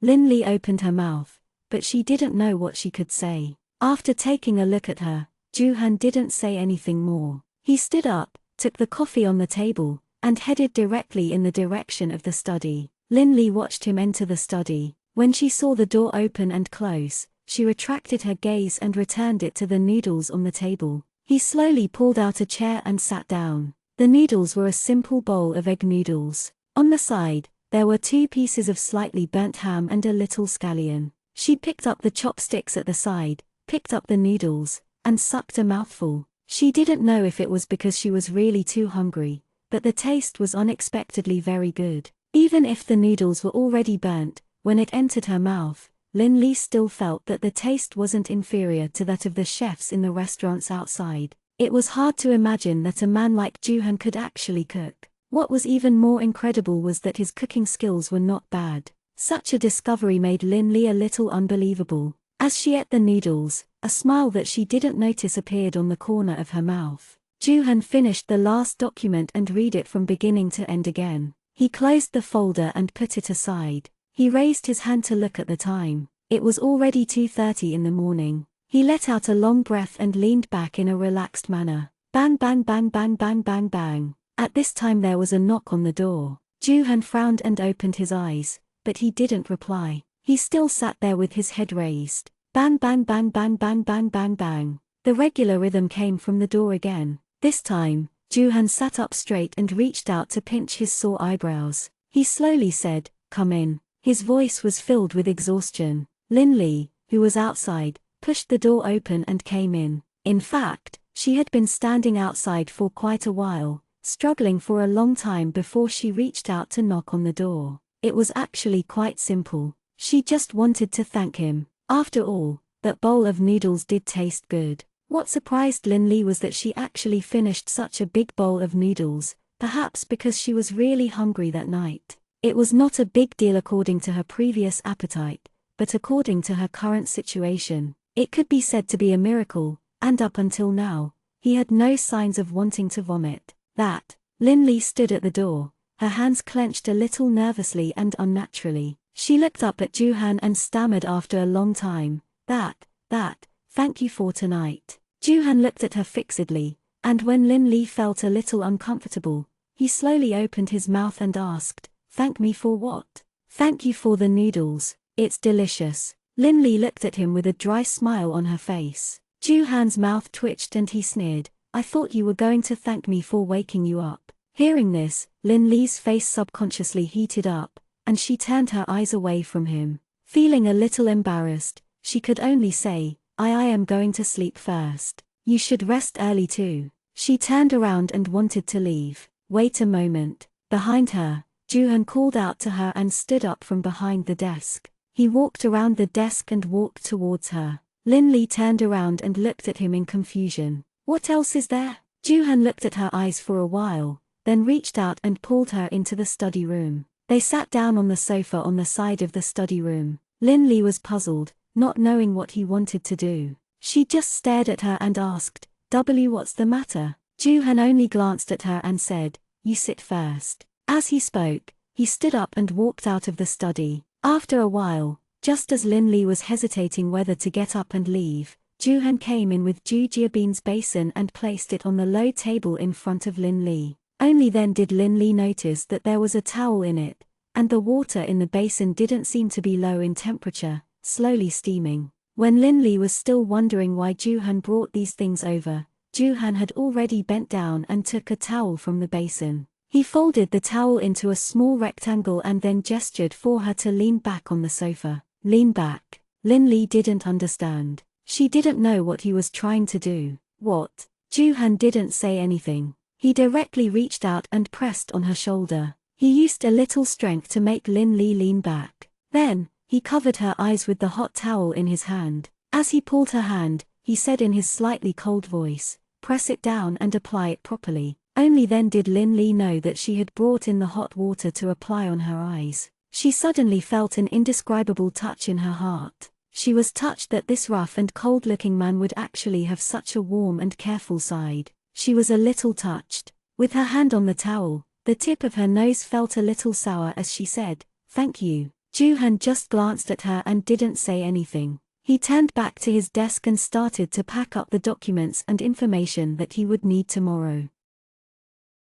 Linley opened her mouth, but she didn't know what she could say. After taking a look at her, Juhan didn't say anything more. He stood up, took the coffee on the table, and headed directly in the direction of the study. Linley watched him enter the study. When she saw the door open and close, she retracted her gaze and returned it to the noodles on the table. He slowly pulled out a chair and sat down. The noodles were a simple bowl of egg noodles. On the side, there were 2 pieces of slightly burnt ham and a little scallion. She picked up the chopsticks at the side, picked up the noodles, and sucked a mouthful. She didn't know if it was because she was really too hungry, but the taste was unexpectedly very good. Even if the noodles were already burnt, When it entered her mouth, Lin Li still felt that the taste wasn't inferior to that of the chefs in the restaurants outside. It was hard to imagine that a man like Juhan could actually cook. What was even more incredible was that his cooking skills were not bad. Such a discovery made Lin Li a little unbelievable. As she ate the noodles, a smile that she didn't notice appeared on the corner of her mouth. Juhan finished the last document and read it from beginning to end again. He closed the folder and put it aside. He raised his hand to look at the time. It was already 2:30 in the morning. He let out a long breath and leaned back in a relaxed manner. Bang bang bang bang bang bang bang. At this time there was a knock on the door. Juhan frowned and opened his eyes, but he didn't reply. He still sat there with his head raised. Bang bang bang bang bang bang bang bang. The regular rhythm came from the door again. This time, Juhan sat up straight and reached out to pinch his sore eyebrows. He slowly said, "Come in." His voice was filled with exhaustion. Lin Li, who was outside, pushed the door open and came in. In fact, she had been standing outside for quite a while, struggling for a long time before she reached out to knock on the door. It was actually quite simple. She just wanted to thank him. After all, that bowl of noodles did taste good. What surprised Lin Li was that she actually finished such a big bowl of noodles, perhaps because she was really hungry that night. It was not a big deal according to her previous appetite, but according to her current situation, it could be said to be a miracle, and up until now, he had no signs of wanting to vomit. Lin Li stood at the door, her hands clenched a little nervously and unnaturally. She looked up at Juhan and stammered after a long time, thank you for tonight. Juhan looked at her fixedly, and when Lin Li felt a little uncomfortable, he slowly opened his mouth and asked, "Thank me for what?" "Thank you for the noodles. It's delicious." Lin Li looked at him with a dry smile on her face. Juhan's mouth twitched and he sneered, "I thought you were going to thank me for waking you up." Hearing this, Lin Li's face subconsciously heated up, and she turned her eyes away from him. Feeling a little embarrassed, she could only say, I am going to sleep first. You should rest early too." She turned around and wanted to leave. Wait a moment. Behind her, Juhan called out to her and stood up from behind the desk. He walked around the desk and walked towards her. Lin Li turned around and looked at him in confusion. "What else is there?" Juhan looked at her eyes for a while, then reached out and pulled her into the study room. They sat down on the sofa on the side of the study room. Lin Li was puzzled, not knowing what he wanted to do. She just stared at her and asked, "What's the matter?" Juhan only glanced at her and said, "You sit first." As he spoke, he stood up and walked out of the study. After a while, just as Lin Li was hesitating whether to get up and leave, Juhan came in with Ju Jiabin's basin and placed it on the low table in front of Lin Li. Only then did Lin Li notice that there was a towel in it, and the water in the basin didn't seem to be low in temperature, slowly steaming. When Lin Li was still wondering why Juhan brought these things over, Juhan had already bent down and took a towel from the basin. He folded the towel into a small rectangle and then gestured for her to lean back on the sofa. Lean back. Lin Li didn't understand. She didn't know what he was trying to do. What? Juhan didn't say anything. He directly reached out and pressed on her shoulder. He used a little strength to make Lin Li lean back. Then, he covered her eyes with the hot towel in his hand. As he pulled her hand, he said in his slightly cold voice, "Press it down and apply it properly." Only then did Lin Li know that she had brought in the hot water to apply on her eyes. She suddenly felt an indescribable touch in her heart. She was touched that this rough and cold-looking man would actually have such a warm and careful side. She was a little touched. With her hand on the towel, the tip of her nose felt a little sour as she said, "Thank you." Juhan just glanced at her and didn't say anything. He turned back to his desk and started to pack up the documents and information that he would need tomorrow.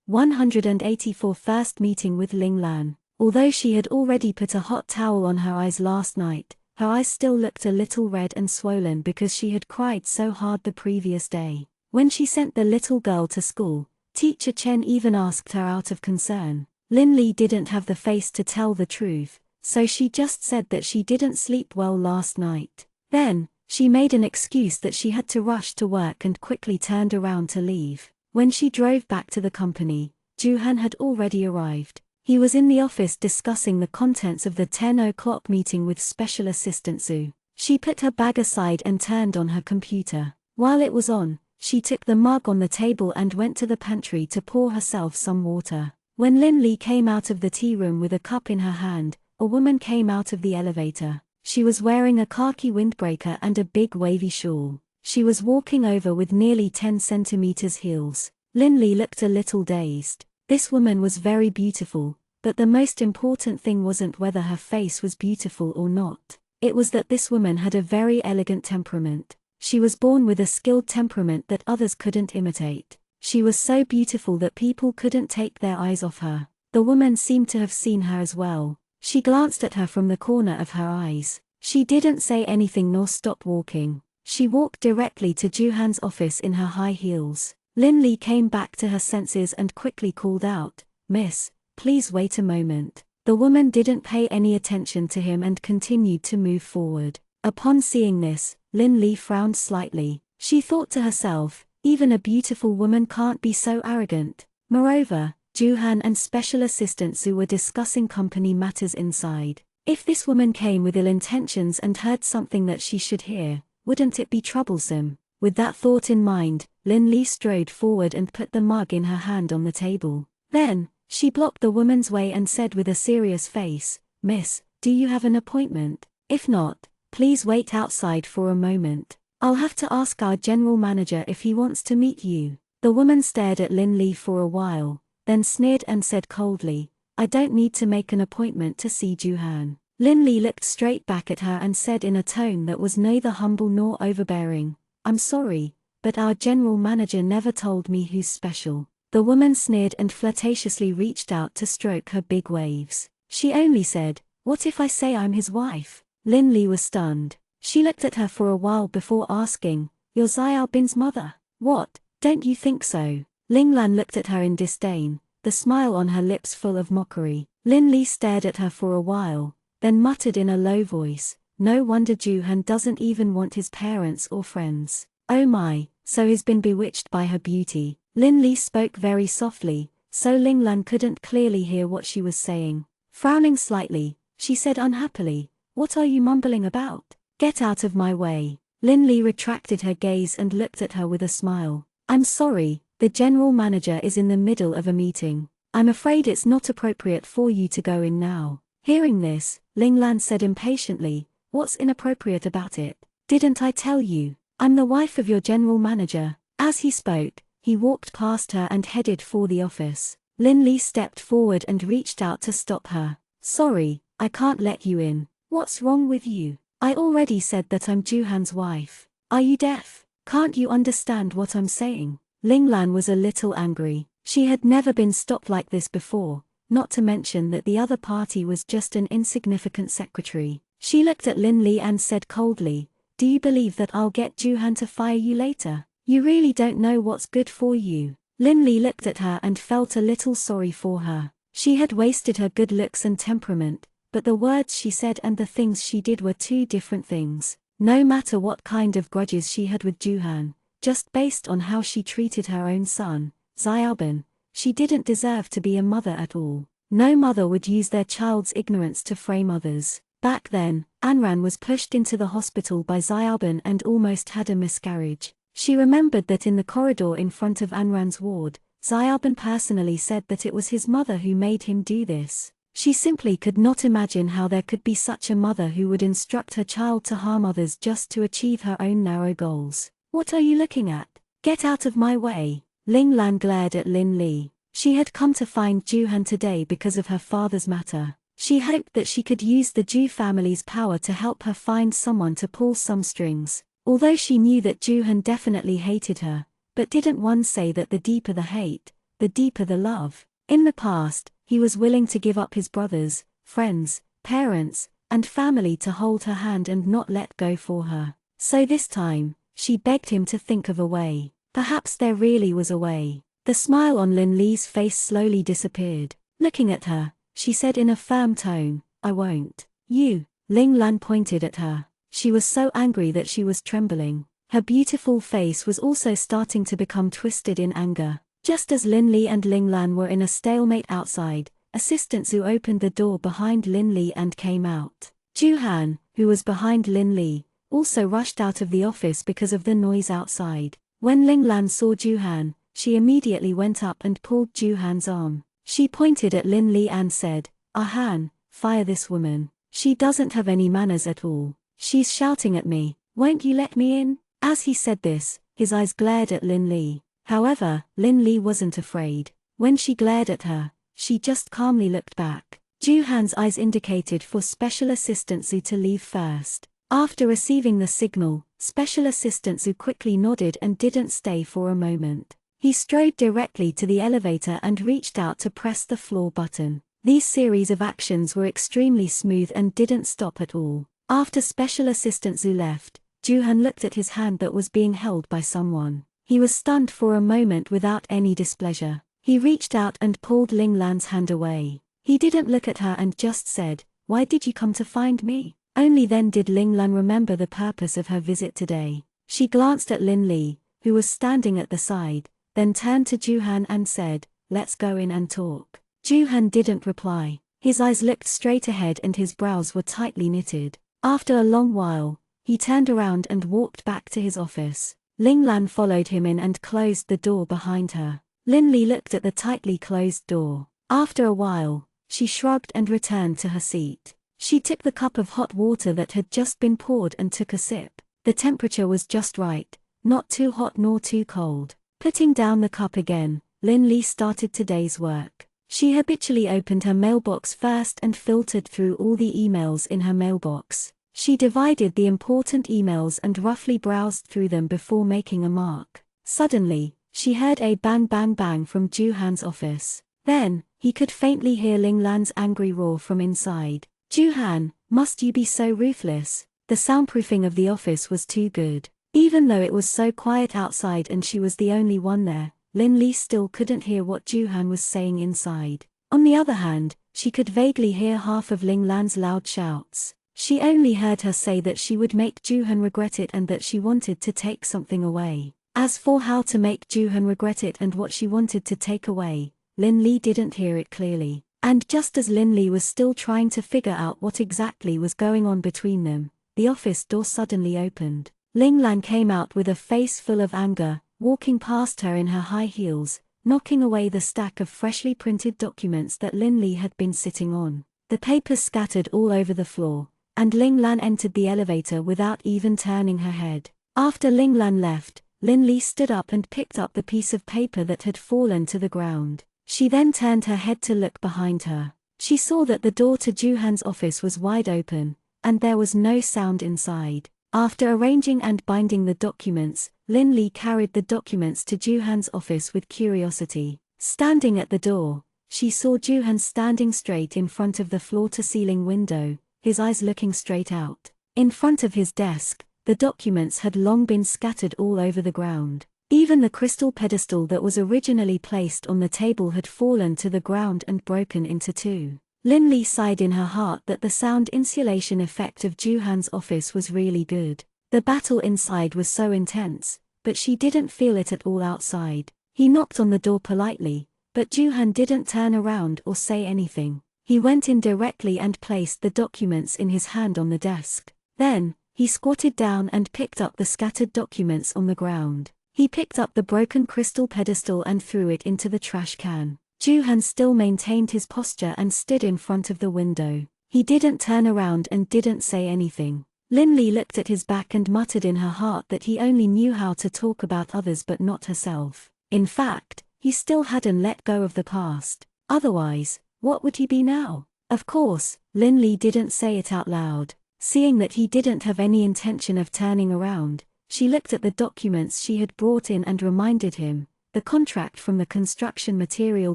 184 First meeting with Ling Lan. Although she had already put a hot towel on her eyes last night, her eyes still looked a little red and swollen because she had cried so hard the previous day. When she sent the little girl to school, Teacher Chen even asked her out of concern. Lin Li didn't have the face to tell the truth, so she just said that she didn't sleep well last night. Then, she made an excuse that she had to rush to work and quickly turned around to leave. When she drove back to the company, Juhan had already arrived. He was in the office discussing the contents of the 10 o'clock meeting with Special Assistant Sue. She put her bag aside and turned on her computer. While it was on, she took the mug on the table and went to the pantry to pour herself some water. When Lin Li came out of the tea room with a cup in her hand, a woman came out of the elevator. She was wearing a khaki windbreaker and a big wavy shawl. She was walking over with nearly 10 centimeters heels. Lin Li looked a little dazed. This woman was very beautiful, but the most important thing wasn't whether her face was beautiful or not. It was that this woman had a very elegant temperament. She was born with a skilled temperament that others couldn't imitate. She was so beautiful that people couldn't take their eyes off her. The woman seemed to have seen her as well. She glanced at her from the corner of her eyes. She didn't say anything nor stop walking. She walked directly to Juhan's office in her high heels. Lin Li came back to her senses and quickly called out, "Miss, please wait a moment." The woman didn't pay any attention to him and continued to move forward. Upon seeing this, Lin Li frowned slightly. She thought to herself, even a beautiful woman can't be so arrogant. Moreover, Juhan and Special Assistant Sue were discussing company matters inside. If this woman came with ill intentions and heard something that she should hear, wouldn't it be troublesome? With that thought in mind, Lin Li strode forward and put the mug in her hand on the table. Then, she blocked the woman's way and said with a serious face, "Miss, do you have an appointment? If not, please wait outside for a moment. I'll have to ask our general manager if he wants to meet you." The woman stared at Lin Li for a while, then sneered and said coldly, "I don't need to make an appointment to see Juhan." Lin Li looked straight back at her and said in a tone that was neither humble nor overbearing, "I'm sorry, but our general manager never told me who's special." The woman sneered and flirtatiously reached out to stroke her big waves. She only said, "What if I say I'm his wife?" Lin Li was stunned. She looked at her for a while before asking, "You're Xiaobin's mother?" "What, don't you think so?" Ling Lan looked at her in disdain, the smile on her lips full of mockery. Lin Li stared at her for a while, then muttered in a low voice, "No wonder Juhan doesn't even want his parents or friends. Oh my, so he's been bewitched by her beauty." Lin Li spoke very softly, so Ling Lan couldn't clearly hear what she was saying. Frowning slightly, she said unhappily, "What are you mumbling about? Get out of my way." Lin Li retracted her gaze and looked at her with a smile. "I'm sorry, the general manager is in the middle of a meeting. I'm afraid it's not appropriate for you to go in now." Hearing this, Ling Lan said impatiently, "What's inappropriate about it? Didn't I tell you? I'm the wife of your general manager." As he spoke, he walked past her and headed for the office. Lin Li stepped forward and reached out to stop her. "Sorry, I can't let you in. What's wrong with you? I already said that I'm Juhan's wife. Are you deaf? Can't you understand what I'm saying?" Ling Lan was a little angry. She had never been stopped like this before, not to mention that the other party was just an insignificant secretary. She looked at Lin Li and said coldly, "Do you believe that I'll get Juhan to fire you later? You really don't know what's good for you." Lin Li looked at her and felt a little sorry for her. She had wasted her good looks and temperament, but the words she said and the things she did were two different things. No matter what kind of grudges she had with Juhan, just based on how she treated her own son, Xiaobin, she didn't deserve to be a mother at all. No mother would use their child's ignorance to frame others. Back then, Anran was pushed into the hospital by Xiaobin and almost had a miscarriage. She remembered that in the corridor in front of Anran's ward, Xiaobin personally said that it was his mother who made him do this. She simply could not imagine how there could be such a mother who would instruct her child to harm others just to achieve her own narrow goals. "What are you looking at? Get out of my way." Ling Lan glared at Lin Li. She had come to find Juhan today because of her father's matter. She hoped that she could use the Ju family's power to help her find someone to pull some strings. Although she knew that Juhan definitely hated her, but didn't one say that the deeper the hate, the deeper the love? In the past, he was willing to give up his brothers, friends, parents, and family to hold her hand and not let go for her. So this time, she begged him to think of a way. Perhaps there really was a way. The smile on Lin Li's face slowly disappeared. Looking at her, she said in a firm tone, "I won't." "You." Ling Lan pointed at her. She was so angry that she was trembling. Her beautiful face was also starting to become twisted in anger. Just as Lin Li and Ling Lan were in a stalemate outside, Assistant Zhu opened the door behind Lin Li and came out. Juhan, who was behind Lin Li, also rushed out of the office because of the noise outside. When Ling Lan saw Juhan, she immediately went up and pulled Juhan's arm. She pointed at Lin Li and said, Han, fire this woman. She doesn't have any manners at all. She's shouting at me. Won't you let me in? As he said this, his eyes glared at Lin Li. However, Lin Li wasn't afraid. When she glared at her, she just calmly looked back. Juhan's eyes indicated for Special Assistant Zhu to leave first. After receiving the signal, Special Assistant Zhu quickly nodded and didn't stay for a moment. He strode directly to the elevator and reached out to press the floor button. These series of actions were extremely smooth and didn't stop at all. After Special Assistant Zhu left, Juhan looked at his hand that was being held by someone. He was stunned for a moment without any displeasure. He reached out and pulled Ling Lan's hand away. He didn't look at her and just said, "Why did you come to find me?" Only then did Ling Lan remember the purpose of her visit today. She glanced at Lin Li, who was standing at the side, then turned to Juhan and said, "Let's go in and talk." Juhan didn't reply. His eyes looked straight ahead and his brows were tightly knitted. After a long while, he turned around and walked back to his office. Ling Lan followed him in and closed the door behind her. Lin Li looked at the tightly closed door. After a while, she shrugged and returned to her seat. She took the cup of hot water that had just been poured and took a sip. The temperature was just right, not too hot nor too cold. Putting down the cup again, Lin Li started today's work. She habitually opened her mailbox first and filtered through all the emails in her mailbox. She divided the important emails and roughly browsed through them before making a mark. Suddenly, she heard a bang bang bang from Juhan's office. Then, he could faintly hear Ling Lan's angry roar from inside. "Juhan, must you be so ruthless?" The soundproofing of the office was too good. Even though it was so quiet outside and she was the only one there, Lin Li still couldn't hear what Juhan was saying inside. On the other hand, she could vaguely hear half of Ling Lan's loud shouts. She only heard her say that she would make Juhan regret it and that she wanted to take something away. As for how to make Juhan regret it and what she wanted to take away, Lin Li didn't hear it clearly. And just as Lin Li was still trying to figure out what exactly was going on between them, the office door suddenly opened. Ling Lan came out with a face full of anger, walking past her in her high heels, knocking away the stack of freshly printed documents that Lin Li had been sitting on. The papers scattered all over the floor, and Ling Lan entered the elevator without even turning her head. After Ling Lan left, Lin Li stood up and picked up the piece of paper that had fallen to the ground. She then turned her head to look behind her. She saw that the door to Juhan's office was wide open, and there was no sound inside. After arranging and binding the documents, Lin Li carried the documents to Juhan's office with curiosity. Standing at the door, she saw Juhan standing straight in front of the floor-to-ceiling window, his eyes looking straight out. In front of his desk, the documents had long been scattered all over the ground. Even the crystal pedestal that was originally placed on the table had fallen to the ground and broken into two. Lin Li sighed in her heart that the sound insulation effect of Juhan's office was really good. The battle inside was so intense, but she didn't feel it at all outside. He knocked on the door politely, but Juhan didn't turn around or say anything. He went in directly and placed the documents in his hand on the desk. Then, he squatted down and picked up the scattered documents on the ground. He picked up the broken crystal pedestal and threw it into the trash can. Juhan still maintained his posture and stood in front of the window. He didn't turn around and didn't say anything. Lin Li looked at his back and muttered in her heart that he only knew how to talk about others but not herself. In fact, he still hadn't let go of the past. Otherwise, what would he be now? Of course, Lin Li didn't say it out loud. Seeing that he didn't have any intention of turning around, she looked at the documents she had brought in and reminded him, "The contract from the construction material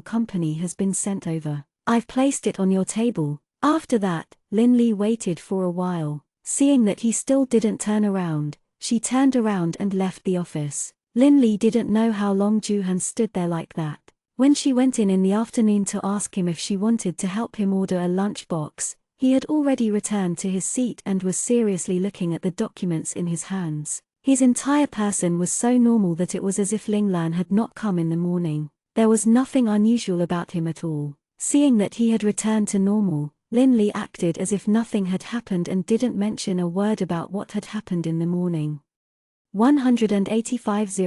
company has been sent over. I've placed it on your table." After that, Lin Li waited for a while. Seeing that he still didn't turn around, she turned around and left the office. Lin Li didn't know how long Juhan stood there like that. When she went in the afternoon to ask him if she wanted to help him order a lunch box, he had already returned to his seat and was seriously looking at the documents in his hands. His entire person was so normal that it was as if Ling Lan had not come in the morning. There was nothing unusual about him at all. Seeing that he had returned to normal, Lin acted as if nothing had happened and didn't mention a word about what had happened in the morning. 185-019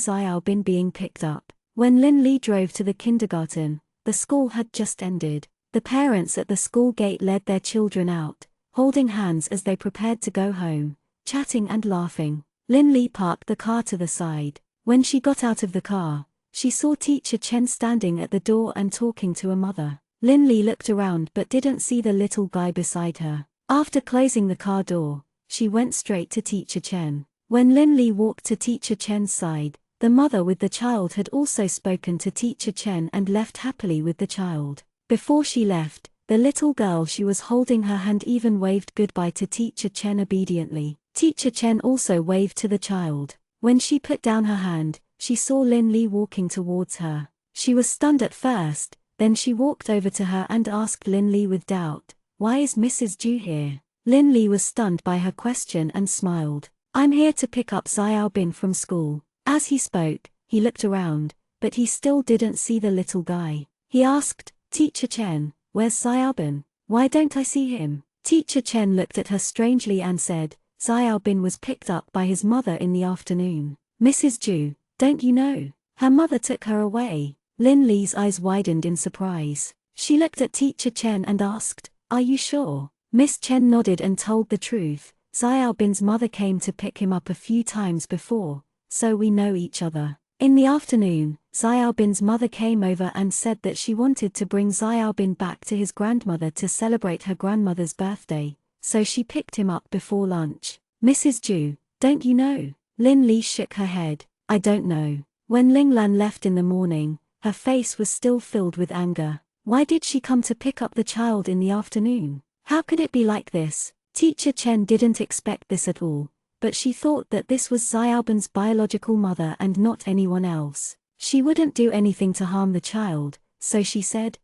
Xiao Bin being picked up. When Lin drove to the kindergarten, the school had just ended. The parents at the school gate led their children out, holding hands as they prepared to go home, chatting and laughing. Lin parked the car to the side. When she got out of the car, she saw Teacher Chen standing at the door and talking to a mother. Lin looked around but didn't see the little guy beside her. After closing the car door, she went straight to Teacher Chen. When Lin walked to Teacher Chen's side, the mother with the child had also spoken to Teacher Chen and left happily with the child. Before she left, the little girl she was holding her hand even waved goodbye to Teacher Chen obediently. Teacher Chen also waved to the child. When she put down her hand, she saw Lin walking towards her. She was stunned at first, then she walked over to her and asked Lin with doubt, "Why is Mrs. Ju here?" Lin was stunned by her question and smiled. "I'm here to pick up Xiao Bin from school." As he spoke, he looked around, but he still didn't see the little guy. He asked, "Teacher Chen, where's Xiao Bin? Why don't I see him?" Teacher Chen looked at her strangely and said, "Xiao Bin was picked up by his mother in the afternoon." "Mrs. Ju, don't you know? Her mother took her away." Lin's eyes widened in surprise. She looked at Teacher Chen and asked, "Are you sure?" Miss Chen nodded and told the truth. "Xiao Bin's mother came to pick him up a few times before, so we know each other." In the afternoon, Xiao Bin's mother came over and said that she wanted to bring Xiao Bin back to his grandmother to celebrate her grandmother's birthday, so she picked him up before lunch. "Mrs. Ju, don't you know?" Lin shook her head. "I don't know." When Lan left in the morning, her face was still filled with anger. Why did she come to pick up the child in the afternoon? How could it be like this? Teacher Chen didn't expect this at all, but she thought that this was Xiao Bin's biological mother and not anyone else. She wouldn't do anything to harm the child, so she said,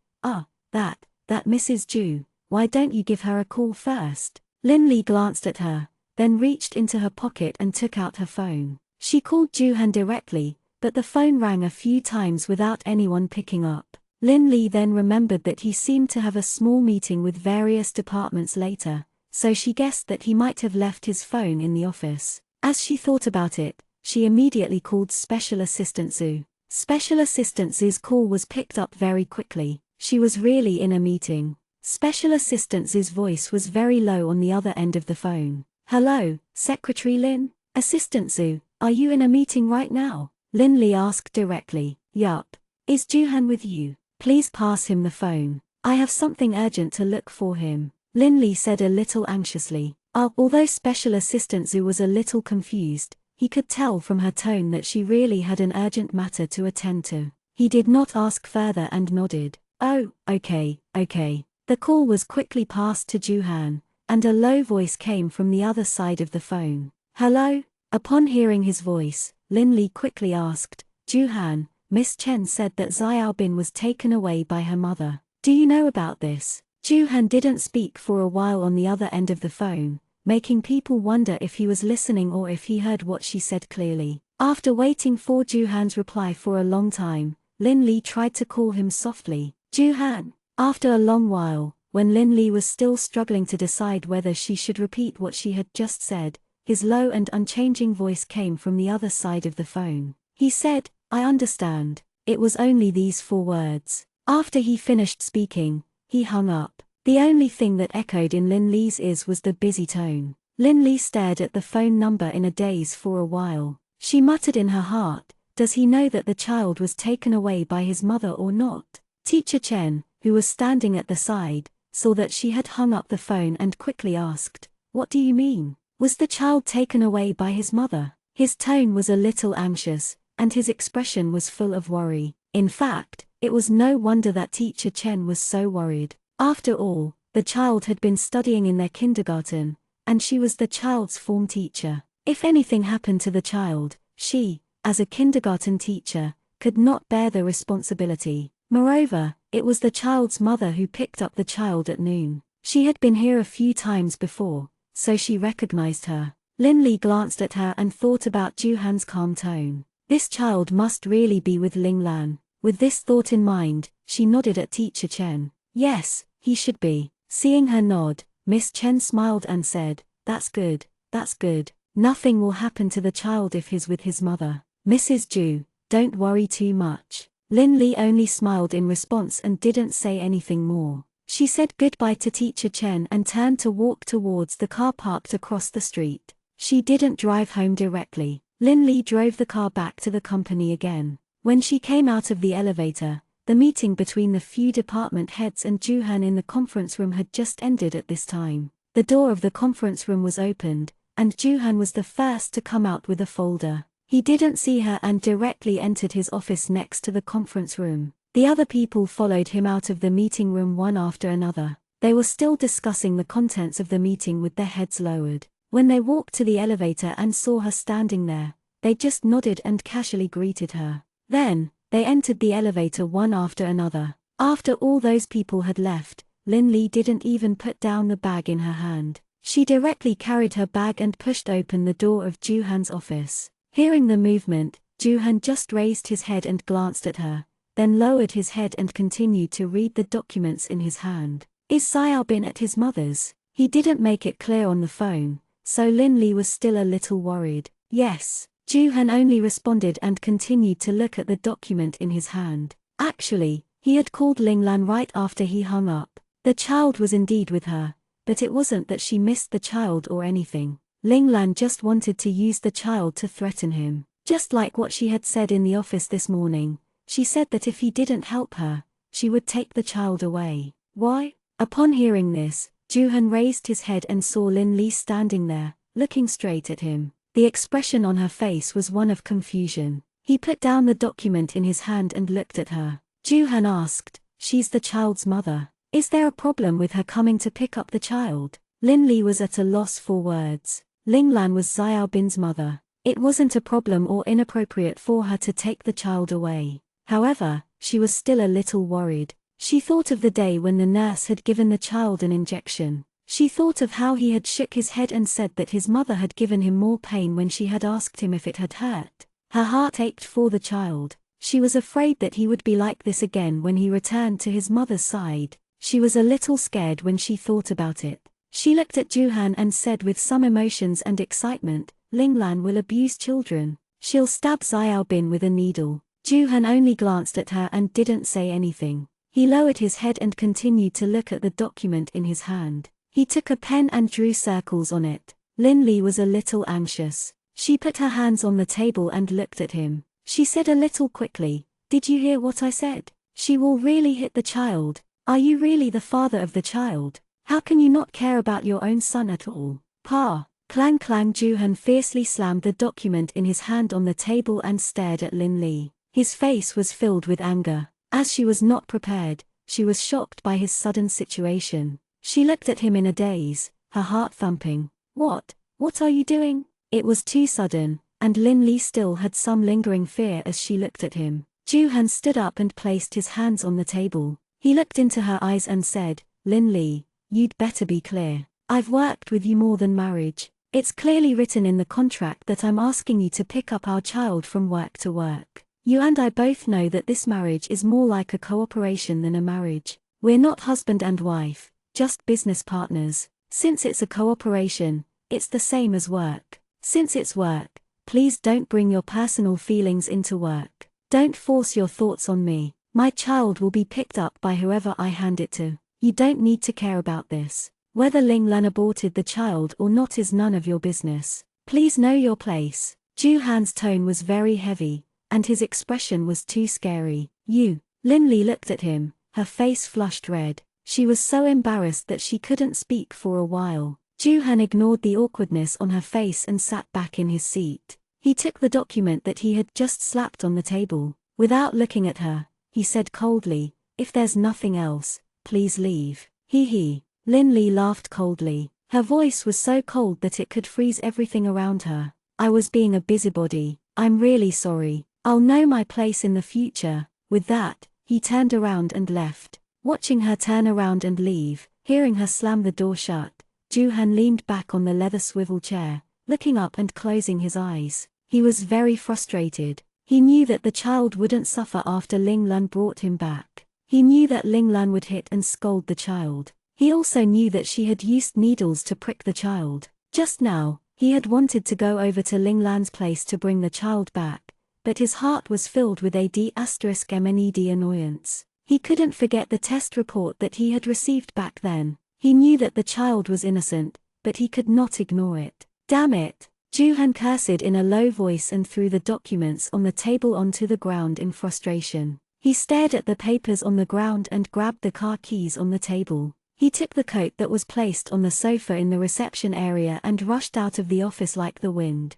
that Mrs. Ju, why don't you give her a call first?" Lin glanced at her, then reached into her pocket and took out her phone. She called Juhan directly, but the phone rang a few times without anyone picking up. Lin then remembered that he seemed to have a small meeting with various departments later, so she guessed that he might have left his phone in the office. As she thought about it, she immediately called Special Assistant Zhu. Special Assistant Zhu's call was picked up very quickly. She was really in a meeting. Special Assistant Zhu's voice was very low on the other end of the phone. "Hello, Secretary Lin? Assistant Zhu, are you in a meeting right now?" Lin asked directly. "Yup. Is Juhan with you? Please pass him the phone. I have something urgent to look for him." Lin said a little anxiously. Although Special Assistant Zhu was a little confused, he could tell from her tone that she really had an urgent matter to attend to. He did not ask further and nodded. "Oh, okay. The call was quickly passed to Juhan, and a low voice came from the other side of the phone. "Hello?" Upon hearing his voice, Lin quickly asked, "Juhan, Miss Chen said that Xiao Bin was taken away by her mother. Do you know about this?" Juhan didn't speak for a while on the other end of the phone, making people wonder if he was listening or if he heard what she said clearly. After waiting for Juhan's reply for a long time, Lin tried to call him softly, "Juhan." After a long while, when Lin was still struggling to decide whether she should repeat what she had just said, his low and unchanging voice came from the other side of the phone. He said, "I understand." It was only these 4 words. After he finished speaking, he hung up. The only thing that echoed in Lin's ears was the busy tone. Lin stared at the phone number in a daze for a while. She muttered in her heart, "Does he know that the child was taken away by his mother or not?" Teacher Chen, who was standing at the side, saw that she had hung up the phone and quickly asked, "What do you mean? Was the child taken away by his mother?" His tone was a little anxious, and his expression was full of worry. In fact, it was no wonder that Teacher Chen was so worried. After all, the child had been studying in their kindergarten, and she was the child's form teacher. If anything happened to the child, she, as a kindergarten teacher, could not bear the responsibility. Moreover, it was the child's mother who picked up the child at noon. She had been here a few times before, so she recognized her. Lin glanced at her and thought about Juhan's calm tone. This child must really be with Ling Lan. With this thought in mind, she nodded at Teacher Chen. Yes, he should be. Seeing her nod, Miss Chen smiled and said, "That's good, that's good. Nothing will happen to the child if he's with his mother. Mrs. Ju, don't worry too much." Lin Li only smiled in response and didn't say anything more. She said goodbye to Teacher Chen and turned to walk towards the car parked across the street. She didn't drive home directly. Lin Li drove the car back to the company again. When she came out of the elevator, the meeting between the few department heads and Juhan in the conference room had just ended at this time. The door of the conference room was opened, and Juhan was the first to come out with a folder. He didn't see her and directly entered his office next to the conference room. The other people followed him out of the meeting room one after another. They were still discussing the contents of the meeting with their heads lowered. When they walked to the elevator and saw her standing there, they just nodded and casually greeted her. Then, they entered the elevator one after another. After all those people had left, Lin Li didn't even put down the bag in her hand. She directly carried her bag and pushed open the door of Juhan's office. Hearing the movement, Juhan just raised his head and glanced at her, then lowered his head and continued to read the documents in his hand. Is Xiaobin at his mother's? He didn't make it clear on the phone, so Lin Li was still a little worried. Yes. Juhan only responded and continued to look at the document in his hand. Actually, he had called Ling Lan right after he hung up. The child was indeed with her, but it wasn't that she missed the child or anything. Ling Lan just wanted to use the child to threaten him. Just like what she had said in the office this morning, she said that if he didn't help her, she would take the child away. Why? Upon hearing this, Juhan raised his head and saw Lin Li standing there, looking straight at him. The expression on her face was one of confusion. He put down the document in his hand and looked at her. Juhan asked, "She's the child's mother. Is there a problem with her coming to pick up the child?" Lin Li was at a loss for words. Ling Lan was Xiaobin's mother. It wasn't a problem or inappropriate for her to take the child away. However, she was still a little worried. She thought of the day when the nurse had given the child an injection. She thought of how he had shook his head and said that his mother had given him more pain when she had asked him if it had hurt. Her heart ached for the child. She was afraid that he would be like this again when he returned to his mother's side. She was a little scared when she thought about it. She looked at Juhan and said with some emotions and excitement, "Ling Lan will abuse children. She'll stab Xiaobin with a needle." Juhan only glanced at her and didn't say anything. He lowered his head and continued to look at the document in his hand. He took a pen and drew circles on it. Lin Li was a little anxious. She put her hands on the table and looked at him. She said a little quickly, "Did you hear what I said? She will really hit the child. Are you really the father of the child? How can you not care about your own son at all?" Pa! Clang clang. Juhan fiercely slammed the document in his hand on the table and stared at Lin Li. His face was filled with anger. As she was not prepared, she was shocked by his sudden situation. She looked at him in a daze, her heart thumping. What are you doing?" It was too sudden, and Lin Li still had some lingering fear as she looked at him. Juhan stood up and placed his hands on the table. He looked into her eyes and said, "Lin Li, you'd better be clear. I've worked with you more than marriage. It's clearly written in the contract that I'm asking you to pick up our child from work to work. You and I both know that this marriage is more like a cooperation than a marriage. We're not husband and wife, just business partners. Since it's a cooperation, it's the same as work. Since it's work, please don't bring your personal feelings into work. Don't force your thoughts on me. My child will be picked up by whoever I hand it to. You don't need to care about this. Whether Ling Lan aborted the child or not is none of your business. Please know your place." Juhan's tone was very heavy, and his expression was too scary. "You." Lin Li looked at him, her face flushed red. She was so embarrassed that she couldn't speak for a while. Juhan ignored the awkwardness on her face and sat back in his seat. He took the document that he had just slapped on the table. Without looking at her, he said coldly, "If there's nothing else, please leave." He. Lin Li laughed coldly. Her voice was so cold that it could freeze everything around her. "I was being a busybody. I'm really sorry. I'll know my place in the future." With that, he turned around and left. Watching her turn around and leave, hearing her slam the door shut, Juhan leaned back on the leather swivel chair, looking up and closing his eyes. He was very frustrated. He knew that the child wouldn't suffer after Ling Lan brought him back. He knew that Ling Lan would hit and scold the child. He also knew that she had used needles to prick the child. Just now, he had wanted to go over to Ling Lan's place to bring the child back, but his heart was filled with a d*mned annoyance. He couldn't forget the test report that he had received back then. He knew that the child was innocent, but he could not ignore it. Damn it! Ju-han cursed in a low voice and threw the documents on the table onto the ground in frustration. He stared at the papers on the ground and grabbed the car keys on the table. He took the coat that was placed on the sofa in the reception area and rushed out of the office like the wind.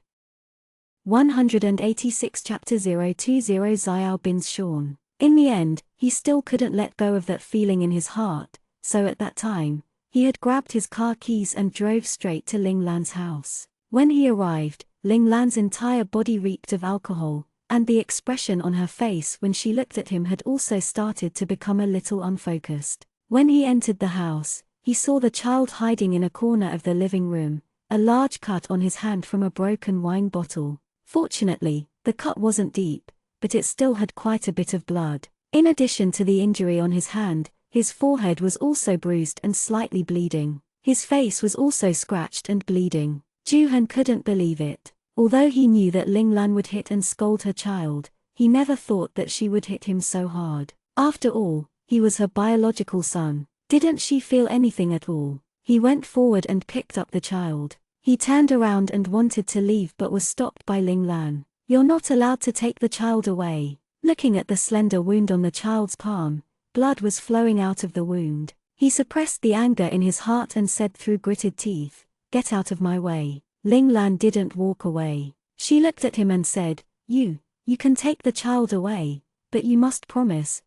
186 Chapter 020 Xiao Bin's Sean. In the end, he still couldn't let go of that feeling in his heart, so at that time, he had grabbed his car keys and drove straight to Ling Lan's house. When he arrived, Ling Lan's entire body reeked of alcohol, and the expression on her face when she looked at him had also started to become a little unfocused. When he entered the house, he saw the child hiding in a corner of the living room, a large cut on his hand from a broken wine bottle. Fortunately, the cut wasn't deep, but it still had quite a bit of blood. In addition to the injury on his hand, his forehead was also bruised and slightly bleeding. His face was also scratched and bleeding. Ju-han couldn't believe it. Although he knew that Ling Lan would hit and scold her child, he never thought that she would hit him so hard. After all, he was her biological son. Didn't she feel anything at all? He went forward and picked up the child. He turned around and wanted to leave but was stopped by Ling Lan. "You're not allowed to take the child away." Looking at the slender wound on the child's palm, blood was flowing out of the wound. He suppressed the anger in his heart and said through gritted teeth, "Get out of my way." Ling Lan didn't walk away. She looked at him and said, You can take the child away, but you must promise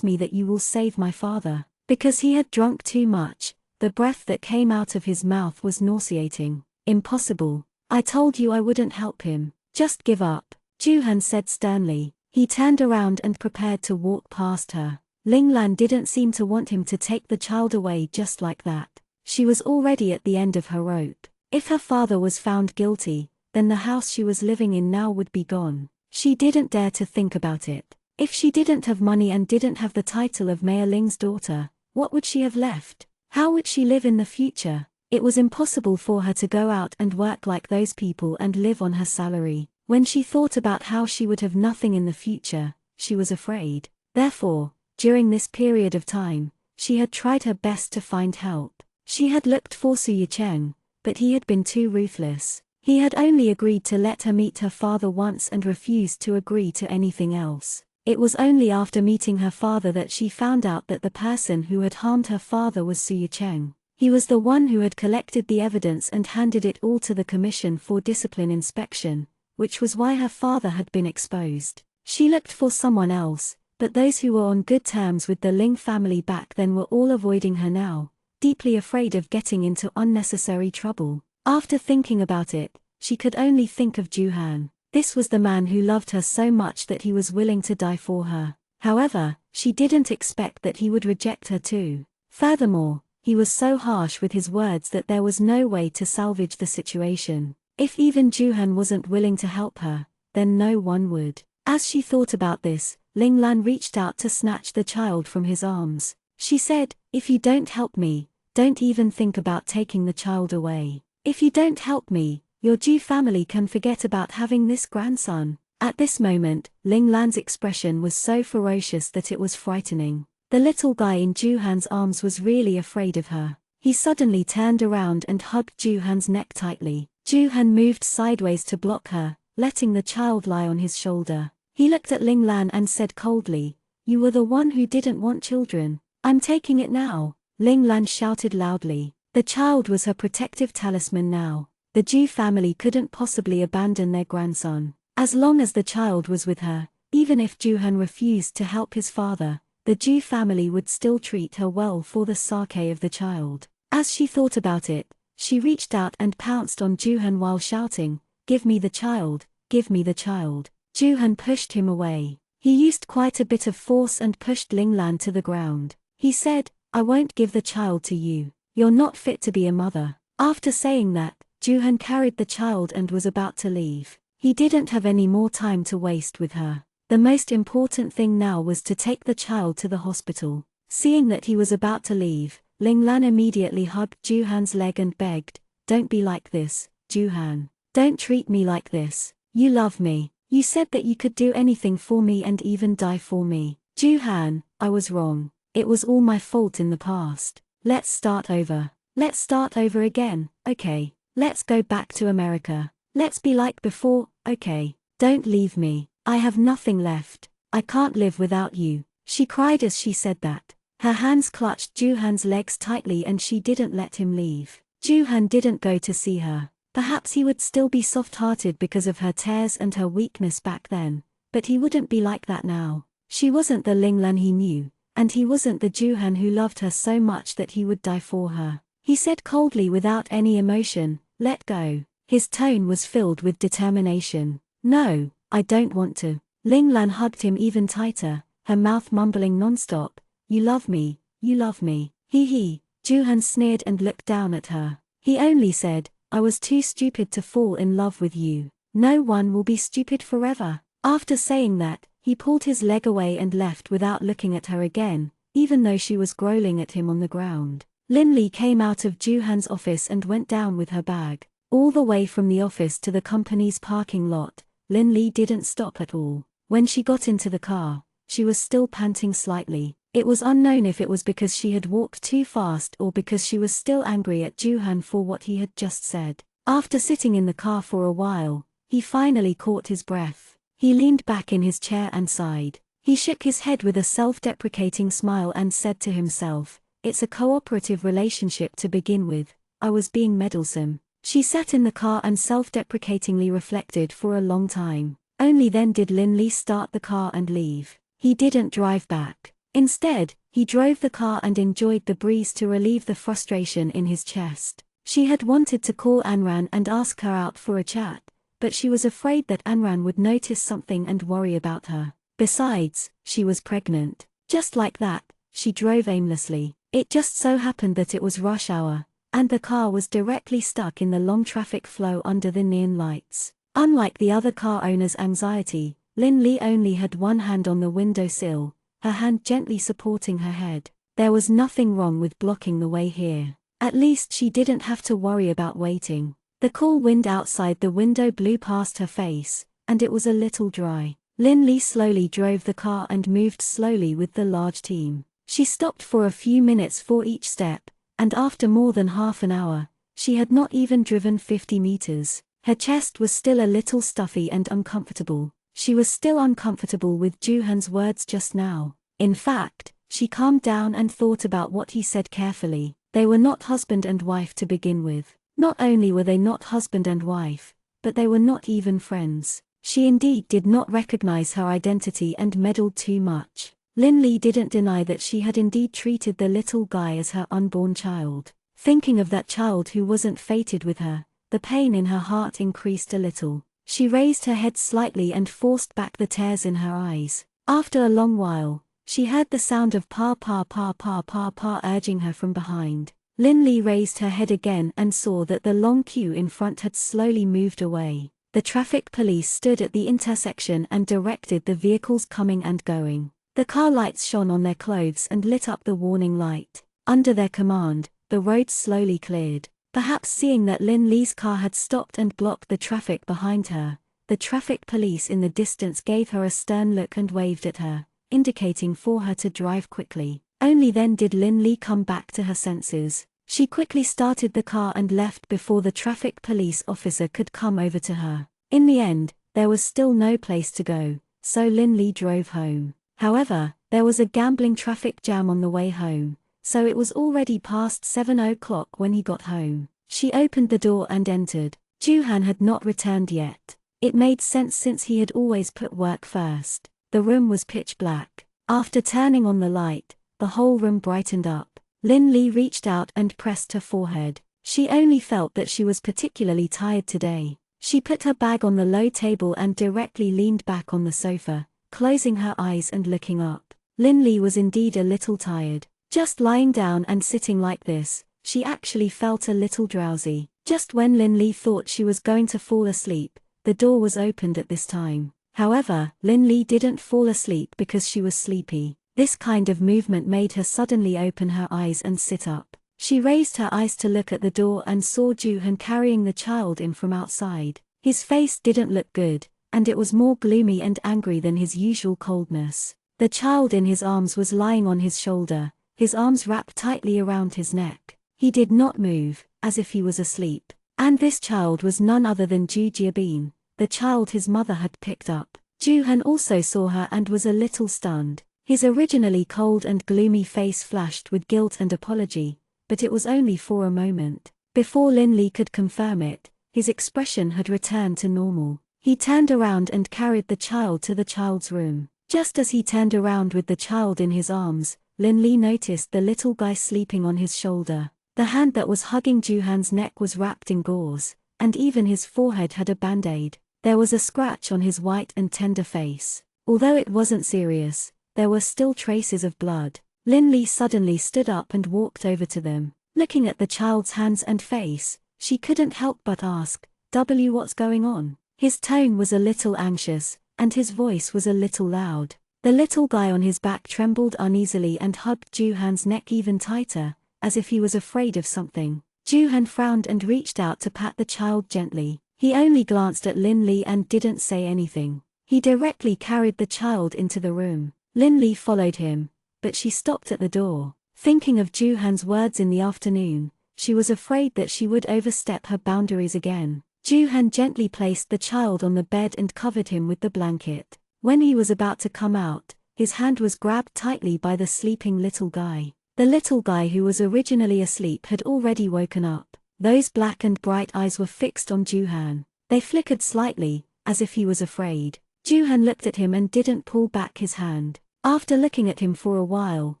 me that you will save my father." Because he had drunk too much, the breath that came out of his mouth was nauseating. "Impossible. I told you I wouldn't help him. Just give up," Ju-han said sternly. He turned around and prepared to walk past her. Ling Lan didn't seem to want him to take the child away just like that. She was already at the end of her rope. If her father was found guilty, then the house she was living in now would be gone. She didn't dare to think about it. If she didn't have money and didn't have the title of Mayor Ling's daughter, what would she have left? How would she live in the future? It was impossible for her to go out and work like those people and live on her salary. When she thought about how she would have nothing in the future, she was afraid. Therefore, during this period of time, she had tried her best to find help. She had looked for Su Yicheng, but he had been too ruthless. He had only agreed to let her meet her father once and refused to agree to anything else. It was only after meeting her father that she found out that the person who had harmed her father was Su Yicheng. He was the one who had collected the evidence and handed it all to the Commission for Discipline Inspection, which was why her father had been exposed. She looked for someone else, but those who were on good terms with the Ling family back then were all avoiding her now, deeply afraid of getting into unnecessary trouble. After thinking about it, she could only think of Ju-han. This was the man who loved her so much that he was willing to die for her. However, she didn't expect that he would reject her too. Furthermore, he was so harsh with his words that there was no way to salvage the situation. If even Ju-han wasn't willing to help her, then no one would. As she thought about this, Ling Lan reached out to snatch the child from his arms. She said, "If you don't help me, don't even think about taking the child away. If you don't help me, your Ju family can forget about having this grandson." At this moment, Ling Lan's expression was so ferocious that it was frightening. The little guy in Ju-han's arms was really afraid of her. He suddenly turned around and hugged Ju-han's neck tightly. Ju-han moved sideways to block her, letting the child lie on his shoulder. He looked at Ling Lan and said coldly, "You were the one who didn't want children. I'm taking it now." Ling Lan shouted loudly. The child was her protective talisman now. The Ju family couldn't possibly abandon their grandson. As long as the child was with her, even if Ju-han refused to help his father, the Ju family would still treat her well for the sake of the child. As she thought about it, she reached out and pounced on Ju-han while shouting, "Give me the child, give me the child." Ju-han pushed him away. He used quite a bit of force and pushed Ling Lan to the ground. He said, "I won't give the child to you. You're not fit to be a mother." After saying that, Ju-han carried the child and was about to leave. He didn't have any more time to waste with her. The most important thing now was to take the child to the hospital. Seeing that he was about to leave, Ling Lan immediately hugged Juhan's leg and begged, "Don't be like this, Juhan. Don't treat me like this. You love me. You said that you could do anything for me and even die for me. Juhan, I was wrong. It was all my fault in the past. Let's start over. Let's start over again, okay? Let's go back to America. Let's be like before, okay? Don't leave me. I have nothing left. I can't live without you." She cried as she said that. Her hands clutched Juhan's legs tightly and she didn't let him leave. Juhan didn't go to see her. Perhaps he would still be soft-hearted because of her tears and her weakness back then, but he wouldn't be like that now. She wasn't the Ling Lan he knew, and he wasn't the Juhan who loved her so much that he would die for her. He said coldly without any emotion, "Let go." His tone was filled with determination. "No, I don't want to." Ling Lan hugged him even tighter, her mouth mumbling non-stop, "You love me, you love me." He. Juhan sneered and looked down at her. He only said, "I was too stupid to fall in love with you. No one will be stupid forever." After saying that, he pulled his leg away and left without looking at her again, even though she was growling at him on the ground. Lin Li came out of Juhan's office and went down with her bag. All the way from the office to the company's parking lot, Lin Li didn't stop at all. When she got into the car, she was still panting slightly. It was unknown if it was because she had walked too fast or because she was still angry at Juhan for what he had just said. After sitting in the car for a while, he finally caught his breath. He leaned back in his chair and sighed. He shook his head with a self-deprecating smile and said to himself, "It's a cooperative relationship to begin with. I was being meddlesome." She sat in the car and self-deprecatingly reflected for a long time. Only then did Lin Li start the car and leave. He didn't drive back. Instead, he drove the car and enjoyed the breeze to relieve the frustration in his chest. She had wanted to call Anran and ask her out for a chat, but she was afraid that Anran would notice something and worry about her. Besides, she was pregnant. Just like that, she drove aimlessly. It just so happened that it was rush hour, and the car was directly stuck in the long traffic flow under the neon lights. Unlike the other car owner's anxiety, Lin Li only had one hand on the windowsill, her hand gently supporting her head. There was nothing wrong with blocking the way here. At least she didn't have to worry about waiting. The cool wind outside the window blew past her face, and it was a little dry. Lin Li slowly drove the car and moved slowly with the large team. She stopped for a few minutes for each step, and after more than half an hour, she had not even driven 50 meters. Her chest was still a little stuffy and uncomfortable. She was still uncomfortable with Juhan's words just now. In fact, she calmed down and thought about what he said carefully. They were not husband and wife to begin with. Not only were they not husband and wife, but they were not even friends. She indeed did not recognize her identity and meddled too much. Lin Li didn't deny that she had indeed treated the little guy as her unborn child. Thinking of that child who wasn't fated with her, the pain in her heart increased a little. She raised her head slightly and forced back the tears in her eyes. After a long while, she heard the sound of pa pa pa pa pa pa urging her from behind. Lin Li raised her head again and saw that the long queue in front had slowly moved away. The traffic police stood at the intersection and directed the vehicles coming and going. The car lights shone on their clothes and lit up the warning light. Under their command, the road slowly cleared. Perhaps seeing that Lin Li's car had stopped and blocked the traffic behind her, the traffic police in the distance gave her a stern look and waved at her, indicating for her to drive quickly. Only then did Lin Li come back to her senses. She quickly started the car and left before the traffic police officer could come over to her. In the end, there was still no place to go, so Lin Li drove home. However, there was a gambling traffic jam on the way home, so it was already past 7 o'clock when he got home. She opened the door and entered. Juhan had not returned yet. It made sense since he had always put work first. The room was pitch black. After turning on the light, the whole room brightened up. Lin Li reached out and pressed her forehead. She only felt that she was particularly tired today. She put her bag on the low table and directly leaned back on the sofa, closing her eyes and looking up. Lin Li was indeed a little tired. Just lying down and sitting like this, she actually felt a little drowsy. Just when Lin Li thought she was going to fall asleep, the door was opened at this time. However, Lin Li didn't fall asleep because she was sleepy. This kind of movement made her suddenly open her eyes and sit up. She raised her eyes to look at the door and saw Ju-han carrying the child in from outside. His face didn't look good, and it was more gloomy and angry than his usual coldness. The child in his arms was lying on his shoulder, his arms wrapped tightly around his neck. He did not move, as if he was asleep. And this child was none other than Ju Jiabin, the child his mother had picked up. Ju-han also saw her and was a little stunned. His originally cold and gloomy face flashed with guilt and apology, but it was only for a moment. Before Lin Li could confirm it, his expression had returned to normal. He turned around and carried the child to the child's room. Just as he turned around with the child in his arms, Lin Li noticed the little guy sleeping on his shoulder. The hand that was hugging Ju-han's neck was wrapped in gauze, and even his forehead had a band-aid. There was a scratch on his white and tender face. Although it wasn't serious, there were still traces of blood. Lin Li suddenly stood up and walked over to them. Looking at the child's hands and face, she couldn't help but ask, what's going on? His tone was a little anxious, and his voice was a little loud. The little guy on his back trembled uneasily and hugged Ju-han's neck even tighter, as if he was afraid of something. Ju-han frowned and reached out to pat the child gently. He only glanced at Lin Li and didn't say anything. He directly carried the child into the room. Lin Li followed him, but she stopped at the door. Thinking of Ju-han's words in the afternoon, she was afraid that she would overstep her boundaries again. Ju-han gently placed the child on the bed and covered him with the blanket. When he was about to come out, his hand was grabbed tightly by the sleeping little guy. The little guy who was originally asleep had already woken up. Those black and bright eyes were fixed on Ju-han. They flickered slightly, as if he was afraid. Ju-han looked at him and didn't pull back his hand. After looking at him for a while,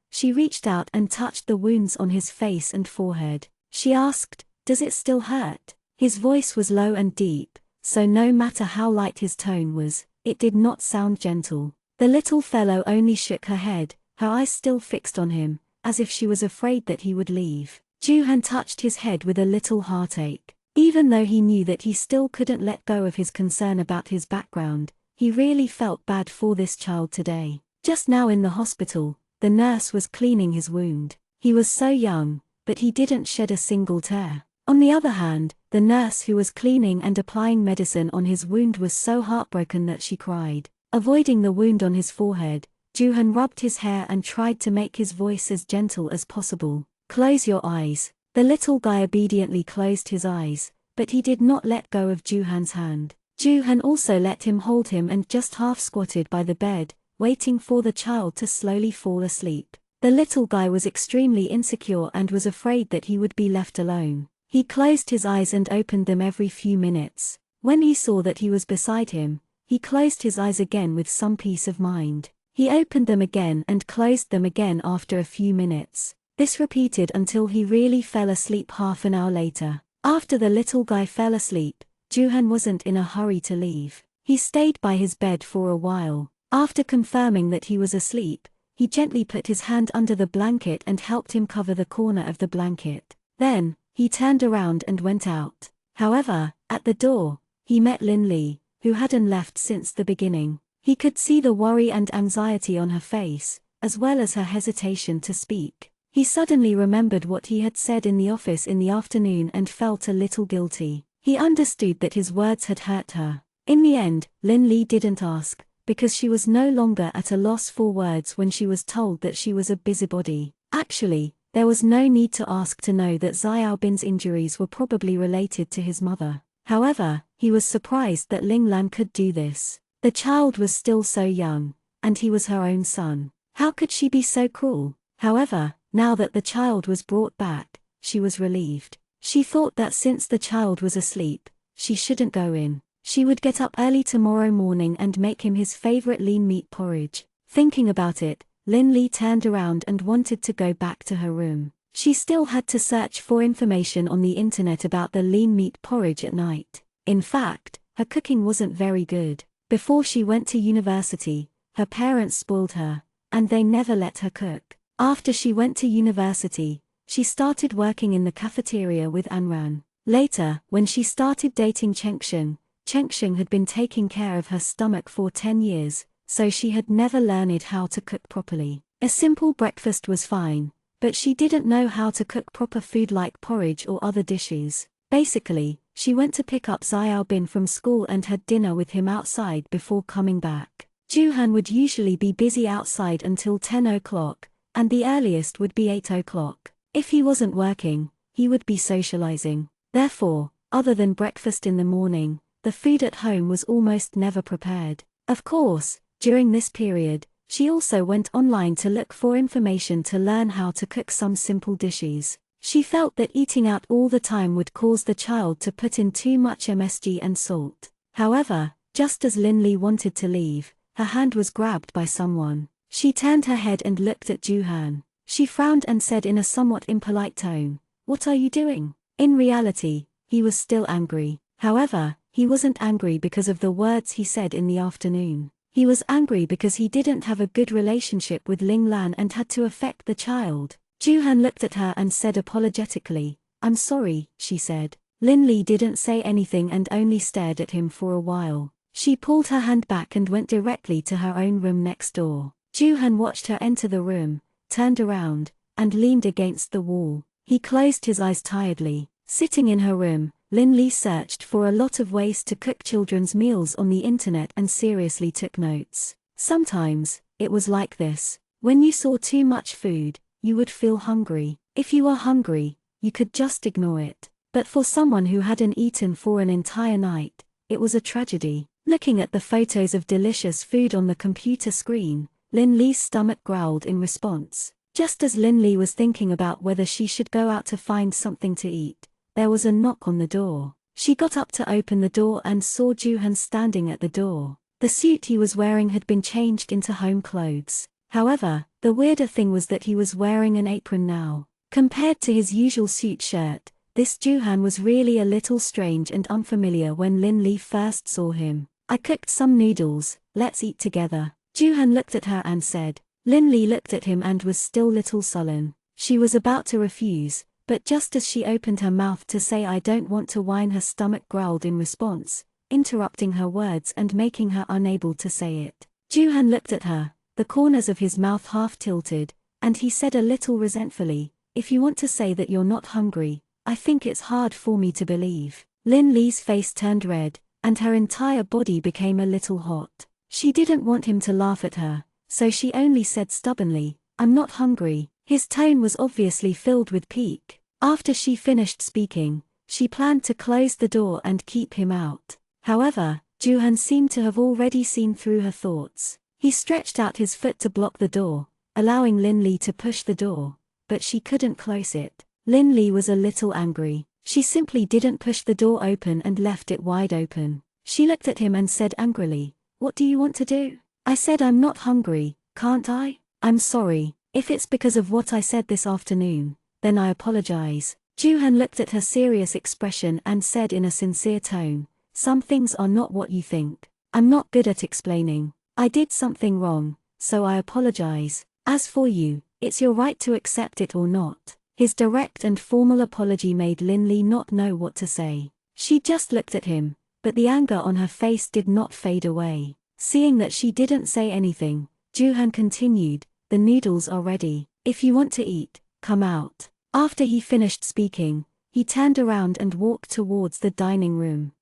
she reached out and touched the wounds on his face and forehead. She asked, "Does it still hurt?" His voice was low and deep, so no matter how light his tone was, it did not sound gentle. The little fellow only shook her head, her eyes still fixed on him, as if she was afraid that he would leave. Ju-han touched his head with a little heartache. Even though he knew that he still couldn't let go of his concern about his background, he really felt bad for this child today. Just now in the hospital, the nurse was cleaning his wound. He was so young, but he didn't shed a single tear. On the other hand, the nurse who was cleaning and applying medicine on his wound was so heartbroken that she cried. Avoiding the wound on his forehead, Ju-han rubbed his hair and tried to make his voice as gentle as possible. "Close your eyes." The little guy obediently closed his eyes, but he did not let go of Ju-han's hand. Ju-han also let him hold him and just half squatted by the bed, waiting for the child to slowly fall asleep. The little guy was extremely insecure and was afraid that he would be left alone. He closed his eyes and opened them every few minutes. When he saw that he was beside him, he closed his eyes again with some peace of mind. He opened them again and closed them again after a few minutes. This repeated until he really fell asleep half an hour later. After the little guy fell asleep, Ju-han wasn't in a hurry to leave. He stayed by his bed for a while. After confirming that he was asleep, he gently put his hand under the blanket and helped him cover the corner of the blanket. Then, he turned around and went out. However, at the door, he met Lin Li, who hadn't left since the beginning. He could see the worry and anxiety on her face, as well as her hesitation to speak. He suddenly remembered what he had said in the office in the afternoon and felt a little guilty. He understood that his words had hurt her. In the end, Lin Li didn't ask, because she was no longer at a loss for words when she was told that she was a busybody. Actually, there was no need to ask to know that Xiaobin's injuries were probably related to his mother. However, he was surprised that Ling Lan could do this. The child was still so young, and he was her own son. How could she be so cruel? However, now that the child was brought back, she was relieved. She thought that since the child was asleep, she shouldn't go in. She would get up early tomorrow morning and make him his favorite lean meat porridge. Thinking about it, Lin Li turned around and wanted to go back to her room. She still had to search for information on the internet about the lean meat porridge at night. In fact, her cooking wasn't very good. Before she went to university, her parents spoiled her, and they never let her cook. After she went to university, she started working in the cafeteria with Anran. Later, when she started dating Chengshen, Chengsheng had been taking care of her stomach for 10 years, so she had never learned how to cook properly. A simple breakfast was fine, but she didn't know how to cook proper food like porridge or other dishes. Basically, she went to pick up Xiaobin from school and had dinner with him outside before coming back. Juhan would usually be busy outside until 10 o'clock, and the earliest would be 8 o'clock. If he wasn't working, he would be socializing. Therefore, other than breakfast in the morning, the food at home was almost never prepared. Of course, during this period, she also went online to look for information to learn how to cook some simple dishes. She felt that eating out all the time would cause the child to put in too much MSG and salt. However, just as Linli wanted to leave, her hand was grabbed by someone. She turned her head and looked at Juhan. She frowned and said in a somewhat impolite tone, "What are you doing?" In reality, he was still angry. However, he wasn't angry because of the words he said in the afternoon. He was angry because he didn't have a good relationship with Ling Lan and had to affect the child. Juhan looked at her and said apologetically, "I'm sorry," she said. Linli didn't say anything and only stared at him for a while. She pulled her hand back and went directly to her own room next door. Juhan watched her enter the room, turned around, and leaned against the wall. He closed his eyes tiredly. Sitting in her room, Linli searched for a lot of ways to cook children's meals on the internet and seriously took notes. Sometimes, it was like this. When you saw too much food, you would feel hungry. If you were hungry, you could just ignore it. But for someone who hadn't eaten for an entire night, it was a tragedy. Looking at the photos of delicious food on the computer screen, Linli's stomach growled in response. Just as Linli was thinking about whether she should go out to find something to eat, there was a knock on the door. She got up to open the door and saw Juhan standing at the door. The suit he was wearing had been changed into home clothes. However, the weirder thing was that he was wearing an apron now. Compared to his usual suit shirt, this Juhan was really a little strange and unfamiliar when Linli first saw him. "I cooked some noodles, let's eat together." Juhan looked at her and said. Linli looked at him and was still little sullen. She was about to refuse, but just as she opened her mouth to say "I don't want to," her stomach growled in response, interrupting her words and making her unable to say it. Juhan looked at her, the corners of his mouth half tilted, and he said a little resentfully, "If you want to say that you're not hungry, I think it's hard for me to believe." Linli's face turned red, and her entire body became a little hot. She didn't want him to laugh at her, so she only said stubbornly, "I'm not hungry." His tone was obviously filled with pique. After she finished speaking, she planned to close the door and keep him out. However, Juhan seemed to have already seen through her thoughts. He stretched out his foot to block the door, allowing Linli to push the door, but she couldn't close it. Linli was a little angry. She simply didn't push the door open and left it wide open. She looked at him and said angrily, "What do you want to do?" "I said I'm not hungry, can't I?" "I'm sorry. If it's because of what I said this afternoon, then I apologize." Juhan looked at her serious expression and said in a sincere tone, "Some things are not what you think. I'm not good at explaining. I did something wrong, so I apologize. As for you, it's your right to accept it or not." His direct and formal apology made Linli not know what to say. She just looked at him, but the anger on her face did not fade away. Seeing that she didn't say anything, Juhan continued, "The noodles are ready. If you want to eat, come out." After he finished speaking, he turned around and walked towards the dining room.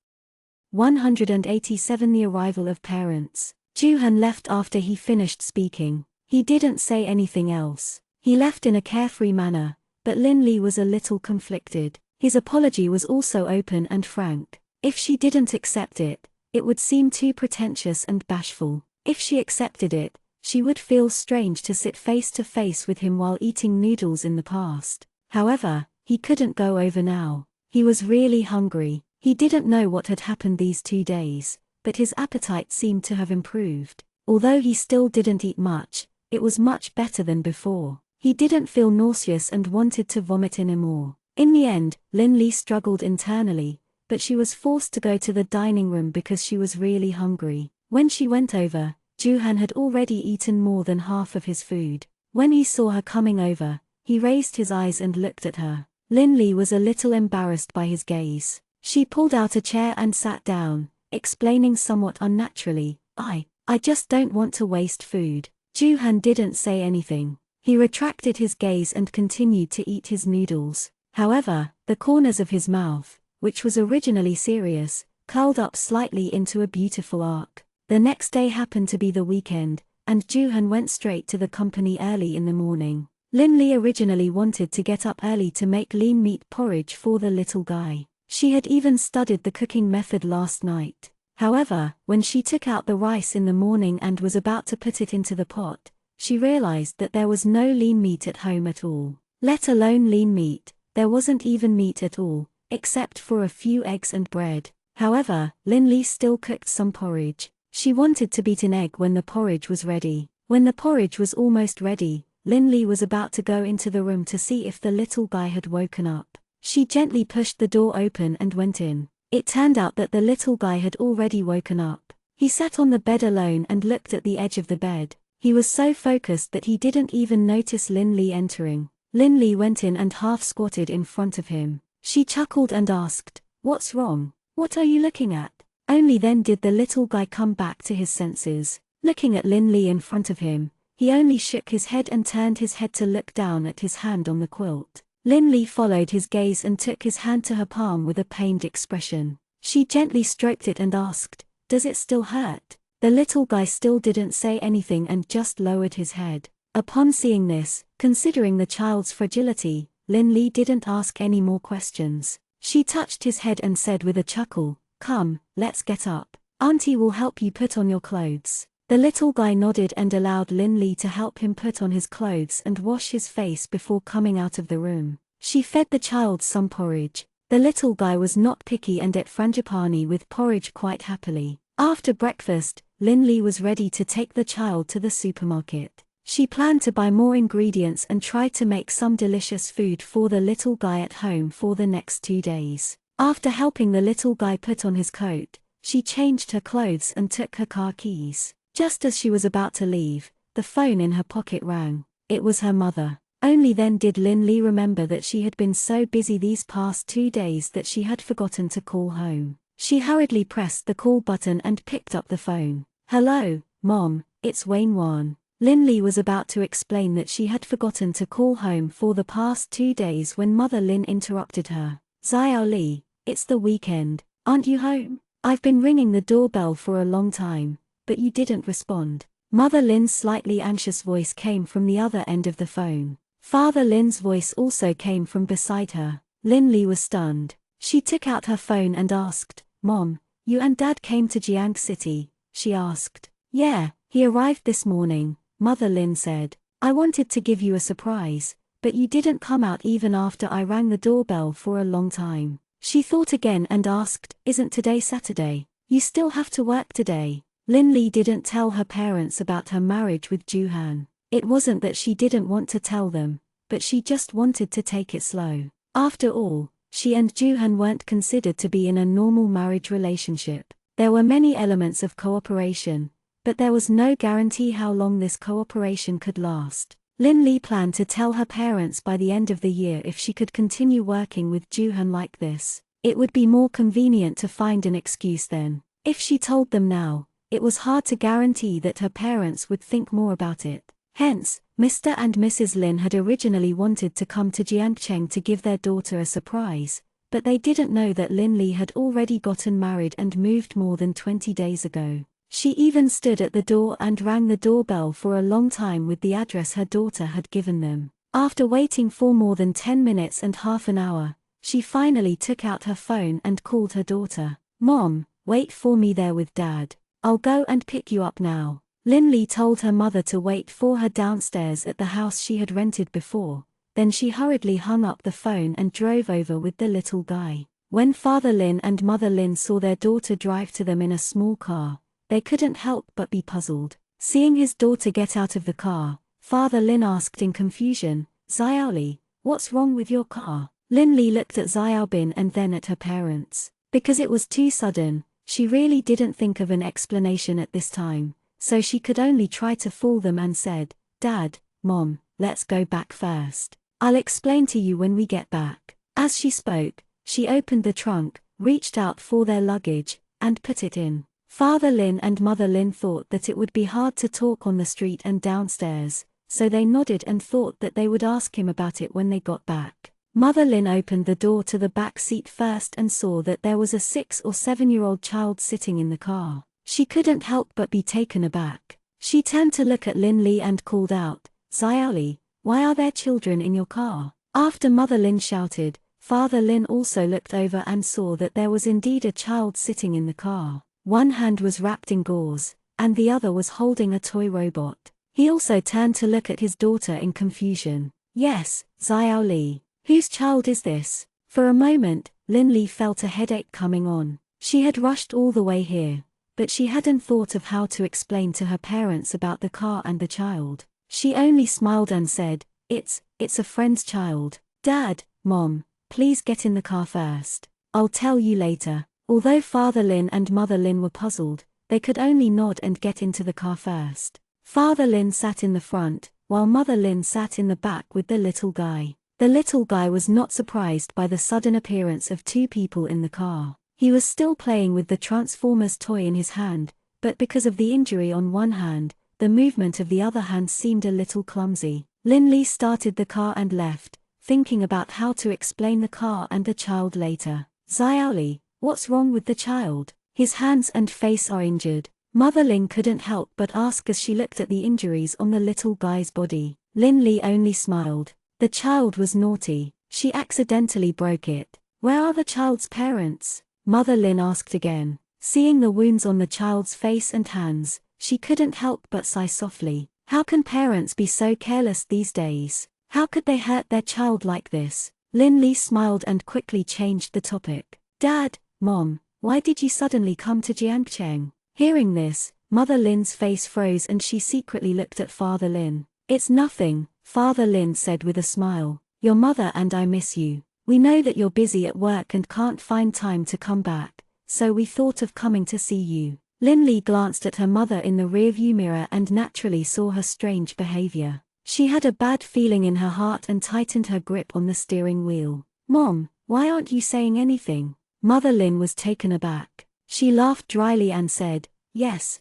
187 The arrival of parents. Juhan left after he finished speaking. He didn't say anything else. He left in a carefree manner, but Linli was a little conflicted. His apology was also open and frank. If she didn't accept it, it would seem too pretentious and bashful. If she accepted it, she would feel strange to sit face to face with him while eating noodles in the past. However, he couldn't go over now. He was really hungry. He didn't know what had happened these 2 days, but his appetite seemed to have improved. Although he still didn't eat much, it was much better than before. He didn't feel nauseous and wanted to vomit anymore. In the end, Linli struggled internally, but she was forced to go to the dining room because she was really hungry. When she went over, Juhan had already eaten more than half of his food. When he saw her coming over, he raised his eyes and looked at her. Linli was a little embarrassed by his gaze. She pulled out a chair and sat down, explaining somewhat unnaturally, I just don't want to waste food. Juhan didn't say anything. He retracted his gaze and continued to eat his noodles. However, the corners of his mouth, which was originally serious, curled up slightly into a beautiful arc. The next day happened to be the weekend, and Juhan went straight to the company early in the morning. Linley originally wanted to get up early to make lean meat porridge for the little guy. She had even studied the cooking method last night. However, when she took out the rice in the morning and was about to put it into the pot, she realized that there was no lean meat at home at all. Let alone lean meat, there wasn't even meat at all, except for a few eggs and bread. However, Linley still cooked some porridge. She wanted to beat an egg when the porridge was ready. When the porridge was almost ready, Linley was about to go into the room to see if the little guy had woken up. She gently pushed the door open and went in. It turned out that the little guy had already woken up. He sat on the bed alone and looked at the edge of the bed. He was so focused that he didn't even notice Linley entering. Linley went in and half squatted in front of him. She chuckled and asked, "What's wrong? What are you looking at?" Only then did the little guy come back to his senses. Looking at Linley in front of him, he only shook his head and turned his head to look down at his hand on the quilt. Linley followed his gaze and took his hand to her palm with a pained expression. She gently stroked it and asked, "Does it still hurt?" The little guy still didn't say anything and just lowered his head. Upon seeing this, considering the child's fragility, Linley didn't ask any more questions. She touched his head and said with a chuckle, "Come, let's get up. Auntie will help you put on your clothes." The little guy nodded and allowed Linley to help him put on his clothes and wash his face before coming out of the room. She fed the child some porridge. The little guy was not picky and ate frangipani with porridge quite happily. After breakfast, Linley was ready to take the child to the supermarket. She planned to buy more ingredients and try to make some delicious food for the little guy at home for the next 2 days. After helping the little guy put on his coat, she changed her clothes and took her car keys. Just as she was about to leave, the phone in her pocket rang. It was her mother. Only then did Linley remember that she had been so busy these past 2 days that she had forgotten to call home. She hurriedly pressed the call button and picked up the phone. "Hello, Mom, it's Wayne Wan." Linley was about to explain that she had forgotten to call home for the past 2 days when Mother Lin interrupted her. "Xiao Li, it's the weekend. Aren't you home? I've been ringing the doorbell for a long time, but you didn't respond." Mother Lin's slightly anxious voice came from the other end of the phone. Father Lin's voice also came from beside her. Linley was stunned. She took out her phone and asked, "Mom, you and Dad came to Jiang City?" she asked. "Yeah, he arrived this morning," Mother Lin said. "I wanted to give you a surprise, but you didn't come out even after I rang the doorbell for a long time." She thought again and asked, "Isn't today Saturday? You still have to work today?" Linley didn't tell her parents about her marriage with Juhan. It wasn't that she didn't want to tell them, but she just wanted to take it slow. After all, she and Juhan weren't considered to be in a normal marriage relationship. There were many elements of cooperation, but there was no guarantee how long this cooperation could last. Linley planned to tell her parents by the end of the year if she could continue working with Juhan like this. It would be more convenient to find an excuse then. If she told them now, it was hard to guarantee that her parents would think more about it. Hence, Mr. and Mrs. Lin had originally wanted to come to Jiangcheng to give their daughter a surprise, but they didn't know that Linley had already gotten married and moved more than 20 days ago. She even stood at the door and rang the doorbell for a long time with the address her daughter had given them. After waiting for more than 10 minutes and half an hour, she finally took out her phone and called her daughter. "Mom, wait for me there with Dad. I'll go and pick you up now." Linley told her mother to wait for her downstairs at the house she had rented before, then she hurriedly hung up the phone and drove over with the little guy. When Father Lin and Mother Lin saw their daughter drive to them in a small car, they couldn't help but be puzzled. Seeing his daughter get out of the car, Father Lin asked in confusion, "Xiaoli, what's wrong with your car?" Linley looked at Xiaobin and then at her parents. Because it was too sudden, she really didn't think of an explanation at this time, so she could only try to fool them and said, "Dad, Mom, let's go back first. I'll explain to you when we get back." As she spoke, she opened the trunk, reached out for their luggage, and put it in. Father Lin and Mother Lin thought that it would be hard to talk on the street and downstairs, so they nodded and thought that they would ask him about it when they got back. Mother Lin opened the door to the back seat first and saw that there was a 6 or 7-year-old child sitting in the car. She couldn't help but be taken aback. She turned to look at Lin Li and called out, "Xiaoli, why are there children in your car?" After Mother Lin shouted, Father Lin also looked over and saw that there was indeed a child sitting in the car. One hand was wrapped in gauze, and the other was holding a toy robot. He also turned to look at his daughter in confusion. "Yes, Xiaoli. Whose child is this?" For a moment, Lin Li felt a headache coming on. She had rushed all the way here, but she hadn't thought of how to explain to her parents about the car and the child. She only smiled and said, It's a friend's child. Dad, Mom, please get in the car first. I'll tell you later." Although Father Lin and Mother Lin were puzzled, they could only nod and get into the car first. Father Lin sat in the front, while Mother Lin sat in the back with the little guy. The little guy was not surprised by the sudden appearance of two people in the car. He was still playing with the Transformers toy in his hand, but because of the injury on one hand, the movement of the other hand seemed a little clumsy. Lin Li started the car and left, thinking about how to explain the car and the child later. "Xiaoli, what's wrong with the child? His hands and face are injured." Mother Lin couldn't help but ask as she looked at the injuries on the little guy's body. Lin Li only smiled. The child was naughty. She accidentally broke it. "Where are the child's parents?" Mother Lin asked again. Seeing the wounds on the child's face and hands, she couldn't help but sigh softly. How can parents be so careless these days? How could they hurt their child like this? Lin Li smiled and quickly changed the topic. "Dad, Mom, why did you suddenly come to Jiangcheng?" Hearing this, Mother Lin's face froze and she secretly looked at Father Lin. "It's nothing," Father Lin said with a smile. "Your mother and I miss you. We know that you're busy at work and can't find time to come back, so we thought of coming to see you." Lin Li glanced at her mother in the rearview mirror and naturally saw her strange behavior. She had a bad feeling in her heart and tightened her grip on the steering wheel. "Mom, why aren't you saying anything?" Mother Lin was taken aback. She laughed dryly and said, Yes,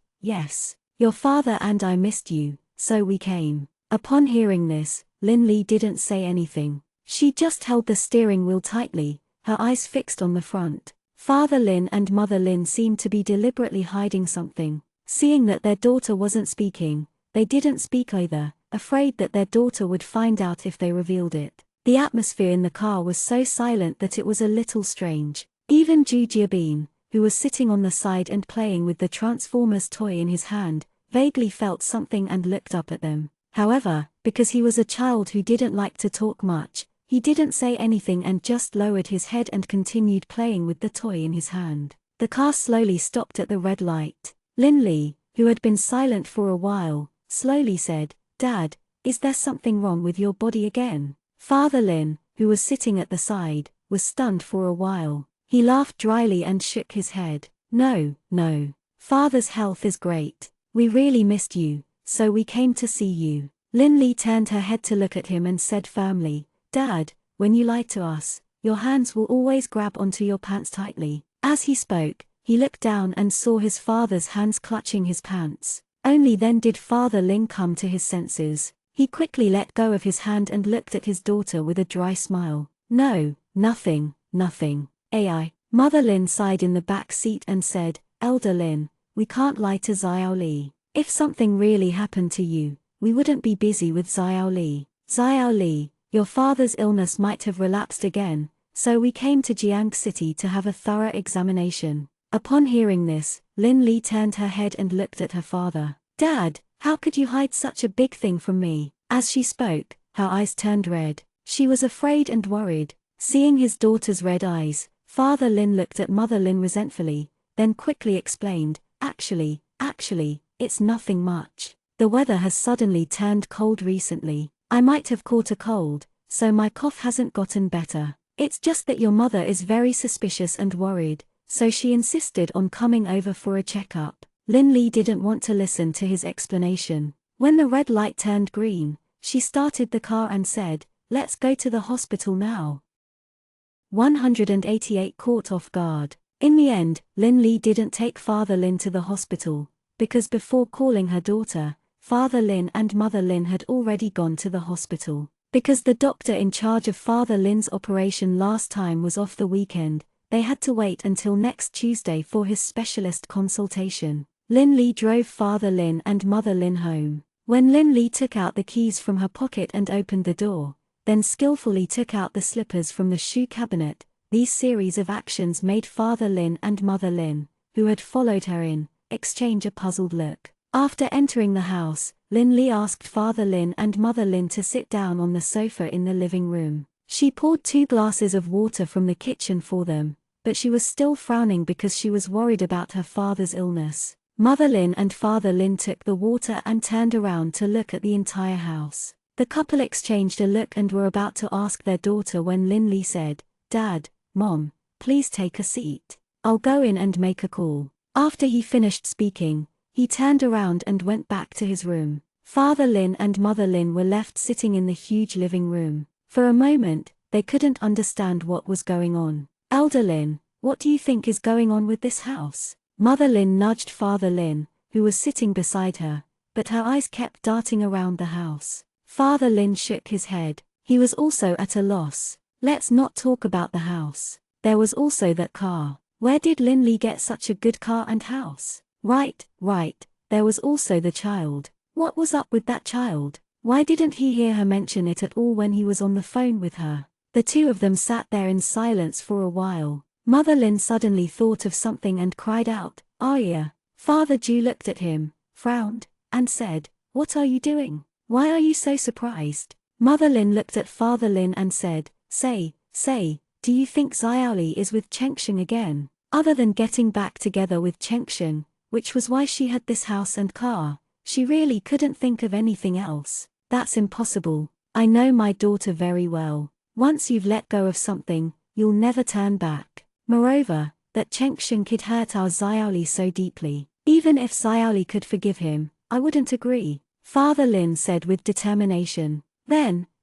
your father and I missed you, so we came." Upon hearing this, Lin Li didn't say anything. She just held the steering wheel tightly, her eyes fixed on the front. Father Lin and Mother Lin seemed to be deliberately hiding something. Seeing that their daughter wasn't speaking, they didn't speak either, afraid that their daughter would find out if they revealed it. The atmosphere in the car was so silent that it was a little strange. Even Zhu Jiabin, who was sitting on the side and playing with the Transformers toy in his hand, vaguely felt something and looked up at them. However, because he was a child who didn't like to talk much, he didn't say anything and just lowered his head and continued playing with the toy in his hand. The car slowly stopped at the red light. Lin Li, who had been silent for a while, slowly said, "Dad, is there something wrong with your body again?" Father Lin, who was sitting at the side, was stunned for a while. He laughed dryly and shook his head. No. Father's health is great. We really missed you, so we came to see you." Lin Li turned her head to look at him and said firmly, "Dad, when you lie to us, your hands will always grab onto your pants tightly." As he spoke, he looked down and saw his father's hands clutching his pants. Only then did Father Lin come to his senses. He quickly let go of his hand and looked at his daughter with a dry smile. "No, nothing. AI." Mother Lin sighed in the back seat and said, "Elder Lin, we can't lie to Xiaoli. If something really happened to you, we wouldn't be busy with Xiaoli. Xiaoli, your father's illness might have relapsed again, so we came to Jiang City to have a thorough examination." Upon hearing this, Lin Li turned her head and looked at her father. "Dad, how could you hide such a big thing from me?" As she spoke, her eyes turned red. She was afraid and worried. Seeing his daughter's red eyes, Father Lin looked at Mother Lin resentfully, then quickly explained, Actually, it's nothing much. The weather has suddenly turned cold recently. I might have caught a cold, so my cough hasn't gotten better. It's just that your mother is very suspicious and worried, so she insisted on coming over for a checkup." Lin Li didn't want to listen to his explanation. When the red light turned green, she started the car and said, "Let's go to the hospital now." 188 Caught off guard. In the end, Lin Li didn't take Father Lin to the hospital, because before calling her daughter, Father Lin and Mother Lin had already gone to the hospital. Because the doctor in charge of Father Lin's operation last time was off the weekend, they had to wait until next Tuesday for his specialist consultation. Lin Li drove Father Lin and Mother Lin home. When Lin Li took out the keys from her pocket and opened the door, then skillfully took out the slippers from the shoe cabinet, these series of actions made Father Lin and Mother Lin, who had followed her in, exchange a puzzled look. After entering the house, Lin Li asked Father Lin and Mother Lin to sit down on the sofa in the living room. She poured 2 glasses of water from the kitchen for them, but she was still frowning because she was worried about her father's illness. Mother Lin and Father Lin took the water and turned around to look at the entire house. The couple exchanged a look and were about to ask their daughter when Lin Li said, "Dad, Mom, please take a seat. I'll go in and make a call." After he finished speaking, he turned around and went back to his room. Father Lin and Mother Lin were left sitting in the huge living room. For a moment, they couldn't understand what was going on. "Elder Lin, what do you think is going on with this house?" Mother Lin nudged Father Lin, who was sitting beside her, but her eyes kept darting around the house. Father Lin shook his head. He was also at a loss. "Let's not talk about the house. There was also that car. Where did Lin Li get such a good car and house? Right. There was also the child. What was up with that child? Why didn't he hear her mention it at all when he was on the phone with her?" The two of them sat there in silence for a while. Mother Lin suddenly thought of something and cried out, "Arya!" Father Ju looked at him, frowned, and said, "What are you doing? Why are you so surprised?" Mother Lin looked at Father Lin and said, Say, do you think Xiaoli is with Chengsheng again? Other than getting back together with Chengsheng, which was why she had this house and car, she really couldn't think of anything else. That's impossible. I know my daughter very well. Once you've let go of something, you'll never turn back. Moreover, that Chengsheng kid hurt our Xiaoli so deeply. Even if Xiaoli could forgive him, I wouldn't agree. Father Lin said with determination.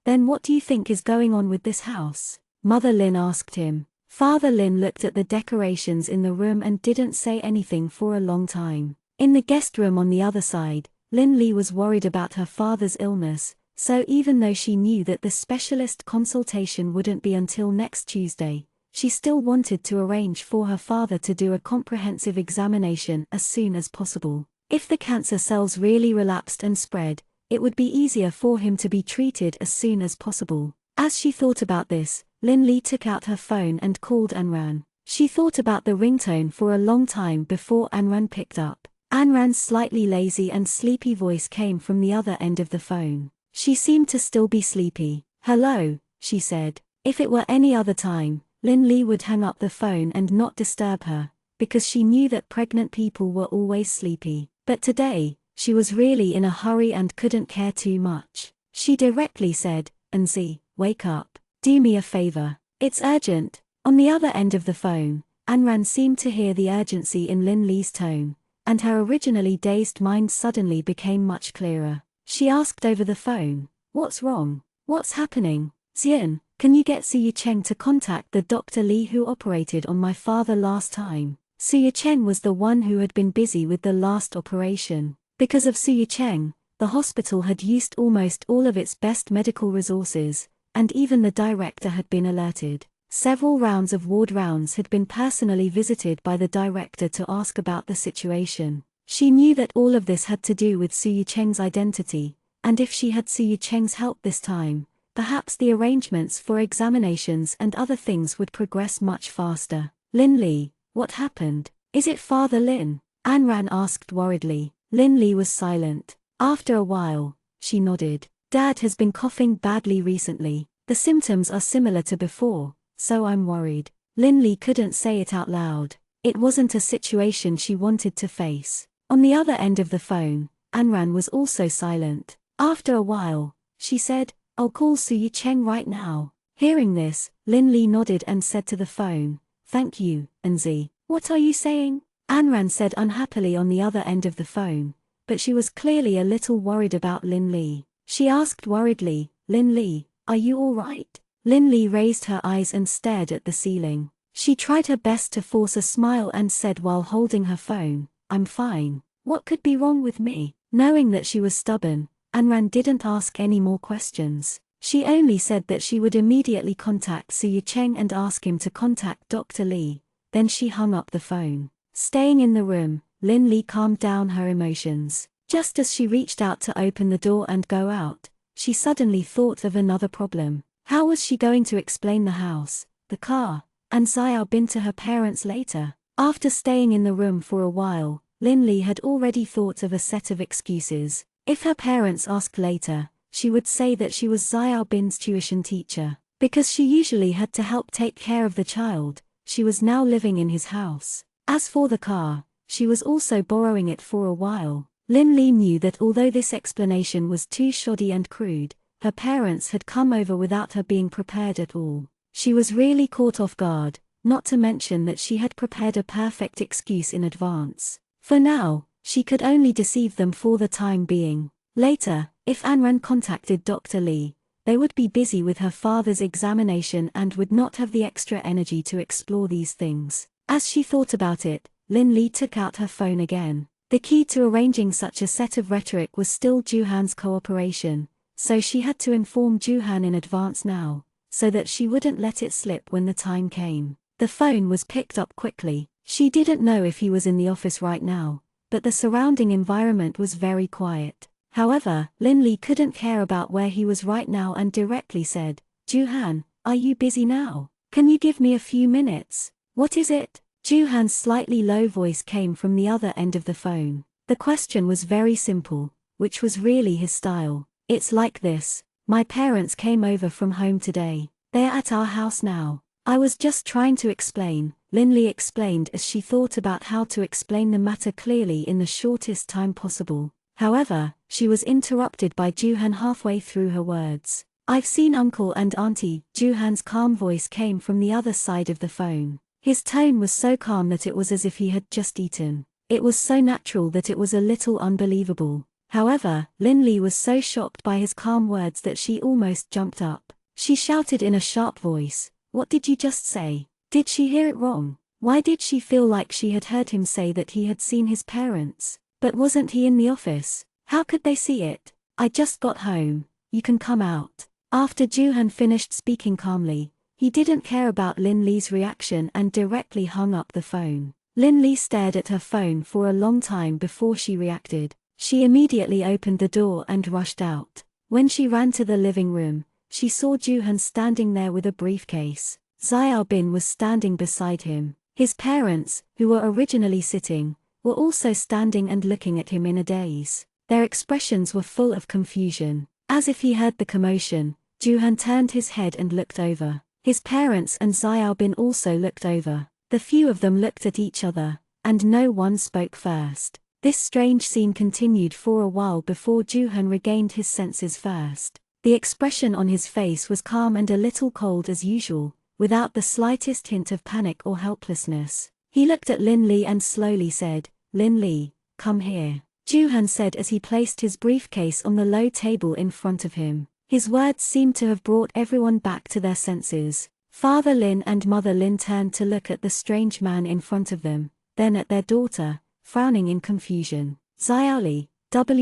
Then what do you think is going on with this house? Mother Lin asked him. Father Lin looked at the decorations in the room and didn't say anything for a long time. In the guest room on the other side, Lin Li was worried about her father's illness, so even though she knew that the specialist consultation wouldn't be until next Tuesday, she still wanted to arrange for her father to do a comprehensive examination as soon as possible. If the cancer cells really relapsed and spread, it would be easier for him to be treated as soon as possible. As she thought about this, Lin Li took out her phone and called Anran. She thought about the ringtone for a long time before Anran picked up. Anran's slightly lazy and sleepy voice came from the other end of the phone. She seemed to still be sleepy. "Hello," she said. If it were any other time, Lin Li would hang up the phone and not disturb her, because she knew that pregnant people were always sleepy. But today, she was really in a hurry and couldn't care too much. She directly said, "Anzi, wake up. Do me a favor. It's urgent." On the other end of the phone, Anran seemed to hear the urgency in Lin Li's tone, and her originally dazed mind suddenly became much clearer. She asked over the phone, "What's wrong? What's happening? Xian, can you get Suyu Cheng to contact the Dr. Li who operated on my father last time?" Suyu Cheng was the one who had been busy with the last operation. Because of Suyu Cheng, the hospital had used almost all of its best medical resources, and even the director had been alerted. Several rounds of ward rounds had been personally visited by the director to ask about the situation. She knew that all of this had to do with Suyu Cheng's identity, and if she had Suyu Cheng's help this time, perhaps the arrangements for examinations and other things would progress much faster. "Lin Li, what happened? Is it Father Lin?" Anran asked worriedly. Lin Li was silent. After a while, she nodded. "Dad has been coughing badly recently. The symptoms are similar to before, so I'm worried." Lin Li couldn't say it out loud. It wasn't a situation she wanted to face. On the other end of the phone, Anran was also silent. After a while, she said, "I'll call Suyu Cheng right now." Hearing this, Lin Li nodded and said to the phone, "Thank you, Anzi." "What are you saying?" Anran said unhappily on the other end of the phone, but she was clearly a little worried about Lin Li. She asked worriedly, "Lin Li, are you all right?" Lin Li raised her eyes and stared at the ceiling. She tried her best to force a smile and said while holding her phone, "I'm fine. What could be wrong with me?" Knowing that she was stubborn, Anran didn't ask any more questions. She only said that she would immediately contact Su Yucheng and ask him to contact Dr. Li. Then she hung up the phone. Staying in the room, Lin Li calmed down her emotions. Just as she reached out to open the door and go out, she suddenly thought of another problem. How was she going to explain the house, the car, and Xiao Bin to her parents later? After staying in the room for a while, Lin Li had already thought of a set of excuses. If her parents asked later, she would say that she was Xiao Bin's tuition teacher. Because she usually had to help take care of the child, she was now living in his house. As for the car, she was also borrowing it for a while. Lin Li knew that although this explanation was too shoddy and crude, her parents had come over without her being prepared at all. She was really caught off guard, not to mention that she had prepared a perfect excuse in advance. For now, she could only deceive them for the time being. Later, if Anran contacted Dr. Li, they would be busy with her father's examination and would not have the extra energy to explore these things. As she thought about it, Lin Li took out her phone again. The key to arranging such a set of rhetoric was still Juhan's cooperation, so she had to inform Juhan in advance now, so that she wouldn't let it slip when the time came. The phone was picked up quickly. She didn't know if he was in the office right now, but the surrounding environment was very quiet. However, Lin Li couldn't care about where he was right now and directly said, "Juhan, are you busy now? Can you give me a few minutes?" "What is it?" Juhan's slightly low voice came from the other end of the phone. The question was very simple, which was really his style. "It's like this. My parents came over from home today. They're at our house now. I was just trying to explain," Lin Li explained as she thought about how to explain the matter clearly in the shortest time possible. However, she was interrupted by Juhan halfway through her words. "I've seen Uncle and Auntie." Juhan's calm voice came from the other side of the phone. His tone was so calm that it was as if he had just eaten. It was so natural that it was a little unbelievable. However, Lin Li was so shocked by his calm words that she almost jumped up. She shouted in a sharp voice, "What did you just say?" Did she hear it wrong? Why did she feel like she had heard him say that he had seen his parents? But wasn't he in the office? How could they see it? "I just got home. You can come out." After Juhan finished speaking calmly, he didn't care about Lin Li's reaction and directly hung up the phone. Lin Li stared at her phone for a long time before she reacted. She immediately opened the door and rushed out. When she ran to the living room, she saw Juhan standing there with a briefcase. Xiao Bin was standing beside him. His parents, who were originally sitting, were also standing and looking at him in a daze. Their expressions were full of confusion. As if he heard the commotion, Juhan turned his head and looked over. His parents and Xiao Bin also looked over. The few of them looked at each other, and no one spoke first. This strange scene continued for a while before Juhan regained his senses first. The expression on his face was calm and a little cold as usual, without the slightest hint of panic or helplessness. He looked at Lin Li and slowly said, "Lin Li, come here," Juhan said as he placed his briefcase on the low table in front of him. His words seemed to have brought everyone back to their senses. Father Lin and Mother Lin turned to look at the strange man in front of them, then at their daughter, frowning in confusion. "Xiaoli,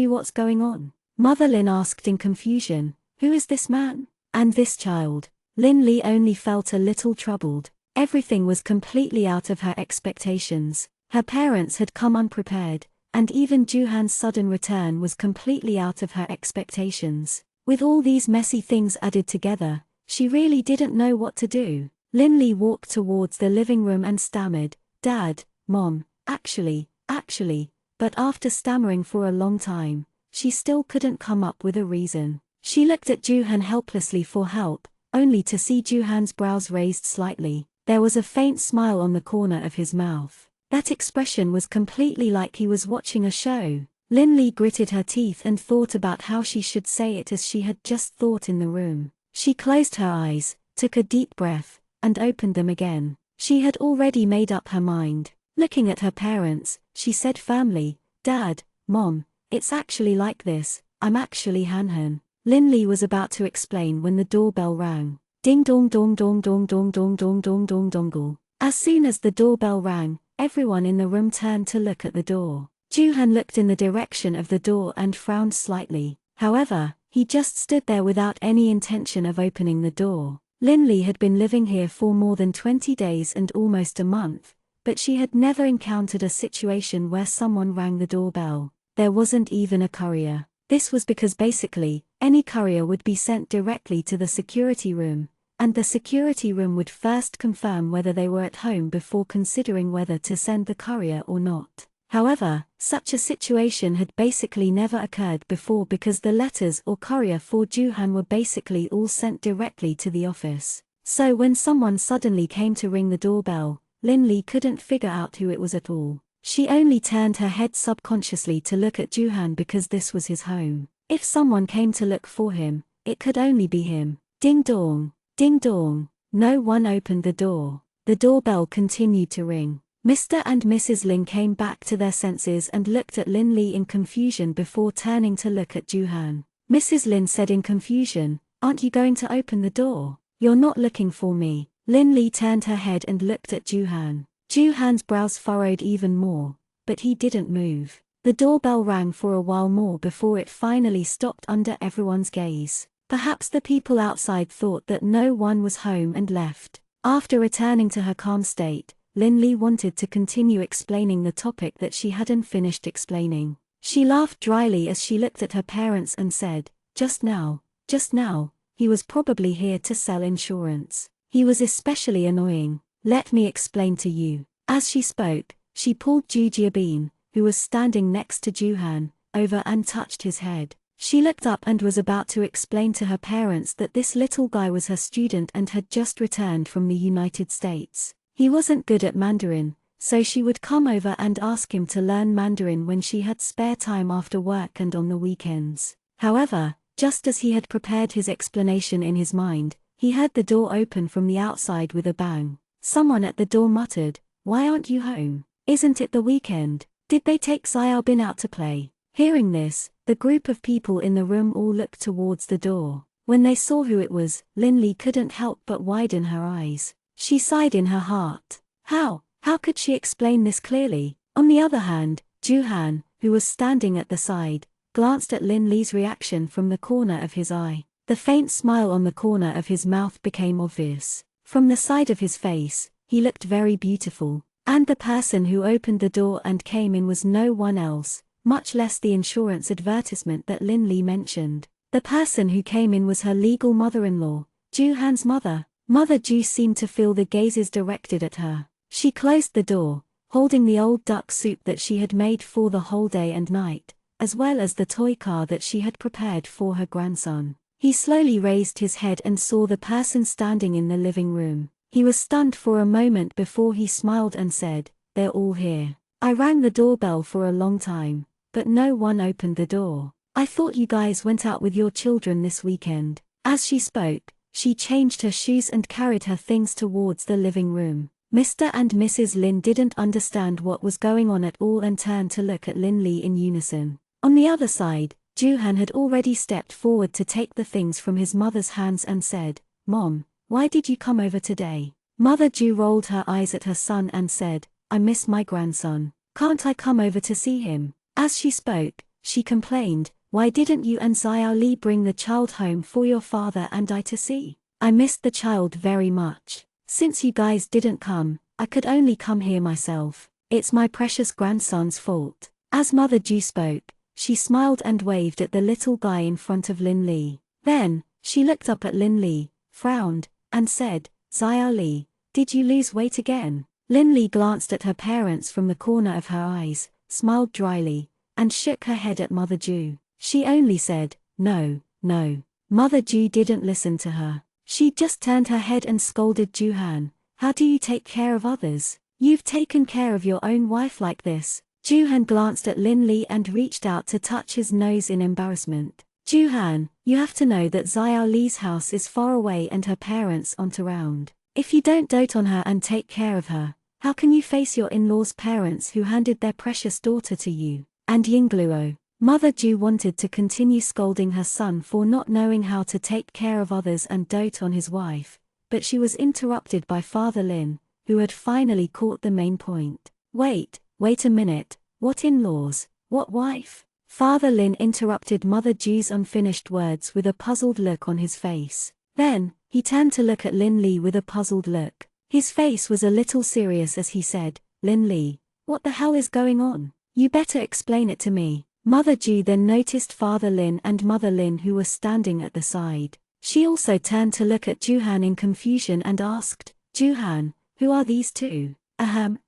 what's going on?" Mother Lin asked in confusion, "Who is this man? And this child?" Lin Li only felt a little troubled. Everything was completely out of her expectations. Her parents had come unprepared, and even Juhan's sudden return was completely out of her expectations. With all these messy things added together, she really didn't know what to do. Lin Li walked towards the living room and stammered, "Dad, Mom, actually, but after stammering for a long time, she still couldn't come up with a reason. She looked at Juhan helplessly for help, only to see Juhan's brows raised slightly. There was a faint smile on the corner of his mouth. That expression was completely like he was watching a show. Lin Li gritted her teeth and thought about how she should say it as she had just thought in the room. She closed her eyes, took a deep breath, and opened them again. She had already made up her mind. Looking at her parents, she said firmly, "Dad, Mom, it's actually like this, I'm actually Han." Lin Li was about to explain when the doorbell rang. Ding dong dong dong dong dong dong dong dong dong dongle. As soon as the doorbell rang, everyone in the room turned to look at the door. Joo-han looked in the direction of the door and frowned slightly. However, he just stood there without any intention of opening the door. Lin-Lee had been living here for more than 20 days and almost a month, but she had never encountered a situation where someone rang the doorbell. There wasn't even a courier. This was because basically, any courier would be sent directly to the security room, and the security room would first confirm whether they were at home before considering whether to send the courier or not. However, such a situation had basically never occurred before because the letters or courier for Joo-han were basically all sent directly to the office. So when someone suddenly came to ring the doorbell, Lin-Lee couldn't figure out who it was at all. She only turned her head subconsciously to look at Joo-han because this was his home. If someone came to look for him, it could only be him. Ding dong, ding dong. No one opened the door. The doorbell continued to ring. Mr. and Mrs. Lin came back to their senses and looked at Lin-Lee in confusion before turning to look at Joo-han. Mrs. Lin said in confusion, "Aren't you going to open the door? You're not looking for me." Lin-Lee turned her head and looked at Joo-han. Joo-han's brows furrowed even more, but he didn't move. The doorbell rang for a while more before it finally stopped under everyone's gaze. Perhaps the people outside thought that no one was home and left. After returning to her calm state, Lin-Lee wanted to continue explaining the topic that she hadn't finished explaining. She laughed dryly as she looked at her parents and said, just now, he was probably here to sell insurance. He was especially annoying. Let me explain to you." As she spoke, she pulled Joo Jiabin, who was standing next to Joo-han, over and touched his head. She looked up and was about to explain to her parents that this little guy was her student and had just returned from the United States. He wasn't good at Mandarin, so she would come over and ask him to learn Mandarin when she had spare time after work and on the weekends. However, just as he had prepared his explanation in his mind, he heard the door open from the outside with a bang. Someone at the door muttered, "Why aren't you home? Isn't it the weekend? Did they take Xiaobin out to play?" Hearing this, the group of people in the room all looked towards the door. When they saw who it was, Lin-Lee couldn't help but widen her eyes. She sighed in her heart. How could she explain this clearly? On the other hand, Joo-han, who was standing at the side, glanced at Lin-Lee's reaction from the corner of his eye. The faint smile on the corner of his mouth became obvious. From the side of his face, he looked very beautiful, and the person who opened the door and came in was no one else, much less the insurance advertisement that Lin-Lee mentioned. The person who came in was her legal mother-in-law, Joo-han's mother. Mother Joo seemed to feel the gazes directed at her. She closed the door, holding the old duck soup that she had made for the whole day and night, as well as the toy car that she had prepared for her grandson. He slowly raised his head and saw the person standing in the living room. He was stunned for a moment before he smiled and said, "They're all here. I rang the doorbell for a long time, but no one opened the door. I thought you guys went out with your children this weekend." As she spoke, she changed her shoes and carried her things towards the living room. Mr. and Mrs. Lin didn't understand what was going on at all and turned to look at Lin-Lee in unison. On the other side, Joo-han had already stepped forward to take the things from his mother's hands and said, "Mom, why did you come over today?" Mother Joo rolled her eyes at her son and said, "I miss my grandson. Can't I come over to see him?" As she spoke, she complained, "Why didn't you and Xiao Li bring the child home for your father and I to see? I missed the child very much. Since you guys didn't come, I could only come here myself. It's my precious grandson's fault." As Mother Joo spoke, she smiled and waved at the little guy in front of Lin-Lee. Then, she looked up at Lin-Lee, frowned, and said, "Xiao Li, did you lose weight again?" Lin-Lee glanced at her parents from the corner of her eyes, smiled dryly, and shook her head at Mother Joo. She only said, "No, no." Mother Joo didn't listen to her. She just turned her head and scolded Joo-han. "How do you take care of others? You've taken care of your own wife like this." Joo-han glanced at Lin-Lee and reached out to touch his nose in embarrassment. "Joo-han, you have to know that Xiao Li's house is far away and her parents aren't around. If you don't dote on her and take care of her, how can you face your in-laws' parents who handed their precious daughter to you?" And Yingluo. Mother Joo wanted to continue scolding her son for not knowing how to take care of others and dote on his wife, but she was interrupted by Father Lin, who had finally caught the main point. Wait a minute, what in-laws, what wife? Father Lin interrupted Mother Ju's unfinished words with a puzzled look on his face. Then, he turned to look at Lin Li with a puzzled look. His face was a little serious as he said, Lin Li, what the hell is going on? You better explain it to me. Mother Ju then noticed Father Lin and Mother Lin who were standing at the side. She also turned to look at Juhan in confusion and asked, Juhan, who are these two? Juhan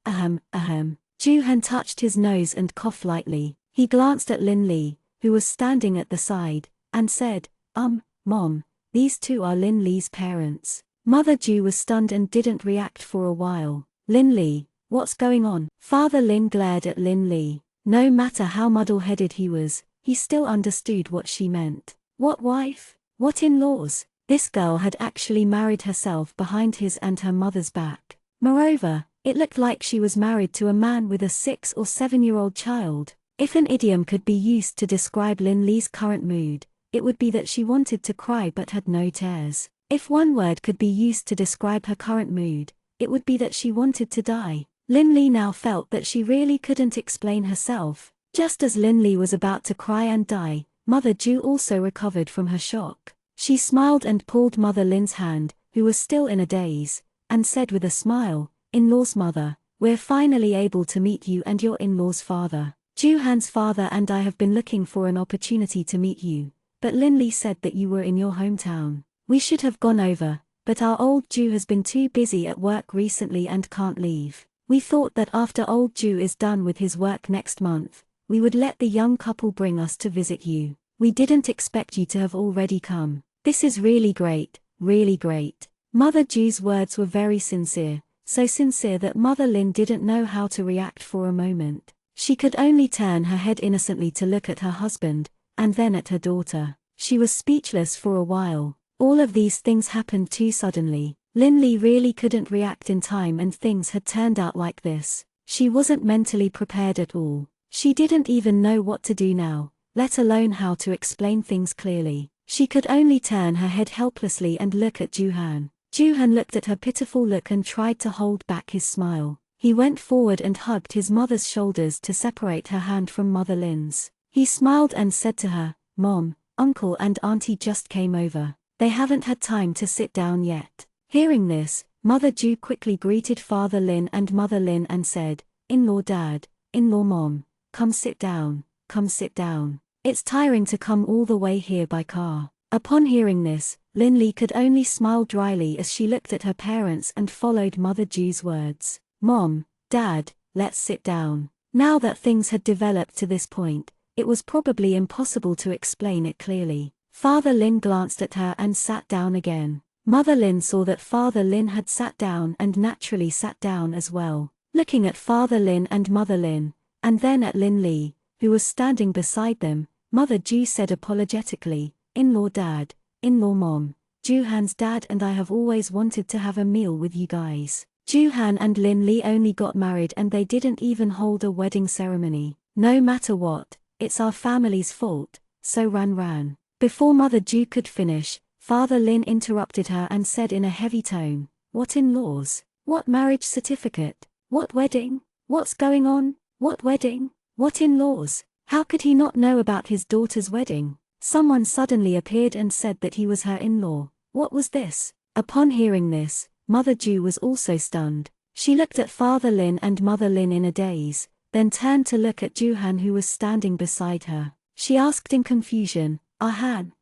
touched his nose and coughed lightly. He glanced at Lin Li, who was standing at the side, and said, Mom, these two are Lin Li's parents. Mother Ju was stunned and didn't react for a while. Lin Li, what's going on? Father Lin glared at Lin Li. No matter how muddle-headed he was, he still understood what she meant. What wife? What in-laws? This girl had actually married herself behind his and her mother's back. Moreover, it looked like she was married to a man with a 6 or 7-year-old child. If an idiom could be used to describe Lin Li's current mood, it would be that she wanted to cry but had no tears. If one word could be used to describe her current mood, it would be that she wanted to die. Lin Li now felt that she really couldn't explain herself. Just as Lin Li was about to cry and die, Mother Ju also recovered from her shock. She smiled and pulled Mother Lin's hand, who was still in a daze, and said with a smile, In-law's mother, we're finally able to meet you and your in-law's father. Juhan's father and I have been looking for an opportunity to meet you, but Lin Li said that you were in your hometown. We should have gone over, but our old Ju has been too busy at work recently and can't leave. We thought that after old Ju is done with his work next month, we would let the young couple bring us to visit you. We didn't expect you to have already come. This is really great, really great. Mother Ju's words were very sincere, so sincere that Mother Lin didn't know how to react for a moment. She could only turn her head innocently to look at her husband, and then at her daughter. She was speechless for a while. All of these things happened too suddenly. Lin Li really couldn't react in time and things had turned out like this. She wasn't mentally prepared at all. She didn't even know what to do now, let alone how to explain things clearly. She could only turn her head helplessly and look at Juhan. Juhan looked at her pitiful look and tried to hold back his smile. He went forward and hugged his mother's shoulders to separate her hand from Mother Lin's. He smiled and said to her, Mom, Uncle and Auntie just came over. They haven't had time to sit down yet. Hearing this, Mother Ju quickly greeted Father Lin and Mother Lin and said, In-law Dad, in-law Mom, come sit down, come sit down. It's tiring to come all the way here by car. Upon hearing this, Lin Li could only smile dryly as she looked at her parents and followed Mother Ju's words. Mom, Dad, let's sit down. Now that things had developed to this point, it was probably impossible to explain it clearly. Father Lin glanced at her and sat down again. Mother Lin saw that Father Lin had sat down and naturally sat down as well. Looking at Father Lin and Mother Lin, and then at Lin Li, who was standing beside them, Mother Ju said apologetically, In-law Dad, in-law Mom, Juhan's dad and I have always wanted to have a meal with you guys. Juhan and Lin Li only got married and they didn't even hold a wedding ceremony. No matter what, it's our family's fault, so ran. Before Mother Ju could finish, Father Lin interrupted her and said in a heavy tone, What in-laws? What marriage certificate? What wedding? What's going on? What wedding? What in-laws? How could he not know about his daughter's wedding? Someone suddenly appeared and said that he was her in-law. What was this? Upon hearing this, Mother Ju was also stunned. She looked at Father Lin and Mother Lin in a daze, then turned to look at Juhan who was standing beside her. She asked in confusion, Han,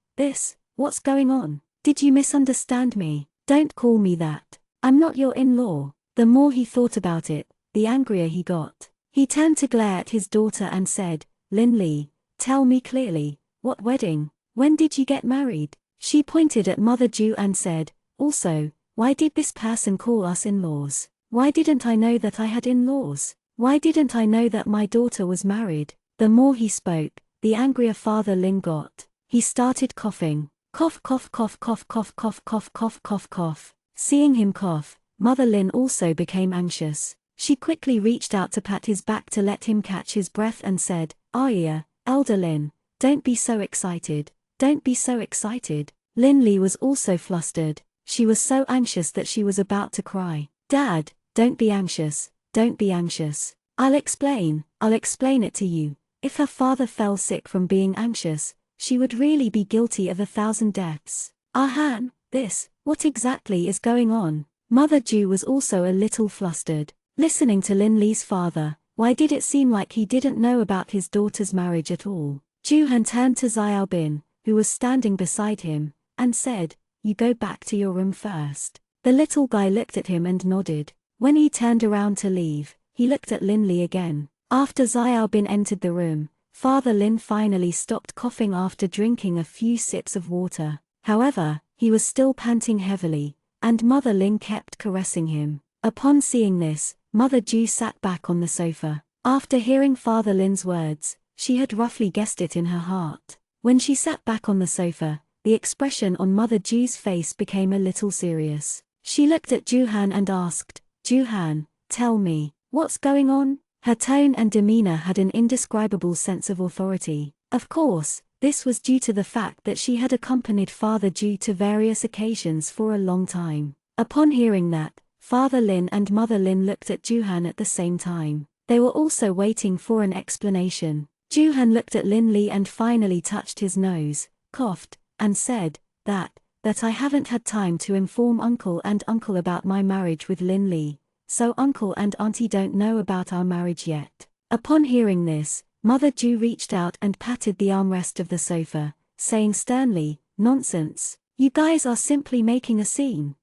what's going on? Did you misunderstand me? Don't call me that. I'm not your in-law. The more he thought about it, the angrier he got. He turned to glare at his daughter and said, Lin Li, tell me clearly, what wedding? When did you get married? She pointed at Mother Ju and said, Also, why did this person call us in-laws? Why didn't I know that I had in-laws? Why didn't I know that my daughter was married? The more he spoke, the angrier Father Lin got. He started coughing. Cough cough cough cough cough cough cough cough cough cough. Seeing him cough, Mother Lin also became anxious. She quickly reached out to pat his back to let him catch his breath and said, Elder Lin, don't be so excited, don't be so excited. Lin Li was also flustered. She was so anxious that she was about to cry. Dad, Don't be anxious, don't be anxious. I'll explain it to you. If her father fell sick from being anxious, she would really be guilty of 1,000 deaths. Han, what exactly is going on? Mother Ju was also a little flustered. Listening to Lin Li's father, why did it seem like he didn't know about his daughter's marriage at all? Ju-han turned to Xiao Bin, who was standing beside him, and said, "You go back to your room first." The little guy looked at him and nodded. When he turned around to leave, he looked at Lin Li again. After Xiao Bin entered the room, Father Lin finally stopped coughing after drinking a few sips of water. However, he was still panting heavily, and Mother Lin kept caressing him. Upon seeing this, Mother Ju sat back on the sofa. After hearing Father Lin's words, she had roughly guessed it in her heart. When she sat back on the sofa, the expression on Mother Ju's face became a little serious. She looked at Ju-han and asked, "Ju-han, tell me, what's going on?" Her tone and demeanor had an indescribable sense of authority. Of course, this was due to the fact that she had accompanied Father Ju to various occasions for a long time. Upon hearing that, Father Lin and Mother Lin looked at Ju-han at the same time. They were also waiting for an explanation. Ju-han looked at Lin Li and finally touched his nose, coughed, and said, that I haven't had time to inform Uncle about my marriage with Lin Li, so Uncle and Auntie don't know about our marriage yet. Upon hearing this, Mother Ju reached out and patted the armrest of the sofa, saying sternly, "Nonsense. You guys are simply making a scene."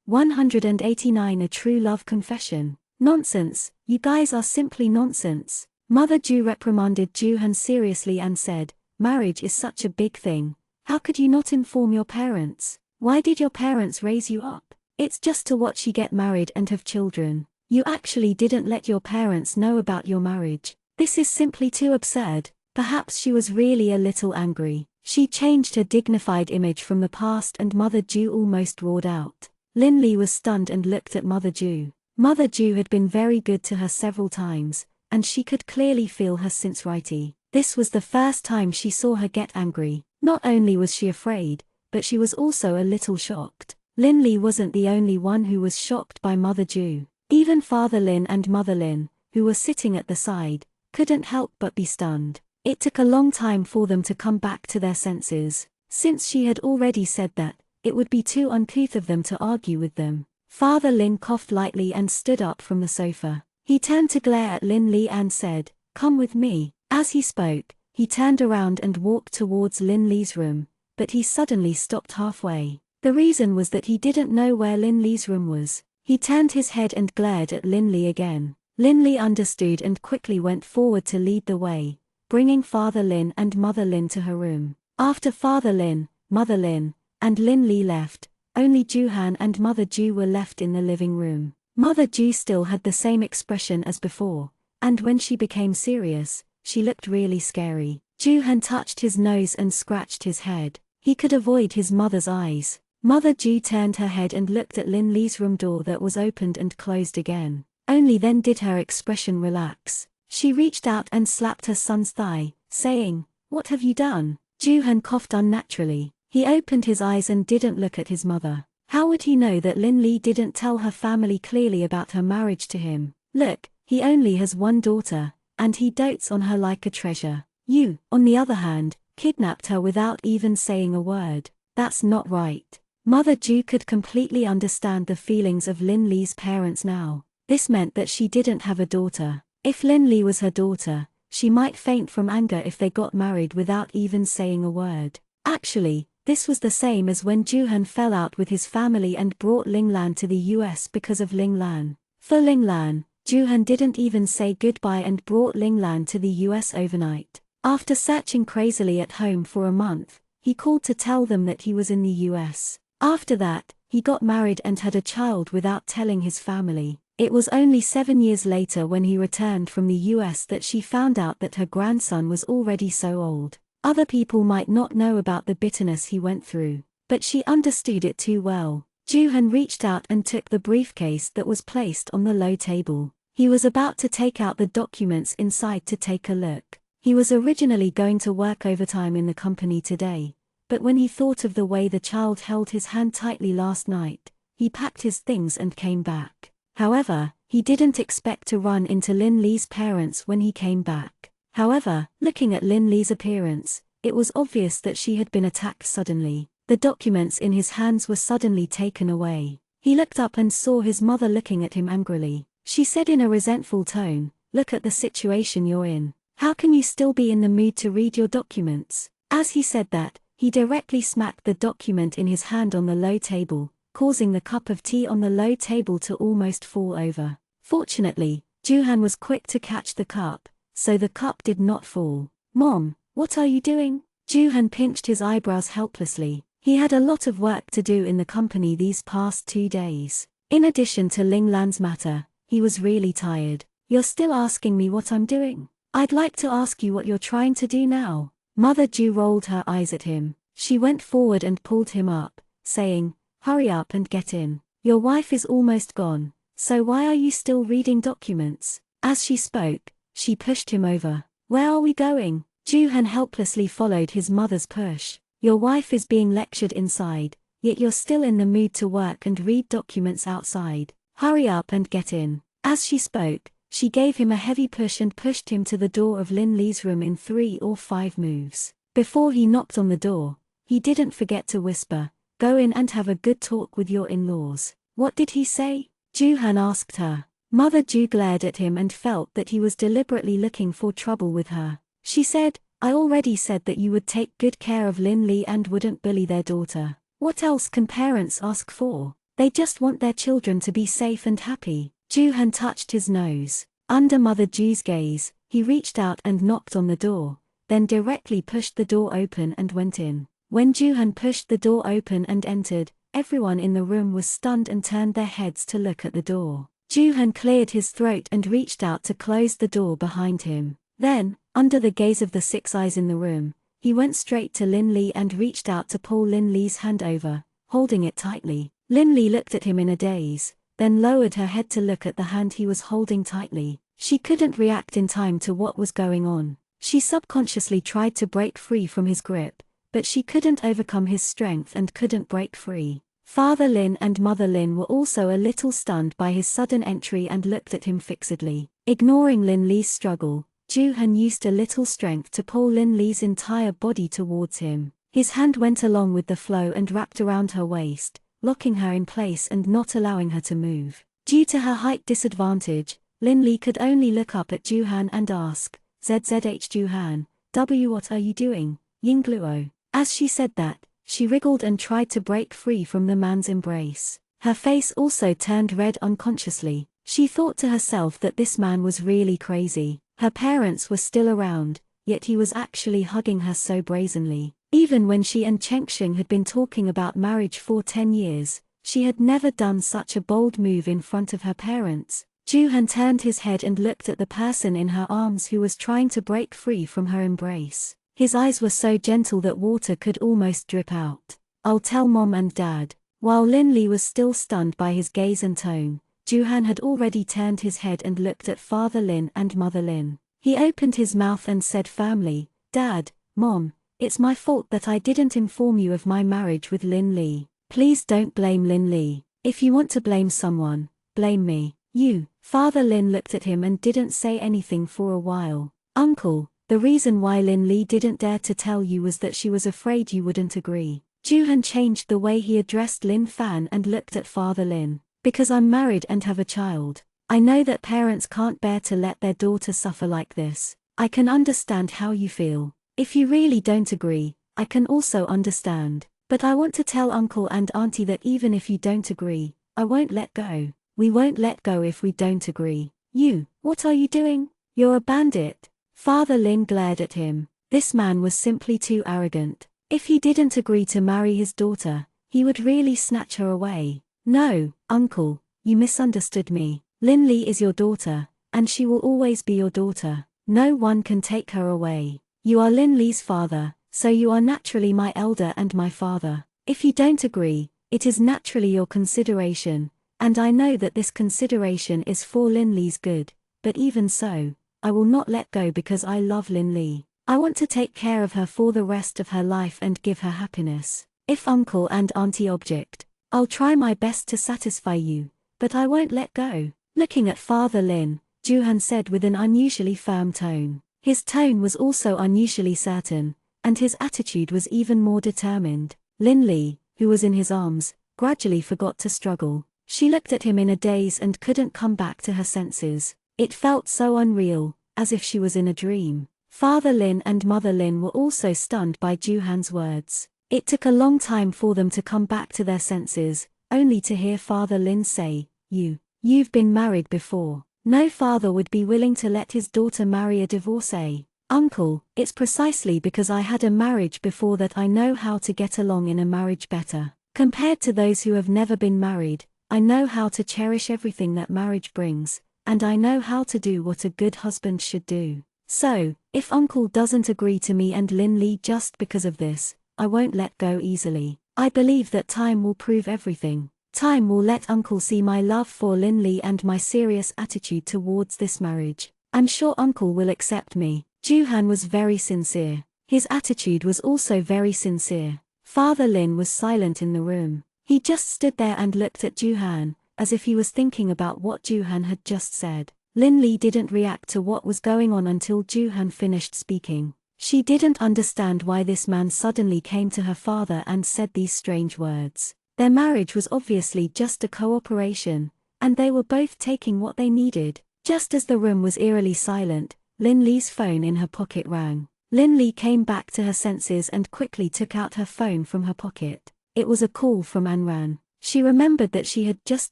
189 A True Love Confession. Nonsense, you guys are simply nonsense. Mother Ju reprimanded Ju-han seriously and said, "Marriage is such a big thing. How could you not inform your parents? Why did your parents raise you up? It's just to watch you get married and have children. You actually didn't let your parents know about your marriage. This is simply too absurd." Perhaps she was really a little angry. She changed her dignified image from the past and Mother Ju almost roared out. Lin Li was stunned and looked at Mother Ju. Mother Ju had been very good to her several times, and she could clearly feel her sincerity. This was the first time she saw her get angry. Not only was she afraid, but she was also a little shocked. Lin Li wasn't the only one who was shocked by Mother Ju. Even Father Lin and Mother Lin, who were sitting at the side, couldn't help but be stunned. It took a long time for them to come back to their senses. Since she had already said that, it would be too uncouth of them to argue with them. Father Lin coughed lightly and stood up from the sofa. He turned to glare at Lin Li and said, "Come with me." As he spoke, he turned around and walked towards Lin Li's room, but he suddenly stopped halfway. The reason was that he didn't know where Lin Li's room was. He turned his head and glared at Lin Li again. Lin Li understood and quickly went forward to lead the way, bringing Father Lin and Mother Lin to her room. After Father Lin, Mother Lin, and Lin Li left, only Ju-han and Mother Ju were left in the living room. Mother Ju still had the same expression as before, and when she became serious, she looked really scary. Ju-han touched his nose and scratched his head. He could avoid his mother's eyes. Mother Ju turned her head and looked at Lin Li's room door that was opened and closed again. Only then did her expression relax. She reached out and slapped her son's thigh, saying, "What have you done?" Ju-han coughed unnaturally. He opened his eyes and didn't look at his mother. How would he know that Lin Li didn't tell her family clearly about her marriage to him? Look, he only has one daughter, and he dotes on her like a treasure. You, on the other hand, kidnapped her without even saying a word. That's not right. Mother Ju could completely understand the feelings of Lin Li's parents now. This meant that she didn't have a daughter. If Lin Li was her daughter, she might faint from anger if they got married without even saying a word. Actually, this was the same as when Ju-han fell out with his family and brought Ling Lan to the US because of Ling Lan. For Ling Lan, Ju-han didn't even say goodbye and brought Ling Lan to the US overnight. After searching crazily at home for a month, he called to tell them that he was in the US. After that, he got married and had a child without telling his family. It was only 7 years later when he returned from the US that she found out that her grandson was already so old. Other people might not know about the bitterness he went through, but she understood it too well. Ju-han reached out and took the briefcase that was placed on the low table. He was about to take out the documents inside to take a look. He was originally going to work overtime in the company today, but when he thought of the way the child held his hand tightly last night, he packed his things and came back. However, he didn't expect to run into Lin Lee's parents when he came back. However, looking at Lin Lee's appearance, it was obvious that she had been attacked suddenly. The documents in his hands were suddenly taken away. He looked up and saw his mother looking at him angrily. She said in a resentful tone, "Look at the situation you're in. How can you still be in the mood to read your documents?" As he said that, he directly smacked the document in his hand on the low table, causing the cup of tea on the low table to almost fall over. Fortunately, Juhan was quick to catch the cup, so the cup did not fall. "Mom, what are you doing?" Juhan pinched his eyebrows helplessly. He had a lot of work to do in the company these past 2 days. In addition to Ling Lan's matter, he was really tired. "You're still asking me what I'm doing? I'd like to ask you what you're trying to do now." Mother Ju rolled her eyes at him. She went forward and pulled him up, saying, "Hurry up and get in. Your wife is almost gone, so why are you still reading documents?" As she spoke, she pushed him over. "Where are we going?" Juhan helplessly followed his mother's push. "Your wife is being lectured inside, yet you're still in the mood to work and read documents outside. Hurry up and get in." As she spoke, she gave him a heavy push and pushed him to the door of Lin Lee's room in 3 or 5 moves. Before he knocked on the door, he didn't forget to whisper, "Go in and have a good talk with your in-laws." "What did he say?" Juhan asked her. Mother Ju glared at him and felt that he was deliberately looking for trouble with her. She said, "I already said that you would take good care of Lin Lee and wouldn't bully their daughter. What else can parents ask for? They just want their children to be safe and happy." Juhan touched his nose. Under Mother Ju's gaze, he reached out and knocked on the door, then directly pushed the door open and went in. When Juhan pushed the door open and entered, everyone in the room was stunned and turned their heads to look at the door. Juhan cleared his throat and reached out to close the door behind him. Then, under the gaze of the 6 eyes in the room, he went straight to Lin Lee and reached out to pull Lin Lee's hand over, holding it tightly. Lin Lee looked at him in a daze, then lowered her head to look at the hand he was holding tightly. She couldn't react in time to what was going on. She subconsciously tried to break free from his grip, but she couldn't overcome his strength and couldn't break free. Father Lin and Mother Lin were also a little stunned by his sudden entry and looked at him fixedly. Ignoring Lin Lee's struggle, Juhan used a little strength to pull Lin Lee's entire body towards him. His hand went along with the flow and wrapped around her waist, locking her in place and not allowing her to move. Due to her height disadvantage, Lin Lee could only look up at Juhan and ask, "ZZH Juhan, W what are you doing, Yingluo?" As she said that, she wriggled and tried to break free from the man's embrace. Her face also turned red unconsciously. She thought to herself that this man was really crazy. Her parents were still around, yet he was actually hugging her so brazenly. Even when she and Chengxing had been talking about marriage for 10 years, she had never done such a bold move in front of her parents. Juhan turned his head and looked at the person in her arms who was trying to break free from her embrace. His eyes were so gentle that water could almost drip out. "I'll tell Mom and Dad." While Lin Lee was still stunned by his gaze and tone, Juhan had already turned his head and looked at Father Lin and Mother Lin. He opened his mouth and said firmly, "Dad, Mom, it's my fault that I didn't inform you of my marriage with Lin Lee. Please don't blame Lin Lee. If you want to blame someone, blame me." "You." Father Lin looked at him and didn't say anything for a while. "Uncle, the reason why Lin Lee didn't dare to tell you was that she was afraid you wouldn't agree." Juhan changed the way he addressed Lin Fan and looked at Father Lin. "Because I'm married and have a child. I know that parents can't bear to let their daughter suffer like this. I can understand how you feel. If you really don't agree, I can also understand. But I want to tell Uncle and Auntie that even if you don't agree, I won't let go. We won't let go if we don't agree." "You, what are you doing? You're a bandit." Father Lin glared at him. This man was simply too arrogant. If he didn't agree to marry his daughter, he would really snatch her away. "No, Uncle, you misunderstood me. Lin Lee is your daughter, and she will always be your daughter. No one can take her away. You are Lin Lee's father, so you are naturally my elder and my father. If you don't agree, it is naturally your consideration, and I know that this consideration is for Lin Lee's good, but even so, I will not let go because I love Lin Lee. I want to take care of her for the rest of her life and give her happiness. If Uncle and Auntie object, I'll try my best to satisfy you, but I won't let go. Looking at Father Lin, Juhan said with an unusually firm tone. His tone was also unusually certain, and his attitude was even more determined. Lin Li, who was in his arms, gradually forgot to struggle. She looked at him in a daze and couldn't come back to her senses. It felt so unreal, as if she was in a dream. Father Lin and Mother Lin were also stunned by Juhan's words. It took a long time for them to come back to their senses, only to hear Father Lin say, You've been married before. No father would be willing to let his daughter marry a divorcee. Uncle, it's precisely because I had a marriage before that I know how to get along in a marriage better. Compared to those who have never been married, I know how to cherish everything that marriage brings, and I know how to do what a good husband should do. So, if Uncle doesn't agree to me and Lin Li just because of this, I won't let go easily. I believe that time will prove everything. Time will let Uncle see my love for Lin Li and my serious attitude towards this marriage. I'm sure Uncle will accept me. Juhan was very sincere. His attitude was also very sincere. Father Lin was silent in the room. He just stood there and looked at Juhan, as if he was thinking about what Juhan had just said. Lin Li didn't react to what was going on until Juhan finished speaking. She didn't understand why this man suddenly came to her father and said these strange words. Their marriage was obviously just a cooperation, and they were both taking what they needed. Just as the room was eerily silent, Lin Li's phone in her pocket rang. Lin Li came back to her senses and quickly took out her phone from her pocket. It was a call from Anran. She remembered that she had just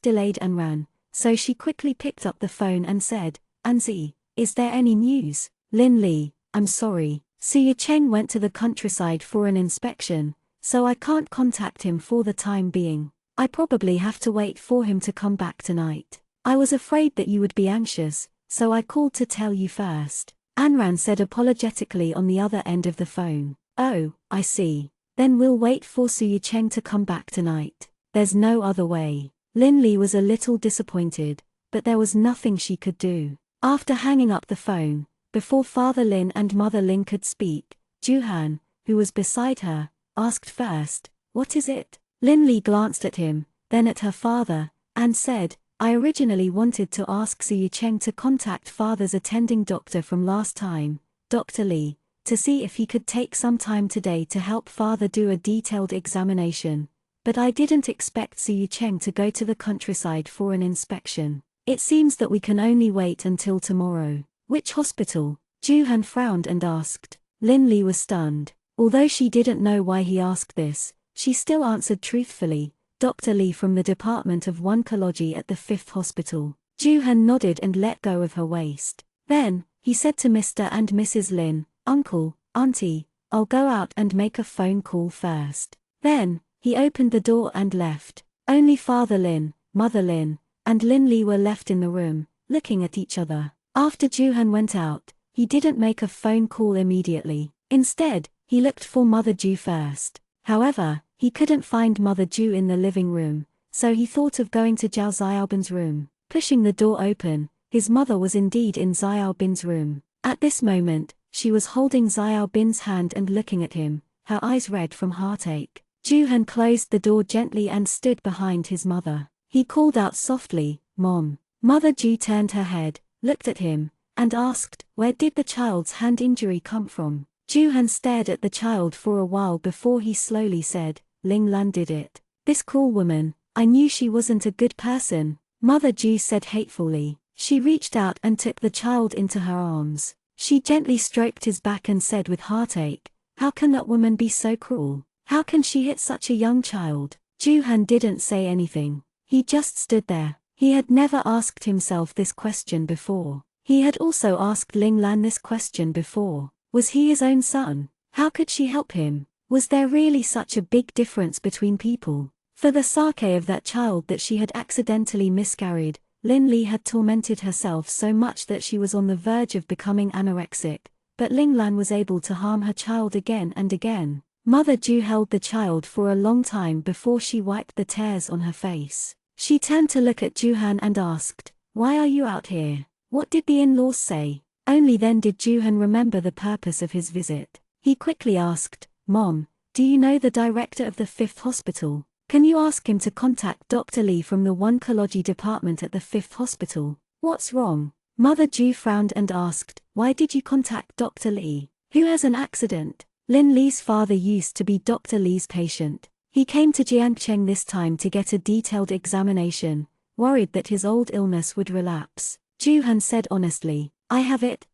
delayed Anran, so she quickly picked up the phone and said, Anzi, is there any news? Lin Li, I'm sorry. Suya Cheng went to the countryside for an inspection, so I can't contact him for the time being. I probably have to wait for him to come back tonight. I was afraid that you would be anxious, so I called to tell you first. Anran said apologetically on the other end of the phone. Oh, I see. Then we'll wait for Suya Cheng to come back tonight. There's no other way. Lin Li was a little disappointed, but there was nothing she could do. After hanging up the phone, before Father Lin and Mother Lin could speak, Juhan, who was beside her, asked first, What is it? Lin Li glanced at him, then at her father, and said, I originally wanted to ask Suya Cheng to contact Father's attending doctor from last time, Dr. Li, to see if he could take some time today to help Father do a detailed examination, but I didn't expect Suya Cheng to go to the countryside for an inspection. It seems that we can only wait until tomorrow. Which hospital? Juhan frowned and asked. Lin Li was stunned. Although she didn't know why he asked this, she still answered truthfully, Dr. Li from the Department of Oncology at the 5th Hospital. Juhan nodded and let go of her waist. Then, he said to Mr. and Mrs. Lin, Uncle, Auntie, I'll go out and make a phone call first. Then, he opened the door and left. Only Father Lin, Mother Lin, and Lin Li were left in the room, looking at each other. After Juhan went out, he didn't make a phone call immediately. Instead, he looked for Mother Ju first. However, he couldn't find Mother Ju in the living room, so he thought of going to Zhao Xiaobin's room. Pushing the door open, his mother was indeed in Xiaobin's room. At this moment, she was holding Xiaobin's hand and looking at him, her eyes red from heartache. Juhan closed the door gently and stood behind his mother. He called out softly, Mom. Mother Ju turned her head, looked at him, and asked, Where did the child's hand injury come from? Juhan stared at the child for a while before he slowly said, Ling Lan did it. This cruel woman, I knew she wasn't a good person, Mother Ju said hatefully. She reached out and took the child into her arms. She gently stroked his back and said with heartache, How can that woman be so cruel? How can she hit such a young child? Juhan didn't say anything. He just stood there. He had never asked himself this question before. He had also asked Ling Lan this question before. Was he his own son? How could she help him? Was there really such a big difference between people? For the sake of that child that she had accidentally miscarried, Lin Li had tormented herself so much that she was on the verge of becoming anorexic, but Ling Lan was able to harm her child again and again. Mother Ju held the child for a long time before she wiped the tears on her face. She turned to look at Juhan and asked, Why are you out here? What did the in-laws say? Only then did Juhan remember the purpose of his visit. He quickly asked, Mom, do you know the director of the 5th hospital? Can you ask him to contact Dr. Lee from the oncology department at the 5th hospital? What's wrong? Mother Ju frowned and asked, why did you contact Dr. Lee? Who has an accident? Lin Lee's father used to be Dr. Lee's patient. He came to Jiangcheng this time to get a detailed examination, worried that his old illness would relapse. Ju Han said honestly, I have it.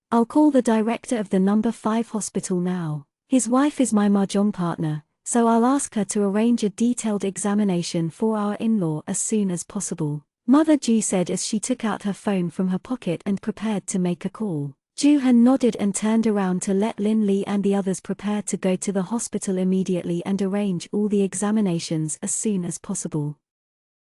I'll call the director of the number 5 hospital now. His wife is my mahjong partner, so I'll ask her to arrange a detailed examination for our in-law as soon as possible. Mother Ju said as she took out her phone from her pocket and prepared to make a call. Ju Han nodded and turned around to let Lin Lee and the others prepare to go to the hospital immediately and arrange all the examinations as soon as possible.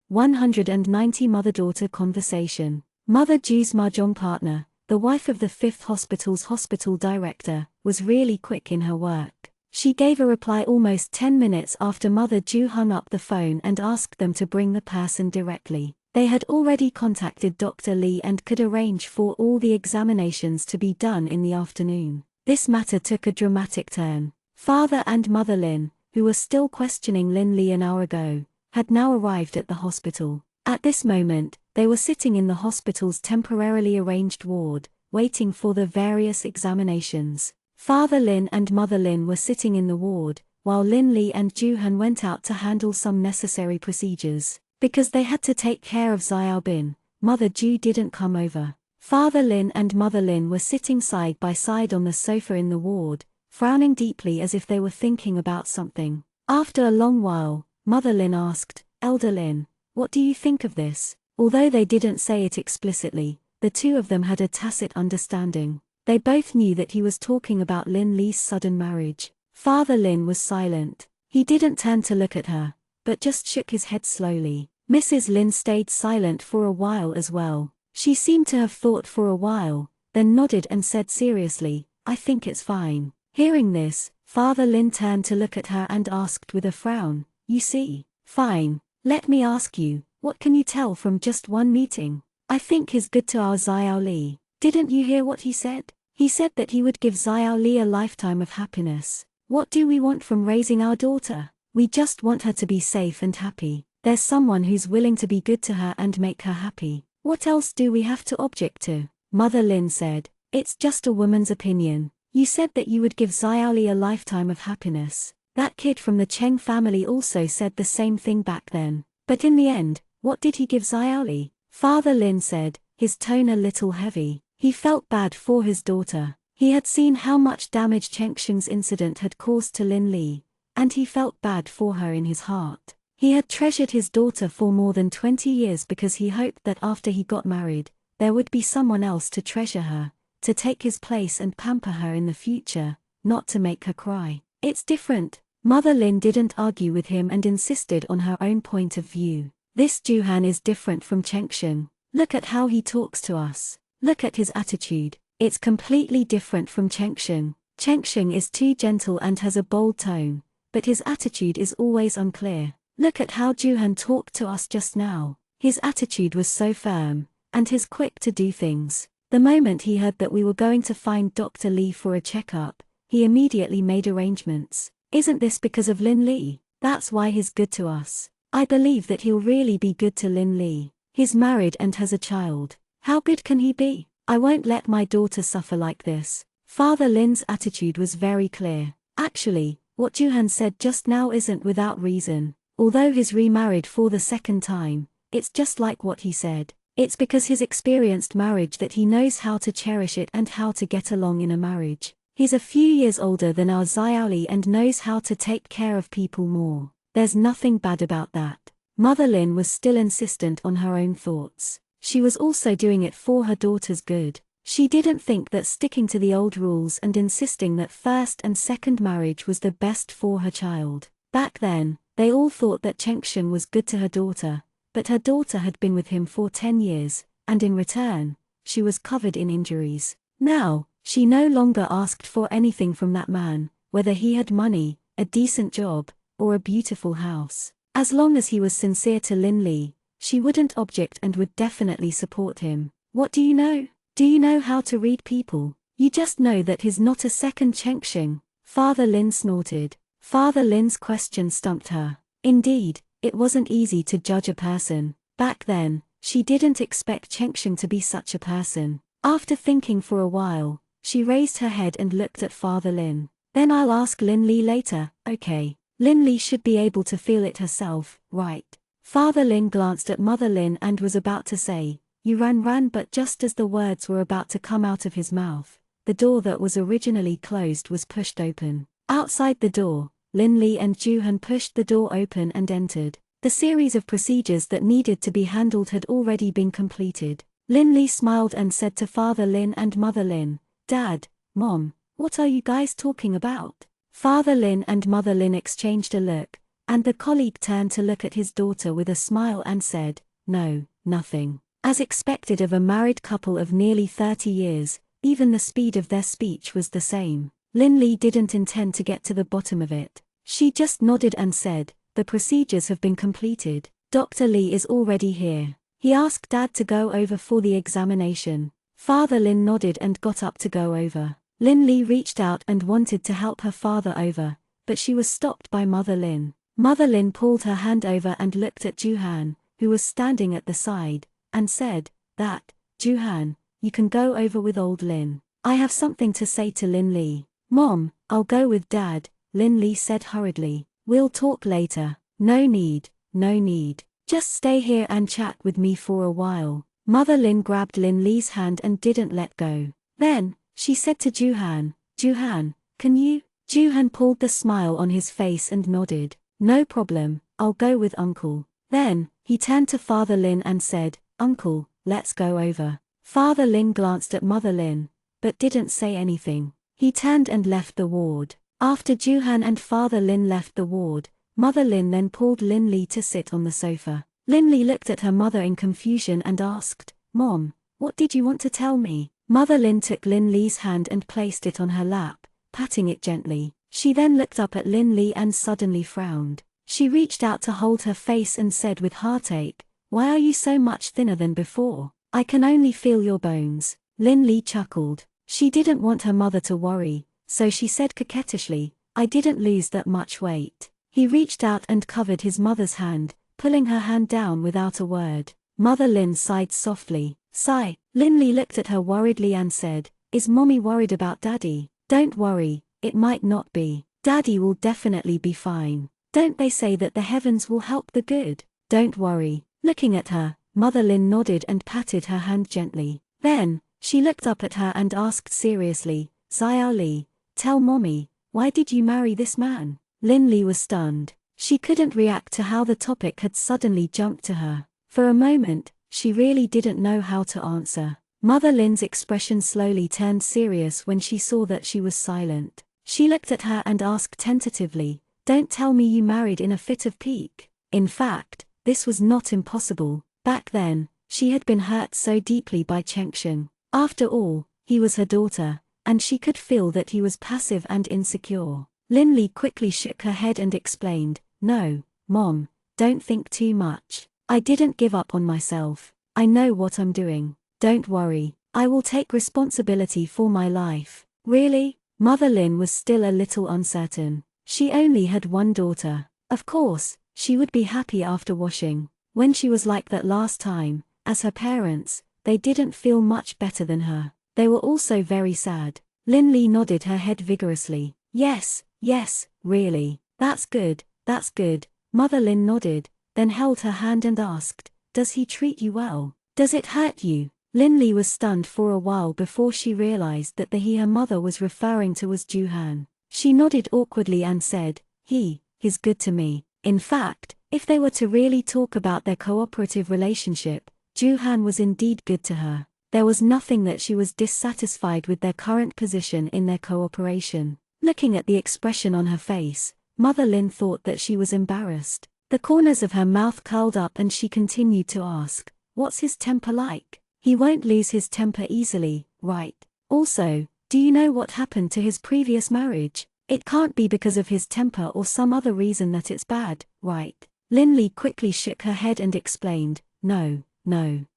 190 Mother-daughter conversation. Mother Ju's mahjong partner, the wife of the 5th hospital's hospital director, was really quick in her work. She gave a reply almost 10 minutes after Mother Ju hung up the phone and asked them to bring the person directly. They had already contacted Dr. Lee and could arrange for all the examinations to be done in the afternoon. This matter took a dramatic turn. Father and Mother Lin, who were still questioning Lin Lee an hour ago, had now arrived at the hospital. At this moment, they were sitting in the hospital's temporarily arranged ward, waiting for the various examinations. Father Lin and Mother Lin were sitting in the ward, while Lin Lee and Ju Han went out to handle some necessary procedures. Because they had to take care of Xiao Bin, Mother Ju didn't come over. Father Lin and Mother Lin were sitting side by side on the sofa in the ward, frowning deeply as if they were thinking about something. After a long while, Mother Lin asked, Elder Lin, what do you think of this? Although they didn't say it explicitly, the two of them had a tacit understanding. They both knew that he was talking about Lin Lee's sudden marriage. Father Lin was silent. He didn't turn to look at her, but just shook his head slowly. Mrs. Lin stayed silent for a while as well. She seemed to have thought for a while, then nodded and said seriously, I think it's fine. Hearing this, Father Lin turned to look at her and asked with a frown, you see, fine. Let me ask you, what can you tell from just one meeting? I think he's good to our Xiao Li. Didn't you hear what he said? He said that he would give Xiao Li a lifetime of happiness. What do we want from raising our daughter? We just want her to be safe and happy. There's someone who's willing to be good to her and make her happy. What else do we have to object to? Mother Lin said, it's just a woman's opinion. You said that you would give Xiao Li a lifetime of happiness. That kid from the Cheng family also said the same thing back then. But in the end, what did he give Xiao Li? Father Lin said, his tone a little heavy. He felt bad for his daughter. He had seen how much damage Chengsheng's incident had caused to Lin Li, and he felt bad for her in his heart. He had treasured his daughter for more than 20 years because he hoped that after he got married, there would be someone else to treasure her, to take his place and pamper her in the future, not to make her cry. It's different. Mother Lin didn't argue with him and insisted on her own point of view. This Ju Han is different from Chengsheng. Look at how he talks to us. Look at his attitude. It's completely different from Chengsheng. Chengsheng is too gentle and has a bold tone, but his attitude is always unclear. Look at how Ju Han talked to us just now. His attitude was so firm, and he's quick to do things. The moment he heard that we were going to find Dr. Lee for a checkup, he immediately made arrangements. Isn't this because of Lin Lee? That's why he's good to us. I believe that he'll really be good to Lin Lee. He's married and has a child. How good can he be? I won't let my daughter suffer like this. Father Lin's attitude was very clear. Actually, what Ju Han said just now isn't without reason. Although he's remarried for the second time, it's just like what he said. It's because he's experienced marriage that he knows how to cherish it and how to get along in a marriage. He's a few years older than our Xiao Li and knows how to take care of people more. There's nothing bad about that. Mother Lin was still insistent on her own thoughts. She was also doing it for her daughter's good. She didn't think that sticking to the old rules and insisting that first and second marriage was the best for her child. Back then, they all thought that Chengsheng was good to her daughter, but her daughter had been with him for 10 years, and in return, she was covered in injuries. Now, she no longer asked for anything from that man, whether he had money, a decent job, or a beautiful house. As long as he was sincere to Lin Lee, she wouldn't object and would definitely support him. What do you know? Do you know how to read people? You just know that he's not a second Chengsheng. Father Lin snorted. Father Lin's question stumped her. Indeed, it wasn't easy to judge a person. Back then, she didn't expect Chengsheng to be such a person. After thinking for a while, she raised her head and looked at Father Lin. Then I'll ask Lin Li later, okay? Lin Li should be able to feel it herself, right? Father Lin glanced at Mother Lin and was about to say, "You ran," but just as the words were about to come out of his mouth, the door that was originally closed was pushed open. Outside the door, Lin Li and Juhan pushed the door open and entered. The series of procedures that needed to be handled had already been completed. Lin Li smiled and said to Father Lin and Mother Lin, "Dad, Mom, what are you guys talking about?" Father Lin and Mother Lin exchanged a look, and the colleague turned to look at his daughter with a smile and said, "No, nothing." As expected of a married couple of nearly 30 years, even the speed of their speech was the same. Lin Li didn't intend to get to the bottom of it. She just nodded and said, "The procedures have been completed. Dr. Li is already here. He asked Dad to go over for the examination." Father Lin nodded and got up to go over. Lin Li reached out and wanted to help her father over, but she was stopped by Mother Lin. Mother Lin pulled her hand over and looked at Juhan, who was standing at the side, and said, "That, Juhan, you can go over with old Lin. I have something to say to Lin Li." "Mom, I'll go with Dad," Lin Li said hurriedly. "We'll talk later." No need. Just stay here and chat with me for a while." Mother Lin grabbed Lin Li's hand and didn't let go. Then, she said to Juhan, "Juhan, can you?" Juhan pulled the smile on his face and nodded. "No problem, I'll go with Uncle." Then, he turned to Father Lin and said, "Uncle, let's go over." Father Lin glanced at Mother Lin, but didn't say anything. He turned and left the ward. After Juhan and Father Lin left the ward, Mother Lin then pulled Lin Li to sit on the sofa. Lin Li looked at her mother in confusion and asked, "Mom, what did you want to tell me?" Mother Lin took Lin Li's hand and placed it on her lap, patting it gently. She then looked up at Lin Li and suddenly frowned. She reached out to hold her face and said with heartache, "Why are you so much thinner than before? I can only feel your bones." Lin Li chuckled. She didn't want her mother to worry, so she said coquettishly, "I didn't lose that much weight." He reached out and covered his mother's hand, pulling her hand down without a word. Mother Lin sighed softly. Sigh. Lin Li looked at her worriedly and said, "Is Mommy worried about Daddy?" "Don't worry, it might not be. Daddy will definitely be fine. Don't they say that the heavens will help the good? Don't worry." Looking at her, Mother Lin nodded and patted her hand gently. Then, she looked up at her and asked seriously, "Xiao Li, tell Mommy, why did you marry this man?" Lin Li was stunned. She couldn't react to how the topic had suddenly jumped to her. For a moment, she really didn't know how to answer. Mother Lin's expression slowly turned serious when she saw that she was silent. She looked at her and asked tentatively, "Don't tell me you married in a fit of pique." In fact, this was not impossible. Back then, she had been hurt so deeply by Chengsheng. After all, he was her daughter, and she could feel that he was passive and insecure. Lin Li quickly shook her head and explained, "No, Mom, don't think too much. I didn't give up on myself. I know what I'm doing. Don't worry, I will take responsibility for my life." "Really?" Mother Lin was still a little uncertain. She only had one daughter. Of course, she would be happy after washing. When she was like that last time, as her parents, they didn't feel much better than her. They were also very sad. Lin Li nodded her head vigorously. Yes, really. That's good. Mother Lin nodded, then held her hand and asked, "Does he treat you well? Does it hurt you?" Lin Li was stunned for a while before she realized that the he her mother was referring to was Juhan. She nodded awkwardly and said, He's good to me." In fact, if they were to really talk about their cooperative relationship, Juhan was indeed good to her. There was nothing that she was dissatisfied with their current position in their cooperation. Looking at the expression on her face, Mother Lin thought that she was embarrassed. The corners of her mouth curled up and she continued to ask, "What's his temper like? He won't lose his temper easily, right? Also, do you know what happened to his previous marriage? It can't be because of his temper or some other reason that it's bad, right?" Lin Li quickly shook her head and explained, No.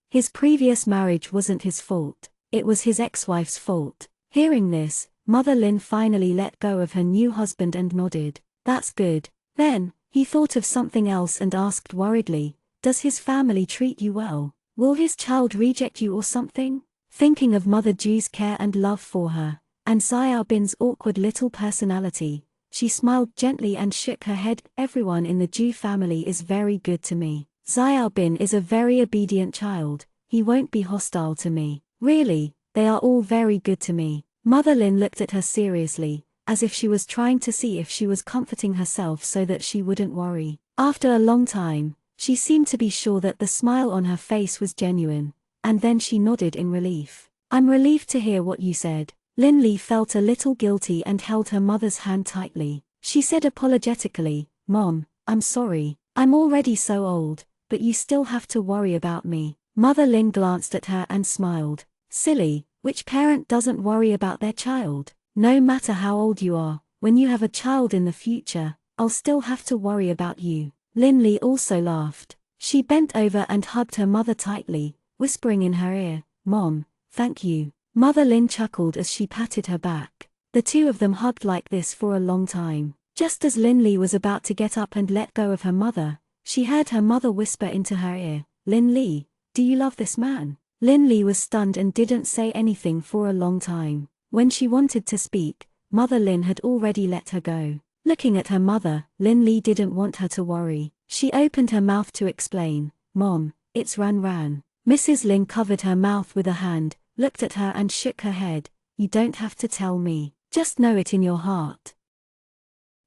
His previous marriage wasn't his fault. It was his ex-wife's fault." Hearing this, Mother Lin finally let go of her new husband and nodded. "That's good." Then, He thought of something else and asked worriedly, "Does his family treat you well? Will his child reject you or something?" Thinking of Mother Ju's care and love for her, and Xiaobin's awkward little personality, she smiled gently and shook her head. "Everyone in the Ju family is very good to me. Xiaobin is a very obedient child, he won't be hostile to me. Really, they are all very good to me." Mother Lin looked at her seriously, as if she was trying to see if she was comforting herself so that she wouldn't worry. After a long time, she seemed to be sure that the smile on her face was genuine, and then she nodded in relief. "I'm relieved to hear what you said." Lin Li felt a little guilty and held her mother's hand tightly. She said apologetically, "Mom, I'm sorry, I'm already so old, but you still have to worry about me." Mother Lin glanced at her and smiled. "Silly, which parent doesn't worry about their child? No matter how old you are, when you have a child in the future, I'll still have to worry about you." Lin Li also laughed. She bent over and hugged her mother tightly, whispering in her ear, "Mom, thank you." Mother Lin chuckled as she patted her back. The two of them hugged like this for a long time. Just as Lin Li was about to get up and let go of her mother, she heard her mother whisper into her ear, "Lin Li, do you love this man?" Lin Li was stunned and didn't say anything for a long time. When she wanted to speak, Mother Lin had already let her go. Looking at her mother, Lin Li didn't want her to worry. She opened her mouth to explain, "Mom, it's Ran Ran." Mrs. Lin covered her mouth with a hand, looked at her and shook her head. "You don't have to tell me, just know it in your heart."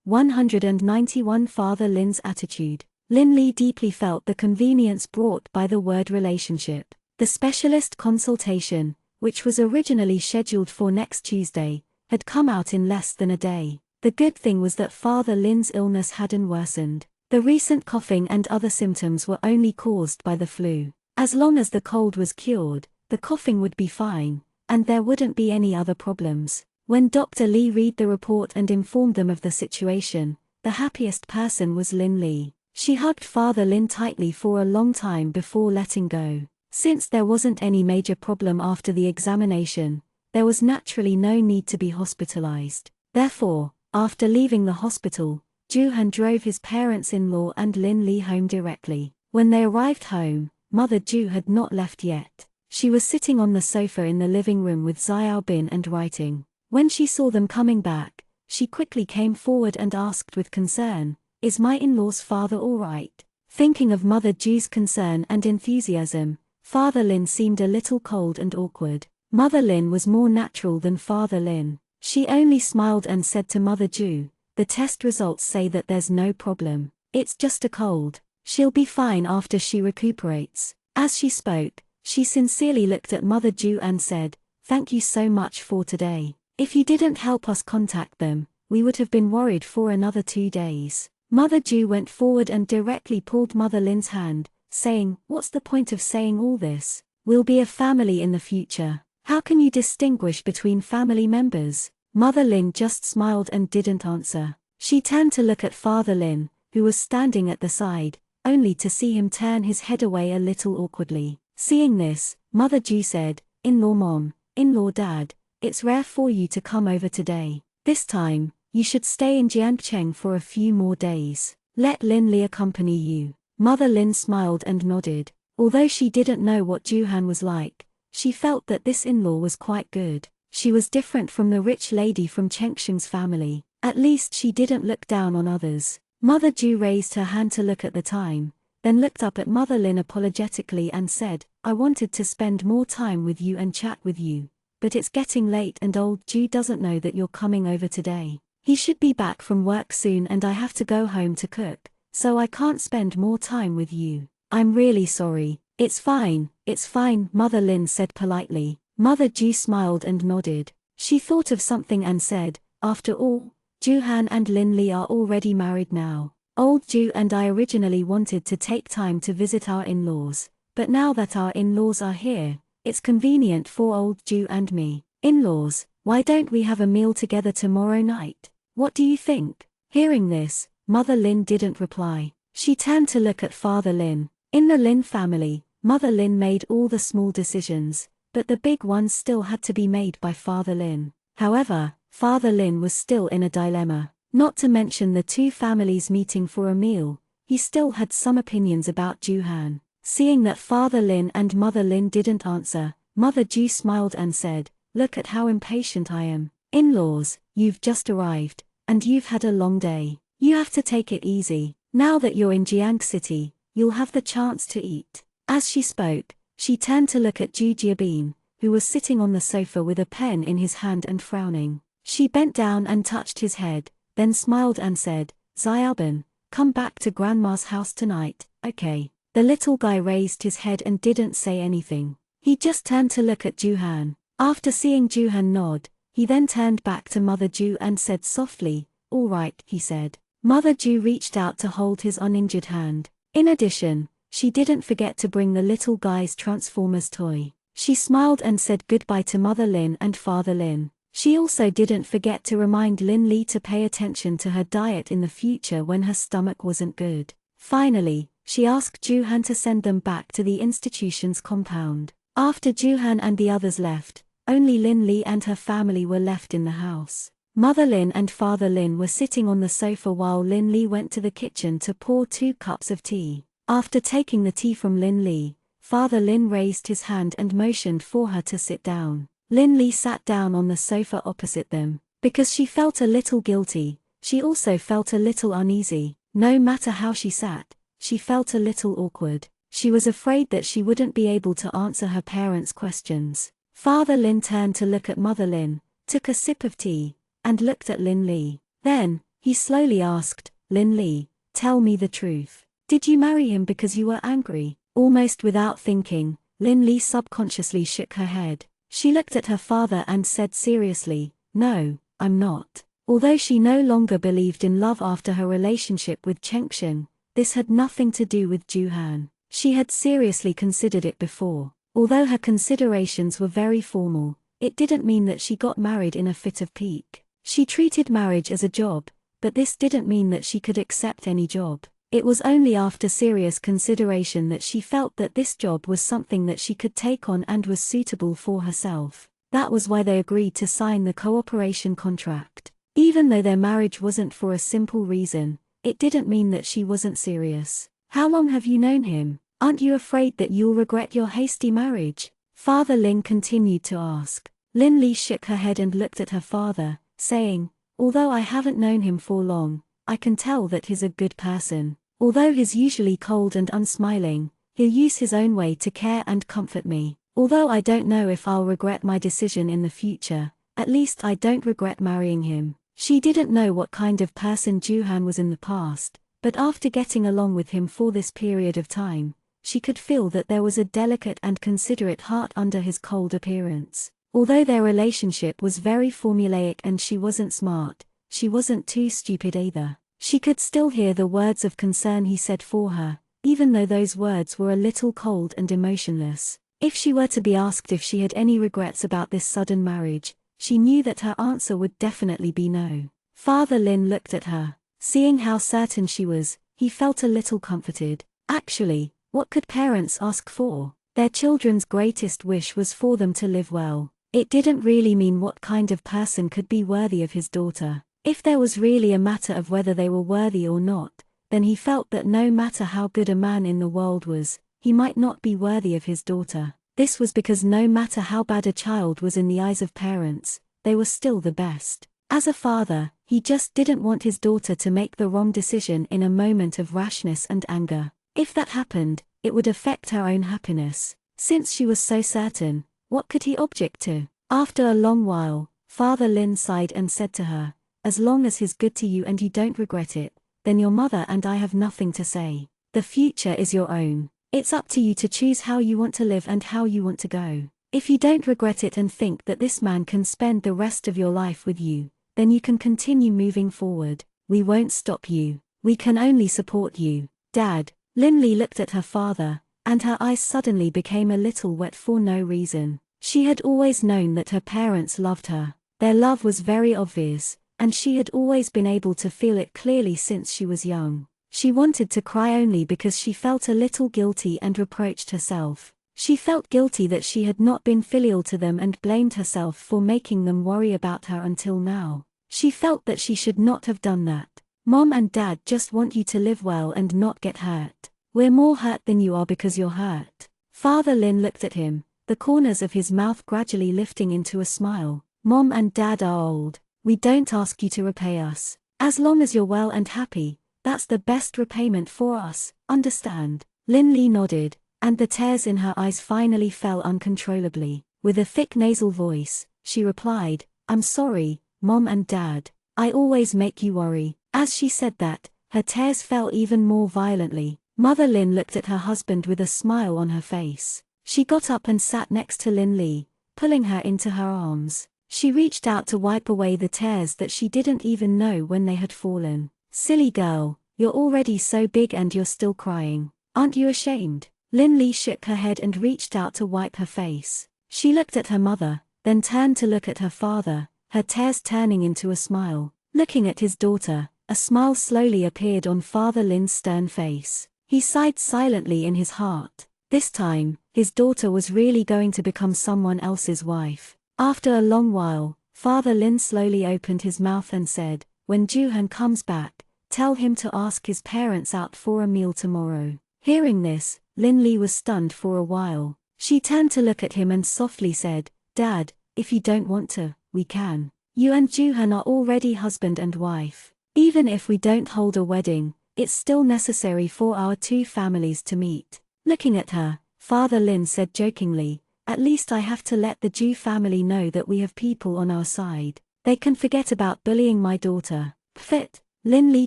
191 Father Lin's attitude. Lin Li deeply felt the convenience brought by the word relationship. The specialist consultation, which was originally scheduled for next Tuesday, had come out in less than a day. The good thing was that Father Lin's illness hadn't worsened. The recent coughing and other symptoms were only caused by the flu. As long as the cold was cured, the coughing would be fine, and there wouldn't be any other problems. When Dr. Li read the report and informed them of the situation, the happiest person was Lin Li. She hugged Father Lin tightly for a long time before letting go. Since there wasn't any major problem after the examination, there was naturally no need to be hospitalized. Therefore, after leaving the hospital, Juhan drove his parents-in-law and Lin Li home directly. When they arrived home, Mother Ju had not left yet. She was sitting on the sofa in the living room with Xiaobin and writing. When she saw them coming back, she quickly came forward and asked with concern, "Is my in-law's father all right?" Thinking of Mother Ju's concern and enthusiasm, Father Lin seemed a little cold and awkward. Mother Lin was more natural than Father Lin. She only smiled and said to Mother Ju, "The test results say that there's no problem. It's just a cold. She'll be fine after she recuperates." As she spoke, she sincerely looked at Mother Ju and said, "Thank you so much for today. If you didn't help us contact them, we would have been worried for another 2 days." Mother Ju went forward and directly pulled Mother Lin's hand, saying, "What's the point of saying all this? We'll be a family in the future. How can you distinguish between family members?" Mother Lin just smiled and didn't answer. She turned to look at Father Lin, who was standing at the side, only to see him turn his head away a little awkwardly. Seeing this, Mother Ju said, "In-law Mom, in-law Dad, it's rare for you to come over today. This time, you should stay in Jiangcheng for a few more days. Let Lin Li accompany you." Mother Lin smiled and nodded. Although she didn't know what Juhan was like, she felt that this in-law was quite good. She was different from the rich lady from Chengsheng's family. At least she didn't look down on others. Mother Ju raised her hand to look at the time, then looked up at Mother Lin apologetically and said, "I wanted to spend more time with you and chat with you, but it's getting late and old Ju doesn't know that you're coming over today. He should be back from work soon and I have to go home to cook, so I can't spend more time with you. I'm really sorry." It's fine, Mother Lin said politely. Mother Ju smiled and nodded. She thought of something and said, "After all, Juhan and Lin Li are already married now. Old Ju and I originally wanted to take time to visit our in-laws, but now that our in-laws are here, it's convenient for old Ju and me. In-laws, why don't we have a meal together tomorrow night? What do you think?" Hearing this, Mother Lin didn't reply. She turned to look at Father Lin. In the Lin family, Mother Lin made all the small decisions, but the big ones still had to be made by Father Lin. However, Father Lin was still in a dilemma. Not to mention the two families meeting for a meal, he still had some opinions about Juhan. Seeing that Father Lin and Mother Lin didn't answer, Mother Ju smiled and said, "Look at how impatient I am. In-laws, you've just arrived, and you've had a long day. You have to take it easy. Now that you're in Jiang City, you'll have the chance to eat." As she spoke, she turned to look at Ju Jiabin, who was sitting on the sofa with a pen in his hand and frowning. She bent down and touched his head, then smiled and said, "Xiaoban, come back to Grandma's house tonight, okay?" The little guy raised his head and didn't say anything. He just turned to look at Juhan. After seeing Juhan nod, he then turned back to Mother Ju and said softly, "All right," he said. Mother Ju reached out to hold his uninjured hand. In addition, she didn't forget to bring the little guy's Transformers toy. She smiled and said goodbye to Mother Lin and Father Lin. She also didn't forget to remind Lin Li to pay attention to her diet in the future when her stomach wasn't good. Finally, she asked Juhan to send them back to the institution's compound. After Juhan and the others left, only Lin Li and her family were left in the house. Mother Lin and Father Lin were sitting on the sofa while Lin Li went to the kitchen to pour 2 cups of tea. After taking the tea from Lin Li, Father Lin raised his hand and motioned for her to sit down. Lin Li sat down on the sofa opposite them. Because she felt a little guilty, she also felt a little uneasy. No matter how she sat, she felt a little awkward. She was afraid that she wouldn't be able to answer her parents' questions. Father Lin turned to look at Mother Lin, took a sip of tea, and looked at Lin Li. Then, he slowly asked, "Lin Li, tell me the truth. Did you marry him because you were angry?" Almost without thinking, Lin Li subconsciously shook her head. She looked at her father and said seriously, "No, I'm not." Although she no longer believed in love after her relationship with Chengxian, this had nothing to do with Juhan. She had seriously considered it before. Although her considerations were very formal, it didn't mean that she got married in a fit of pique. She treated marriage as a job, but this didn't mean that she could accept any job. It was only after serious consideration that she felt that this job was something that she could take on and was suitable for herself. That was why they agreed to sign the cooperation contract. Even though their marriage wasn't for a simple reason, it didn't mean that she wasn't serious. "How long have you known him? Aren't you afraid that you'll regret your hasty marriage?" Father Lin continued to ask. Lin Li shook her head and looked at her father, saying, "Although I haven't known him for long, I can tell that he's a good person. Although he's usually cold and unsmiling, he'll use his own way to care and comfort me. Although I don't know if I'll regret my decision in the future, at least I don't regret marrying him." She didn't know what kind of person Juhan was in the past, but after getting along with him for this period of time, she could feel that there was a delicate and considerate heart under his cold appearance. Although their relationship was very formulaic and she wasn't smart, she wasn't too stupid either. She could still hear the words of concern he said for her, even though those words were a little cold and emotionless. If she were to be asked if she had any regrets about this sudden marriage, she knew that her answer would definitely be no. Father Lin looked at her. Seeing how certain she was, he felt a little comforted. Actually, what could parents ask for? Their children's greatest wish was for them to live well. It didn't really mean what kind of person could be worthy of his daughter. If there was really a matter of whether they were worthy or not, then he felt that no matter how good a man in the world was, he might not be worthy of his daughter. This was because no matter how bad a child was in the eyes of parents, they were still the best. As a father, he just didn't want his daughter to make the wrong decision in a moment of rashness and anger. If that happened, it would affect her own happiness. Since she was so certain, what could he object to? After a long while, Father Lin sighed and said to her, "As long as he's good to you and you don't regret it, then your mother and I have nothing to say. The future is your own. It's up to you to choose how you want to live and how you want to go. If you don't regret it and think that this man can spend the rest of your life with you, then you can continue moving forward. We won't stop you. We can only support you." "Dad," Lin Li looked at her father, and her eyes suddenly became a little wet for no reason. She had always known that her parents loved her. Their love was very obvious, and she had always been able to feel it clearly since she was young. She wanted to cry only because she felt a little guilty and reproached herself. She felt guilty that she had not been filial to them and blamed herself for making them worry about her until now. She felt that she should not have done that. Mom and Dad just want you to live well and not get hurt. We're more hurt than you are because you're hurt. Father Lin looked at him, the corners of his mouth gradually lifting into a smile. Mom and Dad are old. We don't ask you to repay us. As long as you're well and happy, that's the best repayment for us, understand? Lin Li nodded, and the tears in her eyes finally fell uncontrollably. With a thick nasal voice, she replied, I'm sorry, Mom and Dad. I always make you worry. As she said that, her tears fell even more violently. Mother Lin looked at her husband with a smile on her face. She got up and sat next to Lin Li, pulling her into her arms. She reached out to wipe away the tears that she didn't even know when they had fallen. Silly girl, you're already so big and you're still crying. Aren't you ashamed? Lin Li shook her head and reached out to wipe her face. She looked at her mother, then turned to look at her father, her tears turning into a smile. Looking at his daughter, a smile slowly appeared on Father Lin's stern face. He sighed silently in his heart. This time, his daughter was really going to become someone else's wife. After a long while, Father Lin slowly opened his mouth and said, when Juhan comes back, tell him to ask his parents out for a meal tomorrow. Hearing this, Lin Li was stunned for a while. She turned to look at him and softly said, Dad, if you don't want to, we can. You and Juhan are already husband and wife. Even if we don't hold a wedding, it's still necessary for our two families to meet. Looking at her, Father Lin said jokingly, at least I have to let the Ju family know that we have people on our side. They can forget about bullying my daughter. Pfft, Lin Li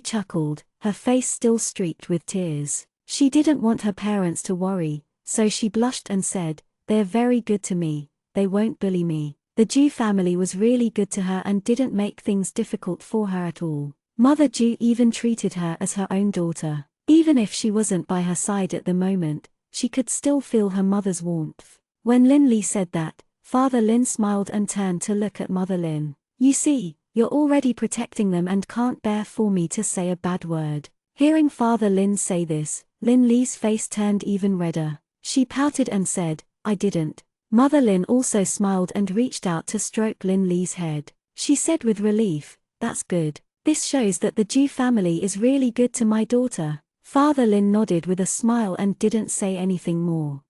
chuckled, her face still streaked with tears. She didn't want her parents to worry, so she blushed and said, they're very good to me, they won't bully me. The Ju family was really good to her and didn't make things difficult for her at all. Mother Ju even treated her as her own daughter. Even if she wasn't by her side at the moment, she could still feel her mother's warmth. When Lin Li said that, Father Lin smiled and turned to look at Mother Lin. You see, you're already protecting them and can't bear for me to say a bad word. Hearing Father Lin say this, Lin Li's face turned even redder. She pouted and said, I didn't. Mother Lin also smiled and reached out to stroke Lin Li's head. She said with relief, that's good. This shows that the Ju family is really good to my daughter. Father Lin nodded with a smile and didn't say anything more.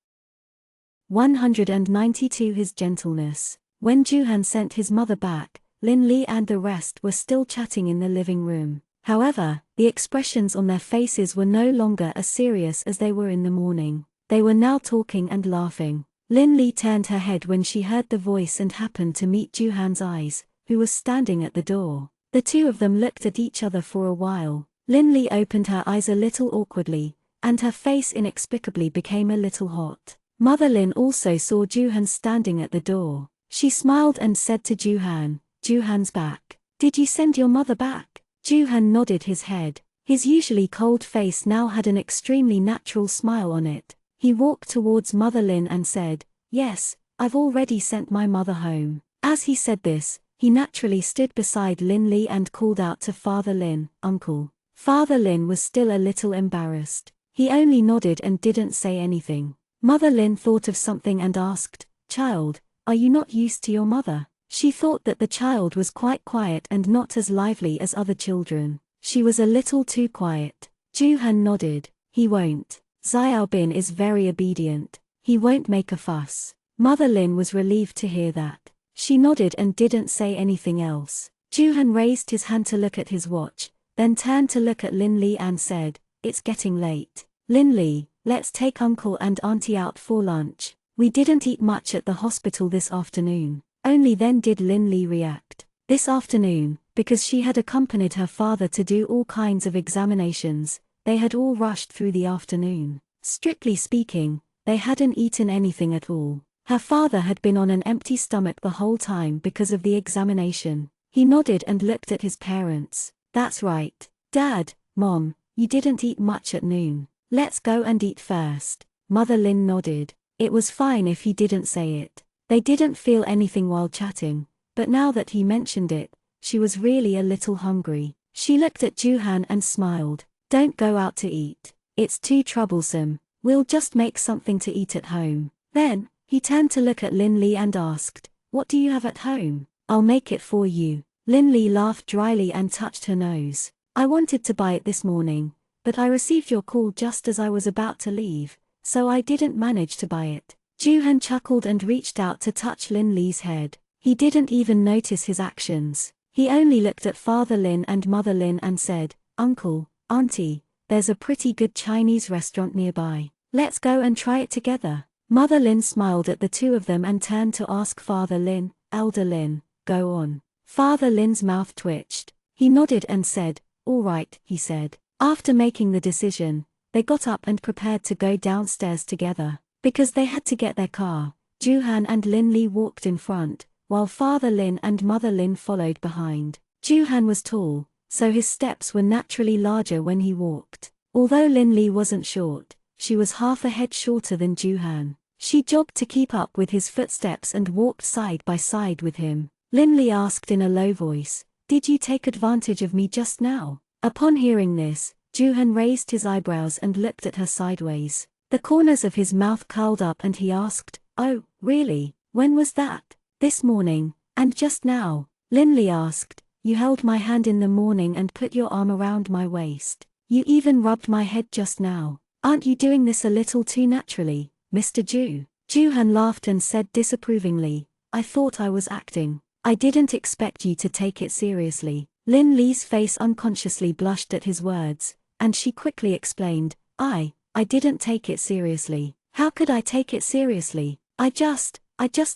192 His gentleness. When Juhan sent his mother back, Lin Li and the rest were still chatting in the living room. However, the expressions on their faces were no longer as serious as they were in the morning. They were now talking and laughing. Lin Li turned her head when she heard the voice and happened to meet Juhan's eyes, who was standing at the door. The two of them looked at each other for a while. Lin Li opened her eyes a little awkwardly, and her face inexplicably became a little hot. Mother Lin also saw Juhan standing at the door. She smiled and said to Juhan, Juhan's back. Did you send your mother back? Juhan nodded his head. His usually cold face now had an extremely natural smile on it. He walked towards Mother Lin and said, yes, I've already sent my mother home. As he said this, he naturally stood beside Lin Li and called out to Father Lin, Uncle. Father Lin was still a little embarrassed. He only nodded and didn't say anything. Mother Lin thought of something and asked, Child, are you not used to your mother? She thought that the child was quite quiet and not as lively as other children. She was a little too quiet. Juhan nodded. He won't. Xiaobin is very obedient. He won't make a fuss. Mother Lin was relieved to hear that. She nodded and didn't say anything else. Juhan raised his hand to look at his watch, then turned to look at Lin Li and said, it's getting late. Lin Li, let's take Uncle and Auntie out for lunch. We didn't eat much at the hospital this afternoon. Only then did Lin Li react. This afternoon, because she had accompanied her father to do all kinds of examinations, they had all rushed through the afternoon. Strictly speaking, they hadn't eaten anything at all. Her father had been on an empty stomach the whole time because of the examination. He nodded and looked at his parents. That's right. Dad, Mom, you didn't eat much at noon. Let's go and eat first. Mother Lin nodded. It was fine if he didn't say it. They didn't feel anything while chatting, but now that he mentioned it, she was really a little hungry. She looked at Juhan and smiled. Don't go out to eat. It's too troublesome. We'll just make something to eat at home. Then, he turned to look at Lin Li and asked, what do you have at home? I'll make it for you. Lin Li laughed dryly and touched her nose. I wanted to buy it this morning, but I received your call just as I was about to leave, so I didn't manage to buy it. Juhan chuckled and reached out to touch Lin Li's head. He didn't even notice his actions. He only looked at Father Lin and Mother Lin and said, Uncle, Auntie, there's a pretty good Chinese restaurant nearby. Let's go and try it together. Mother Lin smiled at the two of them and turned to ask Father Lin, Elder Lin, go on. Father Lin's mouth twitched. He nodded and said, all right, he said. After making the decision, they got up and prepared to go downstairs together. Because they had to get their car, Juhan and Lin Li walked in front, while Father Lin and Mother Lin followed behind. Juhan was tall, so his steps were naturally larger when he walked. Although Lin Li wasn't short, she was half a head shorter than Juhan. She jogged to keep up with his footsteps and walked side by side with him. Lin Li asked in a low voice, did you take advantage of me just now? Upon hearing this, Juhan raised his eyebrows and looked at her sideways. The corners of his mouth curled up and he asked, oh, really? When was that? This morning, and just now. Lin Li asked, you held my hand in the morning and put your arm around my waist. You even rubbed my head just now. Aren't you doing this a little too naturally, Mr. Ju? Juhan laughed and said disapprovingly, I thought I was acting. I didn't expect you to take it seriously. Lin Li's face unconsciously blushed at his words, and she quickly explained, I didn't take it seriously. How could I take it seriously? I just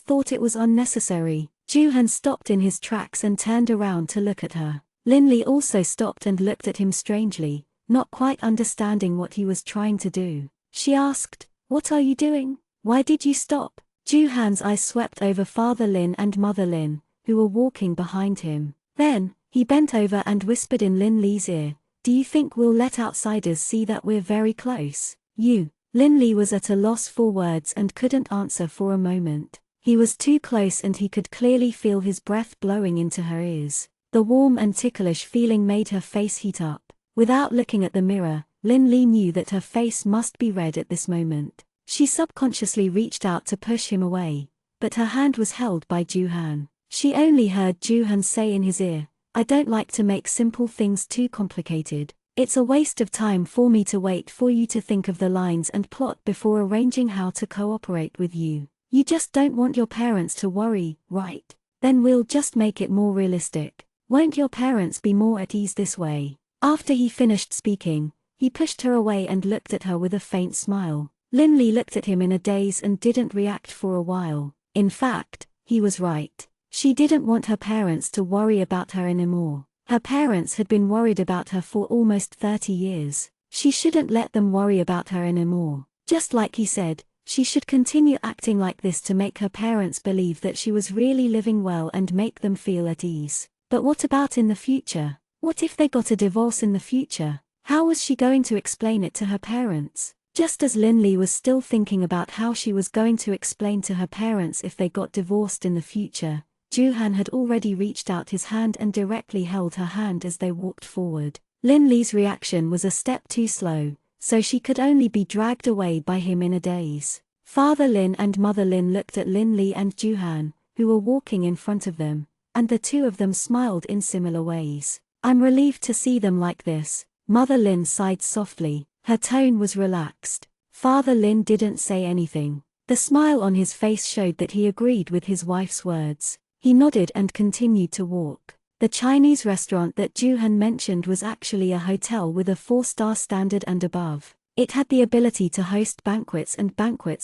thought it was unnecessary. Juhan stopped in his tracks and turned around to look at her. Lin Li also stopped and looked at him strangely, not quite understanding what he was trying to do. She asked, what are you doing? Why did you stop? Juhan's eyes swept over Father Lin and Mother Lin, who were walking behind him. Then, he bent over and whispered in Lin Li's ear, do you think we'll let outsiders see that we're very close? Lin Li was at a loss for words and couldn't answer for a moment. He was too close and he could clearly feel his breath blowing into her ears. The warm and ticklish feeling made her face heat up. Without looking at the mirror, Lin Li knew that her face must be red at this moment. She subconsciously reached out to push him away, but her hand was held by Juhan. She only heard Juhan say in his ear, I don't like to make simple things too complicated. It's a waste of time for me to wait for you to think of the lines and plot before arranging how to cooperate with you. You just don't want your parents to worry, right? Then we'll just make it more realistic. Won't your parents be more at ease this way? After he finished speaking, he pushed her away and looked at her with a faint smile. Lin Li looked at him in a daze and didn't react for a while. In fact, he was right. She didn't want her parents to worry about her anymore. Her parents had been worried about her for almost 30 years. She shouldn't let them worry about her anymore. Just like he said, she should continue acting like this to make her parents believe that she was really living well and make them feel at ease. But what about in the future? What if they got a divorce in the future? How was she going to explain it to her parents? Just as Lin Li was still thinking about how she was going to explain to her parents if they got divorced in the future, Juhan had already reached out his hand and directly held her hand as they walked forward. Lin Li's reaction was a step too slow, so she could only be dragged away by him in a daze. Father Lin and Mother Lin looked at Lin Li and Juhan, who were walking in front of them, and the two of them smiled in similar ways. I'm relieved to see them like this. Mother Lin sighed softly. Her tone was relaxed. Father Lin didn't say anything. The smile on his face showed that he agreed with his wife's words. He nodded and continued to walk. The Chinese restaurant that Juhan mentioned was actually a hotel with a 4-star standard and above. It had the ability to host banquets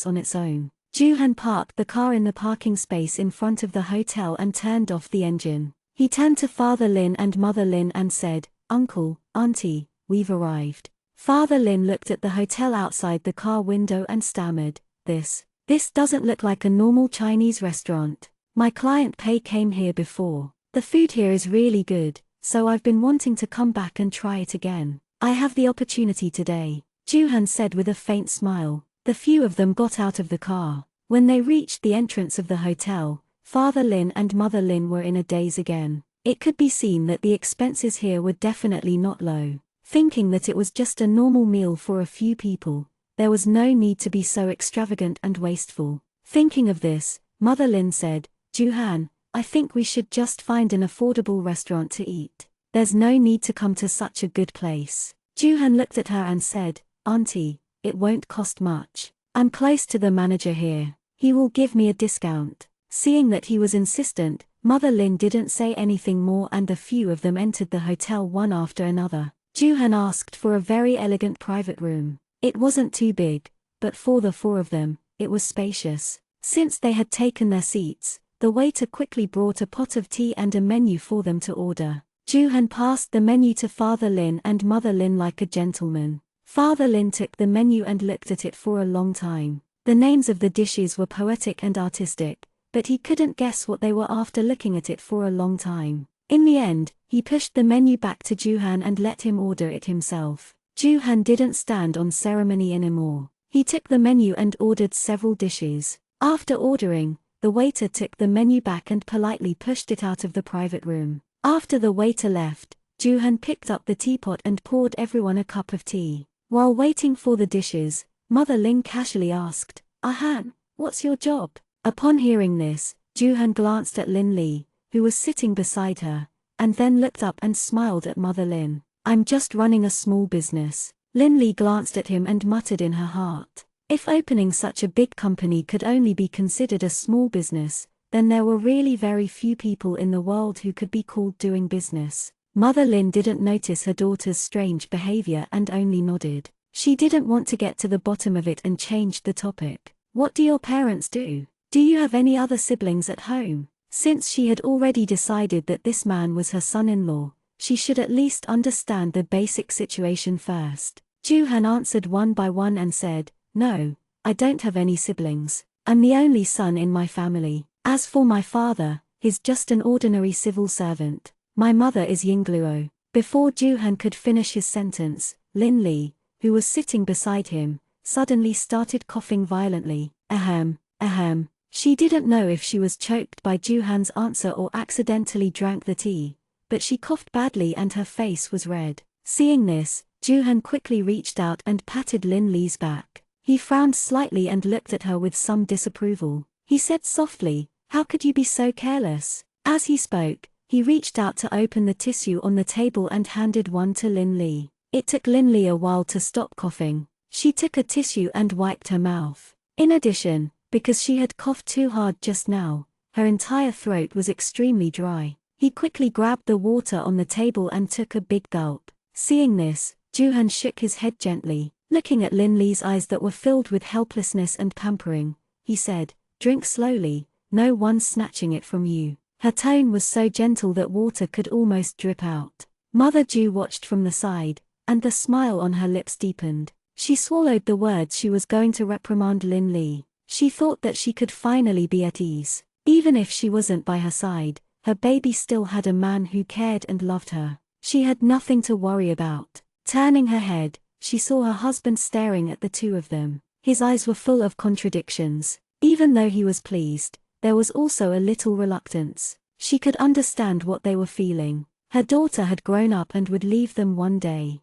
on its own. Juhan parked the car in the parking space in front of the hotel and turned off the engine. He turned to Father Lin and Mother Lin and said, Uncle, Auntie, we've arrived. Father Lin looked at the hotel outside the car window and stammered, This doesn't look like a normal Chinese restaurant. My client Pei came here before. The food here is really good, so I've been wanting to come back and try it again. I have the opportunity today, Juhan said with a faint smile. The few of them got out of the car. When they reached the entrance of the hotel, Father Lin and Mother Lin were in a daze again. It could be seen that the expenses here were definitely not low. Thinking that it was just a normal meal for a few people, there was no need to be so extravagant and wasteful. Thinking of this, Mother Lin said, Juhan, I think we should just find an affordable restaurant to eat. There's no need to come to such a good place. Joo-han looked at her and said, Auntie, it won't cost much. I'm close to the manager here. He will give me a discount. Seeing that he was insistent, Mother Lin didn't say anything more and the few of them entered the hotel one after another. Joo-han asked for a very elegant private room. It wasn't too big, but for the four of them, it was spacious. Since they had taken their seats, the waiter quickly brought a pot of tea and a menu for them to order. Joo-han passed the menu to Father Lin and Mother Lin like a gentleman. Father Lin took the menu and looked at it for a long time. The names of the dishes were poetic and artistic, but he couldn't guess what they were after looking at it for a long time. In the end, he pushed the menu back to Joo-han and let him order it himself. Joo-han didn't stand on ceremony anymore. He took the menu and ordered several dishes. After ordering, the waiter took the menu back and politely pushed it out of the private room. After the waiter left, Joo-han picked up the teapot and poured everyone a cup of tea. While waiting for the dishes, Mother Lin casually asked, Han, what's your job? Upon hearing this, Joo-han glanced at Lin Li, who was sitting beside her, and then looked up and smiled at Mother Lin. I'm just running a small business. Lin Li glanced at him and muttered in her heart. If opening such a big company could only be considered a small business, then there were really very few people in the world who could be called doing business. Mother Lin didn't notice her daughter's strange behavior and only nodded. She didn't want to get to the bottom of it and changed the topic. What do your parents do? Do you have any other siblings at home? Since she had already decided that this man was her son-in-law, she should at least understand the basic situation first. Joo-han answered one by one and said, No, I don't have any siblings. I'm the only son in my family. As for my father, he's just an ordinary civil servant. My mother is Yingluo. Before Joo-han could finish his sentence, Lin Li, who was sitting beside him, suddenly started coughing violently. Ahem, ahem. She didn't know if she was choked by Joo-han's answer or accidentally drank the tea, but she coughed badly and her face was red. Seeing this, Joo-han quickly reached out and patted Lin Li's back. He frowned slightly and looked at her with some disapproval. He said softly, How could you be so careless? As he spoke, he reached out to open the tissue on the table and handed one to Lin Li. It took Lin Li a while to stop coughing. She took a tissue and wiped her mouth. In addition, because she had coughed too hard just now, her entire throat was extremely dry. He quickly grabbed the water on the table and took a big gulp. Seeing this, Joo-han shook his head gently. Looking at Lin Li's eyes that were filled with helplessness and pampering, he said, Drink slowly, no one's snatching it from you. Her tone was so gentle that water could almost drip out. Mother Joo watched from the side, and the smile on her lips deepened. She swallowed the words she was going to reprimand Lin Li. She thought that she could finally be at ease. Even if she wasn't by her side, her baby still had a man who cared and loved her. She had nothing to worry about. Turning her head, she saw her husband staring at the two of them. His eyes were full of contradictions. Even though he was pleased, there was also a little reluctance. She could understand what they were feeling. Her daughter had grown up and would leave them one day.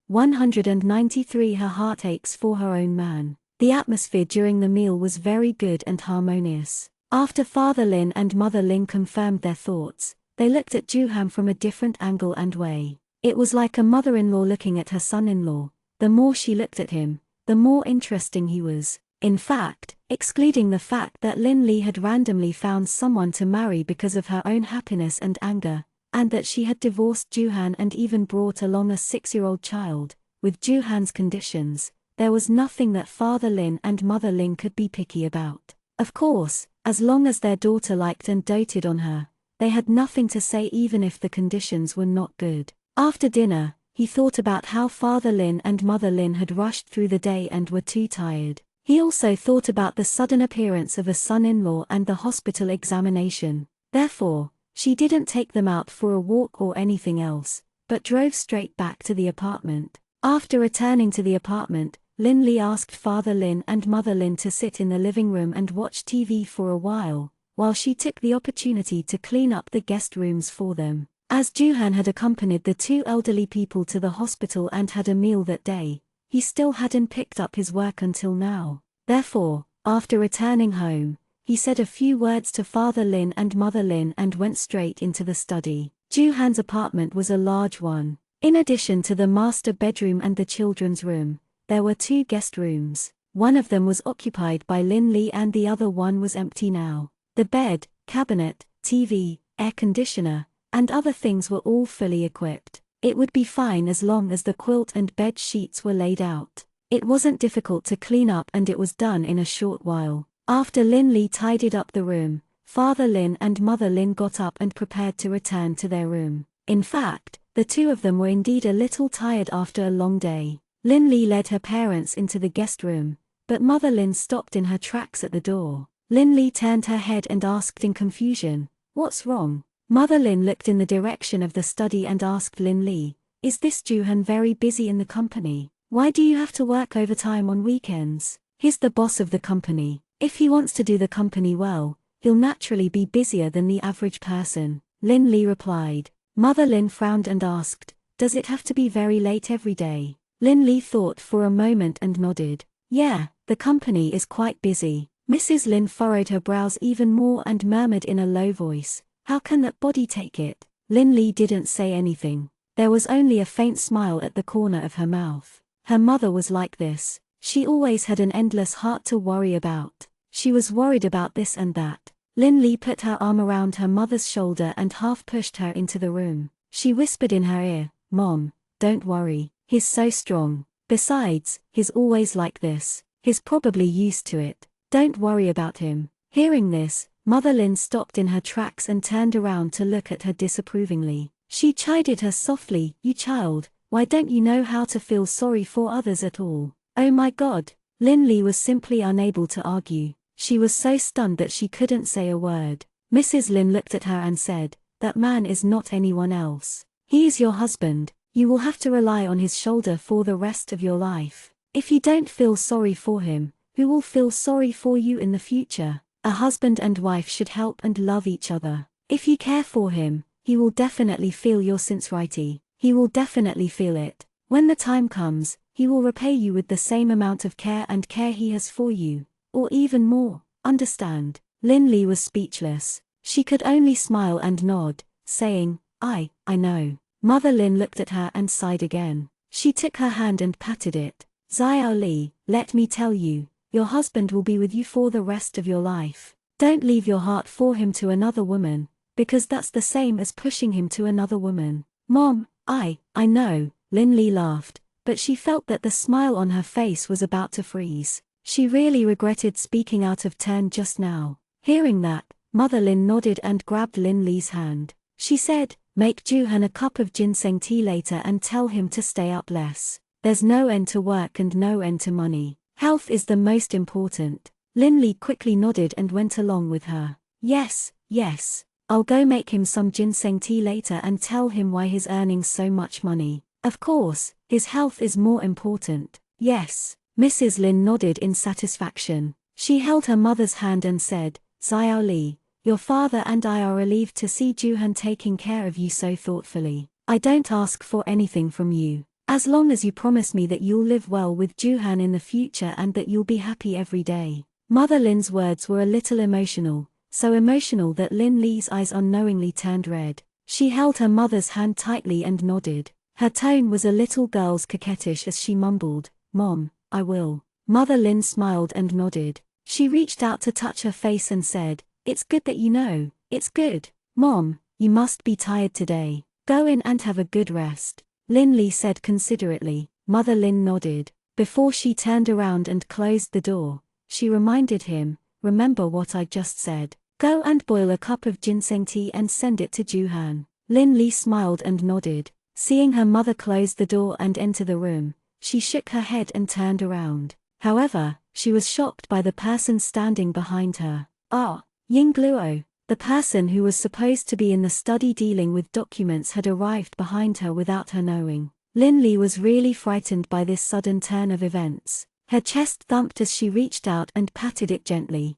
193 Her heart aches for her own man. The atmosphere during the meal was very good and harmonious. After Father Lin and Mother Lin confirmed their thoughts, they looked at Joo-han from a different angle and way. It was like a mother-in-law looking at her son-in-law. The more she looked at him, the more interesting he was. In fact, excluding the fact that Lin Li had randomly found someone to marry because of her own happiness and anger, and that she had divorced Joo-han and even brought along a 6-year-old child, with Joo-han's conditions, there was nothing that Father Lin and Mother Lin could be picky about. Of course, as long as their daughter liked and doted on her, they had nothing to say even if the conditions were not good. After dinner, he thought about how Father Lin and Mother Lin had rushed through the day and were too tired. He also thought about the sudden appearance of a son-in-law and the hospital examination. Therefore, she didn't take them out for a walk or anything else, but drove straight back to the apartment. After returning to the apartment, Lin Li asked Father Lin and Mother Lin to sit in the living room and watch TV for a while she took the opportunity to clean up the guest rooms for them. As Joo-han had accompanied the two elderly people to the hospital and had a meal that day, he still hadn't picked up his work until now. Therefore, after returning home, he he said a few words to Father Lin and Mother Lin and went straight into the study. Joo-han's apartment was a large one. In addition to the master bedroom and the children's room, there were 2 guest rooms. One of them was occupied by Lin Li and the other one was empty now. The bed, cabinet, TV, air conditioner, and other things were all fully equipped. It would be fine as long as the quilt and bed sheets were laid out. It wasn't difficult to clean up and it was done in a short while. After Lin Li tidied up the room, Father Lin and Mother Lin got up and prepared to return to their room. In fact, the 2 of them were indeed a little tired after a long day. Lin Li led her parents into the guest room, but Mother Lin stopped in her tracks at the door. Lin Li turned her head and asked in confusion, "What's wrong?" Mother Lin looked in the direction of the study and asked Lin Li, "Is this Joo-han very busy in the company? Why do you have to work overtime on weekends? He's the boss of the company. If he wants to do the company well, he'll naturally be busier than the average person." Lin Li replied. Mother Lin frowned and asked, "Does it have to be very late every day?" Lin Li thought for a moment and nodded. "Yeah, the company is quite busy." Mrs. Lin furrowed her brows even more and murmured in a low voice, "How can that body take it?" Lin Li didn't say anything. There was only a faint smile at the corner of her mouth. Her mother was like this. She always had an endless heart to worry about. She was worried about this and that. Lin Li put her arm around her mother's shoulder and half pushed her into the room. She whispered in her ear, "Mom, don't worry, he's so strong. Besides, he's always like this. He's probably used to it. Don't worry about him." Hearing this, Mother Lin stopped in her tracks and turned around to look at her disapprovingly. She chided her softly, "You child, why don't you know how to feel sorry for others at all?" "Oh my God." Lin Li was simply unable to argue. She was so stunned that she couldn't say a word. Mrs. Lin looked at her and said, "That man is not anyone else. He is your husband. You will have to rely on his shoulder for the rest of your life. If you don't feel sorry for him, who will feel sorry for you in the future?" A husband and wife should help and love each other. If you care for him, he will definitely feel your sincerity. He will definitely feel it. When the time comes, he will repay you with the same amount of care he has for you. Or even more, understand? Lin Li was speechless. She could only smile and nod, saying, I know." Mother Lin looked at her and sighed again. She took her hand and patted it. "Xiao Li, let me tell you, your husband will be with you for the rest of your life. Don't leave your heart for him to another woman, because that's the same as pushing him to another woman." "Mom, I know," Lin Li laughed, but she felt that the smile on her face was about to freeze. She really regretted speaking out of turn just now. Hearing that, Mother Lin nodded and grabbed Lin Li's hand. She said, "Make Joo-han a cup of ginseng tea later and tell him to stay up less. There's no end to work and no end to money. Health is the most important." Lin Li quickly nodded and went along with her. Yes, I'll go make him some ginseng tea later and tell him why he's earning so much money. Of course, his health is more important." "Yes." Mrs. Lin nodded in satisfaction. She held her mother's hand and said, "Xiao Li, your father and I are relieved to see Joo-han taking care of you so thoughtfully. I don't ask for anything from you. As long as you promise me that you'll live well with Joo-han in the future and that you'll be happy every day." Mother Lin's words were a little emotional, so emotional that Lin Li's eyes unknowingly turned red. She held her mother's hand tightly and nodded. Her tone was a little girl's coquettish as she mumbled, "Mom, I will." Mother Lin smiled and nodded. She reached out to touch her face and said, "It's good that you know, it's good. Mom, you must be tired today. Go in and have a good rest." Lin Li said considerately. Mother Lin nodded. Before she turned around and closed the door, she reminded him, "Remember what I just said. Go and boil a cup of ginseng tea and send it to Joo-han." Lin Li smiled and nodded. Seeing her mother close the door and enter the room, she shook her head and turned around. However, she was shocked by the person standing behind her. Ying Gluo. The person who was supposed to be in the study dealing with documents had arrived behind her without her knowing. Lin Li was really frightened by this sudden turn of events. Her chest thumped as she reached out and patted it gently.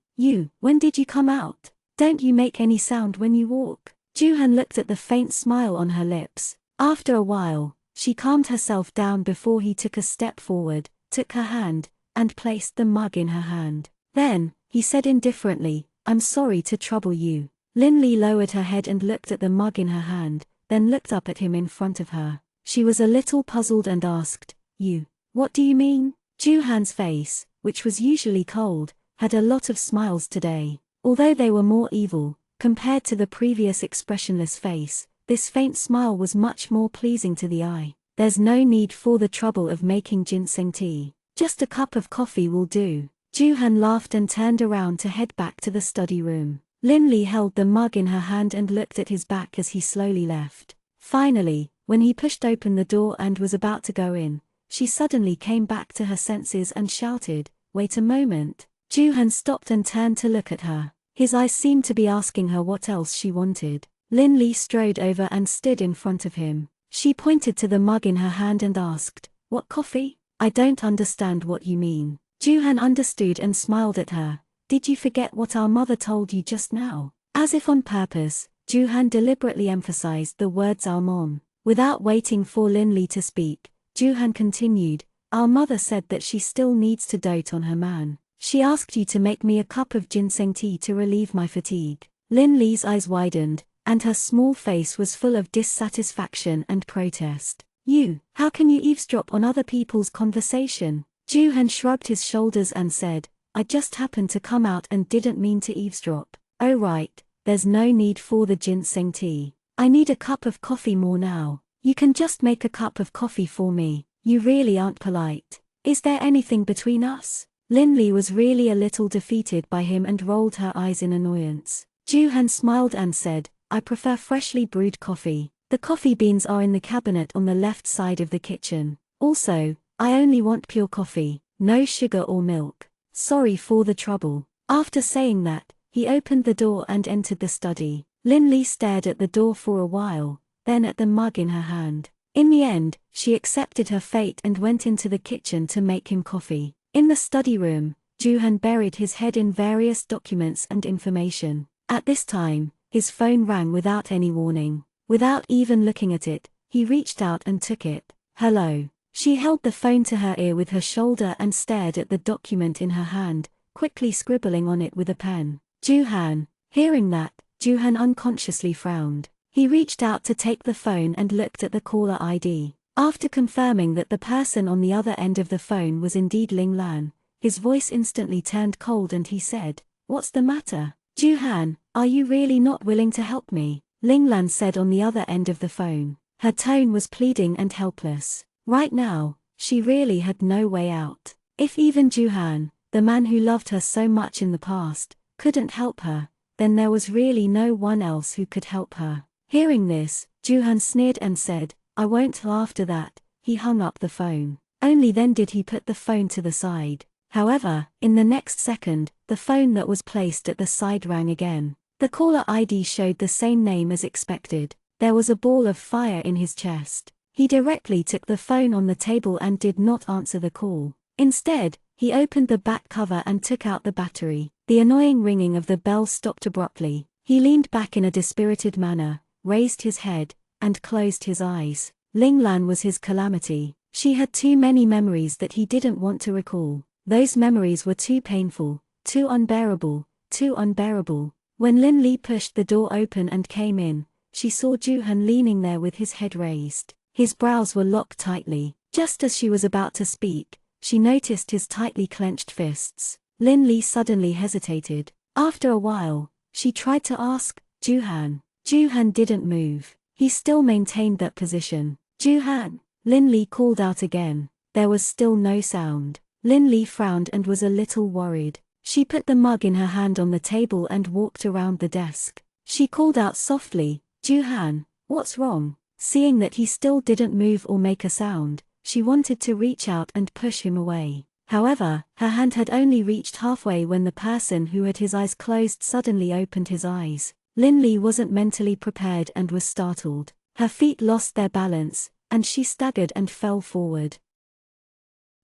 When did you come out? Don't you make any sound when you walk?" Joo-han looked at the faint smile on her lips. After a while, she calmed herself down before he took a step forward, took her hand, and placed the mug in her hand. Then, he said indifferently, I'm sorry to trouble you. Lin Li lowered her head and looked at the mug in her hand, then looked up at him in front of her. She was a little puzzled and asked, "You, what do you mean?" Juhan's face, which was usually cold, had a lot of smiles today. Although they were more evil, compared to the previous expressionless face, this faint smile was much more pleasing to the eye. "There's no need for the trouble of making ginseng tea. Just a cup of coffee will do." Juhan laughed and turned around to head back to the study room. Lin Li held the mug in her hand and looked at his back as he slowly left. Finally, when he pushed open the door and was about to go in, she suddenly came back to her senses and shouted, "Wait a moment." Juhan stopped and turned to look at her. His eyes seemed to be asking her what else she wanted. Lin Li strode over and stood in front of him. She pointed to the mug in her hand and asked, "What coffee?" "I don't understand what you mean." Juhan understood and smiled at her. "Did you forget what our mother told you just now?" As if on purpose, Juhan deliberately emphasized the words "our mom." Without waiting for Lin Li to speak, Juhan continued, "Our mother said that she still needs to dote on her man. She asked you to make me a cup of ginseng tea to relieve my fatigue." Lin Li's eyes widened, and her small face was full of dissatisfaction and protest. "You, how can you eavesdrop on other people's conversation?" Juhan shrugged his shoulders and said, "I just happened to come out and didn't mean to eavesdrop." "Oh right, there's no need for the ginseng tea. I need a cup of coffee more now. You can just make a cup of coffee for me. You really aren't polite. Is there anything between us?" Lin Li was really a little defeated by him and rolled her eyes in annoyance. Juhan smiled and said, "I prefer freshly brewed coffee. The coffee beans are in the cabinet on the left side of the kitchen. Also, I only want pure coffee, no sugar or milk. Sorry for the trouble." After saying that, he opened the door and entered the study. Lin Li stared at the door for a while, then at the mug in her hand. In the end, she accepted her fate and went into the kitchen to make him coffee. In the study room, Juhan buried his head in various documents and information. At this time, his phone rang without any warning. Without even looking at it, he reached out and took it. "Hello." She held the phone to her ear with her shoulder and stared at the document in her hand, quickly scribbling on it with a pen. Juhan. Hearing that, Juhan unconsciously frowned. He reached out to take the phone and looked at the caller ID. After confirming that the person on the other end of the phone was indeed Ling Lan, his voice instantly turned cold and he said, "What's the matter? Juhan, are you really not willing to help me?" Ling Lan said on the other end of the phone. Her tone was pleading and helpless. Right now, she really had no way out. If even Juhan, the man who loved her so much in the past, couldn't help her, then there was really no one else who could help her. Hearing this, Juhan sneered and said, "I won't." After that, he hung up the phone. Only then did he put the phone to the side. However, in the next second, the phone that was placed at the side rang again. The caller ID showed the same name as expected. There was a ball of fire in his chest. He directly took the phone on the table and did not answer the call. Instead, he opened the back cover and took out the battery. The annoying ringing of the bell stopped abruptly. He leaned back in a dispirited manner, raised his head, and closed his eyes. Ling Lan was his calamity. She had too many memories that he didn't want to recall. Those memories were too painful, too unbearable, too unbearable. When Lin Li pushed the door open and came in, she saw Juhan leaning there with his head raised. His brows were locked tightly. Just as she was about to speak, she noticed his tightly clenched fists. Lin Li suddenly hesitated. After a while, she tried to ask, "Juhan." Juhan didn't move. He still maintained that position. "Juhan." Lin Li called out again. There was still no sound. Lin Li frowned and was a little worried. She put the mug in her hand on the table and walked around the desk. She called out softly, "Juhan, what's wrong?" Seeing that he still didn't move or make a sound, she wanted to reach out and push him away. However, her hand had only reached halfway when the person who had his eyes closed suddenly opened his eyes. Lin Li wasn't mentally prepared and was startled. Her feet lost their balance, and she staggered and fell forward.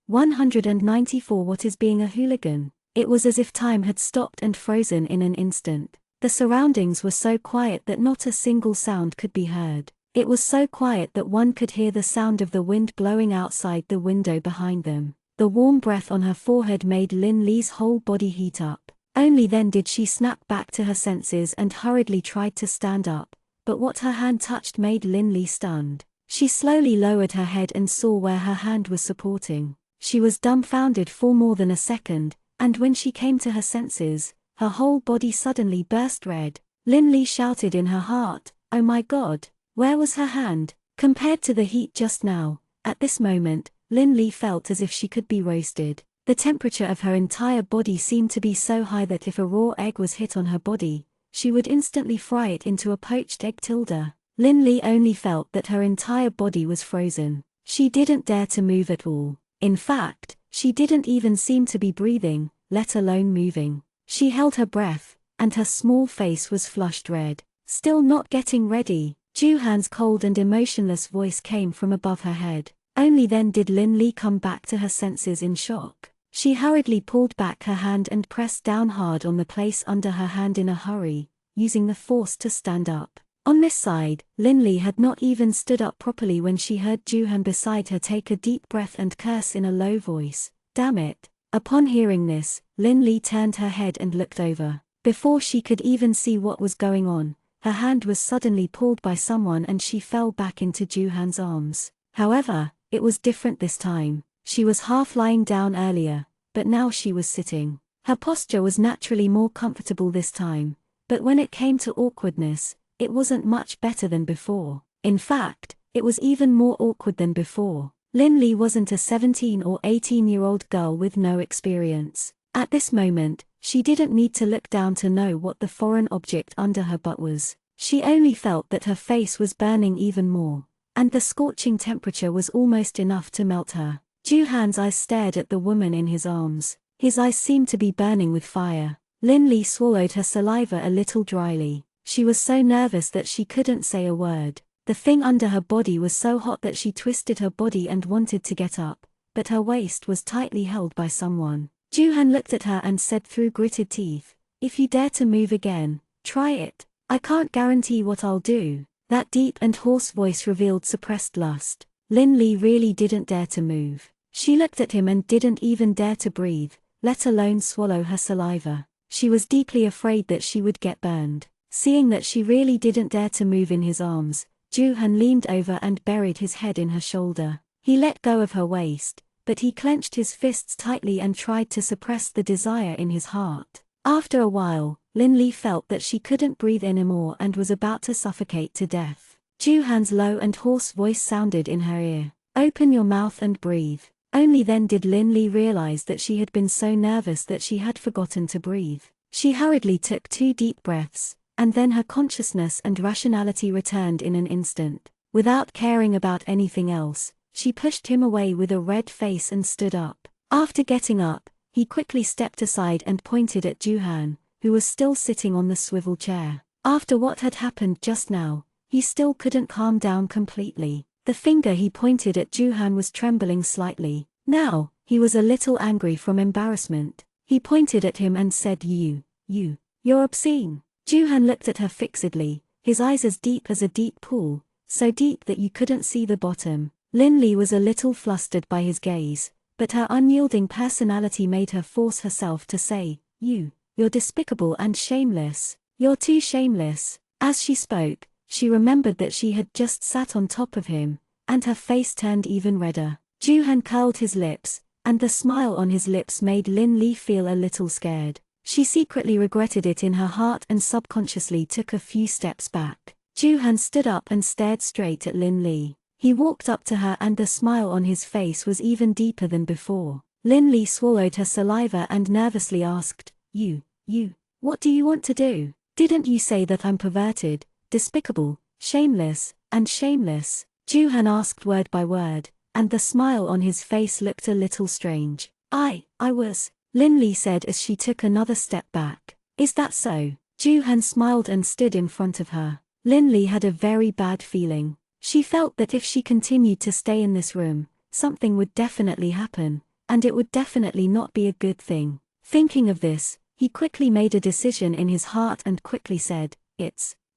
194 What is being a hooligan? It was as if time had stopped and frozen in an instant. The surroundings were so quiet that not a single sound could be heard. It was so quiet that one could hear the sound of the wind blowing outside the window behind them. The warm breath on her forehead made Lin Li's whole body heat up. Only then did she snap back to her senses and hurriedly tried to stand up, but what her hand touched made Linley stunned. She slowly lowered her head and saw where her hand was supporting. She was dumbfounded for more than a second, and when she came to her senses, her whole body suddenly burst red. Linley shouted in her heart, "Oh my God, where was her hand?" Compared to the heat just now, at this moment, Linley felt as if she could be roasted. The temperature of her entire body seemed to be so high that if a raw egg was hit on her body, she would instantly fry it into a poached egg. Linley only felt that her entire body was frozen. She didn't dare to move at all. In fact, she didn't even seem to be breathing, let alone moving. She held her breath, and her small face was flushed red. "Still not getting ready?" Juhan's cold and emotionless voice came from above her head. Only then did Linley come back to her senses in shock. She hurriedly pulled back her hand and pressed down hard on the place under her hand in a hurry, using the force to stand up. On this side, Linley had not even stood up properly when she heard Juhan beside her take a deep breath and curse in a low voice. "Damn it." Upon hearing this, Linley turned her head and looked over. Before she could even see what was going on, her hand was suddenly pulled by someone and she fell back into Juhan's arms. However, it was different this time. She was half lying down earlier, but now she was sitting. Her posture was naturally more comfortable this time, but when it came to awkwardness, it wasn't much better than before. In fact, it was even more awkward than before. Linley wasn't a 17 or 18-year-old girl with no experience. At this moment, she didn't need to look down to know what the foreign object under her butt was. She only felt that her face was burning even more, and the scorching temperature was almost enough to melt her. Juhan's eyes stared at the woman in his arms. His eyes seemed to be burning with fire. Linley swallowed her saliva a little dryly. She was so nervous that she couldn't say a word. The thing under her body was so hot that she twisted her body and wanted to get up, but her waist was tightly held by someone. Juhan looked at her and said through gritted teeth, "If you dare to move again, try it. I can't guarantee what I'll do." That deep and hoarse voice revealed suppressed lust. Linley really didn't dare to move. She looked at him and didn't even dare to breathe, let alone swallow her saliva. She was deeply afraid that she would get burned. Seeing that she really didn't dare to move in his arms, Juhan leaned over and buried his head in her shoulder. He let go of her waist, but he clenched his fists tightly and tried to suppress the desire in his heart. After a while, Linley felt that she couldn't breathe anymore and was about to suffocate to death. Juhan's low and hoarse voice sounded in her ear. "Open your mouth and breathe." Only then did Linley realize that she had been so nervous that she had forgotten to breathe. She hurriedly took 2 deep breaths, and then her consciousness and rationality returned in an instant. Without caring about anything else, she pushed him away with a red face and stood up. After getting up, he quickly stepped aside and pointed at Juhan, who was still sitting on the swivel chair. After what had happened just now, he still couldn't calm down completely. The finger he pointed at Juhan was trembling slightly. Now, he was a little angry from embarrassment. He pointed at him and said, You're obscene." Juhan looked at her fixedly, his eyes as deep as a deep pool, so deep that you couldn't see the bottom. Linley was a little flustered by his gaze, but her unyielding personality made her force herself to say, You're despicable and shameless. You're too shameless." As she spoke, she remembered that she had just sat on top of him, and her face turned even redder. Juhan curled his lips, and the smile on his lips made Linley feel a little scared. She secretly regretted it in her heart and subconsciously took a few steps back. Juhan stood up and stared straight at Linley. He walked up to her and the smile on his face was even deeper than before. Linley swallowed her saliva and nervously asked, What do you want to do? Didn't you say that I'm perverted, despicable, shameless, and shameless?" Juhan asked word by word, and the smile on his face looked a little strange. I was," Linley said as she took another step back. "Is that so?" Juhan smiled and stood in front of her. Linley had a very bad feeling. She felt that if she continued to stay in this room, something would definitely happen, and it would definitely not be a good thing. Thinking of this, he quickly made a decision in his heart and quickly said,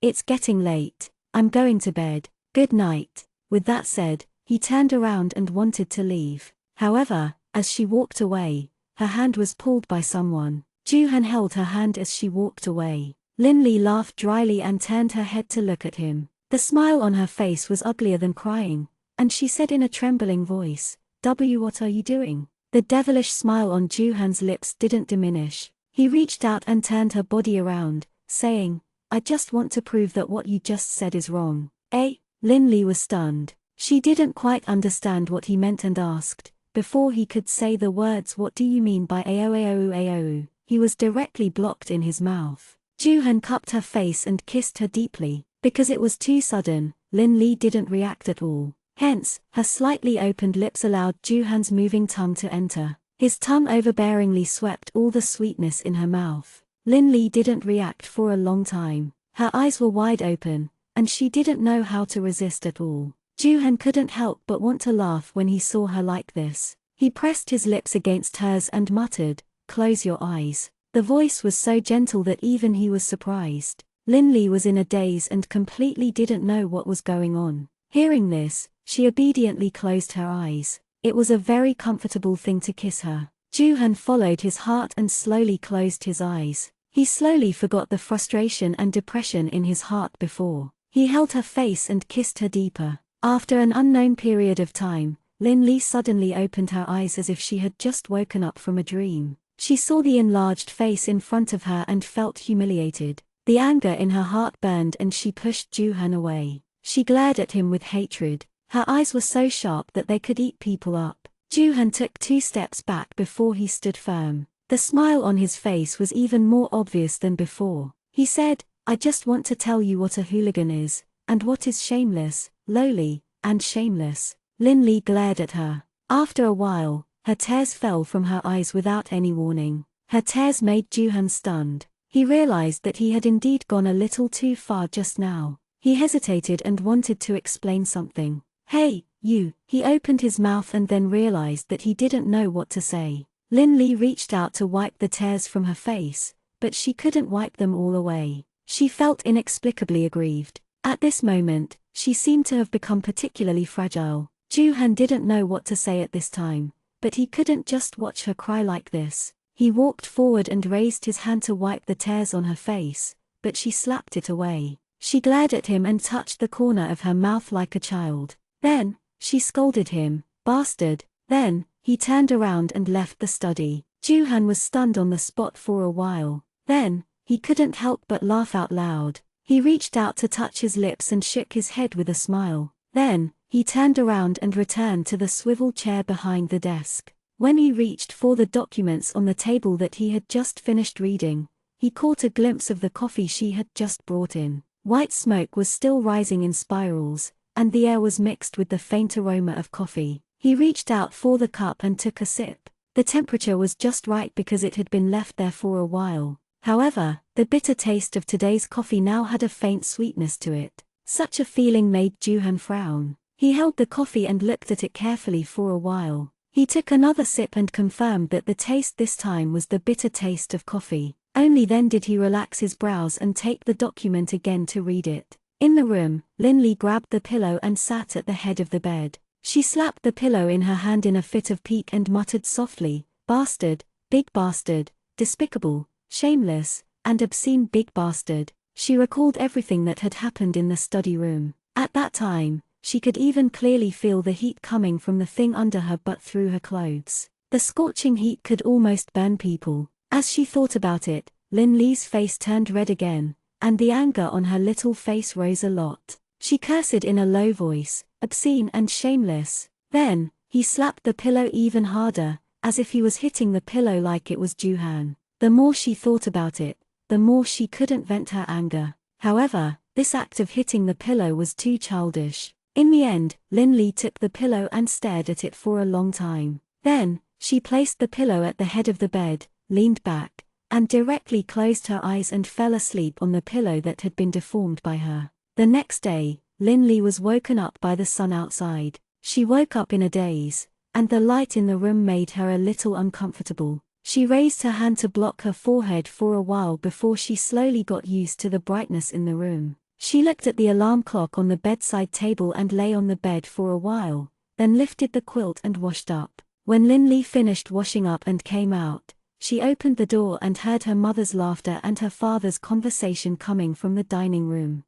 It's getting late. I'm going to bed. Good night." With that said, he turned around and wanted to leave. However, as she walked away, her hand was pulled by someone. Juhan held her hand as she walked away. Linley laughed dryly and turned her head to look at him. The smile on her face was uglier than crying, and she said in a trembling voice, what are you doing? The devilish smile on Juhan's lips didn't diminish. He reached out and turned her body around, saying, I just want to prove that what you just said is wrong. Eh? Linley was stunned. She didn't quite understand what he meant and asked, before he could say the words, what do you mean by AO? He was directly blocked in his mouth. Juhan cupped her face and kissed her deeply. Because it was too sudden, Linley didn't react at all. Hence, her slightly opened lips allowed Juhan's moving tongue to enter. His tongue overbearingly swept all the sweetness in her mouth. Linley didn't react for a long time. Her eyes were wide open, and she didn't know how to resist at all. Juhan couldn't help but want to laugh when he saw her like this. He pressed his lips against hers and muttered, close your eyes. The voice was so gentle that even he was surprised. Linley was in a daze and completely didn't know what was going on. Hearing this, she obediently closed her eyes. It was a very comfortable thing to kiss her. Juhan followed his heart and slowly closed his eyes. He slowly forgot the frustration and depression in his heart before. He held her face and kissed her deeper. After an unknown period of time, Linley suddenly opened her eyes as if she had just woken up from a dream. She saw the enlarged face in front of her and felt humiliated. The anger in her heart burned and she pushed Juhan away. She glared at him with hatred. Her eyes were so sharp that they could eat people up. Juhan took 2 steps back before he stood firm. The smile on his face was even more obvious than before. He said, I just want to tell you what a hooligan is, and what is shameless, lowly, and shameless. Linley glared at her. After a while, her tears fell from her eyes without any warning. Her tears made Juhan stunned. He realized that he had indeed gone a little too far just now. He hesitated and wanted to explain something. Hey, you. He opened his mouth and then realized that he didn't know what to say. Linley reached out to wipe the tears from her face, but she couldn't wipe them all away. She felt inexplicably aggrieved. At this moment, she seemed to have become particularly fragile. Juhan didn't know what to say at this time, but he couldn't just watch her cry like this. He walked forward and raised his hand to wipe the tears on her face, but she slapped it away. She glared at him and touched the corner of her mouth like a child. Then, she scolded him, bastard. Then, he turned around and left the study. Juhan was stunned on the spot for a while. Then, he couldn't help but laugh out loud. He reached out to touch his lips and shook his head with a smile. Then, he turned around and returned to the swivel chair behind the desk. When he reached for the documents on the table that he had just finished reading, he caught a glimpse of the coffee she had just brought in. White smoke was still rising in spirals, and the air was mixed with the faint aroma of coffee. He reached out for the cup and took a sip. The temperature was just right because it had been left there for a while. However, the bitter taste of today's coffee now had a faint sweetness to it. Such a feeling made Juhan frown. He held the coffee and looked at it carefully for a while. He took another sip and confirmed that the taste this time was the bitter taste of coffee. Only then did he relax his brows and take the document again to read it. In the room, Linley grabbed the pillow and sat at the head of the bed. She slapped the pillow in her hand in a fit of pique and muttered softly, bastard, big bastard, despicable, shameless, and obscene big bastard. She recalled everything that had happened in the study room. At that time, she could even clearly feel the heat coming from the thing under her butt through her clothes. The scorching heat could almost burn people. As she thought about it, Linley's face turned red again, and the anger on her little face rose a lot. She cursed in a low voice, obscene and shameless. Then, he slapped the pillow even harder, as if he was hitting the pillow like it was Juhan. The more she thought about it, the more she couldn't vent her anger. However, this act of hitting the pillow was too childish. In the end, Linley took the pillow and stared at it for a long time. Then, she placed the pillow at the head of the bed, leaned back, and directly closed her eyes and fell asleep on the pillow that had been deformed by her. The next day, Linley was woken up by the sun outside. She woke up in a daze, and the light in the room made her a little uncomfortable. She raised her hand to block her forehead for a while before she slowly got used to the brightness in the room. She looked at the alarm clock on the bedside table and lay on the bed for a while, then lifted the quilt and washed up. When Linley finished washing up and came out, She opened the door and heard her mother's laughter and her father's conversation coming from the dining room.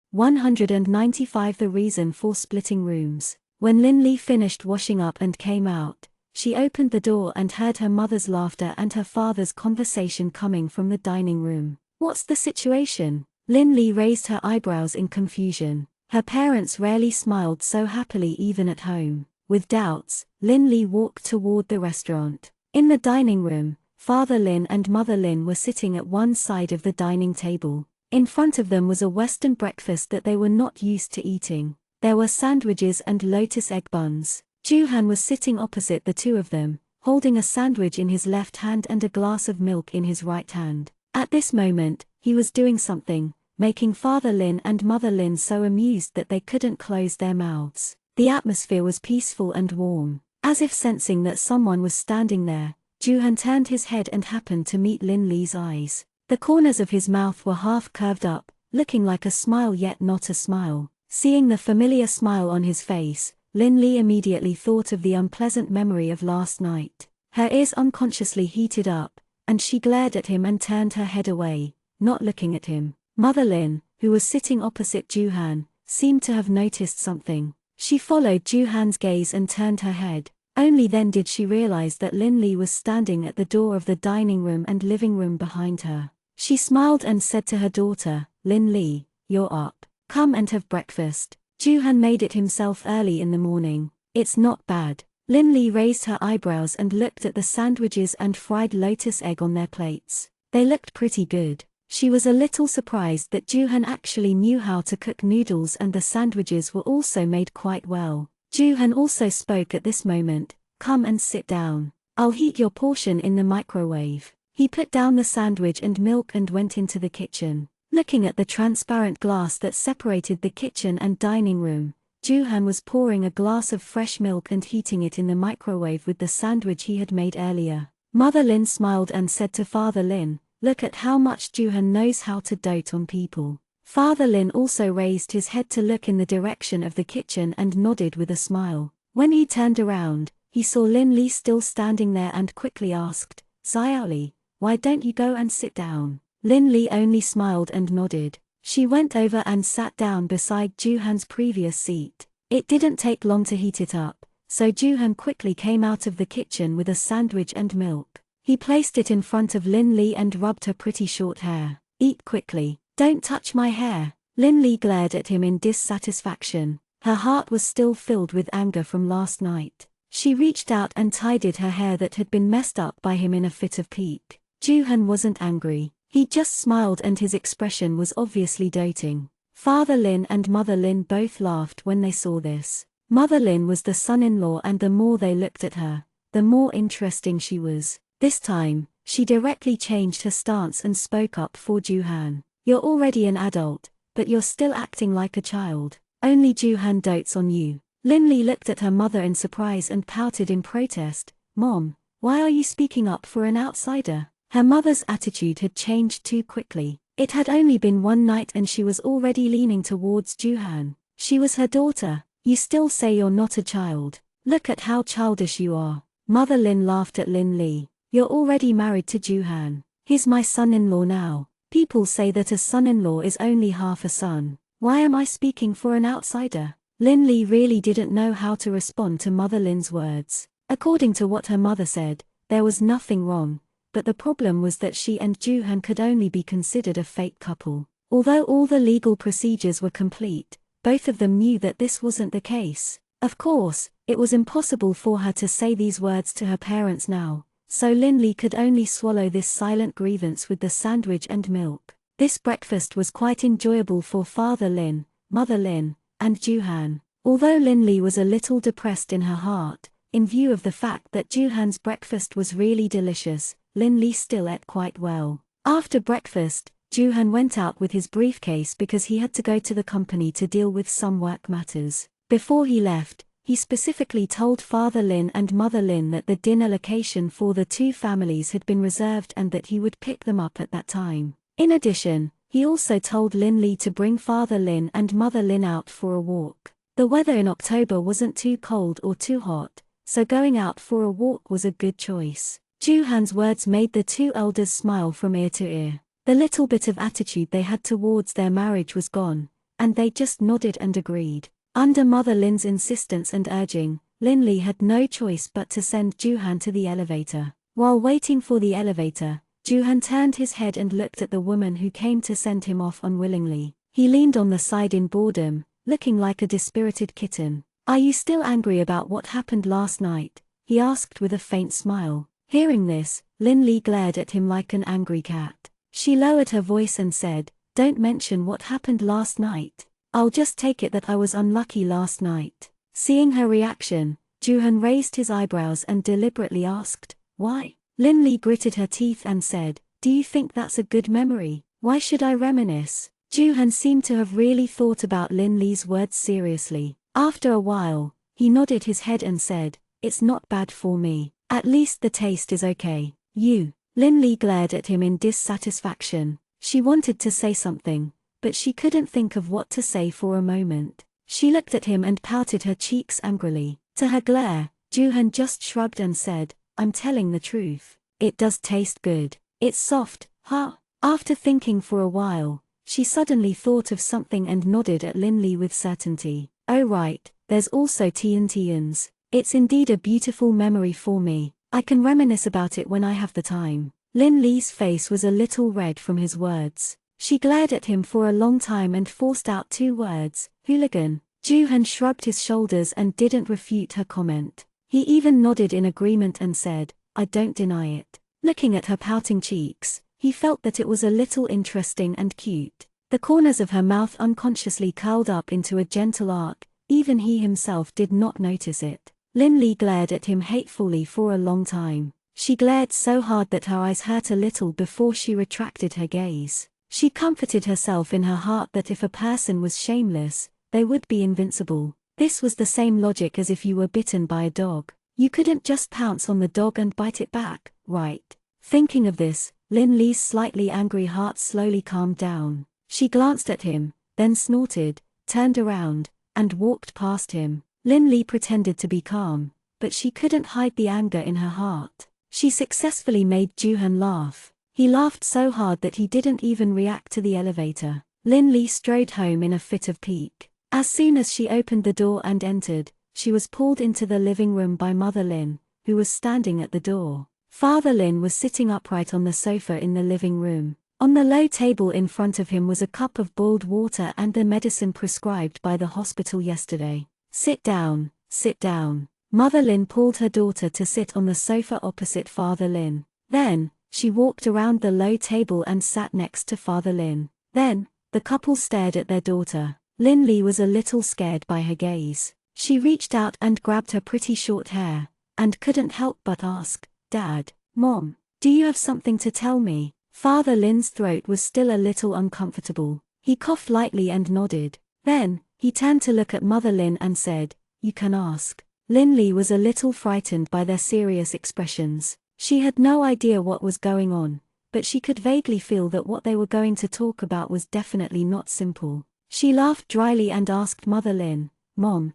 195 The reason for splitting rooms. When Linley finished washing up and came out, she opened the door and heard her mother's laughter and her father's conversation coming from the dining room. What's the situation? Linley raised her eyebrows in confusion. Her parents rarely smiled so happily even at home. With doubts, Linley walked toward the restaurant. In the dining room, Father Lin and Mother Lin were sitting at one side of the dining table. In front of them was a Western breakfast that they were not used to eating. There were sandwiches and lotus egg buns. Juhan was sitting opposite the two of them, holding a sandwich in his left hand and a glass of milk in his right hand. At this moment, he was doing something, making Father Lin and Mother Lin so amused that they couldn't close their mouths. The atmosphere was peaceful and warm. As if sensing that someone was standing there, Juhan turned his head and happened to meet Linley's eyes. The corners of his mouth were half curved up, looking like a smile yet not a smile. Seeing the familiar smile on his face, Linley immediately thought of the unpleasant memory of last night. Her ears unconsciously heated up, and she glared at him and turned her head away, not looking at him. Mother Lin, who was sitting opposite Juhan, seemed to have noticed something. She followed Juhan's gaze and turned her head. Only then did she realize that Linley was standing at the door of the dining room and living room behind her. She smiled and said to her daughter, "Linley, you're up. Come and have breakfast. Juhan made it himself early in the morning. It's not bad." Linley raised her eyebrows and looked at the sandwiches and fried lotus egg on their plates. They looked pretty good. She was a little surprised that Juhan actually knew how to cook noodles, and the sandwiches were also made quite well. Juhan also spoke at this moment. "Come and sit down. I'll heat your portion in the microwave." He put down the sandwich and milk and went into the kitchen. Looking at the transparent glass that separated the kitchen and dining room, Juhan was pouring a glass of fresh milk and heating it in the microwave with the sandwich he had made earlier. Mother Lin smiled and said to Father Lin, "Look at how much Juhan knows how to dote on people." Father Lin also raised his head to look in the direction of the kitchen and nodded with a smile. When he turned around, he saw Linley still standing there and quickly asked, "Xiaoli, why don't you go and sit down?" Linley only smiled and nodded. She went over and sat down beside Juhan's previous seat. It didn't take long to heat it up, so Juhan quickly came out of the kitchen with a sandwich and milk. He placed it in front of Linley and rubbed her pretty short hair. "Eat quickly. Don't touch my hair." Linley glared at him in dissatisfaction. Her heart was still filled with anger from last night. She reached out and tidied her hair that had been messed up by him in a fit of pique. Juhan wasn't angry. He just smiled and his expression was obviously doting. Father Lin and Mother Lin both laughed when they saw this. Mother Lin was the son-in-law, and the more they looked at her, the more interesting she was. This time, she directly changed her stance and spoke up for Juhan. "You're already an adult, but you're still acting like a child. Only Juhan dotes on you." Linley looked at her mother in surprise and pouted in protest. "Mom, why are you speaking up for an outsider?" Her mother's attitude had changed too quickly. It had only been one night and she was already leaning towards Juhan. She was her daughter. "You still say you're not a child. Look at how childish you are." Mother Lin laughed at Linley. "You're already married to Juhan. He's my son-in-law now. People say that a son-in-law is only half a son. Why am I speaking for an outsider?" Linley really didn't know how to respond to Mother Lin's words. According to what her mother said, there was nothing wrong, but the problem was that she and Juhan could only be considered a fake couple. Although all the legal procedures were complete, both of them knew that this wasn't the case. Of course, it was impossible for her to say these words to her parents now, so Linley could only swallow this silent grievance with the sandwich and milk. This breakfast was quite enjoyable for Father Lin, Mother Lin, and Juhan. Although Linley was a little depressed in her heart, in view of the fact that Juhan's breakfast was really delicious, Linley still ate quite well. After breakfast, Juhan went out with his briefcase because he had to go to the company to deal with some work matters. Before he left, he specifically told Father Lin and Mother Lin that the dinner location for the two families had been reserved and that he would pick them up at that time. In addition, he also told Linley to bring Father Lin and Mother Lin out for a walk. The weather in October wasn't too cold or too hot, so going out for a walk was a good choice. Juhan's words made the two elders smile from ear to ear. The little bit of attitude they had towards their marriage was gone, and they just nodded and agreed. Under Mother Lin's insistence and urging, Linley had no choice but to send Juhan to the elevator. While waiting for the elevator, Juhan turned his head and looked at the woman who came to send him off unwillingly. He leaned on the side in boredom, looking like a dispirited kitten. "Are you still angry about what happened last night?" he asked with a faint smile. Hearing this, Linley glared at him like an angry cat. She lowered her voice and said, "Don't mention what happened last night. I'll just take it that I was unlucky last night." Seeing her reaction, Juhan raised his eyebrows and deliberately asked, "Why?" Linley gritted her teeth and said, "Do you think that's a good memory? Why should I reminisce?" Juhan seemed to have really thought about Linley's words seriously. After a while, he nodded his head and said, "It's not bad for me. At least the taste is okay." "You." Linley glared at him in dissatisfaction. She wanted to say something, but she couldn't think of what to say for a moment. She looked at him and pouted her cheeks angrily. To her glare, Juhan just shrugged and said, "I'm telling the truth. It does taste good. It's soft, huh?" After thinking for a while, she suddenly thought of something and nodded at Linley with certainty. "Oh right, there's also Tiantians. It's indeed a beautiful memory for me. I can reminisce about it when I have the time." Linley's face was a little red from his words. She glared at him for a long time and forced out two words, "Hooligan." Juhan shrugged his shoulders and didn't refute her comment. He even nodded in agreement and said, "I don't deny it." Looking at her pouting cheeks, he felt that it was a little interesting and cute. The corners of her mouth unconsciously curled up into a gentle arc, even he himself did not notice it. Linley glared at him hatefully for a long time. She glared so hard that her eyes hurt a little before she retracted her gaze. She comforted herself in her heart that if a person was shameless, they would be invincible. This was the same logic as if you were bitten by a dog. You couldn't just pounce on the dog and bite it back, right? Thinking of this, Linley's slightly angry heart slowly calmed down. She glanced at him, then snorted, turned around, and walked past him. Linley pretended to be calm, but she couldn't hide the anger in her heart. She successfully made Juhan laugh. He laughed so hard that he didn't even react to the elevator. Linley strode home in a fit of pique. As soon as she opened the door and entered, she was pulled into the living room by Mother Lin, who was standing at the door. Father Lin was sitting upright on the sofa in the living room. On the low table in front of him was a cup of boiled water and the medicine prescribed by the hospital yesterday. Sit down, sit down." Mother Lin pulled her daughter to sit on the sofa opposite Father Lin. Then, she walked around the low table and sat next to Father Lin. Then, the couple stared at their daughter. Linley was a little scared by her gaze. She reached out and grabbed her pretty short hair, and couldn't help but ask, "Dad, Mom, do you have something to tell me?" Father Lin's throat was still a little uncomfortable. He coughed lightly and nodded. Then, he turned to look at Mother Lin and said, "You can ask." Linley was a little frightened by their serious expressions. She had no idea what was going on, but she could vaguely feel that what they were going to talk about was definitely not simple. She laughed dryly and asked Mother Lin, "Mom,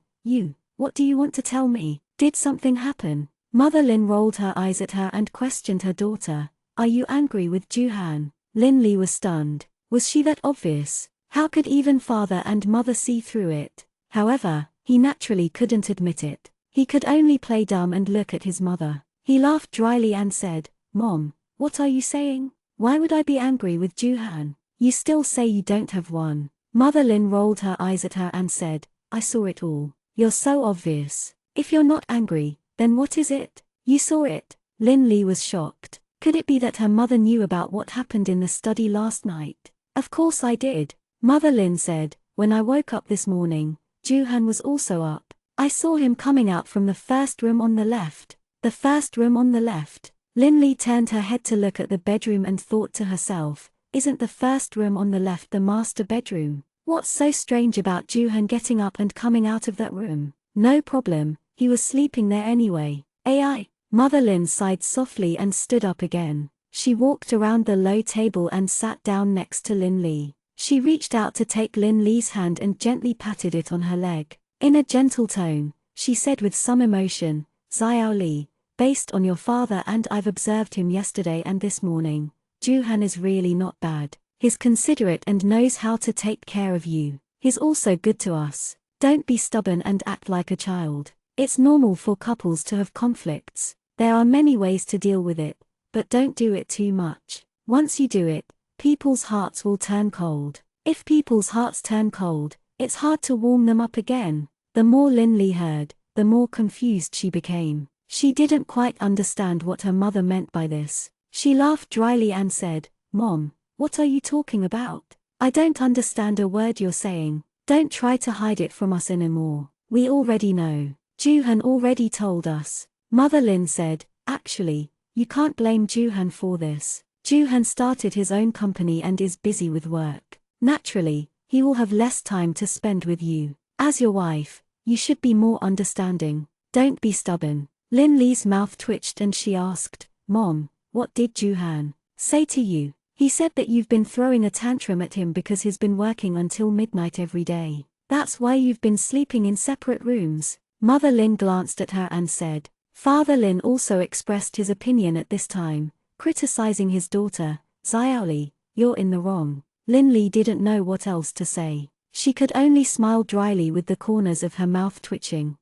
what do you want to tell me? Did something happen?" Mother Lin rolled her eyes at her and questioned her daughter, "Are you angry with Juhan?" Linley was stunned. Was she that obvious? How could even father and mother see through it? However, he naturally couldn't admit it. He could only play dumb and look at his mother. He laughed dryly and said, "Mom, what are you saying? Why would I be angry with Juhan? You still say you don't have one." Mother Lin rolled her eyes at her and said, "I saw it all. You're so obvious. If you're not angry, then what is it? You saw it." Linley was shocked. Could it be that her mother knew about what happened in the study last night? "Of course I did," Mother Lin said. "When I woke up this morning, Juhan was also up. I saw him coming out from the first room on the left." "The first room on the left?" Linley turned her head to look at the bedroom and thought to herself, "Isn't the first room on the left the master bedroom? What's so strange about Juhan getting up and coming out of that room? No problem, he was sleeping there anyway." "AI." Mother Lin sighed softly and stood up again. She walked around the low table and sat down next to Linley. She reached out to take Linley's hand and gently patted it on her leg. In a gentle tone, she said with some emotion, "Xiao Li, based on your father, and I've observed him yesterday and this morning. Joo-han is really not bad. He's considerate and knows how to take care of you. He's also good to us. Don't be stubborn and act like a child. It's normal for couples to have conflicts. There are many ways to deal with it, but don't do it too much. Once you do it, people's hearts will turn cold. If people's hearts turn cold, it's hard to warm them up again. The more Lin Li heard, the more confused she became. She didn't quite understand what her mother meant by this. She laughed dryly and said, "Mom, what are you talking about? I don't understand a word you're saying. Don't try to hide it from us anymore. We already know. Joo-han already told us." Mother Lin said, "Actually, you can't blame Joo-han for this. Joo-han started his own company and is busy with work. Naturally, he will have less time to spend with you. As your wife, you should be more understanding. Don't be stubborn." Lin Li's mouth twitched and she asked, "Mom, what did Joo-han say to you?" "He said that you've been throwing a tantrum at him because he's been working until midnight every day. That's why you've been sleeping in separate rooms." Mother Lin glanced at her and said. Father Lin also expressed his opinion at this time, criticizing his daughter. "Xiaoli, you're in the wrong." Lin Li didn't know what else to say. She could only smile dryly with the corners of her mouth twitching.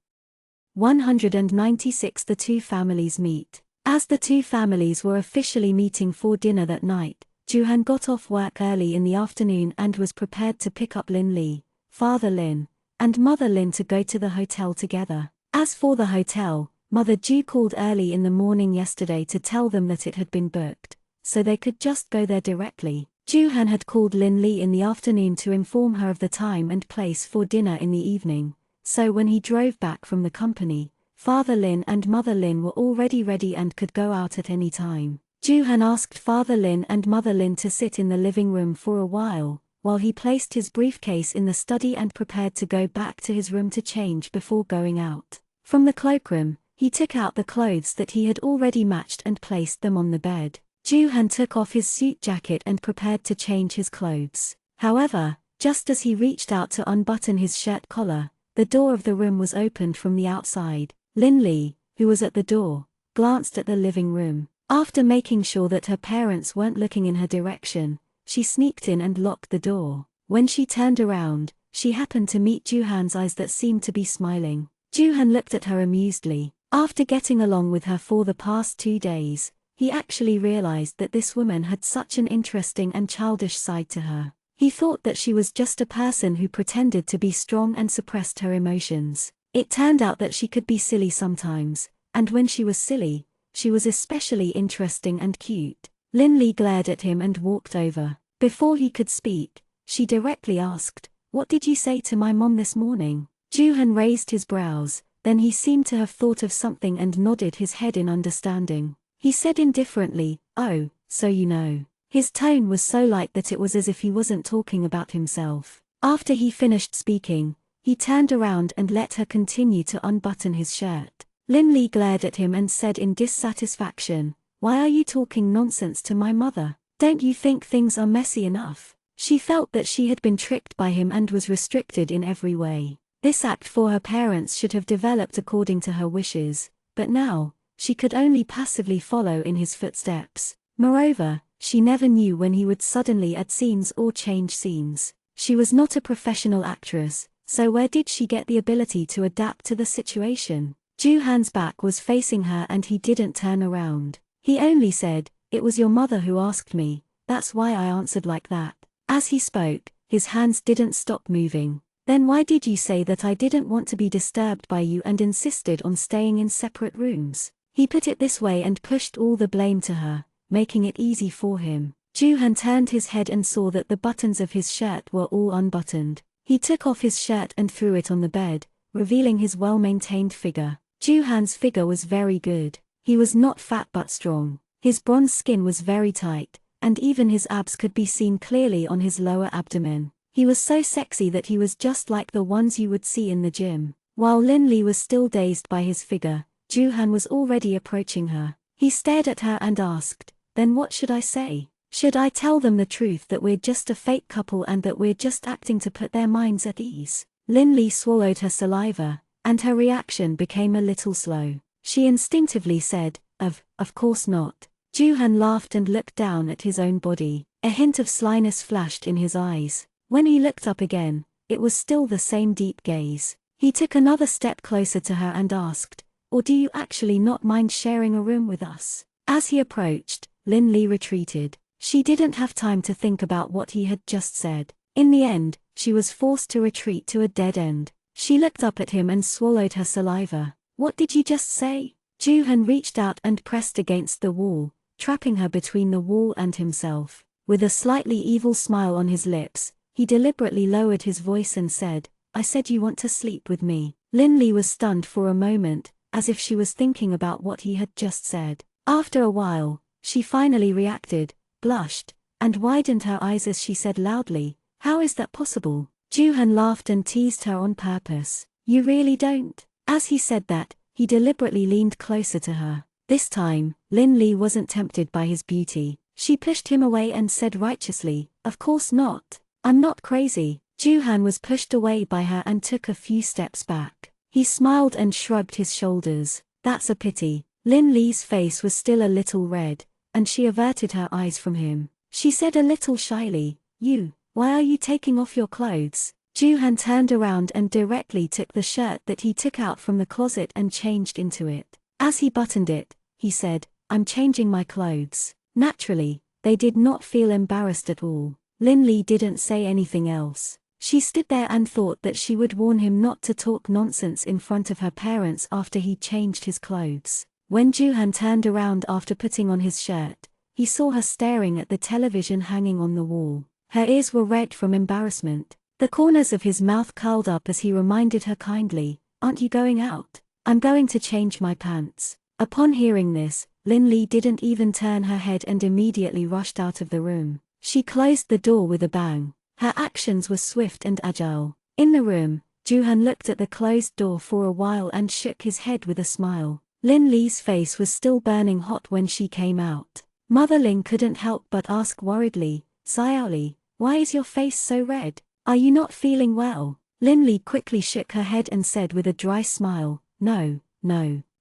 196 The two families meet. As the two families were officially meeting for dinner that night, Joo-han got off work early in the afternoon and was prepared to pick up Lin Li, Father Lin, and Mother Lin to go to the hotel together. As for the hotel, Mother Joo called early in the morning yesterday to tell them that it had been booked, so they could just go there directly. Joo-han had called Lin Li in the afternoon to inform her of the time and place for dinner in the evening, so when he drove back from the company, Father Lin and Mother Lin were already ready and could go out at any time. Joo-han asked Father Lin and Mother Lin to sit in the living room for a while he placed his briefcase in the study and prepared to go back to his room to change before going out. From the cloakroom, he took out the clothes that he had already matched and placed them on the bed. Joo-han took off his suit jacket and prepared to change his clothes. However, just as he reached out to unbutton his shirt collar, the door of the room was opened from the outside. Lin Li, who was at the door, glanced at the living room. After making sure that her parents weren't looking in her direction, she sneaked in and locked the door. When she turned around, she happened to meet Joo-han's eyes that seemed to be smiling. Joo-han looked at her amusedly. After getting along with her for the past 2 days, he actually realized that this woman had such an interesting and childish side to her. He thought that she was just a person who pretended to be strong and suppressed her emotions. It turned out that she could be silly sometimes, and when she was silly, she was especially interesting and cute. Lin Li glared at him and walked over. Before he could speak, she directly asked, "What did you say to my mom this morning?" Joo-han raised his brows, then he seemed to have thought of something and nodded his head in understanding. He said indifferently, "Oh, so you know." His tone was so light that it was as if he wasn't talking about himself. After he finished speaking, he turned around and let her continue to unbutton his shirt. Lin Li glared at him and said in dissatisfaction, "Why are you talking nonsense to my mother? Don't you think things are messy enough?" She felt that she had been tricked by him and was restricted in every way. This act for her parents should have developed according to her wishes, but now, she could only passively follow in his footsteps. Moreover, she never knew when he would suddenly add scenes or change scenes. She was not a professional actress, so where did she get the ability to adapt to the situation? Joo-han's back was facing her and he didn't turn around. He only said, "It was your mother who asked me, that's why I answered like that." As he spoke, his hands didn't stop moving. "Then why did you say that I didn't want to be disturbed by you and insisted on staying in separate rooms?" He put it this way and pushed all the blame to her, making it easy for him. Joo-han turned his head and saw that the buttons of his shirt were all unbuttoned. He took off his shirt and threw it on the bed, revealing his well-maintained figure. Joo-han's figure was very good. He was not fat but strong. His bronze skin was very tight, and even his abs could be seen clearly on his lower abdomen. He was so sexy that he was just like the ones you would see in the gym. While Lin Li was still dazed by his figure, Joo-han was already approaching her. He stared at her and asked, "Then what should I say? Should I tell them the truth that we're just a fake couple and that we're just acting to put their minds at ease?" Lin Li swallowed her saliva, and her reaction became a little slow. She instinctively said, Of course not. Juhan laughed and looked down at his own body. A hint of slyness flashed in his eyes. When he looked up again, it was still the same deep gaze. He took another step closer to her and asked, Or do you actually not mind sharing a room with us? As he approached, Lin Li retreated. She didn't have time to think about what he had just said. In the end, she was forced to retreat to a dead end. She looked up at him and swallowed her saliva. What did you just say? Juhan reached out and pressed against the wall, trapping her between the wall and himself. With a slightly evil smile on his lips, he deliberately lowered his voice and said, I said you want to sleep with me. Lin Li was stunned for a moment, as if she was thinking about what he had just said. After a while, she finally reacted, blushed, and widened her eyes as she said loudly, How is that possible? Juhan laughed and teased her on purpose. You really don't? As he said that, he deliberately leaned closer to her. This time, Lin Li wasn't tempted by his beauty. She pushed him away and said righteously, Of course not. I'm not crazy. Juhan was pushed away by her and took a few steps back. He smiled and shrugged his shoulders. That's a pity. Lin Li's face was still a little red, and she averted her eyes from him. She said a little shyly, Why are you taking off your clothes? Juhan turned around and directly took the shirt that he took out from the closet and changed into it. As he buttoned it, he said, I'm changing my clothes. Naturally, they did not feel embarrassed at all. Lin Li didn't say anything else. She stood there and thought that she would warn him not to talk nonsense in front of her parents after he changed his clothes. When Juhan turned around after putting on his shirt, he saw her staring at the television hanging on the wall. Her ears were red from embarrassment. The corners of his mouth curled up as he reminded her kindly, Aren't you going out? I'm going to change my pants. Upon hearing this, Lin Li didn't even turn her head and immediately rushed out of the room. She closed the door with a bang. Her actions were swift and agile. In the room, Juhan looked at the closed door for a while and shook his head with a smile. Lin Li's face was still burning hot when she came out. Mother Lin couldn't help but ask worriedly, Xiaoli, why is your face so red? Are you not feeling well? Lin Li quickly shook her head and said with a dry smile, No,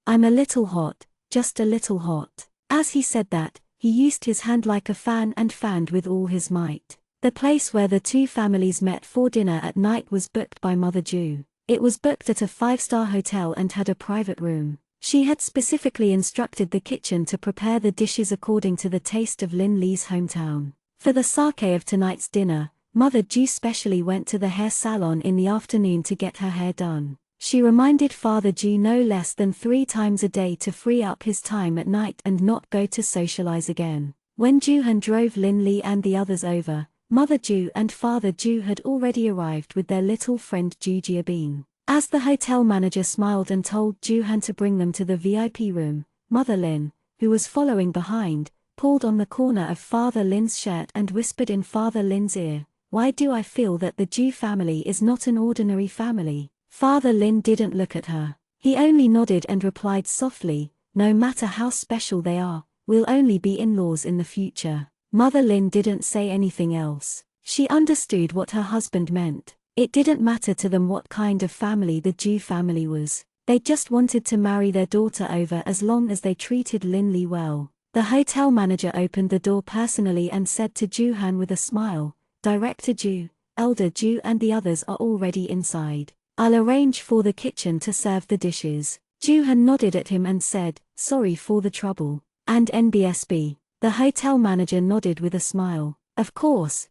I'm a little hot, just a little hot. As he said that, he used his hand like a fan and fanned with all his might. The place where the two families met for dinner at night was booked by Mother Ju. It was booked at a 5-star hotel and had a private room. She had specifically instructed the kitchen to prepare the dishes according to the taste of Lin Li's hometown. For the sake of tonight's dinner, Mother Ju specially went to the hair salon in the afternoon to get her hair done. She reminded Father Ju no less than 3 times a day to free up his time at night and not go to socialize again. When Juhan drove Lin Li and the others over, Mother Ju and Father Ju had already arrived with their little friend Ju Jiabin. As the hotel manager smiled and told Juhan to bring them to the VIP room, Mother Lin, who was following behind, pulled on the corner of Father Lin's shirt and whispered in Father Lin's ear, Why do I feel that the Ju family is not an ordinary family? Father Lin didn't look at her. He only nodded and replied softly, No matter how special they are, we'll only be in-laws in the future. Mother Lin didn't say anything else. She understood what her husband meant. It didn't matter to them what kind of family the Ju family was. They just wanted to marry their daughter over as long as they treated Lin Li well. The hotel manager opened the door personally and said to Juhan with a smile, Director Ju, Elder Ju and the others are already inside. I'll arrange for the kitchen to serve the dishes. Juhan nodded at him and said, Sorry for the trouble. And NBSB. The hotel manager nodded with a smile. Of course.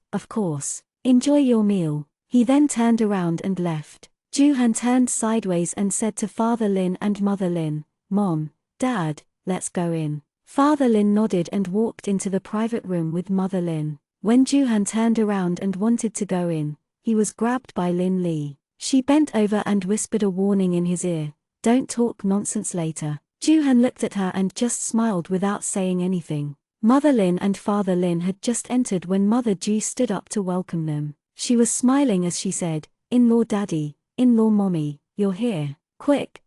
Enjoy your meal. He then turned around and left. Juhan turned sideways and said to Father Lin and Mother Lin, Mom, Dad, let's go in. Father Lin nodded and walked into the private room with Mother Lin. When Juhan turned around and wanted to go in, he was grabbed by Lin Li. She bent over and whispered a warning in his ear, Don't talk nonsense later. Juhan looked at her and just smiled without saying anything. Mother Lin and Father Lin had just entered when Mother Ju stood up to welcome them. She was smiling as she said, In-law Daddy, in-law Mommy, you're here. Quick,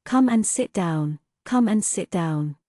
come and sit down.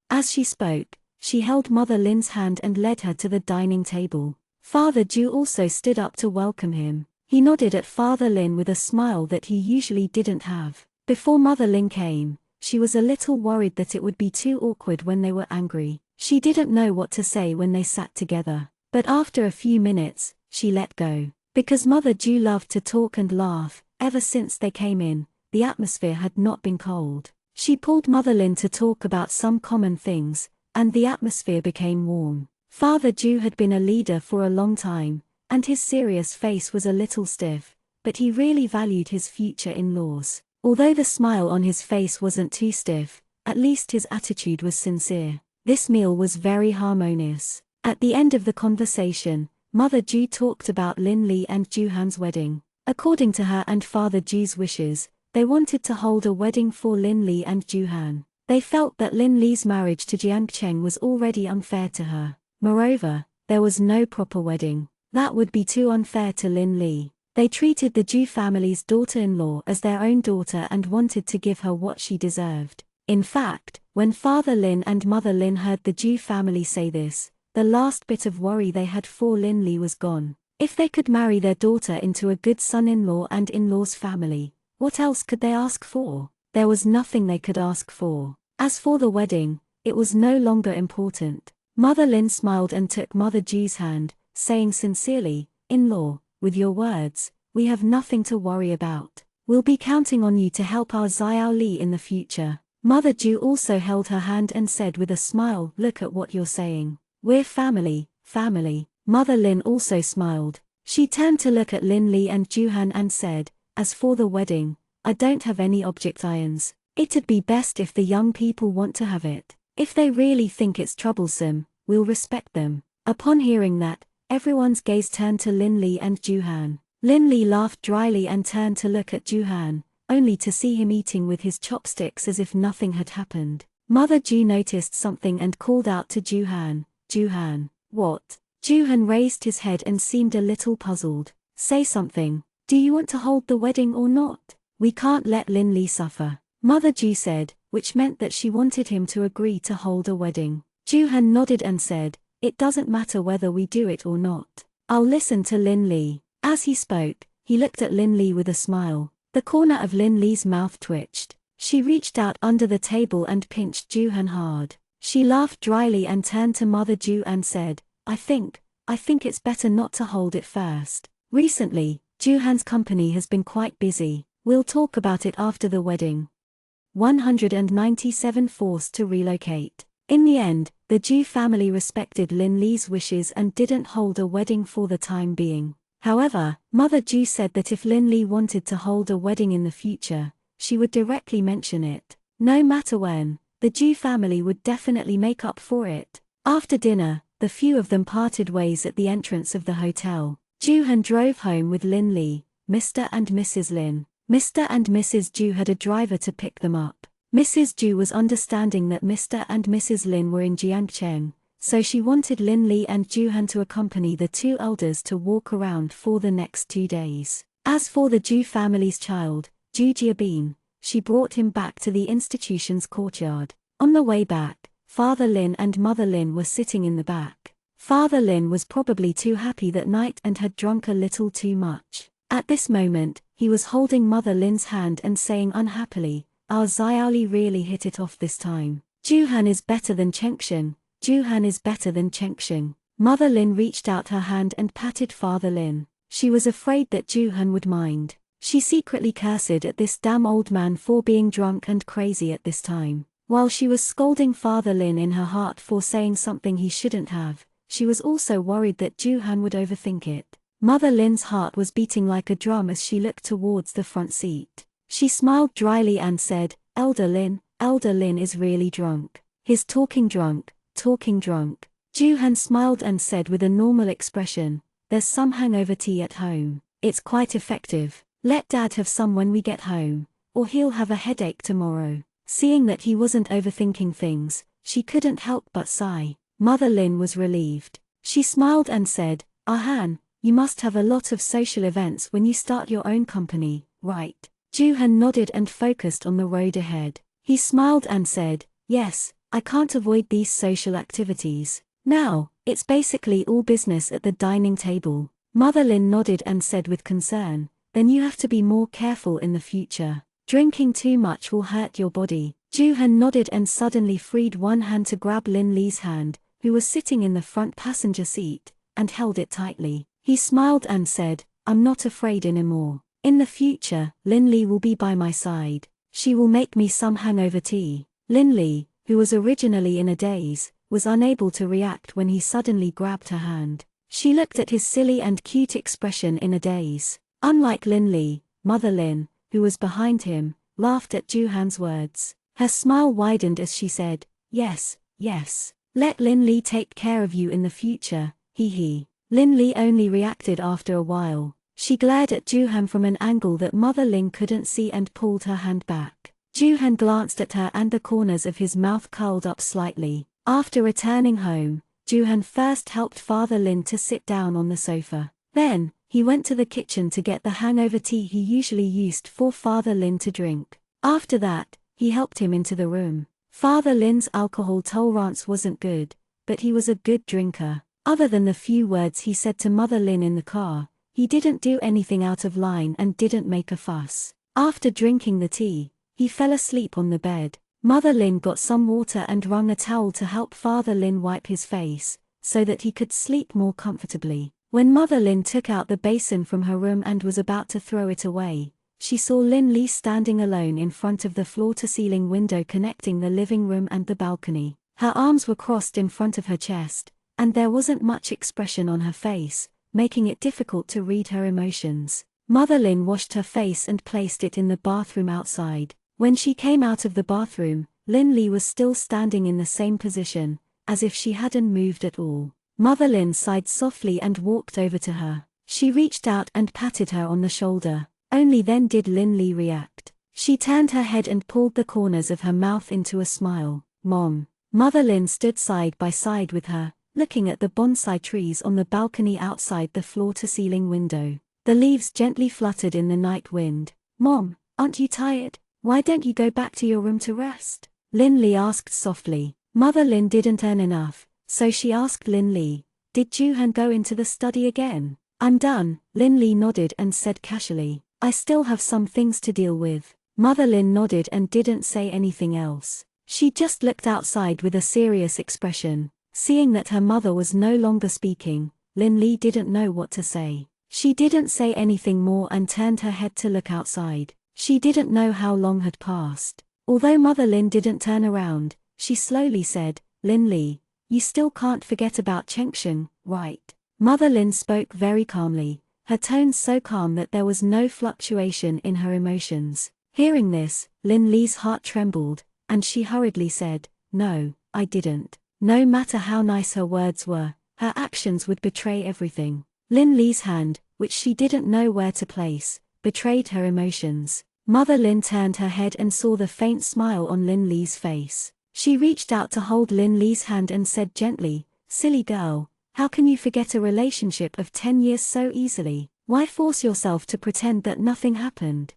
As she spoke, she held Mother Lin's hand and led her to the dining table. Father Ju also stood up to welcome him. He nodded at Father Lin with a smile that he usually didn't have. Before Mother Lin came, she was a little worried that it would be too awkward when they were angry. She didn't know what to say when they sat together. But after a few minutes, she let go. Because Mother Ju loved to talk and laugh, ever since they came in, the atmosphere had not been cold. She pulled Mother Lin to talk about some common things, and the atmosphere became warm. Father Ju had been a leader for a long time, and his serious face was a little stiff, but he really valued his future in-laws. Although the smile on his face wasn't too stiff, at least his attitude was sincere. This meal was very harmonious. At the end of the conversation, Mother Ju talked about Lin Li and Juhan's wedding. According to her and Father Ju's wishes, they wanted to hold a wedding for Lin Li and Juhan. They felt that Lin Li's marriage to Jiang Cheng was already unfair to her. Moreover, there was no proper wedding. That would be too unfair to Lin Li. They treated the Ju family's daughter-in-law as their own daughter and wanted to give her what she deserved. In fact, when Father Lin and Mother Lin heard the Ju family say this, the last bit of worry they had for Lin Li was gone. If they could marry their daughter into a good son-in-law and in-law's family, what else could they ask for? There was nothing they could ask for. As for the wedding, it was no longer important. Mother Lin smiled and took Mother Ju's hand, saying sincerely, "In-law, with your words, we have nothing to worry about. We'll be counting on you to help our Xiao Li in the future." Mother Ju also held her hand and said with a smile, "Look at what you're saying. We're family, family." Mother Lin also smiled. She turned to look at Lin Li and Juhan and said, "As for the wedding, I don't have any objections. It'd be best if the young people want to have it. If they really think it's troublesome, we'll respect them." Upon hearing that, everyone's gaze turned to Lin Li and Juhan. Lin Li laughed dryly and turned to look at Juhan, only to see him eating with his chopsticks as if nothing had happened. Mother Ju noticed something and called out to Juhan, "Juhan." "What?" Juhan raised his head and seemed a little puzzled. "Say something. Do you want to hold the wedding or not? We can't let Lin Li suffer." Mother Ju said, which meant that she wanted him to agree to hold a wedding. Juhan nodded and said, "It doesn't matter whether we do it or not. I'll listen to Lin Li." As he spoke, he looked at Lin Li with a smile. The corner of Lin Li's mouth twitched. She reached out under the table and pinched Juhan hard. She laughed dryly and turned to Mother Ju and said, I think it's better not to hold it first. Recently, Juhan's company has been quite busy. We'll talk about it after the wedding." 197 Forced to relocate. In the end, the Ju family respected Lin Li's wishes and didn't hold a wedding for the time being. However, Mother Ju said that if Lin Li wanted to hold a wedding in the future, she would directly mention it. No matter when, the Ju family would definitely make up for it. After dinner, the few of them parted ways at the entrance of the hotel. Juhan drove home with Lin Li, Mr. and Mrs. Lin. Mr. and Mrs. Ju had a driver to pick them up. Mrs. Ju was understanding that Mr. and Mrs. Lin were in Jiangcheng, so she wanted Lin Li and Juhan to accompany the two elders to walk around for the next 2 days. As for the Ju family's child, Ju Jiabin, she brought him back to the institution's courtyard. On the way back, Father Lin and Mother Lin were sitting in the back. Father Lin was probably too happy that night and had drunk a little too much. At this moment, he was holding Mother Lin's hand and saying unhappily, "Our Xiaoli really hit it off this time. Juhan is better than Chengsheng. Juhan is better than Chengsheng." Mother Lin reached out her hand and patted Father Lin. She was afraid that Juhan would mind. She secretly cursed at this damn old man for being drunk and crazy at this time. While she was scolding Father Lin in her heart for saying something he shouldn't have, she was also worried that Juhan would overthink it. Mother Lin's heart was beating like a drum as she looked towards the front seat. She smiled dryly and said, Elder Lin is really drunk. He's talking drunk, talking drunk." Juhan smiled and said with a normal expression, "There's some hangover tea at home. It's quite effective. Let Dad have some when we get home, or he'll have a headache tomorrow." Seeing that he wasn't overthinking things, she couldn't help but sigh. Mother Lin was relieved. She smiled and said, "Ahan, you must have a lot of social events when you start your own company, right?" Juhan nodded and focused on the road ahead. He smiled and said, "Yes, I can't avoid these social activities. Now, it's basically all business at the dining table." Mother Lin nodded and said with concern, "Then you have to be more careful in the future. Drinking too much will hurt your body." Joo-hun nodded and suddenly freed one hand to grab Lin Lee's hand, who was sitting in the front passenger seat, and held it tightly. He smiled and said, "I'm not afraid anymore. In the future, Lin Lee will be by my side. She will make me some hangover tea." Lin Lee, who was originally in a daze, was unable to react when he suddenly grabbed her hand. She looked at his silly and cute expression in a daze. Unlike Lin Lee, Mother Lin, who was behind him, laughed at Joo-hun's words. Her smile widened as she said, "Yes, yes. Let Lin Lee take care of you in the future, hee hee." Lin Lee only reacted after a while. She glared at Joo-hun from an angle that Mother Lin couldn't see and pulled her hand back. Joo-hun glanced at her and the corners of his mouth curled up slightly. After returning home, Joo-hun first helped Father Lin to sit down on the sofa. Then, he went to the kitchen to get the hangover tea he usually used for Father Lin to drink. After that, he helped him into the room. Father Lin's alcohol tolerance wasn't good, but he was a good drinker. Other than the few words he said to Mother Lin in the car, he didn't do anything out of line and didn't make a fuss. After drinking the tea, he fell asleep on the bed. Mother Lin got some water and wrung a towel to help Father Lin wipe his face, so that he could sleep more comfortably. When Mother Lin took out the basin from her room and was about to throw it away, she saw Lin Lee standing alone in front of the floor-to-ceiling window connecting the living room and the balcony. Her arms were crossed in front of her chest, and there wasn't much expression on her face, making it difficult to read her emotions. Mother Lin washed her face and placed it in the bathroom outside. When she came out of the bathroom, Lin Lee was still standing in the same position, as if she hadn't moved at all. Mother Lin sighed softly and walked over to her. She reached out and patted her on the shoulder. Only then did Lin Lee react. She turned her head and pulled the corners of her mouth into a smile. "Mom." Mother Lin stood side by side with her, looking at the bonsai trees on the balcony outside the floor-to-ceiling window. The leaves gently fluttered in the night wind. "Mom, aren't you tired? Why don't you go back to your room to rest?" Lin Lee asked softly. Mother Lin didn't earn enough, so she asked Lin Lee, "Did Joo-hun go into the study again?" "I'm done," Lin Lee nodded and said casually. "I still have some things to deal with." Mother Lin nodded and didn't say anything else. She just looked outside with a serious expression. Seeing that her mother was no longer speaking, Lin Lee didn't know what to say. She didn't say anything more and turned her head to look outside. She didn't know how long had passed. Although Mother Lin didn't turn around, she slowly said, "Lin Lee, you still can't forget about Chengsheng, right?" Mother Lin spoke very calmly, her tone so calm that there was no fluctuation in her emotions. Hearing this, Lin Lee's heart trembled, and she hurriedly said, "No, I didn't." No matter how nice her words were, her actions would betray everything. Lin Lee's hand, which she didn't know where to place, betrayed her emotions. Mother Lin turned her head and saw the faint smile on Lin Lee's face. She reached out to hold Lin Lee's hand and said gently, "Silly girl, how can you forget a relationship of 10 years so easily? Why force yourself to pretend that nothing happened?"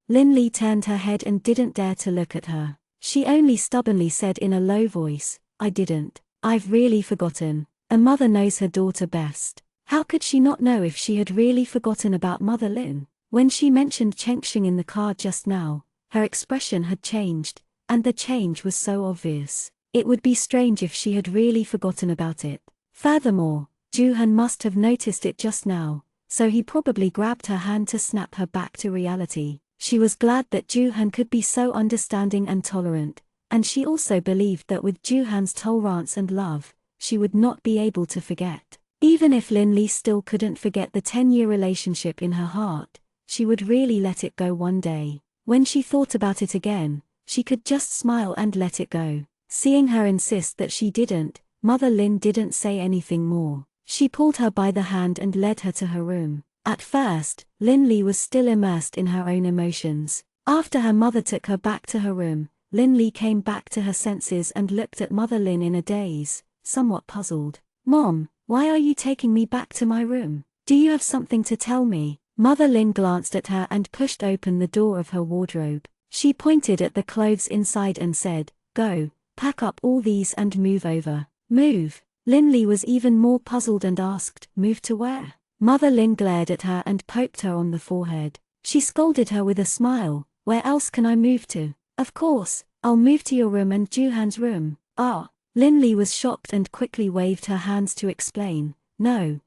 Lin Lee turned her head and didn't dare to look at her. She only stubbornly said in a low voice, "I didn't. I've really forgotten." A mother knows her daughter best. How could she not know if she had really forgotten about Mother Lin? When she mentioned Chengsheng in the car just now, her expression had changed, and the change was so obvious. It would be strange if she had really forgotten about it. Furthermore, Joo-hun must have noticed it just now, so he probably grabbed her hand to snap her back to reality. She was glad that Joo-hun could be so understanding and tolerant, and she also believed that with Joo-hun's tolerance and love, she would not be able to forget. Even if Lin Lee still couldn't forget the 10-year relationship in her heart, she would really let it go one day. When she thought about it again, she could just smile and let it go. Seeing her insist that she didn't, Mother Lin didn't say anything more. She pulled her by the hand and led her to her room. At first, Lin Lee was still immersed in her own emotions. After her mother took her back to her room, Lin Lee came back to her senses and looked at Mother Lin in a daze, somewhat puzzled. "Mom, why are you taking me back to my room? Do you have something to tell me?" Mother Lin glanced at her and pushed open the door of her wardrobe. She pointed at the clothes inside and said, "Go, pack up all these and move over." "Move?" Lin Lee was even more puzzled and asked, "Move to where?" Mother Lin glared at her and poked her on the forehead. She scolded her with a smile, "Where else can I move to?" "Of course, I'll move to your room and Juhan's room. Ah. Lin Li was shocked and quickly waved her hands to explain. No,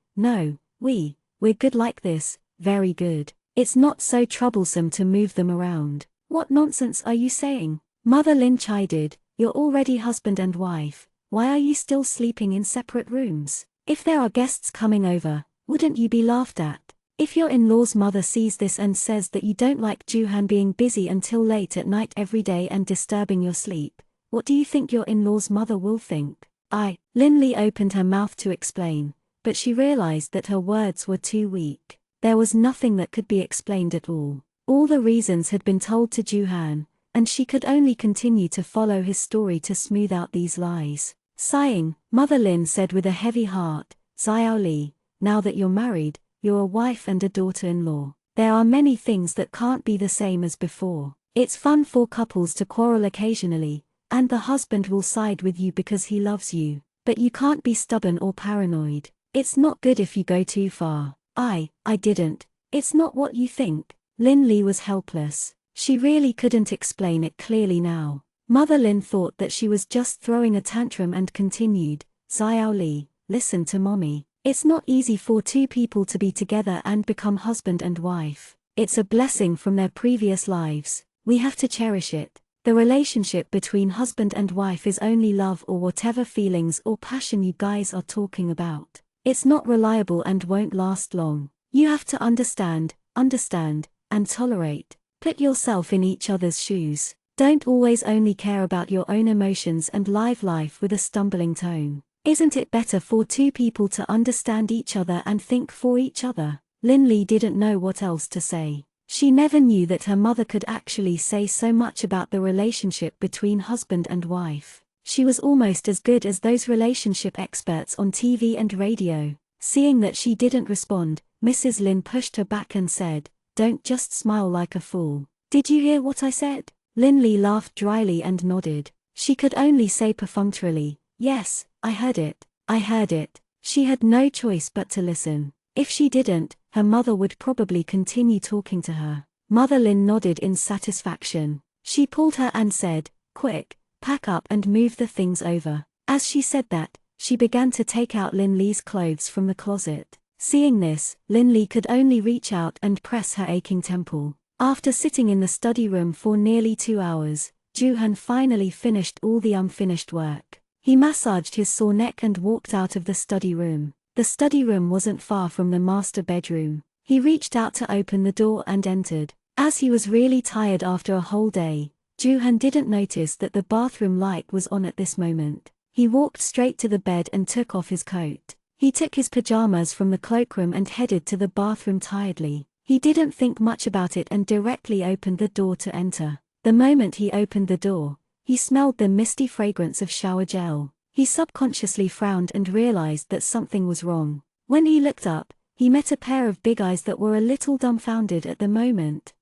we're good like this, very good. It's not so troublesome to move them around. What nonsense are you saying? Mother Lin chided. You're already husband and wife. Why are you still sleeping in separate rooms? If there are guests coming over, wouldn't you be laughed at? If your in-law's mother sees this and says that you don't like Juhan being busy until late at night every day and disturbing your sleep, what do you think your in-law's mother will think? Lin Li opened her mouth to explain, but she realized that her words were too weak. There was nothing that could be explained at all. All the reasons had been told to Juhan, and she could only continue to follow his story to smooth out these lies. Sighing, Mother Lin said with a heavy heart, Xiao Li, now that you're married, you're a wife and a daughter-in-law. There are many things that can't be the same as before. It's fun for couples to quarrel occasionally, and the husband will side with you because he loves you. But you can't be stubborn or paranoid. It's not good if you go too far. I didn't. It's not what you think. Lin Li was helpless. She really couldn't explain it clearly now. Mother Lin thought that she was just throwing a tantrum and continued, Xiao Li, listen to mommy. It's not easy for two people to be together and become husband and wife. It's a blessing from their previous lives. We have to cherish it. The relationship between husband and wife is only love or whatever feelings or passion you guys are talking about. It's not reliable and won't last long. You have to understand, and tolerate. Put yourself in each other's shoes. Don't always only care about your own emotions and live life with a stumbling tone. Isn't it better for two people to understand each other and think for each other? Lin Li didn't know what else to say. She never knew that her mother could actually say so much about the relationship between husband and wife. She was almost as good as those relationship experts on TV and radio. Seeing that she didn't respond, Mrs. Lin pushed her back and said, Don't just smile like a fool. Did you hear what I said? Lin Li laughed dryly and nodded. She could only say perfunctorily, Yes, I heard it. She had no choice but to listen. If she didn't, her mother would probably continue talking to her. Mother Lin nodded in satisfaction. She pulled her and said, Quick, pack up and move the things over. As she said that, she began to take out Lin Li's clothes from the closet. Seeing this, Lin Li could only reach out and press her aching temple. After sitting in the study room for nearly 2 hours, Juhan finally finished all the unfinished work. He massaged his sore neck and walked out of the study room. The study room wasn't far from the master bedroom. He reached out to open the door and entered. As he was really tired after a whole day, Juhan didn't notice that the bathroom light was on at this moment. He walked straight to the bed and took off his coat. He took his pajamas from the cloakroom and headed to the bathroom tiredly. He didn't think much about it and directly opened the door to enter. The moment he opened the door, he smelled the misty fragrance of shower gel. He subconsciously frowned and realized that something was wrong. When he looked up, he met a pair of big eyes that were a little dumbfounded at the moment.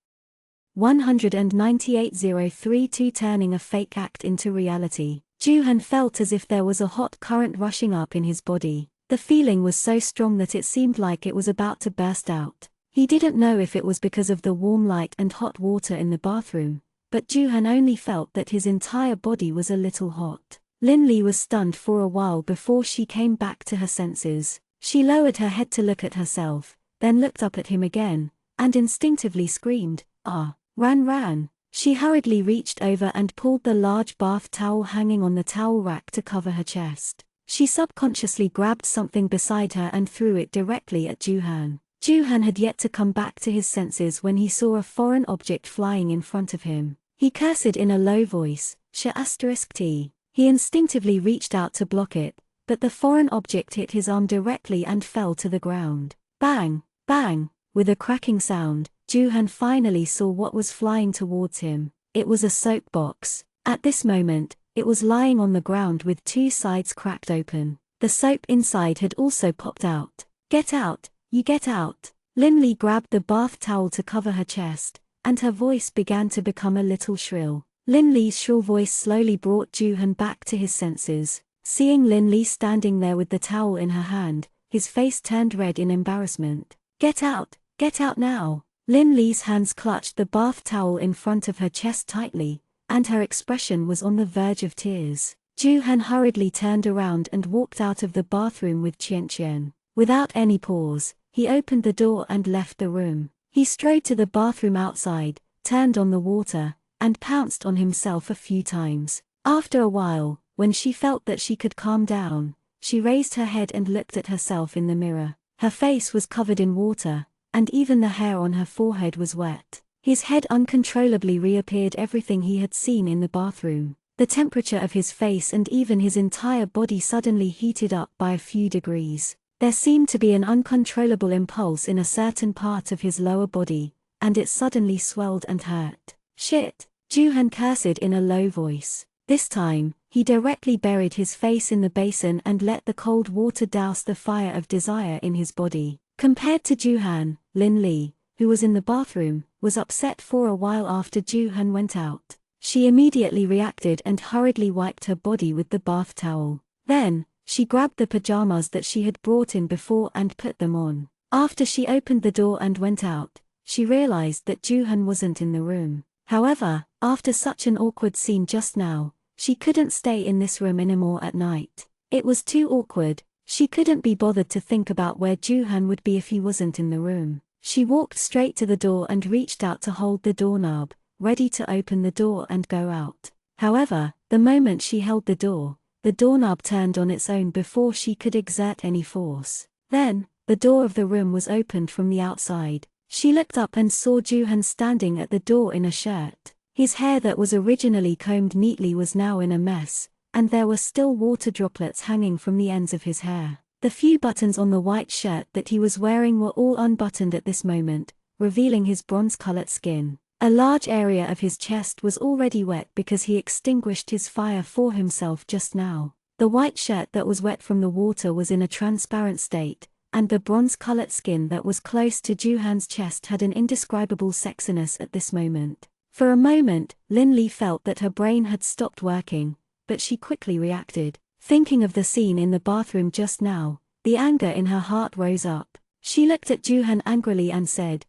198,032 Turning a fake act into reality. Juhan felt as if there was a hot current rushing up in his body. The feeling was so strong that it seemed like it was about to burst out. He didn't know if it was because of the warm light and hot water in the bathroom, but Juhan only felt that his entire body was a little hot. Lin Li was stunned for a while before she came back to her senses. She lowered her head to look at herself, then looked up at him again, and instinctively screamed, Ah! Ran. She hurriedly reached over and pulled the large bath towel hanging on the towel rack to cover her chest. She subconsciously grabbed something beside her and threw it directly at Juhan. Juhan had yet to come back to his senses when he saw a foreign object flying in front of him. He cursed in a low voice, *T. He instinctively reached out to block it, but the foreign object hit his arm directly and fell to the ground. Bang! Bang! With a cracking sound, Juhan finally saw what was flying towards him. It was a soap box. At this moment, it was lying on the ground with two sides cracked open. The soap inside had also popped out. Get out! You get out! Lin Li grabbed the bath towel to cover her chest, and her voice began to become a little shrill. Lin Li's shrill voice slowly brought Juhan back to his senses. Seeing Lin Li standing there with the towel in her hand, his face turned red in embarrassment. Get out now! Lin Li's hands clutched the bath towel in front of her chest tightly, and her expression was on the verge of tears. Joo-han hurriedly turned around and walked out of the bathroom with Chien-chien. Without any pause, he opened the door and left the room. He strode to the bathroom outside, turned on the water, and pounced on himself a few times. After a while, when she felt that she could calm down, she raised her head and looked at herself in the mirror. Her face was covered in water, and even the hair on her forehead was wet. His head uncontrollably reappeared everything he had seen in the bathroom. The temperature of his face and even his entire body suddenly heated up by a few degrees. There seemed to be an uncontrollable impulse in a certain part of his lower body, and it suddenly swelled and hurt. Shit! Joo-han cursed in a low voice. This time, he directly buried his face in the basin and let the cold water douse the fire of desire in his body. Compared to Joo-han, Lin-li, who was in the bathroom, was upset for a while after Joo-han went out. She immediately reacted and hurriedly wiped her body with the bath towel. Then, she grabbed the pajamas that she had brought in before and put them on. After she opened the door and went out, she realized that Joo-han wasn't in the room. However, after such an awkward scene just now, she couldn't stay in this room anymore at night. It was too awkward. She couldn't be bothered to think about where Joo-han would be if he wasn't in the room. She walked straight to the door and reached out to hold the doorknob, ready to open the door and go out. However, the moment she held the doorknob turned on its own before she could exert any force. Then, the door of the room was opened from the outside. She looked up and saw Joo-han standing at the door in a shirt. His hair that was originally combed neatly was now in a mess, and there were still water droplets hanging from the ends of his hair. The few buttons on the white shirt that he was wearing were all unbuttoned at this moment, revealing his bronze-colored skin. A large area of his chest was already wet because he extinguished his fire for himself just now. The white shirt that was wet from the water was in a transparent state, and the bronze-colored skin that was close to Joo-han's chest had an indescribable sexiness at this moment. For a moment, Lin-li felt that her brain had stopped working, but she quickly reacted. Thinking of the scene in the bathroom just now, the anger in her heart rose up. She looked at Joo-han angrily and said,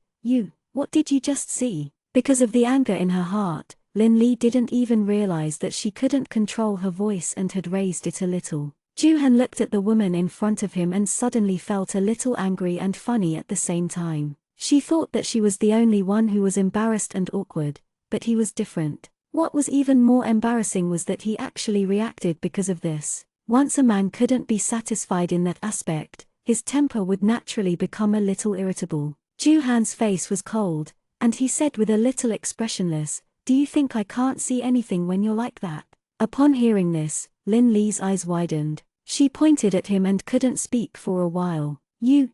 What did you just see?" Because of the anger in her heart, Lin-li didn't even realize that she couldn't control her voice and had raised it a little. Joo-han looked at the woman in front of him and suddenly felt a little angry and funny at the same time. She thought that she was the only one who was embarrassed and awkward, but he was different. What was even more embarrassing was that he actually reacted because of this. Once a man couldn't be satisfied in that aspect, his temper would naturally become a little irritable. Joo-han's face was cold, and he said with a little expressionless, "Do you think I can't see anything when you're like that?" Upon hearing this, Lin-li's eyes widened. She pointed at him and couldn't speak for a while. You.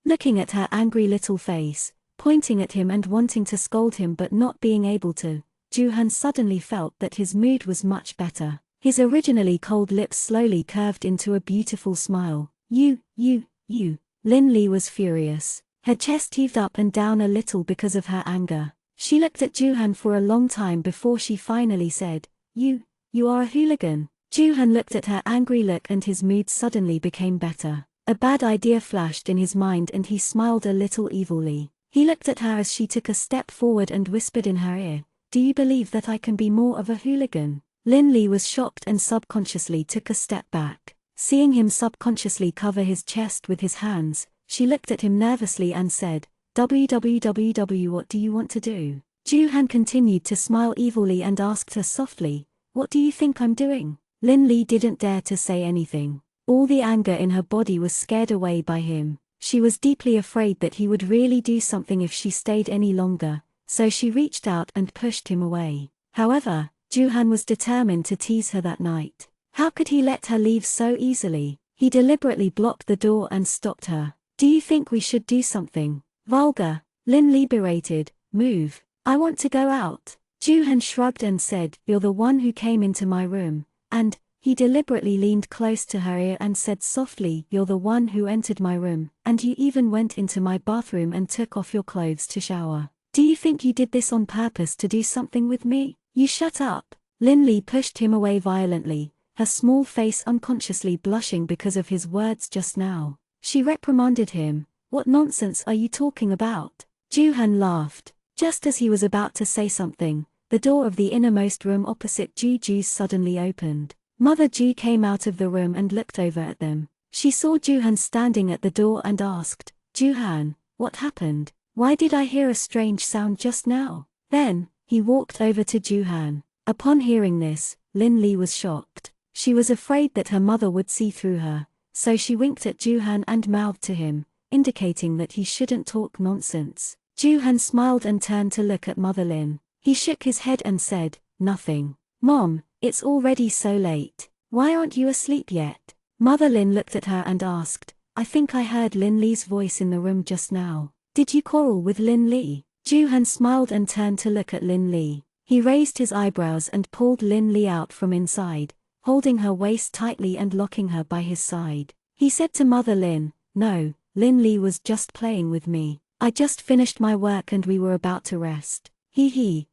Looking at her angry little face, pointing at him and wanting to scold him but not being able to, Joo-han suddenly felt that his mood was much better. His originally cold lips slowly curved into a beautiful smile. You. Lin-li was furious. Her chest heaved up and down a little because of her anger. She looked at Joo-han for a long time before she finally said, You are a hooligan." Joo-han looked at her angry look and his mood suddenly became better. A bad idea flashed in his mind and he smiled a little evilly. He looked at her as she took a step forward and whispered in her ear, "Do you believe that I can be more of a hooligan?" Lin-li was shocked and subconsciously took a step back. Seeing him subconsciously cover his chest with his hands, she looked at him nervously and said, "Www, what do you want to do?" Joo-han continued to smile evilly and asked her softly, "What do you think I'm doing?" Lin-li didn't dare to say anything. All the anger in her body was scared away by him. She was deeply afraid that he would really do something if she stayed any longer, so she reached out and pushed him away. However, Joo-han was determined to tease her that night. How could he let her leave so easily? He deliberately blocked the door and stopped her. "Do you think we should do something vulgar?" Lin-li berated. "Move. I want to go out." Joo-han shrugged and said, "You're the one who came into my room," and he deliberately leaned close to her ear and said softly, "You're the one who entered my room, and you even went into my bathroom and took off your clothes to shower. Do you think you did this on purpose to do something with me? You shut up." Lin-li pushed him away violently, her small face unconsciously blushing because of his words just now. She reprimanded him. "What nonsense are you talking about?" Joo-han laughed. Just as he was about to say something, the door of the innermost room opposite Juju's suddenly opened. Mother Ju came out of the room and looked over at them. She saw Juhan standing at the door and asked, "Juhan, what happened? Why did I hear a strange sound just now?" Then, he walked over to Juhan. Upon hearing this, Lin Li was shocked. She was afraid that her mother would see through her, so she winked at Juhan and mouthed to him, indicating that he shouldn't talk nonsense. Juhan smiled and turned to look at Mother Lin. He shook his head and said, "Nothing. Mom, it's already so late. Why aren't you asleep yet?" Mother Lin looked at her and asked, "I think I heard Lin Li's voice in the room just now. Did you quarrel with Lin Li?" Juhan smiled and turned to look at Lin Li. He raised his eyebrows and pulled Lin Li out from inside, holding her waist tightly and locking her by his side. He said to Mother Lin, "No, Lin Li was just playing with me. I just finished my work and we were about to rest."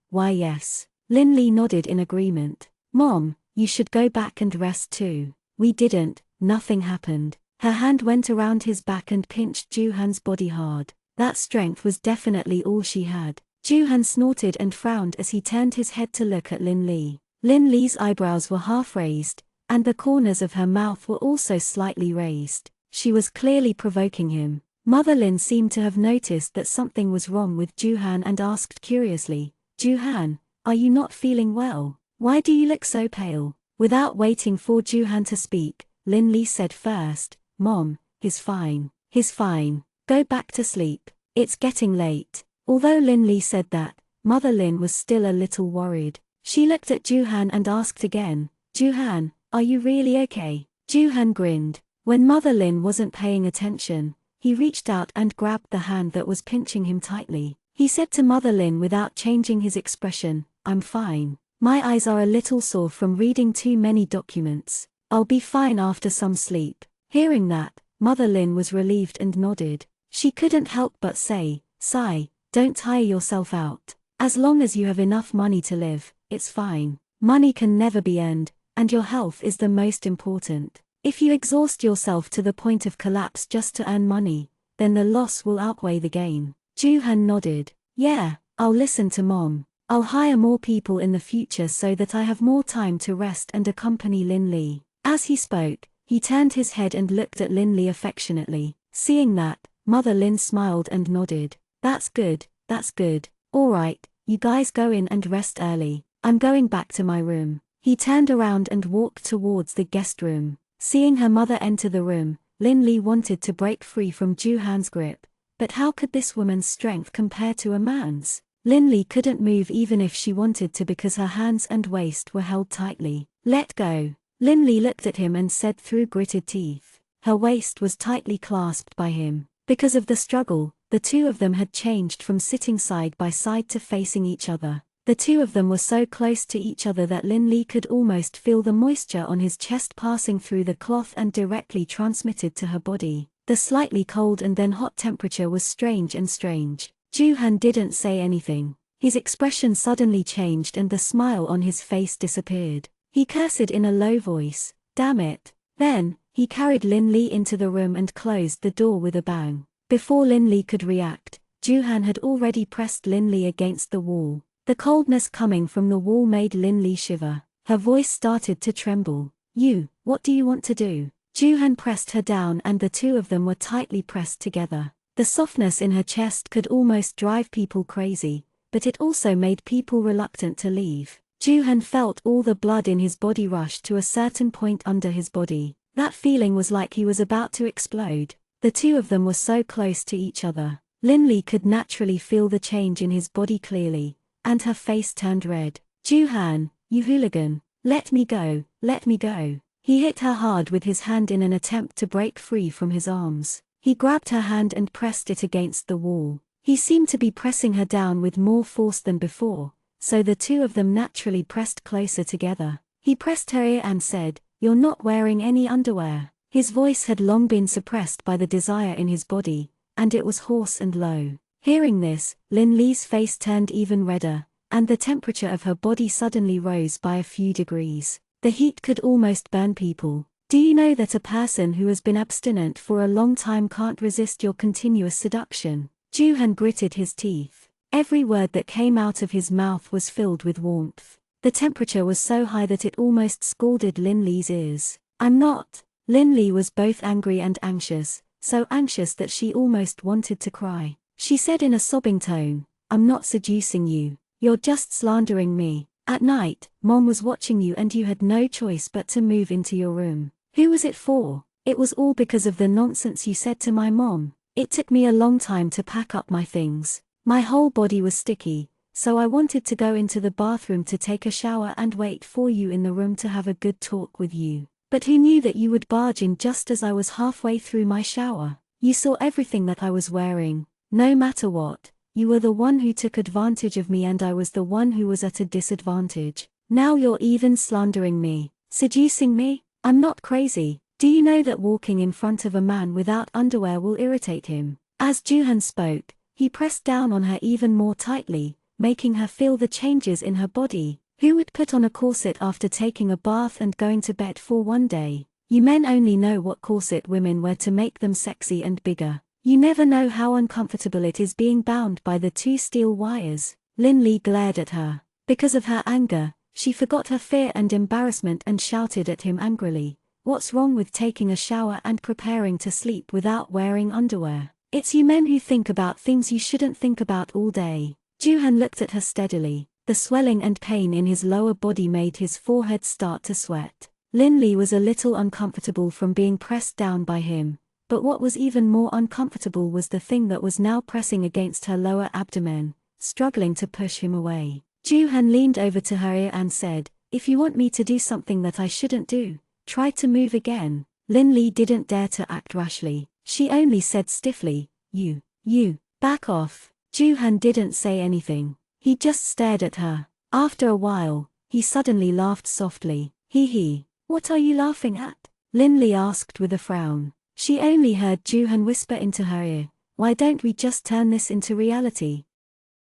Why yes. Lin Li nodded in agreement. "Mom, you should go back and rest too." "We didn't, nothing happened." Her hand went around his back and pinched Juhan's body hard. That strength was definitely all she had. Juhan snorted and frowned as he turned his head to look at Lin Li. Lin Li's eyebrows were half raised, and the corners of her mouth were also slightly raised. She was clearly provoking him. Mother Lin seemed to have noticed that something was wrong with Juhan and asked curiously, "Juhan, are you not feeling well? Why do you look so pale?" Without waiting for Juhan to speak, Lin Li said first, "Mom, he's fine. He's fine. Go back to sleep. It's getting late." Although Lin Li said that, Mother Lin was still a little worried. She looked at Juhan and asked again, "Juhan, are you really okay?" Juhan grinned. When Mother Lin wasn't paying attention, he reached out and grabbed the hand that was pinching him tightly. He said to Mother Lin without changing his expression, "I'm fine. My eyes are a little sore from reading too many documents. I'll be fine after some sleep." Hearing that, Mother Lin was relieved and nodded. She couldn't help but say, "Sigh, don't tire yourself out. As long as you have enough money to live, it's fine. Money can never be earned, and your health is the most important. If you exhaust yourself to the point of collapse just to earn money, then the loss will outweigh the gain." Juhan nodded. "Yeah, I'll listen to Mom. I'll hire more people in the future so that I have more time to rest and accompany Lin Li." As he spoke, he turned his head and looked at Lin Li affectionately. Seeing that, Mother Lin smiled and nodded. That's good. All right, you guys go in and rest early. I'm going back to my room." He turned around and walked towards the guest room. Seeing her mother enter the room, Lin Li wanted to break free from Juhan's grip. But how could this woman's strength compare to a man's? Lin Li couldn't move even if she wanted to because her hands and waist were held tightly. "Let go." Lin Li looked at him and said through gritted teeth. Her waist was tightly clasped by him. Because of the struggle, the two of them had changed from sitting side by side to facing each other. The two of them were so close to each other that Lin Li could almost feel the moisture on his chest passing through the cloth and directly transmitted to her body. The slightly cold and then hot temperature was strange. Juhan didn't say anything. His expression suddenly changed and the smile on his face disappeared. He cursed in a low voice, "Damn it." Then, he carried Lin Li into the room and closed the door with a bang. Before Lin Li could react, Juhan had already pressed Lin Li against the wall. The coldness coming from the wall made Lin Li shiver. Her voice started to tremble. What do you want to do?" Juhan pressed her down and the two of them were tightly pressed together. The softness in her chest could almost drive people crazy, but it also made people reluctant to leave. Juhan felt all the blood in his body rush to a certain point under his body. That feeling was like he was about to explode. The two of them were so close to each other. Lin Li could naturally feel the change in his body clearly, and her face turned red. "Juhan, you hooligan, let me go, let me go." He hit her hard with his hand in an attempt to break free from his arms. He grabbed her hand and pressed it against the wall. He seemed to be pressing her down with more force than before, so the two of them naturally pressed closer together. He pressed her ear and said, "You're not wearing any underwear." His voice had long been suppressed by the desire in his body, and it was hoarse and low. Hearing this, Lin Li's face turned even redder, and the temperature of her body suddenly rose by a few degrees. The heat could almost burn people. "Do you know that a person who has been abstinent for a long time can't resist your continuous seduction?" Juhan gritted his teeth. Every word that came out of his mouth was filled with warmth. The temperature was so high that it almost scalded Lin Li's ears. "I'm not." Lin Li was both angry and anxious, so anxious that she almost wanted to cry. She said in a sobbing tone, "I'm not seducing you. You're just slandering me. At night, Mom was watching you and you had no choice but to move into your room. Who was it for? It was all because of the nonsense you said to my mom. It took me a long time to pack up my things. My whole body was sticky, so I wanted to go into the bathroom to take a shower and wait for you in the room to have a good talk with you. But who knew that you would barge in just as I was halfway through my shower? You saw everything that I was wearing. No matter what, you were the one who took advantage of me and I was the one who was at a disadvantage. Now you're even slandering me. Seducing me? I'm not crazy. Do you know that walking in front of a man without underwear will irritate him?" As Juhan spoke, he pressed down on her even more tightly, making her feel the changes in her body. Who would put on a corset after taking a bath and going to bed for one day? You men only know what corset women wear to make them sexy and bigger. You never know how uncomfortable it is being bound by the two steel wires. Lin Li glared at her. Because of her anger, she forgot her fear and embarrassment and shouted at him angrily. "What's wrong with taking a shower and preparing to sleep without wearing underwear? It's you men who think about things you shouldn't think about all day." Juhan looked at her steadily. The swelling and pain in his lower body made his forehead start to sweat. Lin Li was a little uncomfortable from being pressed down by him, but what was even more uncomfortable was the thing that was now pressing against her lower abdomen, struggling to push him away. Juhan leaned over to her ear and said, "If you want me to do something that I shouldn't do, try to move again." Lin Li didn't dare to act rashly. She only said stiffly, You, back off." Juhan didn't say anything. He just stared at her. After a while, he suddenly laughed softly. He. "What are you laughing at?" Lin Li asked with a frown. She only heard Juhan whisper into her ear, "Why don't we just turn this into reality?"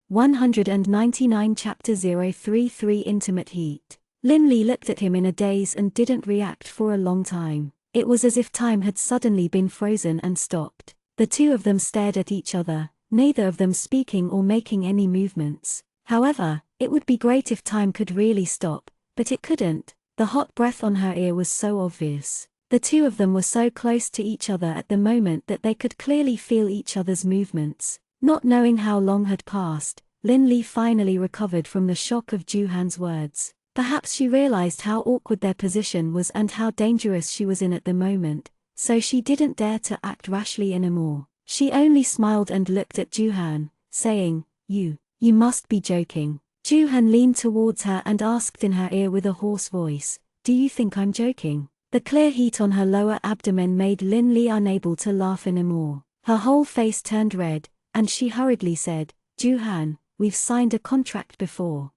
199 Chapter 033 Intimate Heat. Lin Li looked at him in a daze and didn't react for a long time. It was as if time had suddenly been frozen and stopped. The two of them stared at each other, neither of them speaking or making any movements. However, it would be great if time could really stop, but it couldn't. The hot breath on her ear was so obvious. The two of them were so close to each other at the moment that they could clearly feel each other's movements. Not knowing how long had passed, Lin Li finally recovered from the shock of Juhan's words. Perhaps she realized how awkward their position was and how dangerous she was in at the moment, so she didn't dare to act rashly anymore. She only smiled and looked at Juhan, saying, You must be joking." Juhan leaned towards her and asked in her ear with a hoarse voice, "Do you think I'm joking?" The clear heat on her lower abdomen made Lin Li unable to laugh anymore. Her whole face turned red, and she hurriedly said, "Juhan, we've signed a contract before.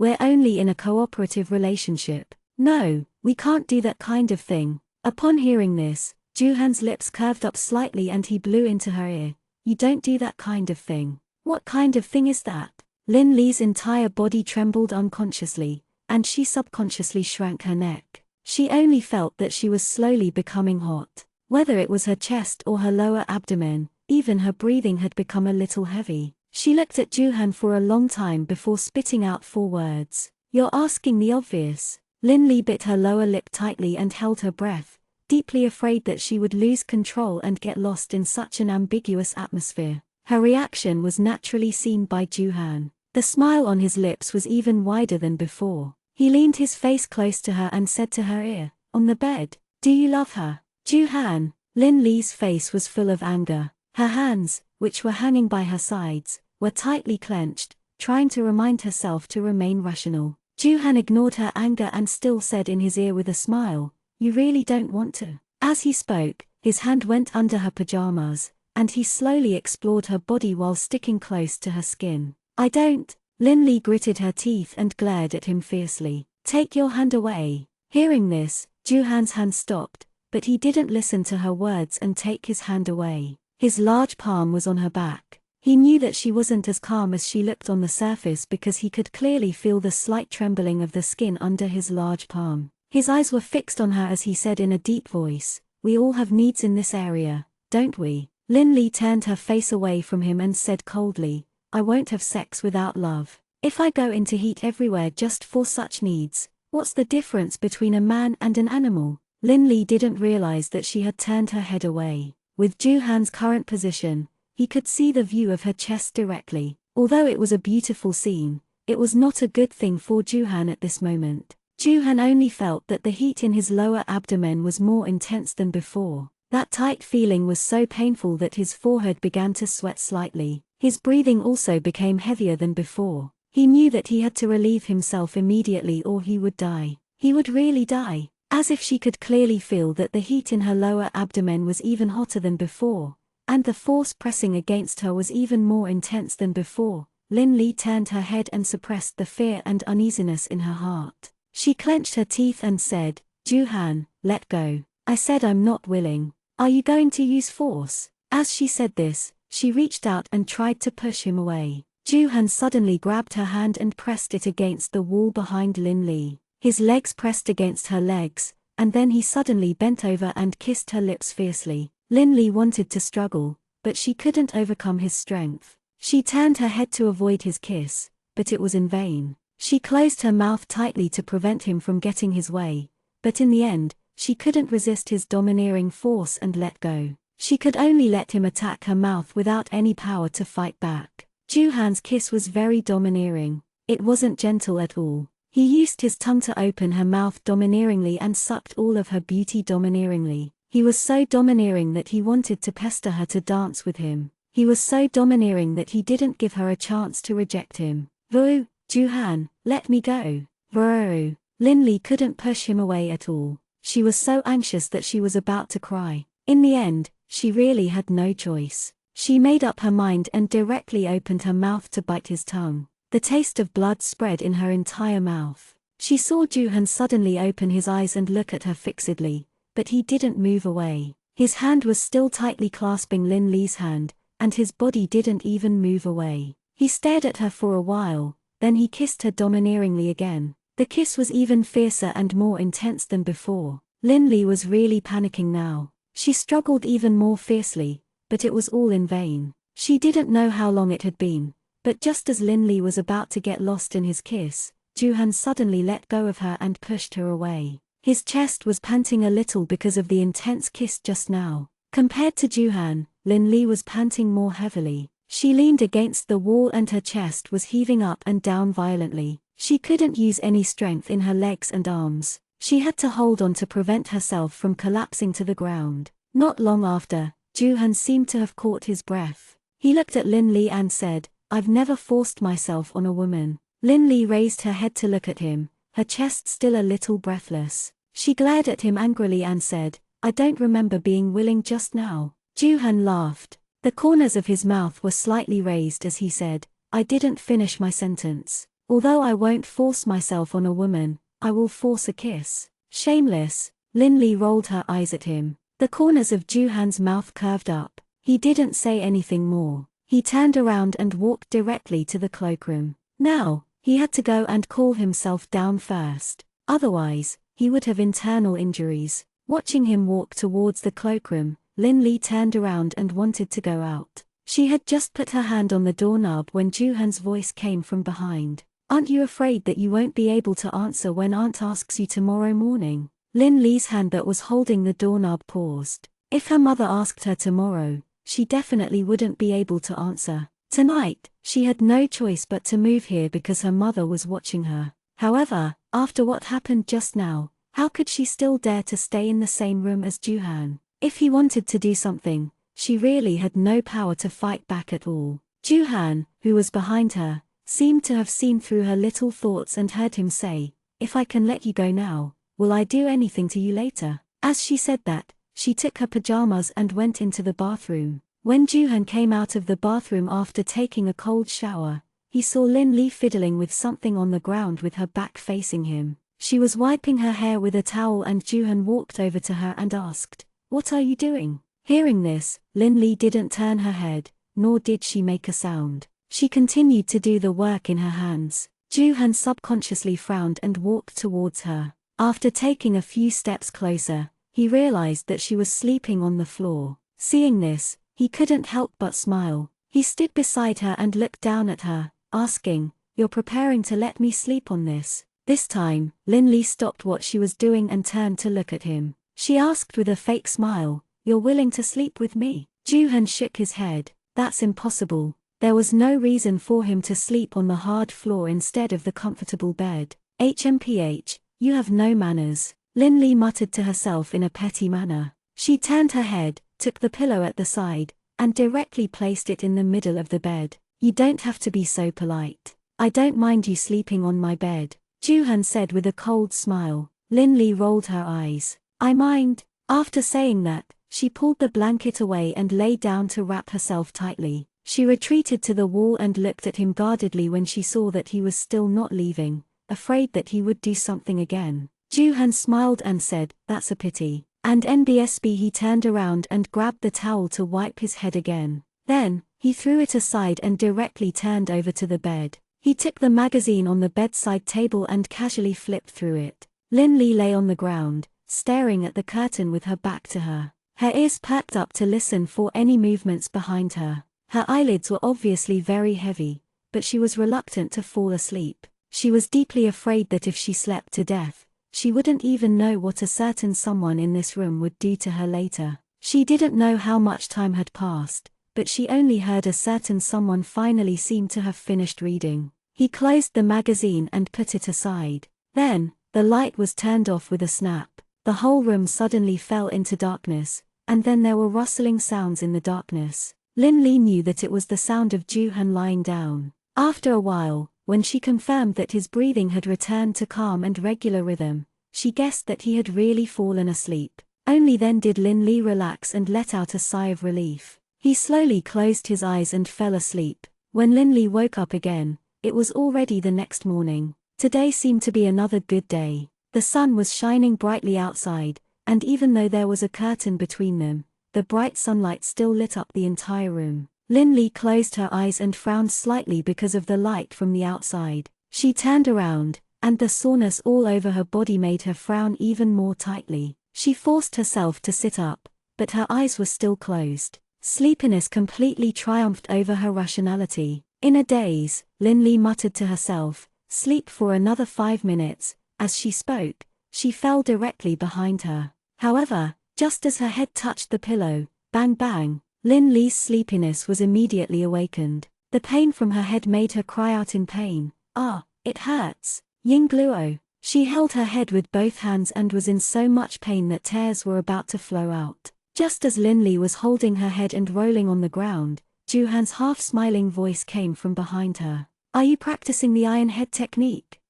We're only in a cooperative relationship. No, we can't do that kind of thing." Upon hearing this, Juhan's lips curved up slightly and he blew into her ear. "You don't do that kind of thing." "What kind of thing is that?" Lin Li's entire body trembled unconsciously, and she subconsciously shrank her neck. She only felt that she was slowly becoming hot. Whether it was her chest or her lower abdomen, even her breathing had become a little heavy. She looked at Juhan for a long time before spitting out 4 words. "You're asking the obvious." Lin Li bit her lower lip tightly and held her breath, deeply afraid that she would lose control and get lost in such an ambiguous atmosphere. Her reaction was naturally seen by Juhan. The smile on his lips was even wider than before. He leaned his face close to her and said to her ear, "On the bed, do you love her?" "Juhan." Lin Li's face was full of anger. Her hands, which were hanging by her sides, were tightly clenched, trying to remind herself to remain rational. Juhan ignored her anger and still said in his ear with a smile, "You really don't want to?" As he spoke, his hand went under her pajamas, and he slowly explored her body while sticking close to her skin. "I don't." Lin Li gritted her teeth and glared at him fiercely. "Take your hand away." Hearing this, Juhan's hand stopped, but he didn't listen to her words and take his hand away. His large palm was on her back. He knew that she wasn't as calm as she looked on the surface because he could clearly feel the slight trembling of the skin under his large palm. His eyes were fixed on her as he said in a deep voice, "We all have needs in this area, don't we?" Lin Li turned her face away from him and said coldly, I won't have sex without love. If I go into heat everywhere just for such needs, what's the difference between a man and an animal? Lin Li didn't realize that she had turned her head away. With Juhan's current position, he could see the view of her chest directly. Although it was a beautiful scene, it was not a good thing for Juhan at this moment. Juhan only felt that the heat in his lower abdomen was more intense than before. That tight feeling was so painful that his forehead began to sweat slightly. His breathing also became heavier than before. He knew that he had to relieve himself immediately or he would die. He would really die. As if she could clearly feel that the heat in her lower abdomen was even hotter than before, and the force pressing against her was even more intense than before. Lin Li turned her head and suppressed the fear and uneasiness in her heart. She clenched her teeth and said, "Juhan, let go. I said I'm not willing. Are you going to use force?" As she said this, she reached out and tried to push him away. Juhan suddenly grabbed her hand and pressed it against the wall behind Lin Li. His legs pressed against her legs, and then he suddenly bent over and kissed her lips fiercely. Lin Li wanted to struggle, but she couldn't overcome his strength. She turned her head to avoid his kiss, but it was in vain. She closed her mouth tightly to prevent him from getting his way, but in the end, she couldn't resist his domineering force and let go. She could only let him attack her mouth without any power to fight back. Juhan's kiss was very domineering. It wasn't gentle at all. He used his tongue to open her mouth domineeringly and sucked all of her beauty domineeringly. He was so domineering that he wanted to pester her to dance with him. He was so domineering that he didn't give her a chance to reject him. "Whoa, Juhan, let me go." Whoa. Lin Li couldn't push him away at all. She was so anxious that she was about to cry. In the end, she really had no choice. She made up her mind and directly opened her mouth to bite his tongue. The taste of blood spread in her entire mouth. She saw Juhan suddenly open his eyes and look at her fixedly, but he didn't move away. His hand was still tightly clasping Lin Li's hand, and his body didn't even move away. He stared at her for a while, then he kissed her domineeringly again. The kiss was even fiercer and more intense than before. Lin Li was really panicking now. She struggled even more fiercely, but it was all in vain. She didn't know how long it had been, but just as Lin Li was about to get lost in his kiss, Juhan suddenly let go of her and pushed her away. His chest was panting a little because of the intense kiss just now. Compared to Juhan, Lin Li was panting more heavily. She leaned against the wall and her chest was heaving up and down violently. She couldn't use any strength in her legs and arms. She had to hold on to prevent herself from collapsing to the ground. Not long after, Juhan seemed to have caught his breath. He looked at Lin Li and said, "I've never forced myself on a woman." Lin Li raised her head to look at him, her chest still a little breathless. She glared at him angrily and said, "I don't remember being willing just now." Juhan laughed. The corners of his mouth were slightly raised as he said, "I didn't finish my sentence. Although I won't force myself on a woman, I will force a kiss." Shameless. Lin Li rolled her eyes at him. The corners of Juhan's mouth curved up. He didn't say anything more. He turned around and walked directly to the cloakroom. Now, he had to go and cool himself down first. Otherwise, he would have internal injuries. Watching him walk towards the cloakroom, Lin Li turned around and wanted to go out. She had just put her hand on the doorknob when Juhan's voice came from behind. "Aren't you afraid that you won't be able to answer when Aunt asks you tomorrow morning?" Lin Li's hand that was holding the doorknob paused. If her mother asked her tomorrow, she definitely wouldn't be able to answer. Tonight, she had no choice but to move here because her mother was watching her. However, after what happened just now, how could she still dare to stay in the same room as Juhan? If he wanted to do something, she really had no power to fight back at all. Juhan, who was behind her, seemed to have seen through her little thoughts and heard him say, "If I can let you go now, will I do anything to you later?" As she said that, she took her pajamas and went into the bathroom. When Juhan came out of the bathroom after taking a cold shower, he saw Lin Li fiddling with something on the ground with her back facing him. She was wiping her hair with a towel and Juhan walked over to her and asked, "What are you doing?" Hearing this, Lin Li didn't turn her head, nor did she make a sound. She continued to do the work in her hands. Juhan subconsciously frowned and walked towards her. After taking a few steps closer, he realized that she was sleeping on the floor. Seeing this, he couldn't help but smile. He stood beside her and looked down at her, asking, "You're preparing to let me sleep on this?" This time, Linley stopped what she was doing and turned to look at him. She asked with a fake smile, "You're willing to sleep with me?" Joo-han shook his head. "That's impossible." There was no reason for him to sleep on the hard floor instead of the comfortable bed. "HMPH, you have no manners," Linley muttered to herself in a petty manner. She turned her head, took the pillow at the side, and directly placed it in the middle of the bed. "You don't have to be so polite. I don't mind you sleeping on my bed," Joo-han said with a cold smile. Linley rolled her eyes. "I mind." After saying that, she pulled the blanket away and lay down to wrap herself tightly. She retreated to the wall and looked at him guardedly when she saw that he was still not leaving, afraid that he would do something again. Joo-han smiled and said, "That's a pity." And NBSB he turned around and grabbed the towel to wipe his head again. Then, he threw it aside and directly turned over to the bed. He took the magazine on the bedside table and casually flipped through it. Linley lay on the ground, staring at the curtain with her back to her. Her ears perked up to listen for any movements behind her. Her eyelids were obviously very heavy, but she was reluctant to fall asleep. She was deeply afraid that if she slept to death, she wouldn't even know what a certain someone in this room would do to her later. She didn't know how much time had passed, but she only heard a certain someone finally seemed to have finished reading. He closed the magazine and put it aside. Then, the light was turned off with a snap. The whole room suddenly fell into darkness, and then there were rustling sounds in the darkness. Linley knew that it was the sound of Joo-han lying down. After a while, when she confirmed that his breathing had returned to calm and regular rhythm, she guessed that he had really fallen asleep. Only then did Linley relax and let out a sigh of relief. He slowly closed his eyes and fell asleep. When Linley woke up again, it was already the next morning. Today seemed to be another good day. The sun was shining brightly outside, and even though there was a curtain between them, the bright sunlight still lit up the entire room. Linley closed her eyes and frowned slightly because of the light from the outside. She turned around, and the soreness all over her body made her frown even more tightly. She forced herself to sit up, but her eyes were still closed. Sleepiness completely triumphed over her rationality. In a daze, Linley muttered to herself, "Sleep for another 5 minutes." As she spoke, she fell directly behind her. However, just as her head touched the pillow, bang bang, Linley's sleepiness was immediately awakened. The pain from her head made her cry out in pain. "Ah, it hurts. Yingluo." She held her head with both hands and was in so much pain that tears were about to flow out. Just as Linley was holding her head and rolling on the ground, Joo-han's half-smiling voice came from behind her. "Are you practicing the iron head technique?"